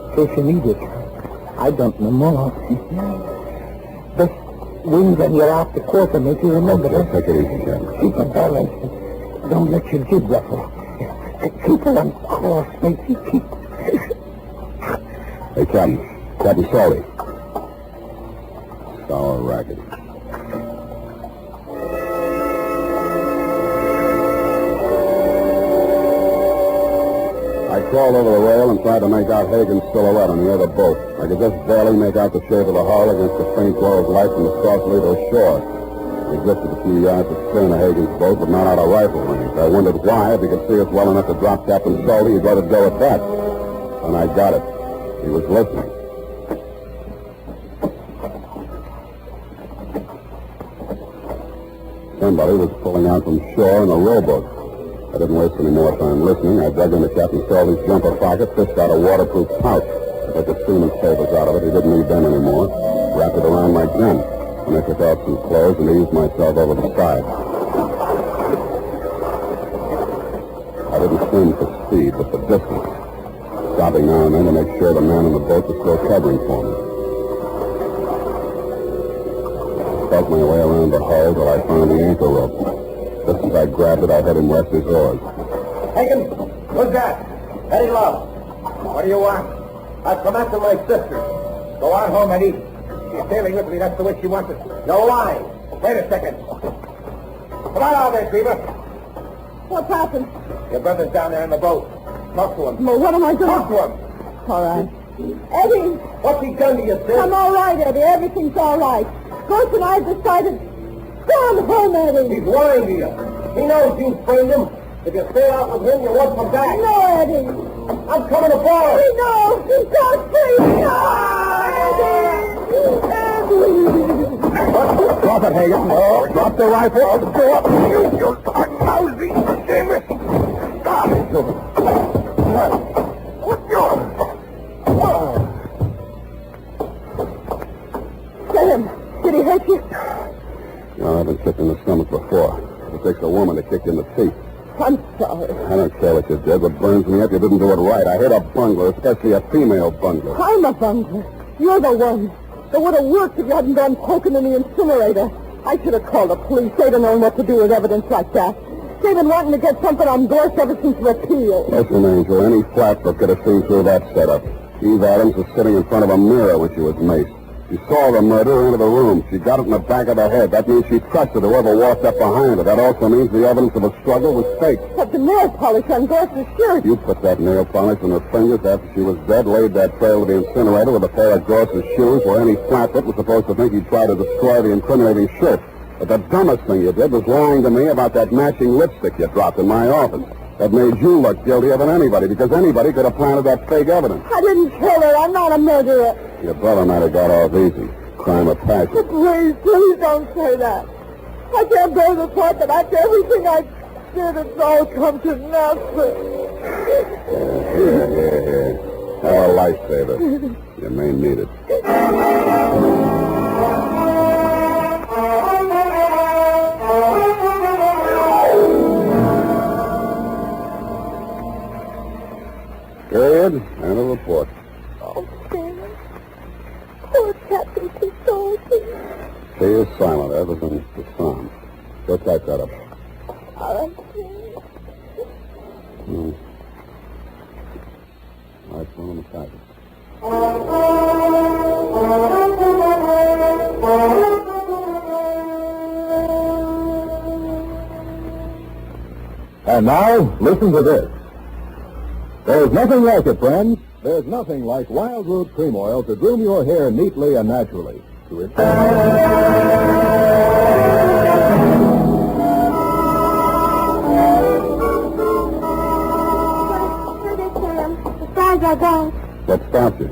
In case you need it. I don't know more. The wings on your after quarter make you remember that. Take it easy, Captain. Keep a balance. Don't let your jib ruffle. Keep it on course, matey. Keep. Hey, Captain Salty. Sour racket. I crawled over the rail and tried to make out Hagen's silhouette on the other boat. I could just barely make out the shape of the hull against the faint glow of light from the Sausalito shore. We drifted a few yards astern of Hagen's boat, but not out of rifle range. I wondered why. If he could see us well enough to drop Captain Salty, he'd let it go at that. And I got it. He was listening. Somebody was pulling out from shore in a rowboat. I didn't waste any more time listening. I dug into Captain Salty's jumper pocket, fished out a waterproof pouch. I took the seaman's papers out of it. He didn't need them anymore. Wrapped it around my gun. And I took off some clothes and eased myself over the side. I didn't swim for speed, but for distance. Stopping now and then to make sure the man in the boat was still covering for me. I felt my way around the hull till I found the anchor rope. Just as I grabbed it, I heard him rest his oars. Hagen, who's that? Eddie Love. What do you want? I've come after my sister. Go on home, Eddie. She's sailing with me. That's the way she wants it. No lying. Wait a second. Come on out there, Beaver. What's happened? Your brother's down there in the boat. Talk to him. Well, what am I doing? Talk to him. All right. Eddie! What's he done to you, sis? I'm all right, Eddie. Everything's all right. Ghost and I decided... Go on home, Eddie. He's lying to you. He knows you framed him. If you stay out with him, you won't come back. No, Eddie. I'm coming aboard. He knows. He's got free. No, Eddie. Drop it, Hagen. Oh, drop the rifle. I'll go up. You lousy Davis. Stop it. Sam, did he hurt you? No, I've been kicked in the stomach before. It takes a woman to kick you in the teeth. I'm sorry. I don't care what you did. What burns me up, you didn't do it right. I hate a bungler, especially a female bungler. I'm a bungler. You're the one. It would have worked if you hadn't gone poking in the incinerator. I should have called the police. They'd have known what to do with evidence like that. They've been wanting to get something on Gorse ever since repeal. Listen, Angel, any flatfoot could have seen through that setup. Eve Adams was sitting in front of a mirror when she was maced. She saw the murderer enter the room. She got it in the back of the head. That means she trusted whoever walked up behind her. That also means the evidence of a struggle was fake. But the nail polish on Gorse's shirt. You put that nail polish on her fingers after she was dead, laid that trail to the incinerator with a pair of Gorse's shoes where any flatfoot was supposed to think he'd try to destroy the incriminating shirt. But the dumbest thing you did was lying to me about that matching lipstick you dropped in my office. That made you look guiltier than anybody, because anybody could have planted that fake evidence. I didn't kill her. I'm not a murderer. Your brother might have got off easy. Crime of passion. Please don't say that. I can't bear the thought that after everything I did, it's all come to nothing. Here. Have a lifesaver. You may need it. Period. And a report. Oh, Sam. Poor Captain Pistolfi. She is silent. Everything's the same. Go type that up. All right, Sam. Nice one on the package. And now, listen to this. There's nothing like it, friends. There's nothing like Wild Root Cream Oil to groom your hair neatly and naturally. To I got. What stopped you?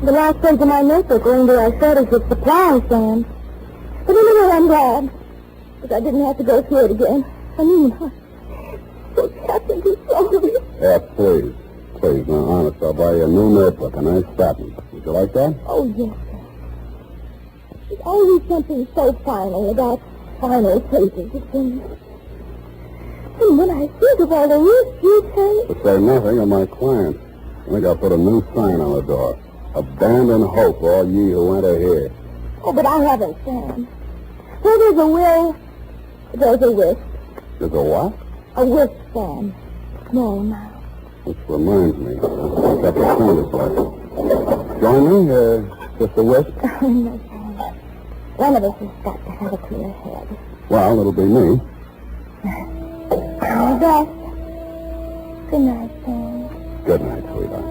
The last page of my notebook going to our shortage of supplies, Sam. But anyway, I'm glad. Because I didn't have to go through it again. I mean, poor Captain Pistolfi. Yeah, please. Please, now, honest, I'll buy you a new notebook, a nice fat one. Would you like that? Oh, yes, sir. There's always something so final about final pages of things. And when I think of all the risks you take... To say nothing of my clients. I think I'll put a new sign on the door. Abandon hope, all ye who enter here. Oh, but I haven't, Sam. Where there's a will, there's a wisp. There's a what? A wisp, Sam. Small now. Which reminds me, I've got the canvas left. Join me, just a wisp? No, Sam. One of us has got to have a clear head. Well, it'll be me. All best. Good night, Sam. Good night, sweetheart.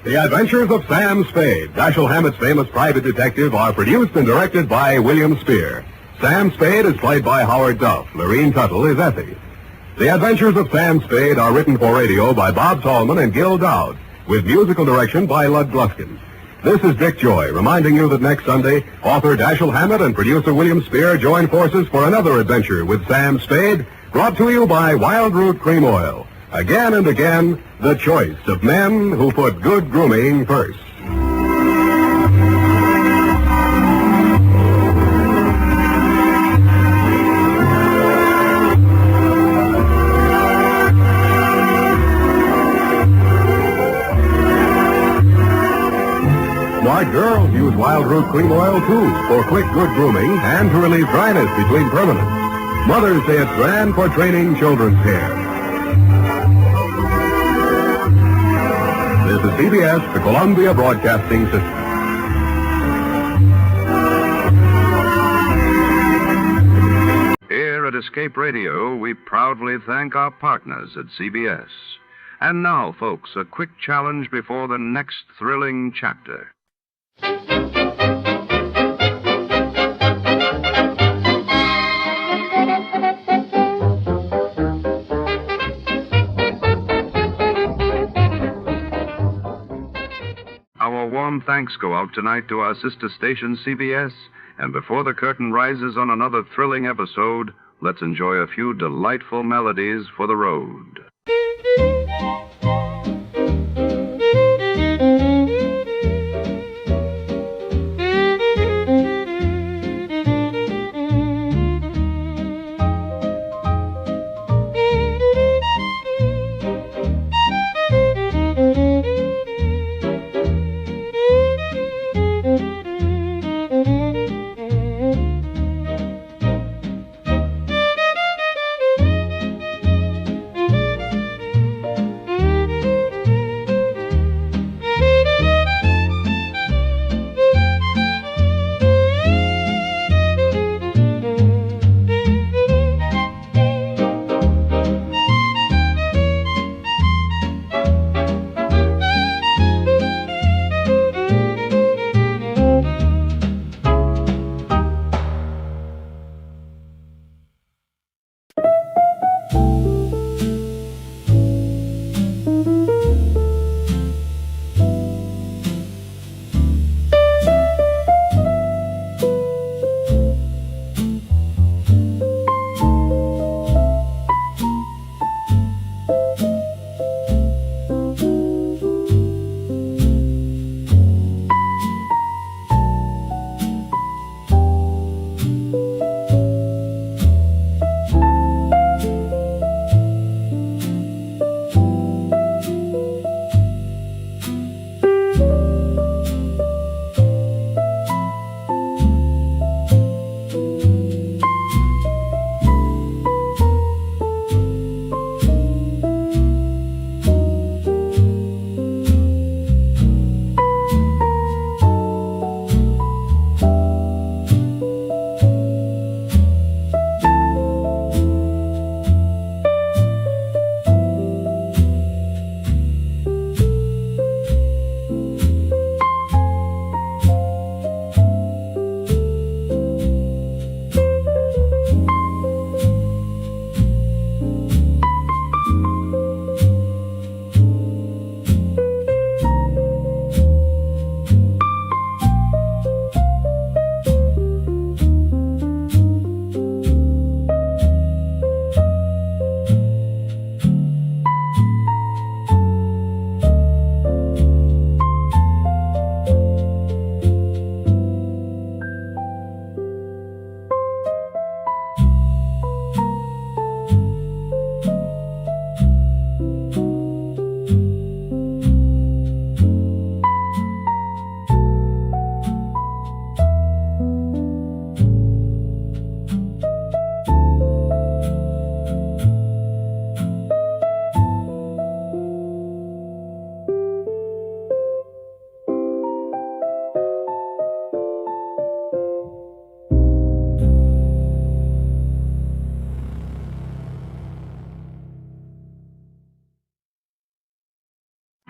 The Adventures of Sam Spade, Dashiell Hammett's famous private detective, are produced and directed by William Spear. Sam Spade is played by Howard Duff. Lorene Tuttle is Effie. The Adventures of Sam Spade are written for radio by Bob Tallman and Gil Dowd, with musical direction by Lud Gluskin. This is Dick Joy, reminding you that next Sunday, author Dashiell Hammett and producer William Spear join forces for another adventure with Sam Spade, brought to you by Wild Root Cream Oil. Again and again, the choice of men who put good grooming first. Smart girls use Wild Root Cream Oil, too, for quick, good grooming and to relieve dryness between permanents. Mothers say it's grand for training children's hair. This is CBS, the Columbia Broadcasting System. Here at Escape Radio, we proudly thank our partners at CBS. And now, folks, a quick challenge before the next thrilling chapter. Our warm thanks go out tonight to our sister station, CBS. And before the curtain rises on another thrilling episode, let's enjoy a few delightful melodies for the road.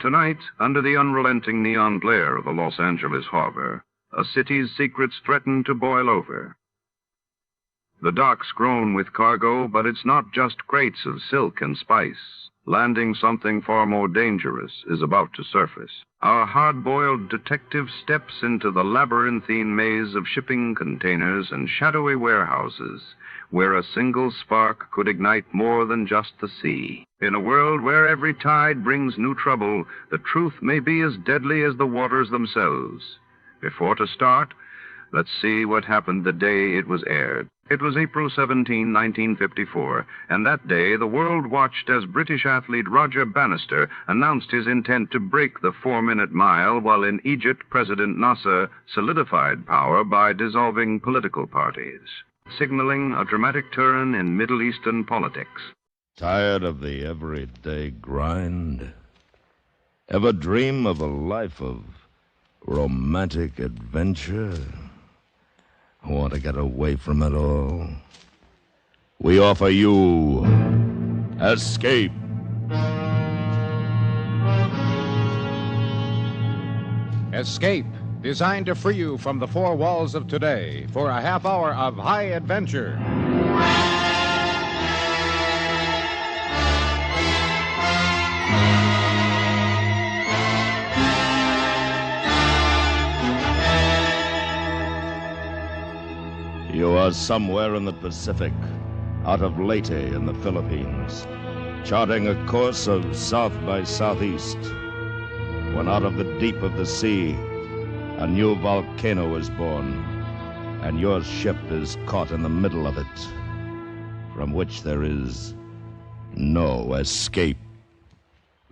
Tonight, under the unrelenting neon glare of the Los Angeles harbor, a city's secrets threaten to boil over. The docks groan with cargo, but it's not just crates of silk and spice. Landing something far more dangerous is about to surface. Our hard-boiled detective steps into the labyrinthine maze of shipping containers and shadowy warehouses, where a single spark could ignite more than just the sea. In a world where every tide brings new trouble, the truth may be as deadly as the waters themselves. Before to start, let's see what happened the day it was aired. It was April 17, 1954, and that day the world watched as British athlete Roger Bannister announced his intent to break the 4-minute mile, while in Egypt President Nasser solidified power by dissolving political parties, signaling a dramatic turn in Middle Eastern politics. Tired of the everyday grind? Ever dream of a life of romantic adventure? Want to get away from it all? We offer you Escape. Escape, designed to free you from the four walls of today for a half hour of high adventure. You are somewhere in the Pacific, out of Leyte in the Philippines, charting a course of south by southeast, when out of the deep of the sea, a new volcano is born, and your ship is caught in the middle of it, from which there is no escape.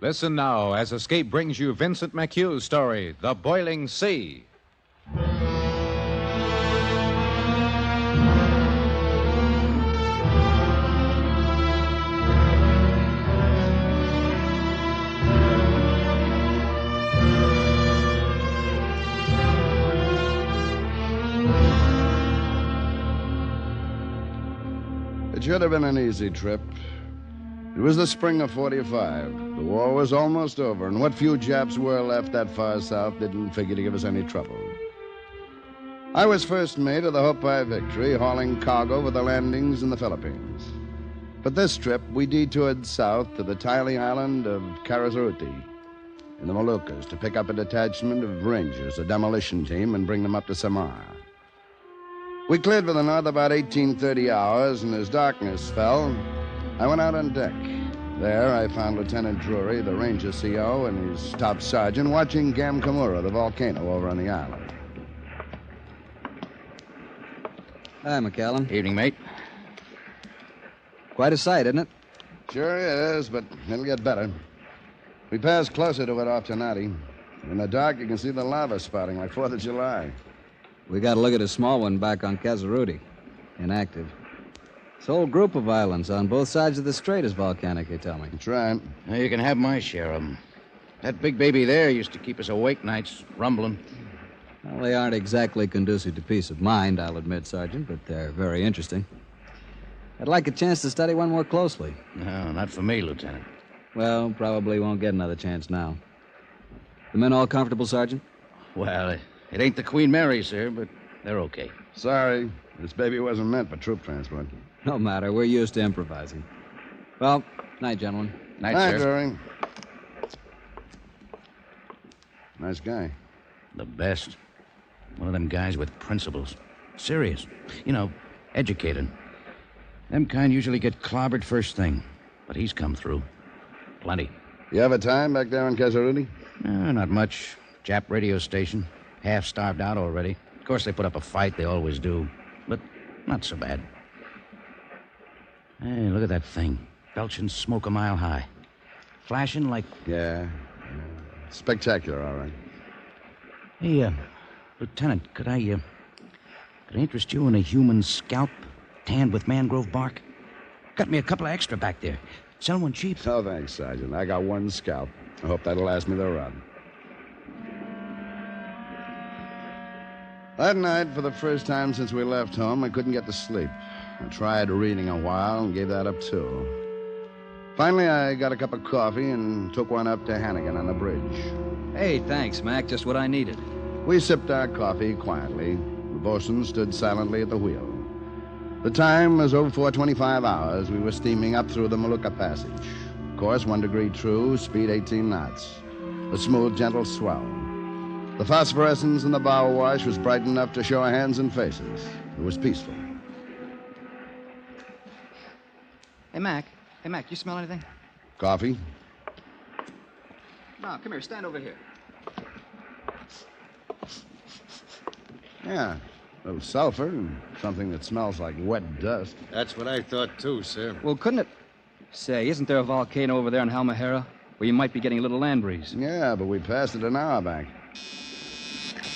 Listen now as Escape brings you Vincent McHugh's story, The Boiling Sea. It should have been an easy trip. It was the spring of '45. The war was almost over, and what few Japs were left that far south didn't figure to give us any trouble. I was first mate of the Hopi Victory, hauling cargo for the landings in the Philippines. But this trip, we detoured south to the tiny island of Carazuruti in the Moluccas to pick up a detachment of Rangers, a demolition team, and bring them up to Samar. We cleared for the north about 18:30 hours, and as darkness fell, I went out on deck. There, I found Lieutenant Drury, the Ranger CO, and his top sergeant watching Gamkamura, the volcano, over on the island. Hi, McCallum. Evening, mate. Quite a sight, isn't it? Sure is, but it'll get better. We passed closer to it off Tenati. In the dark, you can see the lava spouting like 4th of July. We got to look at a small one back on Cazaruti. Inactive. This whole group of islands on both sides of the strait is volcanic, they tell me. That's right. Now, you can have my share of them. That big baby there used to keep us awake nights, rumbling. Well, they aren't exactly conducive to peace of mind, I'll admit, Sergeant, but they're very interesting. I'd like a chance to study one more closely. No, not for me, Lieutenant. Well, probably won't get another chance now. The men all comfortable, Sergeant? Well, it ain't the Queen Mary, sir, but they're okay. Sorry. This baby wasn't meant for troop transport. No matter. We're used to improvising. Well, night, gentlemen. Night, Night, sir. Drury. Nice guy. The best. One of them guys with principles. Serious. You know, educated. Them kind usually get clobbered first thing. But he's come through. Plenty. You have a time back there in Cazaruti? Not much. Jap radio station. Half starved out already. Of course, they put up a fight. They always do. But not so bad. Hey, look at that thing. Belching smoke a mile high. Flashing like... Yeah. Spectacular, all right. Hey, Lieutenant, could I interest you in a human scalp tanned with mangrove bark? Got me a couple of extra back there. Sell one cheap. No, thanks, Sergeant. I got one scalp. I hope that'll last me the run. That night, for the first time since we left home, I couldn't get to sleep. I tried reading a while and gave that up, too. Finally, I got a cup of coffee and took one up to Hannigan on the bridge. Hey, thanks, Mac. Just what I needed. We sipped our coffee quietly. The bosun stood silently at the wheel. The time was 04:25 hours. We were steaming up through the Molucca Passage. Course 1 degree true, speed 18 knots. A smooth, gentle swell. The phosphorescence in the bow wash was bright enough to show our hands and faces. It was peaceful. Hey, Mac. Hey, Mac, you smell anything? Coffee? No, come here. Stand over here. Yeah. A little sulfur and something that smells like wet dust. That's what I thought, too, sir. Well, couldn't it... Say, isn't there a volcano over there in Halmahera where you might be getting a little land breeze? Yeah, but we passed it an hour back.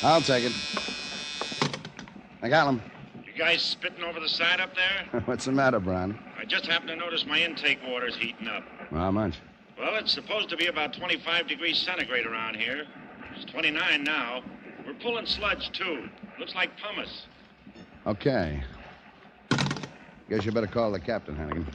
I'll take it. I got him. You guys spitting over the side up there? What's the matter, Brown? I just happened to notice my intake water's heating up. How much? Well, it's supposed to be about 25 degrees centigrade around here. It's 29 now. We're pulling sludge, too. Looks like pumice. Okay. Guess you better call the captain, Hannigan.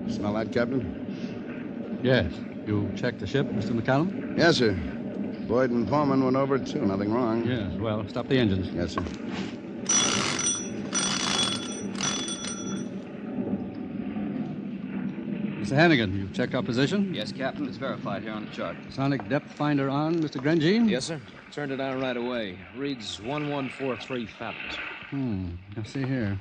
Smell that, Captain? Yes. You checked the ship, Mr. McCallum? Yes, sir. Boyd and Foreman went over it, too. Nothing wrong. Yes. Well, stop the engines. Yes, sir. Mr. Hannigan, you've checked our position? Yes, Captain. It's verified here on the chart. Sonic depth finder on, Mr. Grangine? Yes, sir. Turned it on right away. Reads 1143 fathoms. Now, see here.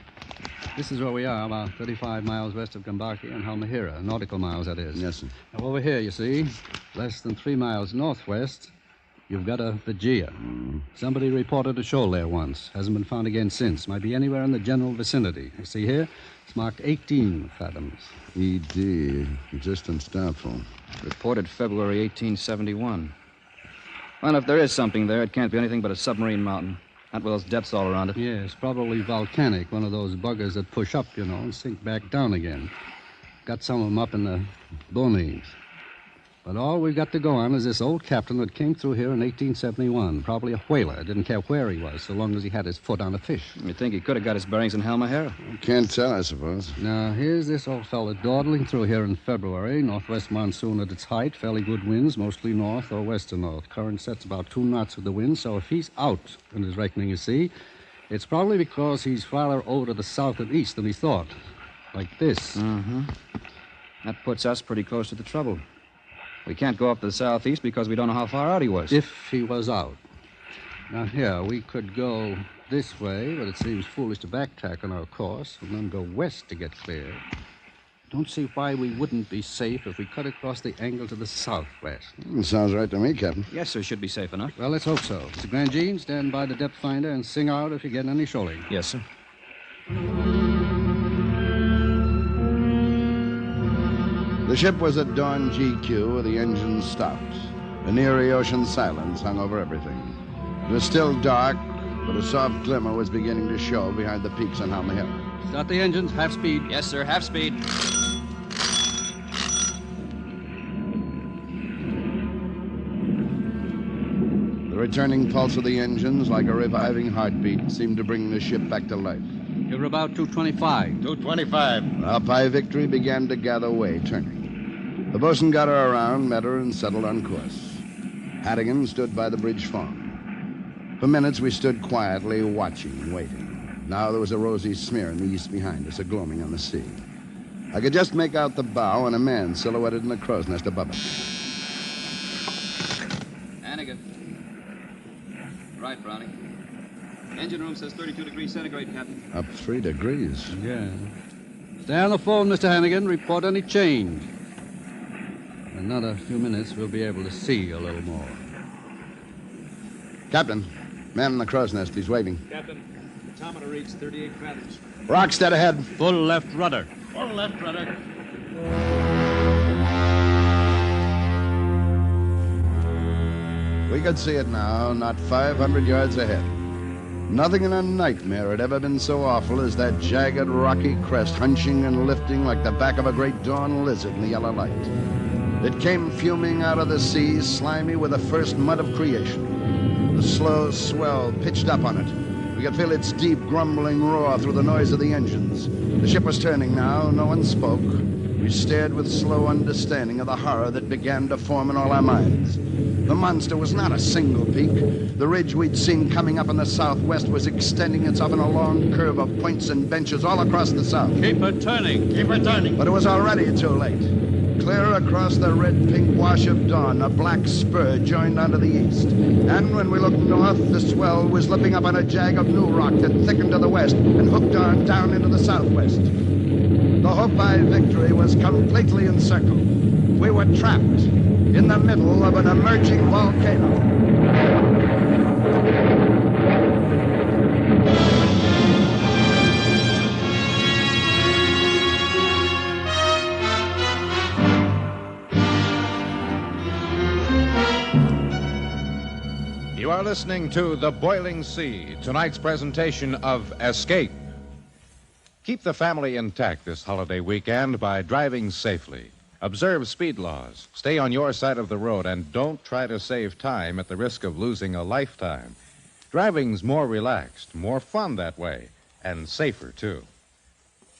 This is where we are, about 35 miles west of Gambaki and Halmahera, nautical miles, that is. Yes, sir. Now, over here, you see, less than 3 miles northwest, you've got a Vigia. Somebody reported a shoal there once. Hasn't been found again since. Might be anywhere in the general vicinity. You see here, it's marked 18 fathoms. ED, existence doubtful. Reported February 1871. Well, if there is something there, it can't be anything but a submarine mountain. Not with those depths all around it. Yes, probably volcanic. One of those buggers that push up, you know, and sink back down again. Got some of them up in the boonies. But all we've got to go on is this old captain that came through here in 1871. Probably a whaler. Didn't care where he was, so long as he had his foot on a fish. You think he could have got his bearings in Halmahera? Can't tell, I suppose. Now, here's this old fella dawdling through here in February. Northwest monsoon at its height. Fairly good winds, mostly north or west to north. Current sets about 2 knots with the wind, so if he's out in his reckoning, you see, it's probably because he's farther over to the south and east than he thought. Like this. Mm-hmm. That puts us pretty close to the trouble. We can't go up to the southeast because we don't know how far out he was. If he was out. Now, here, we could go this way, but it seems foolish to backtrack on our course and then go west to get clear. Don't see why we wouldn't be safe if we cut across the angle to the southwest. Sounds right to me, Captain. Yes, sir, should be safe enough. Well, let's hope so. Mr. Grangine, stand by the depth finder and sing out if you get any shoaling. Yes, sir. The ship was at dawn GQ, the engines stopped. An eerie ocean silence hung over everything. It was still dark, but a soft glimmer was beginning to show behind the peaks on Halmahera. Start the engines, half speed. Yes, sir, half speed. The returning pulse of the engines, like a reviving heartbeat, seemed to bring the ship back to life. You're about 225. 225. Up high Victory began to gather way, turning. The bosun got her around, met her, and settled on course. Hannigan stood by the bridge form. For minutes, we stood quietly, watching, waiting. Now there was a rosy smear in the east behind us, a gloaming on the sea. I could just make out the bow and a man silhouetted in the crow's nest above it. Hannigan. Right, Brownie. Engine room says 32 degrees centigrade, Captain. Up 3 degrees. Yeah. Stay on the phone, Mr. Hannigan. Report any change. In another few minutes, we'll be able to see a little more. Captain, man in the crow's nest. He's waving. Captain, the thermometer reads 38 fathoms. Rock stead ahead. Full left rudder. Full left rudder. We could see it now, not 500 yards ahead. Nothing in a nightmare had ever been so awful as that jagged, rocky crest hunching and lifting like the back of a great dawn lizard in the yellow light. It came fuming out of the sea, slimy with the first mud of creation. The slow swell pitched up on it. We could feel its deep, grumbling roar through the noise of the engines. The ship was turning now. No one spoke. We stared with slow understanding of the horror that began to form in all our minds. The monster was not a single peak. The ridge we'd seen coming up in the southwest was extending itself in a long curve of points and benches all across the south. Keep her turning. Keep her turning. But it was already too late. Clear across the red-pink wash of dawn, a black spur joined onto the east. And when we looked north, the swell was slipping up on a jag of new rock that thickened to the west and hooked on down into the southwest. The Hopi Victory was completely encircled. We were trapped in the middle of an emerging volcano. You are listening to The Boiling Sea, tonight's presentation of Escape. Keep the family intact this holiday weekend by driving safely. Observe speed laws, stay on your side of the road, and don't try to save time at the risk of losing a lifetime. Driving's more relaxed, more fun that way, and safer, too.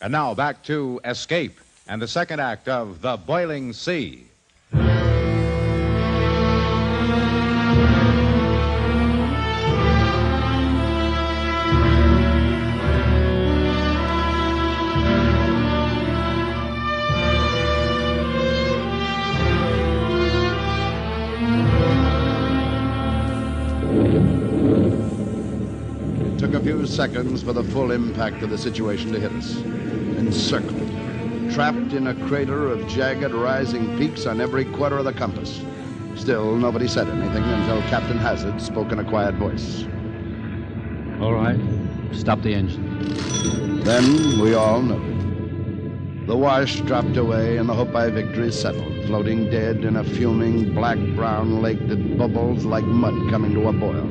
And now back to Escape and the second act of The Boiling Sea. Seconds for the full impact of the situation to hit us. Encircled, trapped in a crater of jagged rising peaks on every quarter of the compass. Still, nobody said anything until Captain Hazard spoke in a quiet voice. All right. Stop the engine. Then we all noted. The wash dropped away and the Hopi Victory settled, floating dead in a fuming black-brown lake that bubbles like mud coming to a boil.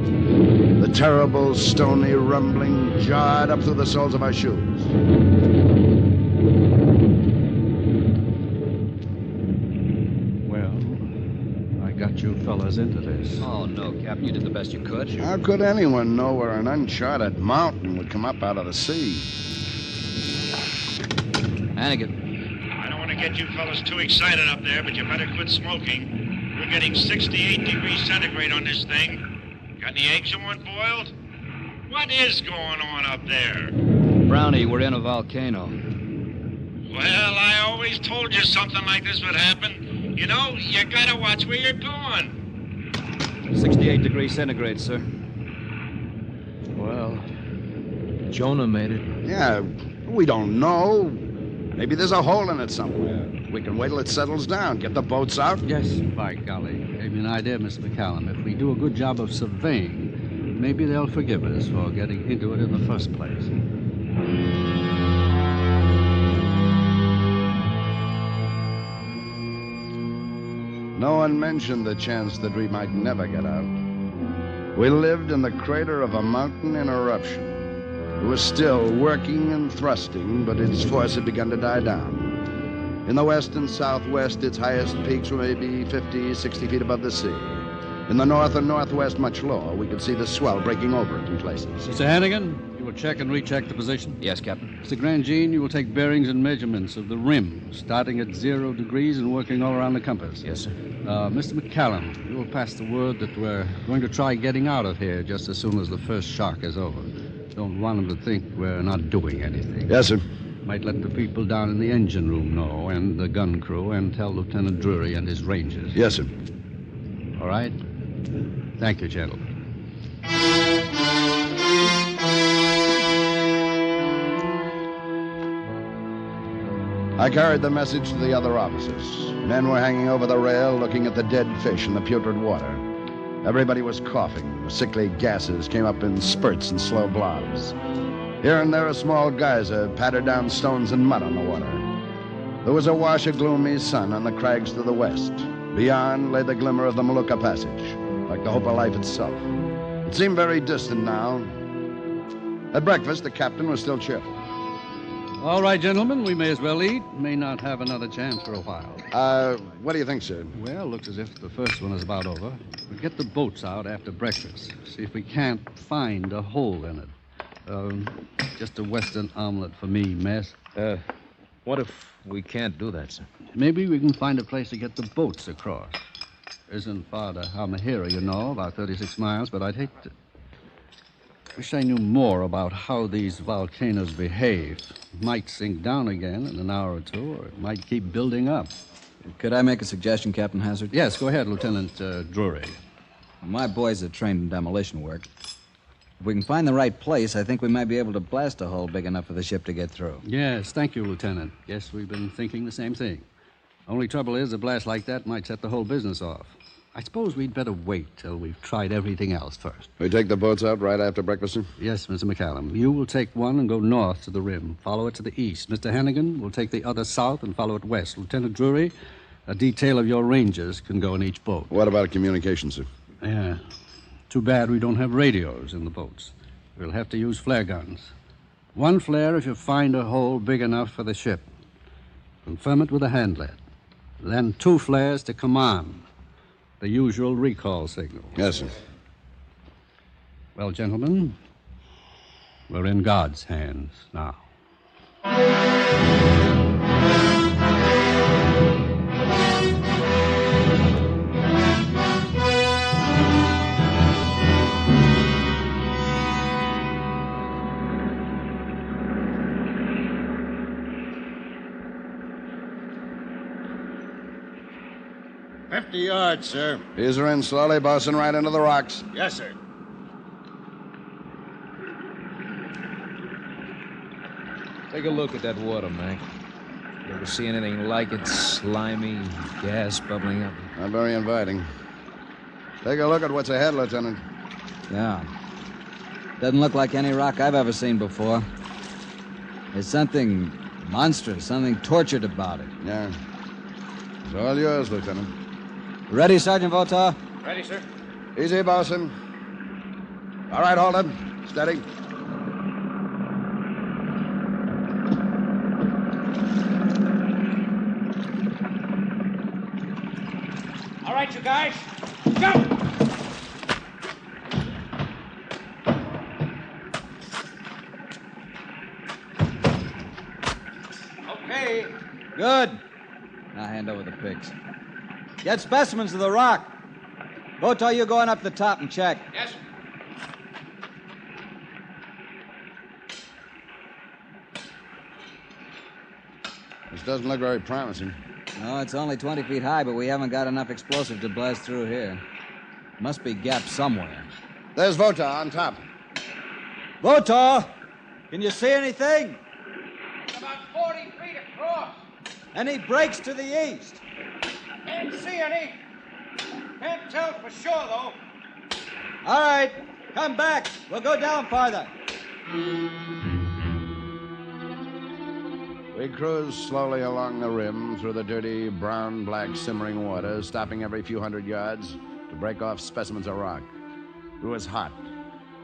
The terrible, stony rumbling jarred up through the soles of our shoes. Well, I got you fellas into this. Oh, no, Captain. You did the best you could. How could anyone know where an uncharted mountain would come up out of the sea? Hannigan. I don't want to get you fellas too excited up there, but you better quit smoking. We're getting 68 degrees centigrade on this thing. Got any eggs you want boiled? What is going on up there? Brownie, we're in a volcano. Well, I always told you something like this would happen. You know, you gotta watch where you're going. 68 degrees centigrade, sir. Well, Jonah made it. Yeah, we don't know. Maybe there's a hole in it somewhere. We can wait till it settles down, get the boats out. Yes, by golly. Gave me an idea, Mr. McCallum. If we do a good job of surveying, maybe they'll forgive us for getting into it in the first place. No one mentioned the chance that we might never get out. We lived in the crater of a mountain in eruption. It was still working and thrusting, but its force had begun to die down. In the west and southwest, its highest peaks were maybe 50, 60 feet above the sea. In the north and northwest, much lower, we could see the swell breaking over it in places. Mr. Hannigan, you will check and recheck the position? Yes, Captain. Mr. Grandjean, you will take bearings and measurements of the rim, starting at 0 degrees and working all around the compass. Yes, sir. Mr. McCallum, you will pass the word that we're going to try getting out of here just as soon as the first shock is over. Don't want them to think we're not doing anything. Yes, sir. Might let the people down in the engine room know, and the gun crew, and tell Lieutenant Drury and his rangers. Yes, sir. All right? Thank you, gentlemen. I carried the message to the other officers. Men were hanging over the rail looking at the dead fish in the putrid water. Everybody was coughing. Sickly gases came up in spurts and slow blobs. Here and there, a small geyser pattered down stones and mud on the water. There was a wash of gloomy sun on the crags to the west. Beyond lay the glimmer of the Molucca Passage, like the hope of life itself. It seemed very distant now. At breakfast, the captain was still cheerful. All right, gentlemen, we may as well eat. May not have another chance for a while. What do you think, sir? Well, looks as if the first one is about over. We'll get the boats out after breakfast. See if we can't find a hole in it. Just a Western omelet for me, mess. What if we can't do that, sir? Maybe we can find a place to get the boats across. Isn't far to Halmahera, you know, about 36 miles, but I'd hate to... Wish I knew more about how these volcanoes behave. It might sink down again in an hour or two, or it might keep building up. Could I make a suggestion, Captain Hazard? Yes, go ahead, Lieutenant Drury. My boys are trained in demolition work. If we can find the right place, I think we might be able to blast a hole big enough for the ship to get through. Yes, thank you, Lieutenant. Guess we've been thinking the same thing. Only trouble is, a blast like that might set the whole business off. I suppose we'd better wait till we've tried everything else first. We take the boats out right after breakfast, sir? Yes, Mr. McCallum. You will take one and go north to the rim. Follow it to the east. Mr. Hannigan will take the other south and follow it west. Lieutenant Drury, a detail of your rangers can go in each boat. What about communication, sir? Yeah. Too bad we don't have radios in the boats. We'll have to use flare guns. One flare if you find a hole big enough for the ship. Confirm it with a handlet. Then 2 flares to command. The usual recall signal. Yes, sir. Well, gentlemen, we're in God's hands now. 50 yards, sir. Ease her in slowly, bosun, right into the rocks. Yes, sir. Take a look at that water, Mac. You ever see anything like it? Slimy, gas bubbling up. Not very inviting. Take a look at what's ahead, Lieutenant. Yeah. Doesn't look like any rock I've ever seen before. There's something monstrous, something tortured about it. Yeah. It's all yours, Lieutenant. Ready, Sergeant Votar? Ready, sir. Easy, bosun. All right, hold it. Steady. All right, you guys. Go! Okay. Good. Now hand over the pigs. Get specimens of the rock. Votar, you going up the top and check. Yes, sir. This doesn't look very promising. No, it's only 20 feet high, but we haven't got enough explosive to blast through here. Must be gaps somewhere. There's Votar on top. Votar! Can you see anything? About 40 feet across. Any breaks to the east? Can't see any. Can't tell for sure, though. All right, come back. We'll go down farther. We cruised slowly along the rim through the dirty, brown-black simmering water, stopping every few hundred yards to break off specimens of rock. It was hot.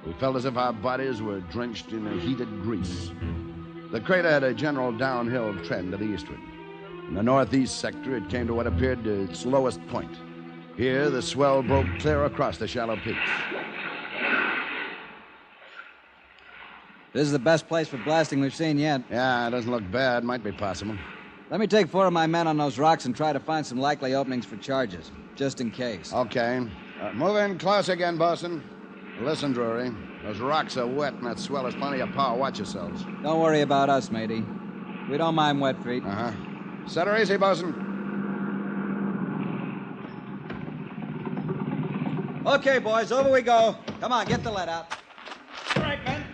We felt as if our bodies were drenched in a heated grease. The crater had a general downhill trend to the eastward. In the northeast sector, it came to what appeared to its lowest point. Here, the swell broke clear across the shallow peaks. This is the best place for blasting we've seen yet. Yeah, it doesn't look bad. Might be possible. Let me take 4 of my men on those rocks and try to find some likely openings for charges, just in case. Okay. Move in close again, bosun. Listen, Drury. Those rocks are wet, and that swell has plenty of power. Watch yourselves. Don't worry about us, matey. We don't mind wet feet. Uh-huh. Set her easy, bosun. Okay, boys, over we go. Come on, get the lead out. All right, men.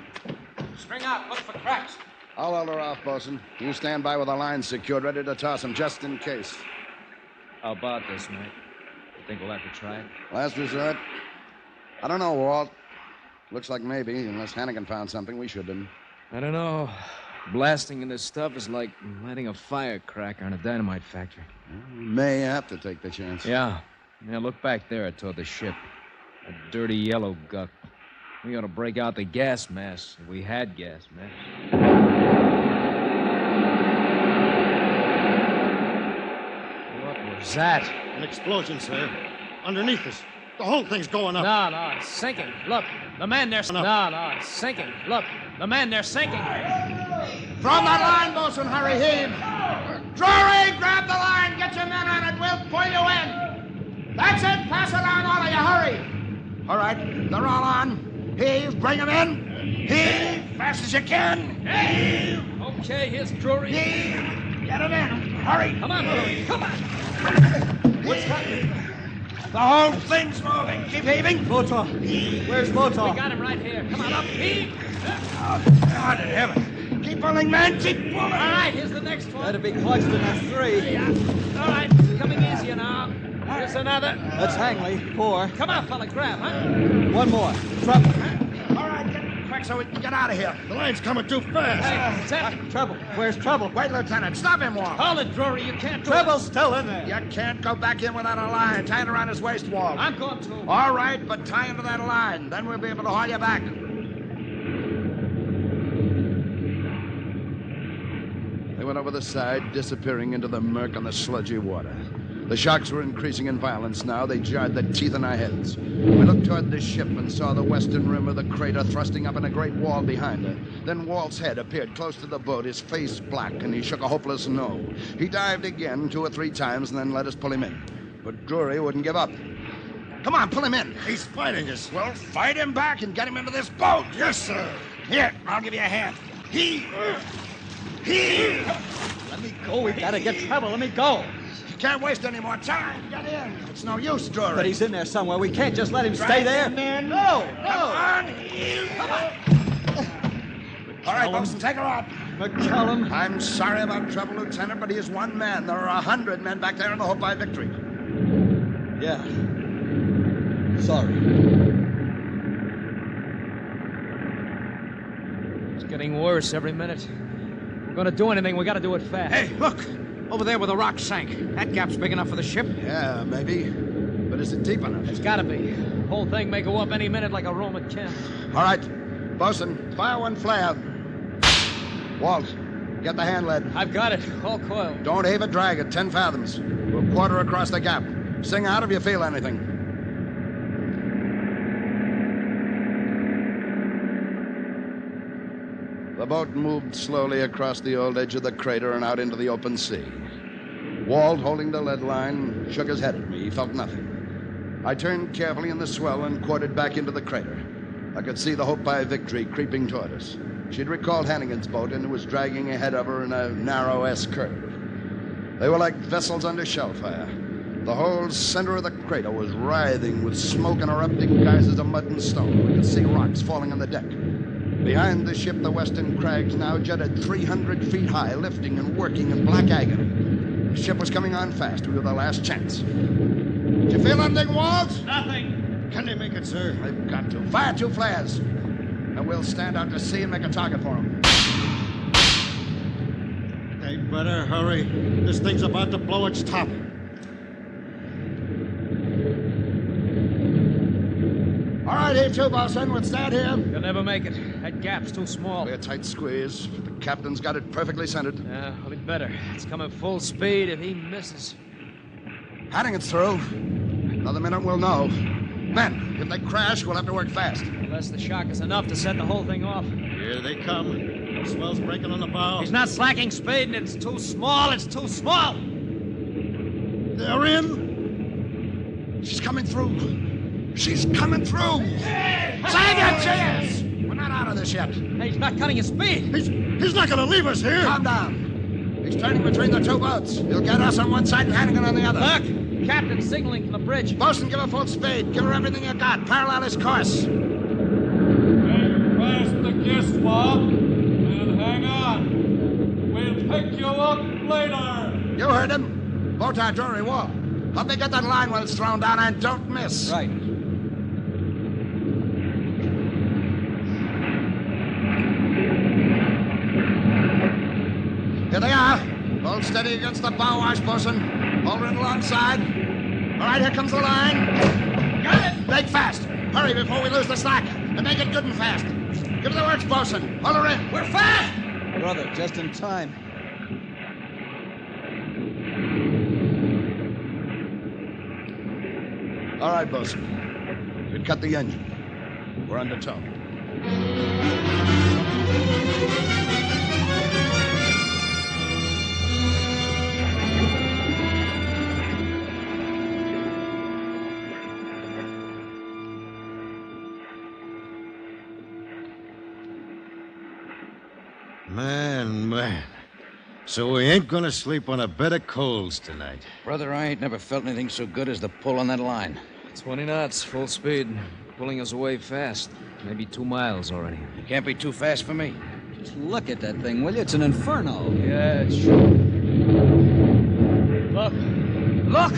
String out. Look for cracks. I'll hold her off, bosun. You stand by with the lines secured, ready to toss them just in case. How about this, mate? You think we'll have to try it? Last resort? I don't know, Walt. Looks like maybe, unless Hannigan found something, we should have. I don't know. Blasting in this stuff is like lighting a firecracker in a dynamite factory. We may have to take the chance. Yeah, look back there toward the ship. A dirty yellow guck. We ought to break out the gas mask if we had gas masks. was that? An explosion, sir. Underneath us. The whole thing's going up. No, it's sinking. Look, the man there... No, it's sinking. Look, the man there sinking. Throw that line, Bosun. Hurry, heave. Drury, grab the line. Get your men on it. We'll pull you in. That's it. Pass it on, all of you. Hurry. All right, they're all on. Heave. Bring them in. Heave. Fast as you can. Heave. Okay, here's Drury. Heave. Get him in. Hurry. Come on, Drury. Come on. What's happening? The whole thing's moving. Keep heaving. Motor. Where's Motor? We got him right here. Come on, up. Heave. Oh, God in heaven. Keep pulling, man. Keep pulling. All right, here's the next one. That'd be close to enough 3. Yeah. All right, coming easier now. Here's another. That's Hangley. 4. Come on, fella, grab, huh? One more. Trouble. All right, get quick so we can get out of here. The line's coming too fast. Hey, Sam. Trouble. Where's Trouble? Wait, Lieutenant. Stop him, Wall. Hold it, Drury. You can't do Trouble's still in there. You can't go back in without a line. Tie it around his waist wall. I'm going to. All right, but tie into that line. Then we'll be able to haul you back. They went over the side, disappearing into the murk on the sludgy water. The shocks were increasing in violence now. They jarred the teeth in our heads. We looked toward the ship and saw the western rim of the crater thrusting up in a great wall behind her. Then Walt's head appeared close to the boat, his face black, and he shook a hopeless no. He dived again 2 or 3 times and then let us pull him in. But Drury wouldn't give up. Come on, pull him in. He's fighting us. Well, fight him back and get him into this boat. Yes, sir. Here, I'll give you a hand. He. Let me go. We gotta get Trouble. Let me go. Can't waste any more time. Get in. It's no use, Drury. But he's in there somewhere. We can't just let him stay there. Man. No. Come on. All right, Bosun, take her out. McCallum. I'm sorry about trouble, Lieutenant, but he is one man. There are 100 men back there in the hope by victory. Yeah. Sorry. It's getting worse every minute. If we're going to do anything, we got to do it fast. Hey, look. Over there where the rock sank. That gap's big enough for the ship? Yeah, maybe. But is it deep enough? It's got to be. The whole thing may go up any minute like a Roman camp. All right. Bosun, fire one flare. Walt, get the hand lead. I've got it. All coiled. Don't heave a drag at 10 fathoms. We'll quarter across the gap. Sing out if you feel anything. The boat moved slowly across the old edge of the crater and out into the open sea. Walt, holding the lead line, shook his head at me. He felt nothing. I turned carefully in the swell and quartered back into the crater. I could see the Hope by Victory creeping toward us. She'd recalled Hannigan's boat and was dragging ahead of her in a narrow S-curve. They were like vessels under shell fire. The whole center of the crater was writhing with smoke and erupting geysers of mud and stone. We could see rocks falling on the deck. Behind the ship, the western crags now jutted 300 feet high, lifting and working in black agony. The ship was coming on fast. We were the last chance. Did you feel anything, Walt? Nothing. Can they make it, sir? They've got to. Fire 2 flares. And we'll stand out to sea and make a target for them. They better hurry. This thing's about to blow its top. All right, here, too, Bosun. We'll stand here. You'll never make it. That gap's too small. We're a tight squeeze. The captain's got it perfectly centered. Yeah, well, he'd better. It's coming full speed if he misses. Hannigan's through. Another minute, we'll know. Men, if they crash, we'll have to work fast. Unless the shock is enough to set the whole thing off. Here they come. The swell's breaking on the bow. He's not slacking, Spade, and it's too small. It's too small. They're in. She's coming through. She's coming through. Save your chairs. We're not out of this yet. Hey, he's not cutting his speed. He's not going to leave us here. Calm down. He's turning between the 2 boats. He'll get us on one side and Hannigan on the other. Look, Captain signaling from the bridge. Bosun, give her full speed. Give her everything you got. Parallel his course. Hang fast the kiss, Bob, and hang on. We'll pick you up later. You heard him. Botar, Drury, Wall. Help me get that line when it's thrown down and don't miss. Right. Here they are. Hold steady against the bow wash, Bosun. Hold it alongside. All right, here comes the line. Got it. Make fast. Hurry before we lose the slack. And make it good and fast. Give her the works, Bosun. Hold her in. We're fast. Brother, just in time. All right, bosun. You'd cut the engine. We're under tow. Man. So we ain't gonna sleep on a bed of coals tonight. Brother, I ain't never felt anything so good as the pull on that line. 20 knots, full speed. Pulling us away fast. Maybe 2 miles already. It can't be too fast for me. Just look at that thing, will you? It's an inferno. Yeah, it's sure. Look! Look!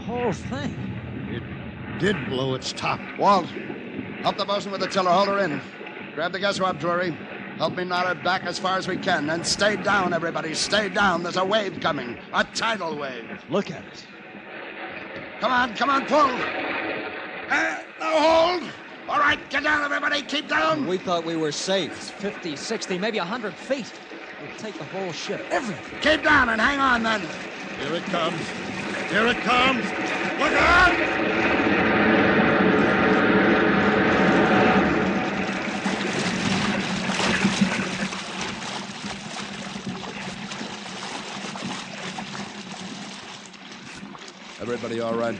Whole thing. It did blow its top. Walt, help the bosun with the tiller. Hold her in. Grab the gas rope, Drury. Help me knot her back as far as we can. And stay down, everybody. Stay down. There's a wave coming. A tidal wave. Look at it. Come on, pull. No hold. All right, get down, everybody. Keep down. We thought we were safe. 50, 60, maybe 100 feet. We'll take the whole ship. Everything. Keep down and hang on, then. Here it comes. Here it comes! Look out! Everybody all right?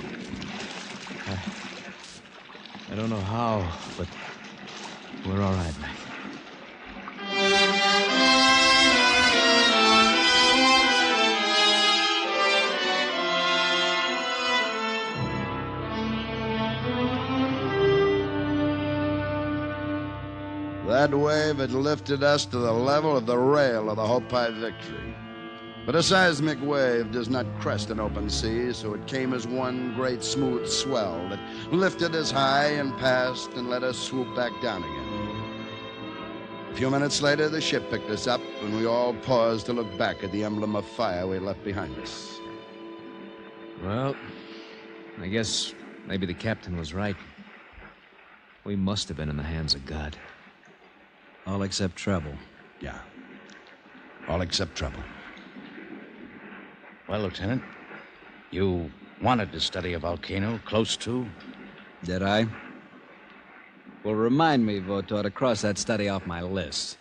I don't know how, but we're all right, Mac. That wave had lifted us to the level of the rail of the Hopi Victory. But a seismic wave does not crest an open sea, so it came as one great smooth swell that lifted us high and passed and let us swoop back down again. A few minutes later, the ship picked us up, and we all paused to look back at the emblem of fire we left behind us. Well, I guess maybe the captain was right. We must have been in the hands of God. All except trouble. Yeah. All except trouble. Well, Lieutenant, you wanted to study a volcano close to? Did I? Well, remind me, Votor, to cross that study off my list.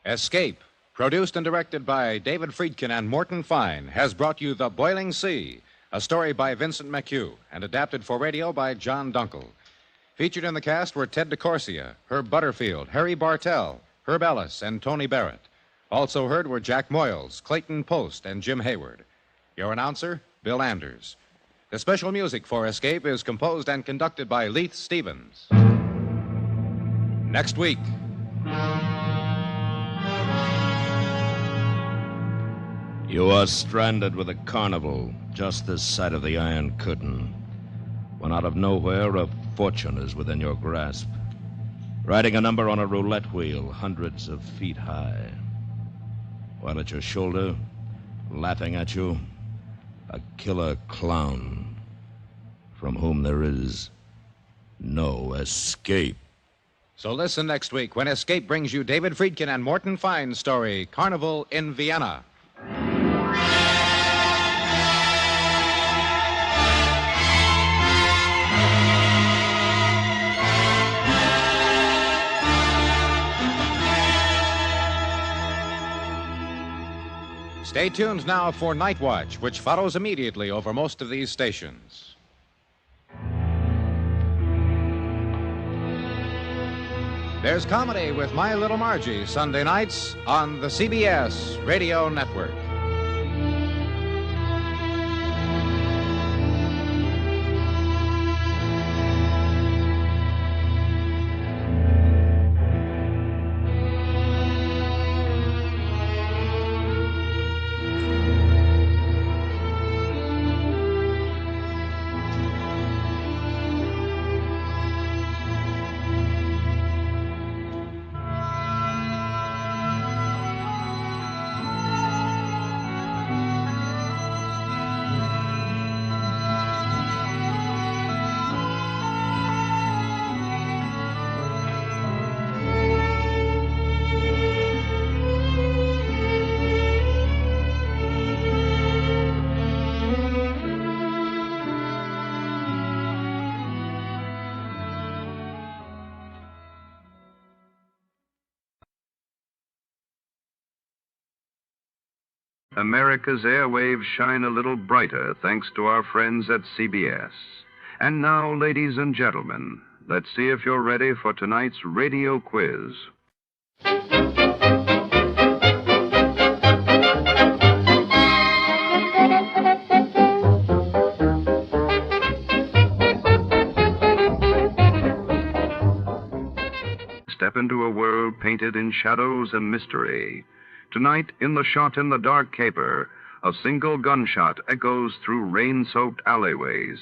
Escape, produced and directed by David Friedkin and Morton Fine, has brought you The Boiling Sea, a story by Vincent McHugh and adapted for radio by John Dunkel. Featured in the cast were Ted DeCorsia, Herb Butterfield, Harry Bartell, Herb Ellis, and Tony Barrett. Also heard were Jack Moyles, Clayton Post, and Jim Hayward. Your announcer, Bill Anders. The special music for Escape is composed and conducted by Leith Stevens. Next week. You are stranded with a carnival just this side of the Iron Curtain, when out of nowhere a fortune is within your grasp. Riding a number on a roulette wheel hundreds of feet high. While at your shoulder, laughing at you, a killer clown from whom there is no escape. So listen next week when Escape brings you David Friedkin and Morton Fine's story, Carnival in Vienna. Stay tuned now for Night Watch, which follows immediately over most of these stations. There's comedy with My Little Margie Sunday nights on the CBS Radio Network. America's airwaves shine a little brighter thanks to our friends at CBS. And now, ladies and gentlemen, let's see if you're ready for tonight's radio quiz. Step into a world painted in shadows and mystery. Tonight, in The Shot in the Dark caper, a single gunshot echoes through rain-soaked alleyways,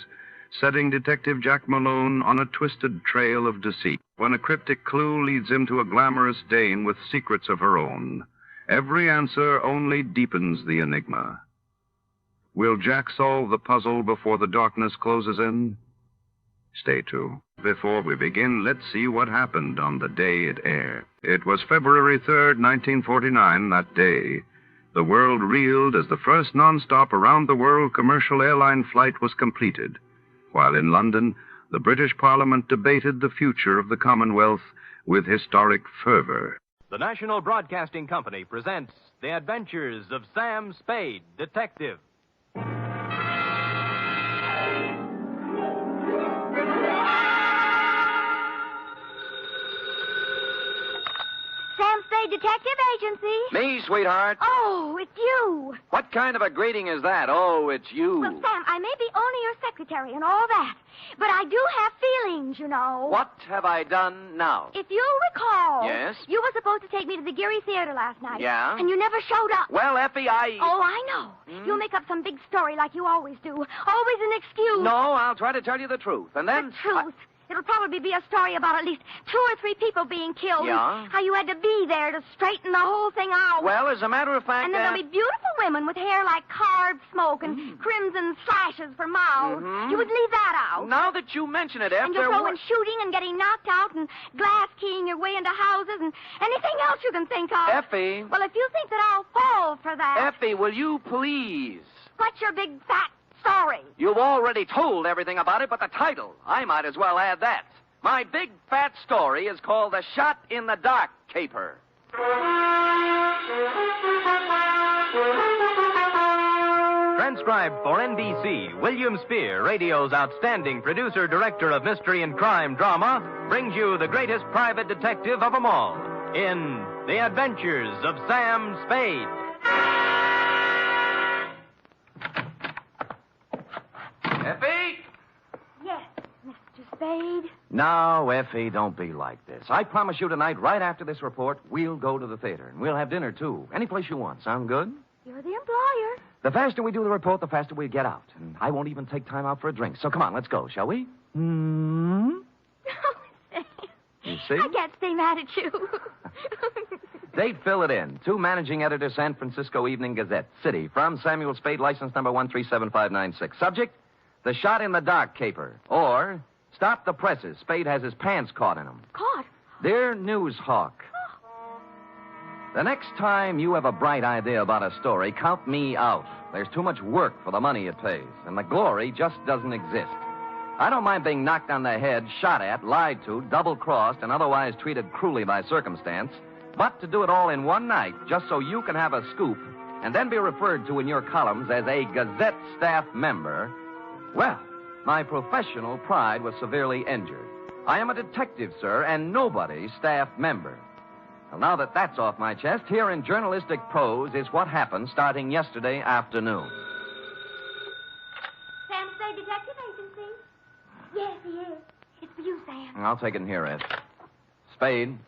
setting Detective Jack Malone on a twisted trail of deceit when a cryptic clue leads him to a glamorous dame with secrets of her own. Every answer only deepens the enigma. Will Jack solve the puzzle before the darkness closes in? Stay tuned. Before we begin, let's see what happened on the day it aired. It was February 3rd, 1949, that day. The world reeled as the first non-stop around-the-world commercial airline flight was completed, while in London, the British Parliament debated the future of the Commonwealth with historic fervor. The National Broadcasting Company presents The Adventures of Sam Spade, Detective. Detective Agency. Me, sweetheart. Oh, it's you. What kind of a greeting is that? Oh, it's you. Well, Sam, I may be only your secretary and all that, but I do have feelings, you know. What have I done now? If you recall... Yes? You were supposed to take me to the Geary Theater last night. Yeah? And you never showed up. Well, Effie, Oh, I know. You'll make up some big story like you always do. Always an excuse. No, I'll try to tell you the truth, and then... The truth? It'll probably be a story about at least 2 or 3 people being killed. Yeah? How you had to be there to straighten the whole thing out. Well, as a matter of fact... And then there'll be beautiful women with hair like carved smoke and crimson slashes for mouths. You would leave that out. Now that you mention it, Effie... And you'll throw in shooting and getting knocked out and glass keying your way into houses and anything else you can think of. Effie... Well, if you think that I'll fall for that... Effie, will you please... What's your big fat story? You've already told everything about it, but the title, I might as well add that. My big fat story is called The Shot in the Dark caper. Transcribed for NBC, William Spear, radio's outstanding producer-director of mystery and crime drama, brings you the greatest private detective of them all in The Adventures of Sam Spade. Effie? Yes, Mr. Spade. No, Effie, don't be like this. I promise you tonight, right after this report, we'll go to the theater. And we'll have dinner, too. Any place you want. Sound good? You're the employer. The faster we do the report, the faster we get out. And I won't even take time out for a drink. So come on, let's go, shall we? Oh, Sam. You see? I can't stay mad at you. Date, fill it in. To Managing Editor, San Francisco Evening Gazette. City, from Samuel Spade, license number 137596. Subject, The Shot in the Dark caper. Or, Stop the Presses. Spade has his pants caught in them. Caught? Dear News Hawk, the next time you have a bright idea about a story, count me out. There's too much work for the money it pays, and the glory just doesn't exist. I don't mind being knocked on the head, shot at, lied to, double-crossed, and otherwise treated cruelly by circumstance, but to do it all in one night, just so you can have a scoop, and then be referred to in your columns as a Gazette staff member, well, my professional pride was severely injured. I am a detective, sir, and nobody's staff member. Well, now that that's off my chest, here in journalistic prose is what happened starting yesterday afternoon. Sam Spade, Detective Agency. Yes, he is. It's for you, Sam. I'll take it in here, Ed. Spade.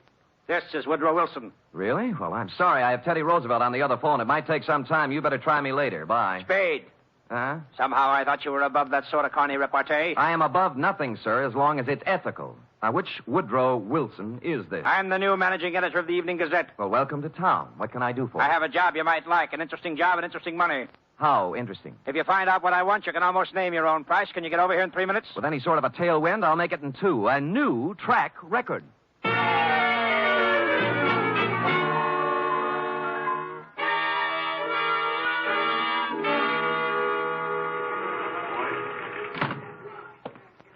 This is Woodrow Wilson. Really? Well, I'm sorry. I have Teddy Roosevelt on the other phone. It might take some time. You better try me later. Bye. Spade. Huh? Somehow I thought you were above that sort of corny repartee. I am above nothing, sir, as long as it's ethical. Now, which Woodrow Wilson is this? I'm the new managing editor of the Evening Gazette. Well, welcome to town. What can I do for you? I have a job you might like, an interesting job and interesting money. How interesting? If you find out what I want, you can almost name your own price. Can you get over here in 3 minutes? With any sort of a tailwind, I'll make it in 2. A new track record.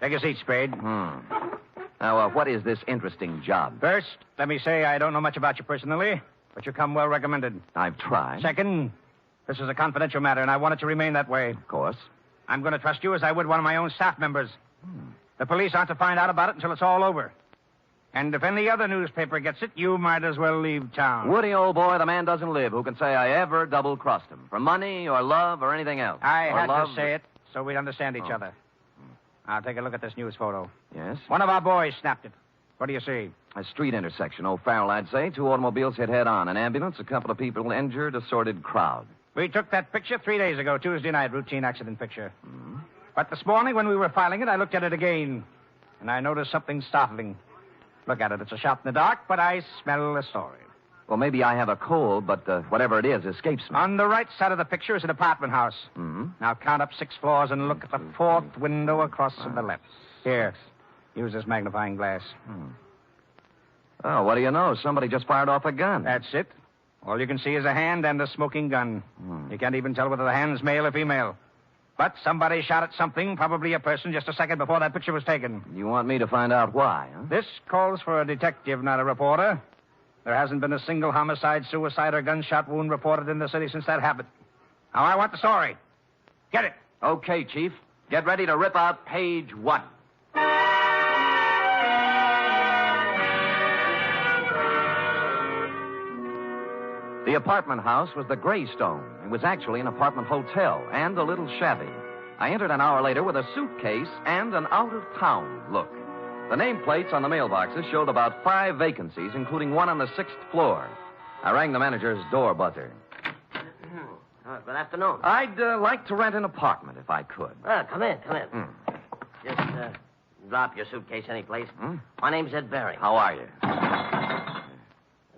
Take a seat, Spade. Now, what is this interesting job? First, let me say I don't know much about you personally, but you come well recommended. I've tried. Second, This is a confidential matter, and I want it to remain that way. Of course. I'm going to trust you as I would one of my own staff members. The police aren't to find out about it until it's all over. And if any other newspaper gets it, you might as well leave town. Woody, old boy, the man doesn't live who can say I ever double-crossed him. For money or love or anything else. I or had love... to say it so we'd understand each other. Now, take a look at this news photo. Yes? One of our boys snapped it. What do you see? A street intersection. O'Farrell, I'd say. 2 automobiles hit head-on. An ambulance, a couple of people injured, a sordid crowd. We took that picture 3 days ago, Tuesday night, routine accident picture. But this morning, when we were filing it, I looked at it again, and I noticed something startling. Look at it. It's a shot in the dark, but I smell a story. Well, maybe I have a cold, but whatever it is escapes me. On the right side of the picture is an apartment house. Now count up 6 floors and look at the 4th window across to the left. Here, use this magnifying glass. Oh, what do you know? Somebody just fired off a gun. That's it. All you can see is a hand and a smoking gun. You can't even tell whether the hand's male or female. But somebody shot at something, probably a person, just a second before that picture was taken. You want me to find out why, huh? This calls for a detective, not a reporter. There hasn't been a single homicide, suicide, or gunshot wound reported in the city since that happened. Now, I want the story. Get it. Okay, Chief. Get ready to rip out page 1. The apartment house was the Greystone. It was actually an apartment hotel and a little shabby. I entered an hour later with a suitcase and an out-of-town look. The nameplates on the mailboxes showed about 5 vacancies, including one on the 6th floor. I rang the manager's door buzzer. Good afternoon. I'd like to rent an apartment if I could. Come in. Just drop your suitcase anyplace. My name's Ed Barry. How are you?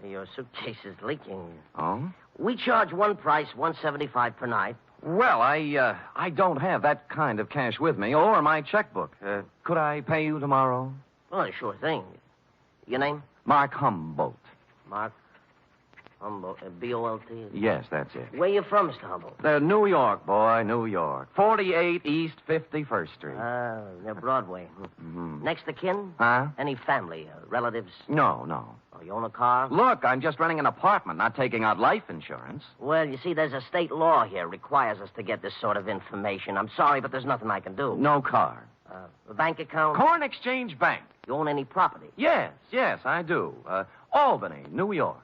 Your suitcase is leaking. Oh? We charge one price, $175 per night. Well, I don't have that kind of cash with me, or my checkbook. Could I pay you tomorrow? Well, sure thing. Your name? Mark Humboldt. Mark Humboldt. B-O-L-T? Yes, that's it. Where you from, Mr. Humboldt? New York, boy, New York. 48 East 51st Street. Near Broadway. Next to kin? Huh? Any family, relatives? No. Oh, you own a car? Look, I'm just renting an apartment, not taking out life insurance. Well, you see, there's a state law here requires us to get this sort of information. I'm sorry, but there's nothing I can do. No car. A bank account? Corn Exchange Bank. You own any property? Yes, I do. Albany, New York.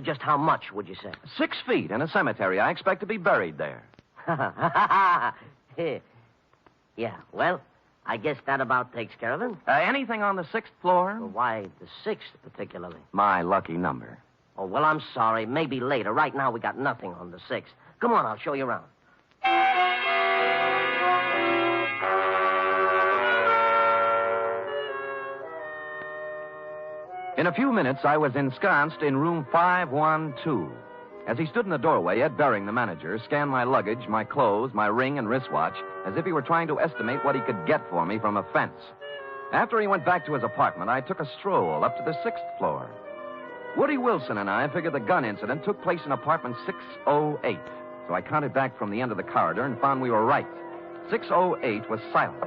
Just how much, would you say? 6 feet in a cemetery. I expect to be buried there. Yeah, well, I guess that about takes care of it. Anything on the 6th floor? Well, why the 6th particularly? My lucky number. Oh, well, I'm sorry. Maybe later. Right now, we got nothing on the 6th. Come on, I'll show you around. In a few minutes, I was ensconced in room 512. As he stood in the doorway, Ed Baring, the manager, scanned my luggage, my clothes, my ring and wristwatch, as if he were trying to estimate what he could get for me from a fence. After he went back to his apartment, I took a stroll up to the 6th floor. Woody Wilson and I figured the gun incident took place in apartment 608. So I counted back from the end of the corridor and found we were right. 608 was silent.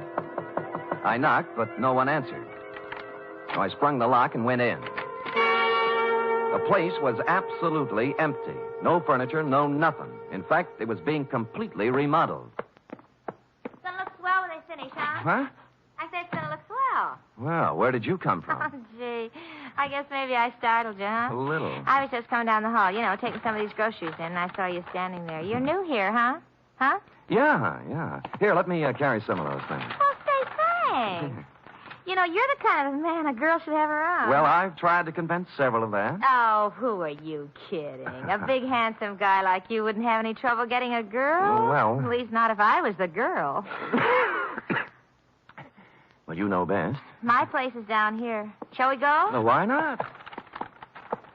I knocked, but no one answered. So I sprung the lock and went in. The place was absolutely empty. No furniture, no nothing. In fact, it was being completely remodeled. It's gonna look swell when they finish, huh? Huh? I said it's gonna look swell. Well, where did you come from? Oh, gee. I guess maybe I startled you, huh? A little. I was just coming down the hall, taking some of these groceries in, and I saw you standing there. You're new here, huh? Huh? Yeah. Here, let me carry some of those things. Well, say thanks. You're the kind of man a girl should have around. Well, I've tried to convince several of that. Oh, who are you kidding? A big, handsome guy like you wouldn't have any trouble getting a girl? Well... At least not if I was the girl. Well, you know best. My place is down here. Shall we go? Well, why not?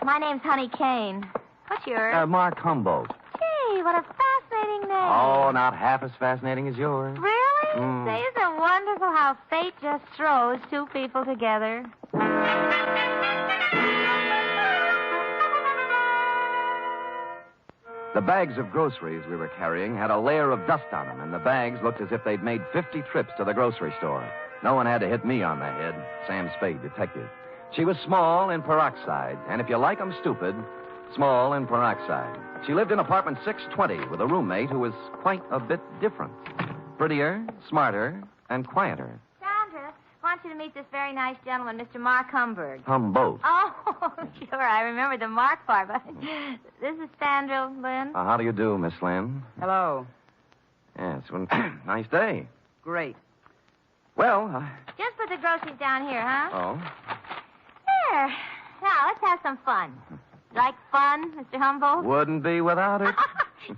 My name's Honey Kane. What's yours? Mark Humboldt. Gee, what a fascinating name. Oh, not half as fascinating as yours. Really? Say, isn't it wonderful how fate just throws two people together? The bags of groceries we were carrying had a layer of dust on them, and the bags looked as if they'd made 50 trips to the grocery store. No one had to hit me on the head. Sam Spade, detective. She was small in peroxide, and if you like 'em stupid, small and peroxide. She lived in apartment 620 with a roommate who was quite a bit different. Prettier, smarter, and quieter. Sandra, I want you to meet this very nice gentleman, Mr. Mark Humberg. Humboldt. Oh, sure, I remember the Mark part, but this is Sandra Lynn. How do you do, Miss Lynn? Hello. Yes, well, nice day. Great. Well, Just put the groceries down here, huh? Oh. There. Now, let's have some fun. Like fun, Mr. Humboldt? Wouldn't be without it.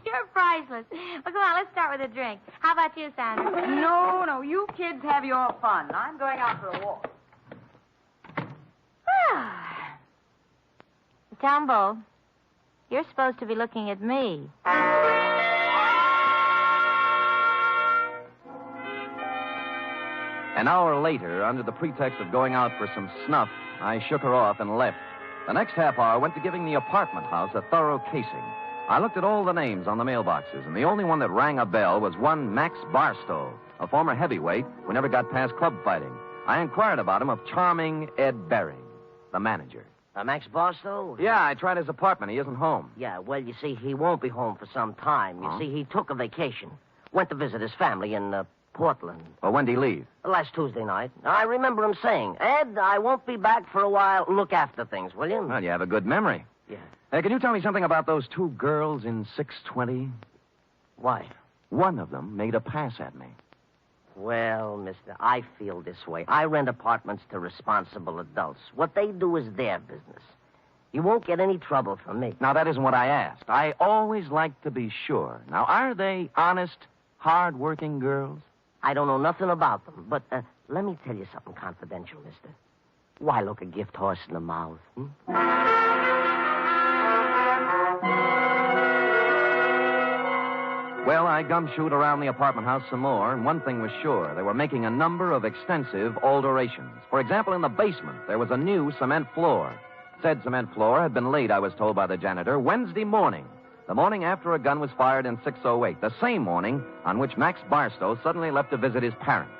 You're priceless. Well, come on, let's start with a drink. How about you, Sandra? No, you kids have your fun. I'm going out for a walk. Mr. Humboldt, you're supposed to be looking at me. An hour later, under the pretext of going out for some snuff, I shook her off and left. The next half hour went to giving the apartment house a thorough casing. I looked at all the names on the mailboxes, and the only one that rang a bell was one Max Barstow, a former heavyweight who never got past club fighting. I inquired about him of charming Ed Bering, the manager. Max Barstow? Yeah, I tried his apartment. He isn't home. Yeah, well, you see, he won't be home for some time. You see, he took a vacation. Went to visit his family in Portland. Well, when did he leave? Last Tuesday night. I remember him saying, Ed, I won't be back for a while. Look after things, will you? Well, you have a good memory. Yeah. Hey, can you tell me something about those two girls in 620? Why? One of them made a pass at me. Well, mister, I feel this way. I rent apartments to responsible adults. What they do is their business. You won't get any trouble from me. Now, that isn't what I asked. I always like to be sure. Now, are they honest, hard-working girls? I don't know nothing about them, but let me tell you something confidential, mister. Why look a gift horse in the mouth? Well, I gumshoed around the apartment house some more, and one thing was sure. They were making a number of extensive alterations. For example, in the basement, there was a new cement floor. Said cement floor had been laid, I was told by the janitor, Wednesday morning. The morning after a gun was fired in 608, the same morning on which Max Barstow suddenly left to visit his parents.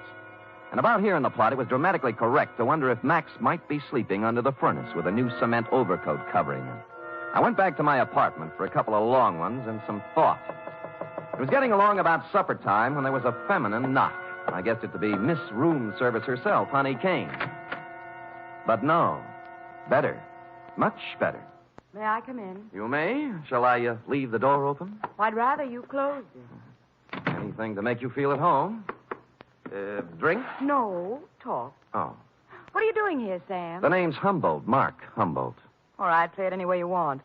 And about here in the plot, it was dramatically correct to wonder if Max might be sleeping under the furnace with a new cement overcoat covering him. I went back to my apartment for a couple of long ones and some thought. It was getting along about supper time when there was a feminine knock. I guessed it to be Miss Room Service herself, Honey Kane. But no. Better. Much better. May I come in? You may. Shall I leave the door open? I'd rather you closed it. Anything to make you feel at home. Drink? No, talk. Oh. What are you doing here, Sam? The name's Humboldt, Mark Humboldt. All right, play it any way you want.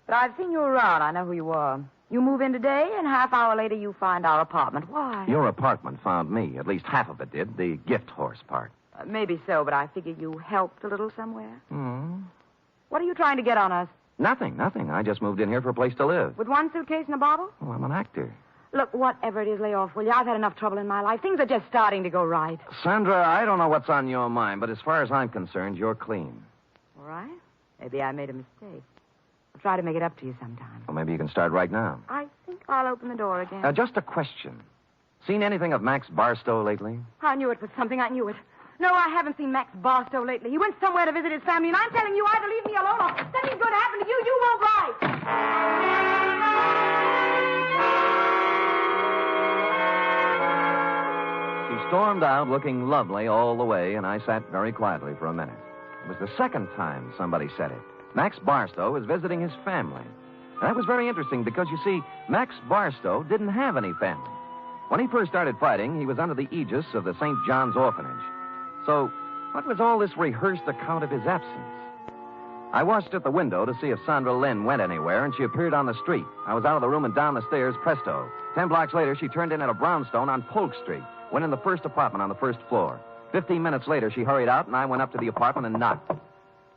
But I've seen you around. I know who you are. You move in today, and half hour later you find our apartment. Why? Your apartment found me. At least half of it did. The gift horse part. Maybe so, but I figure you helped a little somewhere. Hmm. What are you trying to get on us? Nothing. I just moved in here for a place to live. With one suitcase and a bottle? Oh, I'm an actor. Look, whatever it is, lay off, will you? I've had enough trouble in my life. Things are just starting to go right. Sandra, I don't know what's on your mind, but as far as I'm concerned, you're clean. All right. Maybe I made a mistake. I'll try to make it up to you sometime. Well, maybe you can start right now. I think I'll open the door again. Just a question. Seen anything of Max Barstow lately? I knew it was something. I knew it. No, I haven't seen Max Barstow lately. He went somewhere to visit his family, and I'm telling you either leave me alone or something's going to happen to you. You won't write. She stormed out looking lovely all the way, and I sat very quietly for a minute. It was the second time somebody said it. Max Barstow was visiting his family. And that was very interesting because, you see, Max Barstow didn't have any family. When he first started fighting, he was under the aegis of the St. John's Orphanage. So, what was all this rehearsed account of his absence? I watched at the window to see if Sandra Lynn went anywhere, and she appeared on the street. I was out of the room and down the stairs, presto. 10 blocks later, she turned in at a brownstone on Polk Street, went in the first apartment on the first floor. 15 minutes later, she hurried out, and I went up to the apartment and knocked.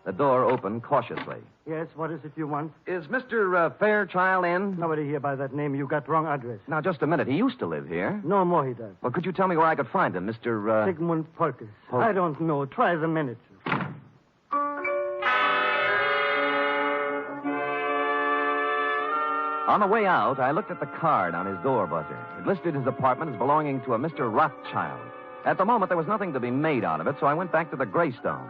The door opened cautiously. Yes, what is it you want? Is Mr. Fairchild in? Nobody here by that name. You got wrong address. Now, just a minute. He used to live here. No more he does. Well, could you tell me where I could find him, Mr. Sigmund Polkes. I don't know. Try the manager. On the way out, I looked at the card on his door buzzer. It listed his apartment as belonging to a Mr. Rothschild. At the moment, there was nothing to be made out of it, so I went back to the Greystone.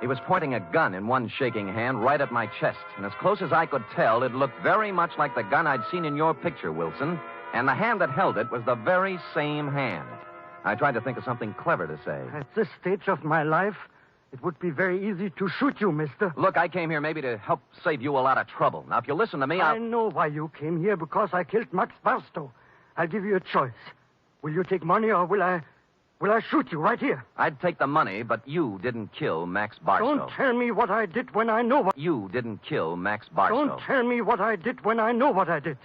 He was pointing a gun in one shaking hand right at my chest. And as close as I could tell, it looked very much like the gun I'd seen in your picture, Wilson. And the hand that held it was the very same hand. I tried to think of something clever to say. At this stage of my life, it would be very easy to shoot you, mister. Look, I came here maybe to help save you a lot of trouble. Now, if you listen to me, I know why you came here, because I killed Max Barstow. I'll give you a choice. Will you take money, or will I shoot you right here? I'd take the money, but you didn't kill Max Barstow. Don't tell me what I did when I know what... You didn't kill Max Barstow. Don't tell me what I did when I know what I did.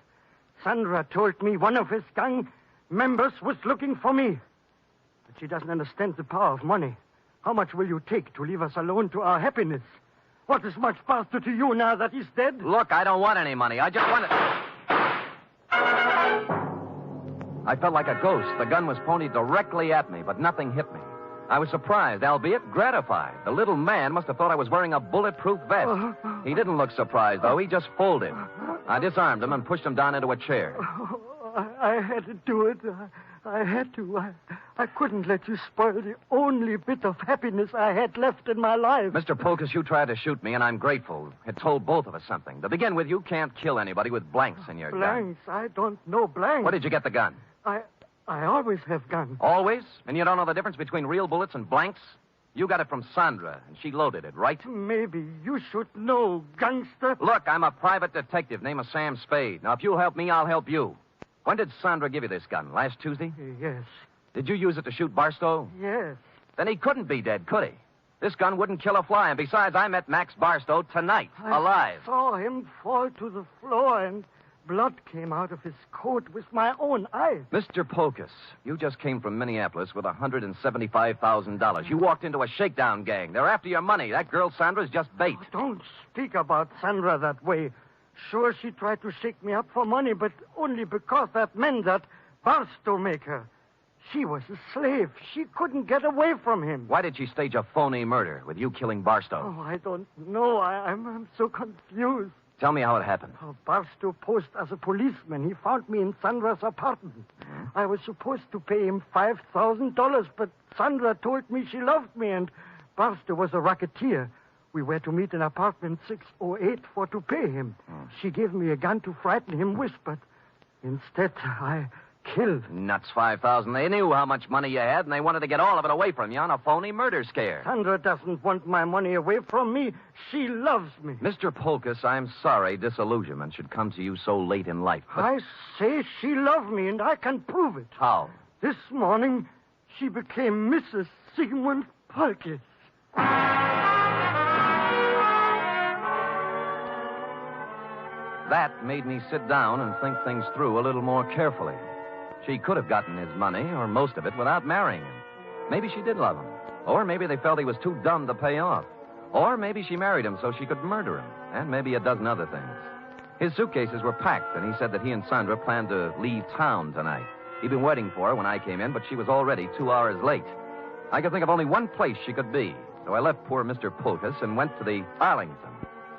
Sandra told me one of his gang members was looking for me. But she doesn't understand the power of money. How much will you take to leave us alone to our happiness? What is Max Barstow to you now that he's dead? Look, I don't want any money. I just want it. I felt like a ghost. The gun was pointed directly at me, but nothing hit me. I was surprised, albeit gratified. The little man must have thought I was wearing a bulletproof vest. He didn't look surprised, though. He just folded. I disarmed him and pushed him down into a chair. I had to do it. I had to. I couldn't let you spoil the only bit of happiness I had left in my life. Mr. Polkus, you tried to shoot me, and I'm grateful. It told both of us something. To begin with, you can't kill anybody with blanks in your gun. Blanks? I don't know blanks. Where did you get the gun? I always have guns. Always? And you don't know the difference between real bullets and blanks? You got it from Sandra, and she loaded it, right? Maybe you should know, gangster. Look, I'm a private detective. Name is Sam Spade. Now, if you'll help me, I'll help you. When did Sandra give you this gun? Last Tuesday? Yes. Did you use it to shoot Barstow? Yes. Then he couldn't be dead, could he? This gun wouldn't kill a fly, and besides, I met Max Barstow tonight, alive. I saw him fall to the floor, and blood came out of his coat with my own eyes. Mr. Polkus, you just came from Minneapolis with $175,000. You walked into a shakedown gang. They're after your money. That girl Sandra's just bait. Oh, don't speak about Sandra that way. Sure, she tried to shake me up for money, but only because that meant that Barstow make her. She was a slave. She couldn't get away from him. Why did she stage a phony murder with you killing Barstow? Oh, I don't know. I'm so confused. Tell me how it happened. Oh, Barstow posed as a policeman. He found me in Sandra's apartment. I was supposed to pay him $5,000, but Sandra told me she loved me, and Barstow was a racketeer. We were to meet in apartment 608 to pay him. She gave me a gun to frighten him with, but instead I killed. Nuts, $5,000. They knew how much money you had, and they wanted to get all of it away from you on a phony murder scare. Sandra doesn't want my money away from me. She loves me. Mr. Polkus, I'm sorry disillusionment should come to you so late in life. But... I say she loved me, and I can prove it. How? This morning, she became Mrs. Sigmund Polkus. That made me sit down and think things through a little more carefully. She could have gotten his money, or most of it, without marrying him. Maybe she did love him. Or maybe they felt he was too dumb to pay off. Or maybe she married him so she could murder him. And maybe a dozen other things. His suitcases were packed, and he said that he and Sandra planned to leave town tonight. He'd been waiting for her when I came in, but she was already 2 hours late. I could think of only one place she could be. So I left poor Mr. Polkus and went to the Arlington.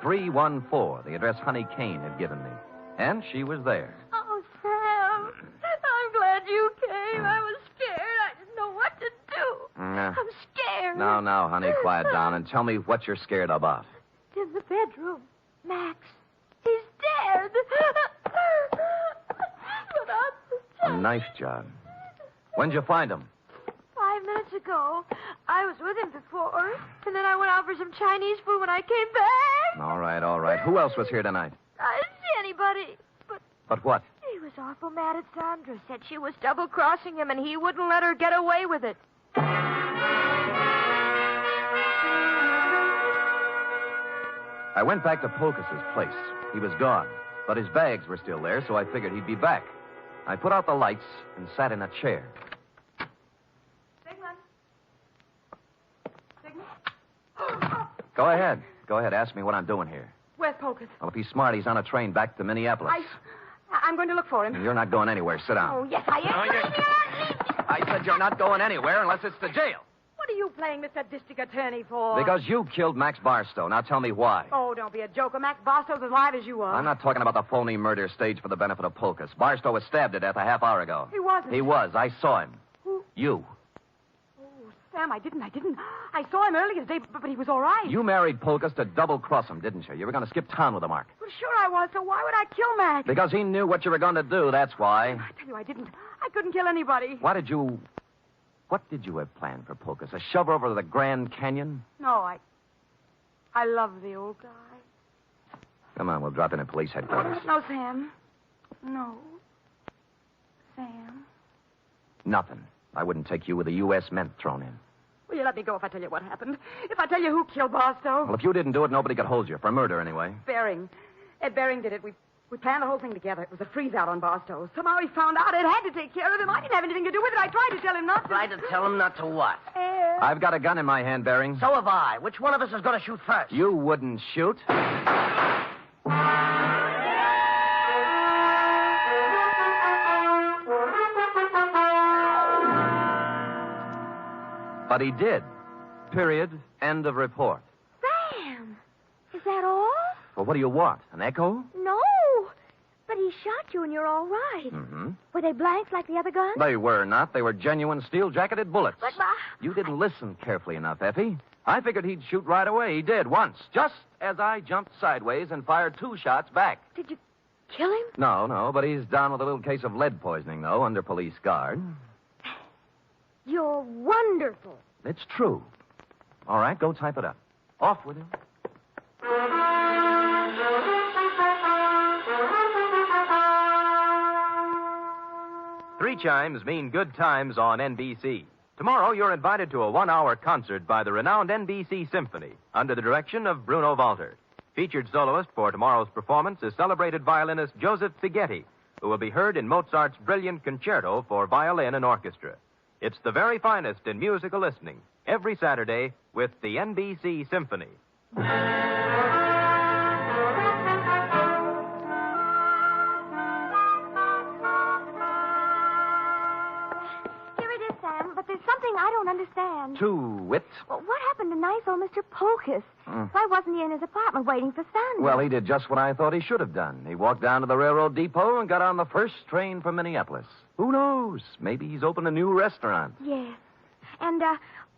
314, the address Honey Kane had given me. And she was there. Oh, Sam, I'm glad you came. I was scared. I didn't know what to do. I'm scared. Now, honey, quiet down and tell me what you're scared about. In the bedroom, Max, he's dead. But A knife job. When'd you find him? 5 minutes ago. I was with him before, and then I went out for some Chinese food when I came back. All right. Who else was here tonight? I didn't see anybody, But what? he was awful mad at Sandra. Said she was double-crossing him, and he wouldn't let her get away with it. I went back to Polkus's place. He was gone, but his bags were still there, so I figured he'd be back. I put out the lights and sat in a chair. Go ahead. Ask me what I'm doing here. Where's Polkus? Well, if he's smart, he's on a train back to Minneapolis. I'm going to look for him. You're not going anywhere. Sit down. Oh, yes, I am. I said you're not going anywhere unless it's to jail. What are you playing Mr. District Attorney for? Because you killed Max Barstow. Now tell me why. Oh, don't be a joker. Max Barstow's as alive as you are. I'm not talking about the phony murder staged for the benefit of Polkus. Barstow was stabbed to death a half hour ago. He wasn't. He was. I saw him. Who? You. Oh, Sam, I didn't. I saw him earlier today, but he was all right. You married Polkus to double-cross him, didn't you? You were going to skip town with him, Mark. Well, sure I was, so why would I kill Mac? Because he knew what you were going to do, that's why. I tell you, I didn't. I couldn't kill anybody. What did you have planned for Polkus? A shove over to the Grand Canyon? No, I love the old guy. Come on, we'll drop in at police headquarters. No, Sam. No. Sam. Nothing. I wouldn't take you with a U.S. mint thrown in. Will you let me go if I tell you what happened? If I tell you who killed Barstow? Well, if you didn't do it, nobody could hold you. For murder, anyway. Bering. Ed Bering did it. We planned the whole thing together. It was a freeze-out on Barstow. Somehow he found out Ed had to take care of him. I didn't have anything to do with it. I tried to tell him not to. Tried to tell him not to what? I've got a gun in my hand, Bering. So have I. Which one of us is going to shoot first? You wouldn't shoot. But he did. Period. End of report. Sam! Is that all? Well, what do you want? An echo? No. But he shot you and you're all right. Mm-hmm. Were they blanks like the other guns? They were not. They were genuine steel-jacketed bullets. But, You didn't listen carefully enough, Effie. I figured he'd shoot right away. He did, once. Just as I jumped sideways and fired 2 shots back. Did you kill him? No, but he's down with a little case of lead poisoning, though, under police guard. You're wonderful. It's true. All right, go type it up. Off with him. Three chimes mean good times on NBC. Tomorrow, you're invited to a 1-hour concert by the renowned NBC Symphony under the direction of Bruno Walter. Featured soloist for tomorrow's performance is celebrated violinist Joseph Fighetti, who will be heard in Mozart's brilliant concerto for violin and orchestra. It's the very finest in musical listening, every Saturday with the NBC Symphony. Here it is, Sam, but there's something I don't understand. To wit. Well, what happened to nice old Mr. Polkus? Why wasn't he in his apartment waiting for Sandra? Well, he did just what I thought he should have done. He walked down to the railroad depot and got on the first train for Minneapolis. Who knows? Maybe he's opened a new restaurant. Yes. And,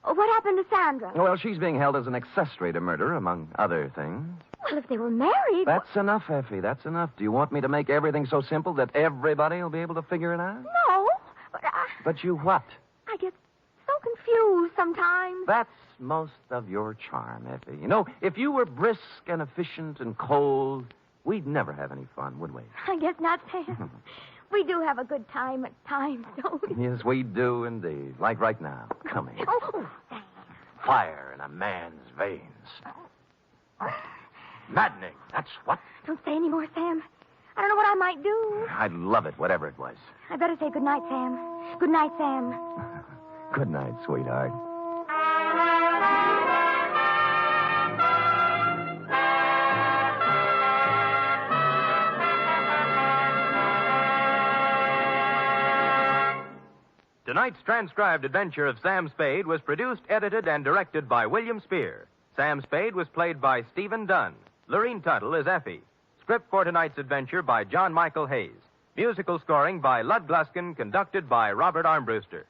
what happened to Sandra? Well, she's being held as an accessory to murder, among other things. Well, if they were married... That's enough, Effie. That's enough. Do you want me to make everything so simple that everybody will be able to figure it out? No, but But you what? I get so confused sometimes. That's most of your charm, Effie. You know, if you were brisk and efficient and cold, we'd never have any fun, would we? I guess not, Sam. We do have a good time at times, don't we? Yes, we do indeed. Like right now. Coming. Oh, Fire in a man's veins. Maddening, that's what. don't say any more, Sam. I don't know what I might do. I'd love it, whatever it was. I better say good night, Sam. Good night, Sam. Good night, sweetheart. Tonight's transcribed adventure of Sam Spade was produced, edited, and directed by William Spear. Sam Spade was played by Stephen Dunn. Lorene Tuttle is Effie. Script for tonight's adventure by John Michael Hayes. Musical scoring by Lud Gluskin, conducted by Robert Armbruster.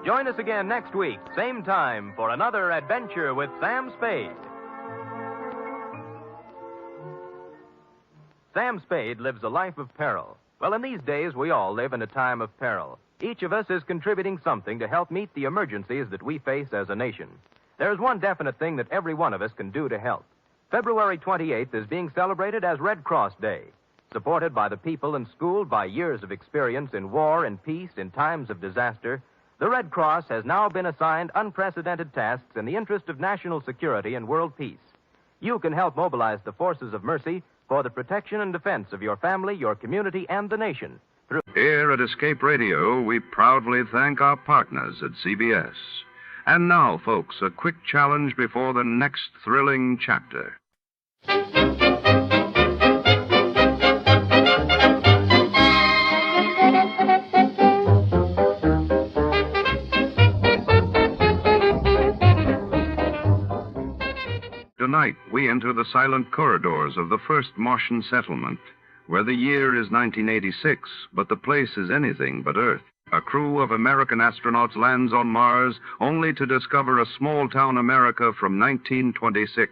Join us again next week, same time, for another adventure with Sam Spade. Sam Spade lives a life of peril. Well, in these days, we all live in a time of peril. Each of us is contributing something to help meet the emergencies that we face as a nation. There's one definite thing that every one of us can do to help. February 28th is being celebrated as Red Cross Day. Supported by the people and schooled by years of experience in war and peace in times of disaster, the Red Cross has now been assigned unprecedented tasks in the interest of national security and world peace. You can help mobilize the forces of mercy for the protection and defense of your family, your community, and the nation. Here at Escape Radio, we proudly thank our partners at CBS. And now, folks, a quick challenge before the next thrilling chapter. Tonight, we enter the silent corridors of the first Martian settlement, where the year is 1986, but the place is anything but Earth. A crew of American astronauts lands on Mars only to discover a small-town America from 1926,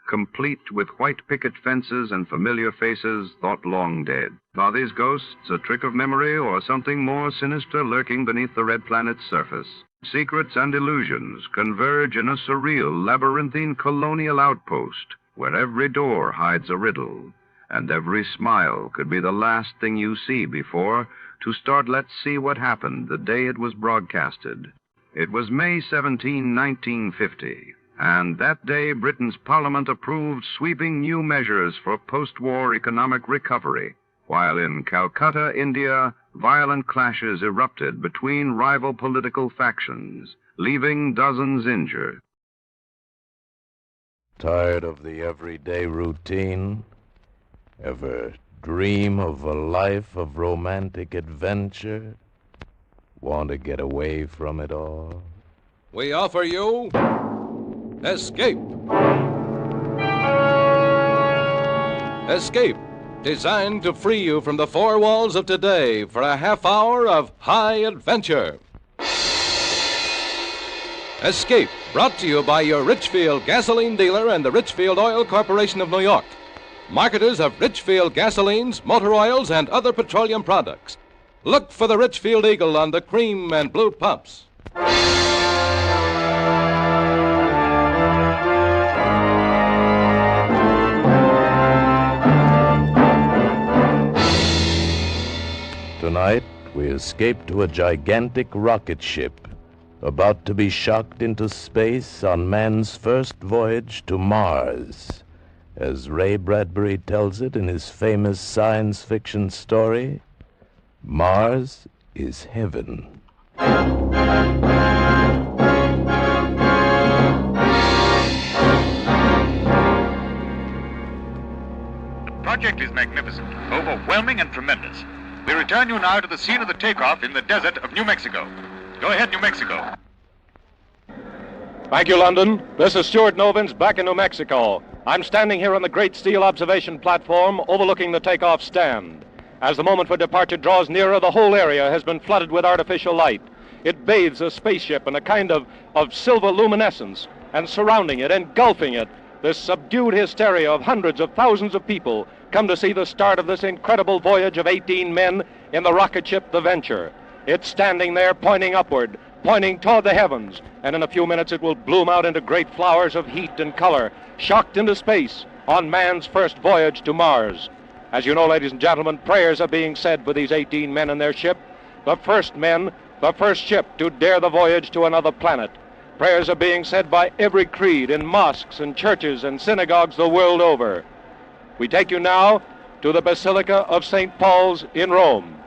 complete with white picket fences and familiar faces thought long dead. Are these ghosts a trick of memory or something more sinister lurking beneath the red planet's surface? Secrets and illusions converge in a surreal, labyrinthine colonial outpost where every door hides a riddle, and every smile could be the last thing you see before to start Let's See What Happened the day it was broadcasted. It was May 17, 1950, and that day Britain's Parliament approved sweeping new measures for post-war economic recovery, while in Calcutta, India, violent clashes erupted between rival political factions, leaving dozens injured. Tired of the everyday routine? Ever dream of a life of romantic adventure? Want to get away from it all? We offer you Escape. Escape, designed to free you from the four walls of today for a half hour of high adventure. Escape, brought to you by your Richfield gasoline dealer and the Richfield Oil Corporation of New York, marketers of Richfield gasolines, motor oils, and other petroleum products. Look for the Richfield Eagle on the cream and blue pumps. Tonight, we escape to a gigantic rocket ship about to be shocked into space on man's first voyage to Mars. As Ray Bradbury tells it in his famous science fiction story, Mars is heaven. The project is magnificent, overwhelming, and tremendous. We return you now to the scene of the takeoff in the desert of New Mexico. Go ahead, New Mexico. Thank you, London. This is Stuart Novins back in New Mexico. I'm standing here on the great steel observation platform overlooking the takeoff stand. As the moment for departure draws nearer, the whole area has been flooded with artificial light. It bathes a spaceship in a kind of silver luminescence, and surrounding it, engulfing it, this subdued hysteria of hundreds of thousands of people come to see the start of this incredible voyage of 18 men in the rocket ship, the Venture. It's standing there pointing upward, pointing toward the heavens, and in a few minutes it will bloom out into great flowers of heat and color, shocked into space on man's first voyage to Mars. As you know, ladies and gentlemen, prayers are being said for these 18 men and their ship, the first men, the first ship to dare the voyage to another planet. Prayers are being said by every creed in mosques and churches and synagogues the world over. We take you now to the Basilica of St. Paul's in Rome.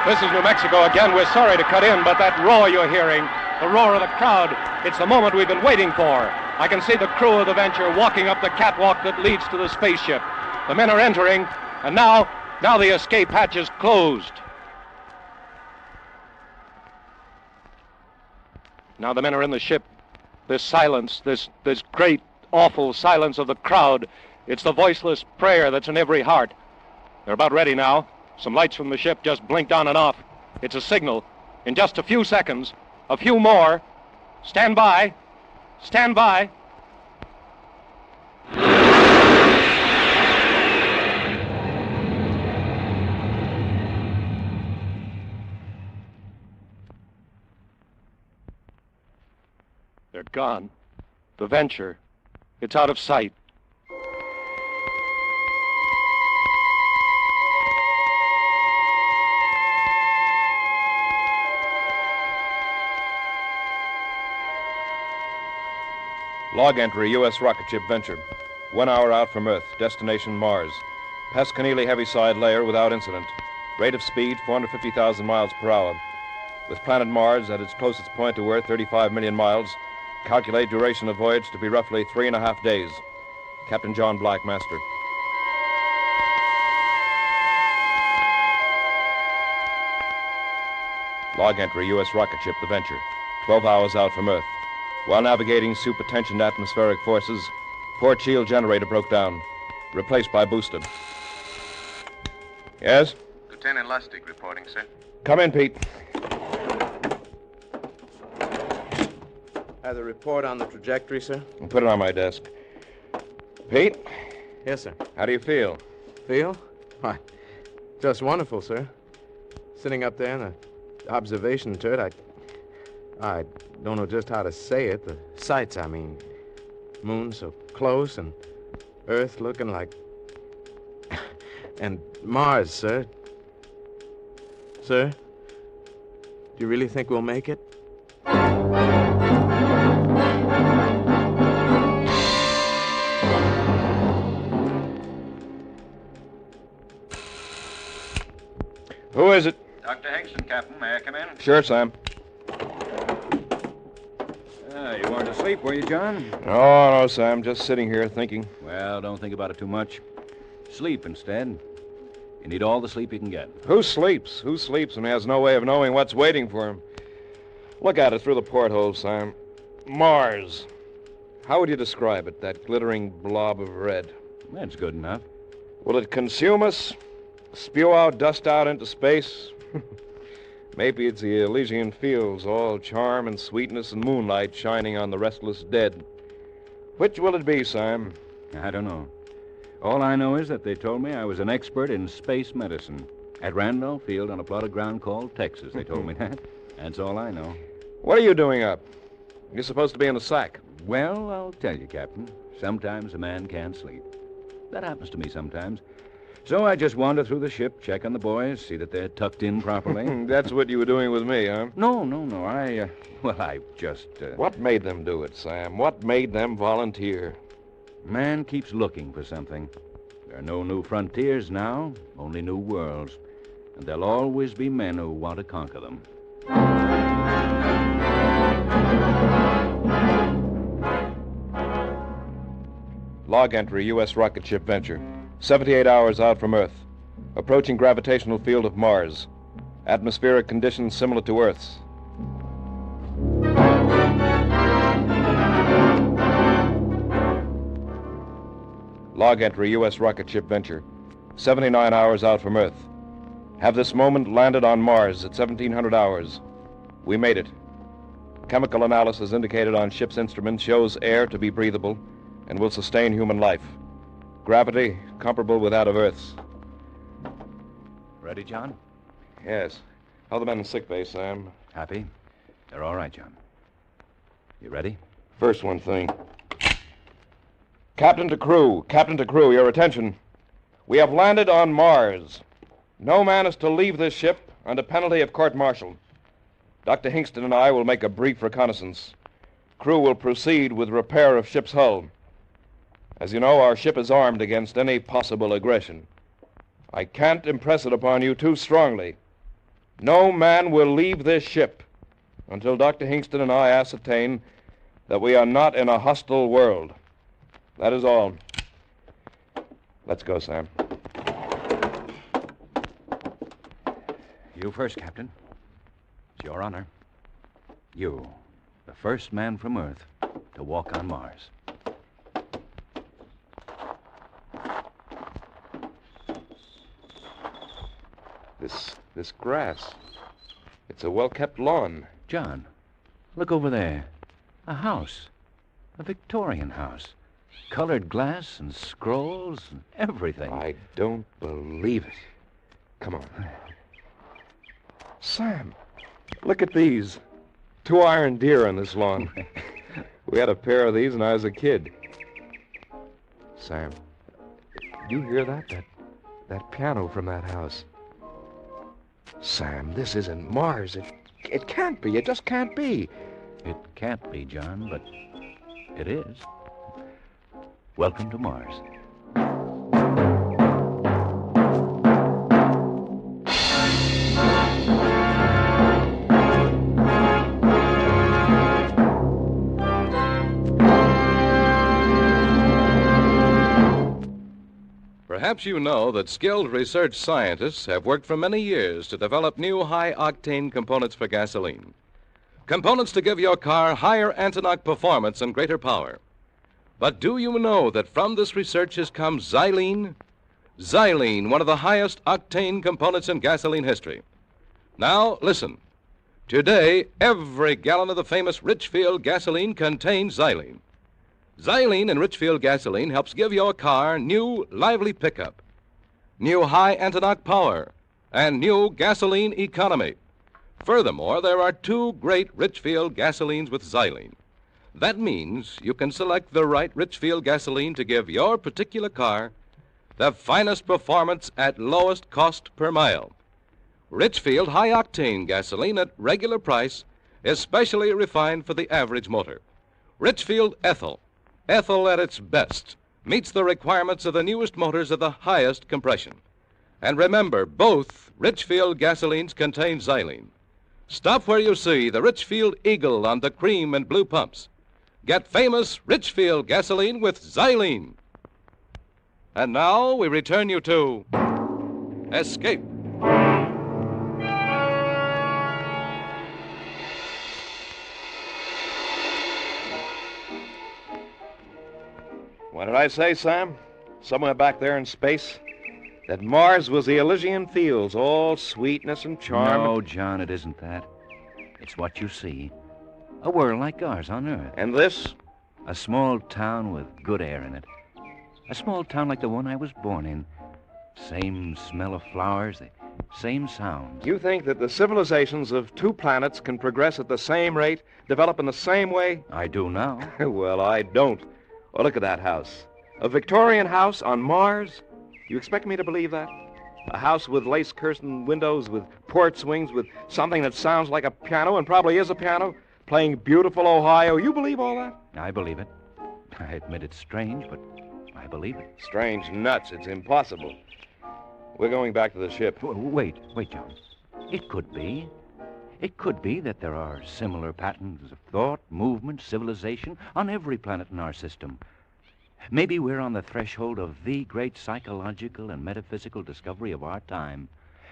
This is New Mexico again. We're sorry to cut in, but that roar you're hearing, the roar of the crowd, it's the moment we've been waiting for. I can see the crew of the Venture walking up the catwalk that leads to the spaceship. The men are entering, and now the escape hatch is closed. Now the men are in the ship. This silence, this great, awful silence of the crowd, it's the voiceless prayer that's in every heart. They're about ready now. Some lights from the ship just blinked on and off. It's a signal. In just a few seconds, a few more. Stand by. Stand by. They're gone. The Venture. It's out of sight. Log entry, U.S. rocket ship Venture. 1 hour out from Earth, destination Mars. Past Keneally heaviside layer without incident. Rate of speed, 450,000 miles per hour. With planet Mars at its closest point to Earth, 35 million miles. Calculate duration of voyage to be roughly 3.5 days. Captain John Black, master. Log entry, U.S. rocket ship, The Venture. 12 hours out from Earth. While navigating supertensioned atmospheric forces, port shield generator broke down. Replaced by booster. Yes? Lieutenant Lustig reporting, sir. Come in, Pete. Have the report on the trajectory, sir? Put it on my desk. Pete? Yes, sir. How do you feel? Feel? Why, just wonderful, sir. Sitting up there in the observation turret, I don't know just how to say it. The sights, I mean. Moon so close and Earth looking like... and Mars, sir. Sir? Do you really think we'll make it? Who is it? Dr. Hingston, Captain. May I come in? Sure, Sam. You weren't asleep, were you, John? No, Sam. Just sitting here thinking. Well, don't think about it too much. Sleep instead. You need all the sleep you can get. Who sleeps? Who sleeps and has no way of knowing what's waiting for him? Look at it through the porthole, Sam. Mars. How would you describe it, that glittering blob of red? That's good enough. Will it consume us? Spew out dust out into space? Maybe it's the Elysian fields, all charm and sweetness and moonlight shining on the restless dead. Which will it be, Sam? I don't know. All I know is that they told me I was an expert in space medicine. At Randolph Field on a plot of ground called Texas, they told me that. That's all I know. What are you doing up? You're supposed to be in the sack. Well, I'll tell you, Captain. Sometimes a man can't sleep. That happens to me sometimes. So I just wander through the ship, check on the boys, see that they're tucked in properly. That's what you were doing with me, huh? No. I just... What made them do it, Sam? What made them volunteer? Man keeps looking for something. There are no new frontiers now, only new worlds. And there'll always be men who want to conquer them. Log entry, U.S. rocket ship Venture. 78 hours out from Earth. Approaching gravitational field of Mars. Atmospheric conditions similar to Earth's. Log entry, U.S. rocket ship Venture. 79 hours out from Earth. Have this moment landed on Mars at 1700 hours. We made it. Chemical analysis indicated on ship's instruments shows air to be breathable and will sustain human life. Gravity comparable with that of Earth's. Ready, John? Yes. How are the men in sick bay, Sam? Happy? They're all right, John. You ready? First one thing. Captain to crew, your attention. We have landed on Mars. No man is to leave this ship under penalty of court-martial. Dr. Hingston and I will make a brief reconnaissance. Crew will proceed with repair of ship's hull. As you know, our ship is armed against any possible aggression. I can't impress it upon you too strongly. No man will leave this ship until Dr. Hingston and I ascertain that we are not in a hostile world. That is all. Let's go, Sam. You first, Captain. It's your honor. You, the first man from Earth to walk on Mars. This grass. It's a well-kept lawn. John, look over there. A house. A Victorian house. Colored glass and scrolls and everything. I don't believe it. Come on. Sam, look at these. 2 iron deer on this lawn. We had a pair of these when I was a kid. Sam, you hear that? That piano from that house. Sam, this isn't Mars. It can't be. It just can't be. It can't be, John, but it is. Welcome to Mars. Perhaps you know that skilled research scientists have worked for many years to develop new high-octane components for gasoline. Components to give your car higher anti-knock performance and greater power. But do you know that from this research has come xylene? Xylene, one of the highest octane components in gasoline history. Now, listen. Today, every gallon of the famous Richfield gasoline contains xylene. Xylene in Richfield gasoline helps give your car new, lively pickup, new high anti-knock power, and new gasoline economy. Furthermore, there are two great Richfield gasolines with xylene. That means you can select the right Richfield gasoline to give your particular car the finest performance at lowest cost per mile. Richfield high-octane gasoline at regular price is specially refined for the average motor. Richfield ethyl, ethyl at its best, meets the requirements of the newest motors of the highest compression. And remember, both Richfield gasolines contain xylene. Stop where you see the Richfield Eagle on the cream and blue pumps. Get famous Richfield gasoline with xylene. And now we return you to Escape. What did I say, Sam? Somewhere back there in space? That Mars was the Elysian fields, all sweetness and charm. No, John, it isn't that. It's what you see. A world like ours on Earth. And this? A small town with good air in it. A small town like the one I was born in. Same smell of flowers, the same sounds. You think that the civilizations of two planets can progress at the same rate, develop in the same way? I do now. Well, I don't. Oh, look at that house. A Victorian house on Mars? You expect me to believe that? A house with lace-curtained windows, with port swings, with something that sounds like a piano and probably is a piano, playing beautiful Ohio. You believe all that? I believe it. I admit it's strange, but I believe it. Strange nuts. It's impossible. We're going back to the ship. Wait, John. It could be. It could be that there are similar patterns of thought, movement, civilization on every planet in our system. Maybe we're on the threshold of the great psychological and metaphysical discovery of our time.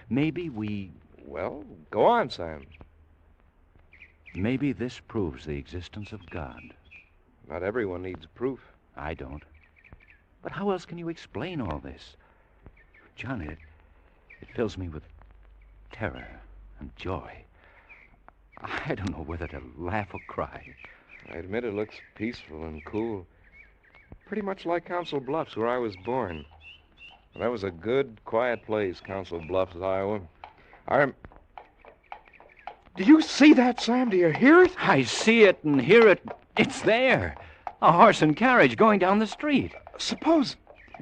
Maybe we... Well, go on, Sam. Maybe this proves the existence of God. Not everyone needs proof. I don't. But how else can you explain all this? John, it fills me with terror and joy. I don't know whether to laugh or cry. I admit it looks peaceful and cool. Pretty much like Council Bluffs, where I was born. That was a good, quiet place, Council Bluffs, Iowa. Do you see that, Sam? Do you hear it? I see it and hear it. It's there. A horse and carriage going down the street.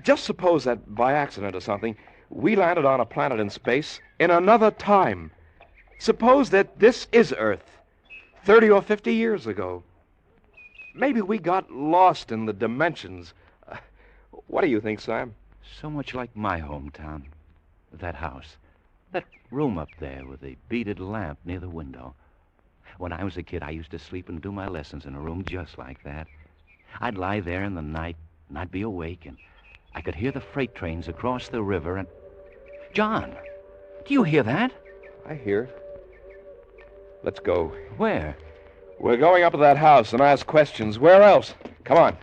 Just suppose that by accident or something, we landed on a planet in space in another time. Suppose that this is Earth, 30 or 50 years ago. Maybe we got lost in the dimensions. What do you think, Sam? So much like my hometown. That house. That room up there with the beaded lamp near the window. When I was a kid, I used to sleep and do my lessons in a room just like that. I'd lie there in the night, and I'd be awake, and I could hear the freight trains across the river, and... John, do you hear that? I hear it. Let's go. Where? We're going up to that house and ask questions. Where else? Come on.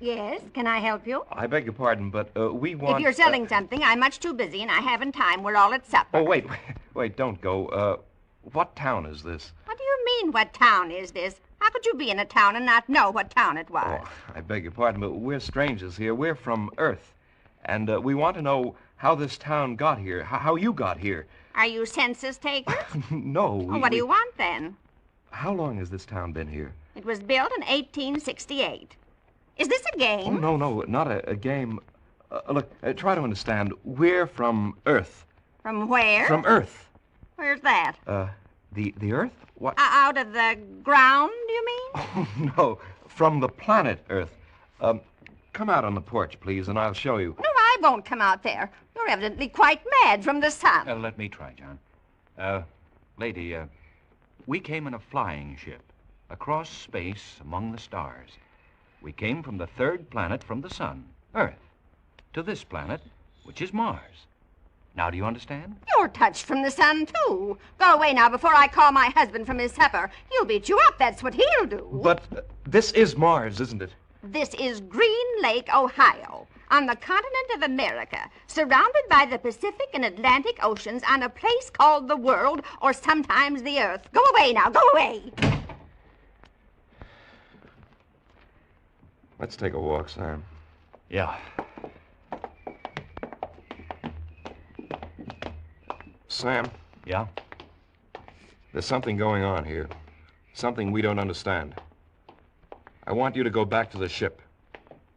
Yes, can I help you? I beg your pardon, but we want... If you're selling something, I'm much too busy and I haven't time. We're all at supper. Oh, wait, don't go. What town is this? What do you mean, what town is this? How could you be in a town and not know what town it was? Oh, I beg your pardon, but we're strangers here. We're from Earth. And we want to know how this town got here, how you got here. Are you census takers? No. Well, what do you want, then? How long has this town been here? It was built in 1868. Is this a game? Oh, no, not a game. Look, try to understand. We're from Earth. From where? From Earth. Where's that? The Earth? What? Out of the ground, you mean? Oh, no, from the planet Earth. Come out on the porch, please, and I'll show you. No, I won't come out there. You're evidently quite mad from the sun. Let me try, John. Lady, we came in a flying ship. across space among the stars. We came from the third planet from the sun, Earth, to this planet, which is Mars. Now, do you understand? You're touched from the sun, too. Go away now before I call my husband from his supper. He'll beat you up. That's what he'll do. But this is Mars, isn't it? This is Green Lake, Ohio, on the continent of America, surrounded by the Pacific and Atlantic Oceans on a place called the world, or sometimes the Earth. Go away now. Go away. Let's take a walk, Sam. Yeah. Sam? Yeah? There's something going on here. Something we don't understand. I want you to go back to the ship.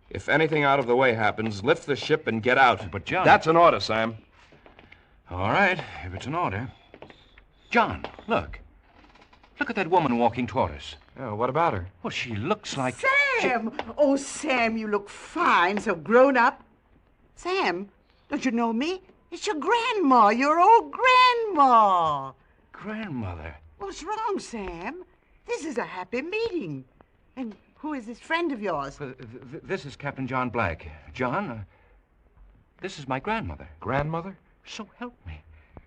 If anything out of the way happens, lift the ship and get out. But, John... That's an order, Sam. All right, if it's an order. John, look. Look at that woman walking toward us. Oh, what about her? Well, she looks like... Sam! Oh, Sam, you look fine, so grown up. Sam, don't you know me? It's your grandma, your old grandma. Grandmother? What's wrong, Sam? This is a happy meeting. And who is this friend of yours? This is Captain John Black. John, this is my grandmother. Grandmother? So help me.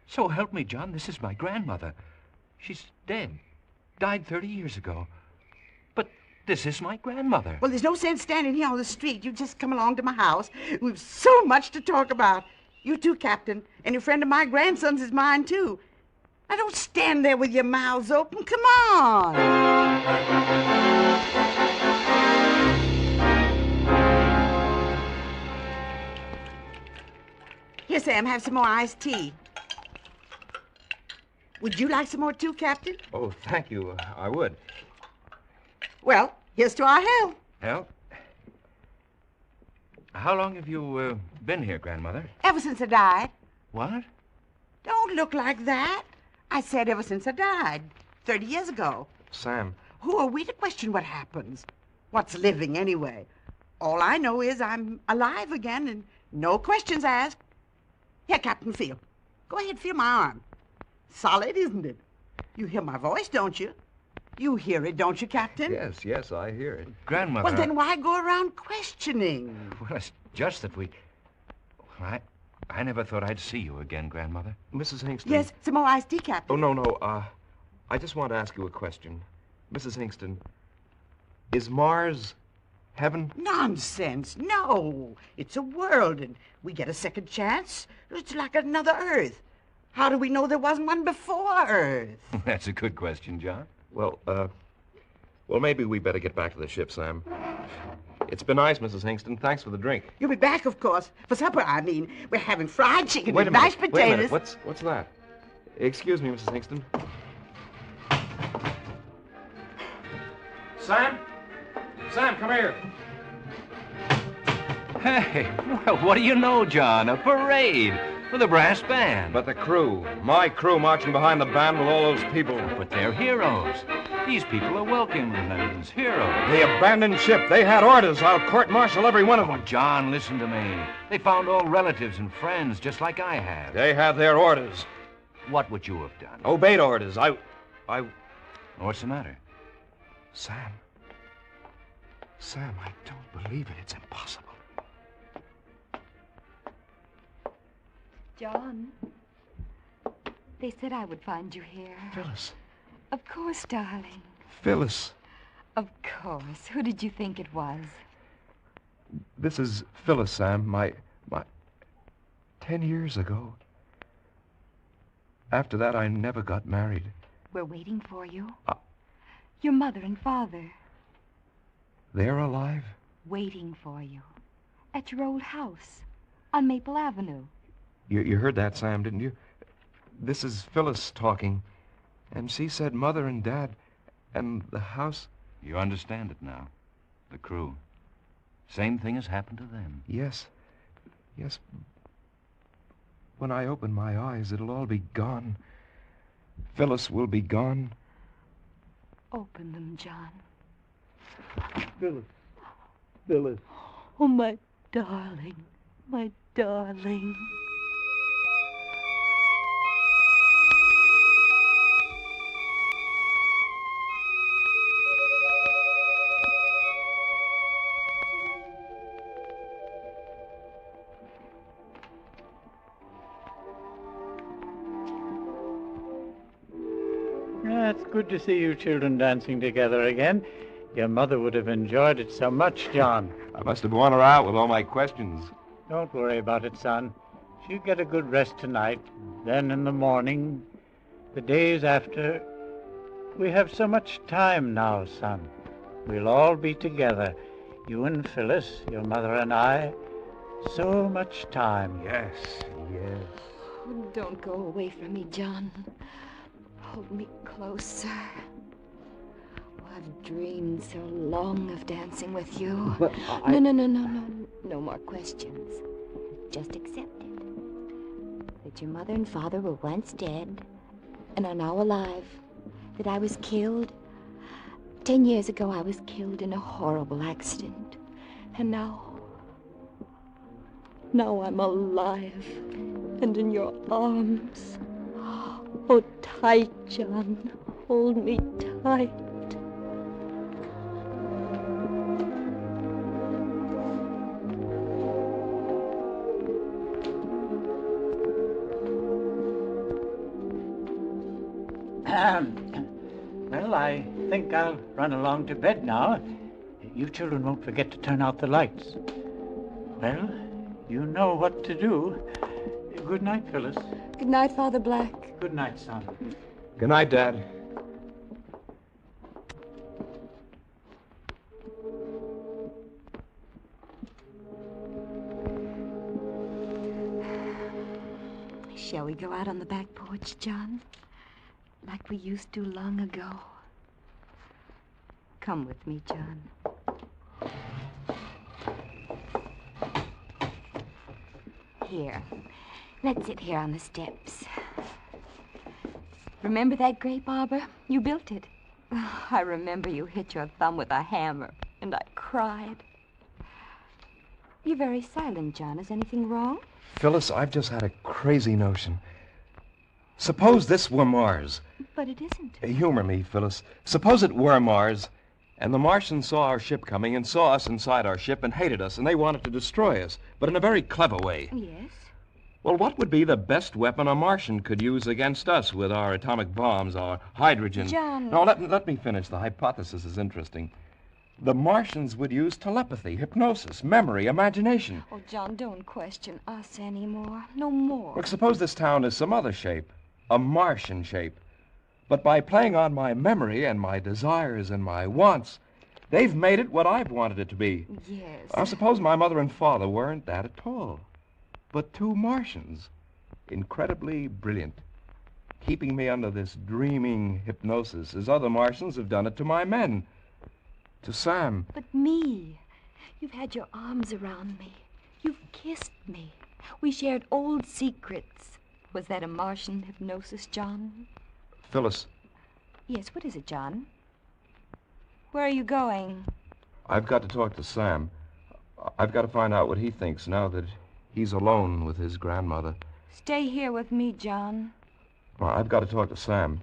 So help me, John. This is my grandmother. She's dead. Died 30 years ago. But this is my grandmother. Well, there's no sense standing here on the street. You just come along to my house. We've so much to talk about. You too, Captain. Any friend of my grandson's is mine, too. Now, don't stand there with your mouths open. Come on. Here, Sam, have some more iced tea. Would you like some more, too, Captain? Oh, thank you. I would. Well, here's to our health. Well, how long have you been here, Grandmother? Ever since I died. What? Don't look like that. I said ever since I died, 30 years ago. Sam. Who are we to question what happens? What's living, anyway? All I know is I'm alive again and no questions asked. Here, Captain, feel. Go ahead, feel my arm. Solid, isn't it? You hear my voice, don't you? You hear it, don't you, Captain? Yes, I hear it. Grandmother... Well, then why go around questioning? Well, it's just that we... Well, I never thought I'd see you again, Grandmother. Mrs. Hingston. Yes, some more iced tea, Captain. Oh, no. I just want to ask you a question. Mrs. Hingston, is Mars heaven? Nonsense. No. It's a world, and we get a second chance. It's like another Earth. How do we know there wasn't one before Earth? That's a good question, John. Well, maybe we better get back to the ship, Sam. It's been nice, Mrs. Hingston. Thanks for the drink. You'll be back, of course. For supper, I mean. We're having fried chicken Wait and a minute. mashed potatoes. Wait a minute. What's that? Excuse me, Mrs. Hingston. Sam? Sam, come here. Hey, well, what do you know, John? A parade with a brass band. But the crew, my crew marching behind the band with all those people. But they're heroes. These people are Wilkinson's heroes. The abandoned ship. They had orders. I'll court-martial every one of them. Oh, John, listen to me. They found old relatives and friends just like I have. They had their orders. What would you have done? Obeyed orders. What's the matter? Sam, I don't believe it. It's impossible. John, they said I would find you here. Phyllis. Of course, darling. Phyllis. Of course. Who did you think it was? This is Phyllis, Sam. My 10 years ago. After that, I never got married. We're waiting for you. Your mother and father. They're alive? Waiting for you. At your old house. On Maple Avenue. You heard that, Sam, didn't you? This is Phyllis talking. And she said Mother and Dad and the house... You understand it now. The crew. Same thing has happened to them. Yes. When I open my eyes, it'll all be gone. Phyllis will be gone. Open them, John. Phyllis. Oh, my darling. My darling. It's good to see you children dancing together again. Your mother would have enjoyed it so much, John. I must have worn her out with all my questions. Don't worry about it, son. She'll get a good rest tonight. Then in the morning, the days after, we have so much time now, son. We'll all be together. You and Phyllis, your mother and I. So much time. Yes, yes. Oh, don't go away from me, John. Hold me closer. Oh, I've dreamed so long of dancing with you. But No more questions. Just accept it. That your mother and father were once dead and are now alive. That I was killed. 10 years ago, I was killed in a horrible accident. And now I'm alive and in your arms. Oh, tight, John. Hold me tight. Well, I think I'll run along to bed now. You children won't forget to turn out the lights. Well, you know what to do. Good night, Phyllis. Good night, Father Black. Good night, son. Good night, Dad. Shall we go out on the back porch, John? Like we used to long ago. Come with me, John. Here. Let's sit here on the steps. Remember that grape arbor? You built it. Oh, I remember you hit your thumb with a hammer, and I cried. You're very silent, John. Is anything wrong? Phyllis, I've just had a crazy notion. Suppose this were Mars. But it isn't. Humor me, Phyllis. Suppose it were Mars, and the Martians saw our ship coming and saw us inside our ship and hated us, and they wanted to destroy us, but in a very clever way. Yes? Well, what would be the best weapon a Martian could use against us with our atomic bombs, our hydrogen? John. No, let me finish. The hypothesis is interesting. The Martians would use telepathy, hypnosis, memory, imagination. Oh, John, don't question us anymore. No more. Look, suppose this town is some other shape, a Martian shape. But by playing on my memory and my desires and my wants, they've made it what I've wanted it to be. Yes. Now, suppose my mother and father weren't that at all, but two Martians, incredibly brilliant, keeping me under this dreaming hypnosis, as other Martians have done it to my men, to Sam. But me. You've had your arms around me. You've kissed me. We shared old secrets. Was that a Martian hypnosis, John? Phyllis. Yes, what is it, John? Where are you going? I've got to talk to Sam. I've got to find out what he thinks now that he's alone with his grandmother. Stay here with me, John. Well, I've got to talk to Sam.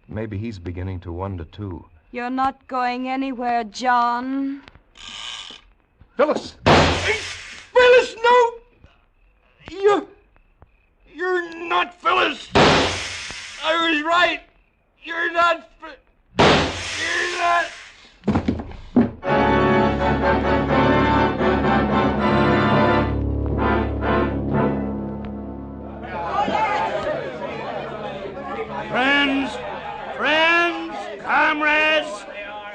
Maybe he's beginning to wonder, too. You're not going anywhere, John. Phyllis! Phyllis, no! You're not Phyllis! I was right! You're not... You're not... Friends, comrades,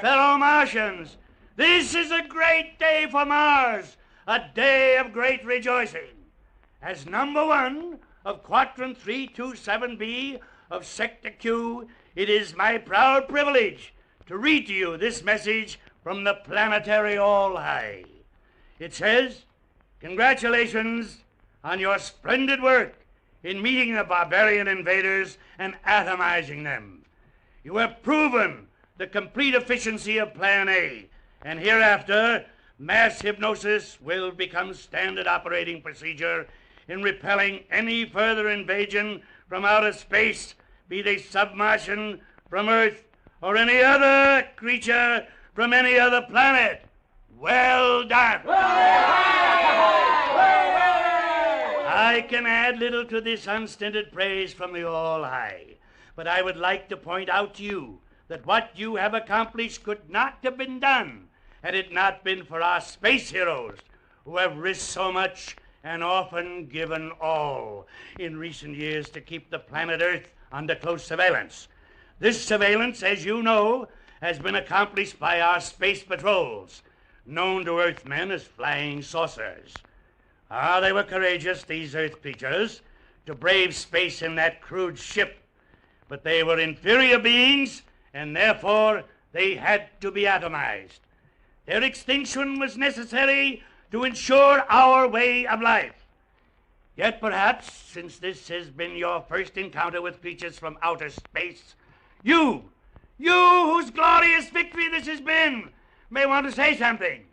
fellow Martians, this is a great day for Mars, a day of great rejoicing. As number one of Quadrant 327B of Sector Q, it is my proud privilege to read to you this message from the planetary All-High. It says, congratulations on your splendid work in meeting the barbarian invaders and atomizing them. You have proven the complete efficiency of Plan A, and hereafter, mass hypnosis will become standard operating procedure in repelling any further invasion from outer space, be they submartian, from Earth, or any other creature from any other planet. Well done. I can add little to this unstinted praise from the All-High. but I would like to point out to you that what you have accomplished could not have been done had it not been for our space heroes who have risked so much and often given all in recent years to keep the planet Earth under close surveillance. This surveillance, as you know, has been accomplished by our space patrols, known to Earthmen as flying saucers. They were courageous, these Earth creatures, to brave space in that crude ship, but they were inferior beings, and therefore they had to be atomized. Their extinction was necessary to ensure our way of life. Yet perhaps, since this has been your first encounter with creatures from outer space, you whose glorious victory this has been, may want to say something.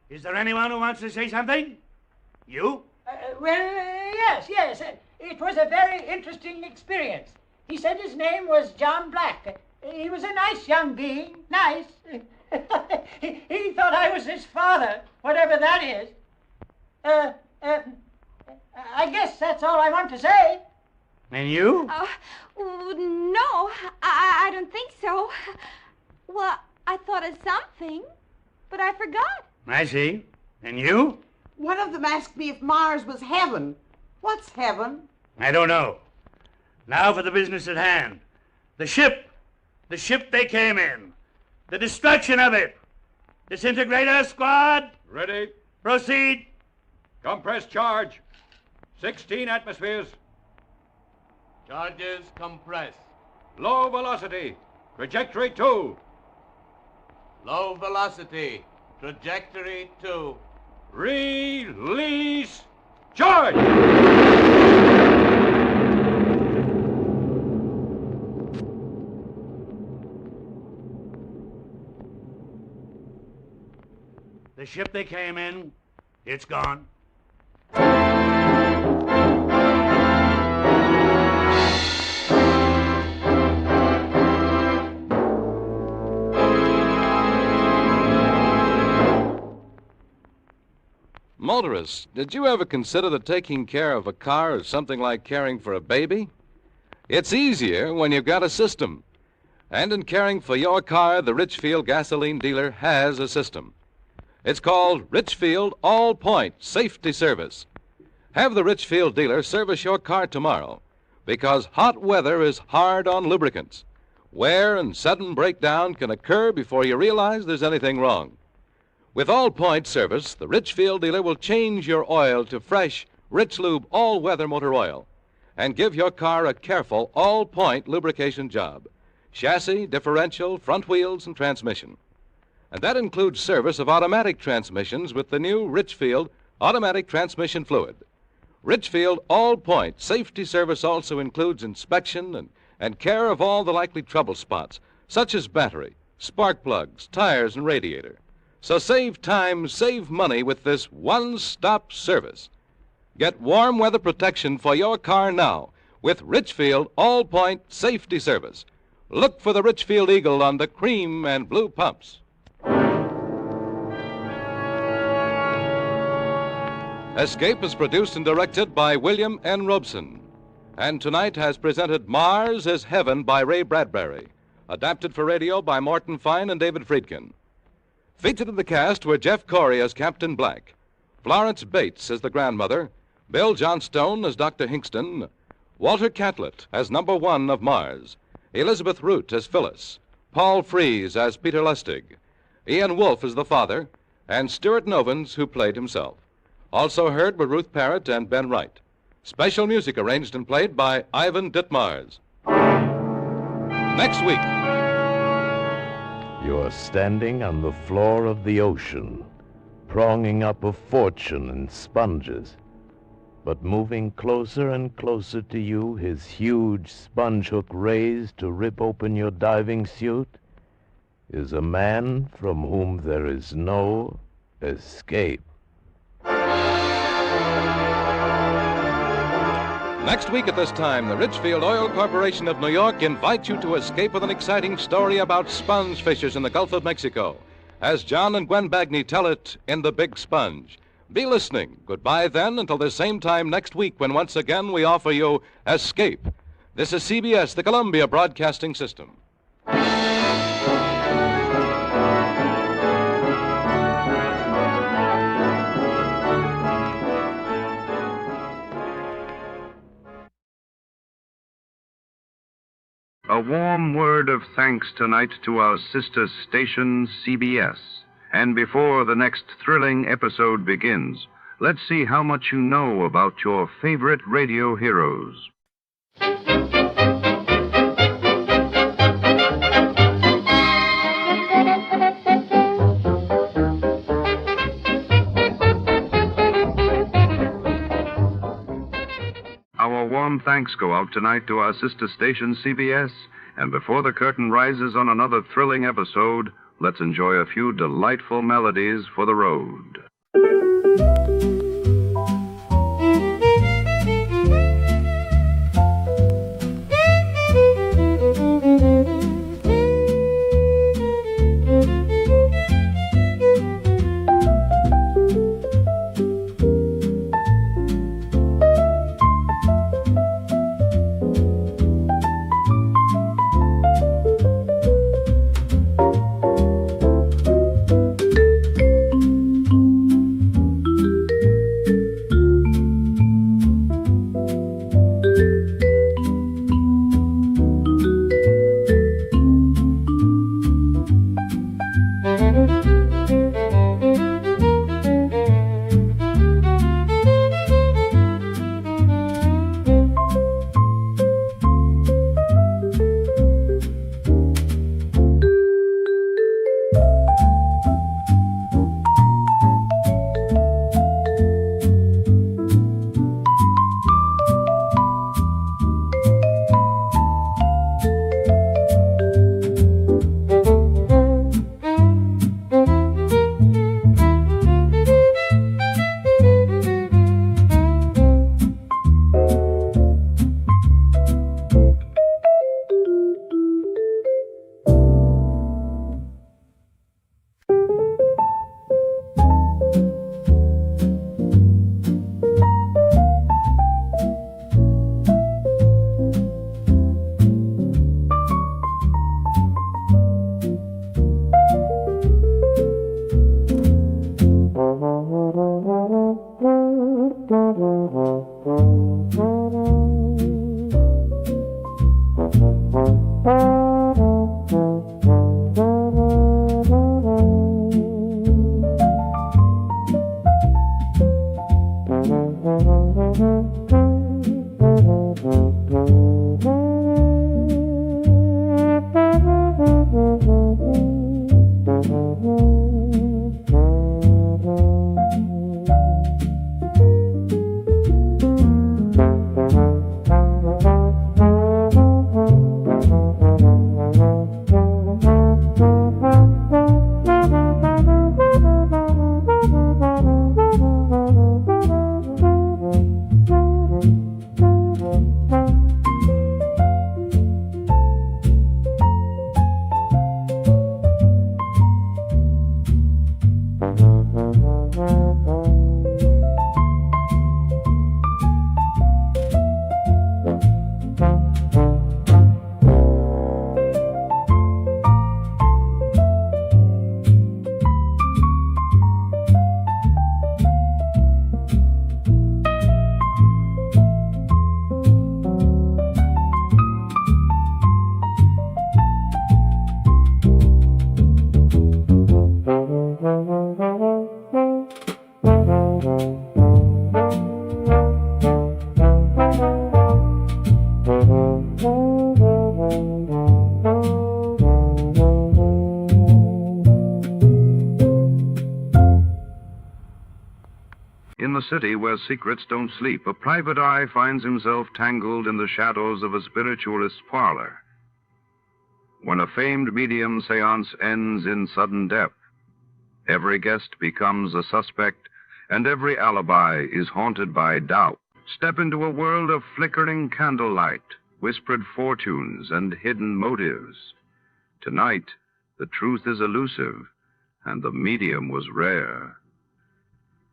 Is there anyone who wants to say something? You? Yes. It was a very interesting experience. He said his name was John Black. He was a nice young being. Nice. He thought I was his father, whatever that is. I guess that's all I want to say. And you? No, I don't think so. Well, I thought of something, but I forgot. I see. And you? One of them asked me if Mars was heaven. What's heaven? I don't know. Now for the business at hand. The ship they came in. The destruction of it. Disintegrator squad. Ready. Proceed. Compress charge. 16 atmospheres. Charges compress. Low velocity. Trajectory 2. Low velocity. Trajectory 2. Release. Charge! The ship they came in, it's gone. Motorists, did you ever consider that taking care of a car is something like caring for a baby? It's easier when you've got a system. And in caring for your car, the Richfield gasoline dealer has a system. It's called Richfield All-Point Safety Service. Have the Richfield dealer service your car tomorrow, because hot weather is hard on lubricants. Wear and sudden breakdown can occur before you realize there's anything wrong. With All-Point service, the Richfield dealer will change your oil to fresh, Rich Lube all-weather motor oil and give your car a careful all-point lubrication job. Chassis, differential, front wheels, and transmission. And that includes service of automatic transmissions with the new Richfield automatic transmission fluid. Richfield All-Point Safety Service also includes inspection and care of all the likely trouble spots, such as battery, spark plugs, tires, and radiator. So save time, save money with this one-stop service. Get warm weather protection for your car now with Richfield All-Point Safety Service. Look for the Richfield Eagle on the cream and blue pumps. Escape is produced and directed by William N. Robeson, and tonight has presented Mars is Heaven by Ray Bradbury, adapted for radio by Morton Fine and David Friedkin. Featured in the cast were Jeff Corey as Captain Black, Florence Bates as the grandmother, Bill Johnstone as Dr. Hingston, Walter Catlett as number 1 of Mars, Elizabeth Root as Phyllis, Paul Frees as Peter Lustig, Ian Wolfe as the father, and Stuart Novins, who played himself. Also heard were Ruth Parrott and Ben Wright. Special music arranged and played by Ivan Ditmars. Next week. You're standing on the floor of the ocean, pronging up a fortune in sponges. But moving closer and closer to you, his huge sponge hook raised to rip open your diving suit, is a man from whom there is no escape. Next week at this time, the Richfield Oil Corporation of New York invites you to escape with an exciting story about sponge fishers in the Gulf of Mexico, as John and Gwen Bagney tell it in The Big Sponge. Be listening. Goodbye then until the same time next week when once again we offer you Escape. This is CBS, the Columbia Broadcasting System. A warm word of thanks tonight to our sister station, CBS. And before the next thrilling episode begins, let's see how much you know about your favorite radio heroes. Our warm thanks go out tonight to our sister station, CBS. And before the curtain rises on another thrilling episode, let's enjoy a few delightful melodies for the road. In the city where secrets don't sleep, a private eye finds himself tangled in the shadows of a spiritualist's parlor. When a famed medium seance ends in sudden death, every guest becomes a suspect, and every alibi is haunted by doubt. Step into a world of flickering candlelight, whispered fortunes, and hidden motives. Tonight, the truth is elusive, and the medium was rare.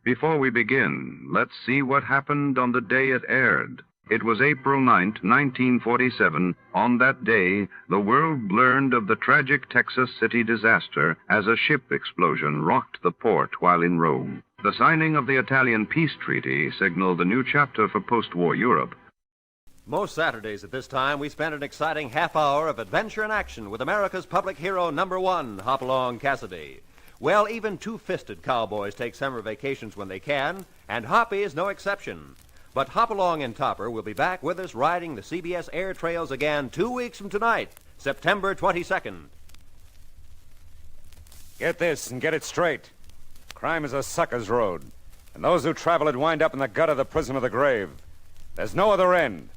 Before we begin, let's see what happened on the day it aired. It was April 9th, 1947. On that day, the world learned of the tragic Texas City disaster as a ship explosion rocked the port while in Rome. The signing of the Italian peace treaty signaled a new chapter for post-war Europe. Most Saturdays at this time, we spend an exciting half hour of adventure and action with America's public hero #1, Hopalong Cassidy. Well, even two-fisted cowboys take summer vacations when they can, and Hoppy is no exception. But Hopalong and Topper will be back with us riding the CBS air trails again 2 weeks from tonight, September 22nd. Get this and get it straight. Crime is a sucker's road, and those who travel it wind up in the gut of the prison of the grave. There's no other end,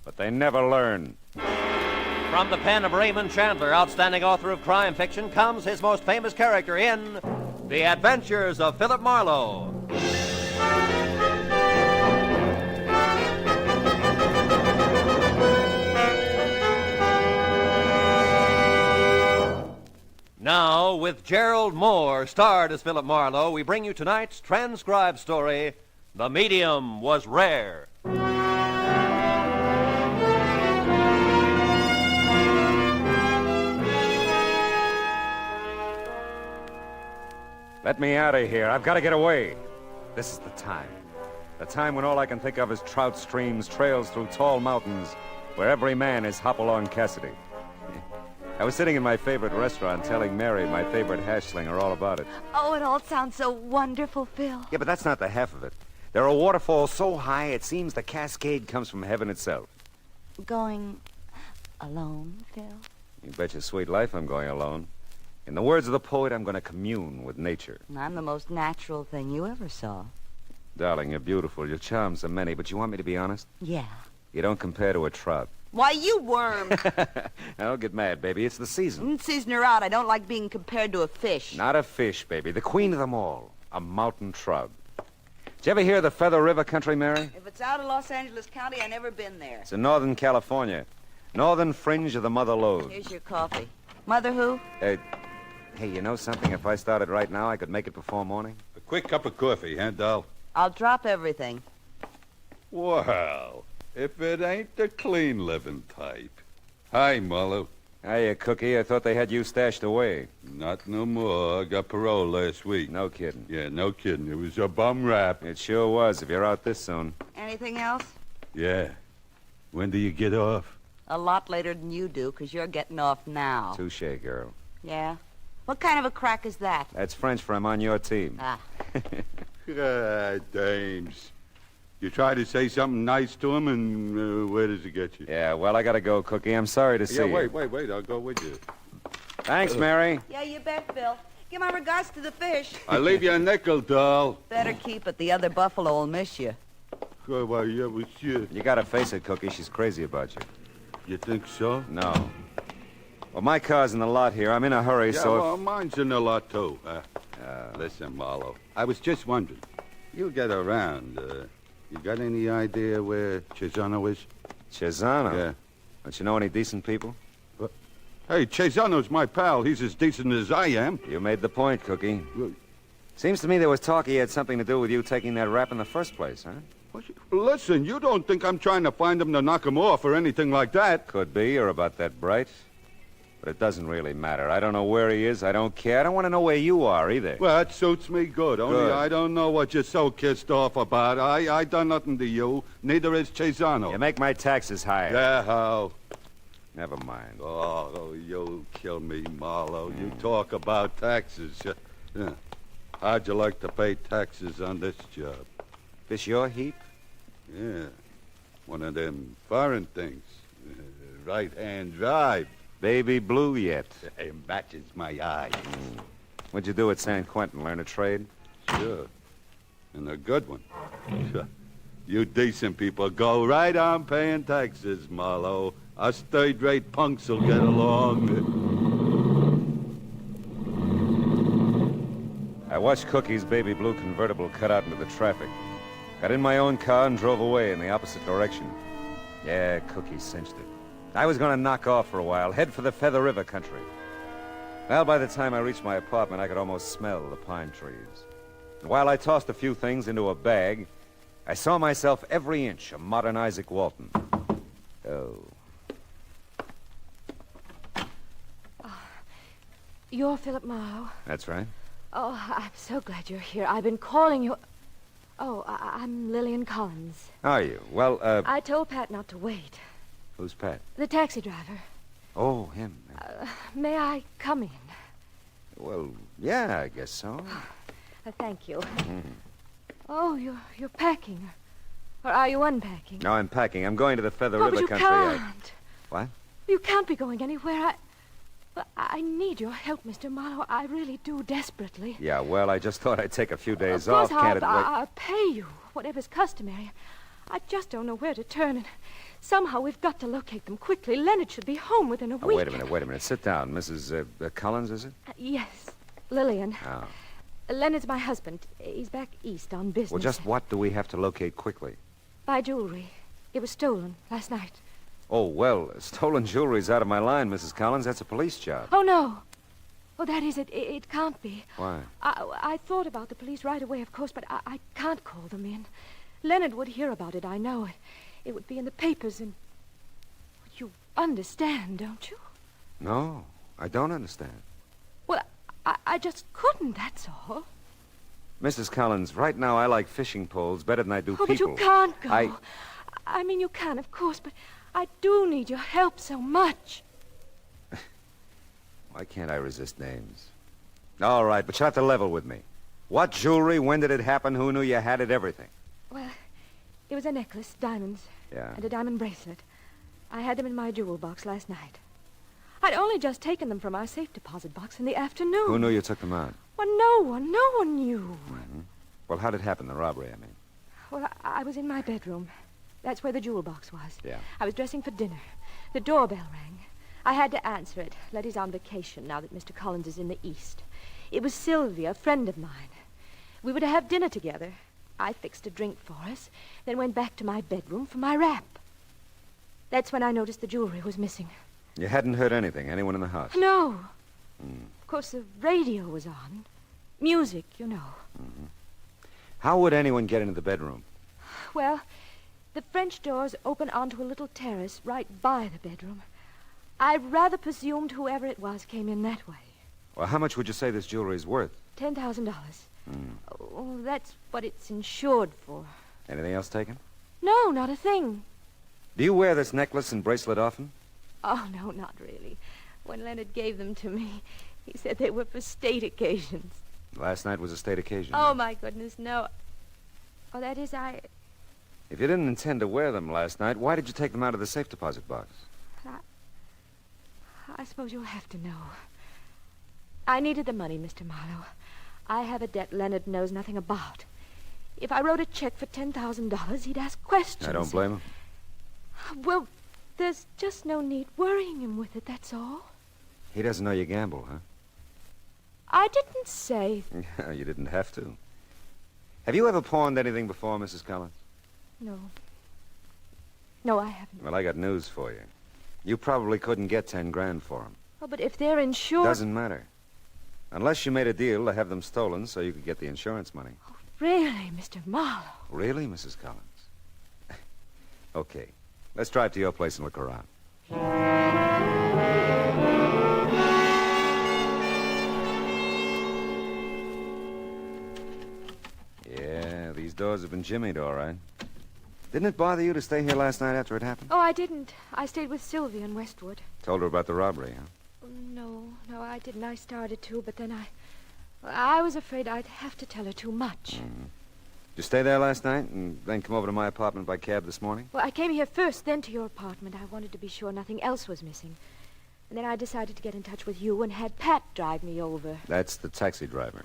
but they never learn. From the pen of Raymond Chandler, outstanding author of crime fiction, comes his most famous character in The Adventures of Philip Marlowe. Now, with Gerald Moore, starred as Philip Marlowe, we bring you tonight's transcribed story, The Medium Was Rare. Let me out of here. I've got to get away. This is the time. The time when all I can think of is trout streams, trails through tall mountains, where every man is Hopalong Cassidy. I was sitting in my favorite restaurant telling Mary, my favorite hash slinger, all about it. Oh, it all sounds so wonderful, Phil. Yeah, but that's not the half of it. There are waterfalls so high it seems the cascade comes from heaven itself. Going alone, Phil? You bet your sweet life I'm going alone. In the words of the poet, I'm going to commune with nature. I'm the most natural thing you ever saw. Darling, you're beautiful. Your charms are many, but you want me to be honest? Yeah. You don't compare to a trout. Why, you worm. Don't get mad, baby. It's the season. Season or out, I don't like being compared to a fish. Not a fish, baby. The queen of them all. A mountain trout. Did you ever hear of the Feather River country, Mary? If it's out of Los Angeles County, I never been there. It's in Northern California. Northern fringe of the Mother Lode. Here's your coffee. Mother who? Hey, you know something? If I started right now, I could make it before morning. A quick cup of coffee, huh, doll? I'll drop everything. Well, if it ain't the clean living type. Hi, Marlowe. Hiya, Cookie. I thought they had you stashed away. Not no more. I got parole last week. No kidding. Yeah, no kidding. It was a bum rap. It sure was, if you're out this soon. Anything else? Yeah. When do you get off? A lot later than you do, because you're getting off now. Touche, girl. Yeah? What kind of a crack is that? That's French for I'm on your team. Ah. Ah, dames. You try to say something nice to him, and where does it get you? Yeah, well, I gotta go, Cookie. I'm sorry to see you. Yeah, wait. I'll go with you. Thanks, Mary. Yeah, you bet, Phil. Give my regards to the fish. I'll leave you a nickel, doll. Better keep it. The other buffalo will miss you. Oh, well, yeah, well, shit. You gotta face it, Cookie. She's crazy about you. You think so? No. Well, my car's in the lot here. I'm in a hurry, Yeah, so well, mine's in the lot, too. Listen, Marlowe, I was just wondering. You get around. You got any idea where Cesano is? Cesano? Yeah. Don't you know any decent people? Hey, Cesano's my pal. He's as decent as I am. You made the point, Cookie. Seems to me there was talk he had something to do with you taking that rap in the first place, huh? Listen, you don't think I'm trying to find him to knock him off or anything like that? Could be. You're about that bright. But it doesn't really matter. I don't know where he is. I don't care. I don't want to know where you are, either. Well, that suits me good. Only Good. I don't know what you're so kissed off about. I done nothing to you. Neither is Cesano. You make my taxes higher. Yeah, how? Never mind. Oh, you'll kill me, Marlowe. You talk about taxes. Yeah. How'd you like to pay taxes on this job? This your heap? Yeah. One of them foreign things. Right-hand drive. Baby blue yet? It matches my eye. What'd you do at San Quentin? Learn a trade? Sure. And a good one. Sure. You decent people go right on paying taxes, Marlowe. Us third-rate punks will get along. I watched Cookie's baby blue convertible cut out into the traffic. Got in my own car and drove away in the opposite direction. Yeah, Cookie cinched it. I was going to knock off for a while, head for the Feather River country. Well, by the time I reached my apartment, I could almost smell the pine trees. And while I tossed a few things into a bag, I saw myself every inch a modern Isaac Walton. Oh. You're Philip Marlowe. That's right. Oh, I'm so glad you're here. I've been calling you. Oh, I'm Lillian Collins. Are you? Well, I told Pat not to wait. Who's Pat? The taxi driver. Oh, him. May I come in? Well, yeah, I guess so. Thank you. Oh, you're packing. Or are you unpacking? No, I'm packing. I'm going to the Feather Oh, River but you country. can't. What? You can't be going anywhere. I need your help, Mr. Marlowe. I really do, desperately. Yeah, well, I just thought I'd take a few days Of course, off. Can't it wait? I'll pay you, whatever's customary. I just don't know where to turn, and somehow we've got to locate them quickly. Leonard should be home within a Oh, week. wait a minute. Sit down. Mrs. Collins, is it? Yes, Lillian. Oh. Leonard's my husband. He's back east on business. Well, just what do we have to locate quickly? Buy jewelry. It was stolen last night. Oh, well, stolen jewelry's out of my line, Mrs. Collins. That's a police job. Oh, no. Oh, that is it. It can't be. Why? I thought about the police right away, of course, but I can't call them in. Leonard would hear about it, I know. It would be in the papers, and... You understand, don't you? No, I don't understand. Well, I just couldn't, that's all. Mrs. Collins, right now I like fishing poles better than I do Oh, people. but you can't go. I mean, you can, of course, but I do need your help so much. Why can't I resist names? All right, but you'll have to level with me. What jewelry? When did it happen? Who knew you had it? Everything. Well, it was a necklace, diamonds, Yeah. and a diamond bracelet. I had them in my jewel box last night. I'd only just taken them from our safe deposit box in the afternoon. Who knew you took them out? Well, no one knew. Mm-hmm. Well, how did it happen, the robbery, I mean? Well, I was in my bedroom. That's where the jewel box was. Yeah. I was dressing for dinner. The doorbell rang. I had to answer it. Letty's on vacation now that Mr. Collins is in the East. It was Sylvia, a friend of mine. We were to have dinner together. I fixed a drink for us, then went back to my bedroom for my wrap. That's when I noticed the jewelry was missing. You hadn't heard anything? Anyone in the house? No. Mm. Of course, the radio was on. Music, you know. Mm-hmm. How would anyone get into the bedroom? Well, the French doors open onto a little terrace right by the bedroom. I rather presumed whoever it was came in that way. Well, how much would you say this jewelry is worth? $10,000. Mm. Oh, that's what it's insured for. Anything else taken? No, not a thing. Do you wear this necklace and bracelet often? Oh, no, not really. When Leonard gave them to me, he said they were for state occasions. Last night was a state occasion. Oh, my goodness, no. Oh, that is, If you didn't intend to wear them last night, why did you take them out of the safe deposit box? I suppose you'll have to know. I needed the money, Mr. Marlowe. I have a debt Leonard knows nothing about. If I wrote a check for $10,000, he'd ask questions. I don't blame him. Well, there's just no need worrying him with it, that's all. He doesn't know you gamble, huh? I didn't say... You didn't have to. Have you ever pawned anything before, Mrs. Collins? No. No, I haven't. Well, I got news for you. You probably couldn't get 10 grand for them. Oh, but if they're insured... Doesn't matter. Unless you made a deal to have them stolen so you could get the insurance money. Oh, really, Mr. Marlowe? Really, Mrs. Collins? Okay. Let's drive to your place and look around. Yeah, these doors have been jimmied, all right. Didn't it bother you to stay here last night after it happened? Oh, I didn't. I stayed with Sylvia in Westwood. Told her about the robbery, huh? No, I didn't. I started to, but then I was afraid I'd have to tell her too much. Mm-hmm. Did you stay there last night and then come over to my apartment by cab this morning? Well, I came here first, then to your apartment. I wanted to be sure nothing else was missing. And then I decided to get in touch with you and had Pat drive me over. That's the taxi driver.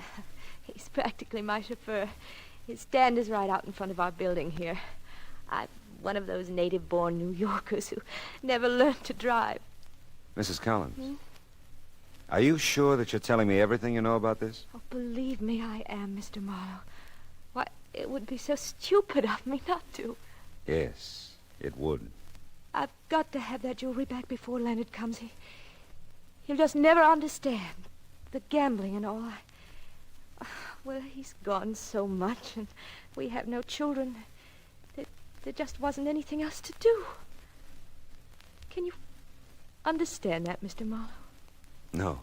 He's practically my chauffeur. His stand is right out in front of our building here. I'm one of those native-born New Yorkers who never learned to drive. Mrs. Collins, are you sure that you're telling me everything you know about this? Oh, believe me, I am, Mr. Marlowe. Why, it would be so stupid of me not to. Yes, it would. I've got to have that jewelry back before Leonard comes. He'll just never understand. The gambling and all. Well, he's gone so much, and we have no children. there just wasn't anything else to do. Can you understand that, Mr. Marlowe? No,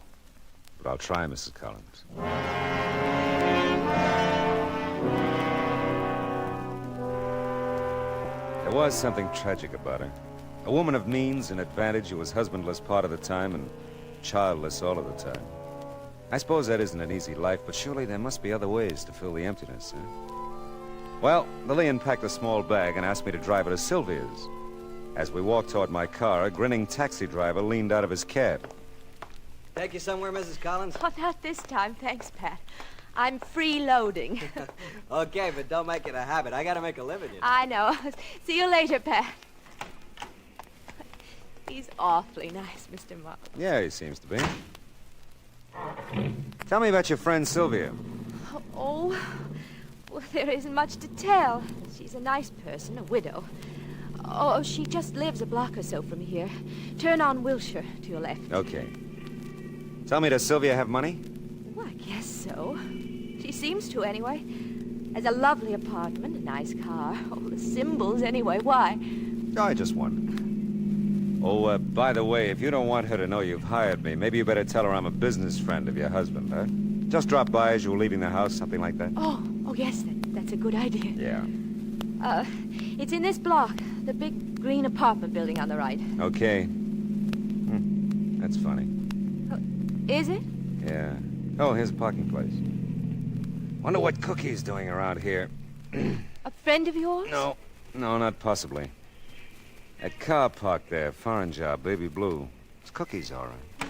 but I'll try, Mrs. Collins. There was something tragic about her. A woman of means and advantage who was husbandless part of the time and childless all of the time. I suppose that isn't an easy life, but surely there must be other ways to fill the emptiness, huh? Well, Lillian packed a small bag and asked me to drive her to Sylvia's. As we walked toward my car, a grinning taxi driver leaned out of his cab. Take you somewhere, Mrs. Collins? Oh, not this time, thanks, Pat. I'm freeloading. Okay, but don't make it a habit. I gotta make a living, you know. I know. See you later, Pat. He's awfully nice, Mr. Marlowe. Yeah, he seems to be. Tell me about your friend Sylvia. Oh, well, there isn't much to tell. She's a nice person, a widow. Oh, she just lives a block or so from here. Turn on Wilshire to your left. Okay. Tell me, does Sylvia have money? Well, I guess so. She seems to, anyway. Has a lovely apartment, a nice car. All the symbols, anyway. Why? I just wondered. Oh, by the way, if you don't want her to know you've hired me, maybe you better tell her I'm a business friend of your husband, huh? Just drop by as you were leaving the house, something like that. Oh, yes, that's a good idea. Yeah. It's in this block, the big green apartment building on the right. Okay. That's funny. Is it? Yeah. Oh, here's a parking place. Wonder what Cookie's doing around here. A friend of yours? No, not possibly. That car parked there, foreign job, baby blue. It's Cookie's, all right.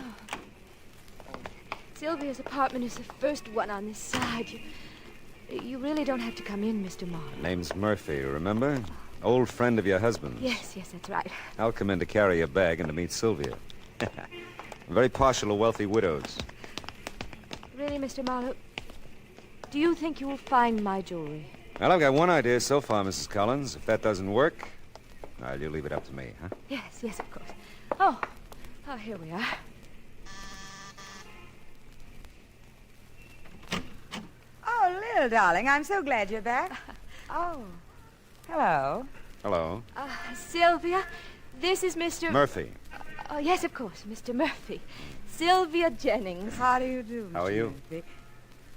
Sylvia's apartment is the first one on this side. You really don't have to come in, Mr. Marlowe. Name's Murphy, remember? Old friend of your husband's. Yes, that's right. I'll come in to carry your bag and to meet Sylvia. I'm very partial to wealthy widows. Really, Mr. Marlowe, do you think you will find my jewelry? Well, I've got one idea so far, Mrs. Collins. If that doesn't work, well, you leave it up to me, huh? Yes, of course. Oh, here we are. Oh, Lil, darling, I'm so glad you're back. Oh, hello. Hello. Sylvia, this is Mr. Murphy. Oh, yes, of course, Mr. Murphy. Sylvia Jennings. How do you do, How are you? Murphy?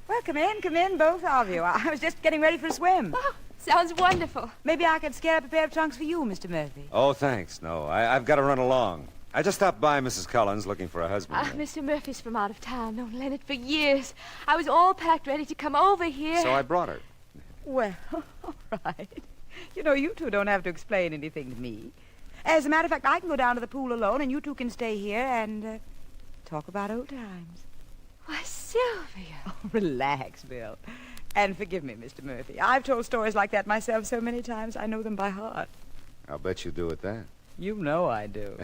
Well, come in, both of you. I was just getting ready for a swim. Oh, sounds wonderful. Maybe I could scare up a pair of trunks for you, Mr. Murphy. Oh, thanks. No, I've got to run along. I just stopped by Mrs. Collins looking for a husband. Mr. Murphy's from out of town. Known Leonard for years. I was all packed ready to come over here. So I brought her. Well, all right. You know, you two don't have to explain anything to me. As a matter of fact, I can go down to the pool alone, and you two can stay here and talk about old times. Why, Sylvia. Oh, relax, Bill. And forgive me, Mr. Murphy. I've told stories like that myself so many times, I know them by heart. I'll bet you do at that. You know I do.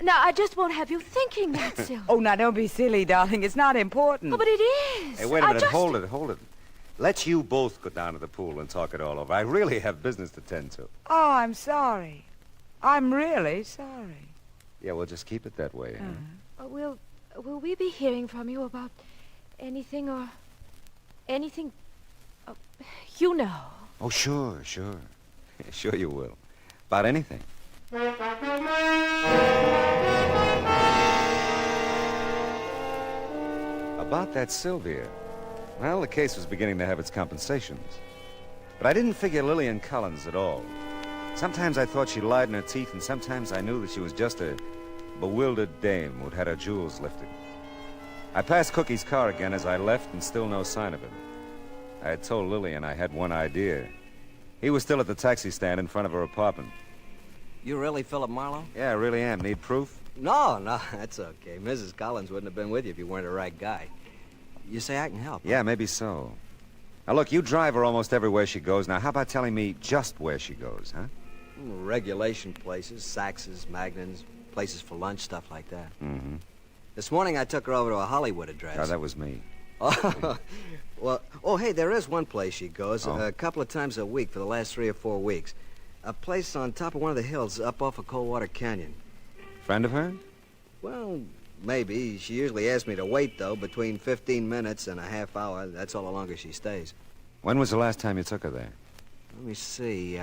Now, I just won't have you thinking that, Sylvia. Oh, now, don't be silly, darling. It's not important. Oh, but it is. Hey, wait a minute. Hold it. Let's you both go down to the pool and talk it all over. I really have business to tend to. Oh, I'm sorry. I'm really sorry. Yeah, we'll just keep it that way. Huh? Will we be hearing from you about anything? You know. Oh, sure. Sure you will. About anything. About that Sylvia. Well, the case was beginning to have its compensations. But I didn't figure Lillian Collins at all. Sometimes I thought she lied in her teeth, and sometimes I knew that she was just a bewildered dame who'd had her jewels lifted. I passed Cookie's car again as I left, and still no sign of him. I had told Lillian I had one idea. He was still at the taxi stand in front of her apartment. You really Philip Marlowe? Yeah, I really am. Need proof? No, that's okay. Mrs. Collins wouldn't have been with you if you weren't the right guy. You say I can help? Yeah, maybe so. Now, look, you drive her almost everywhere she goes. Now, how about telling me just where she goes, huh? Regulation places, Saxes, Magnans, places for lunch, stuff like that. Mm-hmm. This morning I took her over to a Hollywood address. Oh, that was me. Oh, well, hey, there is one place she goes a couple of times a week for the last 3 or 4 weeks. A place on top of one of the hills up off of Coldwater Canyon. Friend of hers? Well, maybe. She usually asks me to wait, though, between 15 minutes and a half hour. That's all the longer she stays. When was the last time you took her there? Let me see.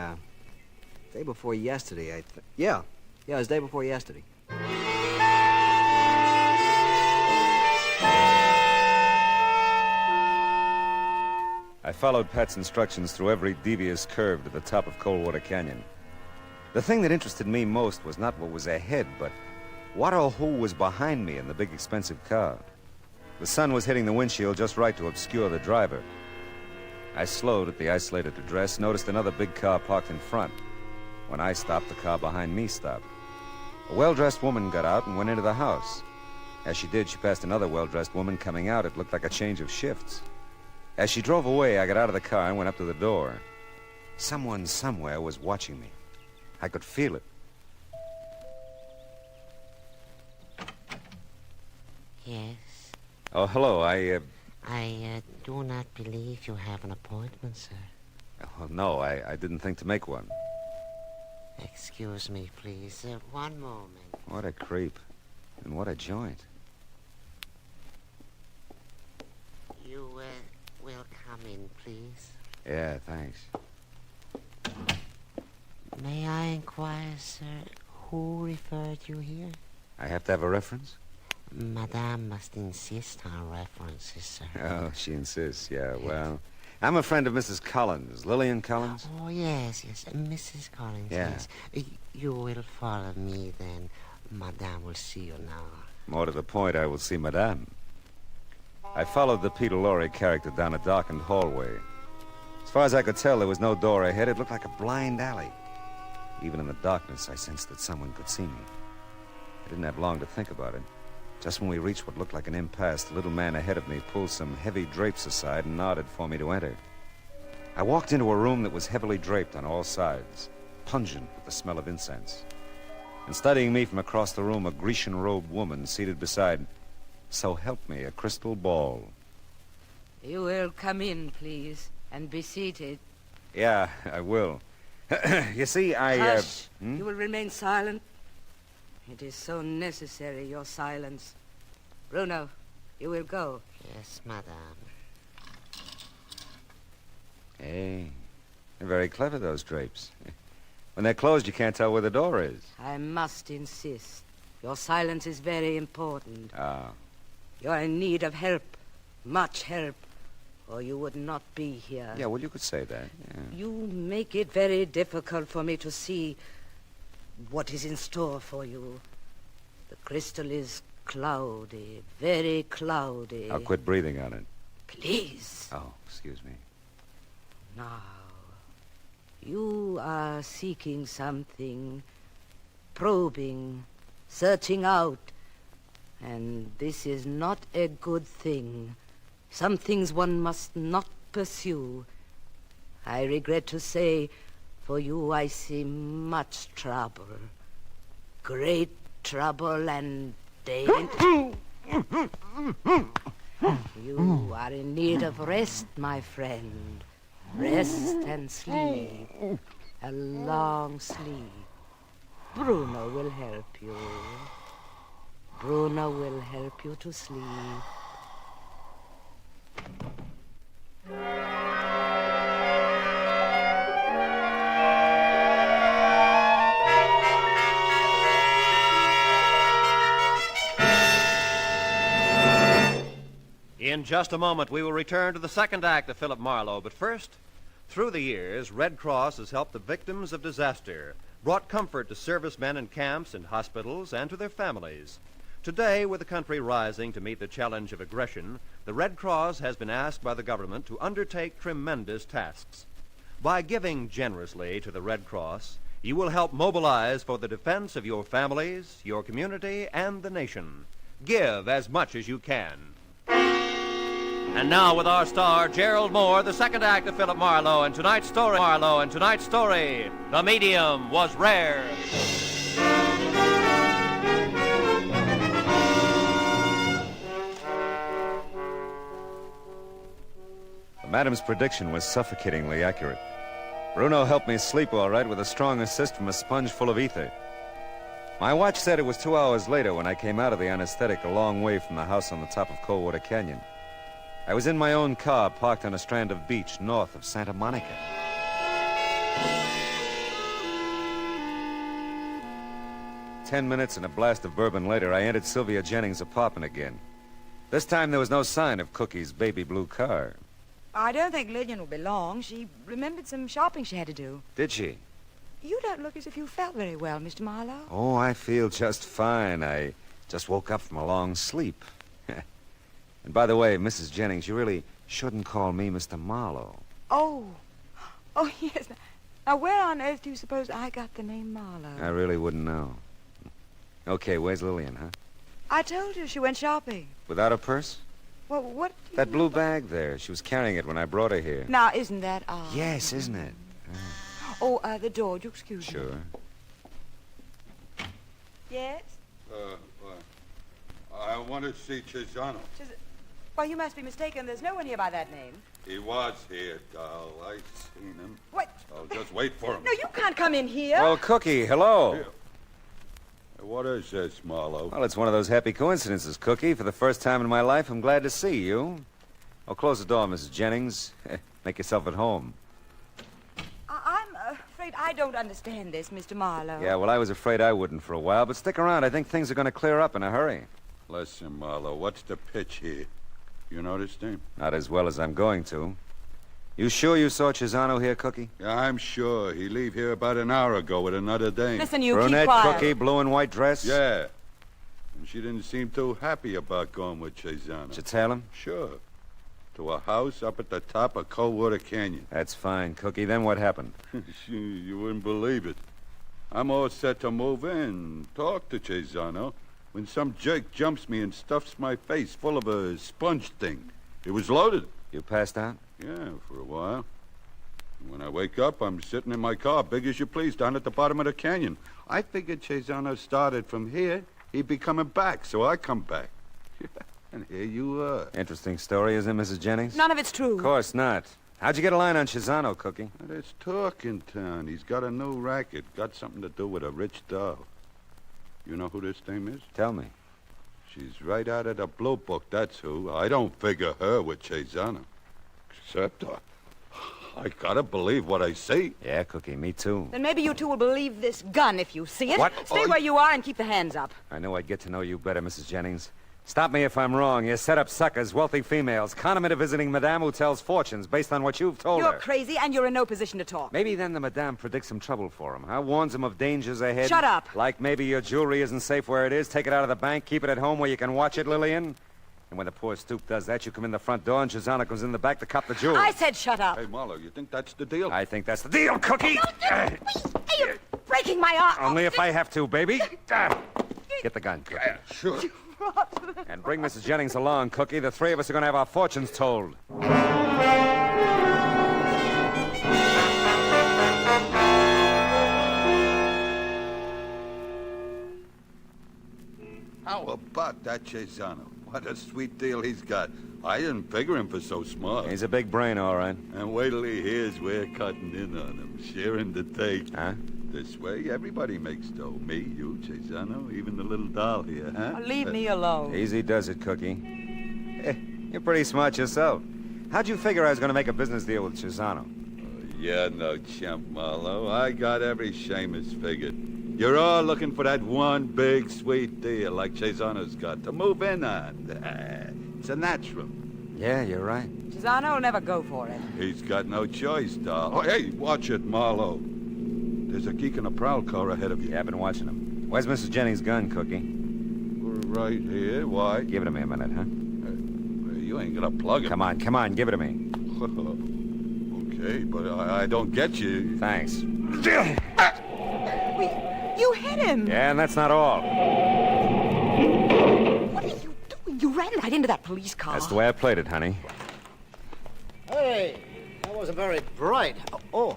Day before yesterday, I think. Yeah, it was day before yesterday. I followed Pat's instructions through every devious curve to the top of Coldwater Canyon. The thing that interested me most was not what was ahead, but what or who was behind me in the big expensive car. The sun was hitting the windshield just right to obscure the driver. I slowed at the isolated address, noticed another big car parked in front. When I stopped, the car behind me stopped. A well-dressed woman got out and went into the house. As she did, she passed another well-dressed woman coming out. It looked like a change of shifts. As she drove away, I got out of the car and went up to the door. Someone somewhere was watching me. I could feel it. Yes? Oh, hello. I do not believe you have an appointment, sir. Oh, no, I didn't think to make one. Excuse me, please. One moment. What a creep. And what a joint. You, will come in, please. Yeah, thanks. May I inquire, sir, who referred you here? I have to have a reference? Madame must insist on references, sir. Oh, she insists, yeah, well... I'm a friend of Mrs. Collins. Lillian Collins? Oh, yes. Mrs. Collins, yeah. Yes. You will follow me, then. Madame will see you now. More to the point, I will see Madame. I followed the Peter Lorre character down a darkened hallway. As far as I could tell, there was no door ahead. It looked like a blind alley. Even in the darkness, I sensed that someone could see me. I didn't have long to think about it. Just when we reached what looked like an impasse, the little man ahead of me pulled some heavy drapes aside and nodded for me to enter. I walked into a room that was heavily draped on all sides, pungent with the smell of incense. And studying me from across the room, a Grecian-robed woman seated beside, so help me, a crystal ball. You will come in, please, and be seated. Yeah, I will. You see, Hush. You will remain silent. It is so necessary, your silence. Bruno, you will go. Yes, madame. Hey, they're very clever, those drapes. When they're closed, you can't tell where the door is. I must insist. Your silence is very important. Ah. You are in need of help, much help, or you would not be here. Yeah, well, you could say that. Yeah. You make it very difficult for me to see what is in store for you. The crystal is cloudy, very cloudy. I'll quit breathing on it. Please. Oh, excuse me. Now, you are seeking something, probing, searching out, and this is not a good thing. Some things one must not pursue. I regret to say, for you I see much trouble. Great trouble and danger. You are in need of rest, my friend. Rest and sleep. A long sleep. Bruno will help you. Bruno will help you to sleep. In just a moment, we will return to the second act of Philip Marlowe. But first, through the years, Red Cross has helped the victims of disaster, brought comfort to servicemen in camps and hospitals and to their families. Today, with the country rising to meet the challenge of aggression, the Red Cross has been asked by the government to undertake tremendous tasks. By giving generously to the Red Cross, you will help mobilize for the defense of your families, your community, and the nation. Give as much as you can. And now with our star, Gerald Moore, the second act of Philip Marlowe, and tonight's story, The Medium Was Rare. Madam's prediction was suffocatingly accurate. Bruno helped me sleep all right with a strong assist from a sponge full of ether. My watch said it was 2 hours later when I came out of the anesthetic a long way from the house on the top of Coldwater Canyon. I was in my own car parked on a strand of beach north of Santa Monica. 10 minutes and a blast of bourbon later, I entered Sylvia Jennings' apartment again. This time there was no sign of Cookie's baby blue car. I don't think Lillian will be long. She remembered some shopping she had to do. Did she? You don't look as if you felt very well, Mr. Marlowe. Oh, I feel just fine. I just woke up from a long sleep. And by the way, Mrs. Jennings, you really shouldn't call me Mr. Marlowe. Oh, yes. Now, where on earth do you suppose I got the name Marlowe? I really wouldn't know. Okay, where's Lillian, huh? I told you she went shopping. Without a purse? Well, what? That blue bag there. She was carrying it when I brought her here. Now, isn't that odd? Yes, isn't it? Oh, the door. Would you excuse me? Sure. Yes? I want to see Chisano. Well, you must be mistaken. There's no one here by that name. He was here, doll. I seen him. What? I'll just wait for him. No, you can't come in here. Well, Cookie, hello. Here. What is this, Marlowe? Well, it's one of those happy coincidences, Cookie. For the first time in my life, I'm glad to see you. Oh, close the door, Mrs. Jennings. Make yourself at home. I'm afraid I don't understand this, Mr. Marlowe. Yeah, well, I was afraid I wouldn't for a while, but stick around. I think things are going to clear up in a hurry. Listen, Marlowe, what's the pitch here? You noticed him? Not as well as I'm going to. You sure you saw Chisano here, Cookie? Yeah, I'm sure. He leave here about an hour ago with another dame. Listen, you Brunette, keep quiet. Cookie, blue and white dress? Yeah. And she didn't seem too happy about going with Chisano. Did you tell him? Sure. To a house up at the top of Coldwater Canyon. That's fine, Cookie. Then what happened? You wouldn't believe it. I'm all set to move in, talk to Chisano, when some jerk jumps me and stuffs my face full of a sponge thing. It was loaded. You passed out? Yeah, for a while. When I wake up, I'm sitting in my car, big as you please, down at the bottom of the canyon. I figured Chisano started from here. He'd be coming back, so I come back. And here you are. Interesting story, isn't it, Mrs. Jennings? None of it's true. Of course not. How'd you get a line on Chisano, Cookie? There's talk in town. He's got a new racket. Got something to do with a rich doll. You know who this dame is? Tell me. She's right out of the Blue Book, that's who. I don't figure her with Chisano. Except I gotta believe what I see. Yeah, Cookie, me too. Then maybe you two will believe this gun if you see it. What? Stay where you are and keep the hands up. I knew I'd get to know you better, Mrs. Jennings. Stop me if I'm wrong. You set up suckers, wealthy females, con 'em into visiting Madame who tells fortunes based on what you've told You're her. crazy and you're in no position to talk. Maybe then the Madame predicts some trouble for him, huh? Warns him of dangers ahead. Shut up. Like maybe your jewelry isn't safe where it is. Take it out of the bank, keep it at home where you can watch it, Lillian. And when the poor stoop does that, you come in the front door and Chisano comes in the back to cop the jewelry. I said shut up. Hey, Marlowe, you think that's the deal? I think that's the deal, Cookie. Hey, you're breaking my arm. Only if I have to, baby. Get the gun, Cookie. Sure. And bring Mrs. Jennings along, Cookie. The three of us are going to have our fortunes told. How about that Chisano? What a sweet deal he's got. I didn't figure him for so smart. He's a big brain, all right. And wait till he hears we're cutting in on him, sharing the take. Huh? This way, everybody makes dough. Me, you, Chisano, even the little doll here, huh? Oh, leave me alone. Easy does it, Cookie. You're pretty smart yourself. How'd you figure I was going to make a business deal with Chisano? Yeah, no chump, Marlowe. I got every Seamus figured. You're all looking for that one big, sweet deal like Chisano's got to move in on. It's a natural. Yeah, you're right. Chisano will never go for it. He's got no choice, doll. Oh, hey, watch it, Marlowe. There's a geek in a prowl car ahead of you. Yeah, I've been watching him. Where's Mrs. Jennings' gun, Cookie? Right here. Why? Give it to me a minute, huh? You ain't gonna plug it. Come on, give it to me. Okay, but I don't get you. Thanks. You hit him. Yeah, and that's not all. What are you doing? You ran right into that police car. That's the way I played it, honey. Hey, that wasn't very bright. Oh,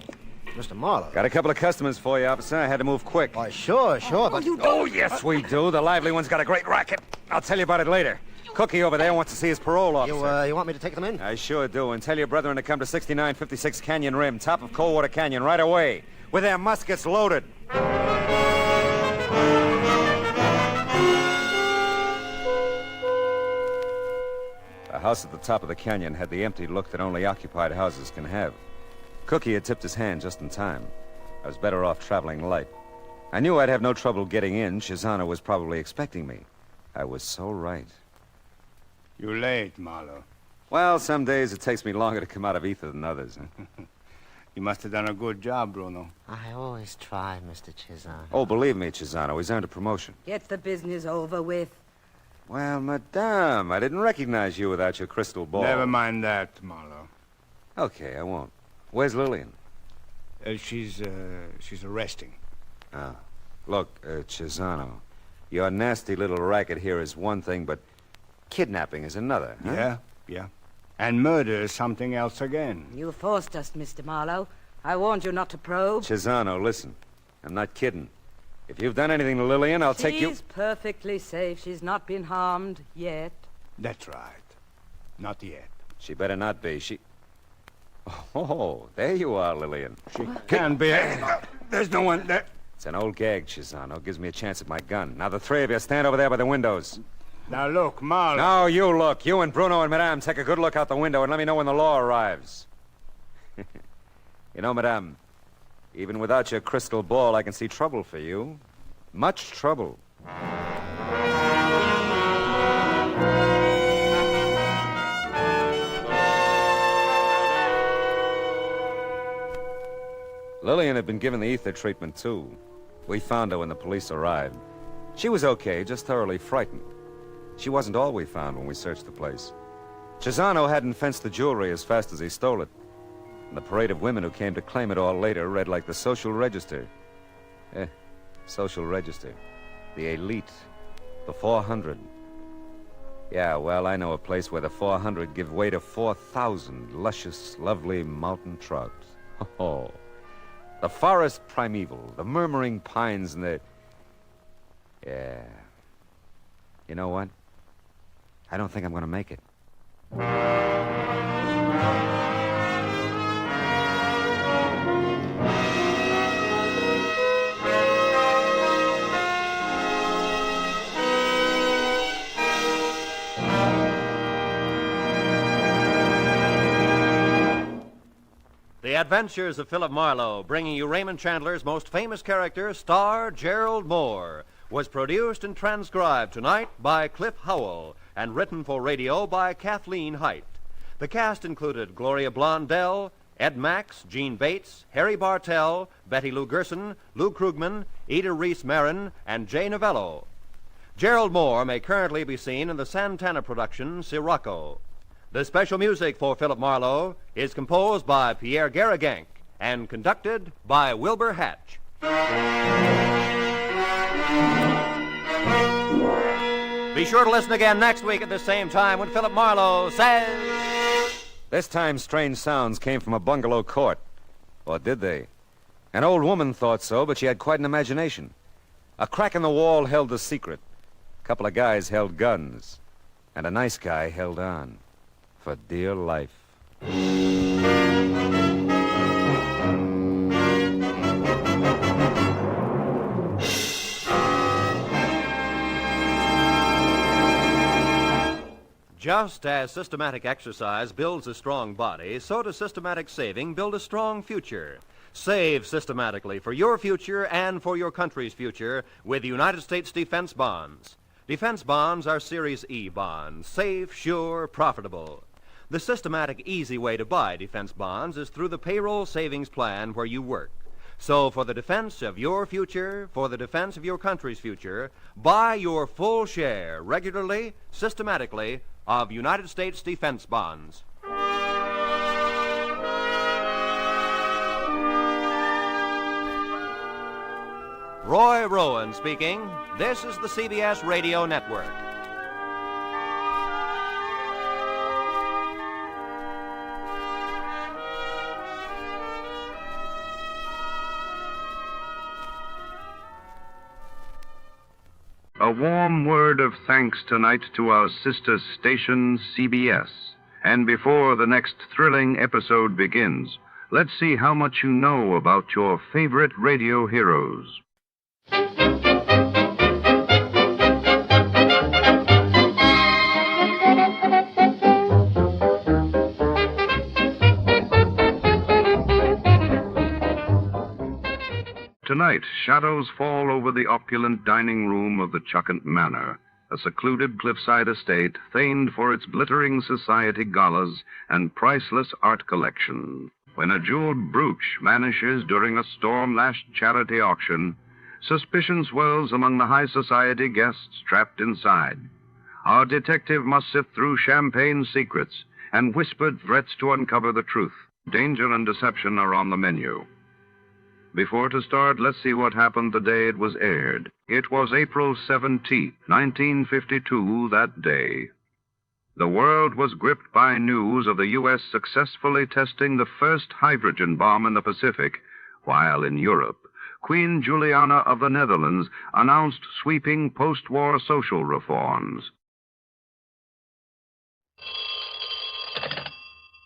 Mr. Marlowe. Got a couple of customers for you, officer. I had to move quick. Why, sure, but... Oh, yes, we do. The lively one's got a great racket. I'll tell you about it later. Cookie over there wants to see his parole officer. You want me to take them in? I sure do. And tell your brethren to come to 6956 Canyon Rim, top of Coldwater Canyon, right away, with their muskets loaded. The house at the top of the canyon had the empty look that only occupied houses can have. Cookie had tipped his hand just in time. I was better off traveling light. I knew I'd have no trouble getting in. Chisano was probably expecting me. I was so right. You're late, Marlowe. Well, some days it takes me longer to come out of ether than others. You must have done a good job, Bruno. I always try, Mr. Chisano. Oh, believe me, Chisano, he's earned a promotion. Get the business over with. Well, Madame, I didn't recognize you without your crystal ball. Never mind that, Marlowe. Okay, I won't. Where's Lillian? She's arresting. Ah. Look, Chisano, your nasty little racket here is one thing, but kidnapping is another, huh? Yeah. And murder is something else again. You forced us, Mr. Marlowe. I warned you not to probe. Chisano, listen. I'm not kidding. If you've done anything to Lillian, I'll take you... She's perfectly safe. She's not been harmed yet. That's right. Not yet. She better not be. Oh, there you are, Lillian. She can be. There's no one there. It's an old gag, Chisano. Gives me a chance at my gun. Now, the three of you stand over there by the windows. Now, look, Marlowe. No, you look. You and Bruno and Madame take a good look out the window and let me know when the law arrives. You know, Madame, even without your crystal ball, I can see trouble for you. Much trouble. Lillian had been given the ether treatment, too. We found her when the police arrived. She was okay, just thoroughly frightened. She wasn't all we found when we searched the place. Chisano hadn't fenced the jewelry as fast as he stole it. And the parade of women who came to claim it all later read like the social register. Social register. The elite. The 400. Yeah, well, I know a place where the 400 give way to 4,000 luscious, lovely mountain trout. Oh, the forest primeval, the murmuring pines and the... Yeah. You know what? I don't think I'm going to make it. The Adventures of Philip Marlowe, bringing you Raymond Chandler's most famous character, star Gerald Moore, was produced and transcribed tonight by Cliff Howell and written for radio by Kathleen Height. The cast included Gloria Blondell, Ed Max, Gene Bates, Harry Bartell, Betty Lou Gerson, Lou Krugman, Ida Reese Marin, and Jay Novello. Gerald Moore may currently be seen in the Santana production Sirocco. The special music for Philip Marlowe is composed by Pierre Garrigank and conducted by Wilbur Hatch. Be sure to listen again next week at the same time when Philip Marlowe says... This time, strange sounds came from a bungalow court. Or did they? An old woman thought so, but she had quite an imagination. A crack in the wall held the secret. A couple of guys held guns. And a nice guy held on. For dear life. Just as systematic exercise builds a strong body, so does systematic saving build a strong future. Save systematically for your future and for your country's future with United States Defense Bonds. Defense bonds are Series E bonds, safe, sure, profitable. The systematic, easy way to buy defense bonds is through the payroll savings plan where you work. So for the defense of your future, for the defense of your country's future, buy your full share regularly, systematically, of United States defense bonds. Roy Rowan speaking. This is the CBS Radio Network. A warm word of thanks tonight to our sister station, CBS. And before the next thrilling episode begins, let's see how much you know about your favorite radio heroes. Tonight night, shadows fall over the opulent dining room of the Chuckanut Manor, a secluded cliffside estate famed for its glittering society galas and priceless art collection. When a jeweled brooch vanishes during a storm-lashed charity auction, suspicion swells among the high society guests trapped inside. Our detective must sift through champagne secrets and whispered threats to uncover the truth. Danger and deception are on the menu. Before to start, let's see what happened the day it was aired. It was April 17th, 1952, that day. The world was gripped by news of the U.S. successfully testing the first hydrogen bomb in the Pacific, while in Europe, Queen Juliana of the Netherlands announced sweeping post-war social reforms.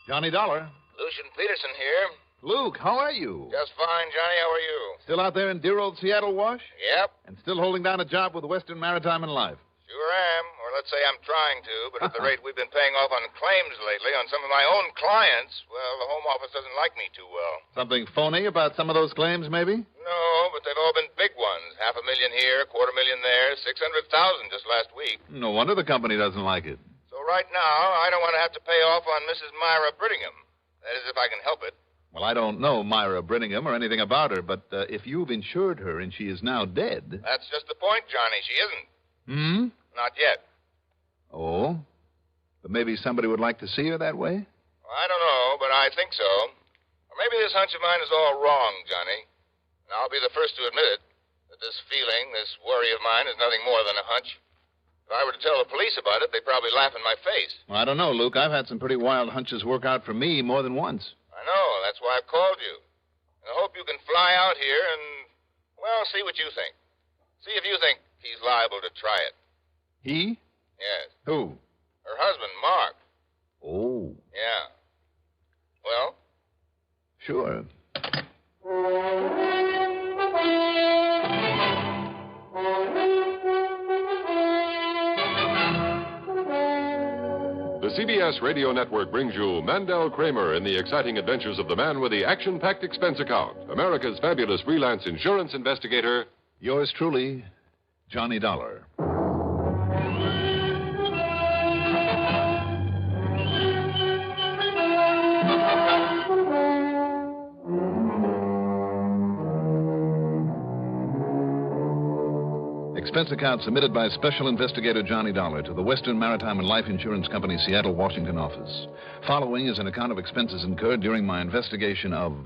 Johnny Dollar. Lucian Peterson here. Luke, how are you? Just fine, Johnny. How are you? Still out there in dear old Seattle, Wash? Yep. And still holding down a job with the Western Maritime and Life? Sure am. Or let's say I'm trying to, but at the rate we've been paying off on claims lately on some of my own clients, well, the Home Office doesn't like me too well. Something phony about some of those claims, maybe? No, but they've all been big ones. $500,000 here, $250,000 there, $600,000 just last week. No wonder the company doesn't like it. So right now, I don't want to have to pay off on Mrs. Myra Brittingham. That is, if I can help it. Well, I don't know Myra Brittingham or anything about her, but if you've insured her and she is now dead... That's just the point, Johnny. She isn't. Hmm? Not yet. Oh? But maybe somebody would like to see her that way? Well, I don't know, but I think so. Or maybe this hunch of mine is all wrong, Johnny. And I'll be the first to admit it, that this feeling, this worry of mine is nothing more than a hunch. If I were to tell the police about it, they'd probably laugh in my face. Well, I don't know, Luke. I've had some pretty wild hunches work out for me more than once. I know. That's why I've called you. And I hope you can fly out here and, well, see what you think. See if you think he's liable to try it. He? Yes. Who? Her husband, Mark. Oh. Yeah. Well? Sure. The CBS Radio Network brings you Mandel Kramer in the exciting adventures of the man with the action-packed expense account, America's fabulous freelance insurance investigator. Yours truly, Johnny Dollar. Expense account submitted by Special Investigator Johnny Dollar to the Western Maritime and Life Insurance Company, Seattle, Washington office. Following is an account of expenses incurred during my investigation of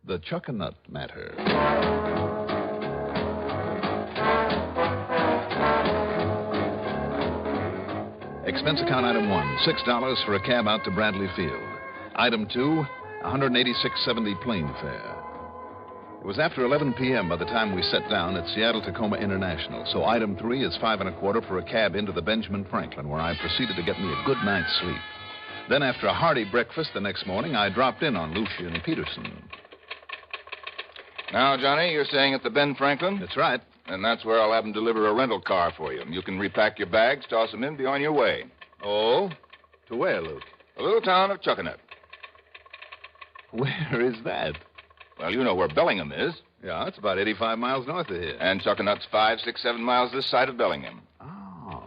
the Chuckanut Matter. Expense account item 1, $6 for a cab out to Bradley Field. Item 2, $186.70 plane fare. It was after 11 p.m. by the time we set down at Seattle-Tacoma International, so item 3 is $5.25 for a cab into the Benjamin Franklin, where I proceeded to get me a good night's sleep. Then, after a hearty breakfast the next morning, I dropped in on Lucian Peterson. Now, Johnny, you're staying at the Ben Franklin? That's right. And that's where I'll have them deliver a rental car for you. You can repack your bags, toss them in, be on your way. Oh? To where, Luke? The little town of Chuckanut. Where is that? Well, you know where Bellingham is. Yeah, it's about 85 miles north of here. And Chuckanut's 5, 6, 7 miles this side of Bellingham. Oh.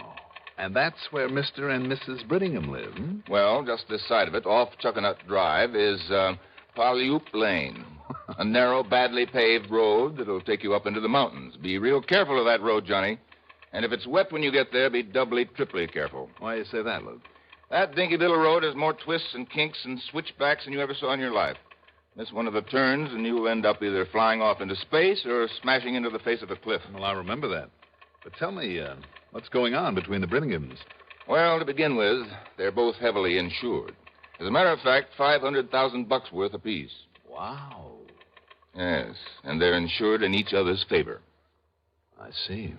And that's where Mr. and Mrs. Brittingham live, hmm? Well, just this side of it, off Chuckanut Drive, is Paleoop Lane. A narrow, badly paved road that'll take you up into the mountains. Be real careful of that road, Johnny. And if it's wet when you get there, be doubly, triply careful. Why do you say that, Luke? That dinky little road has more twists and kinks and switchbacks than you ever saw in your life. Miss one of the turns, and you'll end up either flying off into space or smashing into the face of a cliff. Well, I remember that. But tell me, what's going on between the Brittinghams? Well, to begin with, they're both heavily insured. As a matter of fact, $500,000 worth apiece. Wow. Yes, and they're insured in each other's favor. I see.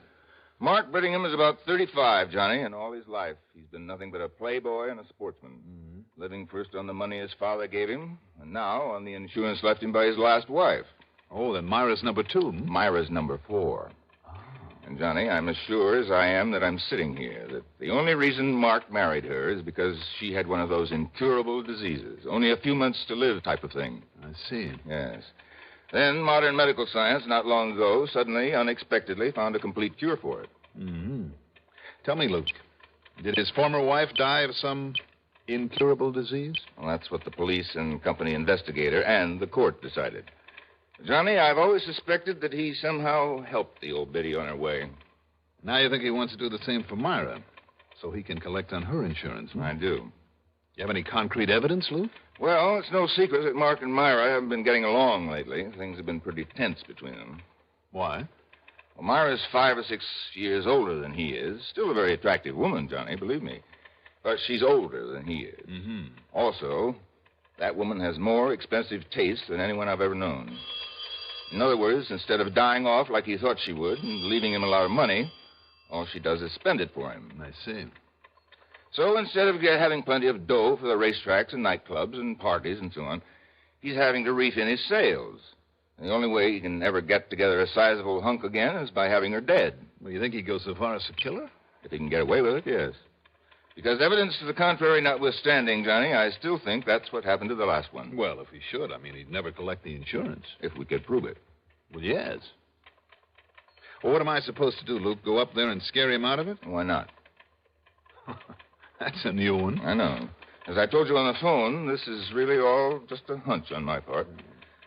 Mark Brittingham is about 35, Johnny, and all his life he's been nothing but a playboy and a sportsman. Mm-hmm. Living first on the money his father gave him, and now on the insurance left him by his last wife. Oh, then Myra's number 2. Hmm? Myra's number 4. Oh. And, Johnny, I'm as sure as I am that I'm sitting here, that the only reason Mark married her is because she had one of those incurable diseases, only a few months to live type of thing. I see. Yes. Then modern medical science, not long ago, suddenly, unexpectedly, found a complete cure for it. Mm-hmm. Tell me, Luke, did his former wife die of some incurable disease? Well, that's what the police and company investigator and the court decided. Johnny, I've always suspected that he somehow helped the old biddy on her way. Now you think he wants to do the same for Myra, so he can collect on her insurance, huh? I do. You have any concrete evidence, Luke? Well, it's no secret that Mark and Myra haven't been getting along lately. Things have been pretty tense between them. Why? Well, Myra's 5 or 6 years older than he is. Still a very attractive woman, Johnny, believe me. But she's older than he is. Mm-hmm. Also, that woman has more expensive taste than anyone I've ever known. In other words, instead of dying off like he thought she would and leaving him a lot of money, all she does is spend it for him. I see. So instead of having plenty of dough for the racetracks and nightclubs and parties and so on, he's having to reef in his sails. And the only way he can ever get together a sizable hunk again is by having her dead. Well, you think he'd go so far as to kill her? If he can get away with it, yes. Because evidence to the contrary notwithstanding, Johnny, I still think that's what happened to the last one. Well, if he should, I mean, he'd never collect the insurance. If we could prove it. Well, yes. Well, what am I supposed to do, Luke? Go up there and scare him out of it? Why not? That's a new one. I know. As I told you on the phone, this is really all just a hunch on my part.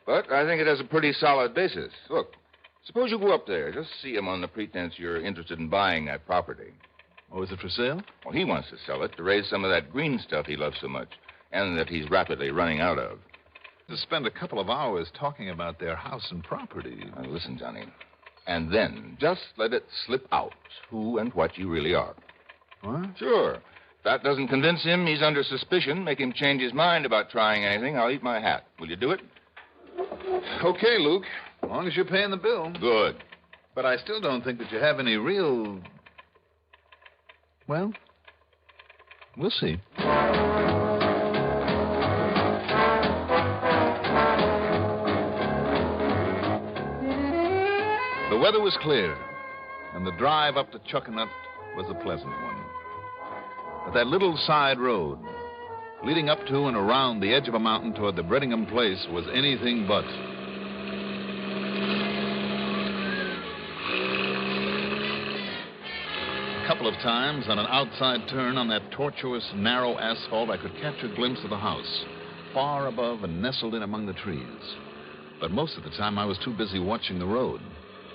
But I think it has a pretty solid basis. Look, suppose you go up there. Just see him on the pretense you're interested in buying that property. Oh, is it for sale? Well, he wants to sell it to raise some of that green stuff he loves so much and that he's rapidly running out of. To spend a couple of hours talking about their house and property. Now, listen, Johnny. And then just let it slip out who and what you really are. What? Sure. If that doesn't convince him he's under suspicion, make him change his mind about trying anything, I'll eat my hat. Will you do it? Okay, Luke. As long as you're paying the bill. Good. But I still don't think that you have any real... Well, we'll see. The weather was clear, and the drive up to Chuckanut was a pleasant one. But that little side road, leading up to and around the edge of a mountain toward the Brittingham place, was anything but. A couple of times on an outside turn on that tortuous, narrow asphalt, I could catch a glimpse of the house, far above and nestled in among the trees. But most of the time I was too busy watching the road,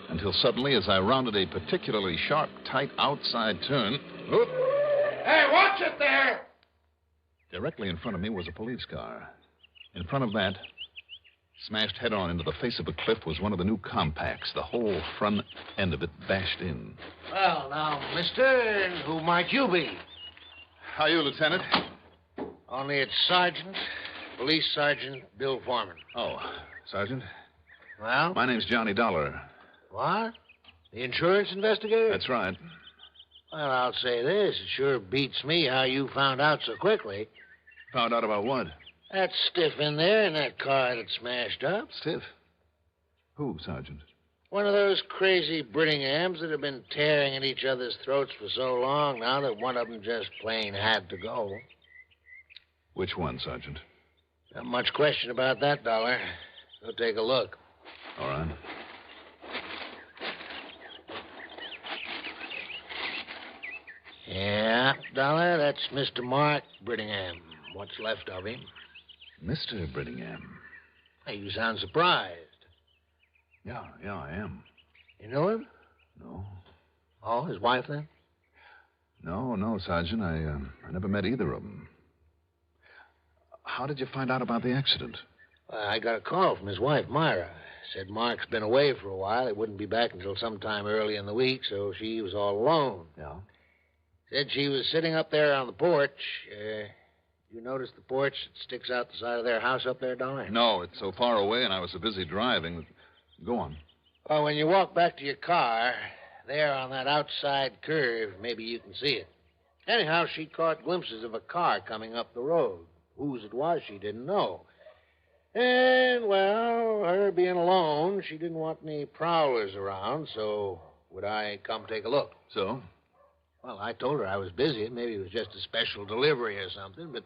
until suddenly, as I rounded a particularly sharp, tight outside turn... Whoop! Hey, watch it there! Directly in front of me was a police car. In front of that, smashed head-on into the face of a cliff, was one of the new compacts, the whole front end of it bashed in. Well, now, mister, who might you be? How are you, Lieutenant? Only it's Sergeant, Police Sergeant Bill Foreman. Oh, Sergeant? Well? My name's Johnny Dollar. What? The insurance investigator? That's right. Well, I'll say this. It sure beats me how you found out so quickly. Found out about what? That stiff in there in that car that smashed up. Stiff? Who, Sergeant? One of those crazy Brittinghams that have been tearing at each other's throats for so long now that one of them just plain had to go. Which one, Sergeant? Not much question about that, Dollar. Go take a look. All right. Yeah, Dollar, that's Mr. Mark Brittingham. What's left of him. Mr. Brittingham? Hey, you sound surprised. Yeah, I am. You know him? No. Oh, his wife, then? No, Sergeant. I never met either of them. How did you find out about the accident? I got a call from his wife, Myra. Said Mark's been away for a while. He wouldn't be back until sometime early in the week, so she was all alone. Yeah? Said she was sitting up there on the porch. You notice the porch that sticks out the side of their house up there, Dollar? No, it's so far away, and I was so busy driving. Go on. Well, when you walk back to your car, there on that outside curve, maybe you can see it. Anyhow, she caught glimpses of a car coming up the road. Whose it was, she didn't know. And, well, her being alone, she didn't want any prowlers around, so would I come take a look? So? Well, I told her I was busy. Maybe it was just a special delivery or something, but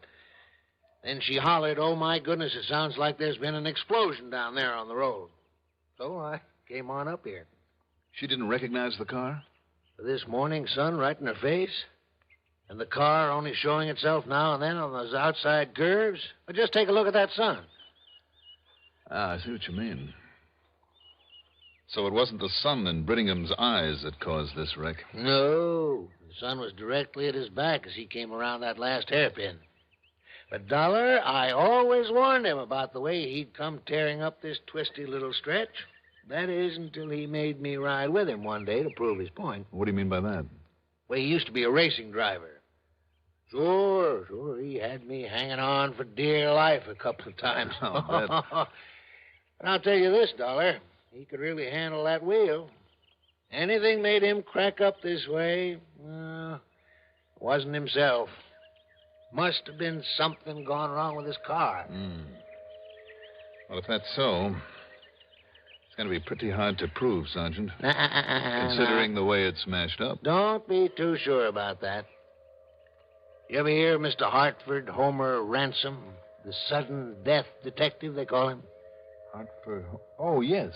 then she hollered, "Oh, my goodness, it sounds like there's been an explosion down there on the road." So I came on up here. She didn't recognize the car? This morning sun right in her face, and the car only showing itself now and then on those outside curves. But just take a look at that sun. Ah, I see what you mean. So it wasn't the sun in Brittingham's eyes that caused this wreck? No. The sun was directly at his back as he came around that last hairpin. But, Dollar, I always warned him about the way he'd come tearing up this twisty little stretch. That is, until he made me ride with him one day to prove his point. What do you mean by that? Well, he used to be a racing driver. Sure. He had me hanging on for dear life a couple of times. But I'll tell you this, Dollar. He could really handle that wheel. Anything made him crack up this way, wasn't himself. Must have been something gone wrong with his car. Well, if that's so, it's going to be pretty hard to prove, Sergeant. Considering the way it's smashed up. Don't be too sure about that. You ever hear of Mr. Hartford Homer Ransom, the sudden death detective, they call him? Hartford? Oh, yes.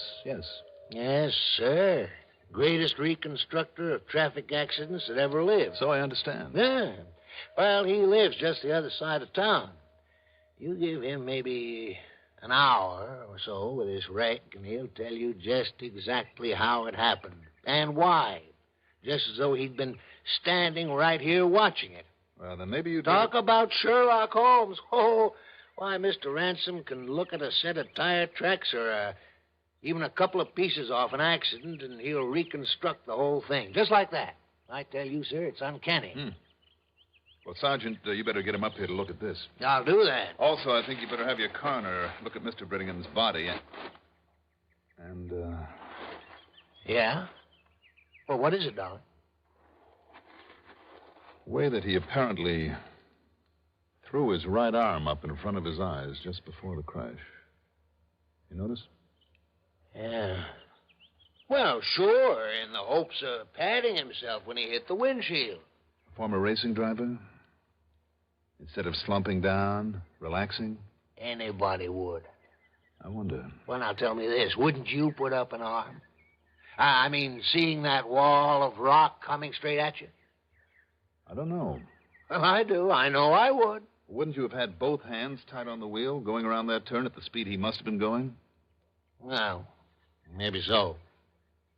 Yes, sir. Greatest reconstructor of traffic accidents that ever lived. So I understand. Yeah. Well, he lives just the other side of town. You give him maybe an hour or so with this wreck, and he'll tell you just exactly how it happened and why. Just as though he'd been standing right here watching it. Well, then maybe you Talk about Sherlock Holmes. Oh, why, Mr. Ransom can look at a set of tire tracks or even a couple of pieces off an accident, and he'll reconstruct the whole thing. Just like that. I tell you, sir, it's uncanny. Well, Sergeant, you better get him up here to look at this. I'll do that. Also, I think you better have your coroner look at Mr. Brittingham's body. And, Yeah? Well, what is it, Dollar? the way that he apparently threw his right arm up in front of his eyes just before the crash. You notice? Yeah. Well, sure, in the hopes of patting himself when he hit the windshield. Former racing driver? Instead of slumping down, relaxing? Anybody would. I wonder. Well, now tell me this. Wouldn't you put up an arm? I mean, seeing that wall of rock coming straight at you? I don't know. Well, I do. I know I would. Wouldn't you have had both hands tight on the wheel, going around that turn at the speed he must have been going? Well, maybe so.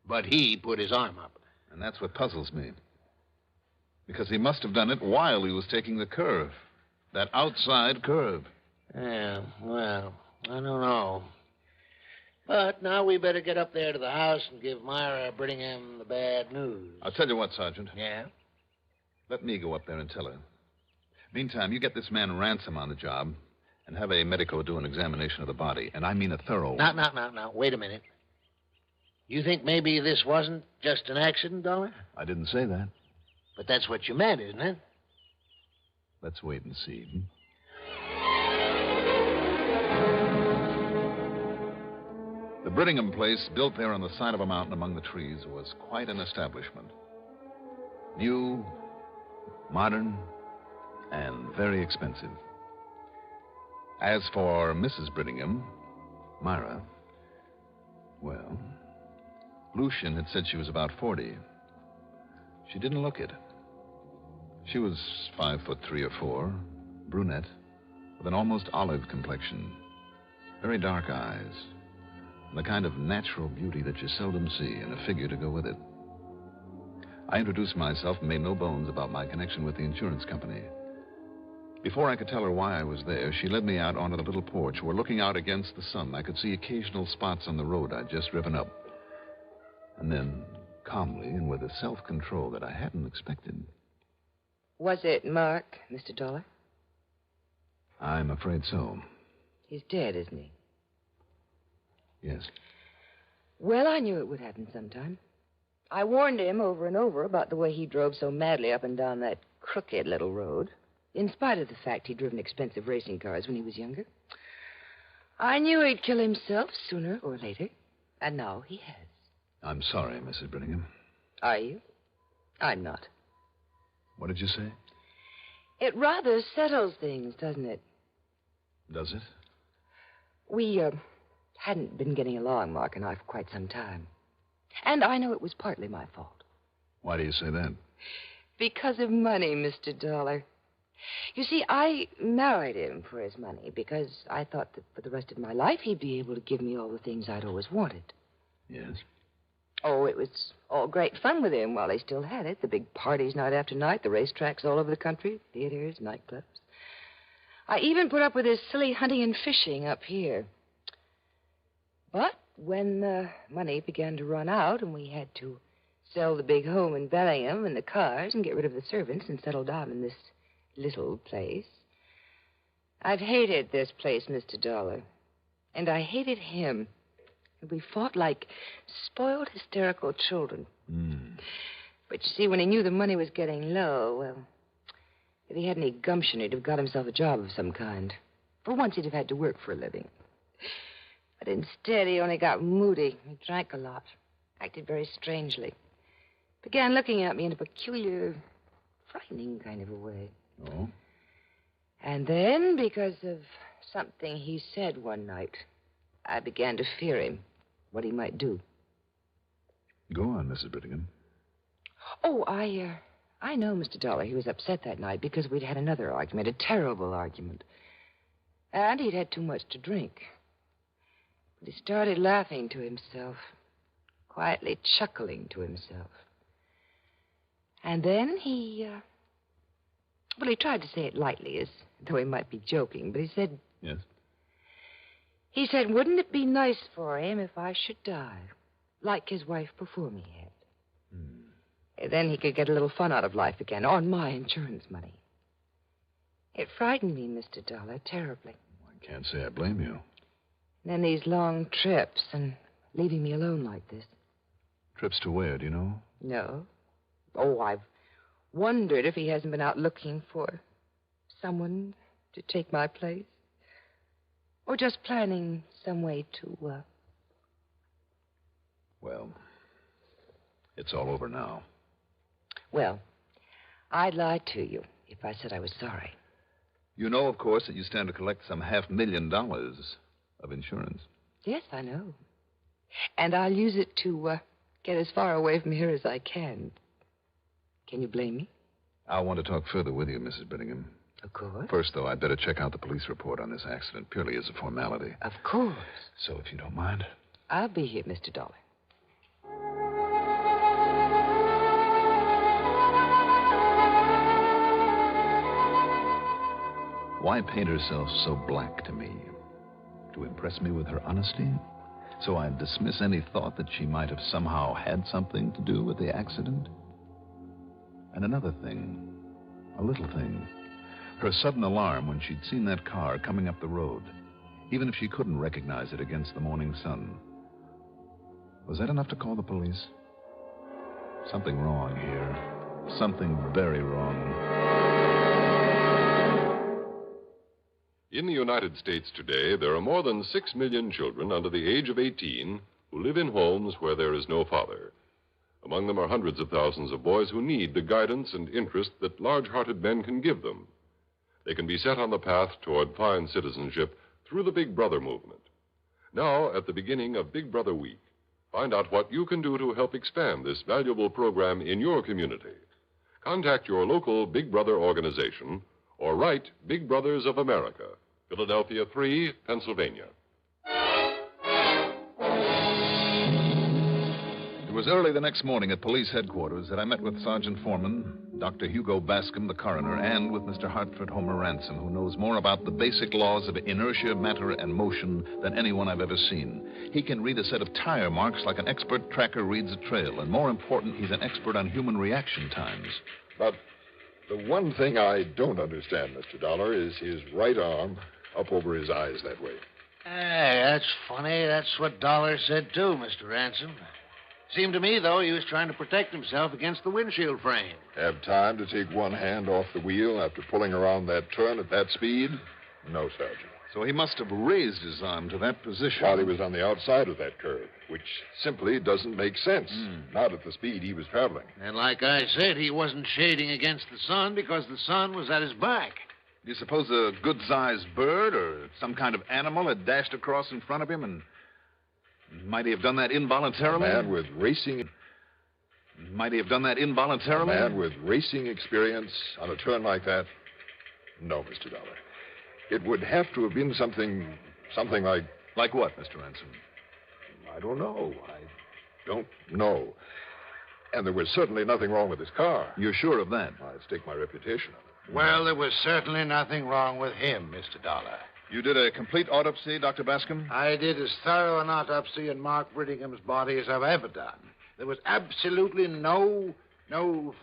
But he put his arm up. And that's what puzzles me. Because he must have done it while he was taking the curve. That outside curve. Yeah, well, I don't know. But now we better get up there to the house and give Myra Brittingham the bad news. I'll tell you what, Sergeant. Yeah? Let me go up there and tell her. Meantime, you get this man Ransom on the job and have a medico do an examination of the body. And I mean a thorough one. Now. Wait a minute. You think maybe this wasn't just an accident, Dollar? I didn't say that. But that's what you meant, isn't it? Let's wait and see. The Brittingham place, built there on the side of a mountain among the trees, was quite an establishment. New, modern, and very expensive. As for Mrs. Brittingham, Myra, well, Lucian had said she was about 40. She didn't look it. She was 5'3" or 4", brunette, with an almost olive complexion, very dark eyes, and the kind of natural beauty that you seldom see, and a figure to go with it. I introduced myself and made no bones about my connection with the insurance company. Before I could tell her why I was there, she led me out onto the little porch where, looking out against the sun, I could see occasional spots on the road I'd just driven up. And then, calmly and with a self-control that I hadn't expected. Was it Mark, Mr. Dollar? I'm afraid so. He's dead, isn't he? Yes. Well, I knew it would happen sometime. I warned him over and over about the way he drove so madly up and down that crooked little road, in spite of the fact he'd driven expensive racing cars when he was younger. I knew he'd kill himself sooner or later, and now he has. I'm sorry, Mrs. Brittingham. Are you? I'm not. What did you say? It rather settles things, doesn't it? Does it? We hadn't been getting along, Mark and I, for quite some time. And I know it was partly my fault. Why do you say that? Because of money, Mr. Dollar. You see, I married him for his money because I thought that for the rest of my life he'd be able to give me all the things I'd always wanted. Yes? Oh, it was all great fun with him while he still had it. The big parties night after night, the racetracks all over the country, theaters, nightclubs. I even put up with his silly hunting and fishing up here. But when the money began to run out and we had to sell the big home in Bellingham and the cars and get rid of the servants and settle down in this little place, I've hated this place, Mr. Dollar. And I hated him. And we fought like spoiled, hysterical children. But you see, when he knew the money was getting low, well, if he had any gumption, he'd have got himself a job of some kind. For once, he'd have had to work for a living. But instead, he only got moody. He drank a lot, acted very strangely. Began looking at me in a peculiar, frightening kind of a way. Oh? And then, because of something he said one night, I began to fear him, what he might do. Go on, Mrs. Brittingham. Oh, I know, Mr. Dollar. He was upset that night because we'd had another argument, a terrible argument. And he'd had too much to drink. But he started laughing to himself, quietly chuckling to himself. And then he tried to say it lightly, as though he might be joking, but he said... Yes? He said, wouldn't it be nice for him if I should die, like his wife before me had? Then he could get a little fun out of life again, on my insurance money. It frightened me, Mr. Dollar, terribly. I can't say I blame you. And then these long trips and leaving me alone like this. Trips to where, do you know? No. Oh, I've wondered if he hasn't been out looking for someone to take my place. Or just planning some way to, Well, it's all over now. Well, I'd lie to you if I said I was sorry. You know, of course, that you stand to collect some $500,000 of insurance. Yes, I know. And I'll use it to get as far away from here as I can. Can you blame me? I want to talk further with you, Mrs. Brittingham. Of course. First, though, I'd better check out the police report on this accident, purely as a formality. Of course. So, if you don't mind. I'll be here, Mr. Dollar. Why paint herself so black to me? To impress me with her honesty? So I'd dismiss any thought that she might have somehow had something to do with the accident? And another thing, a little thing. Her sudden alarm when she'd seen that car coming up the road, even if she couldn't recognize it against the morning sun. Was that enough to call the police? Something wrong here. Something very wrong. In the United States today, there are more than 6 million children under the age of 18 who live in homes where there is no father. Among them are hundreds of thousands of boys who need the guidance and interest that large-hearted men can give them. They can be set on the path toward fine citizenship through the Big Brother movement. Now, at the beginning of Big Brother Week, find out what you can do to help expand this valuable program in your community. Contact your local Big Brother organization or write Big Brothers of America, Philadelphia 3, Pennsylvania. It was early the next morning at police headquarters that I met with Sergeant Foreman, Dr. Hugo Bascom, the coroner, and with Mr. Hartford Homer Ransom, who knows more about the basic laws of inertia, matter, and motion than anyone I've ever seen. He can read a set of tire marks like an expert tracker reads a trail, and more important, he's an expert on human reaction times. But the one thing I don't understand, Mr. Dollar, is his right arm up over his eyes that way. Hey, that's funny. That's what Dollar said, too, Mr. Ransom. Seemed to me, though, he was trying to protect himself against the windshield frame. Have time to take one hand off the wheel after pulling around that turn at that speed? No, Sergeant. So he must have raised his arm to that position. While he was on the outside of that curve, which simply doesn't make sense. Not at the speed he was traveling. And like I said, he wasn't shading against the sun because the sun was at his back. Do you suppose a good-sized bird or some kind of animal had dashed across in front of him and Might he have done that involuntarily? A man with racing... Might he have done that involuntarily? A man with racing experience on a turn like that? No, Mr. Dollar. It would have to have been something like... Like what, Mr. Ransom? I don't know. I don't know. And there was certainly nothing wrong with his car. You're sure of that? I'd stake my reputation on it. Well, there was certainly nothing wrong with him, Mr. Dollar. You did a complete autopsy, Dr. Bascom? I did as thorough an autopsy on Mark Brittingham's body as I've ever done. There was absolutely no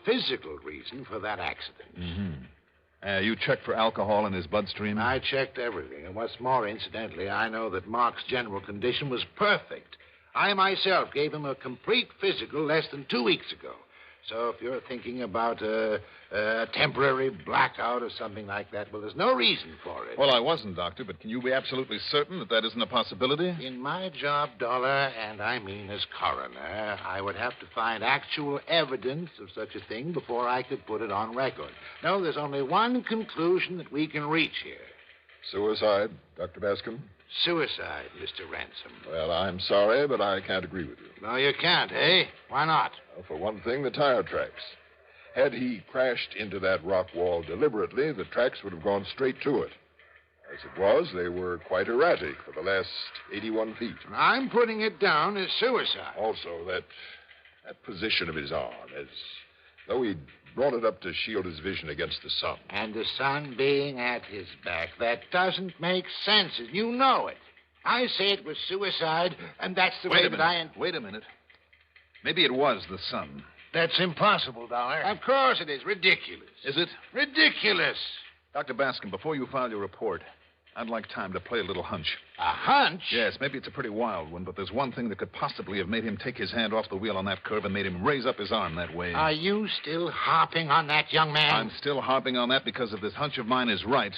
physical reason for that accident. Mm-hmm. You checked for alcohol in his bloodstream? I checked everything. And what's more, incidentally, I know that Mark's general condition was perfect. I myself gave him a complete physical less than 2 weeks ago. So if you're thinking about a temporary blackout or something like that, well, there's no reason for it. Well, I wasn't, Doctor, but can you be absolutely certain that that isn't a possibility? In my job, Dollar, and I mean as coroner, I would have to find actual evidence of such a thing before I could put it on record. No, there's only one conclusion that we can reach here. Suicide, Dr. Bascom? Suicide, Mr. Ransom. Well, I'm sorry, but I can't agree with you. No, you can't, eh? Why not? Well, for one thing, the tire tracks. Had he crashed into that rock wall deliberately, the tracks would have gone straight to it. As it was, they were quite erratic for the last 81 feet. I'm putting it down as suicide. Also, that position of his arm, as though he'd brought it up to shield his vision against the sun. And the sun being at his back. That doesn't make sense, and you know it. I say it was suicide, and that's the way that I... Wait a minute. Maybe it was the sun. That's impossible, Dollar. Of course it is. Ridiculous. Is it? Ridiculous. Dr. Bascom, before you file your report, I'd like time to play a little hunch. A hunch? Yes, maybe it's a pretty wild one, but there's one thing that could possibly have made him take his hand off the wheel on that curve and made him raise up his arm that way. Are you still harping on that, young man? I'm still harping on that because if this hunch of mine is right,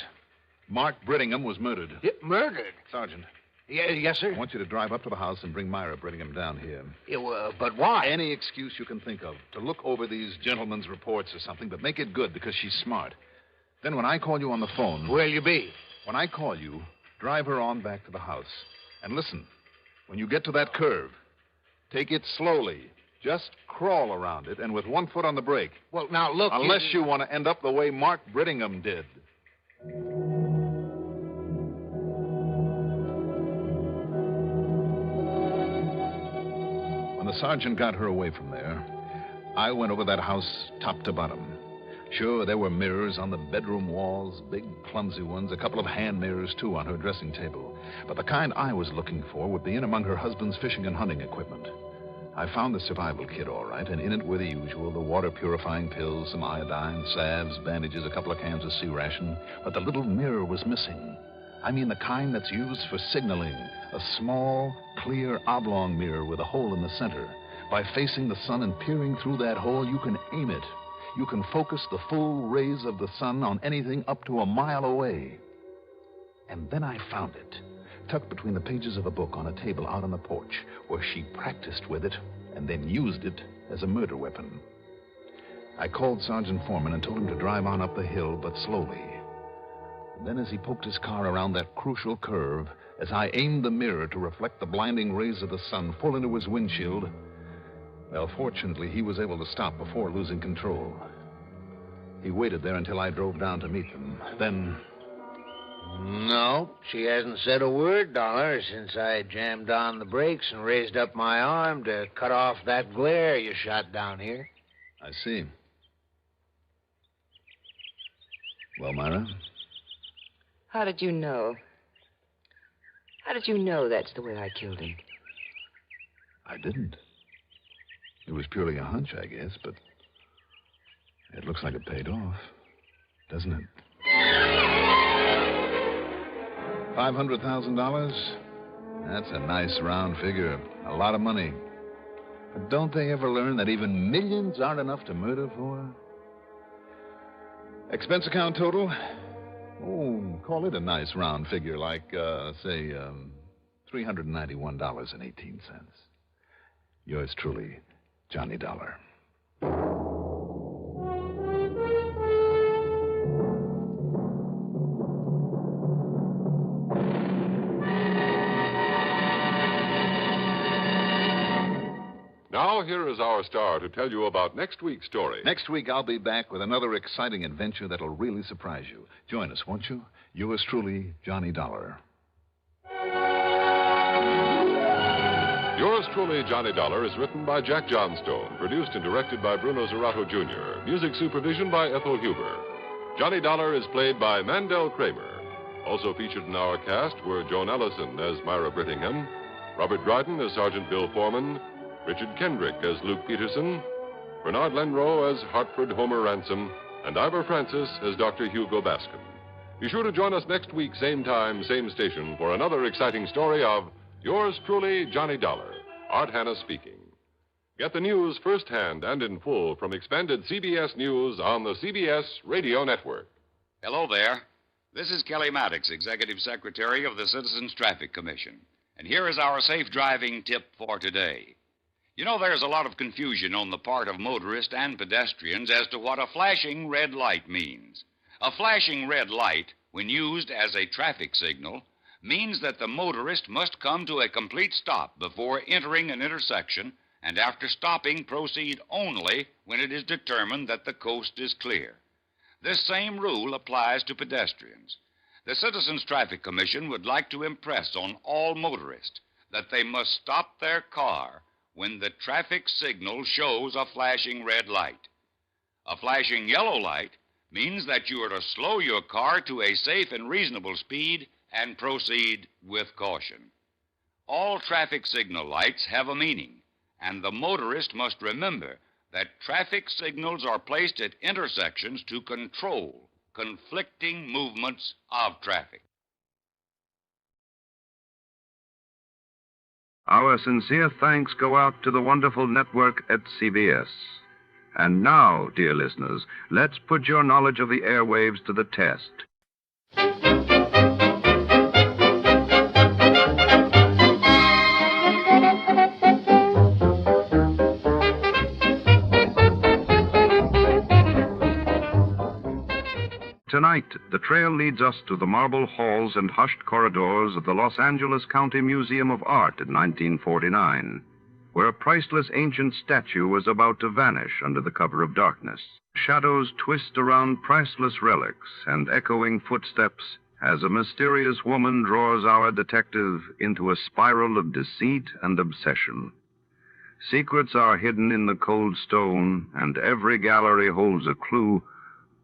Mark Brittingham was murdered. Murdered? Sergeant. Yes, sir? I want you to drive up to the house and bring Myra Brittingham down here. But why? Any excuse you can think of to look over these gentlemen's reports or something, but make it good because she's smart. Then when I call you on the phone... Where'll you be? When I call you, drive her on back to the house. And listen, when you get to that curve, take it slowly. Just crawl around it and with one foot on the brake. Well, now, look... Unless you want to end up the way Mark Brittingham did. When the sergeant got her away from there, I went over that house top to bottom. Sure, there were mirrors on the bedroom walls, big, clumsy ones, a couple of hand mirrors, too, on her dressing table. But the kind I was looking for would be in among her husband's fishing and hunting equipment. I found the survival kit, all right, and in it were the usual, the water-purifying pills, some iodine, salves, bandages, a couple of cans of sea ration. But the little mirror was missing. I mean the kind that's used for signaling. A small, clear, oblong mirror with a hole in the center. By facing the sun and peering through that hole, you can aim it. You can focus the full rays of the sun on anything up to a mile away. And then I found it, tucked between the pages of a book on a table out on the porch, where she practiced with it and then used it as a murder weapon. I called Sergeant Foreman and told him to drive on up the hill, but slowly. And then as he poked his car around that crucial curve, as I aimed the mirror to reflect the blinding rays of the sun full into his windshield, well, fortunately, he was able to stop before losing control. He waited there until I drove down to meet them. Then... No, she hasn't said a word, Dollar, since I jammed on the brakes and raised up my arm to cut off that glare you shot down here. I see. Well, Myra? How did you know? How did you know that's the way I killed him? I didn't. It was purely a hunch, I guess, but it looks like it paid off, doesn't it? $500,000? That's a nice round figure. A lot of money. But don't they ever learn that even millions aren't enough to murder for? Expense account total? Oh, call it a nice round figure, like, say, $391.18. Yours truly, Johnny Dollar. here is our star to tell you about next week's story. Next week, I'll be back with another exciting adventure that'll really surprise you. Join us, won't you? Yours truly, Johnny Dollar. Yours truly, Johnny Dollar, is written by Jack Johnstone, produced and directed by Bruno Zerato, Jr., music supervision by Ethel Huber. Johnny Dollar is played by Mandel Kramer. Also featured in our cast were Joan Ellison as Myra Brittingham, Robert Dryden as Sergeant Bill Foreman, Richard Kendrick as Luke Peterson, Bernard Lenrow as Hartford Homer Ransom, and Ivor Francis as Dr. Hugo Bascom. Be sure to join us next week, same time, same station, for another exciting story of Yours truly, Johnny Dollar. Art Hanna speaking. Get the news firsthand and in full from expanded CBS News on the CBS Radio Network. Hello there. This is Kelly Maddox, Executive Secretary of the Citizens Traffic Commission. And here is our safe driving tip for today. You know, there's a lot of confusion on the part of motorists and pedestrians as to what a flashing red light means. A flashing red light, when used as a traffic signal, means that the motorist must come to a complete stop before entering an intersection, and after stopping, proceed only when it is determined that the coast is clear. This same rule applies to pedestrians. The Citizens Traffic Commission would like to impress on all motorists that they must stop their car when the traffic signal shows a flashing red light. A flashing yellow light means that you are to slow your car to a safe and reasonable speed and proceed with caution. All traffic signal lights have a meaning, and the motorist must remember that traffic signals are placed at intersections to control conflicting movements of traffic. Our sincere thanks go out to the wonderful network at CBS. And now, dear listeners, let's put your knowledge of the airwaves to the test. Tonight, the trail leads us to the marble halls and hushed corridors of the Los Angeles County Museum of Art in 1949, where a priceless ancient statue was about to vanish under the cover of darkness. Shadows twist around priceless relics and echoing footsteps as a mysterious woman draws our detective into a spiral of deceit and obsession. Secrets are hidden in the cold stone, and every gallery holds a clue,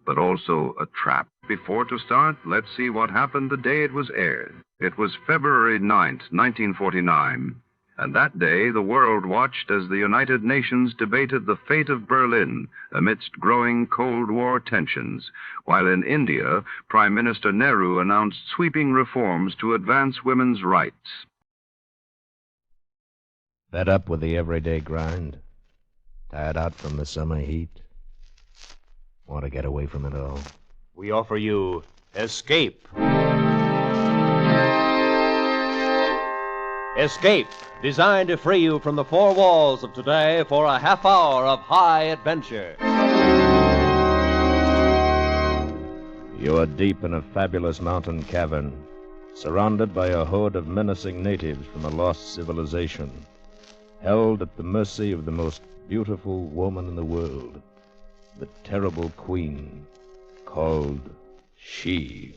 but also a trap. Before to start, let's see what happened the day it was aired. It was February 9th, 1949, and that day the world watched as the United Nations debated the fate of Berlin amidst growing Cold War tensions, while in India, Prime Minister Nehru announced sweeping reforms to advance women's rights. Fed up with the everyday grind? Tired out from the summer heat? Want to get away from it all? We offer you Escape. Escape, designed to free you from the four walls of today for a half hour of high adventure. You are deep in a fabulous mountain cavern, surrounded by a horde of menacing natives from a lost civilization, held at the mercy of the most beautiful woman in the world, the terrible queen called She.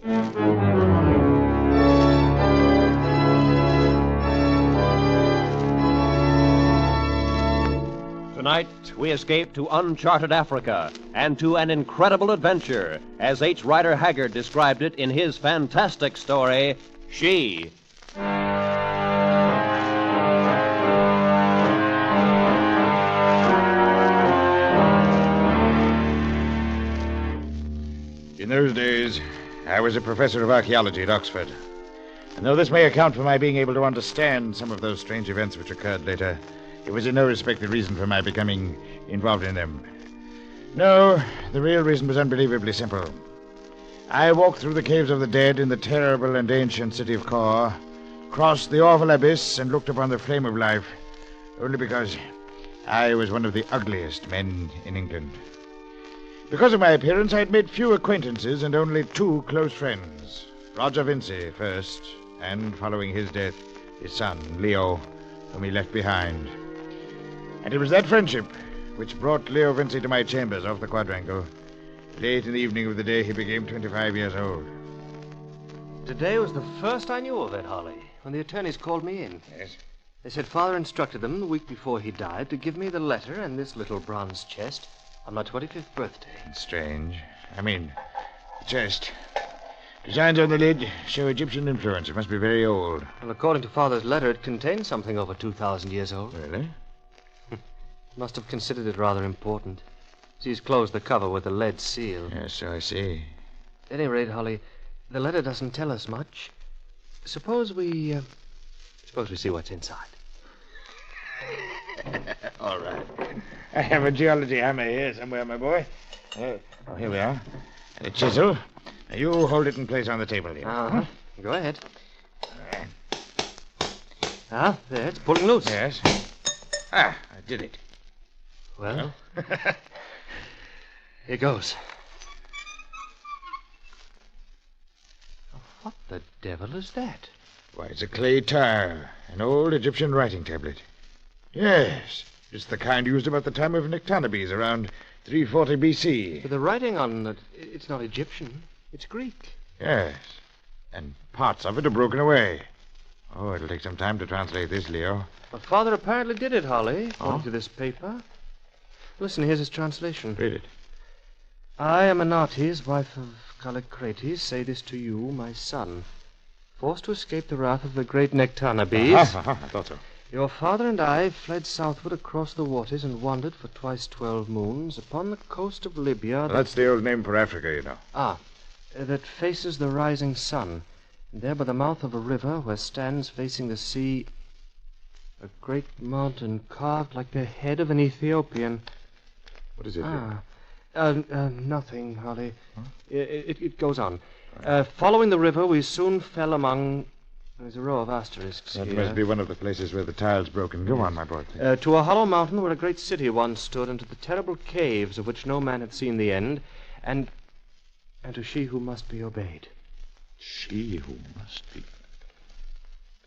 Tonight, we escape to uncharted Africa and to an incredible adventure, as H. Rider Haggard described it in his fantastic story, She. In those days, I was a professor of archaeology at Oxford. And though this may account for my being able to understand some of those strange events which occurred later, it was in no respect the reason for my becoming involved in them. No, the real reason was unbelievably simple. I walked through the caves of the dead in the terrible and ancient city of Carr, crossed the awful abyss, and looked upon the flame of life, only because I was one of the ugliest men in England. Because of my appearance, I had made few acquaintances and only two close friends. Roger Vinci first, and following his death, his son, Leo, whom he left behind. And it was that friendship which brought Leo Vinci to my chambers off the quadrangle. Late in the evening of the day he became 25 years old. Today was the first I knew of it, Holly, when the attorneys called me in. Yes? They said Father instructed them the week before he died to give me the letter and this little bronze chest on my 25th birthday. It's strange. I mean, the chest. Designs on the lid show Egyptian influence. It must be very old. Well, according to Father's letter, it contains something over 2,000 years old. Really? Must have considered it rather important. So he's closed the cover with a lead seal. Yes, so I see. At any rate, Holly, the letter doesn't tell us much. Suppose we see what's inside. All right. I have a geology hammer here somewhere, my boy. Here we are. And a chisel. Now, you hold it in place on the table here. Uh-huh. Go ahead. Ah, there, it's pulling loose. Yes. I did it. Well, here goes. What the devil is that? Why, it's a clay tile, an old Egyptian writing tablet. Yes, it's the kind used about the time of Nectanebes, around 340 B.C. But the writing on it, it's not Egyptian, it's Greek. Yes, and parts of it are broken away. Oh, it'll take some time to translate this, Leo. Well, Father apparently did it, Holly, according to this paper. Listen, here's his translation. Read it. I, Amenartes, wife of Callicrates, say this to you, my son. Forced to escape the wrath of the great Nectanebes. I thought so. Your father and I fled southward across the waters and wandered for twice 12 moons upon the coast of Libya. That's the old name for Africa, you know. That faces the rising sun. And there by the mouth of a river where stands facing the sea a great mountain carved like the head of an Ethiopian. What is it? Nothing, Holly. Huh? It goes on. Following the river, we soon fell among... There's a row of asterisks That here. must be one of the places where the tile's broken. Go on, my boy. To a hollow mountain where a great city once stood, and to the terrible caves of which no man had seen the end, and to she who must be obeyed. She who must be...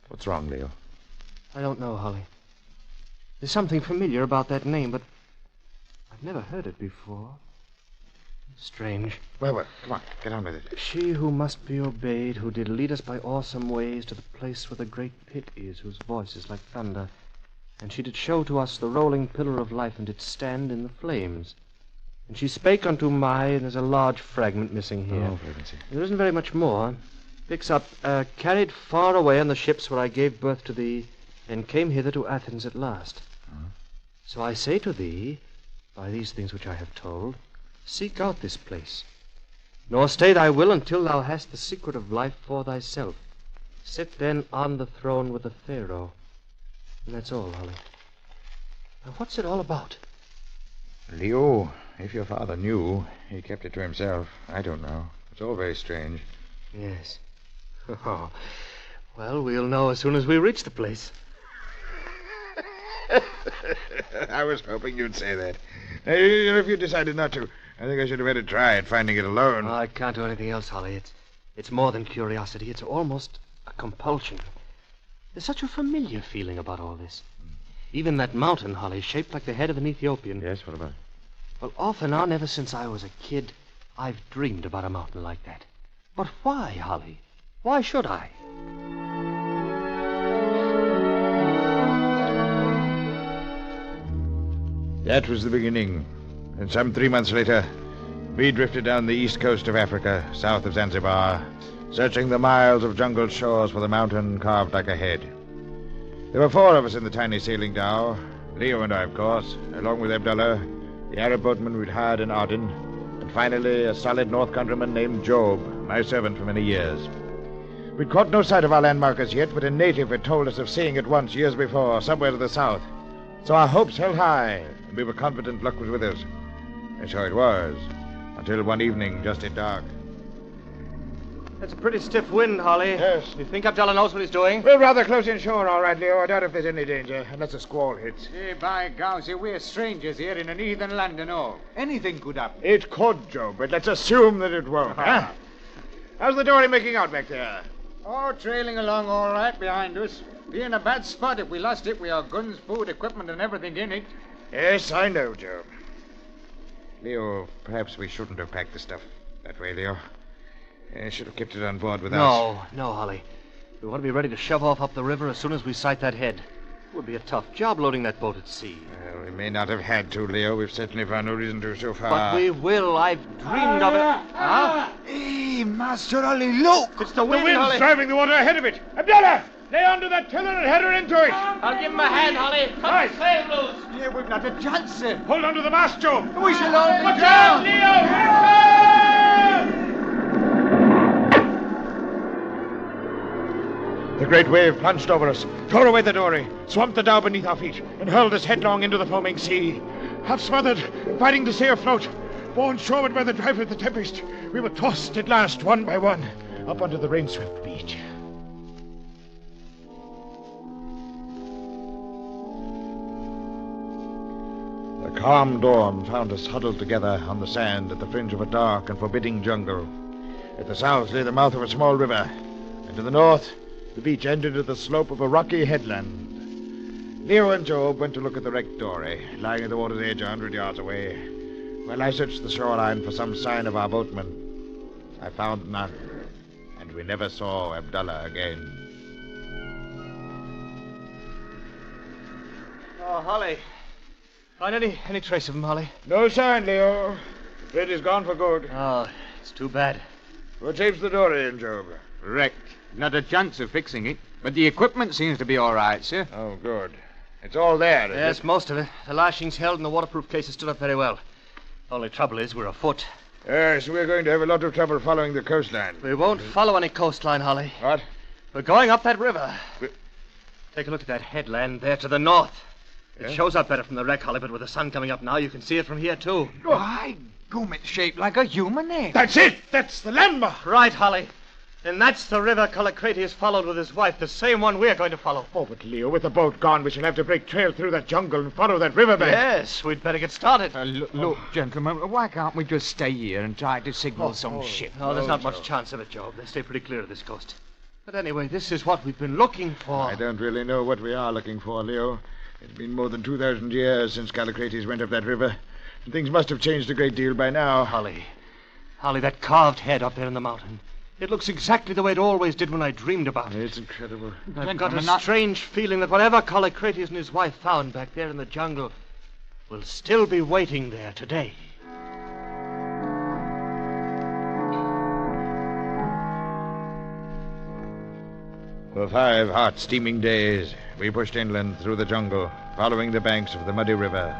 What's wrong, Leo? I don't know, Holly. There's something familiar about that name, but I've never heard it before. Strange. Well, come on, get on with it. She who must be obeyed, who did lead us by awesome ways to the place where the great pit is, whose voice is like thunder. And she did show to us the rolling pillar of life, and did stand in the flames. And she spake unto and there's a large fragment missing here. Oh, frequency. There isn't very much more. Picks up, carried far away on the ships where I gave birth to thee, and came hither to Athens at last. So I say to thee, by these things which I have told, seek out this place, nor stay thy will until thou hast the secret of life for thyself. Sit then on the throne with the Pharaoh. And that's all, Holly. Now, what's it all about? Leo, if your father knew, he kept it to himself. I don't know. It's all very strange. Yes. Oh. Well, we'll know as soon as we reach the place. I was hoping you'd say that. If you decided not to, I think I should have had a try at finding it alone. I can't do anything else, Holly. It's more than curiosity. It's almost a compulsion. There's such a familiar feeling about all this. Even that mountain, Holly, shaped like the head of an Ethiopian. Yes, what about it? Well, off and on, ever since I was a kid, I've dreamed about a mountain like that. But why, Holly? Why should I? That was the beginning. And some 3 months later, we drifted down the east coast of Africa, south of Zanzibar, searching the miles of jungled shores for the mountain carved like a head. There were 4 of us in the tiny sailing dhow. Leo and I, of course, along with Abdullah, the Arab boatman we'd hired in Aden, and finally a solid North countryman named Job, my servant for many years. We'd caught no sight of our landmarkers yet, but a native had told us of seeing it once years before, somewhere to the south. So our hopes held high, and we were confident luck was with us. And so it was, until one evening, just at dark. That's a pretty stiff wind, Holly. Yes. You think Abdullah knows what he's doing? We're rather close inshore, all right, Leo. I doubt if there's any danger, unless a squall hits. By gauzy, we're strangers here in an heathen land and all. Anything could happen. It could, Joe, but let's assume that it won't, huh? How's the dory making out back there? Oh, trailing along all right behind us. Be in a bad spot if we lost it with our guns, food, equipment, and everything in it. Yes, I know, Joe. Leo, perhaps we shouldn't have packed the stuff that way, Leo. I should have kept it on board with us. No, Holly. We want to be ready to shove off up the river as soon as we sight that head. It would be a tough job loading that boat at sea. Well, we may not have had to, Leo. We've certainly found no reason to so far. But we will. I've dreamed of it. Huh? Hey, Master Holly, look! It's the wind, wind's Holly. driving the water ahead of it. Abdullah! Lay onto that tiller and head her into it. I'll give him a hand, Holly. Cut Right. the sail loose. Yeah, we've not a chance. Hold onto the mast, Joe. We shall all be Watch drowned. out, Leo! The great wave plunged over us, tore away the dory, swamped the dhow beneath our feet, and hurled us headlong into the foaming sea. Half smothered, fighting to stay afloat, borne shoreward by the drive of the tempest, we were tossed at last, one by one, up onto the rain-swept beach. The calm dawn found us huddled together on the sand at the fringe of a dark and forbidding jungle. At the south lay the mouth of a small river, and to the north, the beach ended at the slope of a rocky headland. Leo and Job went to look at the wrecked dory, lying at the water's edge 100 yards away, while I searched the shoreline for some sign of our boatman. I found none, and we never saw Abdullah again. Oh, Holly. Find any trace of him, Holly? No sign, Leo. The bridge is gone for good. Oh, it's too bad. What shapes the dory in, Job? Wrecked. Not a chance of fixing it. But the equipment seems to be all right, sir. Oh, good. It's all there, is Yes, it? most of it. The lashings held and the waterproof cases stood up very well. Only trouble is we're afoot. Yes, we're going to have a lot of trouble following the coastline. We won't follow any coastline, Holly. What? We're going up that river. Take a look at that headland there to the north. It shows up better from the wreck, Holly, but with the sun coming up now, you can see it from here, too. Why, gum, it's shaped like a human head. That's it! That's the landmark! Right, Holly. And that's the river Callicrates followed with his wife, the same one we're going to follow. Oh, but Leo, with the boat gone, we shall have to break trail through that jungle and follow that riverbank. Yes, we'd better get started. Look, gentlemen, why can't we just stay here and try to signal some ship? No, there's not much chance of it, Job. They stay pretty clear of this coast. But anyway, this is what we've been looking for. I don't really know what we are looking for, Leo. It's been more than 2,000 years since Callicrates went up that river. And things must have changed a great deal by now. Holly, that carved head up there in the mountain. It looks exactly the way it always did when I dreamed about it. It's incredible. I've got a strange feeling that whatever Callicrates and his wife found back there in the jungle will still be waiting there today. For 5 hot, steaming days, we pushed inland through the jungle, following the banks of the muddy river.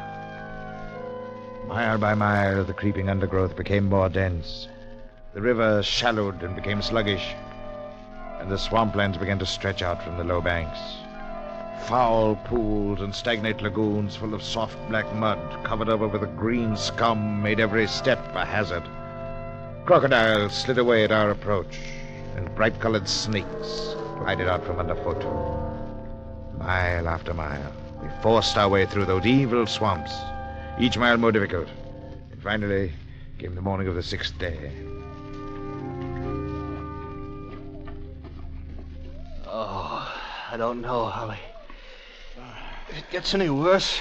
Mile by mile, the creeping undergrowth became more dense. The river shallowed and became sluggish, and the swamplands began to stretch out from the low banks. Foul pools and stagnant lagoons full of soft black mud covered over with a green scum made every step a hazard. Crocodiles slid away at our approach, and bright-colored snakes glided out from underfoot. Mile after mile, we forced our way through those evil swamps, each mile more difficult. And finally came the morning of the 6th day. Oh, I don't know, Holly. If it gets any worse,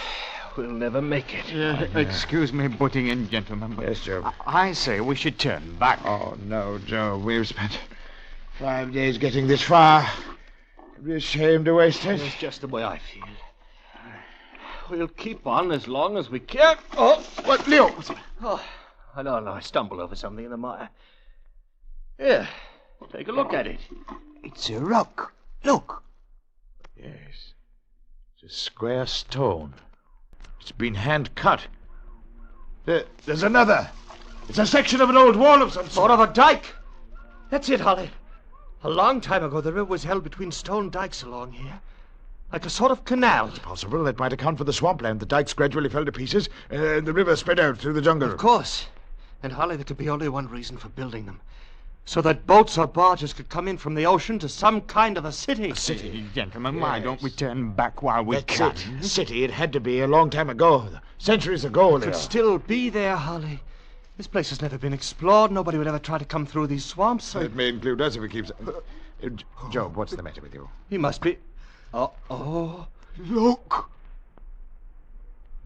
we'll never make it. Excuse me butting in, gentlemen. But Yes, Joe. I say we should turn back. Oh, no, Joe. We've spent 5 days getting this far. It'd be a shame to waste it. It's just the way I feel. We'll keep on as long as we can. Oh, what, Leo? Oh, I don't know. I stumbled over something in the mire. Here, take a look at it. It's a rock. Look. Yes. It's a square stone. It's been hand-cut. There's another. It's a section of an old wall of some Sort of a dike. That's it, Holly. A long time ago, the river was held between stone dikes along here. Like a sort of canal. It's possible. That might account for the swampland. The dikes gradually fell to pieces, and the river spread out through the jungle. Of course. And, Holly, there could be only one reason for building them. So that boats or barges could come in from the ocean to some kind of a city. A city, gentlemen. Why don't we turn back while we can? That's it. City. It had to be a long time ago. Centuries ago, It could still be there, Holly. This place has never been explored. Nobody would ever try to come through these swamps. It may include us if it keeps... Job, what's the matter with you? He must be... Oh. Look!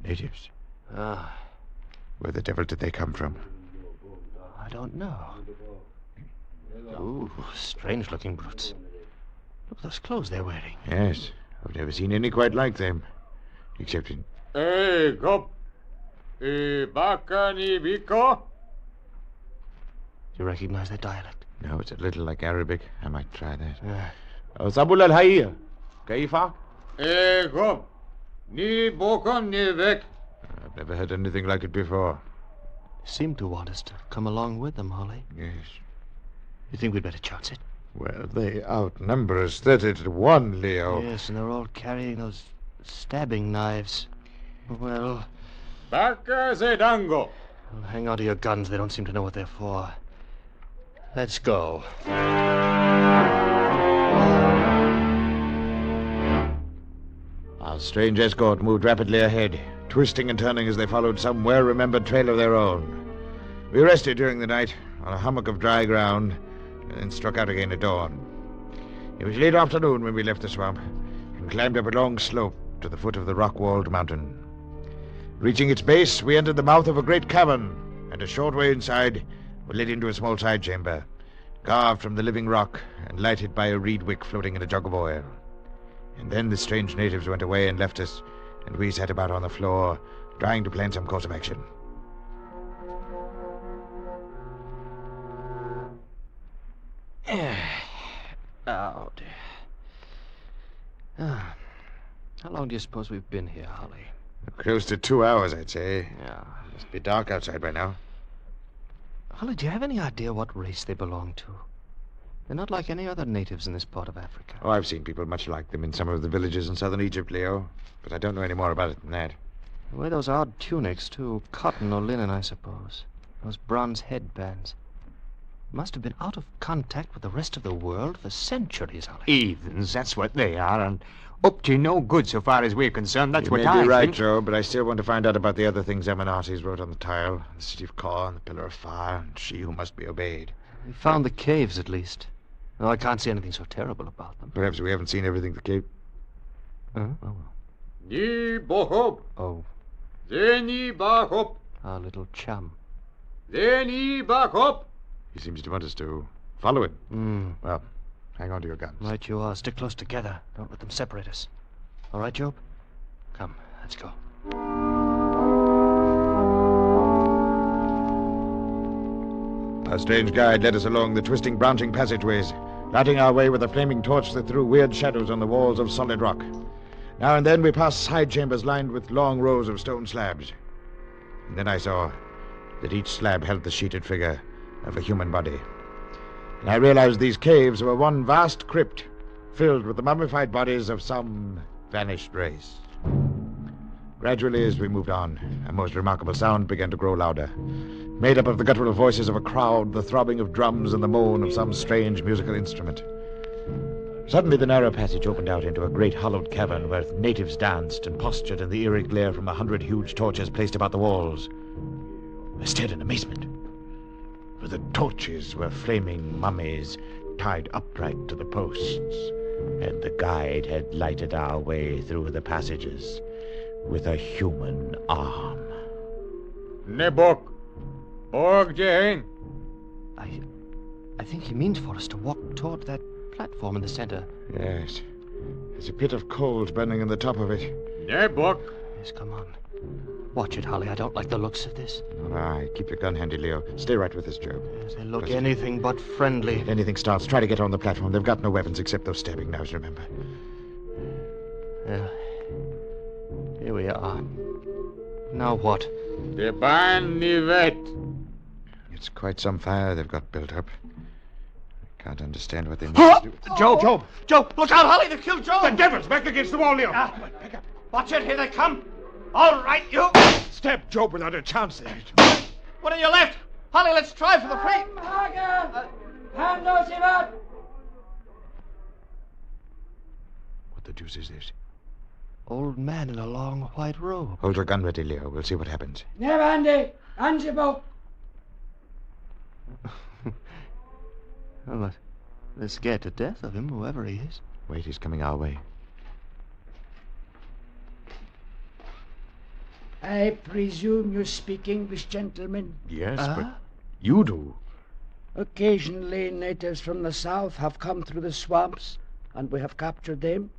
Natives. Ah, Where the devil did they come from? I don't know. Ooh, strange-looking brutes. Look at those clothes they're wearing. Yes, I've never seen any quite like them. Except in... Hey, Gop. Baka ni Biko? Do you recognize their dialect? No, it's a little like Arabic. I might try that. Sabul al Hayya. Kaifa? Gop. Ni Bokon ni Vek. I've never heard anything like it before. Seem to want us to come along with them, Holly. Yes. You think we'd better chance it? Well, they outnumber us 30 to 1, Leo. Yes, and they're all carrying those stabbing knives. Well... Baka Zedango. Well, hang on to your guns. They don't seem to know what they're for. Let's go. Our strange escort moved rapidly ahead, twisting and turning as they followed some well-remembered trail of their own. We rested during the night on a hummock of dry ground and then struck out again at dawn. It was late afternoon when we left the swamp and climbed up a long slope to the foot of the rock-walled mountain. Reaching its base, we entered the mouth of a great cavern, and a short way inside were led into a small side chamber, carved from the living rock and lighted by a reed wick floating in a jug of oil. And then the strange natives went away and left us, and we sat about on the floor, trying to plan some course of action. Oh, dear. How long do you suppose we've been here, Holly? Close to 2 hours, I'd say. Yeah. Must be dark outside by now. Holly, do you have any idea what race they belong to? They're not like any other natives in this part of Africa. Oh, I've seen people much like them in some of the villages in southern Egypt, Leo. But I don't know any more about it than that. They wear those odd tunics, too. Cotton or linen, I suppose. Those bronze headbands. Must have been out of contact with the rest of the world for centuries, Holly. Heathens, that's what they are, and up to no good so far as we're concerned. That's what You I may be right, think. Joe, but I still want to find out about the other things Eminartes wrote on the tile. The city of Carr and the pillar of fire, and she who must be obeyed. We found the caves, at least. Though I can't see anything so terrible about them. Perhaps we haven't seen everything the cave... Oh, well. Ni Bohop. Oh, Zeni Bahop. our little chum. Zeni Bahop. He seems to want us to follow him. Well, hang on to your guns. Right you are. Stick close together. Don't let them separate us. All right, Job? Come, let's go. Our strange guide led us along the twisting, branching passageways, lighting our way with a flaming torch that threw weird shadows on the walls of solid rock. Now and then we passed side chambers lined with long rows of stone slabs. And then I saw that each slab held the sheeted figure of a human body. And I realized these caves were one vast crypt filled with the mummified bodies of some vanished race. Gradually, as we moved on, a most remarkable sound began to grow louder, made up of the guttural voices of a crowd, the throbbing of drums, and the moan of some strange musical instrument. Suddenly, the narrow passage opened out into a great hollowed cavern where natives danced and postured in the eerie glare from 100 huge torches placed about the walls. I stared in amazement, for the torches were flaming mummies tied upright to the posts, and the guide had lighted our way through the passages with a human arm. Nebok. Org Jane. I think he means for us to walk toward that platform in the center. Yes. There's a pit of coals burning in the top of it. Nebok. Yes, come on. Watch it, Holly. I don't like the looks of this. All right. Keep your gun handy, Leo. Stay right with us, Joe. Yes, they look anything but friendly. If anything starts, try to get on the platform. They've got no weapons except those stabbing knives, remember. Well, here we are. Now what? The ban nivet. It's quite some fire they've got built up. I can't understand what they need to do. Job! Job! Look out, Holly! They've killed Job! The devil's back against the wall, Leo. Pick up. Watch it. Here they come. All right, you. Stab Job without a chance there. What are you left? Holly, let's try for the free. What the deuce is this? Old man in a long white robe. Hold your gun ready, Leo. We'll see what happens. Never, Andy. Ansibo. Well, They're scared to death of him, whoever he is. Wait, he's coming our way. I presume you speak English, gentlemen? Yes, but you do. Occasionally, natives from the south have come through the swamps, and we have captured them.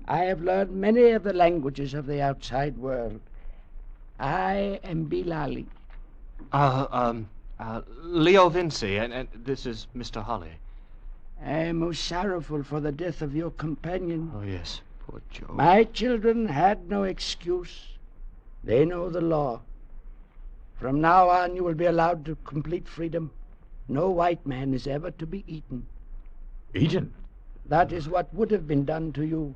I have learned many of the languages of the outside world. I am Bilali. Leo Vinci, and this is Mr. Holly. I am most sorrowful for the death of your companion. Oh, yes, poor Joe. My children had no excuse. They know the law. From now on, you will be allowed to complete freedom. No white man is ever to be eaten. Eaten? That is what would have been done to you.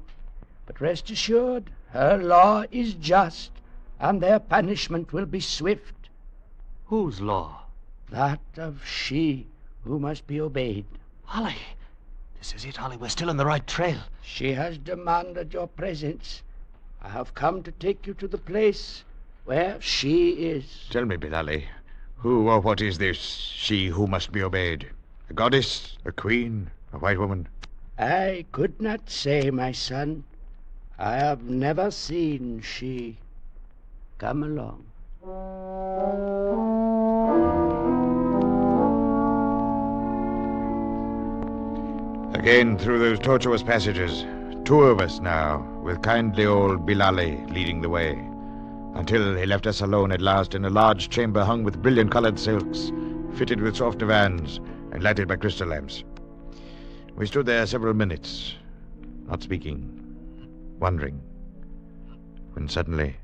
But rest assured, her law is just, and their punishment will be swift. Whose law? That of she who must be obeyed. Holly, this is it, Holly. We're still on the right trail. She has demanded your presence. I have come to take you to the place where she is. Tell me, Bilali, who or what is this she who must be obeyed? A goddess? A queen? A white woman? I could not say, my son. I have never seen she. Come along. Again through those tortuous passages, two of us now, with kindly old Bilali leading the way, until he left us alone at last in a large chamber hung with brilliant-colored silks, fitted with soft divans, and lighted by crystal lamps. We stood there several minutes, not speaking, wondering, when suddenly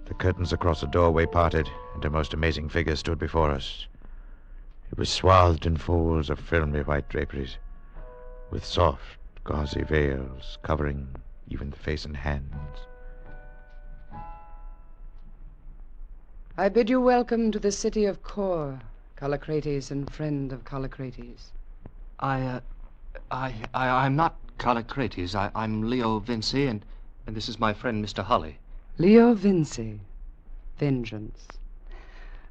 the curtains across the doorway parted, and a most amazing figure stood before us. It was swathed in folds of filmy white draperies, with soft, gauzy veils covering even the face and hands. I bid you welcome to the city of Carr, Callicrates and friend of Callicrates. I'm not Callicrates. I'm Leo Vinci, and this is my friend, Mr. Holly. Leo Vinci. Vengeance.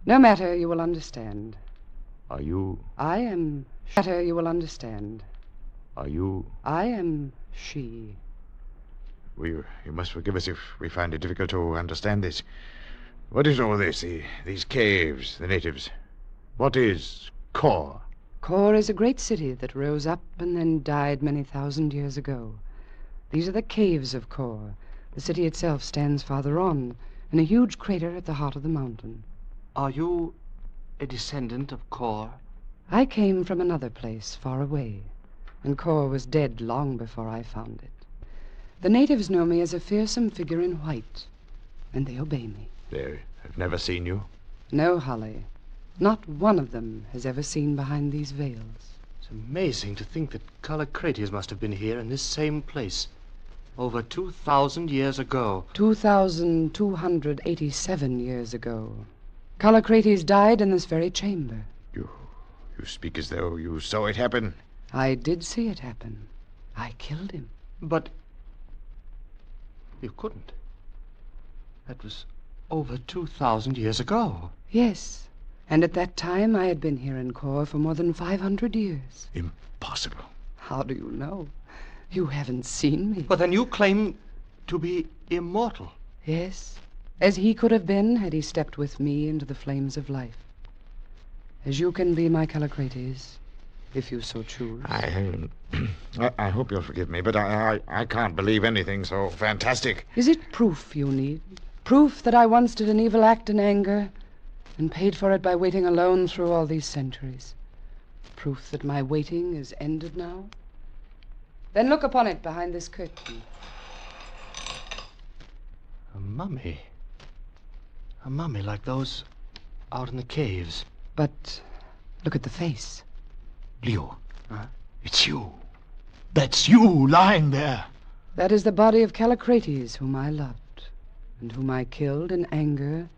No matter, you will understand. Are you? I am... Matter, you will understand. Are you? I am she. You must forgive us if we find it difficult to understand this. What is all this? These caves, the natives. What is Carr? Carr is a great city that rose up and then died many thousand years ago. These are the caves of Carr. The city itself stands farther on, in a huge crater at the heart of the mountain. Are you a descendant of Carr? I came from another place, far away, and Carr was dead long before I found it. The natives know me as a fearsome figure in white, and they obey me. They have never seen you? No, Holly. Not one of them has ever seen behind these veils. It's amazing to think that Callicrates must have been here in this same place over 2,000 years ago. 2,287 years ago. Callicrates died in this very chamber. You speak as though you saw it happen. I did see it happen. I killed him. But you couldn't. That was over 2,000 years ago. Yes. And at that time, I had been here in Carr for more than 500 years. Impossible. How do you know? You haven't seen me. But then you claim to be immortal. Yes. As he could have been had he stepped with me into the flames of life. As you can be, my Callicrates, if you so choose. I hope you'll forgive me, but I can't believe anything so fantastic. Is it proof you need? Proof that I once did an evil act in anger and paid for it by waiting alone through all these centuries? Proof that my waiting is ended now? Then look upon it behind this curtain. A mummy. A mummy like those out in the caves. But look at the face. Leo, it's you. That's you lying there. That is the body of Callicrates, whom I loved, and whom I killed in anger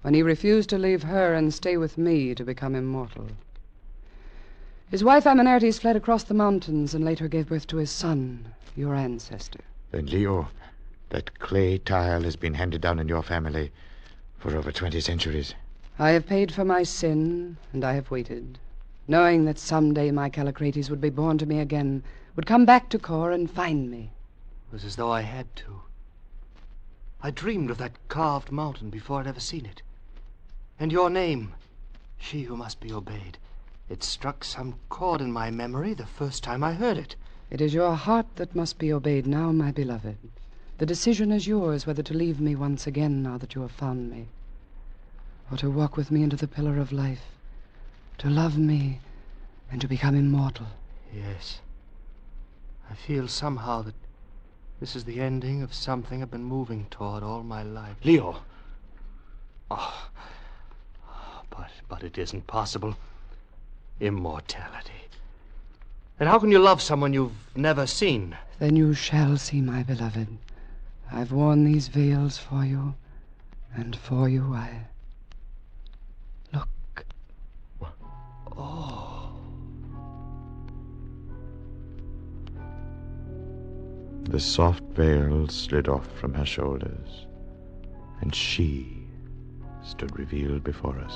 when he refused to leave her and stay with me to become immortal. His wife Amenites fled across the mountains and later gave birth to his son, your ancestor. Then, Leo, that clay tile has been handed down in your family for over 20 centuries. I have paid for my sin, and I have waited. knowing that someday my Callicrates would be born to me again, would come back to Carr and find me. It was as though I had to. I dreamed of that carved mountain before I'd ever seen it. And your name, she who must be obeyed. It struck some chord in my memory the first time I heard it. It is your heart that must be obeyed now, my beloved. The decision is yours whether to leave me once again now that you have found me, or to walk with me into the pillar of life, to love me and to become immortal. Yes. I feel somehow that this is the ending of something I've been moving toward all my life. Leo! Oh, but it isn't possible. Immortality. And how can you love someone you've never seen? Then you shall see, my beloved. I've worn these veils for you, and for you I... Look. Oh. The soft veil slid off from her shoulders, and she stood revealed before us,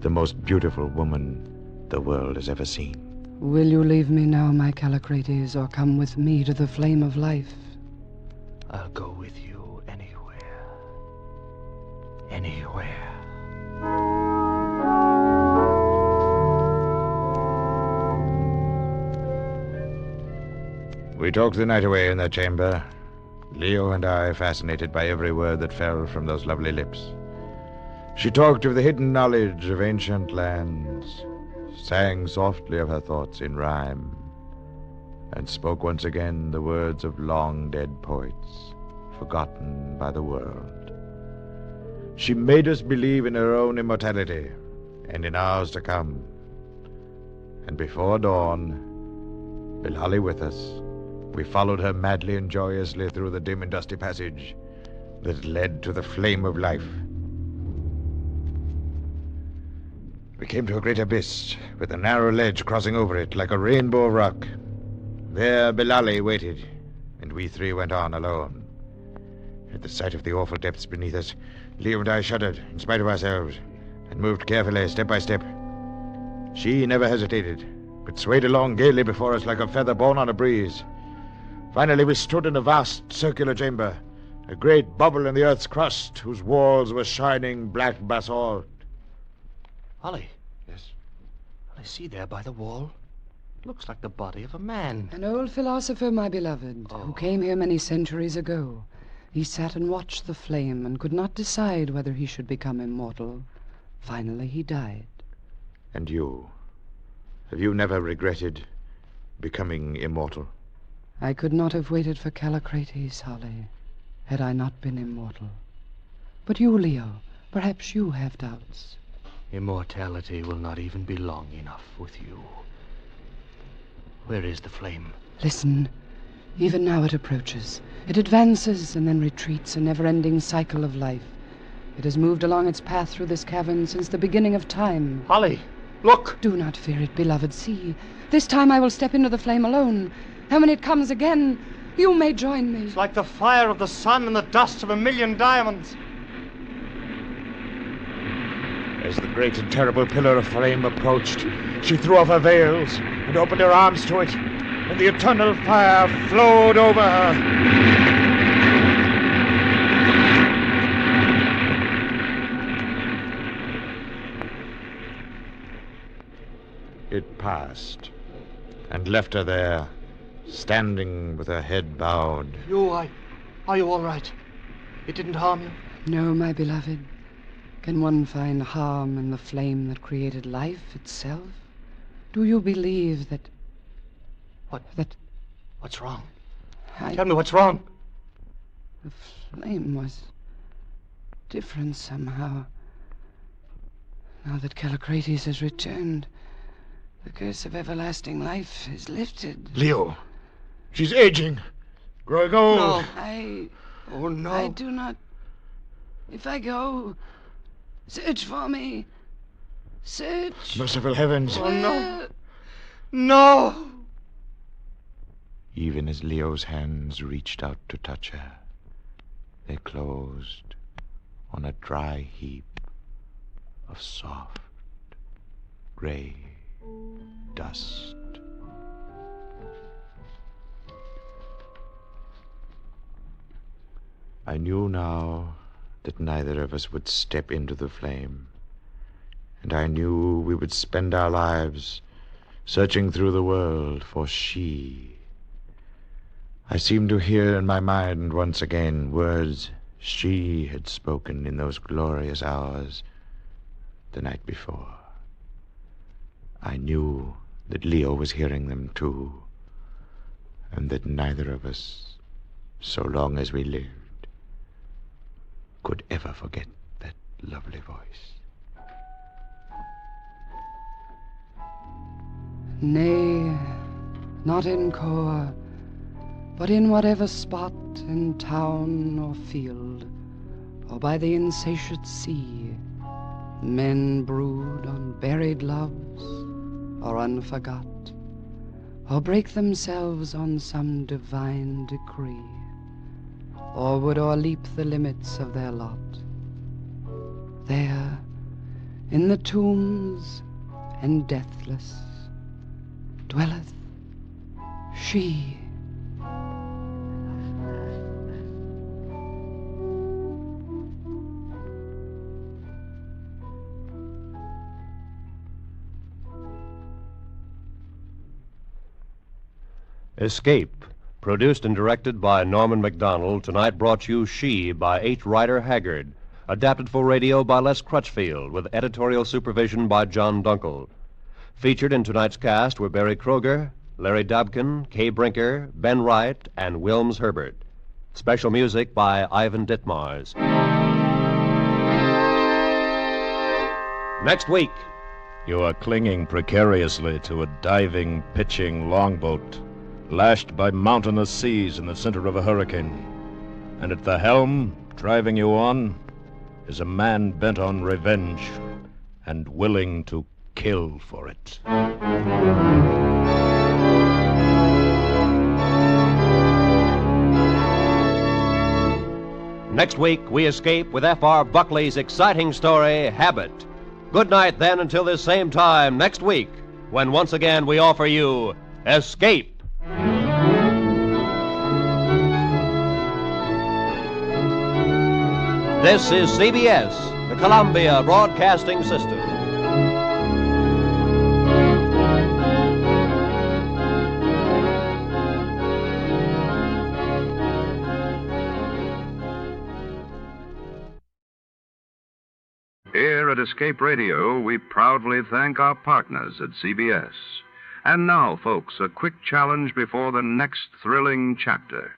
the most beautiful woman the world has ever seen. Will you leave me now, my Callicrates, or come with me to the flame of life? I'll go with you anywhere. Anywhere. We talked the night away in that chamber, Leo and I fascinated by every word that fell from those lovely lips. She talked of the hidden knowledge of ancient lands, sang softly of her thoughts in rhyme, and spoke once again the words of long-dead poets, forgotten by the world. She made us believe in her own immortality, and in ours to come. And before dawn, Bilali with us, we followed her madly and joyously through the dim and dusty passage that led to the flame of life. We came to a great abyss, with a narrow ledge crossing over it like a rainbow of rock. There Bilali waited, and we three went on alone. At the sight of the awful depths beneath us, Leo and I shuddered, in spite of ourselves, and moved carefully, step by step. She never hesitated, but swayed along gaily before us like a feather borne on a breeze. Finally, we stood in a vast circular chamber, a great bubble in the earth's crust, whose walls were shining black basalt. Ollie. Yes? I see there by the wall. It looks like the body of a man. An old philosopher, my beloved, who came here many centuries ago. He sat and watched the flame and could not decide whether he should become immortal. Finally, he died. And you? Have you never regretted becoming immortal? I could not have waited for Callicrates, Holly, had I not been immortal. But you, Leo, perhaps you have doubts. Immortality will not even be long enough with you. Where is the flame? Listen. Even now it approaches. It advances and then retreats, a never-ending cycle of life. It has moved along its path through this cavern since the beginning of time. Holly, look! Do not fear it, beloved. See, this time I will step into the flame alone. And when it comes again, you may join me. It's like the fire of the sun and the dust of 1,000,000 diamonds. As the great and terrible pillar of flame approached, she threw off her veils and opened her arms to it, and the eternal fire flowed over her. It passed, and left her there, standing with her head bowed. Are you all right? It didn't harm you? No, my beloved. Can one find harm in the flame that created life itself? Do you believe that... What's wrong? Tell me what's wrong. The flame was different somehow. Now that Callicrates has returned, the curse of everlasting life is lifted. Leo, she's aging, growing old. No. Oh, no. I do not... If I go, search for me. Search. Merciful heavens. Oh, no. No! Even as Leo's hands reached out to touch her, they closed on a dry heap of soft, gray dust. I knew now that neither of us would step into the flame, and I knew we would spend our lives searching through the world for she. I seemed to hear in my mind once again words she had spoken in those glorious hours the night before. I knew that Leo was hearing them too, and that neither of us, so long as we lived, could ever forget that lovely voice. Nay, not in Carr, but in whatever spot, in town or field, or by the insatiate sea, men brood on buried loves, or unforgot, or break themselves on some divine decree, or would o'erleap the limits of their lot. There, in the tombs and deathless, dwelleth she. Escape, produced and directed by Norman MacDonald, tonight brought you She by H. Rider Haggard, adapted for radio by Les Crutchfield, with editorial supervision by John Dunkel. Featured in tonight's cast were Barry Kroger, Larry Dobkin, Kay Brinker, Ben Wright, and Wilms Herbert. Special music by Ivan Ditmars. Next week. You are clinging precariously to a diving, pitching longboat, lashed by mountainous seas in the center of a hurricane. And at the helm, driving you on, is a man bent on revenge and willing to kill for it. Next week, we escape with F.R. Buckley's exciting story, Habit. Good night, then, until this same time next week, when once again we offer you Escape. This is CBS, the Columbia Broadcasting System. Here at Escape Radio, we proudly thank our partners at CBS. And now, folks, a quick challenge before the next thrilling chapter.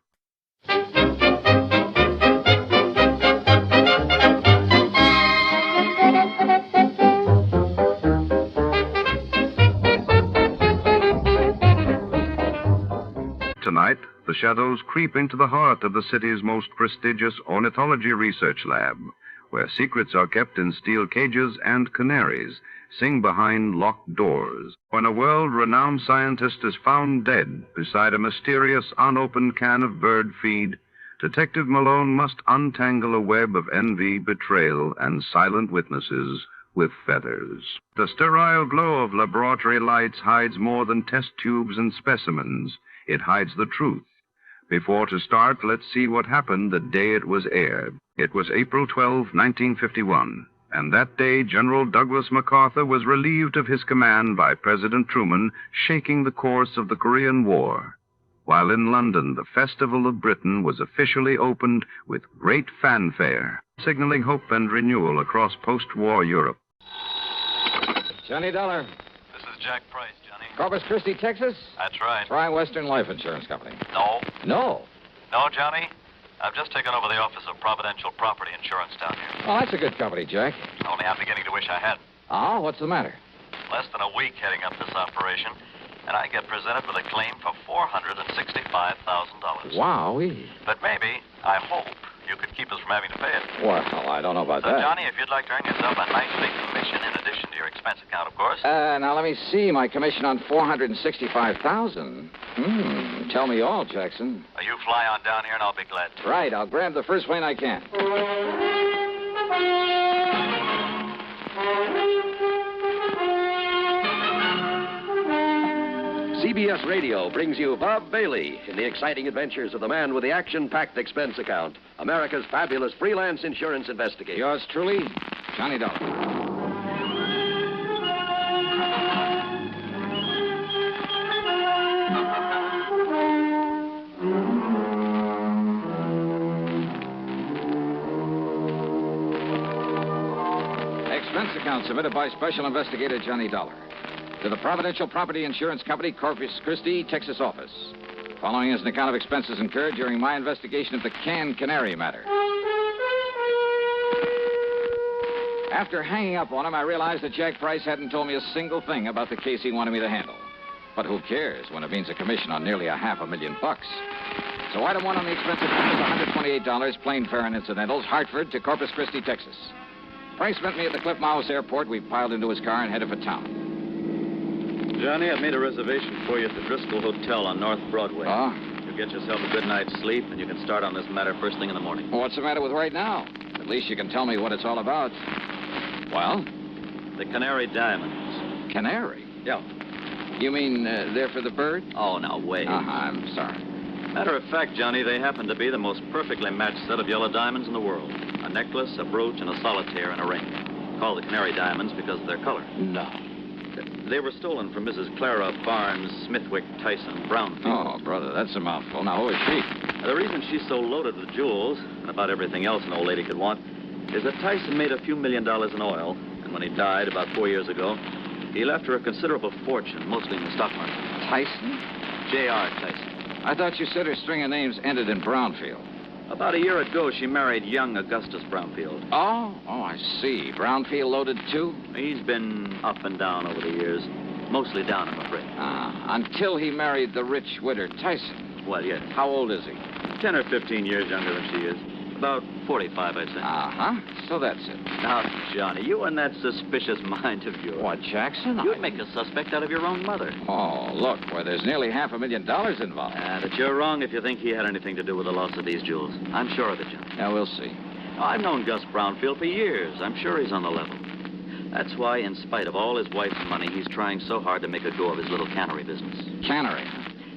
Tonight, the shadows creep into the heart of the city's most prestigious ornithology research lab, where secrets are kept in steel cages and canaries sing behind locked doors. When a world-renowned scientist is found dead beside a mysterious unopened can of bird feed, Detective Malone must untangle a web of envy, betrayal, and silent witnesses with feathers. The sterile glow of laboratory lights hides more than test tubes and specimens. It hides the truth. Before to start, let's see what happened the day it was aired. It was April 12, 1951, and that day General Douglas MacArthur was relieved of his command by President Truman, shaking the course of the Korean War. While in London, the Festival of Britain was officially opened with great fanfare, signaling hope and renewal across post-war Europe. Johnny Dollar. This is Jack Price, Johnny. Corpus Christi, Texas? That's right. Try Western Life Insurance Company. No. No? No, Johnny. I've just taken over the office of Providential Property Insurance down here. Oh, that's a good company, Jack. Only I'm beginning to wish I had. Oh, what's the matter? Less than a week heading up this operation, and I get presented with a claim for $465,000. Wowee. But maybe, I hope, you could keep us from having to pay it. Well, I don't know about So, that. Johnny, if you'd like to earn yourself a nice big commission in addition to your expense account, of course. Now, let me see. My commission on $465,000. Tell me all, Jackson. You fly on down here, and I'll be glad to. Right. I'll grab the first plane I can. CBS Radio brings you Bob Bailey in the exciting adventures of the man with the action-packed expense account, America's fabulous freelance insurance investigator. Yours truly, Johnny Dollar. Expense account submitted by Special Investigator Johnny Dollar to the Providential Property Insurance Company, Corpus Christi, Texas office. Following is an account of expenses incurred during my investigation of the Canary matter. After hanging up on him, I realized that Jack Price hadn't told me a single thing about the case he wanted me to handle. But who cares when it means a commission on nearly $500,000? So item one on the expense account is $128, plain fare and incidentals, Hartford to Corpus Christi, Texas. Price met me at the Cliff Mouse Airport. We piled into his car and headed for town. Johnny, I've made a reservation for you at the Driscoll Hotel on North Broadway. Oh? You'll get yourself a good night's sleep, and you can start on this matter first thing in the morning. Well, what's the matter with right now? At least you can tell me what it's all about. Well? The Canary diamonds. Canary? Yeah. You mean they're for the bird? Oh, now, wait. I'm sorry. Matter of fact, Johnny, they happen to be the most perfectly matched set of yellow diamonds in the world. A necklace, a brooch, and a solitaire and a ring. Called the Canary diamonds because of their color. No. They were stolen from Mrs. Clara Barnes Smithwick Tyson Brownfield. Oh, brother, that's a mouthful. Now, who is she? The reason she's so loaded with jewels, and about everything else an old lady could want, is that Tyson made a few $1 million in oil, and when he died about 4 years ago, he left her a considerable fortune, mostly in the stock market. Tyson? J.R. Tyson. I thought you said her string of names ended in Brownfield. About a year ago, she married young Augustus Brownfield. Oh, I see. Brownfield loaded, too? He's been up and down over the years. Mostly down, I'm afraid. Until he married the rich widow Tyson. Well, yes. How old is he? 10 or 15 years younger than she is. About 45, I'd say. So that's it. Now, Johnny, you and that suspicious mind of yours. What, Jackson? You'd make a suspect out of your own mother. Oh, look, where there's nearly $500,000 involved. But you're wrong if you think he had anything to do with the loss of these jewels. I'm sure of it, Johnny. Yeah, we'll see. I've known Gus Brownfield for years. I'm sure he's on the level. That's why, in spite of all his wife's money, he's trying so hard to make a go of his little cannery business. Cannery?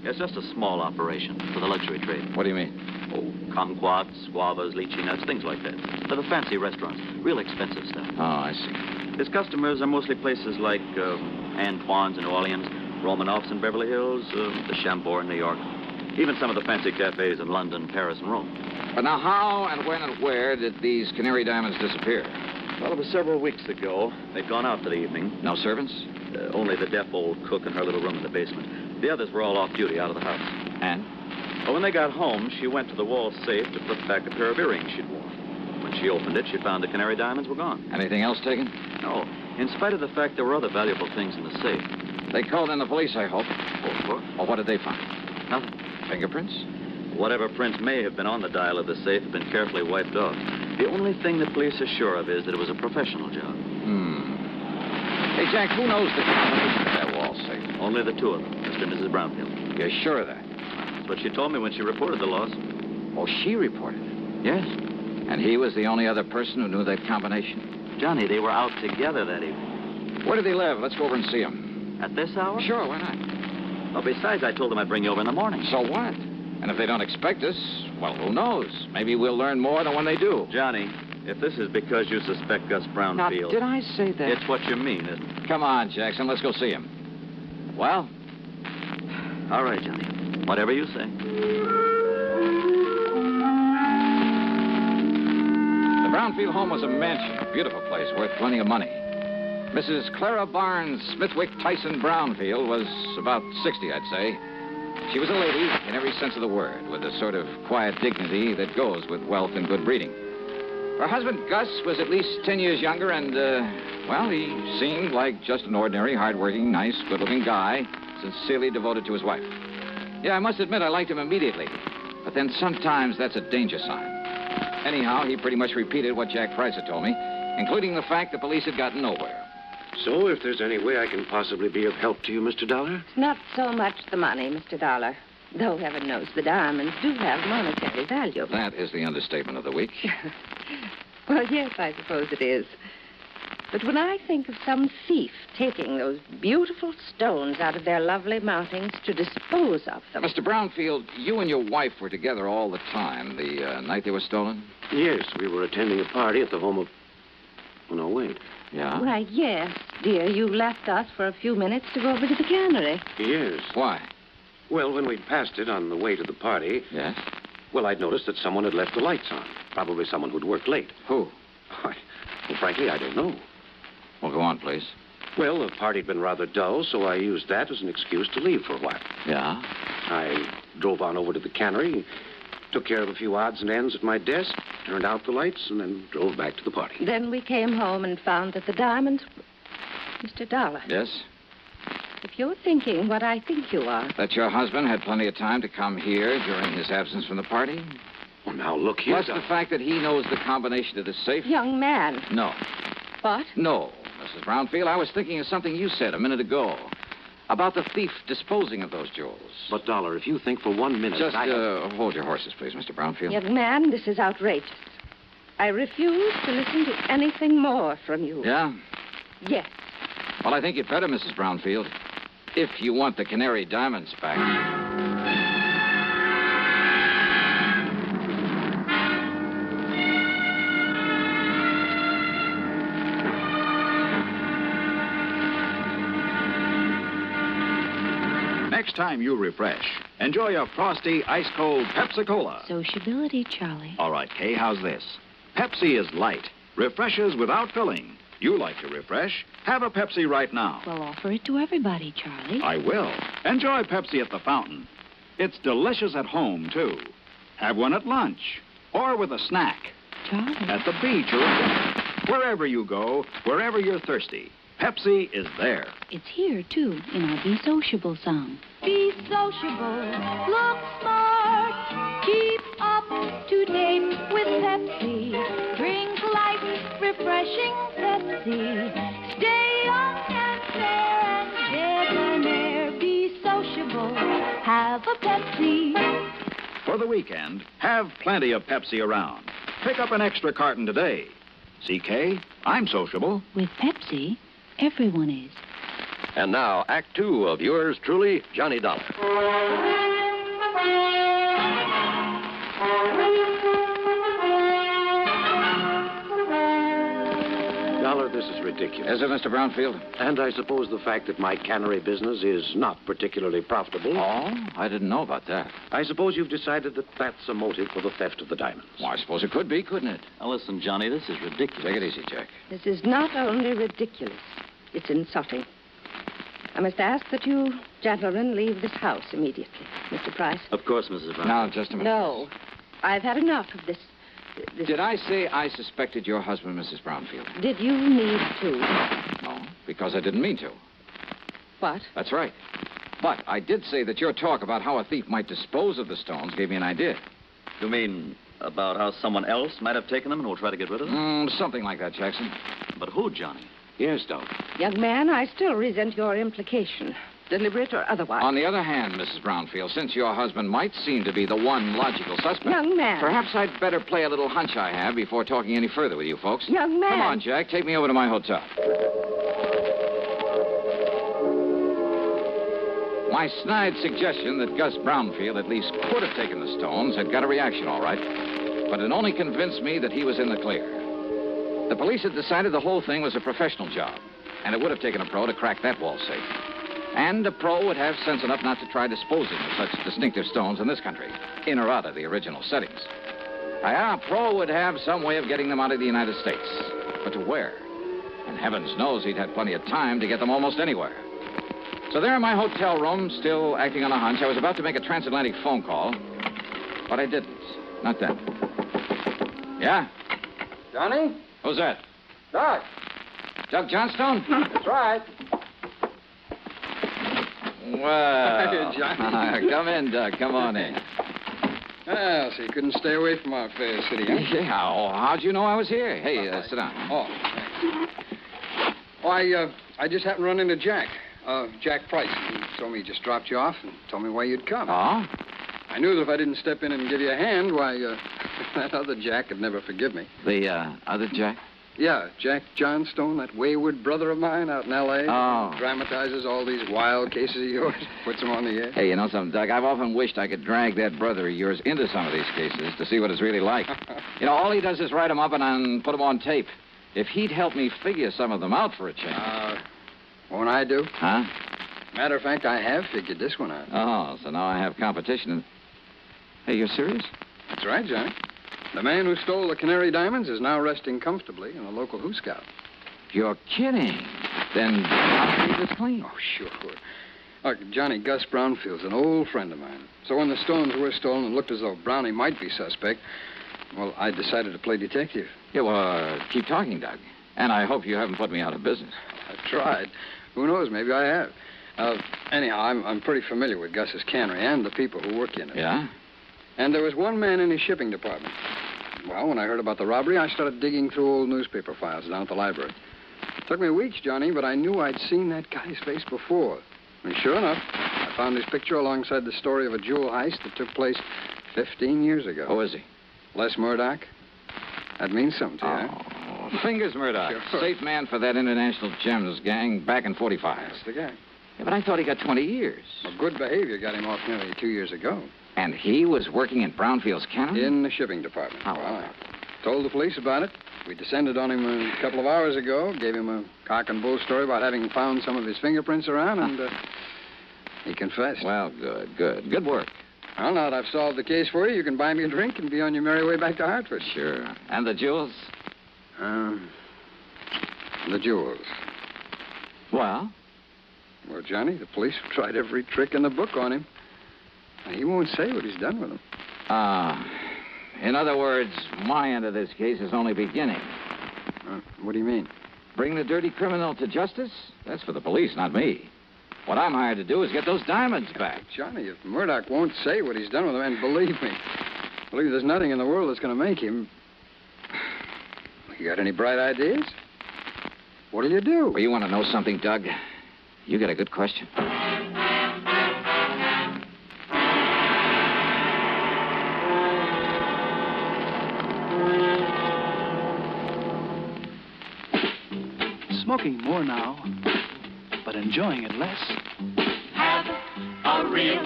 It's just a small operation for the luxury trade. What do you mean? Oh, kumquats, guavas, lychee nuts, things like that. For the fancy restaurants. Real expensive stuff. Oh, I see. His customers are mostly places like Antoine's in New Orleans, Romanoff's in Beverly Hills, the Chambord in New York. Even some of the fancy cafes in London, Paris, and Rome. But now, how and when and where did these Canary diamonds disappear? Well, it was several weeks ago. They'd gone out for the evening. No servants? Only the deaf old cook in her little room in the basement. The others were all off duty out of the house. And? Well, when they got home, she went to the wall safe to put back a pair of earrings she'd worn. When she opened it, she found the Canary diamonds were gone. Anything else taken? No. In spite of the fact there were other valuable things in the safe. They called in the police, I hope. Oh, of course. Well, what did they find? Nothing. Fingerprints? Whatever prints may have been on the dial of the safe have been carefully wiped off. The only thing the police are sure of is that it was a professional job. Hey, Jack, who knows the combination of that wall safe? Only the two of them, Mr. and Mrs. Brownfield. You're sure of that? That's what she told me when she reported the loss. Oh, she reported it? Yes. And he was the only other person who knew that combination? Johnny, they were out together that evening. Where did they live? Let's go over and see him. At this hour? Sure, why not? Well, besides, I told them I'd bring you over in the morning. So what? And if they don't expect us, well, who knows? Maybe we'll learn more than when they do. Johnny, if this is because you suspect Gus Brownfield... Now, did I say that? It's what you mean, isn't it? Come on, Jackson, let's go see him. Well? All right, Johnny. Whatever you say. The Brownfield home was a mansion, a beautiful place, worth plenty of money. Mrs. Clara Barnes Smithwick Tyson Brownfield was about 60, I'd say. She was a lady in every sense of the word, with the sort of quiet dignity that goes with wealth and good breeding. Her husband, Gus, was at least 10 years younger, and, well, he seemed like just an ordinary, hardworking, nice, good-looking guy, sincerely devoted to his wife. Yeah, I must admit I liked him immediately, but then sometimes that's a danger sign. Anyhow, he pretty much repeated what Jack Price had told me, including the fact the police had gotten nowhere. So, if there's any way I can possibly be of help to you, Mr. Dollar? Not so much the money, Mr. Dollar. Though heaven knows the diamonds do have monetary value. That is the understatement of the week. Well, yes, I suppose it is. But when I think of some thief taking those beautiful stones out of their lovely mountings to dispose of them... Mr. Brownfield, you and your wife were together all the time the night they were stolen? Yes, we were attending a party at the home of... Oh, no, wait. Yeah? Why, yes, dear. You left us for a few minutes to go over to the Canary. Yes. Why? Well, when we'd passed it on the way to the party... Yes? Well, I'd noticed that someone had left the lights on. Probably someone who'd worked late. Who? Well, frankly, I don't know. Well, go on, please. Well, the party'd been rather dull, so I used that as an excuse to leave for a while. Yeah? I drove on over to the Canary, took care of a few odds and ends at my desk, turned out the lights, and then drove back to the party. Then we came home and found that the diamonds... Mr. Dollar. Yes? If you're thinking what I think you are... That your husband had plenty of time to come here during his absence from the party? Well, now, look here... Plus the fact that he knows the combination to the safe? Young man. No. What? No, Mrs. Brownfield. I was thinking of something you said a minute ago. About the thief disposing of those jewels. But, Dollar, if you think for 1 minute... Just hold your horses, please, Mr. Brownfield. Young man, this is outrageous. I refuse to listen to anything more from you. Yeah? Yes. Well, I think you'd better, Mrs. Brownfield. If you want the Canary diamonds back. Next time you refresh, enjoy a frosty, ice-cold Pepsi-Cola. Sociability, Charlie. All right, Kay, how's this? Pepsi is light, refreshes without filling. You like to refresh? Have a Pepsi right now. Well, offer it to everybody, Charlie. I will. Enjoy Pepsi at the fountain. It's delicious at home, too. Have one at lunch or with a snack. Charlie. At the beach or at dinner. Wherever you go, wherever you're thirsty, Pepsi is there. It's here, too, in our Be Sociable song. Be sociable, look smart, keep up to date with Pepsi. Drink light, refreshing Pepsi. Stay young and fair and debonair. Be sociable, have a Pepsi. For the weekend, have plenty of Pepsi around. Pick up an extra carton today. CK, I'm sociable. With Pepsi, everyone is. And now, Act Two of yours truly, Johnny Dollar. Dollar, this is ridiculous. Is it, Mr. Brownfield? And I suppose the fact that my cannery business is not particularly profitable. Oh, I didn't know about that. I suppose you've decided that that's a motive for the theft of the diamonds. Well, I suppose it could be, couldn't it? Now, listen, Johnny, this is ridiculous. Take it easy, Jack. This is not only ridiculous, it's insulting. I must ask that you gentlemen leave this house immediately. Mr. Price? Of course, Mrs. Brown. Now, just a minute. No. I've had enough of this. Did I say I suspected your husband, Mrs. Brownfield? Did you need to? No, because I didn't mean to. What? That's right. But I did say that your talk about how a thief might dispose of the stones gave me an idea. You mean about how someone else might have taken them and will try to get rid of them? Something like that, Jackson. But who, Johnny? Yes, Dollar. Young man, I still resent your implication, deliberate or otherwise. On the other hand, Mrs. Brownfield, since your husband might seem to be the one logical suspect... Young man. Perhaps I'd better play a little hunch I have before talking any further with you folks. Young man. Come on, Jack. Take me over to my hotel. My snide suggestion that Gus Brownfield at least could have taken the stones had got a reaction, all right. But it only convinced me that he was in the clear. The police had decided the whole thing was a professional job, and it would have taken a pro to crack that wall safe. And a pro would have sense enough not to try disposing of such distinctive stones in this country, in or out of the original settings. A pro would have some way of getting them out of the United States. But to where? And heavens knows he'd had plenty of time to get them almost anywhere. So there in my hotel room, still acting on a hunch, I was about to make a transatlantic phone call, but I didn't. Not then. Yeah? Johnny? Who's that? Doc. Doug Johnstone? That's right. Well, Hiya, Johnny. Come in, Doug. Come on in. Ah, so you couldn't stay away from our fair city, huh? Yeah, how'd you know I was here? Hey, sit down. Oh, I just happened to run into Jack. Jack Price. He told me he just dropped you off and told me why you'd come. Oh? I knew that if I didn't step in and give you a hand, why, that other Jack would never forgive me. The other Jack? Yeah, Jack Johnstone, that wayward brother of mine out in L.A. Oh. Dramatizes all these wild cases of yours, puts them on the air. Hey, you know something, Doug? I've often wished I could drag that brother of yours into some of these cases to see what it's really like. You know, all he does is write them up and put them on tape. If he'd help me figure some of them out for a change. Won't I do? Huh? Matter of fact, I have figured this one out. Oh, so now I have competition. Hey, you're serious? That's right, Johnny. The man who stole the Canary diamonds is now resting comfortably in a local Who Scout. You're kidding. Then I'll keep this clean. Oh, sure. Look, Johnny, Gus Brownfield's an old friend of mine. So when the stones were stolen and looked as though Brownie might be suspect, well, I decided to play detective. Yeah, well, keep talking, Doug. And I hope you haven't put me out of business. I've tried. Who knows? Maybe I have. Anyhow, I'm pretty familiar with Gus's cannery and the people who work in it. Yeah? And there was one man in his shipping department. Well, when I heard about the robbery, I started digging through old newspaper files down at the library. Took me weeks, Johnny, but I knew I'd seen that guy's face before. And sure enough, I found his picture alongside the story of a jewel heist that took place 15 years ago. Who is he? Les Murdoch. That means something to you, huh? Fingers Murdoch. Sure. Safe man for that international gems gang back in 45. That's the guy. Yeah, but I thought he got 20 years. Well, good behavior got him off nearly 2 years ago. And he was working in Brownfield's cannery? In the shipping department. Oh. Well, I told the police about it. We descended on him a couple of hours ago, gave him a cock and bull story about having found some of his fingerprints around, and he confessed. Well, good. Good work. Well, now that I've solved the case for you, you can buy me a drink and be on your merry way back to Hartford. Sure. And the jewels? The jewels. Well? Well, Johnny, the police have tried every trick in the book on him. And he won't say what he's done with them. In other words, my end of this case is only beginning. What do you mean? Bring the dirty criminal to justice? That's for the police, not me. What I'm hired to do is get those diamonds back. Johnny, if Murdoch won't say what he's done with them, and believe me, there's nothing in the world that's going to make him. You got any bright ideas? What'll you do? Well, you want to know something, Doug? You got a good question. Smoking more now, but enjoying it less. Have a real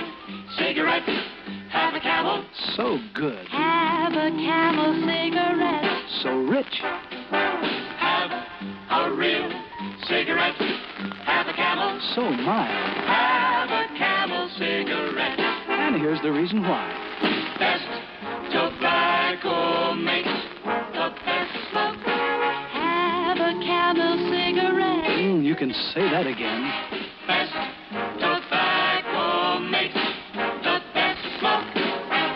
cigarette. Have a Camel. So good. Have a Camel cigarette. So rich. Have a real cigarette. Have a Camel. So mild. Have a Camel cigarette. And here's the reason why. Best tobacco makes the best smoke. Have a Camel cigarette. You can say that again. Best tobacco makes the best smoke.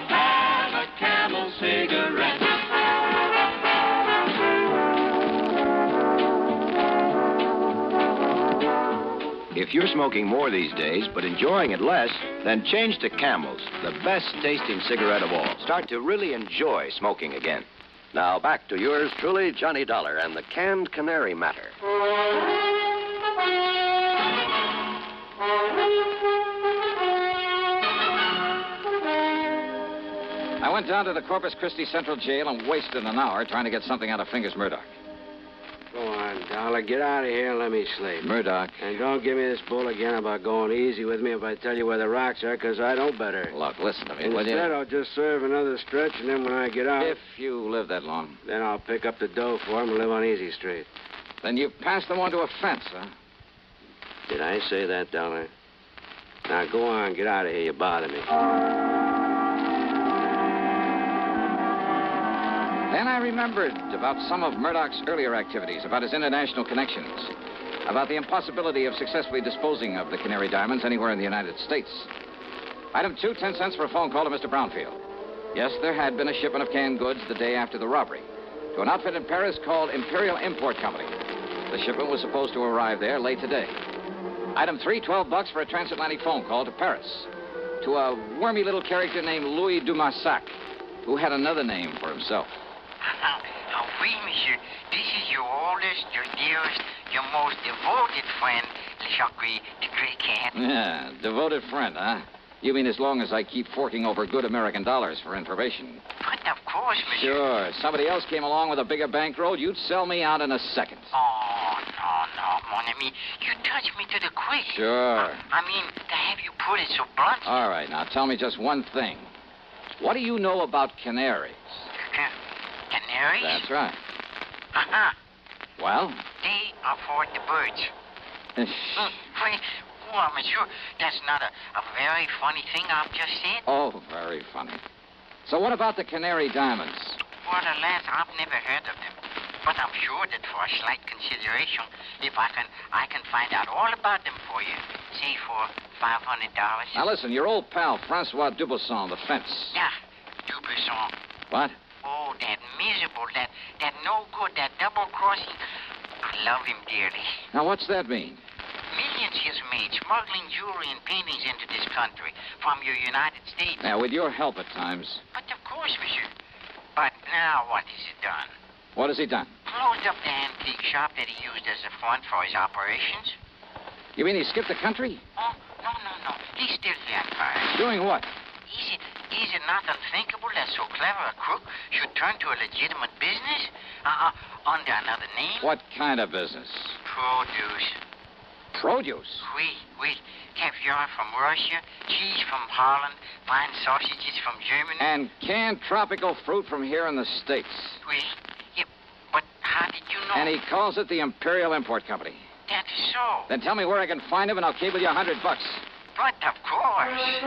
Have a Camel cigarette. If you're smoking more these days, but enjoying it less, then change to Camels, the best-tasting cigarette of all. Start to really enjoy smoking again. Now back to yours truly, Johnny Dollar, and the canned Canary matter. I went down to the Corpus Christi Central Jail and wasted an hour trying to get something out of Fingers Murdoch. Go on, Dollar. Get out of here and let me sleep. Murdoch. And don't give me this bull again about going easy with me if I tell you where the rocks are, because I don't better. Look, listen to me, will you? Instead, I'll just serve another stretch, and then when I get out... If you live that long. Then I'll pick up the dough for him and live on Easy Street. Then you passed them onto a fence, huh? Did I say that, Dollar? Now, go on. Get out of here. You bother me. Then I remembered about some of Murdoch's earlier activities, about his international connections, about the impossibility of successfully disposing of the Canary diamonds anywhere in the United States. Item 2, 10 cents for a phone call to Mr. Brownfield. Yes, there had been a shipment of canned goods the day after the robbery to an outfit in Paris called Imperial Import Company. The shipment was supposed to arrive there late today. Item 3, $12 for a transatlantic phone call to Paris to a wormy little character named Louis Dumassac, who had another name for himself. Oui, monsieur. This is your oldest, your dearest, your most devoted friend, Le Jacques, the great can. Yeah, devoted friend, huh? You mean as long as I keep forking over good American dollars for information? But of course, monsieur. Sure. Somebody else came along with a bigger bankroll, you'd sell me out in a second. Oh, no, mon ami. You touch me to the quick. Sure. I mean, to have you put it so blunt. All right, now tell me just one thing. What do you know about canaries? Canaries? That's right. Uh-huh. Well? They are for the birds. Wait, well, monsieur, that's not a very funny thing I've just said. Oh, very funny. So what about the canary diamonds? Well, alas, I've never heard of them. But I'm sure that for a slight consideration, if I can find out all about them for you, say for $500. Now listen, your old pal, Francois Dubuisson, the fence. Yeah, Dubuisson. What? Oh, that miserable, that no good, that double-crossing. I love him dearly. Now what's that mean? Millions he's made smuggling jewelry and paintings into this country from your United States. Now, with your help at times. But of course, monsieur. But now what has he done? What has he done? Closed up the antique shop that he used as a front for his operations. You mean he skipped the country? Oh, no. He's still here in Paris. Doing what? Is it not unthinkable that so clever a crook should turn to a legitimate business? Under another name? What kind of business? Produce. Produce? Oui. Caviar from Russia, cheese from Holland, fine sausages from Germany. And canned tropical fruit from here in the States. Oui. Yeah, but how did you know? And he calls it the Imperial Import Company. That's so. Then tell me where I can find him and I'll cable you $100. But of course.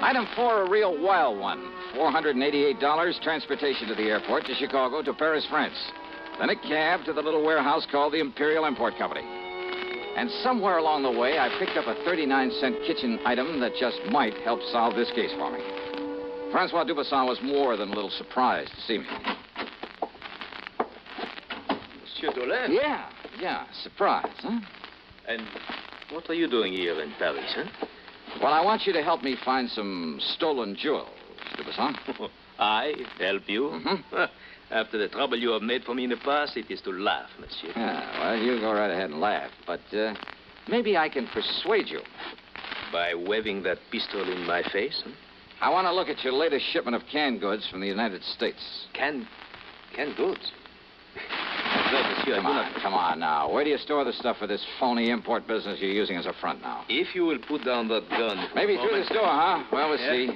Item 4, a real wild one. $488, transportation to the airport, to Chicago, to Paris, France. Then a cab to the little warehouse called the Imperial Import Company. And somewhere along the way, I picked up a 39-cent kitchen item that just might help solve this case for me. Francois Dubuisson was more than a little surprised to see me. Monsieur Dollar? Yeah, surprise, huh? And what are you doing here in Paris, huh? Well, I want you to help me find some stolen jewels, Dubuisson. I help you? Mm-hmm. After the trouble you have made for me in the past, it is to laugh, monsieur. Yeah, well, you go right ahead and laugh. But maybe I can persuade you. By waving that pistol in my face, huh? I want to look at your latest shipment of canned goods from the United States. Canned goods? Well, monsieur, Come on now. Where do you store the stuff for this phony import business you're using as a front now? If you will put down that gun... Maybe through this door, huh? Well, we'll see.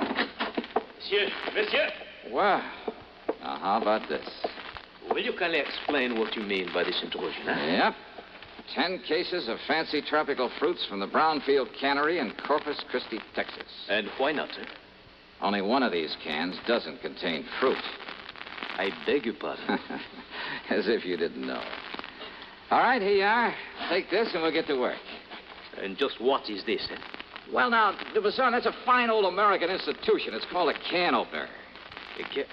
Monsieur! Well, now, how about this? Will you kindly explain what you mean by this intrusion, huh? Yep. 10 cases of fancy tropical fruits from the Brownfield Canary in Corpus Christi, Texas. And why not, sir? Only one of these cans doesn't contain fruit. I beg your pardon. As if you didn't know. All right, here you are. Take this and we'll get to work. And just what is this, eh? Well, now, Dubuisson, that's a fine old American institution. It's called a can opener.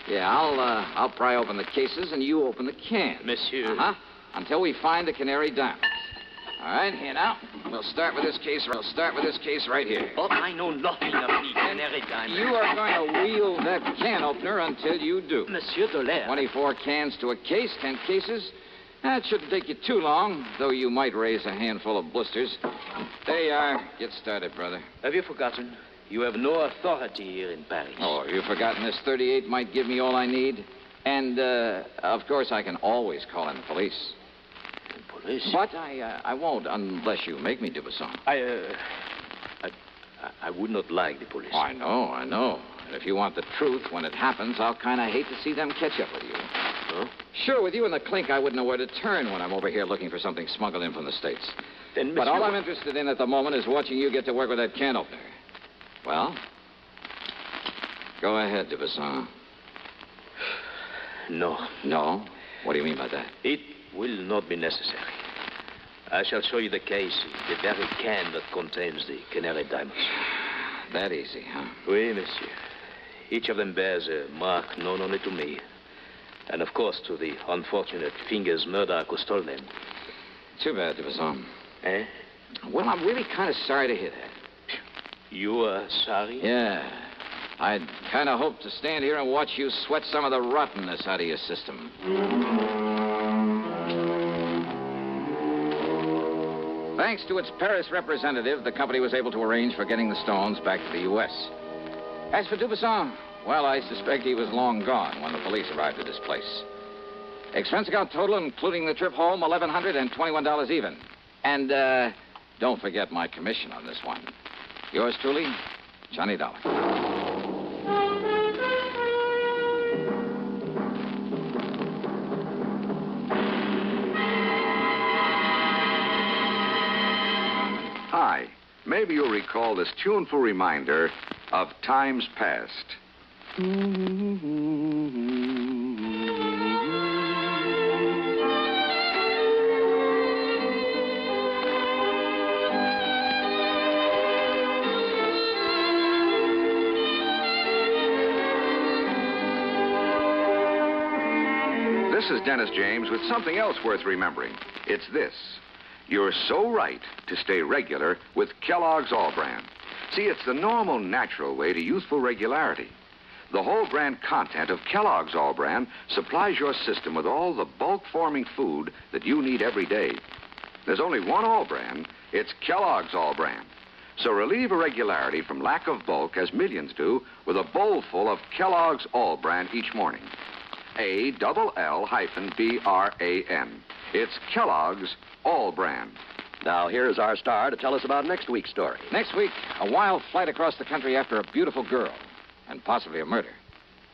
Yeah, I'll pry open the cases and you open the cans. Monsieur. Uh-huh. Until we find the canary diamonds. All right, here now. We'll start with this case right here. Oh, I know nothing of the canary diamonds. You are going to wield that can opener until you do. Monsieur Dollar. 24 cans to a case, 10 cases. That shouldn't take you too long, though you might raise a handful of blisters. There you are. Get started, brother. Have you forgotten? You have no authority here in Paris. Oh, have you forgotten this 38 might give me all I need? And, of course, I can always call in the police. Police? But I won't unless you make me, Dubuisson. I would not like the police. Oh, I know. And if you want the truth, when it happens, I'll kind of hate to see them catch up with you. Huh? Sure, with you in the clink, I wouldn't know where to turn when I'm over here looking for something smuggled in from the States. Then, but all I'm interested in at the moment is watching you get to work with that can opener. Well, go ahead, Dubuisson. No. No? What do you mean by that? It will not be necessary. I shall show you the case, the very can that contains the canary diamonds. That easy, huh? Oui, monsieur. Each of them bears a mark known only to me. And, of course, to the unfortunate fingers Murdoch who stole them. Too bad, Dubuisson. Eh? Well, I'm really kind of sorry to hear that. You are sorry? Yeah. I'd kind of hoped to stand here and watch you sweat some of the rottenness out of your system. Thanks to its Paris representative, the company was able to arrange for getting the stones back to the U.S. As for Dubuisson, well, I suspect he was long gone when the police arrived at his place. Expense account total, including the trip home, $1,121 even. And, don't forget my commission on this one. Yours truly, Johnny Dollar. Hi. Maybe you'll recall this tuneful reminder of times past. This is Dennis James with something else worth remembering. It's this. You're so right to stay regular with Kellogg's All Bran. See, it's the normal, natural way to youthful regularity. The whole brand content of Kellogg's All Bran supplies your system with all the bulk-forming food that you need every day. There's only one All Bran. It's Kellogg's All Bran. So relieve irregularity from lack of bulk, as millions do, with a bowl full of Kellogg's All Bran each morning. ALL-BRAN. It's Kellogg's All Bran. Now, here's our star to tell us about next week's story. Next week, a wild flight across the country after a beautiful girl, and possibly a murder.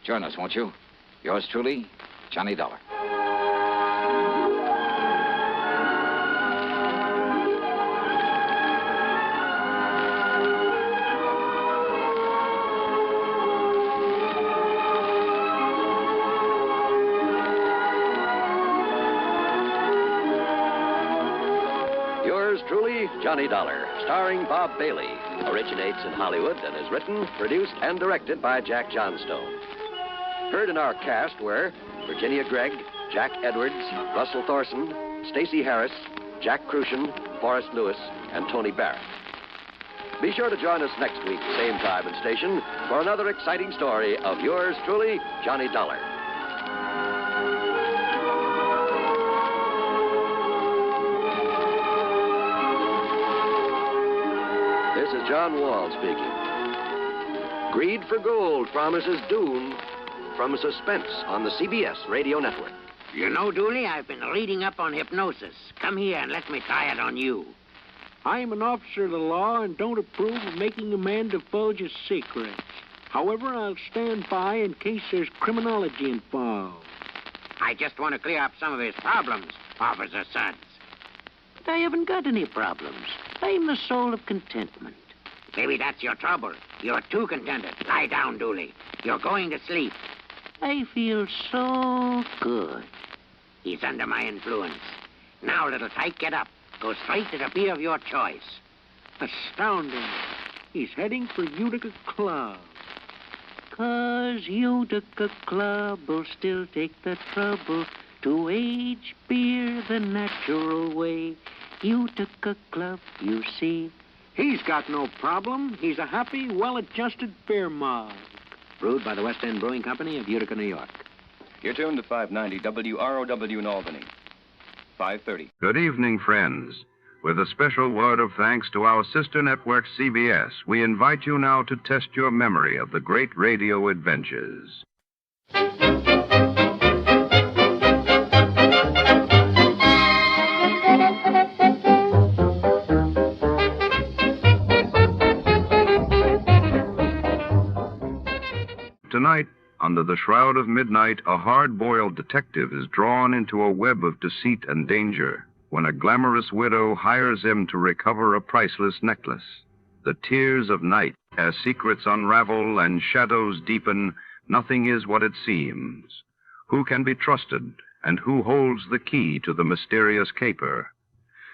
Join us, won't you? Yours truly, Johnny Dollar. Truly, Johnny Dollar, starring Bob Bailey, originates in Hollywood and is written, produced, and directed by Jack Johnstone. Heard in our cast were Virginia Gregg, Jack Edwards, Russell Thorson, Stacey Harris, Jack Crucian, Forrest Lewis, and Tony Barrett. Be sure to join us next week, same time and station, for another exciting story of yours truly, Johnny Dollar. This is John Wall speaking. Greed for gold promises doom from Suspense on the CBS radio network. You know, Dooley, I've been reading up on hypnosis. Come here and let me try it on you. I'm an officer of the law and don't approve of making a man divulge his secrets. However, I'll stand by in case there's criminology involved. I just want to clear up some of his problems, Officer Suggs. But I haven't got any problems. I'm the soul of contentment. Maybe that's your trouble. You're too contented. Lie down, Dooley. You're going to sleep. I feel so good. He's under my influence. Now, little tyke, get up. Go straight to the beer of your choice. Astounding. He's heading for Utica Club. 'Cause Utica Club will still take the trouble to age beer the natural way. Utica Club, you see. He's got no problem. He's a happy, well-adjusted beer mug. Brewed by the West End Brewing Company of Utica, New York. You're tuned to 590 WROW in Albany. 5:30. Good evening, friends. With a special word of thanks to our sister network, CBS, we invite you now to test your memory of the great radio adventures. Tonight, under the shroud of midnight, a hard-boiled detective is drawn into a web of deceit and danger when a glamorous widow hires him to recover a priceless necklace. The tears of night, as secrets unravel and shadows deepen, nothing is what it seems. Who can be trusted, and who holds the key to the mysterious caper?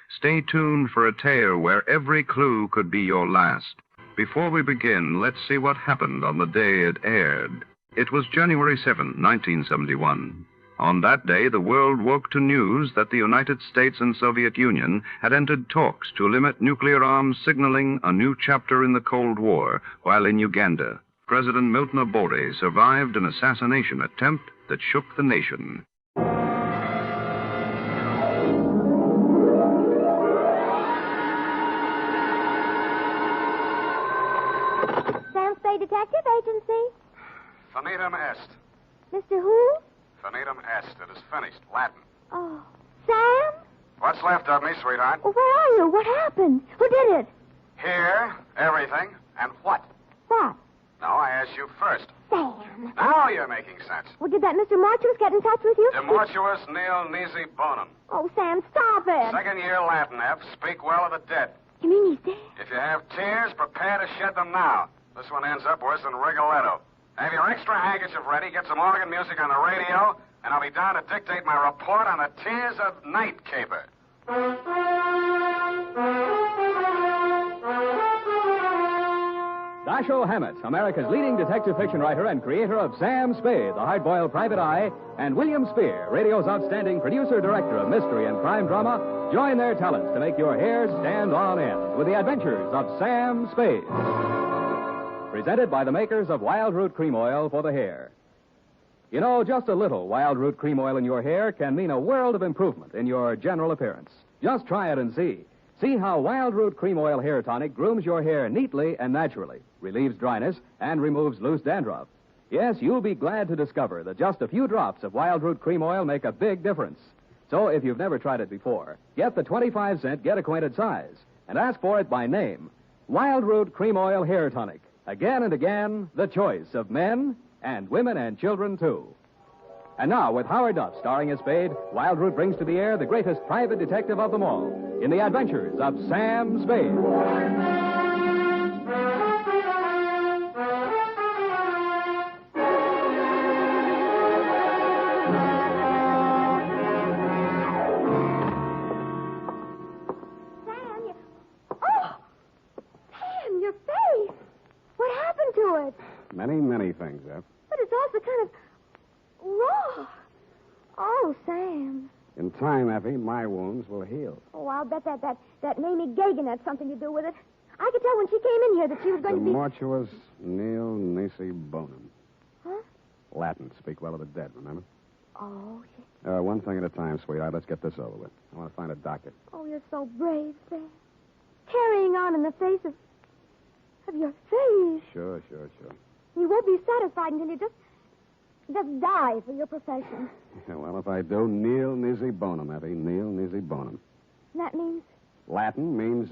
Stay tuned for a tale where every clue could be your last. Before we begin, let's see what happened on the day it aired. It was January 7, 1971. On that day, the world woke to news that the United States and Soviet Union had entered talks to limit nuclear arms, signaling a new chapter in the Cold War, while in Uganda, President Milton Obote survived an assassination attempt that shook the nation. Finitum est. Mr. Who? Finitum est. It is finished. Latin. Oh, Sam? What's left of me, sweetheart? Well, where are you? What happened? Who did it? Here, everything, and what? What? No, I asked you first. Sam. Now you're making sense. Well, did that Mr. Mortuus get in touch with you? Demortuus nil nisi bonum. Oh, Sam, stop it. Second year Latin, F. Speak well of the dead. You mean he's dead? If you have tears, prepare to shed them now. This one ends up worse than Rigoletto. Have your extra handkerchief ready, get some organ music on the radio, and I'll be down to dictate my report on the Tears of Night caper. Dashiell Hammett, America's leading detective fiction writer and creator of Sam Spade, the hard-boiled private eye, and William Spear, radio's outstanding producer-director of mystery and crime drama, join their talents to make your hair stand on end with the adventures of Sam Spade. Presented by the makers of Wild Root Cream Oil for the hair. You know, just a little Wild Root Cream Oil in your hair can mean a world of improvement in your general appearance. Just try it and see. See how Wild Root Cream Oil Hair Tonic grooms your hair neatly and naturally, relieves dryness, and removes loose dandruff. Yes, you'll be glad to discover that just a few drops of Wild Root Cream Oil make a big difference. So if you've never tried it before, get the 25-cent get-acquainted size and ask for it by name. Wild Root Cream Oil Hair Tonic. Again and again, the choice of men and women and children, too. And now, with Howard Duff starring as Spade, Wild Root brings to the air the greatest private detective of them all in the adventures of Sam Spade. Sam, Sam, your face. What happened to it? Many things, Eph. But it's also kind of raw. Oh, Sam. In time, Effie, my wounds will heal. Oh, I'll bet that Mamie Gagan had something to do with it. I could tell when she came in here that she was going to be... Demortuus nil nisi bonum. Huh? Latin. Speak well of the dead, remember? Oh, One thing at a time, sweetheart. Let's get this over with. I want to find a doctor. oh, you're so brave, Sam. Carrying on in the face of your face. Sure. You won't be satisfied until you just die for your profession. Yeah, well, if I do, nil nisi bonum, Effie. Nil nisi bonum. That means... Latin means,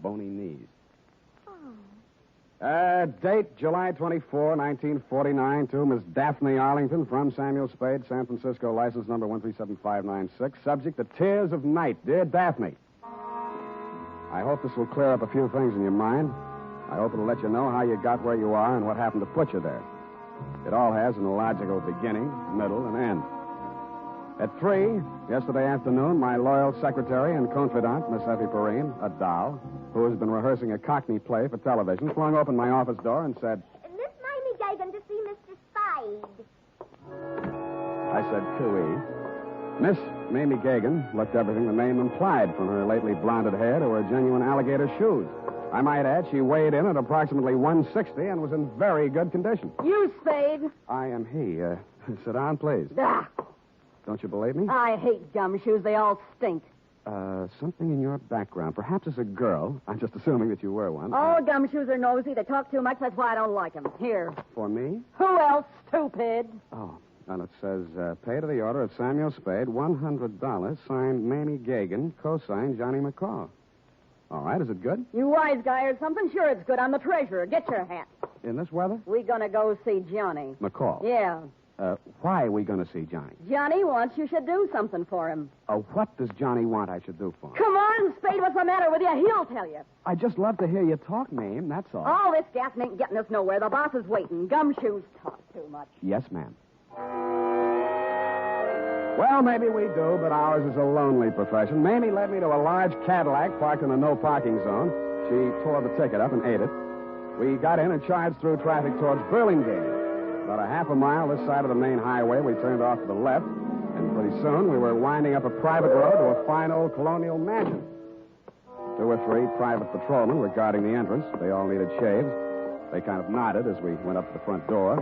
bony knees. Oh. Date, July 24, 1949, to Miss Daphne Arlington from Samuel Spade, San Francisco, license number 137596. Subject, the Tears of Night. Dear Daphne, I hope this will clear up a few things in your mind. I hope it'll let you know how you got where you are and what happened to put you there. It all has an illogical beginning, middle, and end. At 3, yesterday afternoon, my loyal secretary and confidant, Miss Effie Perrine, a doll, who has been rehearsing a Cockney play for television, flung open my office door and said, Miss Mamie Gagan to see Mr. Spade. I said, cooey. Miss Mamie Gagan looked everything the name implied, from her lately blonded hair to her genuine alligator shoes. I might add, she weighed in at approximately 160 and was in very good condition. You, Spade. I am he. Sit down, please. Ah, Don't you believe me? I hate gumshoes. They all stink. Something in your background. Perhaps as a girl. I'm just assuming that you were one. All gumshoes are nosy. They talk too much. That's why I don't like them. Here. For me? Who else, stupid? Oh, and it says, pay to the order of Samuel Spade, $100, signed Mamie Gagan, co-signed Johnny McCall. All right, is it good? You wise guy or something? Sure, it's good. I'm the treasurer. Get your hat. In this weather? We gonna go see Johnny. McCall? Yeah. Why are we going to see Johnny? Johnny wants you should do something for him. What does Johnny want I should do for him? Come on, Spade, what's the matter with you? He'll tell you. I just love to hear you talk, Mame, that's all. All this gassing ain't getting us nowhere. The boss is waiting. Gumshoes talk too much. Yes, ma'am. Well, maybe we do, but ours is a lonely profession. Mamie led me to a large Cadillac parked in a no-parking zone. She tore the ticket up and ate it. We got in and charged through traffic towards Burlingame. About a half a mile this side of the main highway, we turned off to the left, and pretty soon we were winding up a private road to a fine old colonial mansion. 2 or 3 private patrolmen were guarding the entrance. They all needed shaves. They kind of nodded as we went up to the front door.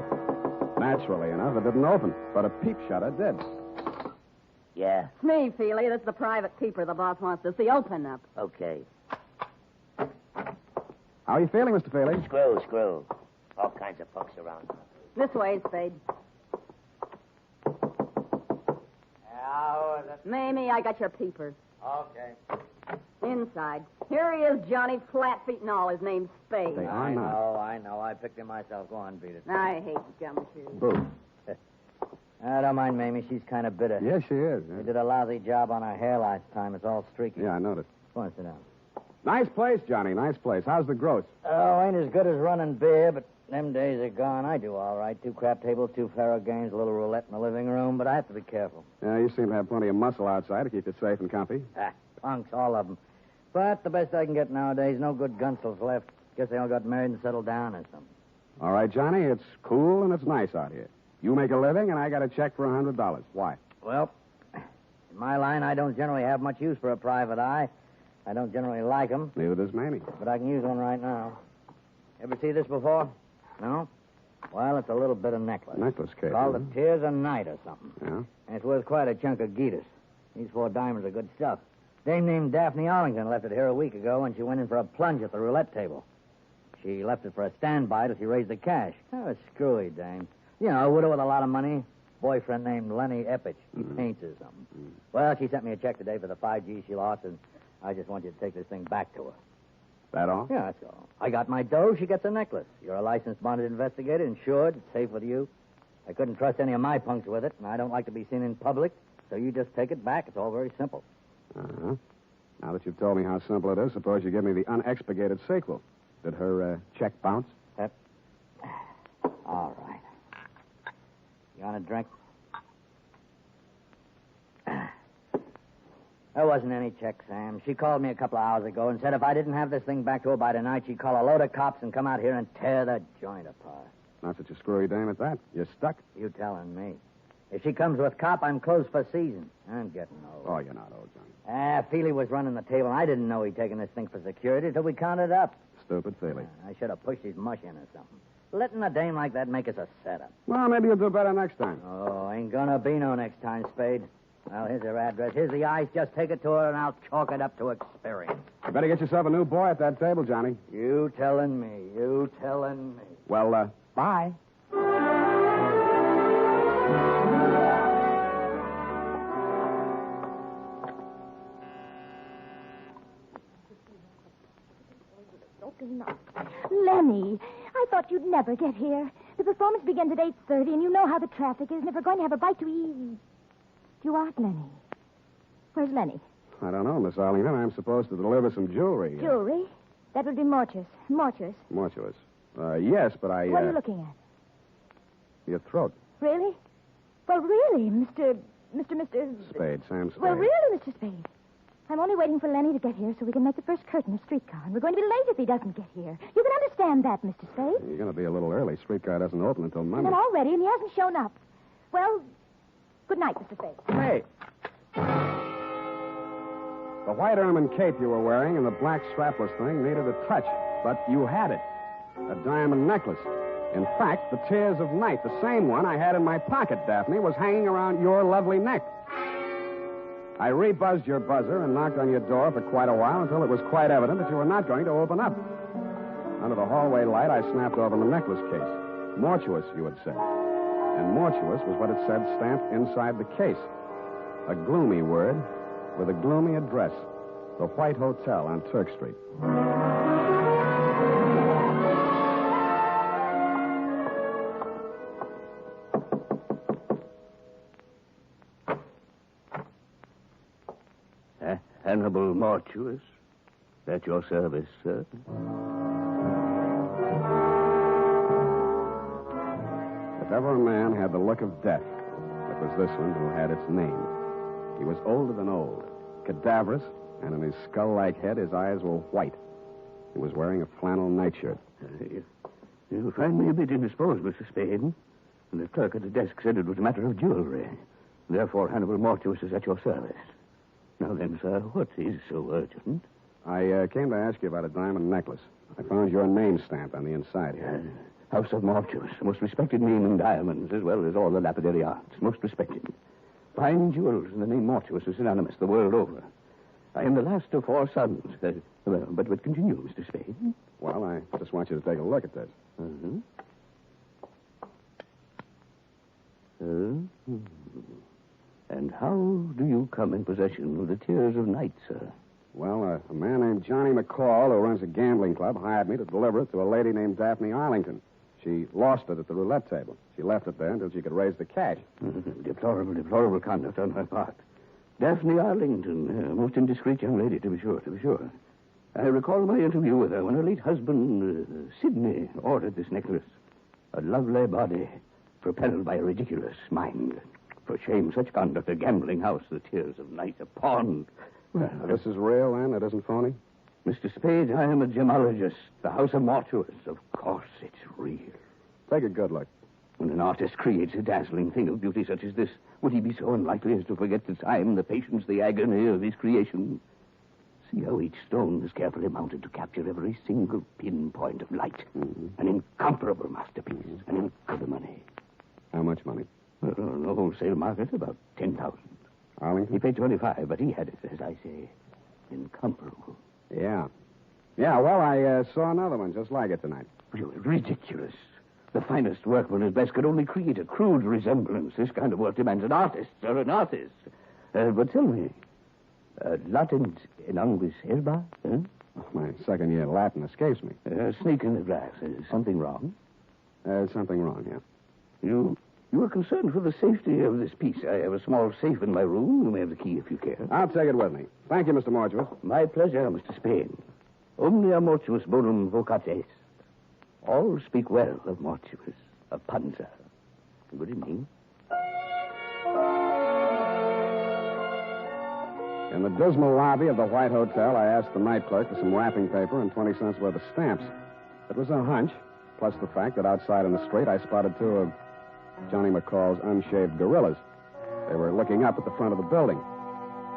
Naturally enough, it didn't open, but a peep shutter did. Yeah. It's me, Feely. This is the private peeper the boss wants to see. Open up. Okay. How are you feeling, Mr. Feely? Screw. All kinds of folks around. This way, Spade. How is it? Mamie, I got your peepers. Okay. Inside. Here he is, Johnny, flat feet and all. His name's Spade. I know. I picked him myself. Go on, beat it. I hate gumshoes. Boo. I don't mind Mamie. She's kind of bitter. Yes, she is. We did a lousy job on her hair last time. It's all streaky. Yeah, I noticed. Go on, sit down. Nice place, Johnny. Nice place. How's the gross? Oh, ain't as good as running beer, but them days are gone. I do all right. 2 crap tables, 2 faro games, a little roulette in the living room, but I have to be careful. Yeah, you seem to have plenty of muscle outside to keep you safe and comfy. Punks, all of them. But the best I can get nowadays, no good gunsels left. Guess they all got married and settled down or something. All right, Johnny, it's cool and it's nice out here. You make a living, and I got a check for $100. Why? Well, in my line, I don't generally have much use for a private eye. I don't generally like them. Neither does Mamie. But I can use one right now. Ever see this before? No? Well, it's a little bit of necklace. Necklace case. Called the Tears of Night or something. Yeah? And it's worth quite a chunk of Gitas. These 4 diamonds are good stuff. Dame named Daphne Arlington left it here a week ago when she went in for a plunge at the roulette table. She left it for a standby till she raised the cash. Oh, a screwy dame. You know, a widow with a lot of money. Boyfriend named Lenny Eppich. He paints or something. Well, she sent me a check today for the 5 G's she lost, and I just want you to take this thing back to her. That all? Yeah, that's all. I got my dough, she gets a necklace. You're a licensed bonded investigator, insured, it's safe with you. I couldn't trust any of my punks with it, and I don't like to be seen in public, so you just take it back. It's all very simple. Uh-huh. Now that you've told me how simple it is, suppose you give me the unexpurgated sequel. Did her check bounce? All right. You want a drink? There wasn't any check, Sam. She called me a couple of hours ago and said if I didn't have this thing back to her by tonight, she'd call a load of cops and come out here and tear the joint apart. Not such a screwy dame at that. You're stuck. You telling me. If she comes with cop, I'm closed for season. I'm getting old. Oh, you're not old, Johnny. Feely was running the table, and I didn't know he'd taken this thing for security till we counted up. Stupid Feely. I should have pushed his mush in or something. Letting a dame like that make us a setup. Well, maybe you'll do better next time. Oh, ain't gonna be no next time, Spade. Well, here's her address. Here's the ice. Just take it to her, and I'll chalk it up to experience. You better get yourself a new boy at that table, Johnny. You telling me. You telling me. Well, bye. Lenny, I thought you'd never get here. The performance begins at 8:30, and you know how the traffic is, and if we're going to have a bite to eat... You aren't Lenny. Where's Lenny? I don't know, Miss Arlington. I'm supposed to deliver some jewelry. Jewelry? That would be mortuous. Mortuous. Mortuous. Yes, but I... What are you looking at? Your throat. Really? Well, really, Mr. Spade, Sam Spade. Well, really, Mr. Spade. I'm only waiting for Lenny to get here so we can make the first curtain of streetcar. And we're going to be late if he doesn't get here. You can understand that, Mr. Spade. You're going to be a little early. Streetcar doesn't open until Monday. And all ready, and he hasn't shown up. Well, good night, Mr. Spade. Hey. The white ermine cape you were wearing and the black strapless thing needed a touch, but you had it. A diamond necklace. In fact, the Tears of Night, the same one I had in my pocket, Daphne, was hanging around your lovely neck. I rebuzzed your buzzer and knocked on your door for quite a while until it was quite evident that you were not going to open up. Under the hallway light, I snapped over the necklace case. Mortuous, you had said. And mortuous was what it said stamped inside the case. A gloomy word with a gloomy address. The White Hotel on Turk Street. Hannibal Mortuous. At your service, sir. If ever a man had the look of death, it was this one who had its name. He was older than old, cadaverous, and in his skull-like head, his eyes were white. He was wearing a flannel nightshirt. You find me a bit indisposed, Mr. Spade. And the clerk at the desk said it was a matter of jewelry. Therefore, Hannibal Mortuous is at your service. Now then, sir, what is so urgent? I came to ask you about a diamond necklace. I found your name stamped on the inside here. House of Mortuous, a most respected name in diamonds, as well as all the lapidary arts. Most respected. Fine jewels, and the name Mortuous is synonymous the world over. I am the last of 4 sons. But continue, Mr. Spade. Well, I just want you to take a look at this. And how do you come in possession of the Tears of Night, sir? Well, a man named Johnny McCall, who runs a gambling club, hired me to deliver it to a lady named Daphne Arlington. She lost it at the roulette table. She left it there until she could raise the cash. Deplorable conduct on her part. Daphne Arlington, a most indiscreet young lady, to be sure. I recall my interview with her when her late husband, Sidney, ordered this necklace. A lovely body, propelled by a ridiculous mind. For shame, such conduct, a gambling house, the Tears of Night, a pawn. Well, this is real, then? It isn't phony? Mr. Spade, I am a gemologist. The House of Mortuus. Of course, it's real. Take a good look. When an artist creates a dazzling thing of beauty such as this, would he be so unlikely as to forget the time, the patience, the agony of his creation? See how each stone is carefully mounted to capture every single pinpoint of light. An incomparable masterpiece. An incredible money. How much money? On the wholesale market, about 10,000. Arlington? He paid 25, but he had it, as I say, incomparable. Yeah. Yeah, well, I saw another one just like it tonight. Ridiculous. The finest workman at best could only create a crude resemblance. This kind of work demands an artist, or an artist. But tell me, Latin in Anguis Herba? Huh? My second year Latin escapes me. Snake in the grass. Something wrong? Something wrong, yeah. You are concerned for the safety of this piece. I have a small safe in my room. You may have the key if you care. I'll take it with me. Thank you, Mr. Mortuus. My pleasure, Mr. Spade. Omnia mortuus bonum vocat est. All speak well of Mortuus, of Panzer. Good evening. In the dismal lobby of the White Hotel, I asked the night clerk for some wrapping paper and 20 cents worth of stamps. It was a hunch, plus the fact that outside in the street I spotted two of Johnny McCall's unshaved gorillas. They were looking up at the front of the building.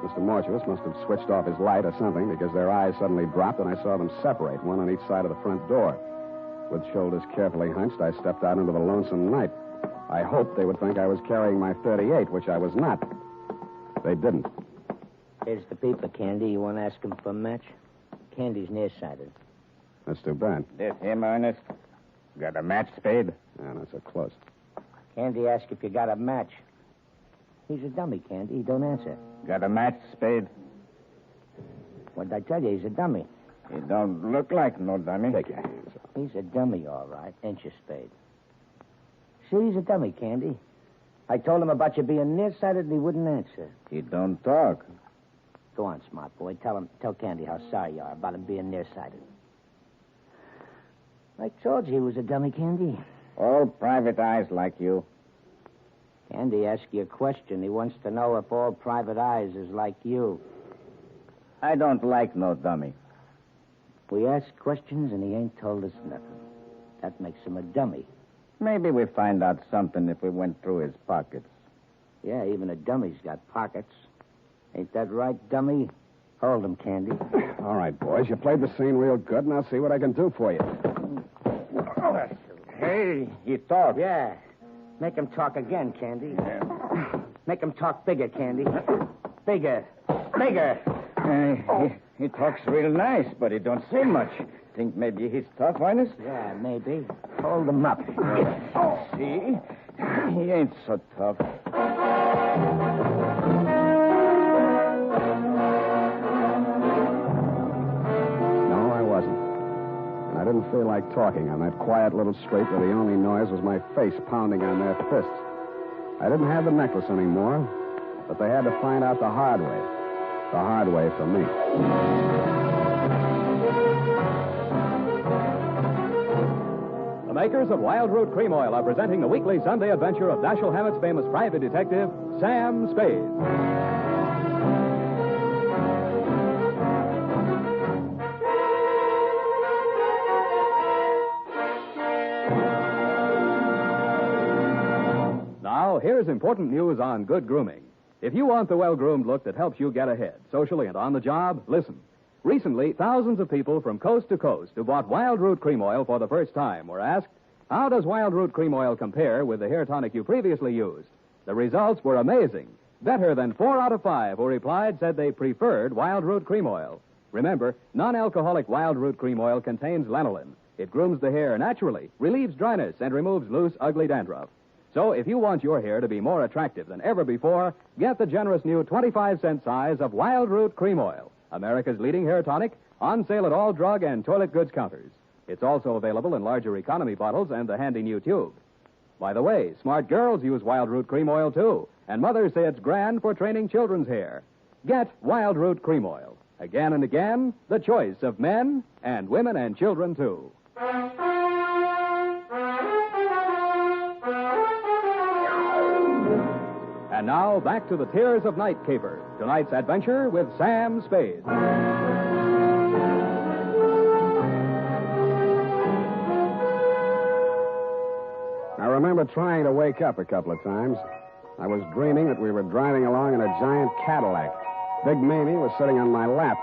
Mr. Mortuus must have switched off his light or something because their eyes suddenly dropped and I saw them separate, one on each side of the front door. With shoulders carefully hunched, I stepped out into the lonesome night. I hoped they would think I was carrying my .38, which I was not. They didn't. Here's the paper, Candy. You want to ask him for a match? Candy's nearsighted. That's too bad. This him, Ernest? Got a match, Spade? Yeah, not so close. Candy asked if you got a match. He's a dummy, Candy. He don't answer. Got a match, Spade? What'd I tell you? He's a dummy. He don't look like no dummy. Take your hands off. He's a dummy, all right, ain't you, Spade? See, he's a dummy, Candy. I told him about you being nearsighted and he wouldn't answer. He don't talk. Go on, smart boy. Tell Candy how sorry you are about him being nearsighted. I told you he was a dummy, Candy. All private eyes like you. Candy asked you a question. He wants to know if all private eyes is like you. I don't like no dummy. We ask questions and he ain't told us nothing. That makes him a dummy. Maybe we find out something if we went through his pockets. Yeah, even a dummy's got pockets. Ain't that right, dummy? Hold him, Candy. All right, boys. You played the scene real good, and I'll see what I can do for you. Hey, he talks. Yeah. Make him talk again, Candy. Make him talk bigger, Candy. Bigger. He talks real nice, but he don't say much. Think maybe he's tough, Ernest? Yeah, maybe. Hold him up. See? He ain't so tough. No, I wasn't. And I didn't feel like talking on that quiet little street where the only noise was my face pounding on their fists. I didn't have the necklace anymore, but they had to find out the hard way. The hard way for me. The makers of Wild Root Cream Oil are presenting the weekly Sunday adventure of Dashiell Hammett's famous private detective, Sam Spade. Now, here's important news on good grooming. If you want the well-groomed look that helps you get ahead, socially and on the job, listen. Recently, thousands of people from coast to coast who bought Wild Root Cream Oil for the first time were asked, how does Wild Root Cream Oil compare with the hair tonic you previously used? The results were amazing. Better than 4 out of 5 who replied said they preferred Wild Root Cream Oil. Remember, non-alcoholic Wild Root Cream Oil contains lanolin. It grooms the hair naturally, relieves dryness, and removes loose, ugly dandruff. So if you want your hair to be more attractive than ever before, get the generous new 25-cent size of Wild Root Cream Oil, America's leading hair tonic, on sale at all drug and toilet goods counters. It's also available in larger economy bottles and the handy new tube. By the way, smart girls use Wild Root Cream Oil, too, and mothers say it's grand for training children's hair. Get Wild Root Cream Oil. Again and again, the choice of men and women and children, too. And now, back to the Tears of Night caper. Tonight's adventure with Sam Spade. I remember trying to wake up a couple of times. I was dreaming that we were driving along in a giant Cadillac. Big Mamie was sitting on my lap.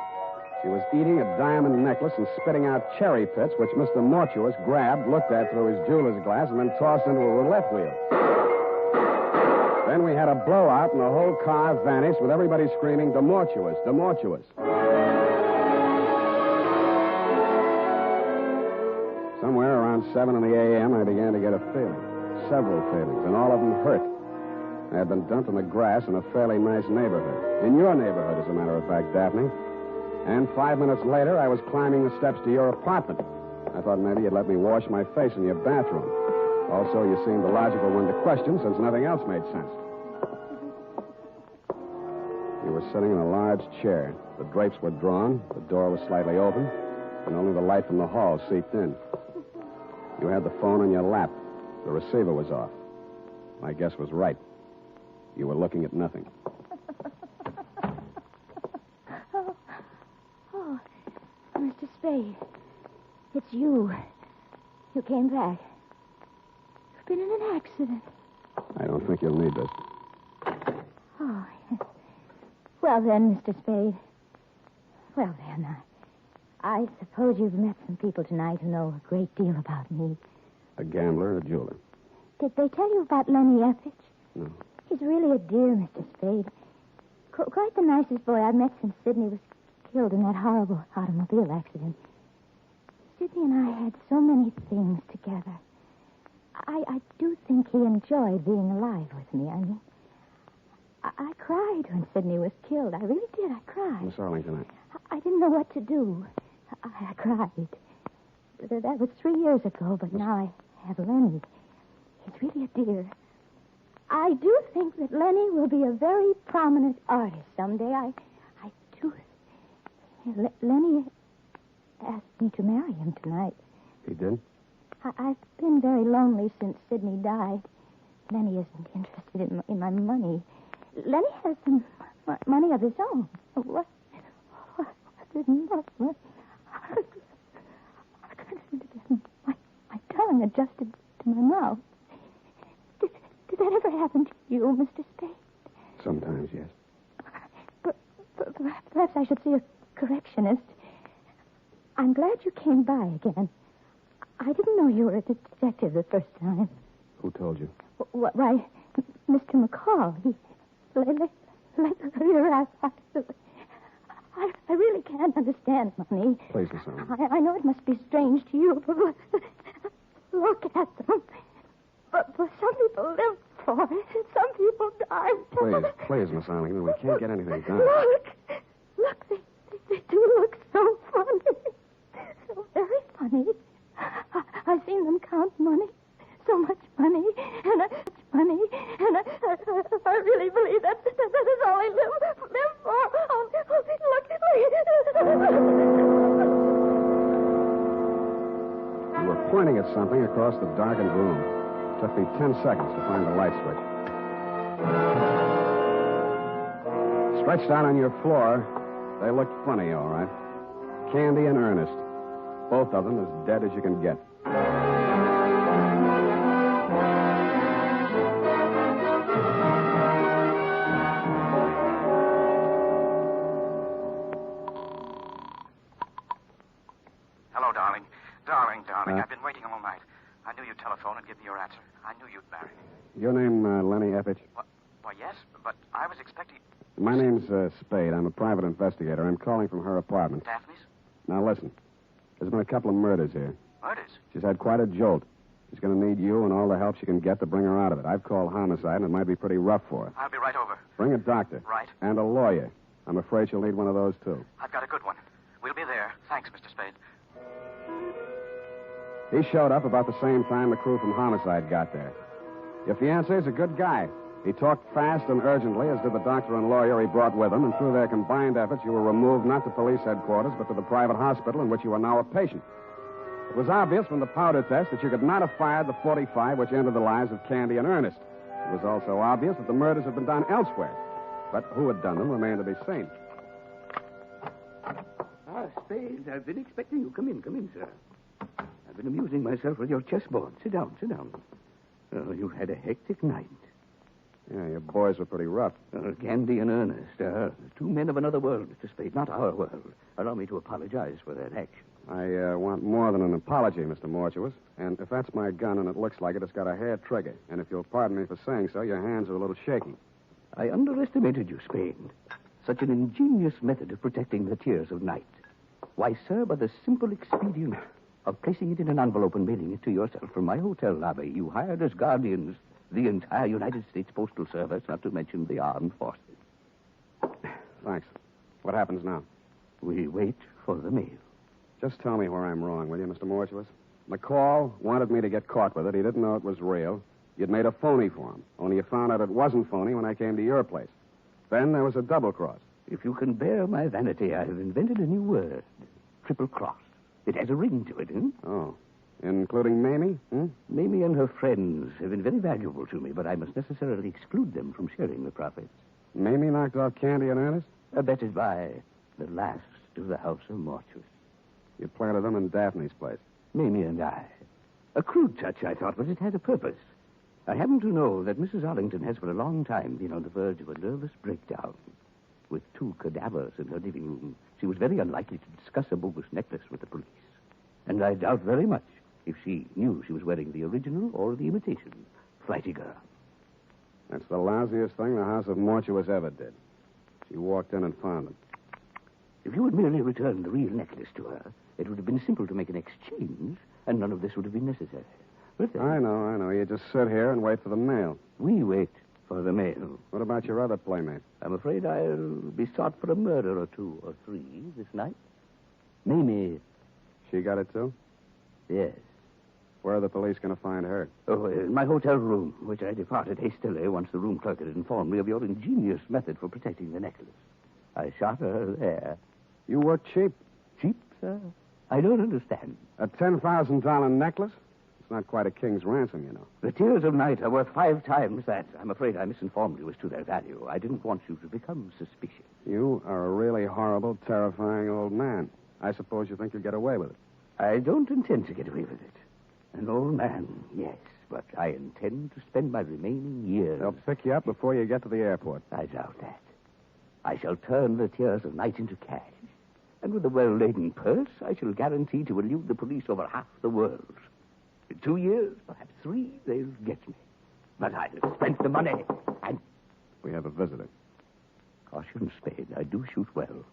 She was eating a diamond necklace and spitting out cherry pits, which Mr. Mortuus grabbed, looked at through his jeweler's glass, and then tossed into a roulette wheel. Then we had a blowout, and the whole car vanished with everybody screaming, "Demortuus, Demortuus." Somewhere around 7 in the a.m., I began to get a feeling. Several feelings, and all of them hurt. I had been dumped in the grass in a fairly nice neighborhood. In your neighborhood, as a matter of fact, Daphne. And 5 minutes later, I was climbing the steps to your apartment. I thought maybe you'd let me wash my face in your bathroom. Also, you seemed the logical one to question since nothing else made sense. You were sitting in a large chair. The drapes were drawn, the door was slightly open, and only the light from the hall seeped in. You had the phone on your lap. The receiver was off. My guess was right. You were looking at nothing. Oh, Mr. Spade. It's you. You came back. You've been in an accident. I don't think you'll need this. Oh, yes. Well then, Mr. Spade. Well then, I suppose you've met some people tonight who know a great deal about me. A gambler, a jeweler. Did they tell you about Lenny Effich? No. He's really a dear, Mr. Spade. Quite the nicest boy I've met since Sidney was killed in that horrible automobile accident. Sidney and I had so many things together. I do think he enjoyed being alive with me. I mean, I cried when Sidney was killed. I really did. I cried. Miss Arlington, I didn't know what to do. I cried. That was 3 years ago, but now I have Lenny. He's really a dear. I do think that Lenny will be a very prominent artist someday. I do. Lenny asked me to marry him tonight. He did? I've been very lonely since Sidney died. Lenny isn't interested in my money. Lenny has some money of his own. What didn't what? I can't seem to get my tongue adjusted to my mouth. Did that ever happen to you, Mr. Spade? Sometimes, yes. But perhaps I should see a correctionist. I'm glad you came by again. I didn't know you were a detective the first time. Who told you? Why, Mr. McCall. I really can't understand money. Please, Miss Arlington. I know it must be strange to you, but look at them. But some people live for it. Some people die. Please, Miss Arlington. We can't get anything done. Look, they do look so funny. So very funny. I've seen them count money. So much money. And I really believe that is all they live for. Oh, look. You were pointing at something across the darkened room. It took me 10 seconds to find the light switch. Stretched out on your floor, they looked funny, all right. Candy and Ernest. Both of them as dead as you can get. Hello, darling. Darling, I've been waiting all night. I knew you'd telephone and give me your answer. I knew you'd marry me. Your name, Lenny Effich? Why, yes, but I was expecting... My name's Spade. I'm a private investigator. I'm calling from her apartment. Daphne's? Now, listen. There's been a couple of murders here. Murders? She's had quite a jolt. She's going to need you and all the help she can get to bring her out of it. I've called homicide, and it might be pretty rough for her. I'll be right over. Bring a doctor. Right. And a lawyer. I'm afraid she'll need one of those, too. I've got a good one. We'll be there. Thanks, Mr. Spade. He showed up about the same time the crew from homicide got there. Your fiancé's a good guy. He talked fast and urgently, as did the doctor and lawyer he brought with him, and through their combined efforts, you were removed not to police headquarters, but to the private hospital in which you are now a patient. It was obvious from the powder test that you could not have fired the .45 which ended the lives of Candy and Ernest. It was also obvious that the murders had been done elsewhere. But who had done them remained to be seen. Ah, Spade, I've been expecting you. Come in, sir. I've been amusing myself with your chessboard. Sit down. Oh, you've had a hectic night. Yeah, your boys were pretty rough. Candy and Ernest, two men of another world, Mr. Spade, not our world. Allow me to apologize for that action. I want more than an apology, Mr. Mortuus. And if that's my gun, and it looks like it, it's got a hair trigger. And if you'll pardon me for saying so, your hands are a little shaky. I underestimated you, Spade. Such an ingenious method of protecting the tears of night. Why, sir, by the simple expedient of placing it in an envelope and mailing it to yourself from my hotel lobby, you hired as guardians the entire United States Postal Service, not to mention the armed forces. Thanks. What happens now? We wait for the mail. Just tell me where I'm wrong, will you, Mr. Mortuus? McCall wanted me to get caught with it. He didn't know it was real. You'd made a phony for him. Only you found out it wasn't phony when I came to your place. Then there was a double cross. If you can bear my vanity, I have invented a new word. Triple cross. It has a ring to it, Oh. Including Mamie? Mamie and her friends have been very valuable to me, but I must necessarily exclude them from sharing the profits. Mamie knocked off Candy and Ernest? Abetted by the last of the House of Mortuus. You planted them in Daphne's place. Mamie and I. A crude touch, I thought, but it had a purpose. I happen to know that Mrs. Arlington has for a long time been on the verge of a nervous breakdown. With 2 cadavers in her living room, she was very unlikely to discuss a bogus necklace with the police. And I doubt very much if she knew she was wearing the original or the imitation. Flighty girl. That's the lousiest thing the House of Mortuus ever did. She walked in and found them. If you had merely returned the real necklace to her, it would have been simple to make an exchange, and none of this would have been necessary. But then... I know. You just sit here and wait for the mail. We wait for the mail. What about your other playmate? I'm afraid I'll be sought for a murder or 2 or 3 this night. Mamie. She got it, too? Yes. Where are the police going to find her? Oh, in my hotel room, which I departed hastily once the room clerk had informed me of your ingenious method for protecting the necklace. I shot her there. You were cheap. Cheap, sir? I don't understand. A $10,000 necklace? It's not quite a king's ransom, you know. The tears of night are worth 5 times that. I'm afraid I misinformed you as to their value. I didn't want you to become suspicious. You are a really horrible, terrifying old man. I suppose you think you'll get away with it. I don't intend to get away with it. An old man, yes, but I intend to spend my remaining years... They'll pick you up before you get to the airport. I doubt that. I shall turn the tears of night into cash. And with a well-laden purse, I shall guarantee to elude the police over half the world. In 2 years, perhaps 3, they'll get me. But I'll spend the money, and... We have a visitor. Caution, Spade. I do shoot well.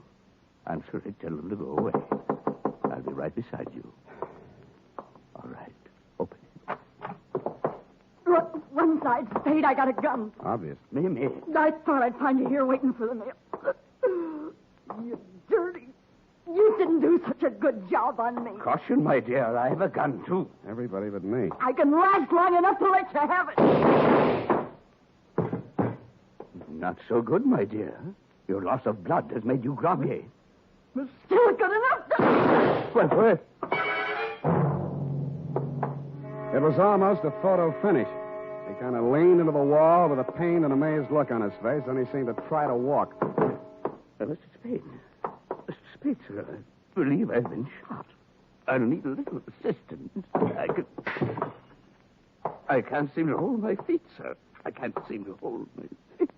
Answer it, tell them to go away. I'll be right beside you. All right. Open it. One side, Spade, I got a gun. Obvious. Mamie. I thought I'd find you here waiting for the mail. You dirty. You didn't do such a good job on me. Caution, my dear. I have a gun, too. Everybody but me. I can last long enough to let you have it. Not so good, my dear. Your loss of blood has made you groggy. But still good enough. Well, It was almost a photo finish. He kind of leaned into the wall with a pained and amazed look on his face, then he seemed to try to walk. Mr. Spade. Mr. Spade, sir, I believe I've been shot. I'll need a little assistance. I can't seem to hold my feet, sir. I can't seem to hold my feet.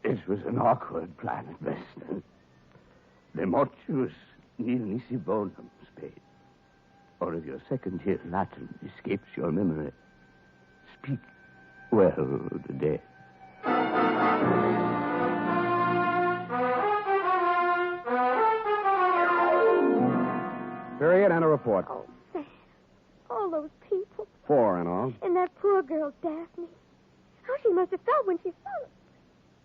It was an awkward plan at best. The mortuus nil nisi bonum, Spade. Or if your second year Latin escapes your memory, speak well the dead. Period. date and a report. Oh, Sam. All those people. 4 in all. And that poor girl, Daphne. How she must have felt when she saw it.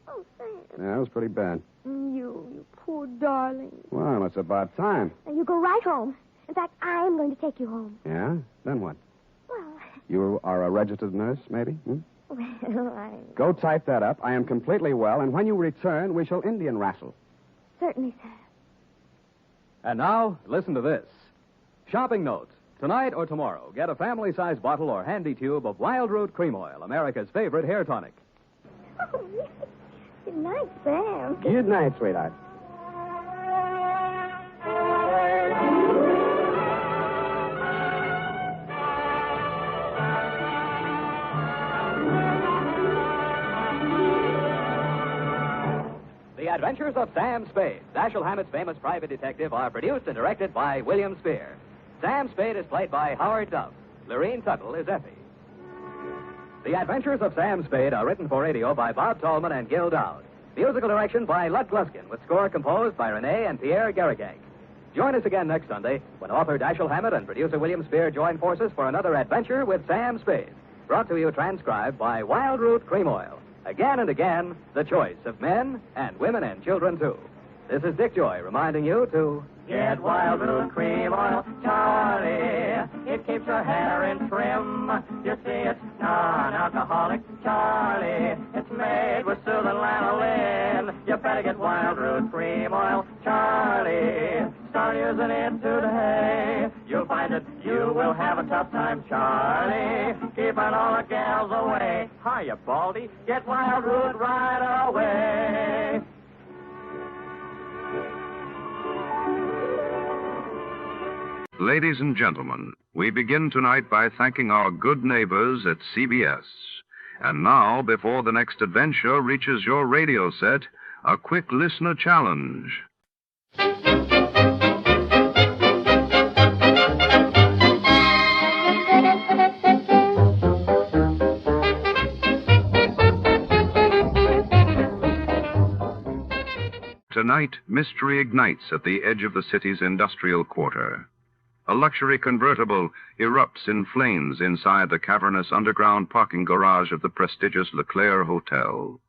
Oh, Sam. Yeah, it was pretty bad. You poor darling. Well, it's about time. Now, you go right home. In fact, I'm going to take you home. Yeah? Then what? Well, You are a registered nurse, maybe? Hmm? I... Go type that up. I am completely well, and when you return, we shall Indian wrestle. Certainly, sir. And now, listen to this. Shopping note. Tonight or tomorrow, get a family-sized bottle or handy tube of Wild Root Cream Oil, America's favorite hair tonic. Oh, good night, Sam. Good night, sweetheart. The Adventures of Sam Spade, Dashiell Hammett's famous private detective, are produced and directed by William Spear. Sam Spade is played by Howard Duff. Lorene Tuttle is Effie. The Adventures of Sam Spade are written for radio by Bob Tallman and Gil Dowd. Musical direction by Lud Gluskin, with score composed by Renee and Pierre Garrigang. Join us again next Sunday when author Dashiell Hammett and producer William Spear join forces for another adventure with Sam Spade. Brought to you transcribed by Wild Root Cream Oil. Again and again, the choice of men and women and children, too. This is Dick Joy reminding you to... Get Wild Root Cream Oil, Charlie. It keeps your hair in trim. You see, it's non-alcoholic, Charlie. It's made with soothing lanolin. You better get Wild Root Cream Oil, Charlie. Start using it today. You'll find that you will have a tough time, Charlie. Keeping all the gals away. Hiya, Baldy. Get Wild Root right away. Ladies and gentlemen, we begin tonight by thanking our good neighbors at CBS. And now, before the next adventure reaches your radio set, a quick listener challenge. Tonight, mystery ignites at the edge of the city's industrial quarter. A luxury convertible erupts in flames inside the cavernous underground parking garage of the prestigious LeClaire Hotel.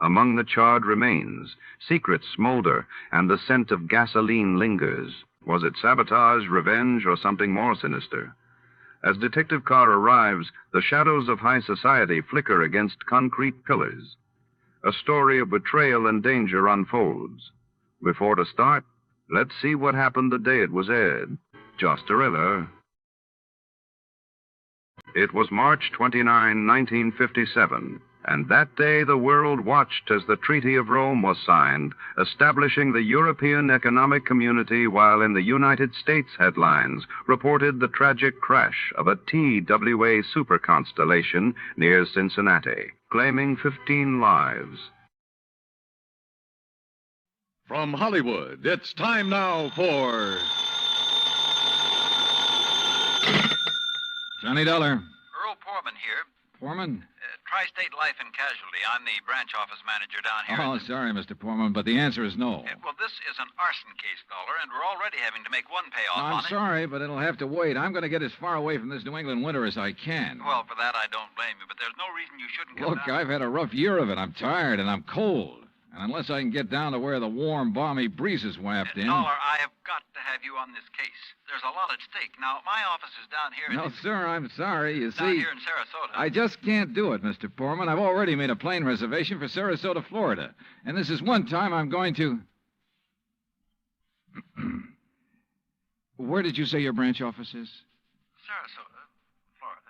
Among the charred remains, secrets smolder and the scent of gasoline lingers. Was it sabotage, revenge, or something more sinister? As Detective Carr arrives, the shadows of high society flicker against concrete pillars. A story of betrayal and danger unfolds. Before to start, let's see what happened the day it was aired. Just a thriller. It was March 29, 1957, and that day the world watched as the Treaty of Rome was signed, establishing the European Economic Community, while in the United States headlines reported the tragic crash of a TWA superconstellation near Cincinnati, claiming 15 lives. From Hollywood, it's time now for... Johnny Dollar. Earl Poorman here. Poorman? Tri-State Life and Casualty. I'm the branch office manager down here. Oh, sorry, Mr. Poorman, but the answer is no. Well, this is an arson case, Dollar, and we're already having to make one payoff on I'm sorry, but it'll have to wait. I'm going to get as far away from this New England winter as I can. Well, for that, I don't blame you, but there's no reason you shouldn't come Look, down. I've had a rough year of it. I'm tired and I'm cold. And unless I can get down to where the warm, balmy breezes waft in... Dollar, I have got to have you on this case. There's a lot at stake. Now, my office is down here... No, sir, I'm sorry. You down see... here in Sarasota. I just can't do it, Mr. Poorman. I've already made a plane reservation for Sarasota, Florida. And this is one time I'm going to... Where did you say your branch office is? Sarasota, Florida.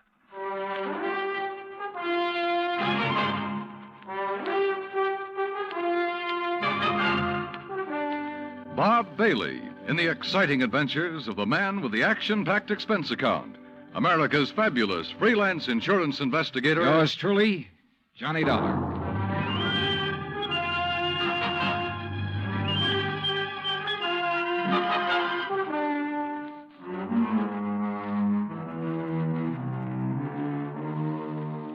Bob Bailey in the exciting adventures of the man with the action-packed expense account. America's fabulous freelance insurance investigator. Yours truly, Johnny Dollar.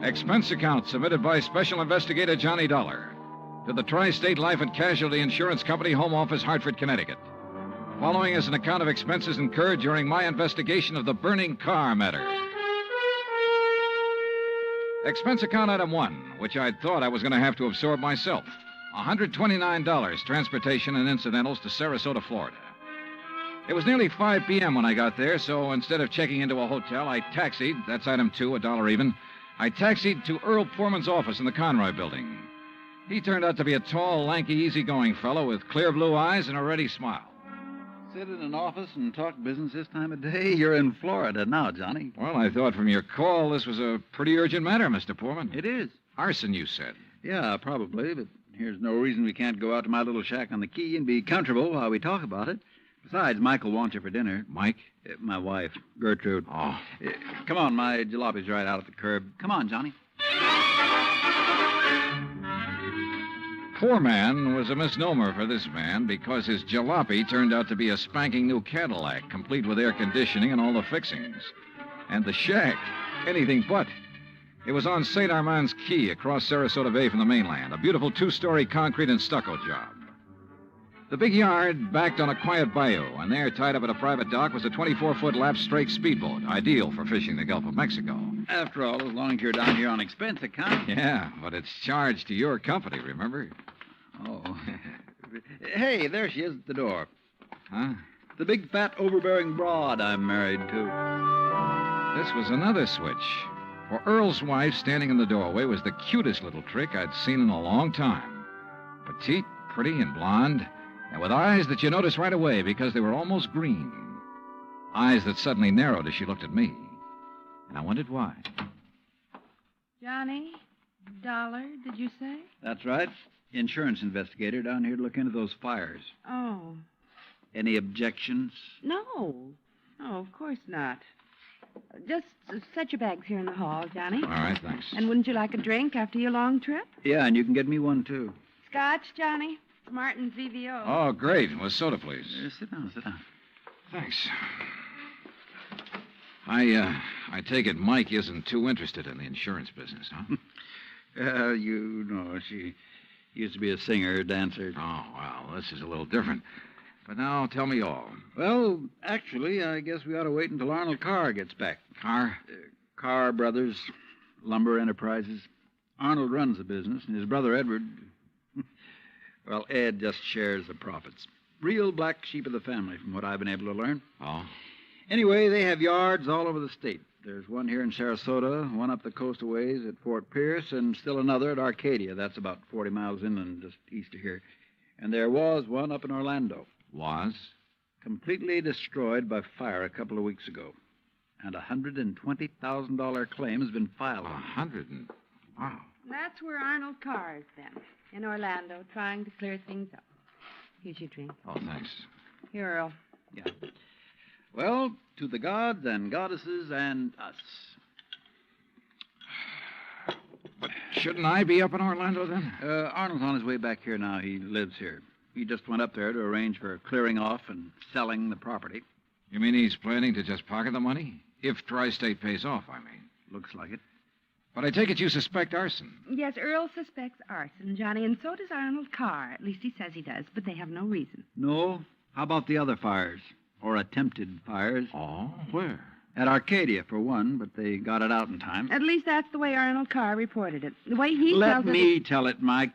Expense account submitted by Special Investigator Johnny Dollar to the Tri-State Life and Casualty Insurance Company, Home Office, Hartford, Connecticut. Following is an account of expenses incurred during my investigation of the burning Carr matter. Expense account item 1, which I'd thought I was going to have to absorb myself. $129, transportation and incidentals to Sarasota, Florida. It was nearly 5 p.m. when I got there, so instead of checking into a hotel, I taxied, that's item 2, $1 even. I taxied to Earl Foreman's office in the Conroy building. He turned out to be a tall, lanky, easygoing fellow with clear blue eyes and a ready smile. Sit in an office and talk business this time of day? You're in Florida now, Johnny. Well, I thought from your call this was a pretty urgent matter, Mr. Foreman. It is. Arson, you said. Yeah, probably, but here's no reason we can't go out to my little shack on the quay and be comfortable while we talk about it. Besides, Michael wants you for dinner. Mike? My wife, Gertrude. Oh. Come on, my jalopy's right out at the curb. Come on, Johnny. Poor man was a misnomer for this man because his jalopy turned out to be a spanking new Cadillac, complete with air conditioning and all the fixings. And the shack, anything but. It was on St. Armand's Key across Sarasota Bay from the mainland, a beautiful 2-story concrete and stucco job. The big yard backed on a quiet bayou, and there, tied up at a private dock, was a 24-foot lap strake speedboat, ideal for fishing the Gulf of Mexico. After all, as long as you're down here on expense account. Yeah, but it's charged to your company, remember? Oh. Hey, there she is at the door. Huh? The big, fat, overbearing broad I'm married to. This was another switch. For Earl's wife, standing in the doorway, was the cutest little trick I'd seen in a long time. Petite, pretty, and blonde, and with eyes that you noticed right away because they were almost green. Eyes that suddenly narrowed as she looked at me. And I wondered why. Johnny? Dollar, did you say? That's right. Insurance investigator down here to look into those fires. Oh. Any objections? No. No, of course not. Just set your bags here in the hall, Johnny. All right, thanks. And wouldn't you like a drink after your long trip? Yeah, and you can get me one, too. Scotch, Johnny? Martin's VVO. Oh, great. Well, soda, please. Sit down, sit down. Thanks. I take it Mike isn't too interested in the insurance business, huh? You know, she used to be a singer, dancer. Oh, well, this is a little different. But now, tell me all. Well, actually, I guess we ought to wait until Arnold Carr gets back. Carr? Carr Brothers, Lumber Enterprises. Arnold runs the business, and his brother Edward, well, Ed just shares the profits. Real black sheep of the family, from what I've been able to learn. Oh? Anyway, they have yards all over the state. There's one here in Sarasota, one up the coast a ways at Fort Pierce, and still another at Arcadia. That's about 40 miles inland, just east of here. And there was one up in Orlando. Was? Completely destroyed by fire a couple of weeks ago. And a $120,000 claim has been filed. Wow. That's where Arnold Carr is then, in Orlando, trying to clear things up. Here's your drink. Oh, thanks. Here, Earl. Yeah. Well, to the gods and goddesses and us. But shouldn't I be up in Orlando, then? Arnold's on his way back here now. He lives here. He just went up there to arrange for clearing off and selling the property. You mean he's planning to just pocket the money? If Tri-State pays off, I mean. Looks like it. But I take it you suspect arson. Yes, Earl suspects arson, Johnny, and so does Arnold Carr. At least he says he does, but they have no reason. No? How about the other fires? Or attempted fires? Oh, where? At Arcadia, for one, but they got it out in time. At least that's the way Arnold Carr reported it. The way he Let tells me it... tell it, Mike.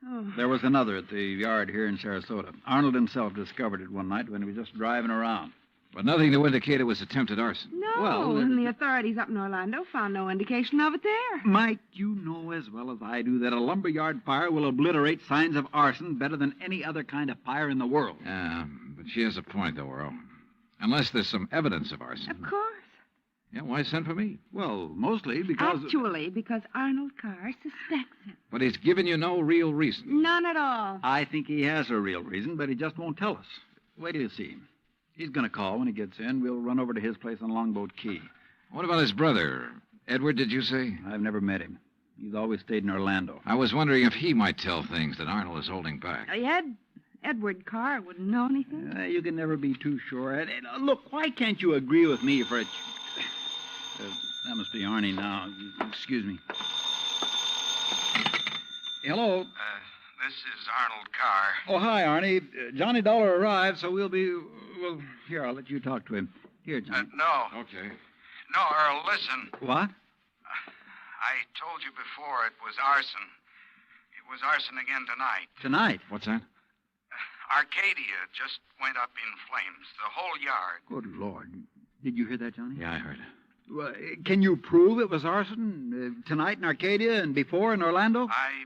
Oh. There was another at the yard here in Sarasota. Arnold himself discovered it one night when he was just driving around. But nothing to indicate it was attempted arson. No, Well, and the authorities up in Orlando found no indication of it there. Mike, you know as well as I do that a lumberyard fire will obliterate signs of arson better than any other kind of fire in the world. Yeah, but she has a point, though, Earl. Unless there's some evidence of arson. Of course. Yeah, why send for me? Well, mostly because... Actually, because Arnold Carr suspects it. But he's given you no real reason. None at all. I think he has a real reason, but he just won't tell us. Wait till you see him. He's going to call when he gets in. We'll run over to his place on Longboat Key. What about his brother? Edward, did you say? I've never met him. He's always stayed in Orlando. I was wondering if he might tell things that Arnold is holding back. Edward Carr wouldn't know anything. You can never be too sure. Look, why can't you agree with me for a... that must be Arnie now. Excuse me. Hello. This is Arnold Carr. Oh, hi, Arnie. Johnny Dollar arrived, so we'll be... Well, here, I'll let you talk to him. Here, Johnny. No. Okay. No, Earl, listen. What? I told you before it was arson. It was arson again tonight. Tonight? What's that? Arcadia just went up in flames. The whole yard. Good Lord. Did you hear that, Johnny? Yeah, I heard it. Well, can you prove it was arson tonight in Arcadia and before in Orlando? I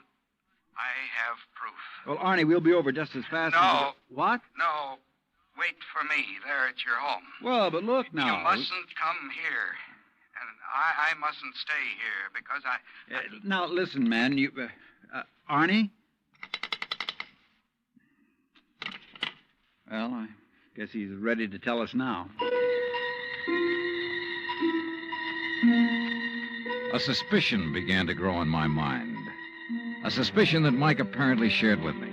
have proof. Well, Arnie, we'll be over just as fast No. as... What? No. Wait for me there at your home. Well, but look now. You mustn't come here. And I mustn't stay here because I... Now, listen, man. You... Arnie? Well, I guess he's ready to tell us now. A suspicion began to grow in my mind. A suspicion that Mike apparently shared with me,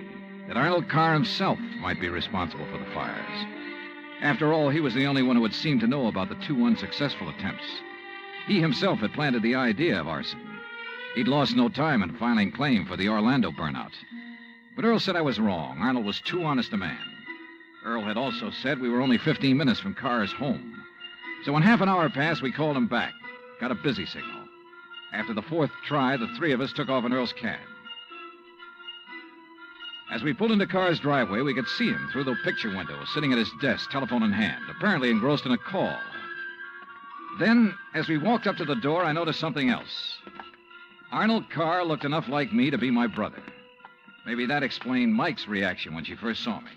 that Arnold Carr himself might be responsible for the fires. After all, he was the only one who had seemed to know about the 2 unsuccessful attempts. He himself had planted the idea of arson. He'd lost no time in filing claim for the Orlando burnout. But Earl said I was wrong. Arnold was too honest a man. Earl had also said we were only 15 minutes from Carr's home. So when half an hour passed, we called him back. Got a busy signal. After the 4th try, the 3 of us took off in Earl's cab. As we pulled into Carr's driveway, we could see him through the picture window, sitting at his desk, telephone in hand, apparently engrossed in a call. Then, as we walked up to the door, I noticed something else. Arnold Carr looked enough like me to be my brother. Maybe that explained Mike's reaction when she first saw me.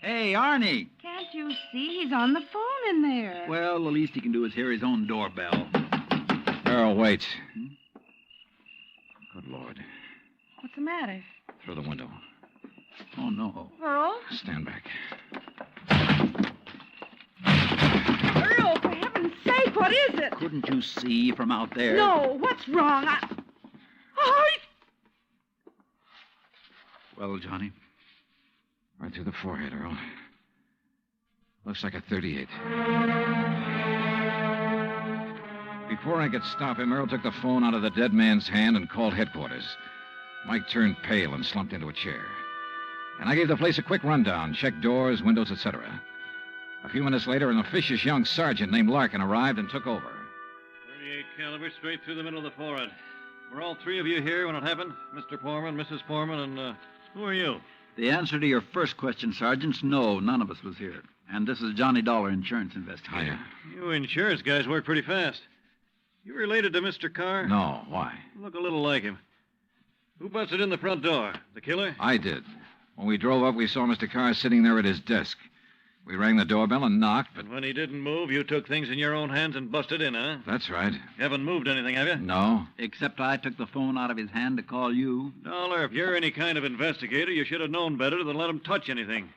Hey, Arnie. Can't you see? He's on the phone in there. Well, the least he can do is hear his own doorbell. Earl, wait. Good Lord. What's the matter? Through the window. Oh, no. Earl? Stand back. Earl, for heaven's sake, what is it? Couldn't you see from out there? No, what's wrong? Oh, Well, Johnny? Right through the forehead, Earl. Looks like a 38. Before I could stop him, Earl took the phone out of the dead man's hand and called headquarters. Mike turned pale and slumped into a chair. And I gave the place a quick rundown, checked doors, windows, etc. A few minutes later, an officious young sergeant named Larkin arrived and took over. 38 caliber straight through the middle of the forehead. Were all 3 of you here when it happened? Mr. Foreman, Mrs. Foreman, and who are you? The answer to your first question, Sergeant, no, none of us was here. And this is Johnny Dollar, insurance investigator. Hiya. You insurance guys work pretty fast. You related to Mr. Carr? No, why? Look a little like him. Who busted in the front door? The killer? I did. When we drove up, we saw Mr. Carr sitting there at his desk. We rang the doorbell and knocked, but... And when he didn't move, you took things in your own hands and busted in, huh? That's right. You haven't moved anything, have you? No. Except I took the phone out of his hand to call you. Dollar, if you're any kind of investigator, you should have known better than let him touch anything.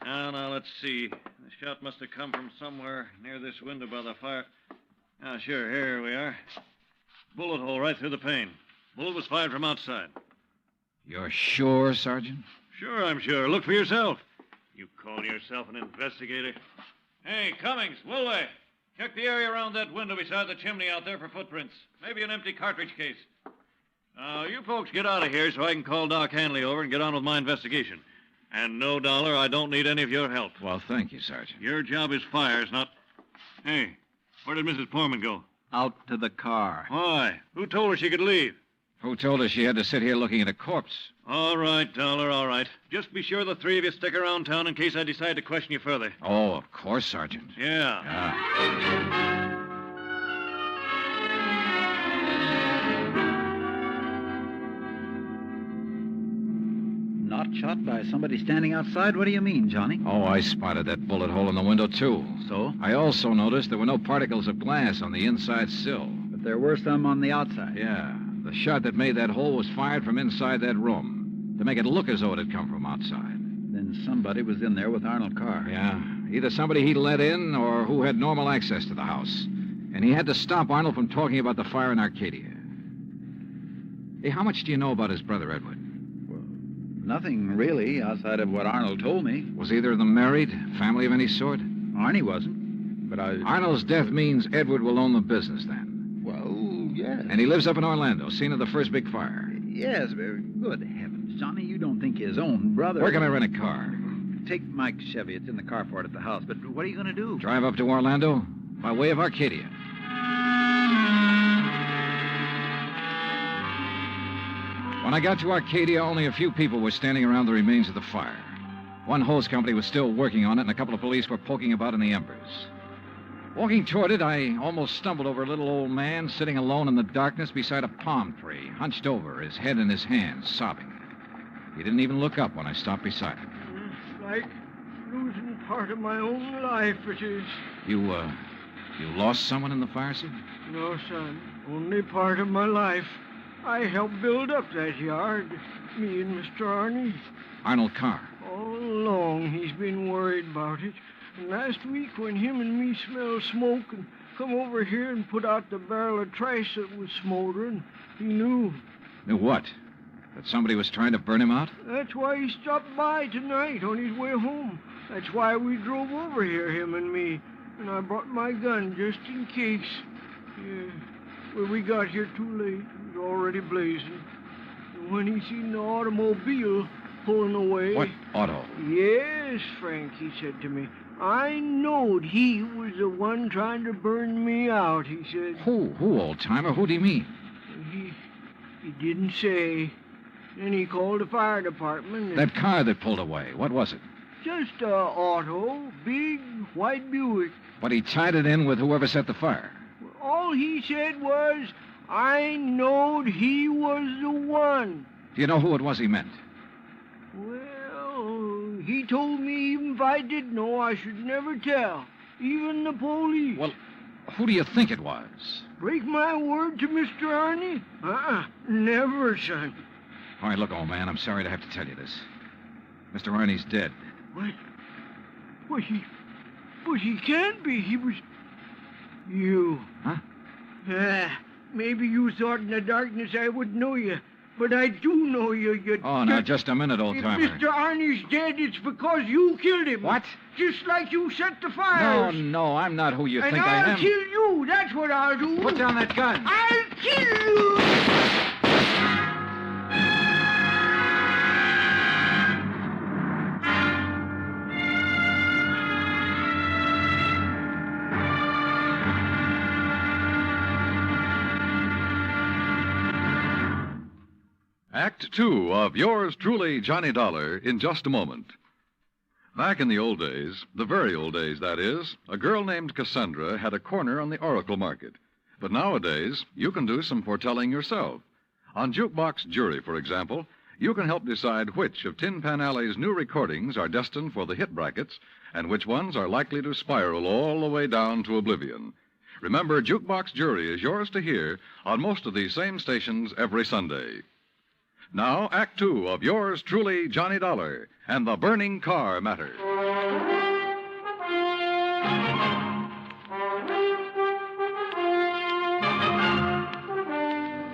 Now, let's see. The shot must have come from somewhere near this window by the fire. Ah, sure, here we are. Bullet hole right through the pane. Bullet was fired from outside. You're sure, Sergeant? Sure, I'm sure. Look for yourself. You call yourself an investigator? Hey, Cummings, Woolway, check the area around that window beside the chimney out there for footprints. Maybe an empty cartridge case. Now, you folks get out of here so I can call Doc Hanley over and get on with my investigation. And no, Dollar, I don't need any of your help. Well, thank you, Sergeant. Your job is fires, not... Hey, where did Mrs. Foreman go? Out to the car. Why? Who told her she could leave? Who told her she had to sit here looking at a corpse? All right, Dollar, all right. Just be sure the 3 of you stick around town in case I decide to question you further. Oh, of course, Sergeant. Yeah. Not shot by somebody standing outside? What do you mean, Johnny? Oh, I spotted that bullet hole in the window, too. So? I also noticed there were no particles of glass on the inside sill. But there were some on the outside. Yeah. The shot that made that hole was fired from inside that room to make it look as though it had come from outside. Then somebody was in there with Arnold Carr. Yeah. Either somebody he let in or who had normal access to the house. And he had to stop Arnold from talking about the fire in Arcadia. Hey, how much do you know about his brother, Edward? Well, nothing really, outside of what Arnold told me. Was either of them married? Family of any sort? Arnie wasn't. But Arnold's death means Edward will own the business then. Well, yeah. And he lives up in Orlando, scene of the first big fire. Yes, very good heavens. Johnny, you don't think his own brother... Where can I rent a car? Take Mike's Chevy. It's in the carport at the house. But what are you going to do? Drive up to Orlando by way of Arcadia. When I got to Arcadia, only a few people were standing around the remains of the fire. One hose company was still working on it, and a couple of police were poking about in the embers. Walking toward it, I almost stumbled over a little old man sitting alone in the darkness beside a palm tree, hunched over, his head in his hands, sobbing. He didn't even look up when I stopped beside him. It's like losing part of my own life, it is. You lost someone in the fire, sir? No, son. Only part of my life. I helped build up that yard. Me and Mr. Arnie. Arnold Carr. All along, he's been worried about it. And last week, when him and me smelled smoke and come over here and put out the barrel of trash that was smoldering, he knew. Knew what? That somebody was trying to burn him out? That's why he stopped by tonight on his way home. That's why we drove over here, him and me. And I brought my gun just in case. Yeah. Well, we got here too late. It was already blazing. And when he seen the automobile pulling away... What auto? Yes, Frank, he said to me. I knowed he was the one trying to burn me out, he said. Who, old-timer? Who do you mean? He didn't say. Then he called the fire department. That car that pulled away, what was it? Just a auto, big white Buick. But he tied it in with whoever set the fire. All he said was, I knowed he was the one. Do you know who it was he meant? Well, he told me even if I did know, I should never tell. Even the police. Well, who do you think it was? Break my word to Mr. Arnie? Never, son. All right, look, old man, I'm sorry to have to tell you this. Mr. Arnie's dead. What? But he can't be. He was... You. Huh? Maybe you thought in the darkness I would know you. But I do know you. Oh, now, just a minute, old-timer. If Mr. Arnie's dead, it's because you killed him. What? Just like you set the fires. No, I'm not who you think I am. And I'll kill you. That's what I'll do. Put down that gun. I'll kill you. Act 2 of yours truly, Johnny Dollar, in just a moment. Back in the old days, the very old days, that is, a girl named Cassandra had a corner on the oracle market. But nowadays, you can do some foretelling yourself. On Jukebox Jury, for example, you can help decide which of Tin Pan Alley's new recordings are destined for the hit brackets and which ones are likely to spiral all the way down to oblivion. Remember, Jukebox Jury is yours to hear on most of these same stations every Sunday. Now, Act 2 of yours truly, Johnny Dollar, and the burning car matter.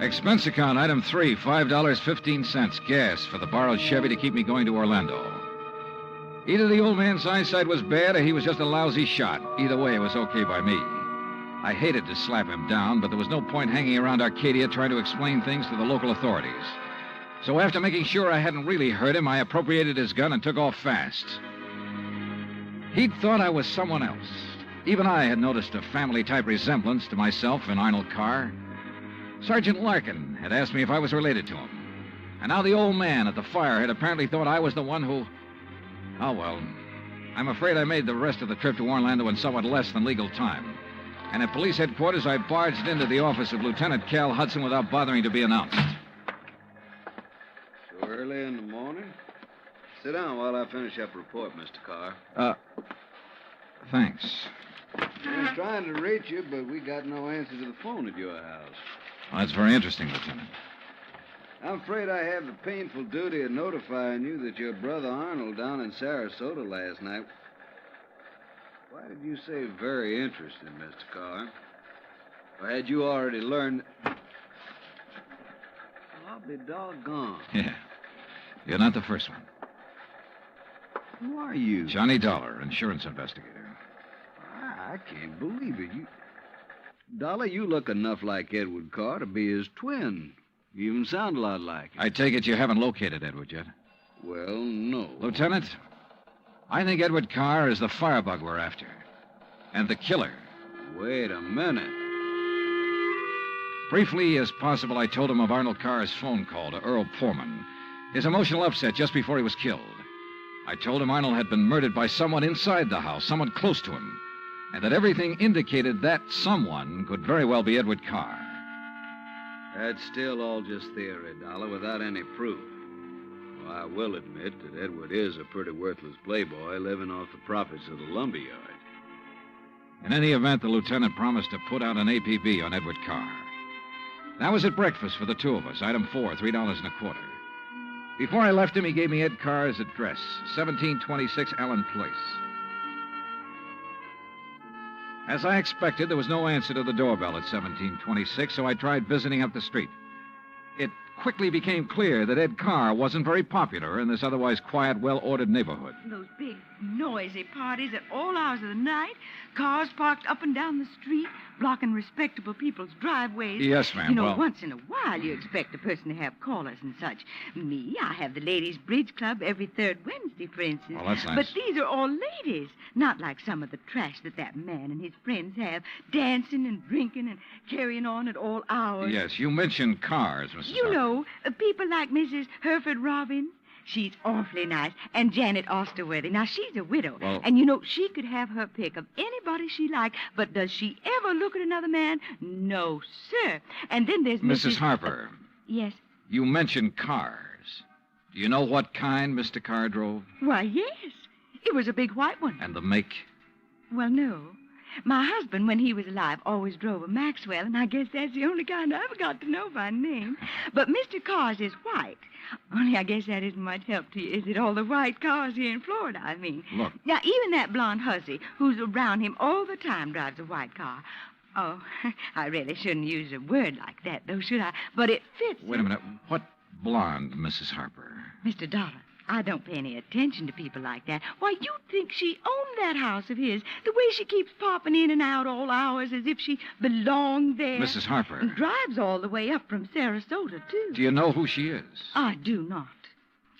Expense account, item 3, $5.15, gas for the borrowed Chevy to keep me going to Orlando. Either the old man's eyesight was bad or he was just a lousy shot. Either way, it was okay by me. I hated to slap him down, but there was no point hanging around Arcadia trying to explain things to the local authorities. So after making sure I hadn't really hurt him, I appropriated his gun and took off fast. He'd thought I was someone else. Even I had noticed a family-type resemblance to myself and Arnold Carr. Sergeant Larkin had asked me if I was related to him. And now the old man at the fire had apparently thought I was the one who... Oh, well, I'm afraid I made the rest of the trip to Orlando in somewhat less than legal time. And at police headquarters, I barged into the office of Lieutenant Cal Hudson without bothering to be announced. Early in the morning? Sit down while I finish up a report, Mr. Carr. Thanks. I was trying to reach you, but we got no answer to the phone at your house. Well, that's very interesting, Lieutenant. I'm afraid I have the painful duty of notifying you that your brother Arnold down in Sarasota last night... Why did you say very interesting, Mr. Carr? Or had you already learned... I'll be doggone. Yeah. You're not the first one. Who are you? Johnny Dollar, insurance investigator. I can't believe it. Dollar, you look enough like Edward Carr to be his twin. You even sound a lot like him. I take it you haven't located Edward yet? Well, no. Lieutenant, I think Edward Carr is the firebug we're after. And the killer. Wait a minute. Briefly as possible, I told him of Arnold Carr's phone call to Earl Poorman, his emotional upset just before he was killed. I told him Arnold had been murdered by someone inside the house, someone close to him, and that everything indicated that someone could very well be Edward Carr. That's still all just theory, Dollar, without any proof. Well, I will admit that Edward is a pretty worthless playboy living off the profits of the lumberyard. In any event, the lieutenant promised to put out an APB on Edward Carr. That was at breakfast for the two of us. Item 4, $3.25. Before I left him, he gave me Ed Carr's address, 1726 Allen Place. As I expected, there was no answer to the doorbell at 1726, so I tried visiting up the street. It quickly became clear that Ed Carr wasn't very popular in this otherwise quiet, well-ordered neighborhood. Those big, noisy parties at all hours of the night, cars parked up and down the street, blocking respectable people's driveways. Yes, ma'am. You know, well, once in a while you expect a person to have callers and such. Me, I have the ladies' bridge club every third Wednesday, for instance. Well, that's nice. But these are all ladies, not like some of the trash that man and his friends have, dancing and drinking and carrying on at all hours. yes, you mentioned cars, Mrs. You Harper. know, people like Mrs. Hereford Robbins. She's awfully nice. And Janet Osterworthy. Now, she's a widow. Well- And, you know, she could have her pick of anybody she liked. But does she ever look at another man? No, sir. And then there's Mrs. Harper, Yes. you mentioned cars. Do you know what kind Mr. Carr drove? Why, yes. It was a big white one. And the make? Well, no. My husband, when he was alive, always drove a Maxwell, and I guess that's the only kind I ever got to know by name. But Mr. Carr's is white. Only I guess that isn't much help to you, is it? All the white cars here in Florida, I mean. Look. Now, even that blonde hussy who's around him all the time drives a white car. Oh, I really shouldn't use a word like that, though, should I? But it fits. Wait a minute. What blonde, Mrs. Harper? Mr. Dollar, I don't pay any attention to people like that. Why, you'd think she owned that house of his, the way she keeps popping in and out all hours as if she belonged there. Mrs. Harper. And drives all the way up from Sarasota, too. Do you know who she is? I do not.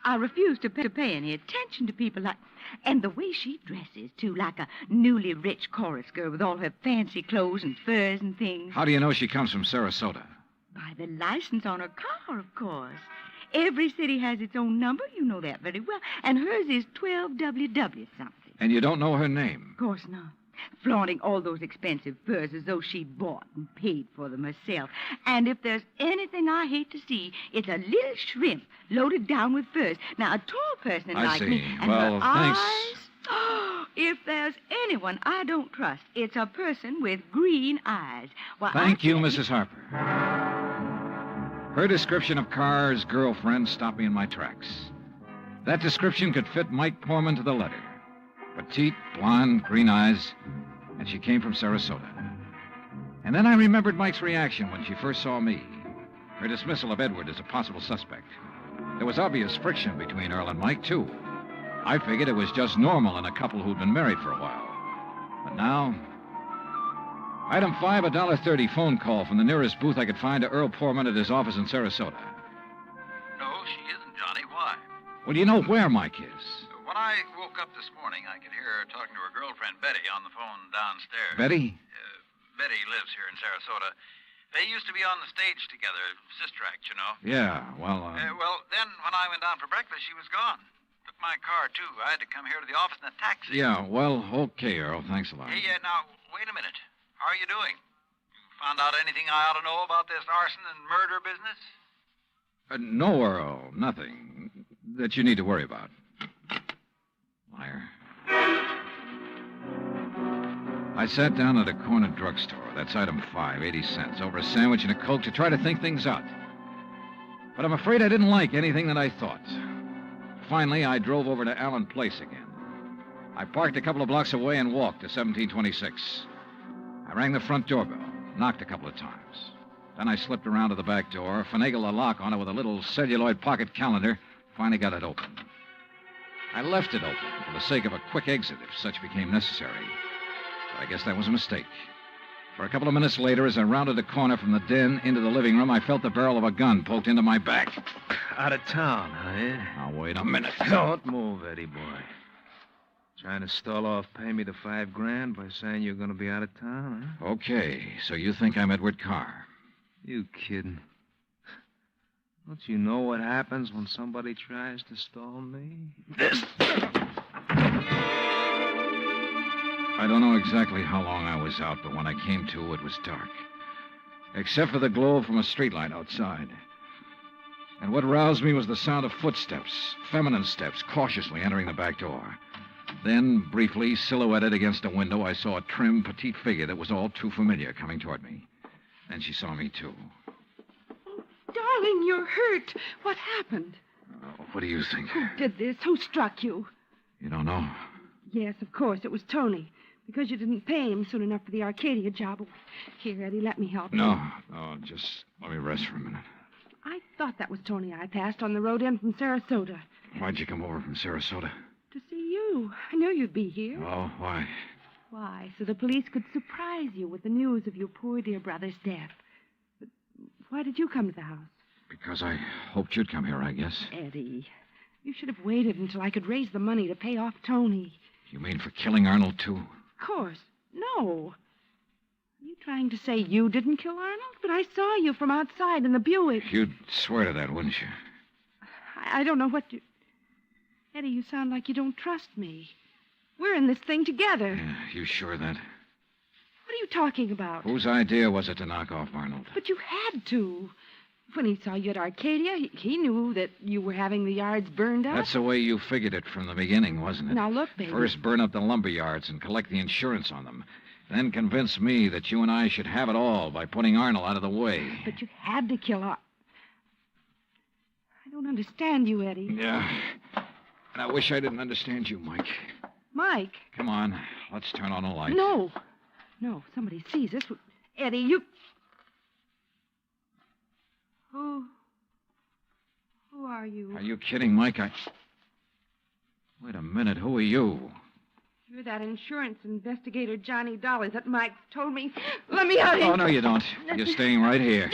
I refuse to pay any attention to people like... And the way she dresses, too, like a newly rich chorus girl with all her fancy clothes and furs and things. How do you know she comes from Sarasota? By the license on her car, of course. Every city has its own number. You know that very well. And hers is 12WW something. And you don't know her name? Of course not. Flaunting all those expensive furs as though she bought and paid for them herself. And if there's anything I hate to see, it's a little shrimp loaded down with furs. Now, a tall person I like see. me... And Well, her thanks. Eyes, if there's anyone I don't trust, it's a person with green eyes. Why, Thank you, Mrs. Harper. Her description of Carr's girlfriend stopped me in my tracks. That description could fit Mike Poorman to the letter. Petite, blonde, green eyes, and she came from Sarasota. And then I remembered Mike's reaction when she first saw me. Her dismissal of Edward as a possible suspect. There was obvious friction between Earl and Mike, too. I figured it was just normal in a couple who'd been married for a while. But now... Item 5, $1.30 phone call from the nearest booth I could find to Earl Poorman at his office in Sarasota. No, she isn't, Johnny. Why? Well, do you know where Mike is? When I woke up this morning, I could hear her talking to her girlfriend, Betty, on the phone downstairs. Betty? Betty lives here in Sarasota. They used to be on the stage together, sister act, you know. Yeah, well, Well, then when I went down for breakfast, she was gone. Took my car, too. I had to come here to the office in a taxi. Yeah, well, okay, Earl. Thanks a lot. Hey, now, wait a minute. How are you doing? You found out anything I ought to know about this arson and murder business? No, Earl. Nothing that you need to worry about. Liar. I sat down at a corner drugstore. That's item 5, 80 cents, over a sandwich and a Coke to try to think things out. But I'm afraid I didn't like anything that I thought. Finally, I drove over to Allen Place again. I parked a couple of blocks away and walked to 1726. I rang the front doorbell, knocked a couple of times. Then I slipped around to the back door, finagled a lock on it with a little celluloid pocket calendar, finally got it open. I left it open for the sake of a quick exit if such became necessary. But I guess that was a mistake. For a couple of minutes later, as I rounded a corner from the den into the living room, I felt the barrel of a gun poked into my back. Out of town, huh? Now, wait a minute. Don't move, Eddie boy. Trying to stall off pay me the $5,000 by saying you're going to be out of town, huh? Okay, so you think I'm Edward Carr? You kidding? Don't you know what happens when somebody tries to stall me? I don't know exactly how long I was out, but when I came to, it was dark. Except for the glow from a streetlight outside. And what roused me was the sound of footsteps, feminine steps, cautiously entering the back door. Then, briefly, silhouetted against a window, I saw a trim, petite figure that was all too familiar coming toward me. Then she saw me, too. Darling, you're hurt. What happened? What do you think? Who did this? Who struck you? You don't know? Yes, of course. It was Tony. Because you didn't pay him soon enough for the Arcadia job. Here, Eddie, let me help you. No, just let me rest for a minute. I thought that was Tony I passed on the road in from Sarasota. Why'd you come over from Sarasota? To see you. I knew you'd be here. Oh, why? Why? So the police could surprise you with the news of your poor dear brother's death. But why did you come to the house? Because I hoped you'd come here, I guess. Eddie, you should have waited until I could raise the money to pay off Tony. You mean for killing Arnold, too? Of course. No. Are you trying to say you didn't kill Arnold? But I saw you from outside in the Buick. You'd swear to that, wouldn't you? I don't know what you... Eddie, you sound like you don't trust me. We're in this thing together. Yeah, you sure of that? What are you talking about? Whose idea was it to knock off Arnold? But you had to. When he saw you at Arcadia, he knew that you were having the yards burned up. That's the way you figured it from the beginning, wasn't it? Now, look, baby. First burn up the lumber yards and collect the insurance on them. Then convince me that you and I should have it all by putting Arnold out of the way. But you had to kill Arnold. I don't understand you, Eddie. Yeah. And I wish I didn't understand you, Mike. Mike? Come on. Let's turn on a light. No. No, if somebody sees us. Eddie, you... Who are you? Are you kidding, Mike? Wait a minute. Who are you? You're that insurance investigator, Johnny Dollar, that Mike told me. Let me out of here. Oh, no, you don't. You're staying right here.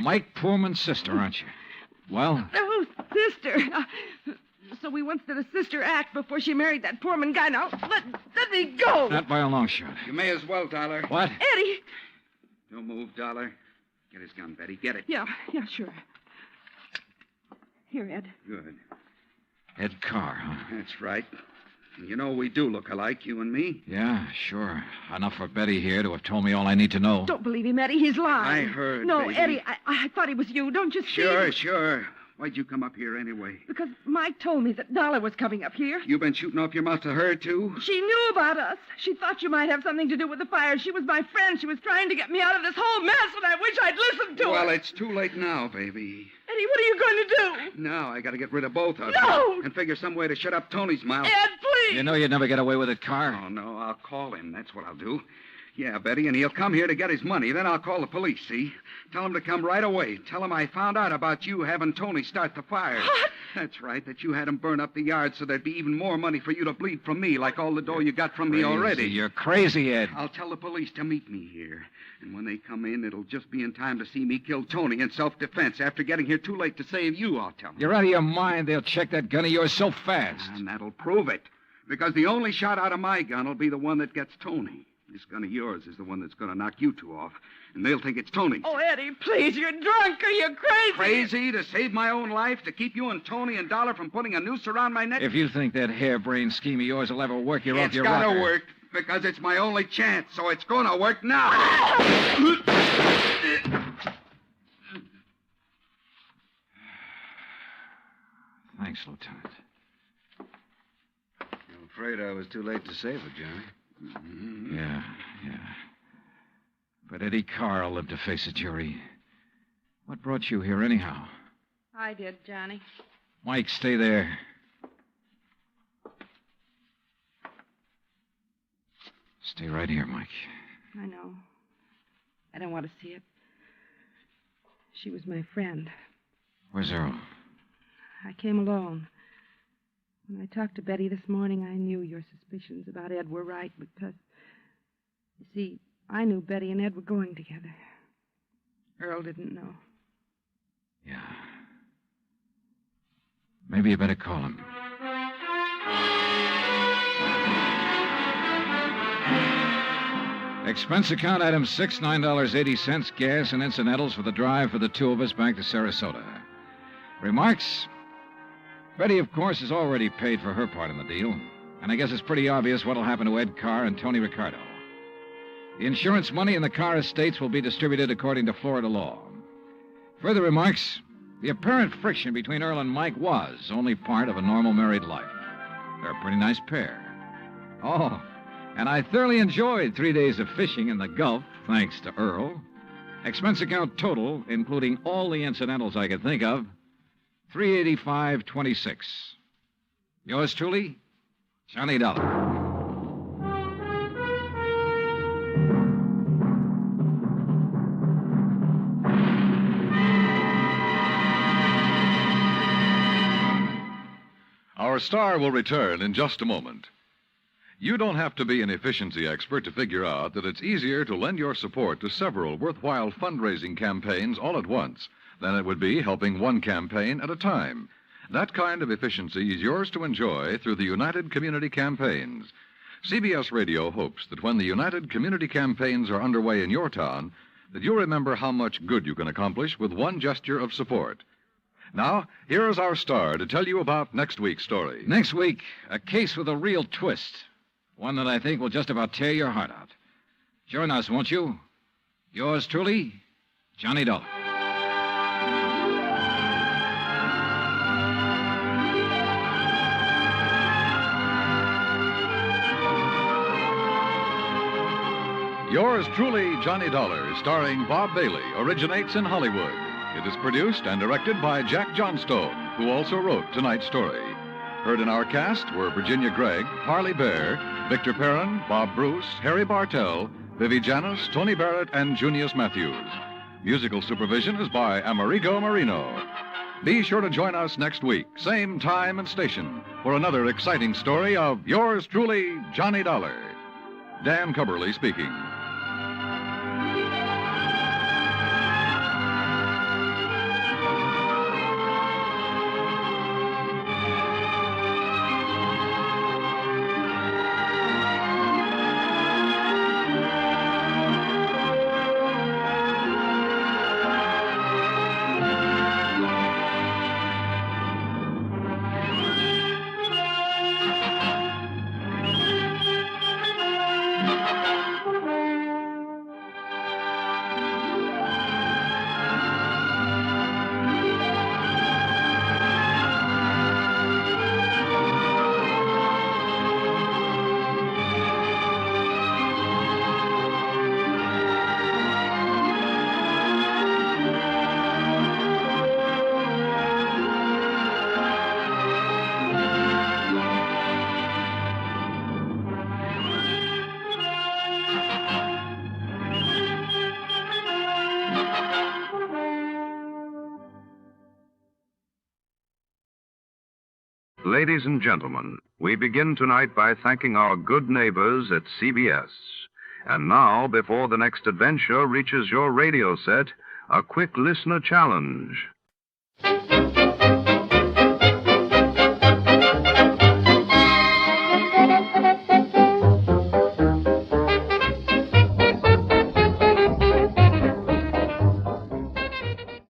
Mike Poorman's sister, aren't you? Well? Oh, sister. So we once did a sister act before she married that Poorman guy. Now, let me go. Not by a long shot. You may as well, Dollar. What? Eddie. Don't move, Dollar. Get his gun, Betty. Get it. Yeah, sure. Here, Ed. Good. Ed Carr, huh? That's right. You know we do look alike, you and me. Yeah, sure. Enough for Betty here to have told me all I need to know. Don't believe him, Eddie. He's lying. I heard, No, baby. Eddie, I thought he was you. Don't you see? Sure. Why'd you come up here anyway? Because Mike told me that Dollar was coming up here. You been shooting off your mouth to her, too? She knew about us. She thought you might have something to do with the fire. She was my friend. She was trying to get me out of this whole mess, and I wish I'd listened to her. Well, it's too late now, baby. Eddie, what are you going to do? Now I gotta get rid of both of No! them. And figure some way to shut up Tony's mouth. Ed, please! You know you'd never get away with it, Carr? Oh, no, I'll call him. That's what I'll do. Yeah, Betty, and he'll come here to get his money. Then I'll call the police, see? Tell him to come right away. Tell him I found out about you having Tony start the fire. What? That's right, that you had him burn up the yard so there'd be even more money for you to bleed from me, like all the dough you got from me already. You're crazy, Ed. I'll tell the police to meet me here. And when they come in, it'll just be in time to see me kill Tony in self-defense. After getting here too late to save you, I'll tell them. You're out of your mind. They'll check that gun of yours so fast. And that'll prove it. Because the only shot out of my gun will be the one that gets Tony. This gun of yours is the one that's going to knock you two off. And they'll think it's Tony's. Oh, Eddie, please, you're drunk. Are you crazy? Crazy? To save my own life? To keep you and Tony and Dollar from putting a noose around my neck? If you think that harebrained scheme of yours will ever work, you're off your rocker. It's gotta work, because it's my only chance, so it's gonna work now. Thanks, Lieutenant. I'm afraid I was too late to save her, Johnny. Mm-hmm. Yeah. But Eddie Carr will live to face a jury. What brought you here, anyhow? I did, Johnny. Mike, stay there. Stay right here, Mike. I know. I don't want to see it. She was my friend. Where's Earl? I came alone. When I talked to Betty this morning, I knew your suspicions about Ed were right because, you see, I knew Betty and Ed were going together. Earl didn't know. Yeah. Maybe you better call him. Expense account item 6, $9.80, gas and incidentals for the drive for the two of us back to Sarasota. Remarks? Betty, of course, has already paid for her part in the deal, and I guess it's pretty obvious what'll happen to Ed Carr and Tony Ricardo. The insurance money in the Carr estates will be distributed according to Florida law. Further remarks? The apparent friction between Earl and Mike was only part of a normal married life. They're a pretty nice pair. Oh, and I thoroughly enjoyed 3 days of fishing in the Gulf, thanks to Earl. Expense account total, including all the incidentals I could think of, $385.26. Yours truly, Johnny Dollar. Our star will return in just a moment. You don't have to be an efficiency expert to figure out that it's easier to lend your support to several worthwhile fundraising campaigns all at once than it would be helping one campaign at a time. That kind of efficiency is yours to enjoy through the United Community Campaigns. CBS Radio hopes that when the United Community Campaigns are underway in your town, that you'll remember how much good you can accomplish with one gesture of support. Now, here is our star to tell you about next week's story. Next week, a case with a real twist. One that I think will just about tear your heart out. Join us, won't you? Yours truly, Johnny Dollar. Yours truly, Johnny Dollar, starring Bob Bailey, originates in Hollywood. It is produced and directed by Jack Johnstone, who also wrote tonight's story. Heard in our cast were Virginia Gregg, Harley Bear, Victor Perrin, Bob Bruce, Harry Bartell, Vivi Janis, Tony Barrett, and Junius Matthews. Musical supervision is by Amerigo Marino. Be sure to join us next week, same time and station, for another exciting story of yours truly, Johnny Dollar. Dan Cubberly speaking. Ladies and gentlemen, we begin tonight by thanking our good neighbors at CBS. And now, before the next adventure reaches your radio set, a quick listener challenge.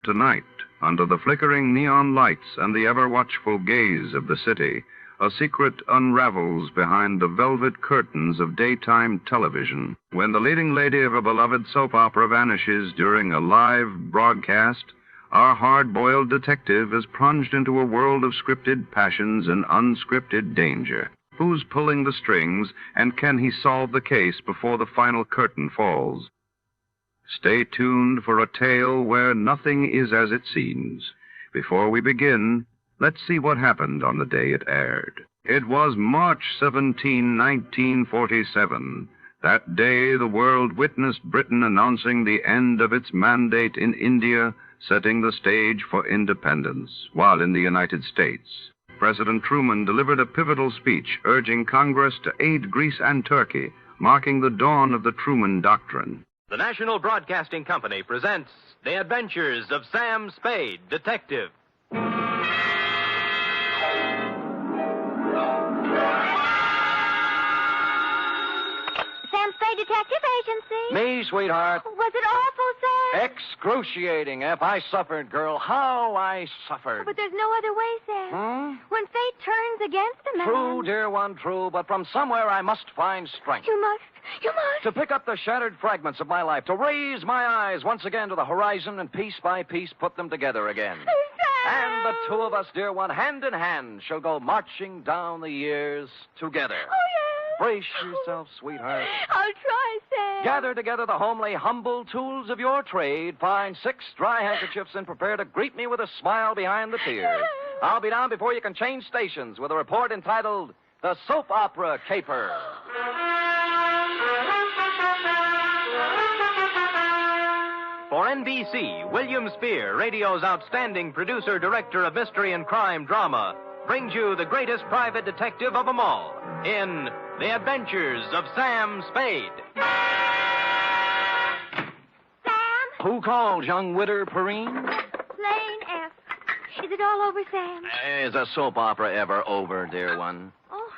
Tonight, under the flickering neon lights and the ever-watchful gaze of the city, a secret unravels behind the velvet curtains of daytime television. When the leading lady of a beloved soap opera vanishes during a live broadcast, our hard-boiled detective is plunged into a world of scripted passions and unscripted danger. Who's pulling the strings, and can he solve the case before the final curtain falls? Stay tuned for a tale where nothing is as it seems. Before we begin, let's see what happened on the day it aired. It was March 17, 1947. That day, the world witnessed Britain announcing the end of its mandate in India, setting the stage for independence, while in the United States, President Truman delivered a pivotal speech urging Congress to aid Greece and Turkey, marking the dawn of the Truman Doctrine. The National Broadcasting Company presents The Adventures of Sam Spade, Detective. Sam Spade Detective Agency. Me, sweetheart. Was it awful, Sam? Excruciating, F. I suffered, girl. How I suffered. But there's no other way, Sam. When fate turns against a man. True, dear one, true. But from somewhere I must find strength. You must. To pick up the shattered fragments of my life, to raise my eyes once again to the horizon and piece by piece put them together again. And the two of us, dear one, hand in hand, shall go marching down the years together. Oh, yes. Brace yourself, sweetheart. I'll try, Sam. Gather together the homely, humble tools of your trade. Find 6 dry handkerchiefs and prepare to greet me with a smile behind the tears. I'll be down before you can change stations with a report entitled The Soap Opera Caper. For NBC, William Spear, radio's outstanding producer-director of mystery and crime drama, brings you the greatest private detective of them all in The Adventures of Sam Spade. Sam? Who called, young widder Perrine? Lane F. Is it all over, Sam? Is a soap opera ever over, dear one? Oh,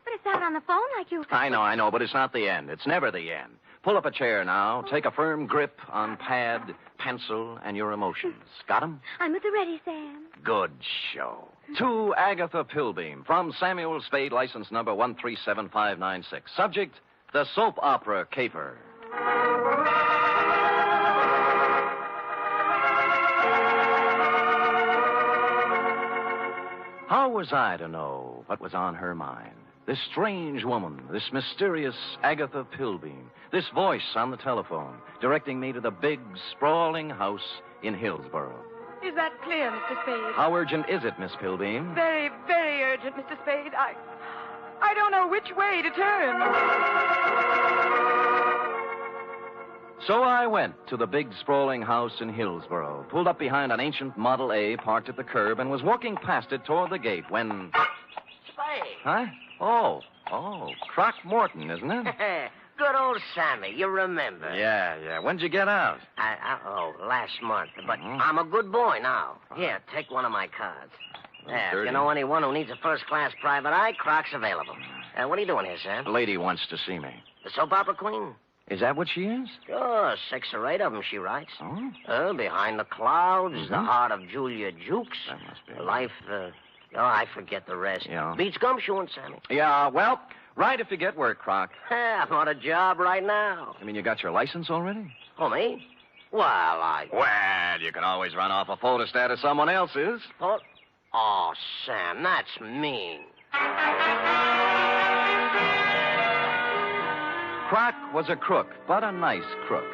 but it sounded on the phone like you... I know, but it's not the end. It's never the end. Pull up a chair now. Take a firm grip on pad, pencil, and your emotions. Got 'em? I'm at the ready, Sam. Good show. To Agatha Pilbeam, from Samuel Spade, license number 137596. Subject, the soap opera caper. How was I to know what was on her mind? This strange woman, this mysterious Agatha Pilbeam, this voice on the telephone, directing me to the big, sprawling house in Hillsborough. Is that clear, Mr. Spade? How urgent is it, Miss Pilbeam? Very, very urgent, Mr. Spade. I don't know which way to turn. So I went to the big, sprawling house in Hillsborough, pulled up behind an ancient Model A parked at the curb, and was walking past it toward the gate when... Spade. Huh? Oh, Croc Morton, isn't it? Good old Sammy, you remember. Yeah. When'd you get out? Last month. But I'm a good boy now. Here, take one of my cards. If you know anyone who needs a first-class private eye, Croc's available. What are you doing here, Sam? A lady wants to see me. The soap opera queen? Is that what she is? Sure, 6 or 8 of them, she writes. Behind the Clouds, The Heart of Julia Jukes. That must be Life, I forget the rest. Yeah. Beats gumshoeing, Sammy. Yeah, well, right if you get work, Croc. I'm on a job right now. You mean you got your license already? Oh, me? Well, Well, you can always run off a photostat of someone else's. Oh, Sam, that's mean. Croc was a crook, but a nice crook.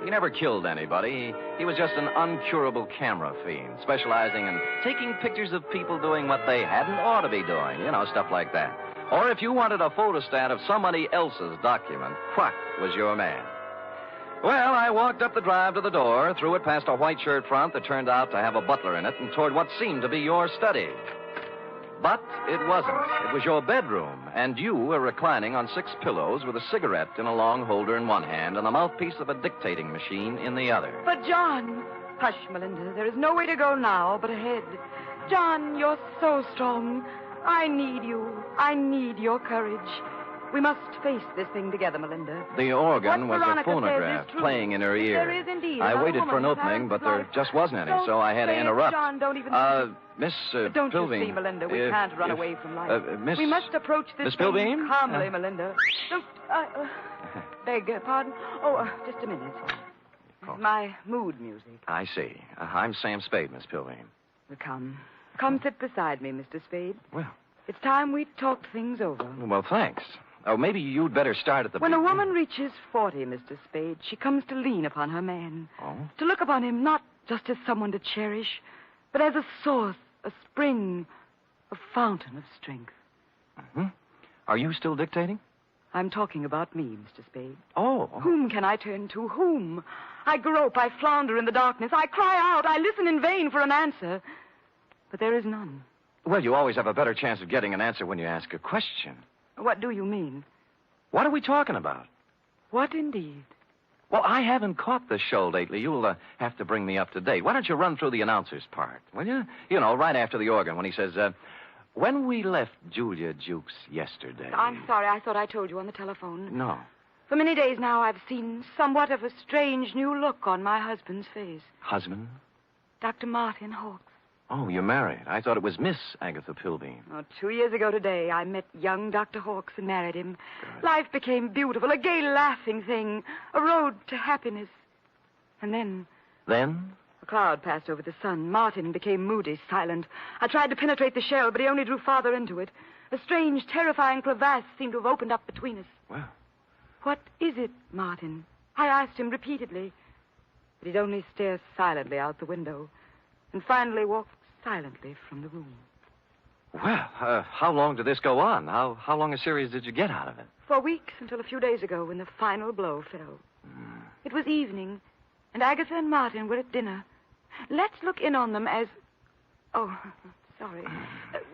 He never killed anybody. He was just an uncurable camera fiend, specializing in taking pictures of people doing what they hadn't ought to be doing. Stuff like that. Or if you wanted a photostat of somebody else's document, Croc was your man. Well, I walked up the drive to the door, threw it past a white shirt front that turned out to have a butler in it, and toward what seemed to be your study. But it wasn't. It was your bedroom, and you were reclining on 6 pillows with a cigarette in a long holder in one hand and the mouthpiece of a dictating machine in the other. But, John... Hush, Melinda. There is no way to go now but ahead. John, you're so strong. I need you. I need your courage. We must face this thing together, Melinda. The organ was Veronica a phonograph says is true. playing in her ear. There is indeed. I Another waited for an woman who opening, has but there life. just wasn't any, Don't so I had to say it, interrupt. John, don't even... Miss Don't you Pilbeam. see, Melinda? We can't run away from life. Miss... We must approach this Miss thing Pilbeam? calmly, Melinda. Don't... beg pardon? Just a minute. My mood music. I see. I'm Sam Spade, Miss Pilbeam. Come sit beside me, Mr. Spade. Well. It's time we talked things over. Well, thanks. Oh, maybe you'd better start at the When beginning. a woman reaches 40, Mr. Spade, she comes to lean upon her man. Oh? To look upon him not just as someone to cherish, but as a source, a spring, a fountain of strength. Mm-hmm. Are you still dictating? I'm talking about me, Mr. Spade. Oh. Whom can I turn to? Whom? I grope, I flounder in the darkness. I cry out, I listen in vain for an answer. But there is none. Well, you always have a better chance of getting an answer when you ask a question. What do you mean? What are we talking about? What indeed? Well, I haven't caught the show lately. You'll have to bring me up to date. Why don't you run through the announcer's part, will you? You know, right after the organ when he says, when we left Julia Jukes yesterday. I'm sorry. I thought I told you on the telephone. No. For many days now, I've seen somewhat of a strange new look on my husband's face. Husband? Dr. Martin Hawkes. Oh, you're married. I thought it was Miss Agatha Pilbeam. Oh, 2 years ago today, I met young Dr. Hawkes and married him. Good. Life became beautiful, a gay, laughing thing, a road to happiness. And then... Then? A cloud passed over the sun. Martin became moody, silent. I tried to penetrate the shell, but he only drew farther into it. A strange, terrifying crevasse seemed to have opened up between us. Well... What is it, Martin? I asked him repeatedly. But he'd only stare silently out the window and finally walked silently from the room. Well, how long did this go on? How long a series did you get out of it? For weeks, until a few days ago when the final blow fell. It was evening, and Agatha and Martin were at dinner. Let's look in on them as... Oh, sorry.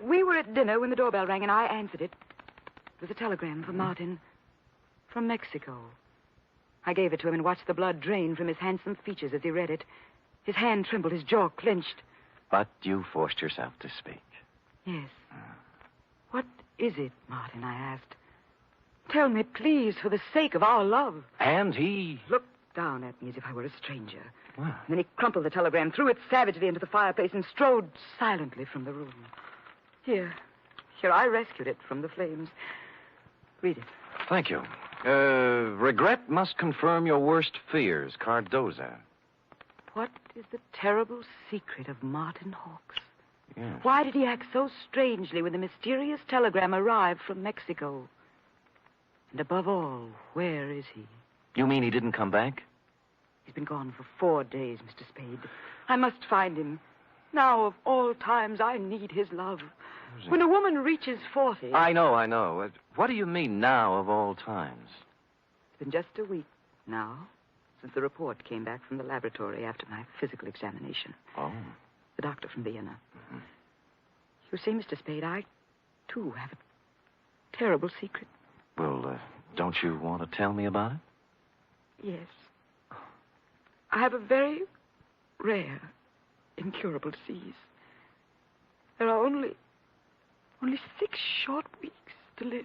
We were at dinner when the doorbell rang, and I answered it. It was a telegram for Martin. From Mexico. I gave it to him and watched the blood drain from his handsome features as he read it. His hand trembled, his jaw clenched. But you forced yourself to speak. Yes. What is it, Martin? I asked. Tell me, please, for the sake of our love. And he... Looked down at me as if I were a stranger. Well. And then he crumpled the telegram, threw it savagely into the fireplace, and strode silently from the room. Here, I rescued it from the flames. Read it. Thank you. Regret must confirm your worst fears, Cardoza. What is the terrible secret of Martin Hawkes? Yes. Why did he act so strangely when the mysterious telegram arrived from Mexico? And above all, where is he? You mean he didn't come back? He's been gone for 4 days, Mr. Spade. I must find him. Now, of all times, I need his love. When a woman reaches 40... I know. What do you mean, now of all times? It's been just a week now since the report came back from the laboratory after my physical examination. Oh. The doctor from Vienna. Mm-hmm. You see, Mr. Spade, I, too, have a terrible secret. Well, don't you want to tell me about it? Yes. I have a very rare, incurable disease. There are only 6 short weeks to live.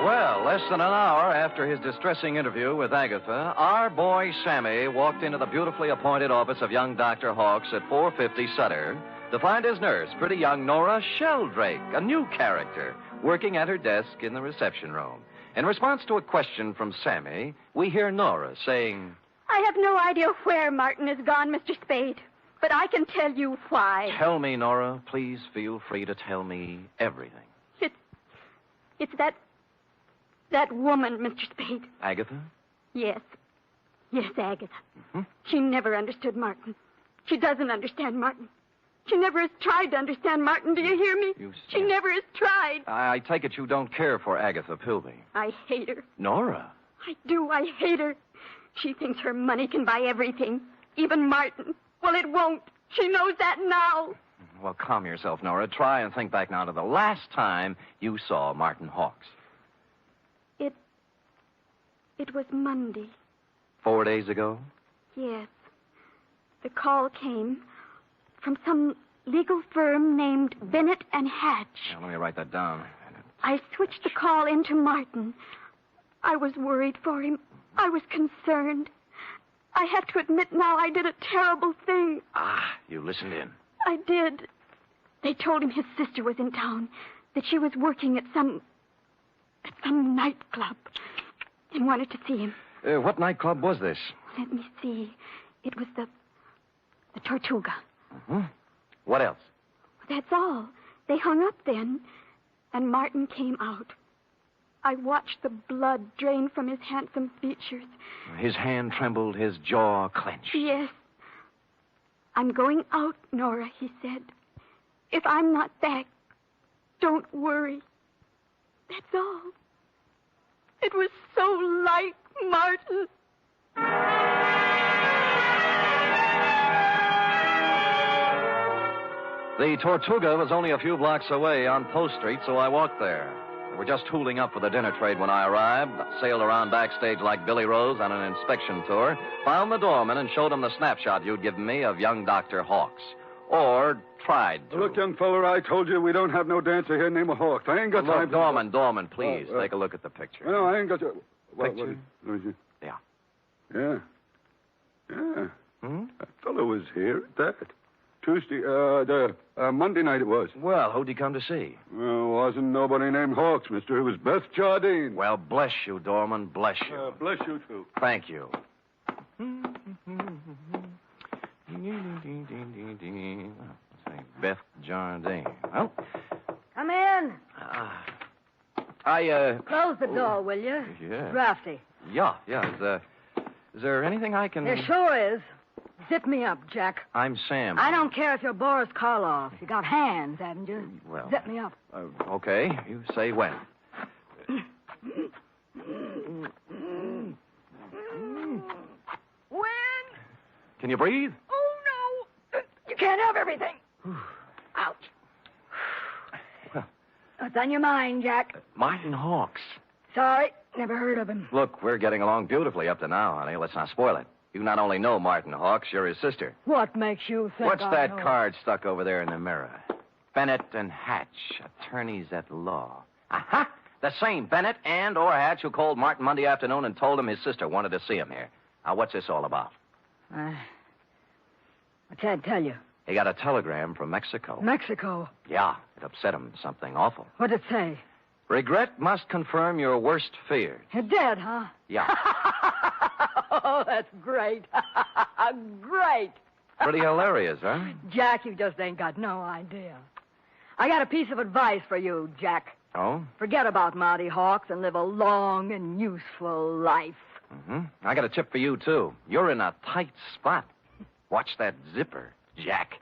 Well, less than an hour after his distressing interview with Agatha, our boy Sammy walked into the beautifully appointed office of young Dr. Hawkes at 450 Sutter to find his nurse, pretty young Nora Sheldrake, a new character, working at her desk in the reception room. In response to a question from Sammy, we hear Nora saying... I have no idea where Martin has gone, Mr. Spade, but I can tell you why. Tell me, Nora. Please feel free to tell me everything. It's that woman, Mr. Spade. Agatha? Yes, Agatha. Mm-hmm. She never understood Martin. She doesn't understand Martin. She never has tried to understand Martin. Do you hear me? She never has tried. I take it you don't care for Agatha Pilbeam. I hate her. Nora? I do. I hate her. She thinks her money can buy everything, even Martin. Well, it won't. She knows that now. Well, calm yourself, Nora. Try and think back now to the last time you saw Martin Hawkes. It was Monday. 4 days ago? Yes. The call came from some legal firm named Bennett and Hatch. Now, let me write that down. I switched the call into Martin. I was worried for him. I was concerned. I have to admit now I did a terrible thing. You listened in. I did. They told him his sister was in town, that she was working at some nightclub, and wanted to see him. What nightclub was this? Let me see. It was the Tortuga. Mm-hmm. What else? That's all. They hung up then, and Martin came out. I watched the blood drain from his handsome features. His hand trembled, his jaw clenched. Yes. I'm going out, Nora, he said. If I'm not back, don't worry. That's all. It was so like Martin. The Tortuga was only a few blocks away on Post Street, so I walked there. They were just tooling up for the dinner trade when I arrived, sailed around backstage like Billy Rose on an inspection tour, found the doorman and showed him the snapshot you'd given me of young Dr. Hawks. Or tried to. Look, young feller, I told you we don't have no dancer here named Hawks. I ain't got time Look, Dorman, please, take a look at the picture. No, I ain't got to... Picture? Yeah. Yeah. Yeah. Hmm? That fellow was here at that. Tuesday, Monday night it was. Well, who'd he come to see? Well, wasn't nobody named Hawks, mister. It was Beth Jardine. Well, bless you, Dorman, bless you. Bless you, too. Thank you. Beth Jardine. Well, Come in. Close the door, will you? Yeah. Drafty. Yeah. Is there anything I can... There sure is. Zip me up, Jack. I'm Sam. I don't care if you're Boris Karloff. You got hands, haven't you? Well... Zip me up. Okay. You say when. When? Can you breathe? Oh, no. You can't have everything. Ouch. What's on your mind, Jack? Martin Hawks. Sorry, never heard of him. Look, we're getting along beautifully up to now, honey. Let's not spoil it. You not only know Martin Hawks, you're his sister. What makes you think What's I that know? card stuck over there in the mirror? Bennett and Hatch, attorneys at law. Aha! The same Bennett and or Hatch who called Martin Monday afternoon and told him his sister wanted to see him here. Now, what's this all about? I can't tell you. He got a telegram from Mexico. Mexico? Yeah, it upset him. Something awful. What'd it say? Regret must confirm your worst fears. You're dead, huh? Yeah. Oh, that's great. Great. Pretty hilarious, huh? Jack, you just ain't got no idea. I got a piece of advice for you, Jack. Oh? Forget about Monty Hawks and live a long and useful life. Mm-hmm. I got a tip for you, too. You're in a tight spot. Watch that zipper, Jack.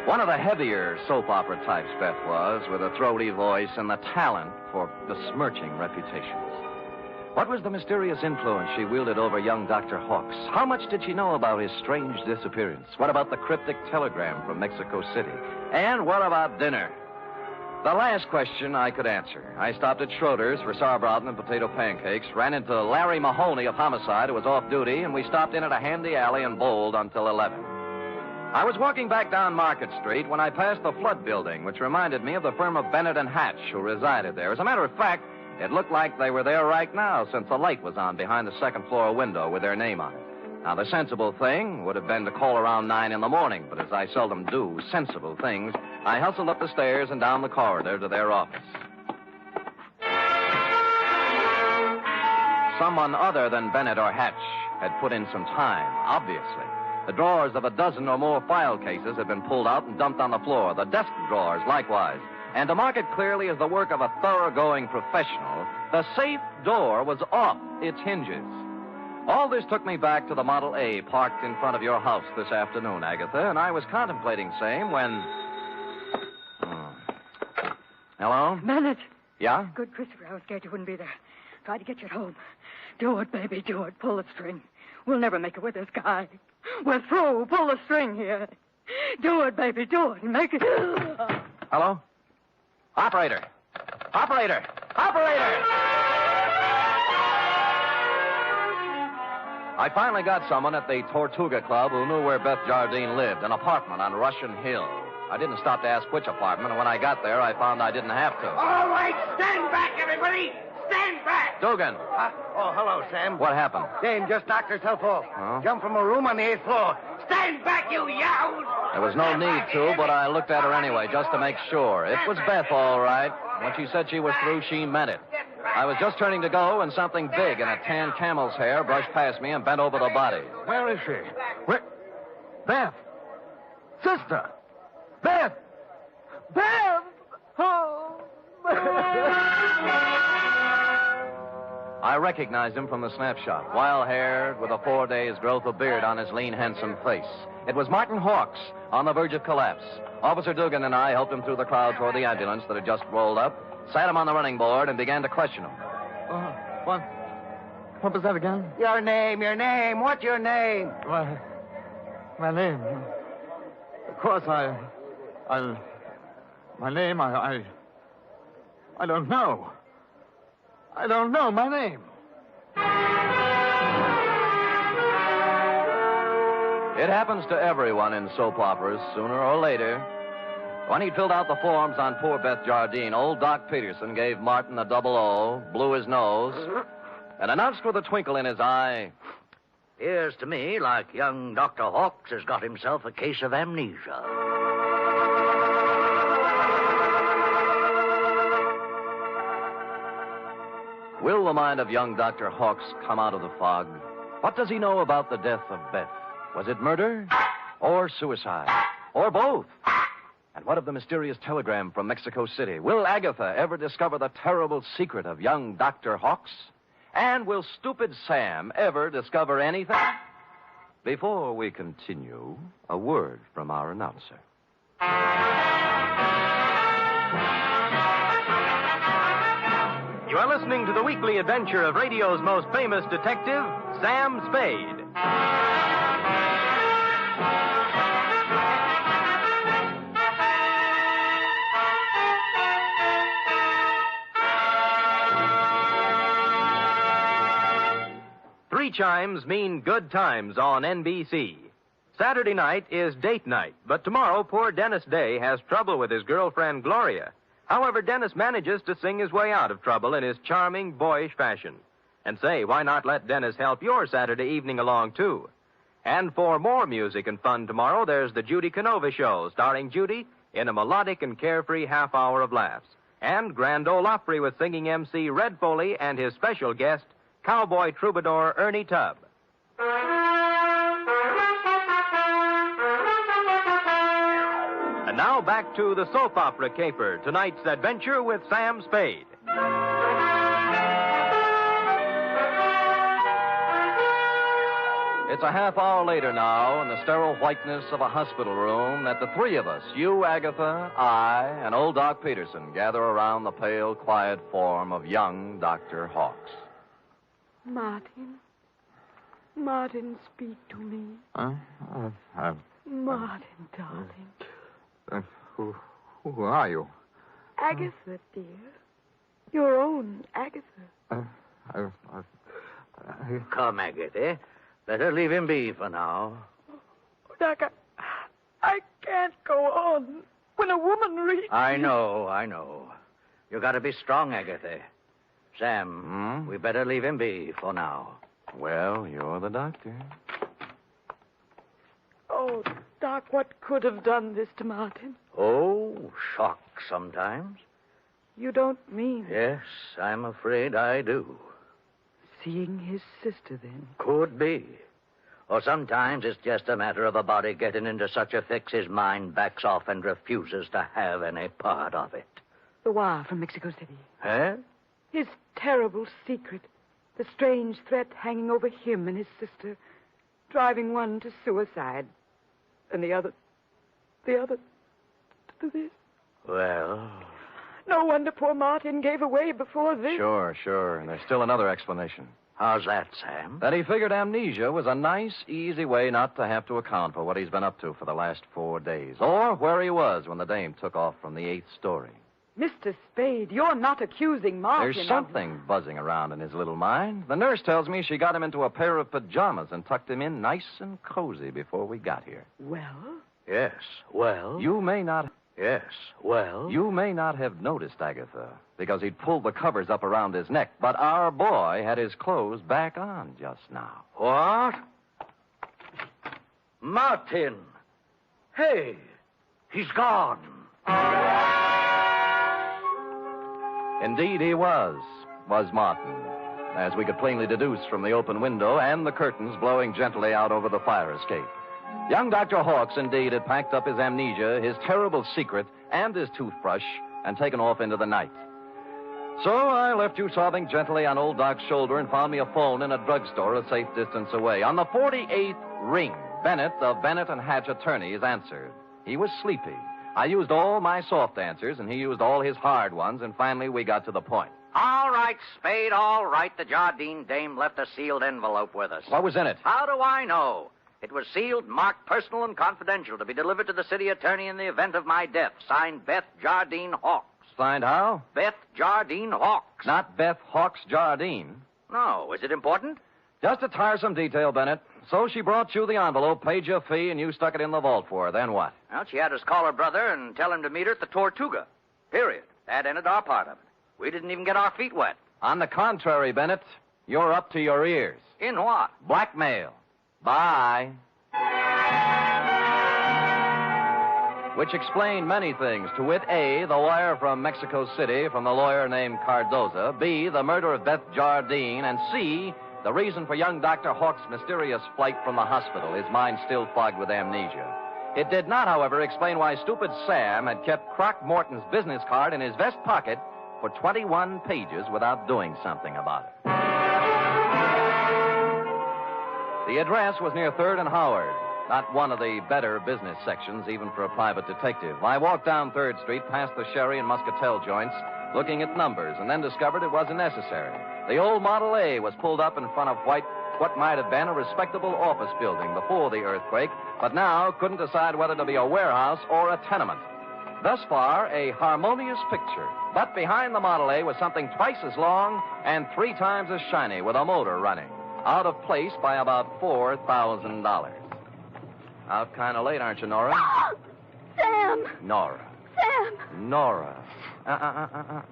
One of the heavier soap opera types, Beth was, with a throaty voice and the talent for besmirching reputations. What was the mysterious influence she wielded over young Dr. Hawks? How much did she know about his strange disappearance? What about the cryptic telegram from Mexico City? And what about dinner? The last question I could answer. I stopped at Schroeder's for sauerbraten and potato pancakes, ran into Larry Mahoney of Homicide, who was off duty, and we stopped in at a handy alley and bowled until 11. I was walking back down Market Street when I passed the Flood Building, which reminded me of the firm of Bennett and Hatch, who resided there. As a matter of fact, it looked like they were there right now, since the light was on behind the second-floor window with their name on it. Now, the sensible thing would have been to call around 9 in the morning, but as I seldom do sensible things, I hustled up the stairs and down the corridor to their office. Someone other than Bennett or Hatch had put in some time, obviously. The drawers of a dozen or more file cases had been pulled out and dumped on the floor, the desk drawers likewise. And to mark it clearly as the work of a thoroughgoing professional, the safe door was off its hinges. All this took me back to the Model A parked in front of your house this afternoon, Agatha, and I was contemplating same when... Hello? Bennett. Yeah? Good, Christopher. I was scared you wouldn't be there. Tried to get you at home. Do it, baby, do it. Pull the string. We'll never make it with this guy. We're through. Pull the string here. Do it, baby, do it. Make it... Hello? Operator! Operator! Operator! I finally got someone at the Tortuga Club who knew where Beth Jardine lived, an apartment on Russian Hill. I didn't stop to ask which apartment, and when I got there, I found I didn't have to. All right, stand back, everybody! Stand back! Dugan! Oh, hello, Sam. What happened? Dame just knocked herself off. Huh? Jumped from a room on the 8th floor. Stand back, you yahoos! There was no need to, but I looked at her anyway, just to make sure. It was Beth, all right. When she said she was through, she meant it. I was just turning to go, and something big in a tan camel's hair brushed past me and bent over the body. Where is she? Where? Beth! Sister! Beth! Beth! Oh! I recognized him from the snapshot. Wild-haired, with a 4 days' growth of beard on his lean, handsome face. It was Martin Hawks, on the verge of collapse. Officer Dugan and I helped him through the crowd toward the ambulance that had just rolled up, sat him on the running board, and began to question him. What? What was that again? Your name. What's your name? My name. Of course, my name, I don't know. I don't know my name. It happens to everyone in soap operas, sooner or later. When he filled out the forms on poor Beth Jardine, old Doc Peterson gave Martin a double O, blew his nose, and announced with a twinkle in his eye, Appears to me like young Dr. Hawks has got himself a case of amnesia. Will the mind of young Dr. Hawks come out of the fog? What does he know about the death of Beth? Was it murder? Or suicide? Or both? And what of the mysterious telegram from Mexico City? Will Agatha ever discover the terrible secret of young Dr. Hawks? And will stupid Sam ever discover anything? Before we continue, a word from our announcer. You are listening to the weekly adventure of radio's most famous detective, Sam Spade. Three chimes mean good times on NBC. Saturday night is date night, but tomorrow poor Dennis Day has trouble with his girlfriend Gloria. However, Dennis manages to sing his way out of trouble in his charming, boyish fashion. And say, why not let Dennis help your Saturday evening along, too? And for more music and fun tomorrow, there's the Judy Canova Show, starring Judy in a melodic and carefree half hour of laughs. And Grand Ole Opry with singing MC Red Foley and his special guest, cowboy troubadour Ernie Tubb. And now back to the soap opera caper, tonight's adventure with Sam Spade. It's a half hour later now, in the sterile whiteness of a hospital room, that the three of us, you, Agatha, I, and old Doc Peterson, gather around the pale, quiet form of young Dr. Hawks. Martin, speak to me. Martin, darling. Who are you? Agatha, dear. Your own Agatha. Come, Agatha. Better leave him be for now. Doc, I can't go on. When a woman reads... I know. You gotta be strong, Agatha. Sam, we better leave him be for now. Well, you're the doctor. Oh, Doc, what could have done this to Martin? Oh, shock sometimes. You don't mean... Yes, I'm afraid I do. Seeing his sister, then? Could be. Or sometimes it's just a matter of a body getting into such a fix his mind backs off and refuses to have any part of it. The wire from Mexico City. Huh? His terrible secret. The strange threat hanging over him and his sister. Driving one to suicide. And the other to do this. Well... No wonder poor Martin gave away before this. Sure. And there's still another explanation. How's that, Sam? That he figured amnesia was a nice, easy way not to have to account for what he's been up to for the last 4 days. Or where he was when the dame took off from the 8th story. Mr. Spade, you're not accusing Martin. There's something buzzing around in his little mind. The nurse tells me she got him into a pair of pajamas and tucked him in nice and cozy before we got here. Well? Yes, well... You may not... Yes, well... You may not have noticed, Agatha, because he'd pulled the covers up around his neck, but our boy had his clothes back on just now. What? Martin! Hey, he's gone. Indeed he was Martin, as we could plainly deduce from the open window and the curtains blowing gently out over the fire escape. Young Dr. Hawks, indeed, had packed up his amnesia, his terrible secret, and his toothbrush, and taken off into the night. So I left you sobbing gently on old Doc's shoulder and found me a phone in a drugstore a safe distance away. On the 48th ring, Bennett of Bennett and Hatch attorneys answered. He was sleepy, I used all my soft answers, and he used all his hard ones, and finally we got to the point. All right, Spade, all right. The Jardine dame left a sealed envelope with us. What was in it? How do I know? It was sealed, marked personal and confidential to be delivered to the city attorney in the event of my death. Signed Beth Jardine Hawks. Signed how? Beth Jardine Hawks. Not Beth Hawks Jardine. No. Is it important? Just a tiresome detail, Bennett. So she brought you the envelope, paid you a fee, and you stuck it in the vault for her. Then what? Well, she had us call her brother and tell him to meet her at the Tortuga. Period. That ended our part of it. We didn't even get our feet wet. On the contrary, Bennett, you're up to your ears. In what? Blackmail. Bye. Which explained many things. To wit, A, the wire from Mexico City from the lawyer named Cardoza. B, the murder of Beth Jardine. And C, the reason for young Dr. Hawk's mysterious flight from the hospital, his mind still fogged with amnesia. It did not, however, explain why stupid Sam had kept Croc Morton's business card in his vest pocket for 21 pages without doing something about it. The address was near 3rd and Howard, not one of the better business sections, even for a private detective. I walked down 3rd Street, past the sherry and muscatel joints, looking at numbers, and then discovered it wasn't necessary. The old Model A was pulled up in front of what might have been a respectable office building before the earthquake, but now couldn't decide whether to be a warehouse or a tenement. Thus far, a harmonious picture. But behind the Model A was something twice as long and 3 times as shiny, with a motor running. Out of place by about $4,000. Out kind of late, aren't you, Nora? Sam! Nora. Sam! Nora.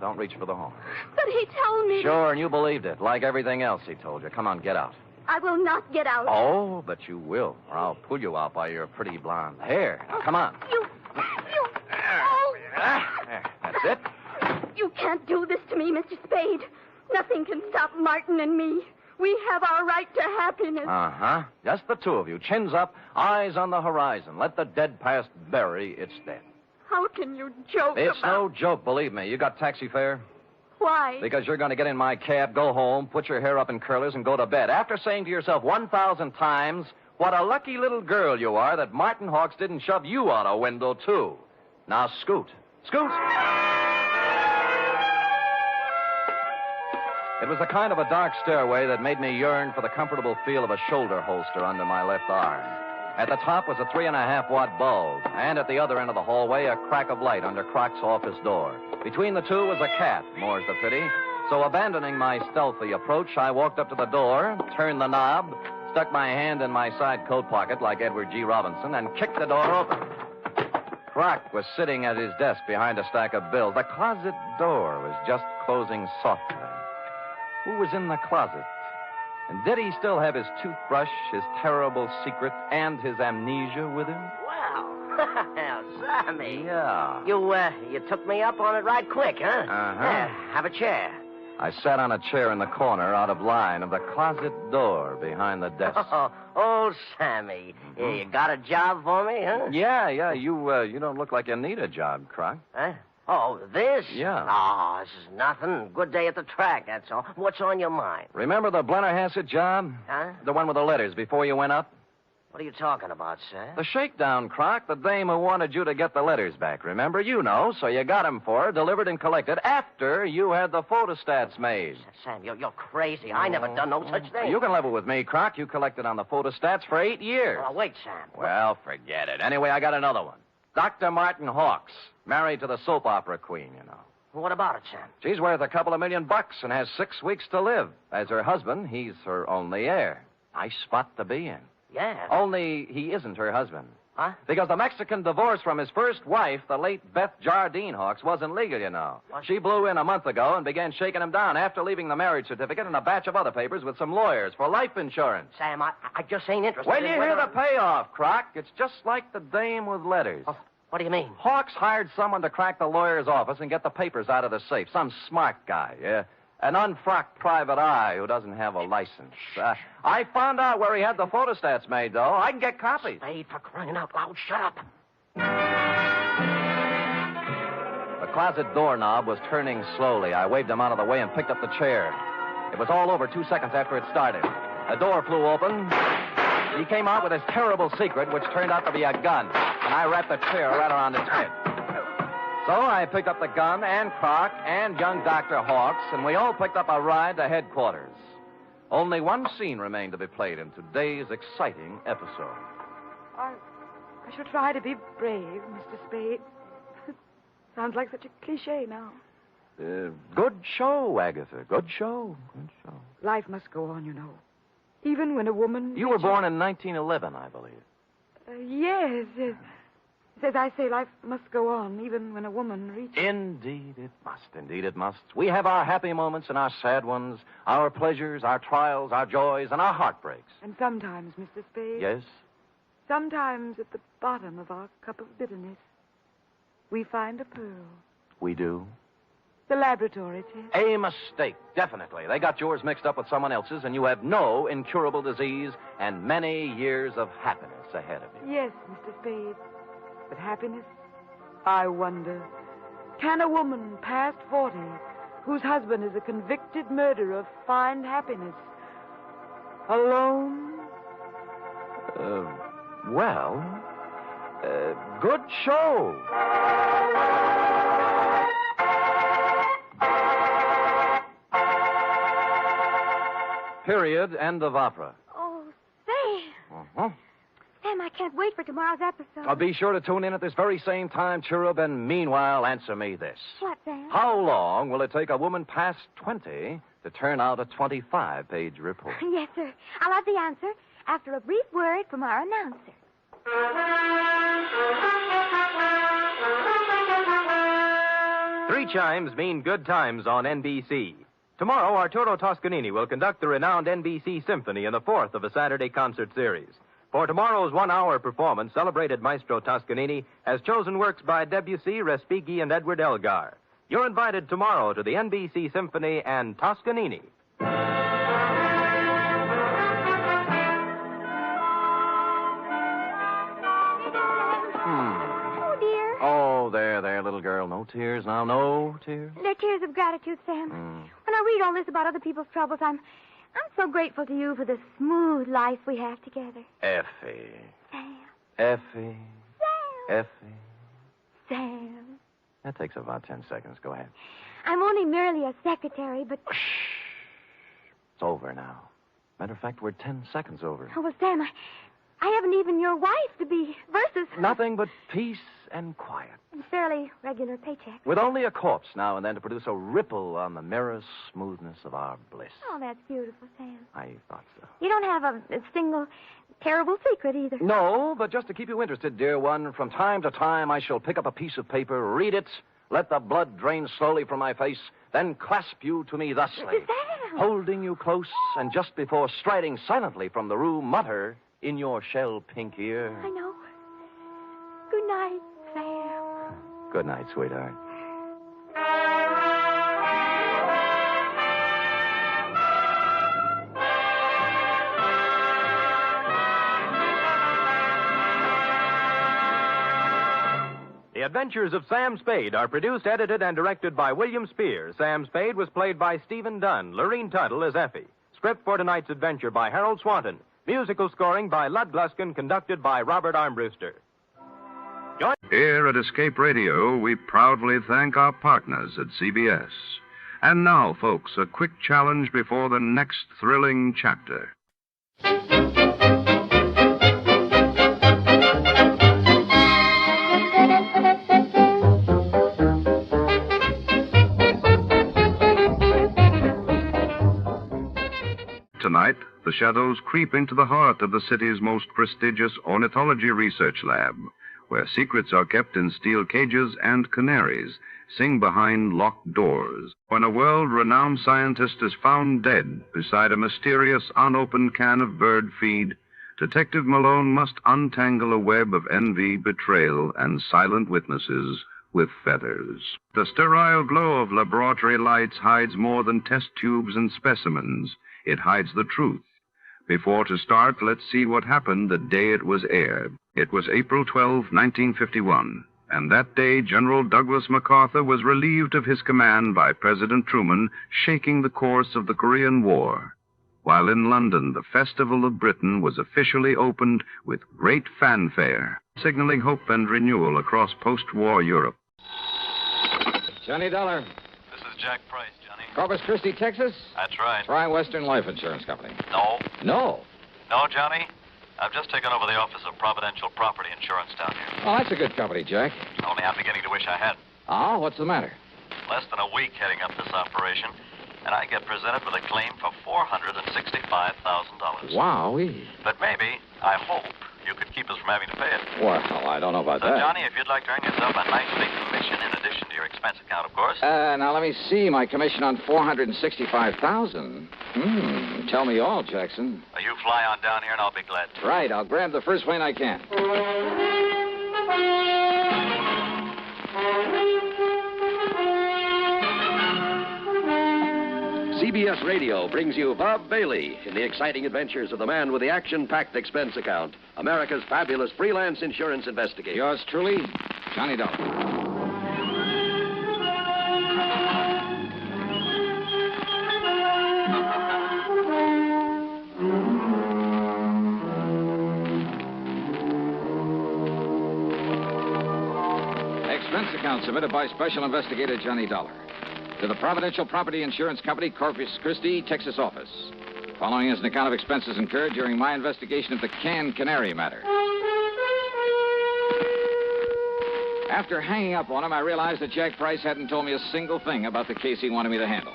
Don't reach for the horn. But he told me... Sure, and you believed it, like everything else he told you. Come on, get out. I will not get out. Oh, but you will, or I'll pull you out by your pretty blonde hair. Now, come on. You... There, that's it. You can't do this to me, Mr. Spade. Nothing can stop Martin and me. We have our right to happiness. Uh-huh. Just the two of you. Chins up, eyes on the horizon. Let the dead past bury its dead. How can you joke It's no joke, believe me. You got taxi fare? Why? Because you're going to get in my cab, go home, put your hair up in curlers, and go to bed. After saying to yourself 1,000 times, what a lucky little girl you are that Martin Hawks didn't shove you out a window, too. Now, scoot. Scoot! It was a kind of a dark stairway that made me yearn for the comfortable feel of a shoulder holster under my left arm. At the top was a 3.5-watt bulb, and at the other end of the hallway, a crack of light under Croc's office door. Between the two was a cat, more's the pity. So abandoning my stealthy approach, I walked up to the door, turned the knob, stuck my hand in my side coat pocket like Edward G. Robinson, and kicked the door open. Croc was sitting at his desk behind a stack of bills. The closet door was just closing softly. Who was in the closet? And did he still have his toothbrush, his terrible secret, and his amnesia with him? Well, Sammy. Yeah. You took me up on it right quick, huh? Uh-huh. Yeah, have a chair. I sat on a chair in the corner out of line of the closet door behind the desk. Oh, Sammy. Yeah, you got a job for me, huh? Yeah. You don't look like you need a job, Croc. Huh? Oh, this? Yeah. Oh, this is nothing. Good day at the track, that's all. What's on your mind? Remember the Blennerhassett job? Huh? The one with the letters before you went up? What are you talking about, Sam? The shakedown, Croc. The dame who wanted you to get the letters back. Remember? You know, so you got 'em for her, delivered and collected after you had the photostats made. Sam, you're crazy. I never done no such thing. You can level with me, Croc. You collected on the photostats for 8 years. Oh, wait, Sam. Well, forget it. Anyway, I got another one. Dr. Martin Hawks, married to the soap opera queen, you know. What about it, Sam? She's worth a couple of $1 million and has 6 weeks to live. As her husband, he's her only heir. Nice spot to be in. Yeah. Only he isn't her husband. Huh? Because the Mexican divorce from his first wife, the late Beth Jardine Hawks, wasn't legal, you know. What? She blew in a month ago and began shaking him down after leaving the marriage certificate and a batch of other papers with some lawyers for life insurance. Sam, I just ain't interested When in you whether... hear the payoff, Croc, it's just like the dame with letters. Oh, what do you mean? Hawks hired someone to crack the lawyer's office and get the papers out of the safe. Some smart guy, yeah. An unfrocked private eye who doesn't have a license. I found out where he had the photostats made, though. I can get copies. Spade, for crying out loud, shut up. The closet doorknob was turning slowly. I waved him out of the way and picked up the chair. It was all over 2 seconds after it started. A door flew open. He came out with his terrible secret, which turned out to be a gun. And I wrapped the chair right around his head. So I picked up the gun and Croc and young Dr. Hawks, and we all picked up a ride to headquarters. Only one scene remained to be played in today's exciting episode. I shall try to be brave, Mr. Spade. Sounds like such a cliche now. Good show, Agatha. Good show. Good show. Life must go on, you know. Even when a woman... You were born in 1911, I believe. Yes. As I say, life must go on, even when a woman reaches... Indeed it must. Indeed it must. We have our happy moments and our sad ones, our pleasures, our trials, our joys, and our heartbreaks. And sometimes, Mr. Spade... Yes? Sometimes at the bottom of our cup of bitterness, we find a pearl. We do? The laboratory test. A mistake, definitely. They got yours mixed up with someone else's, and you have no incurable disease and many years of happiness ahead of you. Yes, Mr. Spade. But happiness? I wonder. Can a woman past 40, whose husband is a convicted murderer, find happiness? Alone? Good show. Period. End of opera. Oh, Sam. Uh-huh. Sam, I can't wait for tomorrow's episode. Be sure to tune in at this very same time, Cherub, and meanwhile, answer me this. What, Sam? How long will it take a woman past 20 to turn out a 25-page report? Yes, sir. I'll have the answer after a brief word from our announcer. Three chimes mean good times on NBC. Tomorrow, Arturo Toscanini will conduct the renowned NBC Symphony in the fourth of a Saturday concert series. For tomorrow's one-hour performance, celebrated Maestro Toscanini has chosen works by Debussy, Respighi, and Edward Elgar. You're invited tomorrow to the NBC Symphony and Toscanini. Oh, dear. Oh, there, little girl. No tears now. No tears. They're tears of gratitude, Sam. When I read all this about other people's troubles, I'm so grateful to you for the smooth life we have together. Effie. Sam. Effie. Sam. Effie. Sam. That takes about 10 seconds. Go ahead. I'm only merely a secretary, but... It's over now. Matter of fact, we're 10 seconds over. Oh, well, Sam, I haven't even your wife to be versus... Nothing but peace and quiet. And fairly regular paycheck. With only a corpse now and then to produce a ripple on the mirror smoothness of our bliss. Oh, that's beautiful, Sam. I thought so. You don't have a single terrible secret either. No, but just to keep you interested, dear one, from time to time I shall pick up a piece of paper, read it, let the blood drain slowly from my face, then clasp you to me thusly, Sam! Holding you close, and just before striding silently from the room, mutter in your shell-pink ear. I know. Good night, Sam. Good night, sweetheart. The Adventures of Sam Spade are produced, edited, and directed by William Spear. Sam Spade was played by Stephen Dunn. Lorene Tuttle as Effie. Script for tonight's adventure by Harold Swanton. Musical scoring by Lud Gluskin, conducted by Robert Armbruster. Here at Escape Radio, we proudly thank our partners at CBS. And now, folks, a quick challenge before the next thrilling chapter. Tonight, the shadows creep into the heart of the city's most prestigious ornithology research lab, where secrets are kept in steel cages and canaries sing behind locked doors. When a world-renowned scientist is found dead beside a mysterious unopened can of bird feed, Detective Malone must untangle a web of envy, betrayal, and silent witnesses with feathers. The sterile glow of laboratory lights hides more than test tubes and specimens. It hides the truth. Before to start, let's see what happened the day it was aired. It was April 12, 1951, and that day General Douglas MacArthur was relieved of his command by President Truman, shaking the course of the Korean War. While in London, the Festival of Britain was officially opened with great fanfare, signaling hope and renewal across post-war Europe. Johnny Dollar. This is Jack Price, Johnny. Corpus Christi, Texas? That's right. Try Western Life Insurance Company. No. No. No, Johnny. I've just taken over the office of Providential Property Insurance down here. Oh, that's a good company, Jack. Only I'm beginning to wish I had. Oh, what's the matter? Less than a week heading up this operation, and I get presented with a claim for $465,000. Wowee. But maybe, I hope, you could keep us from having to pay it. Well, I don't know about So, that. Johnny, if you'd like to earn yourself a nice big commission in addition to your expense account, of course. Now, let me see. My commission on $465,000. Tell me all, Jackson. You fly on down here, and I'll be glad to. Right. I'll grab the first plane I can. CBS Radio brings you Bob Bailey in the exciting adventures of the man with the action-packed expense account, America's fabulous freelance insurance investigator. Yours truly, Johnny Dollar. Expense account submitted by Special Investigator Johnny Dollar to the Providential Property Insurance Company, Corpus Christi, Texas office. Following is an account of expenses incurred during my investigation of the Canary matter. After hanging up on him, I realized that Jack Price hadn't told me a single thing about the case he wanted me to handle.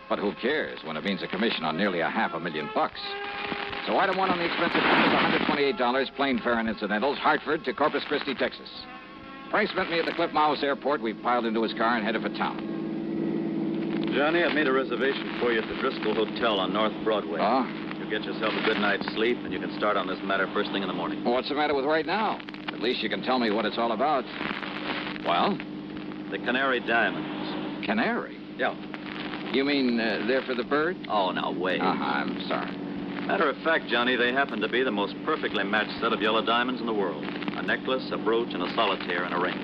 But who cares when it means a commission on nearly $500,000? So item one on the expense account is $128, plain fare and incidentals, Hartford to Corpus Christi, Texas. Price met me at the Cliff Mouse Airport. We piled into his car and headed for town. Johnny, I've made a reservation for you at the Driscoll Hotel on North Broadway. Oh? You get yourself a good night's sleep, and you can start on this matter first thing in the morning. Well, what's the matter with right now? At least you can tell me what it's all about. Well? The Canary diamonds. Canary? Yeah. You mean they're for the bird? Oh, now, wait. I'm sorry. Matter of fact, Johnny, they happen to be the most perfectly matched set of yellow diamonds in the world. A necklace, a brooch, and a solitaire and a ring.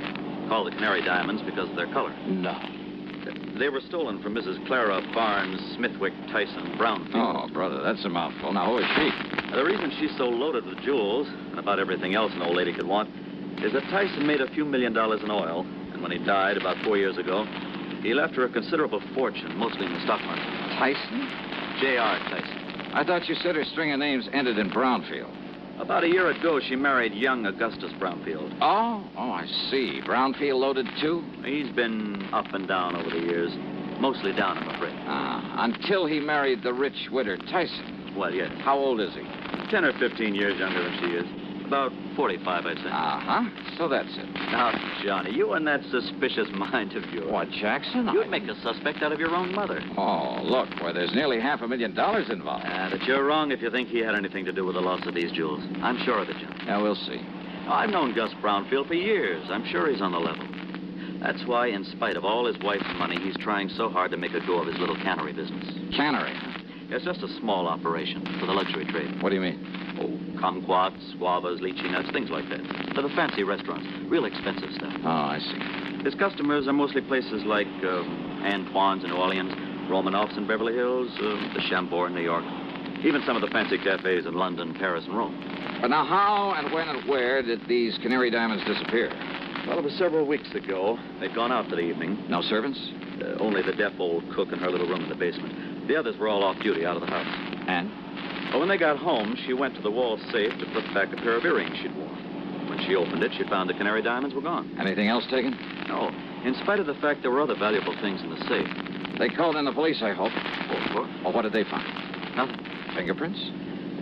Called the Canary diamonds because of their color. No. They were stolen from Mrs. Clara Barnes Smithwick Tyson Brownfield. Oh, brother, that's a mouthful. Now, who is she? The reason she's so loaded with jewels, and about everything else an old lady could want, is that Tyson made a few $1 million in oil, and when he died about 4 years ago, he left her a considerable fortune, mostly in the stock market. Tyson? J.R. Tyson. I thought you said her string of names ended in Brownfield. About a year ago, she married young Augustus Brownfield. Oh, I see. Brownfield loaded, too? He's been up and down over the years. Mostly down, I'm afraid. Until he married the rich widow Tyson. Well, yes. How old is he? 10 or 15 years younger than she is. About 45, I'd say. So that's it. Now, Johnny, you and that suspicious mind of yours. What, Jackson? You'd make a suspect out of your own mother. Oh, look, where there's nearly $500,000 involved. But you're wrong if you think he had anything to do with the loss of these jewels. I'm sure of it, Johnny. Yeah, we'll see. I've known Gus Brownfield for years. I'm sure he's on the level. That's why, in spite of all his wife's money, he's trying so hard to make a go of his little cannery business. Cannery? It's just a small operation for the luxury trade. What do you mean? Oh, kumquats, guavas, lychee nuts, things like that. For the fancy restaurants. Real expensive stuff. Oh, I see. His customers are mostly places like Antoine's in New Orleans, Romanoff's in Beverly Hills, the Chambord in New York. Even some of the fancy cafes in London, Paris, and Rome. But now, how and when and where did these Canary diamonds disappear? Well, it was several weeks ago. They'd gone out for the evening. No servants? Only the deaf old cook in her little room in the basement. The others were all off duty out of the house. And? Well, when they got home, she went to the wall safe to put back a pair of earrings she'd worn. When she opened it, she found the Canary diamonds were gone. Anything else taken? No. In spite of the fact there were other valuable things in the safe. They called in the police, I hope. Oh, of course. Well, what did they find? Nothing. Fingerprints?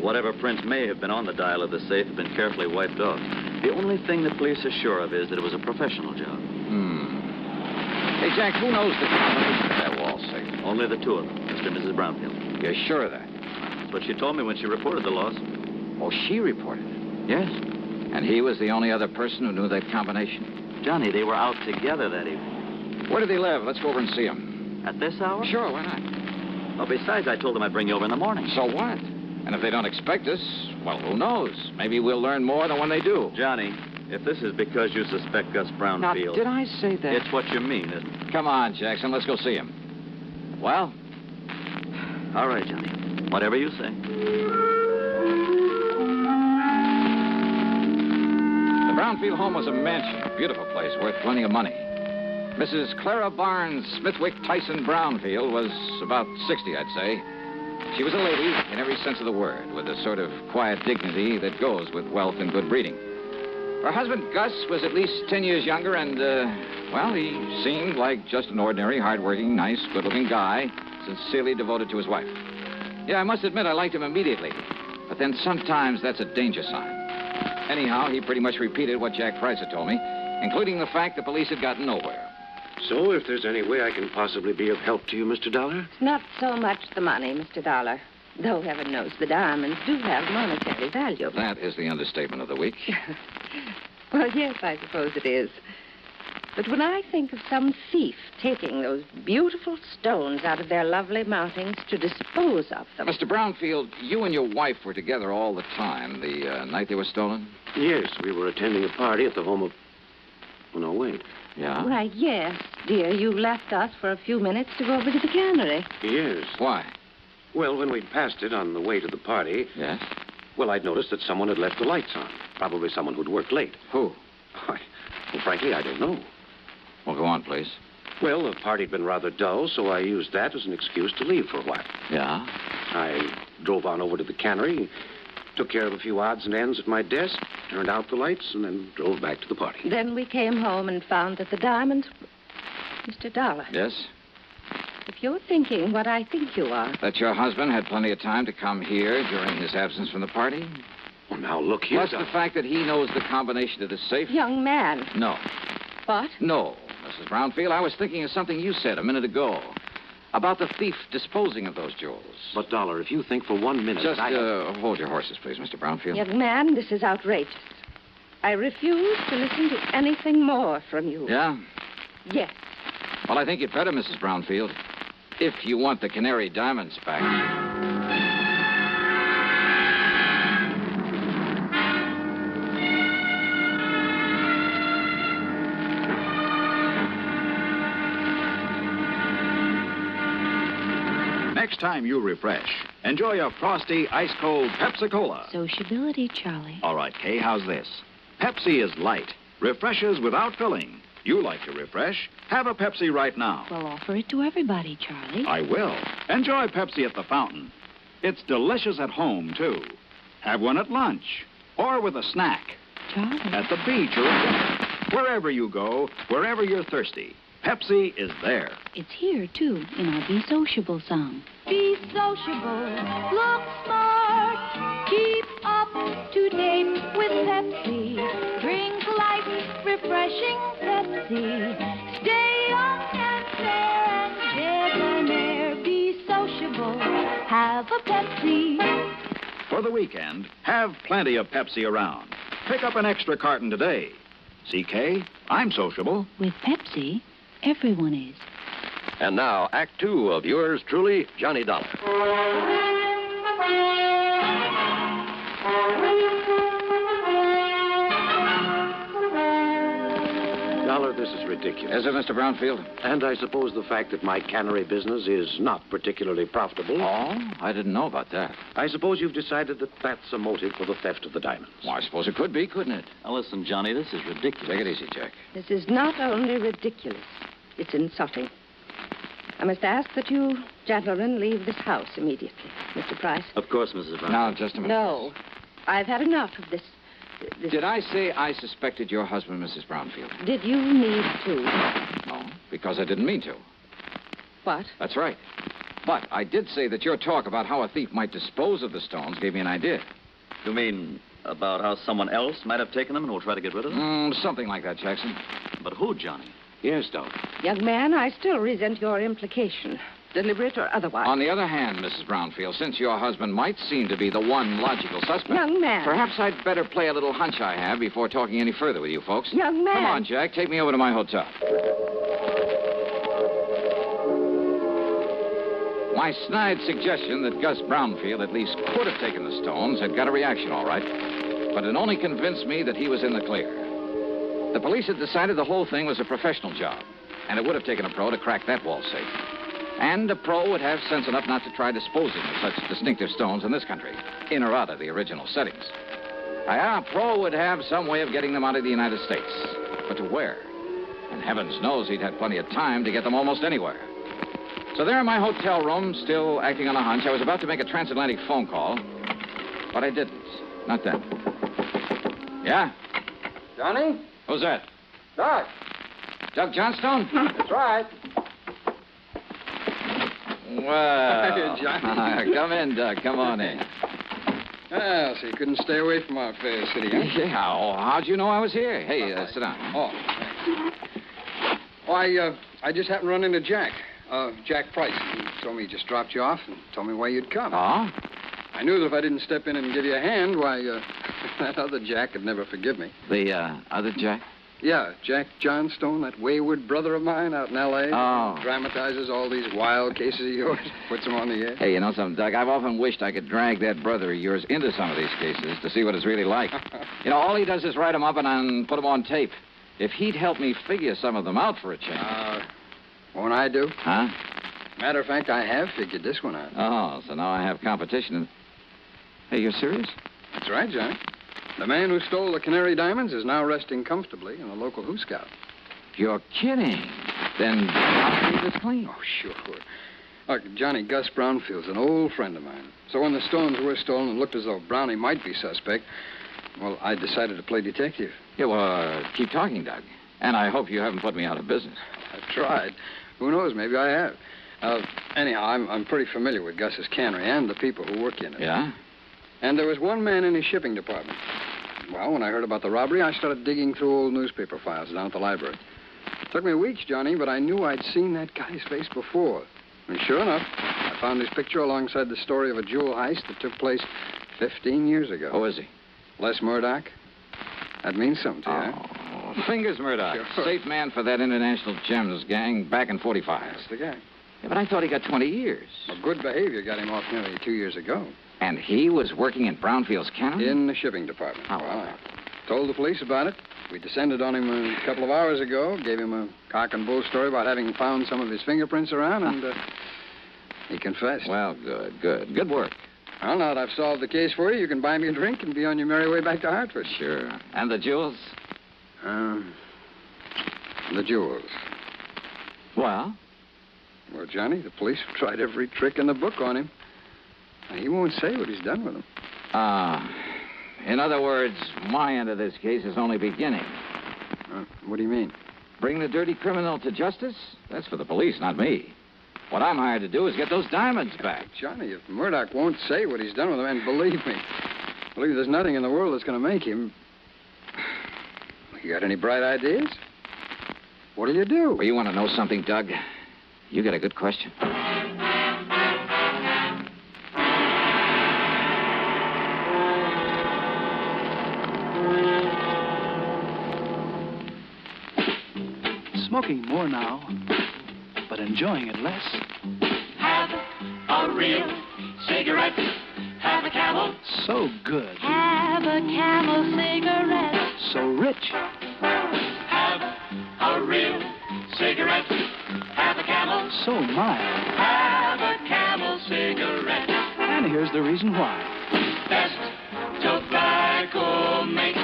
Whatever prints may have been on the dial of the safe have been carefully wiped off. The only thing the police are sure of is that it was a professional job. Hey, Jack, who knows the combination of that wall safe? Only the two of them, Mr. and Mrs. Brownfield. You're sure of that? That's what she told me when she reported the loss. Oh, she reported it? Yes. And he was the only other person who knew that combination? Johnny, they were out together that evening. Where do they live? Let's go over and see them. At this hour? Sure, why not? Well, besides, I told them I'd bring you over in the morning. So what? And if they don't expect us, well, who knows? Maybe we'll learn more than when they do. Johnny, if this is because you suspect Gus Brownfield... Now, did I say that? It's what you mean, isn't it? Come on, Jackson, let's go see him. Well? All right, Johnny. Whatever you say. The Brownfield home was a mansion, a beautiful place, worth plenty of money. Mrs. Clara Barnes Smithwick Tyson Brownfield was about 60, I'd say. She was a lady in every sense of the word, with a sort of quiet dignity that goes with wealth and good breeding. Her husband, Gus, was at least 10 years younger, and, well, he seemed like just an ordinary, hard-working, nice, good-looking guy, sincerely devoted to his wife. Yeah, I must admit I liked him immediately, but then sometimes that's a danger sign. Anyhow, he pretty much repeated what Jack Price had told me, including the fact the police had gotten nowhere. So, if there's any way I can possibly be of help to you, Mr. Dollar? Not so much the money, Mr. Dollar. Though heaven knows the diamonds do have monetary value. That is the understatement of the week. Well, yes, I suppose it is. But when I think of some thief taking those beautiful stones out of their lovely mountings to dispose of them... Mr. Brownfield, you and your wife were together all the time, the night they were stolen? Yes, we were attending a party at the home of... Oh, no, wait. Yeah? Why, yes, dear. You left us for a few minutes to go over to the Canary. Yes. Why? Well, when we'd passed it on the way to the party... Yes? Well, I'd noticed that someone had left the lights on. Probably someone who'd worked late. Who? Well, frankly, I don't know. Well, go on, please. Well, the party'd been rather dull, so I used that as an excuse to leave for a while. Yeah? I drove on over to the Canary, took care of a few odds and ends at my desk, turned out the lights, and then drove back to the party. Then we came home and found that the diamonds... Mr. Dollar. Yes? If you're thinking what I think you are... That your husband had plenty of time to come here during his absence from the party? Well, now, look here... Plus the fact that he knows the combination to the safe? Young man. No. What? No, Mrs. Brownfield. I was thinking of something you said a minute ago. About the thief disposing of those jewels. But, Dollar, if you think for 1 minute... Just hold your horses, please, Mr. Brownfield. Young man, this is outrageous. I refuse to listen to anything more from you. Yeah? Yes. Well, I think you'd better, Mrs. Brownfield. If you want the Canary diamonds back. Next time you refresh, enjoy a frosty, ice-cold Pepsi-Cola. Sociability, Charlie. All right, Kay, how's this? Pepsi is light, refreshes without filling. You like to refresh? Have a Pepsi right now. Well, offer it to everybody, Charlie. I will. Enjoy Pepsi at the fountain. It's delicious at home, too. Have one at lunch or with a snack. Charlie. At the beach or at dinner. Wherever you go, wherever you're thirsty, Pepsi is there. It's here, too, in our Be Sociable song. Be sociable, look smart, keep up to date with Pepsi. Drink light, refreshing Pepsi. Stay young and fair and debonair. Be sociable, have a Pepsi. For the weekend, have plenty of Pepsi around. Pick up an extra carton today. CK, I'm sociable. With Pepsi, everyone is. And now, Act Two of yours truly, Johnny Dollar. Dollar, this is ridiculous. Is it, Mr. Brownfield? And I suppose the fact that my cannery business is not particularly profitable. Oh, I didn't know about that. I suppose you've decided that that's a motive for the theft of the diamonds. Well, I suppose it could be, couldn't it? Now, listen, Johnny, this is ridiculous. Take it easy, Jack. This is not only ridiculous, it's insulting. I must ask that you gentlemen leave this house immediately. Mr. Price? Of course, Mrs. Brown. Now, just a minute. No. I've had enough of this. Did I say I suspected your husband, Mrs. Brownfield? Did you need to? No, because I didn't mean to. What? That's right. But I did say that your talk about how a thief might dispose of the stones gave me an idea. You mean about how someone else might have taken them and will try to get rid of them? Something like that, Jackson. But who, Johnny? Yes, Dollar. Young man, I still resent your implication, deliberate or otherwise. On the other hand, Mrs. Brownfield, since your husband might seem to be the one logical suspect... Young man. Perhaps I'd better play a little hunch I have before talking any further with you folks. Young man. Come on, Jack. Take me over to my hotel. My snide suggestion that Gus Brownfield at least could have taken the stones had got a reaction, all right. But it only convinced me that he was in the clear. The police had decided the whole thing was a professional job, and it would have taken a pro to crack that wall safe. And a pro would have sense enough not to try disposing of such distinctive stones in this country, in or out of the original settings. A pro would have some way of getting them out of the United States. But to where? And heavens knows he'd had plenty of time to get them almost anywhere. So there in my hotel room, still acting on a hunch, I was about to make a transatlantic phone call, but I didn't. Not then. Yeah? Johnny? Who's that? Doc. Doug Johnstone? That's right. Well, Hey, Johnny. come in, Doug. Come on in. Ah, so you couldn't stay away from our fair city, huh? Yeah, how'd you know I was here? Hey, sit down. Oh, I just happened to run into Jack. Jack Price. He told me he just dropped you off and told me why you'd come. Oh? I knew that if I didn't step in and give you a hand, why, that other Jack would never forgive me. The, other Jack? Yeah, Jack Johnstone, that wayward brother of mine out in L.A. Oh. Dramatizes all these wild cases of yours, puts them on the air. Hey, you know something, Doug? I've often wished I could drag that brother of yours into some of these cases to see what it's really like. You know, all he does is write them up and put them on tape. If he'd help me figure some of them out for a change. Won't I do? Huh? Matter of fact, I have figured this one out. Oh, so now I have competition. Hey, you're serious? That's right, Johnny. The man who stole the Canary diamonds is now resting comfortably in a local Who Scout. You're kidding. Then I'll keep this clean. Oh, sure. Look, Johnny, Gus Brownfield's an old friend of mine. So when the stones were stolen and looked as though Brownie might be suspect, well, I decided to play detective. Yeah, well, keep talking, Doug. And I hope you haven't put me out of business. I've tried. Who knows? Maybe I have. Anyhow, I'm pretty familiar with Gus's cannery and the people who work in it. Yeah? And there was one man in his shipping department. Well, when I heard about the robbery, I started digging through old newspaper files down at the library. It took me weeks, Johnny, but I knew I'd seen that guy's face before. And sure enough, I found his picture alongside the story of a jewel heist that took place 15 years ago. Who is he? Les Murdoch. That means something to you, huh? Fingers Murdoch. Sure. Safe man for that International Gems gang back in 45. That's the guy. Yeah, but I thought he got 20 years. Well, good behavior got him off nearly 2 years ago. And he was working in Brownfield's cannery? In the shipping department. Oh, well, I told the police about it. We descended on him a couple of hours ago, gave him a cock and bull story about having found some of his fingerprints around, and he confessed. Well, good. Good work. Well, now that I've solved the case for you, you can buy me a drink and be on your merry way back to Hartford. Sure. And the jewels? The jewels. Well? Well, Johnny, the police have tried every trick in the book on him. And he won't say what he's done with them. In other words, my end of this case is only beginning. What do you mean? Bring the dirty criminal to justice? That's for the police, not me. What I'm hired to do is get those diamonds back. Johnny, if Murdoch won't say what he's done with them, and believe me, there's nothing in the world that's going to make him. You got any bright ideas? What'll you do? Well, you want to know something, Doug? You got a good question. Smoking more now, but enjoying it less. Have a real cigarette. Have a Camel. So good. Have a Camel cigarette. So rich. Have a real cigarette. Have a Camel. So mild. Have a Camel cigarette. And here's the reason why. Best tobacco makes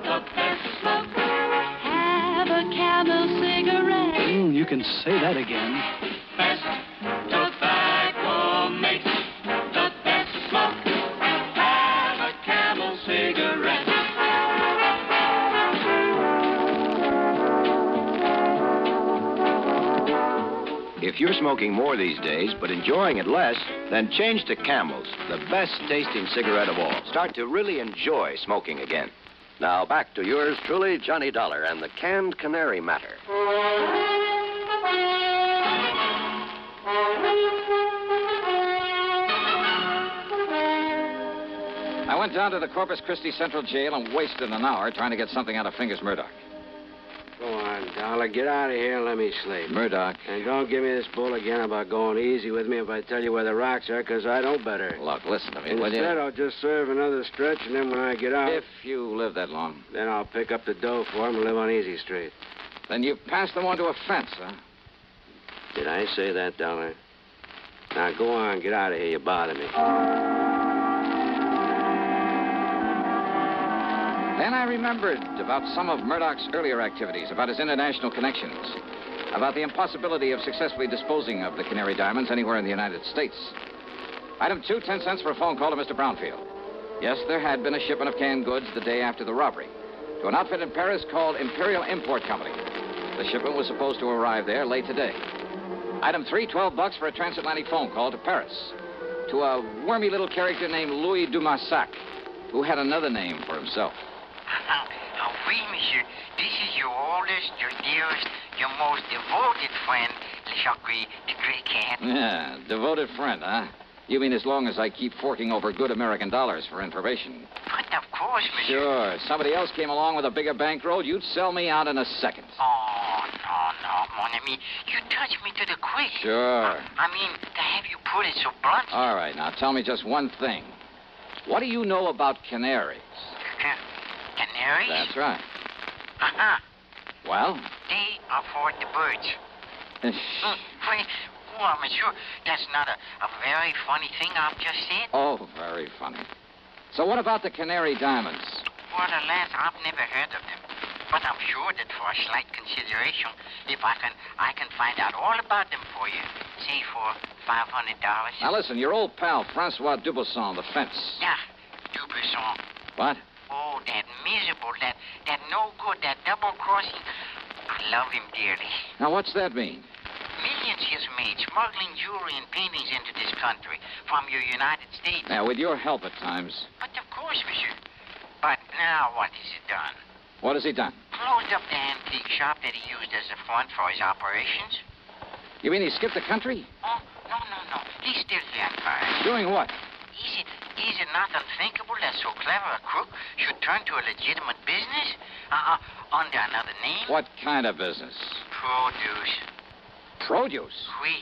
the best smoke. Have a Camel cigarette. You can say that again. Best tobacco makes the best smoke. Have a Camel cigarette. If you're smoking more these days, but enjoying it less, then change to Camels, the best tasting cigarette of all. Start to really enjoy smoking again. Now back to yours truly, Johnny Dollar, and the canned Canary matter. I went down to the Corpus Christi Central Jail and wasted an hour trying to get something out of Fingers Murdoch. Go on, Dollar. Get out of here and let me sleep. Murdoch. And don't give me this bull again about going easy with me if I tell you where the rocks are, because I know better. Look, listen to me, will you? Instead, I'll just serve another stretch, and then when I get out... If you live that long. Then I'll pick up the dough for him and live on Easy Street. Then you passed them on to a fence, huh? Did I say that, Dollar? Now, go on. Get out of here. You bother me. Then I remembered about some of Murdoch's earlier activities, about his international connections, about the impossibility of successfully disposing of the Canary diamonds anywhere in the United States. Item 2, 10 cents for a phone call to Mr. Brownfield. Yes, there had been a shipment of canned goods the day after the robbery to an outfit in Paris called Imperial Import Company. The shipment was supposed to arrive there late today. Item 3, $12 for a transatlantic phone call to Paris to a wormy little character named Louis Dumassac, who had another name for himself. Oui, monsieur. This is your oldest, your dearest, your most devoted friend, Le Chakri, the Great Cat. Yeah, devoted friend, huh? You mean as long as I keep forking over good American dollars for information? But of course, monsieur. Sure. If somebody else came along with a bigger bankroll, you'd sell me out in a second. Oh, no, mon ami. You touch me to the quick. Sure. I mean, to have you put it so bluntly. All right, now tell me just one thing. What do you know about canaries? Canaries? That's right. Uh-huh. Well? They are for the birds. Well, monsieur, that's not a very funny thing I've just said. Oh, very funny. So what about the Canary diamonds? Well, alas, I've never heard of them. But I'm sure that for a slight consideration, if I can find out all about them for you, say for $500. Now listen, your old pal, Francois Dubuisson, the fence. Yeah, Dubuisson. What? Oh, that miserable, that no good, that double-crossing. I love him dearly. Now, what's that mean? Millions he's made smuggling jewelry and paintings into this country from your United States. Now, with your help at times. But of course, monsieur. But now what has he done? What has he done? Closed up the antique shop that he used as a front for his operations. You mean he skipped the country? Oh, no. He's still here in Paris. Doing what? Is it not unthinkable that so clever a crook should turn to a legitimate business? Under another name? What kind of business? Produce. Produce? Oui.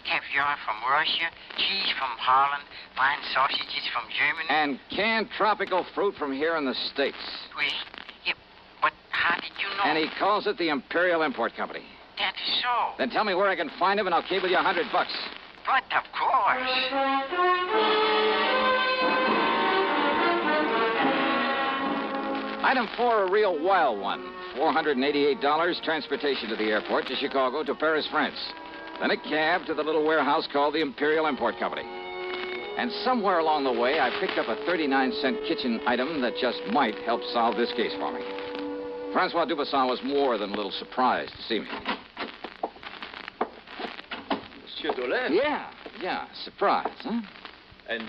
Caviar from Russia, cheese from Holland, fine sausages from Germany. And canned tropical fruit from here in the States. Oui. Yeah, but how did you know? And he calls it the Imperial Import Company. That is so. Then tell me where I can find him and I'll cable you $100. But of course. Item 4, a real wild one. $488, transportation to the airport, to Chicago, to Paris, France. Then a cab to the little warehouse called the Imperial Import Company. And somewhere along the way, I picked up a 39-cent kitchen item that just might help solve this case for me. Francois Dubuisson was more than a little surprised to see me. Monsieur Dollar? Yeah, surprise, huh? And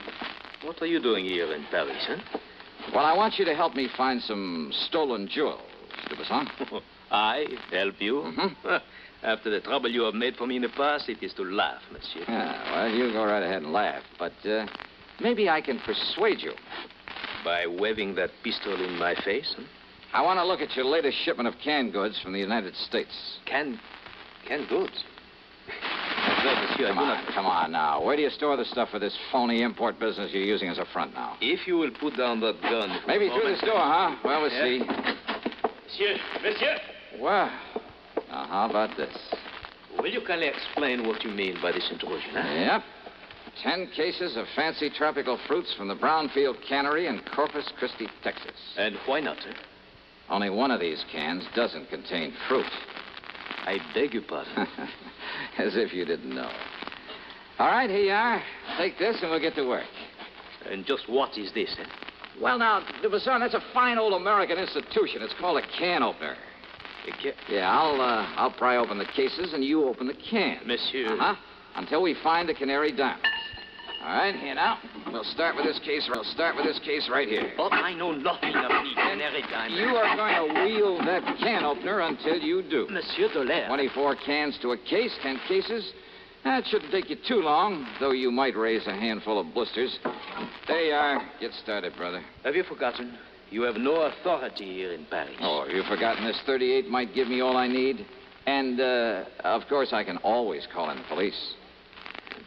what are you doing here in Paris, huh? Well, I want you to help me find some stolen jewels, Dubuisson. I help you? Mm-hmm. After the trouble you have made for me in the past, it is to laugh, monsieur. Yeah, well, you go right ahead and laugh. But maybe I can persuade you. By waving that pistol in my face, huh? I want to look at your latest shipment of canned goods from the United States. Canned goods? No, monsieur, Come on now. Where do you store the stuff for this phony import business you're using as a front now? If you will put down that gun... Maybe through this door, huh? Well, we'll see. Monsieur! Well, now, how about this? Will you kindly explain what you mean by this intrusion, huh? Yep. 10 cases of fancy tropical fruits from the Brownfield Canary in Corpus Christi, Texas. And why not, sir? Only one of these cans doesn't contain fruit. I beg your pardon. As if you didn't know. All right, here you are. Take this and we'll get to work. And just what is this, eh? Well, now, Dubuisson, that's a fine old American institution. It's called a can opener. Yeah, I'll pry open the cases and you open the can. Monsieur. Uh-huh. Until we find the Canary diamonds. All right, here now. We'll start with this case right here. Oh, I know nothing of the Canary diamonds. You are going to wield that can opener until you do. Monsieur Dollar. 24 cans to a case, 10 cases. That shouldn't take you too long, though you might raise a handful of blisters. There you are. Get started, brother. Have you forgotten? You have no authority here in Paris. Oh, have you forgotten this 38 might give me all I need? And, of course, I can always call in the police.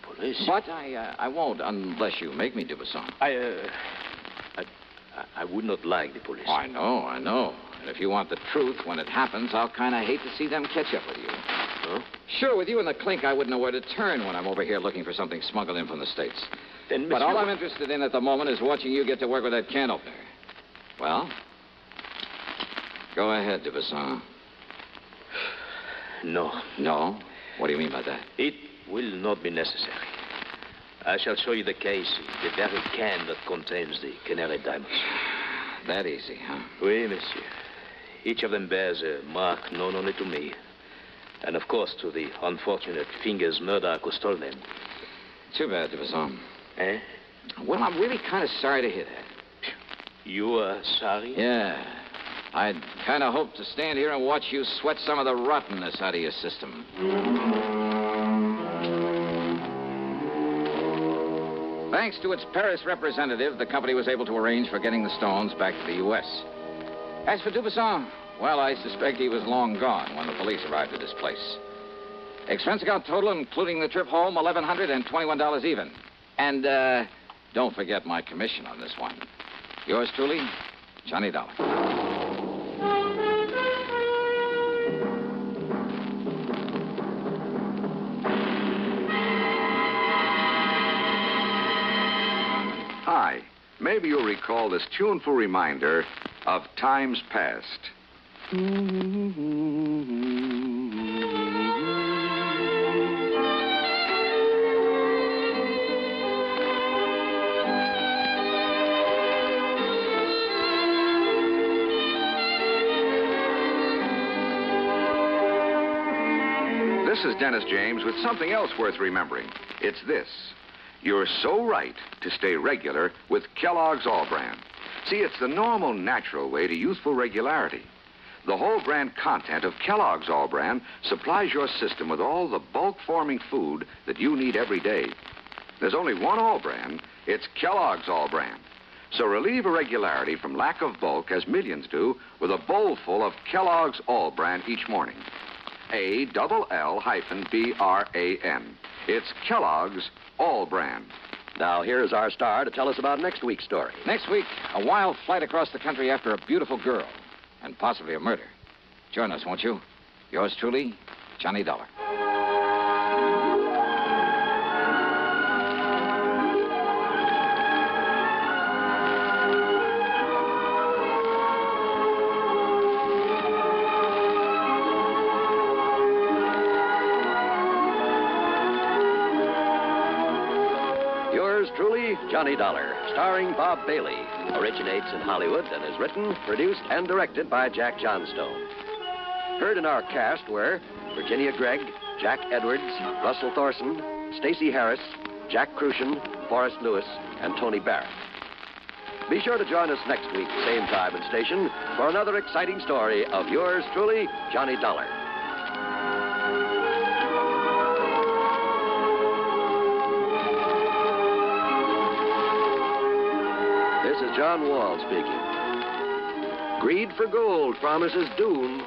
Police? But I won't unless you make me, Dubuisson. I would not like the police. Oh, I know. And if you want the truth when it happens, I'll kind of hate to see them catch up with you. Huh? Sure, with you in the clink, I wouldn't know where to turn when I'm over here looking for something smuggled in from the States. Then, but all I'm interested in at the moment is watching you get to work with that can opener. Well, Go ahead, Dubuisson. No. No? What do you mean by that? It will not be necessary. I shall show you the case, the very can that contains the Canary diamonds. That easy, huh? Oui, monsieur. Each of them bears a mark known only to me. And, of course, to the unfortunate Fingers murderer who stole them. Too bad, Dubuisson. Eh? Well, I'm really kind of sorry to hear that. You are sorry? Yeah. I'd kind of hoped to stand here and watch you sweat some of the rottenness out of your system. Thanks to its Paris representative, the company was able to arrange for getting the stones back to the U.S. As for Dubuisson, well, I suspect he was long gone when the police arrived at his place. Expense account total, including the trip home, $1,121 even. And, don't forget my commission on this one. Yours truly, Johnny Dollar. Hi. Maybe you'll recall this tuneful reminder of times past. This is Dennis James with something else worth remembering. It's this. You're so right to stay regular with Kellogg's All-Bran. See, it's the normal, natural way to youthful regularity. The whole brand content of Kellogg's All-Bran supplies your system with all the bulk-forming food that you need every day. There's only one All-Bran. It's Kellogg's All-Bran. So relieve irregularity from lack of bulk, as millions do, with a bowl full of Kellogg's All-Bran each morning. ALL-BRAN. It's Kellogg's All-Bran. Now, here's our star to tell us about next week's story. Next week, a wild flight across the country after a beautiful girl, and possibly a murder. Join us, won't you? Yours truly, Johnny Dollar. Truly, Johnny Dollar, starring Bob Bailey, originates in Hollywood and is written, produced, and directed by Jack Johnstone. Heard in our cast were Virginia Gregg, Jack Edwards, Russell Thorson, Stacey Harris, Jack Crucian, Forrest Lewis, and Tony Barrett. Be sure to join us next week, same time and station, for another exciting story of yours truly, Johnny Dollar. This is John Wall speaking. Greed for gold promises doom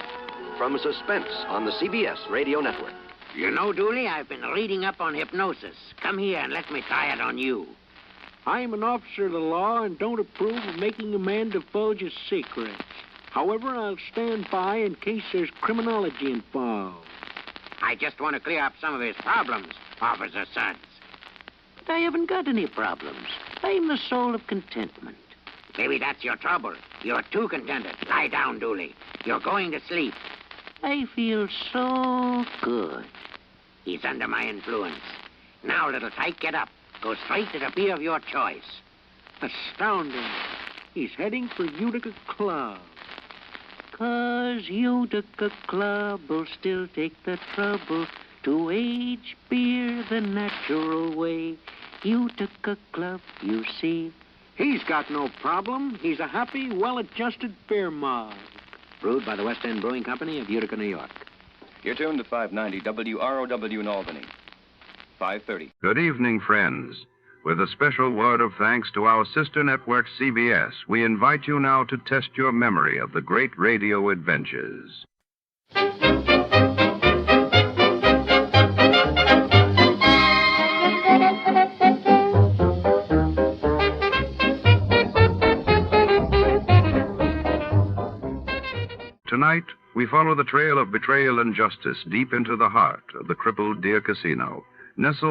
from Suspense on the CBS radio network. You know, Dooley, I've been reading up on hypnosis. Come here and let me try it on you. I'm an officer of the law and don't approve of making a man divulge his secrets. However, I'll stand by in case there's criminology involved. I just want to clear up some of his problems, Officer Suggs. But I haven't got any problems. I'm the soul of contentment. Maybe that's your trouble. You're too contented. Lie down, Dooley. You're going to sleep. I feel so good. He's under my influence. Now, little tyke, get up. Go straight to the beer of your choice. Astounding. He's heading for Utica Club. 'Cause Utica Club will still take the trouble to age beer the natural way. Utica Club, you see. He's got no problem. He's a happy, well-adjusted beer mug. Brewed by the West End Brewing Company of Utica, New York. You're tuned to 590 WROW in Albany. 5:30. Good evening, friends. With a special word of thanks to our sister network, CBS, we invite you now to test your memory of the great radio adventures. Tonight, we follow the trail of betrayal and justice deep into the heart of the crippled Deer Casino, nestled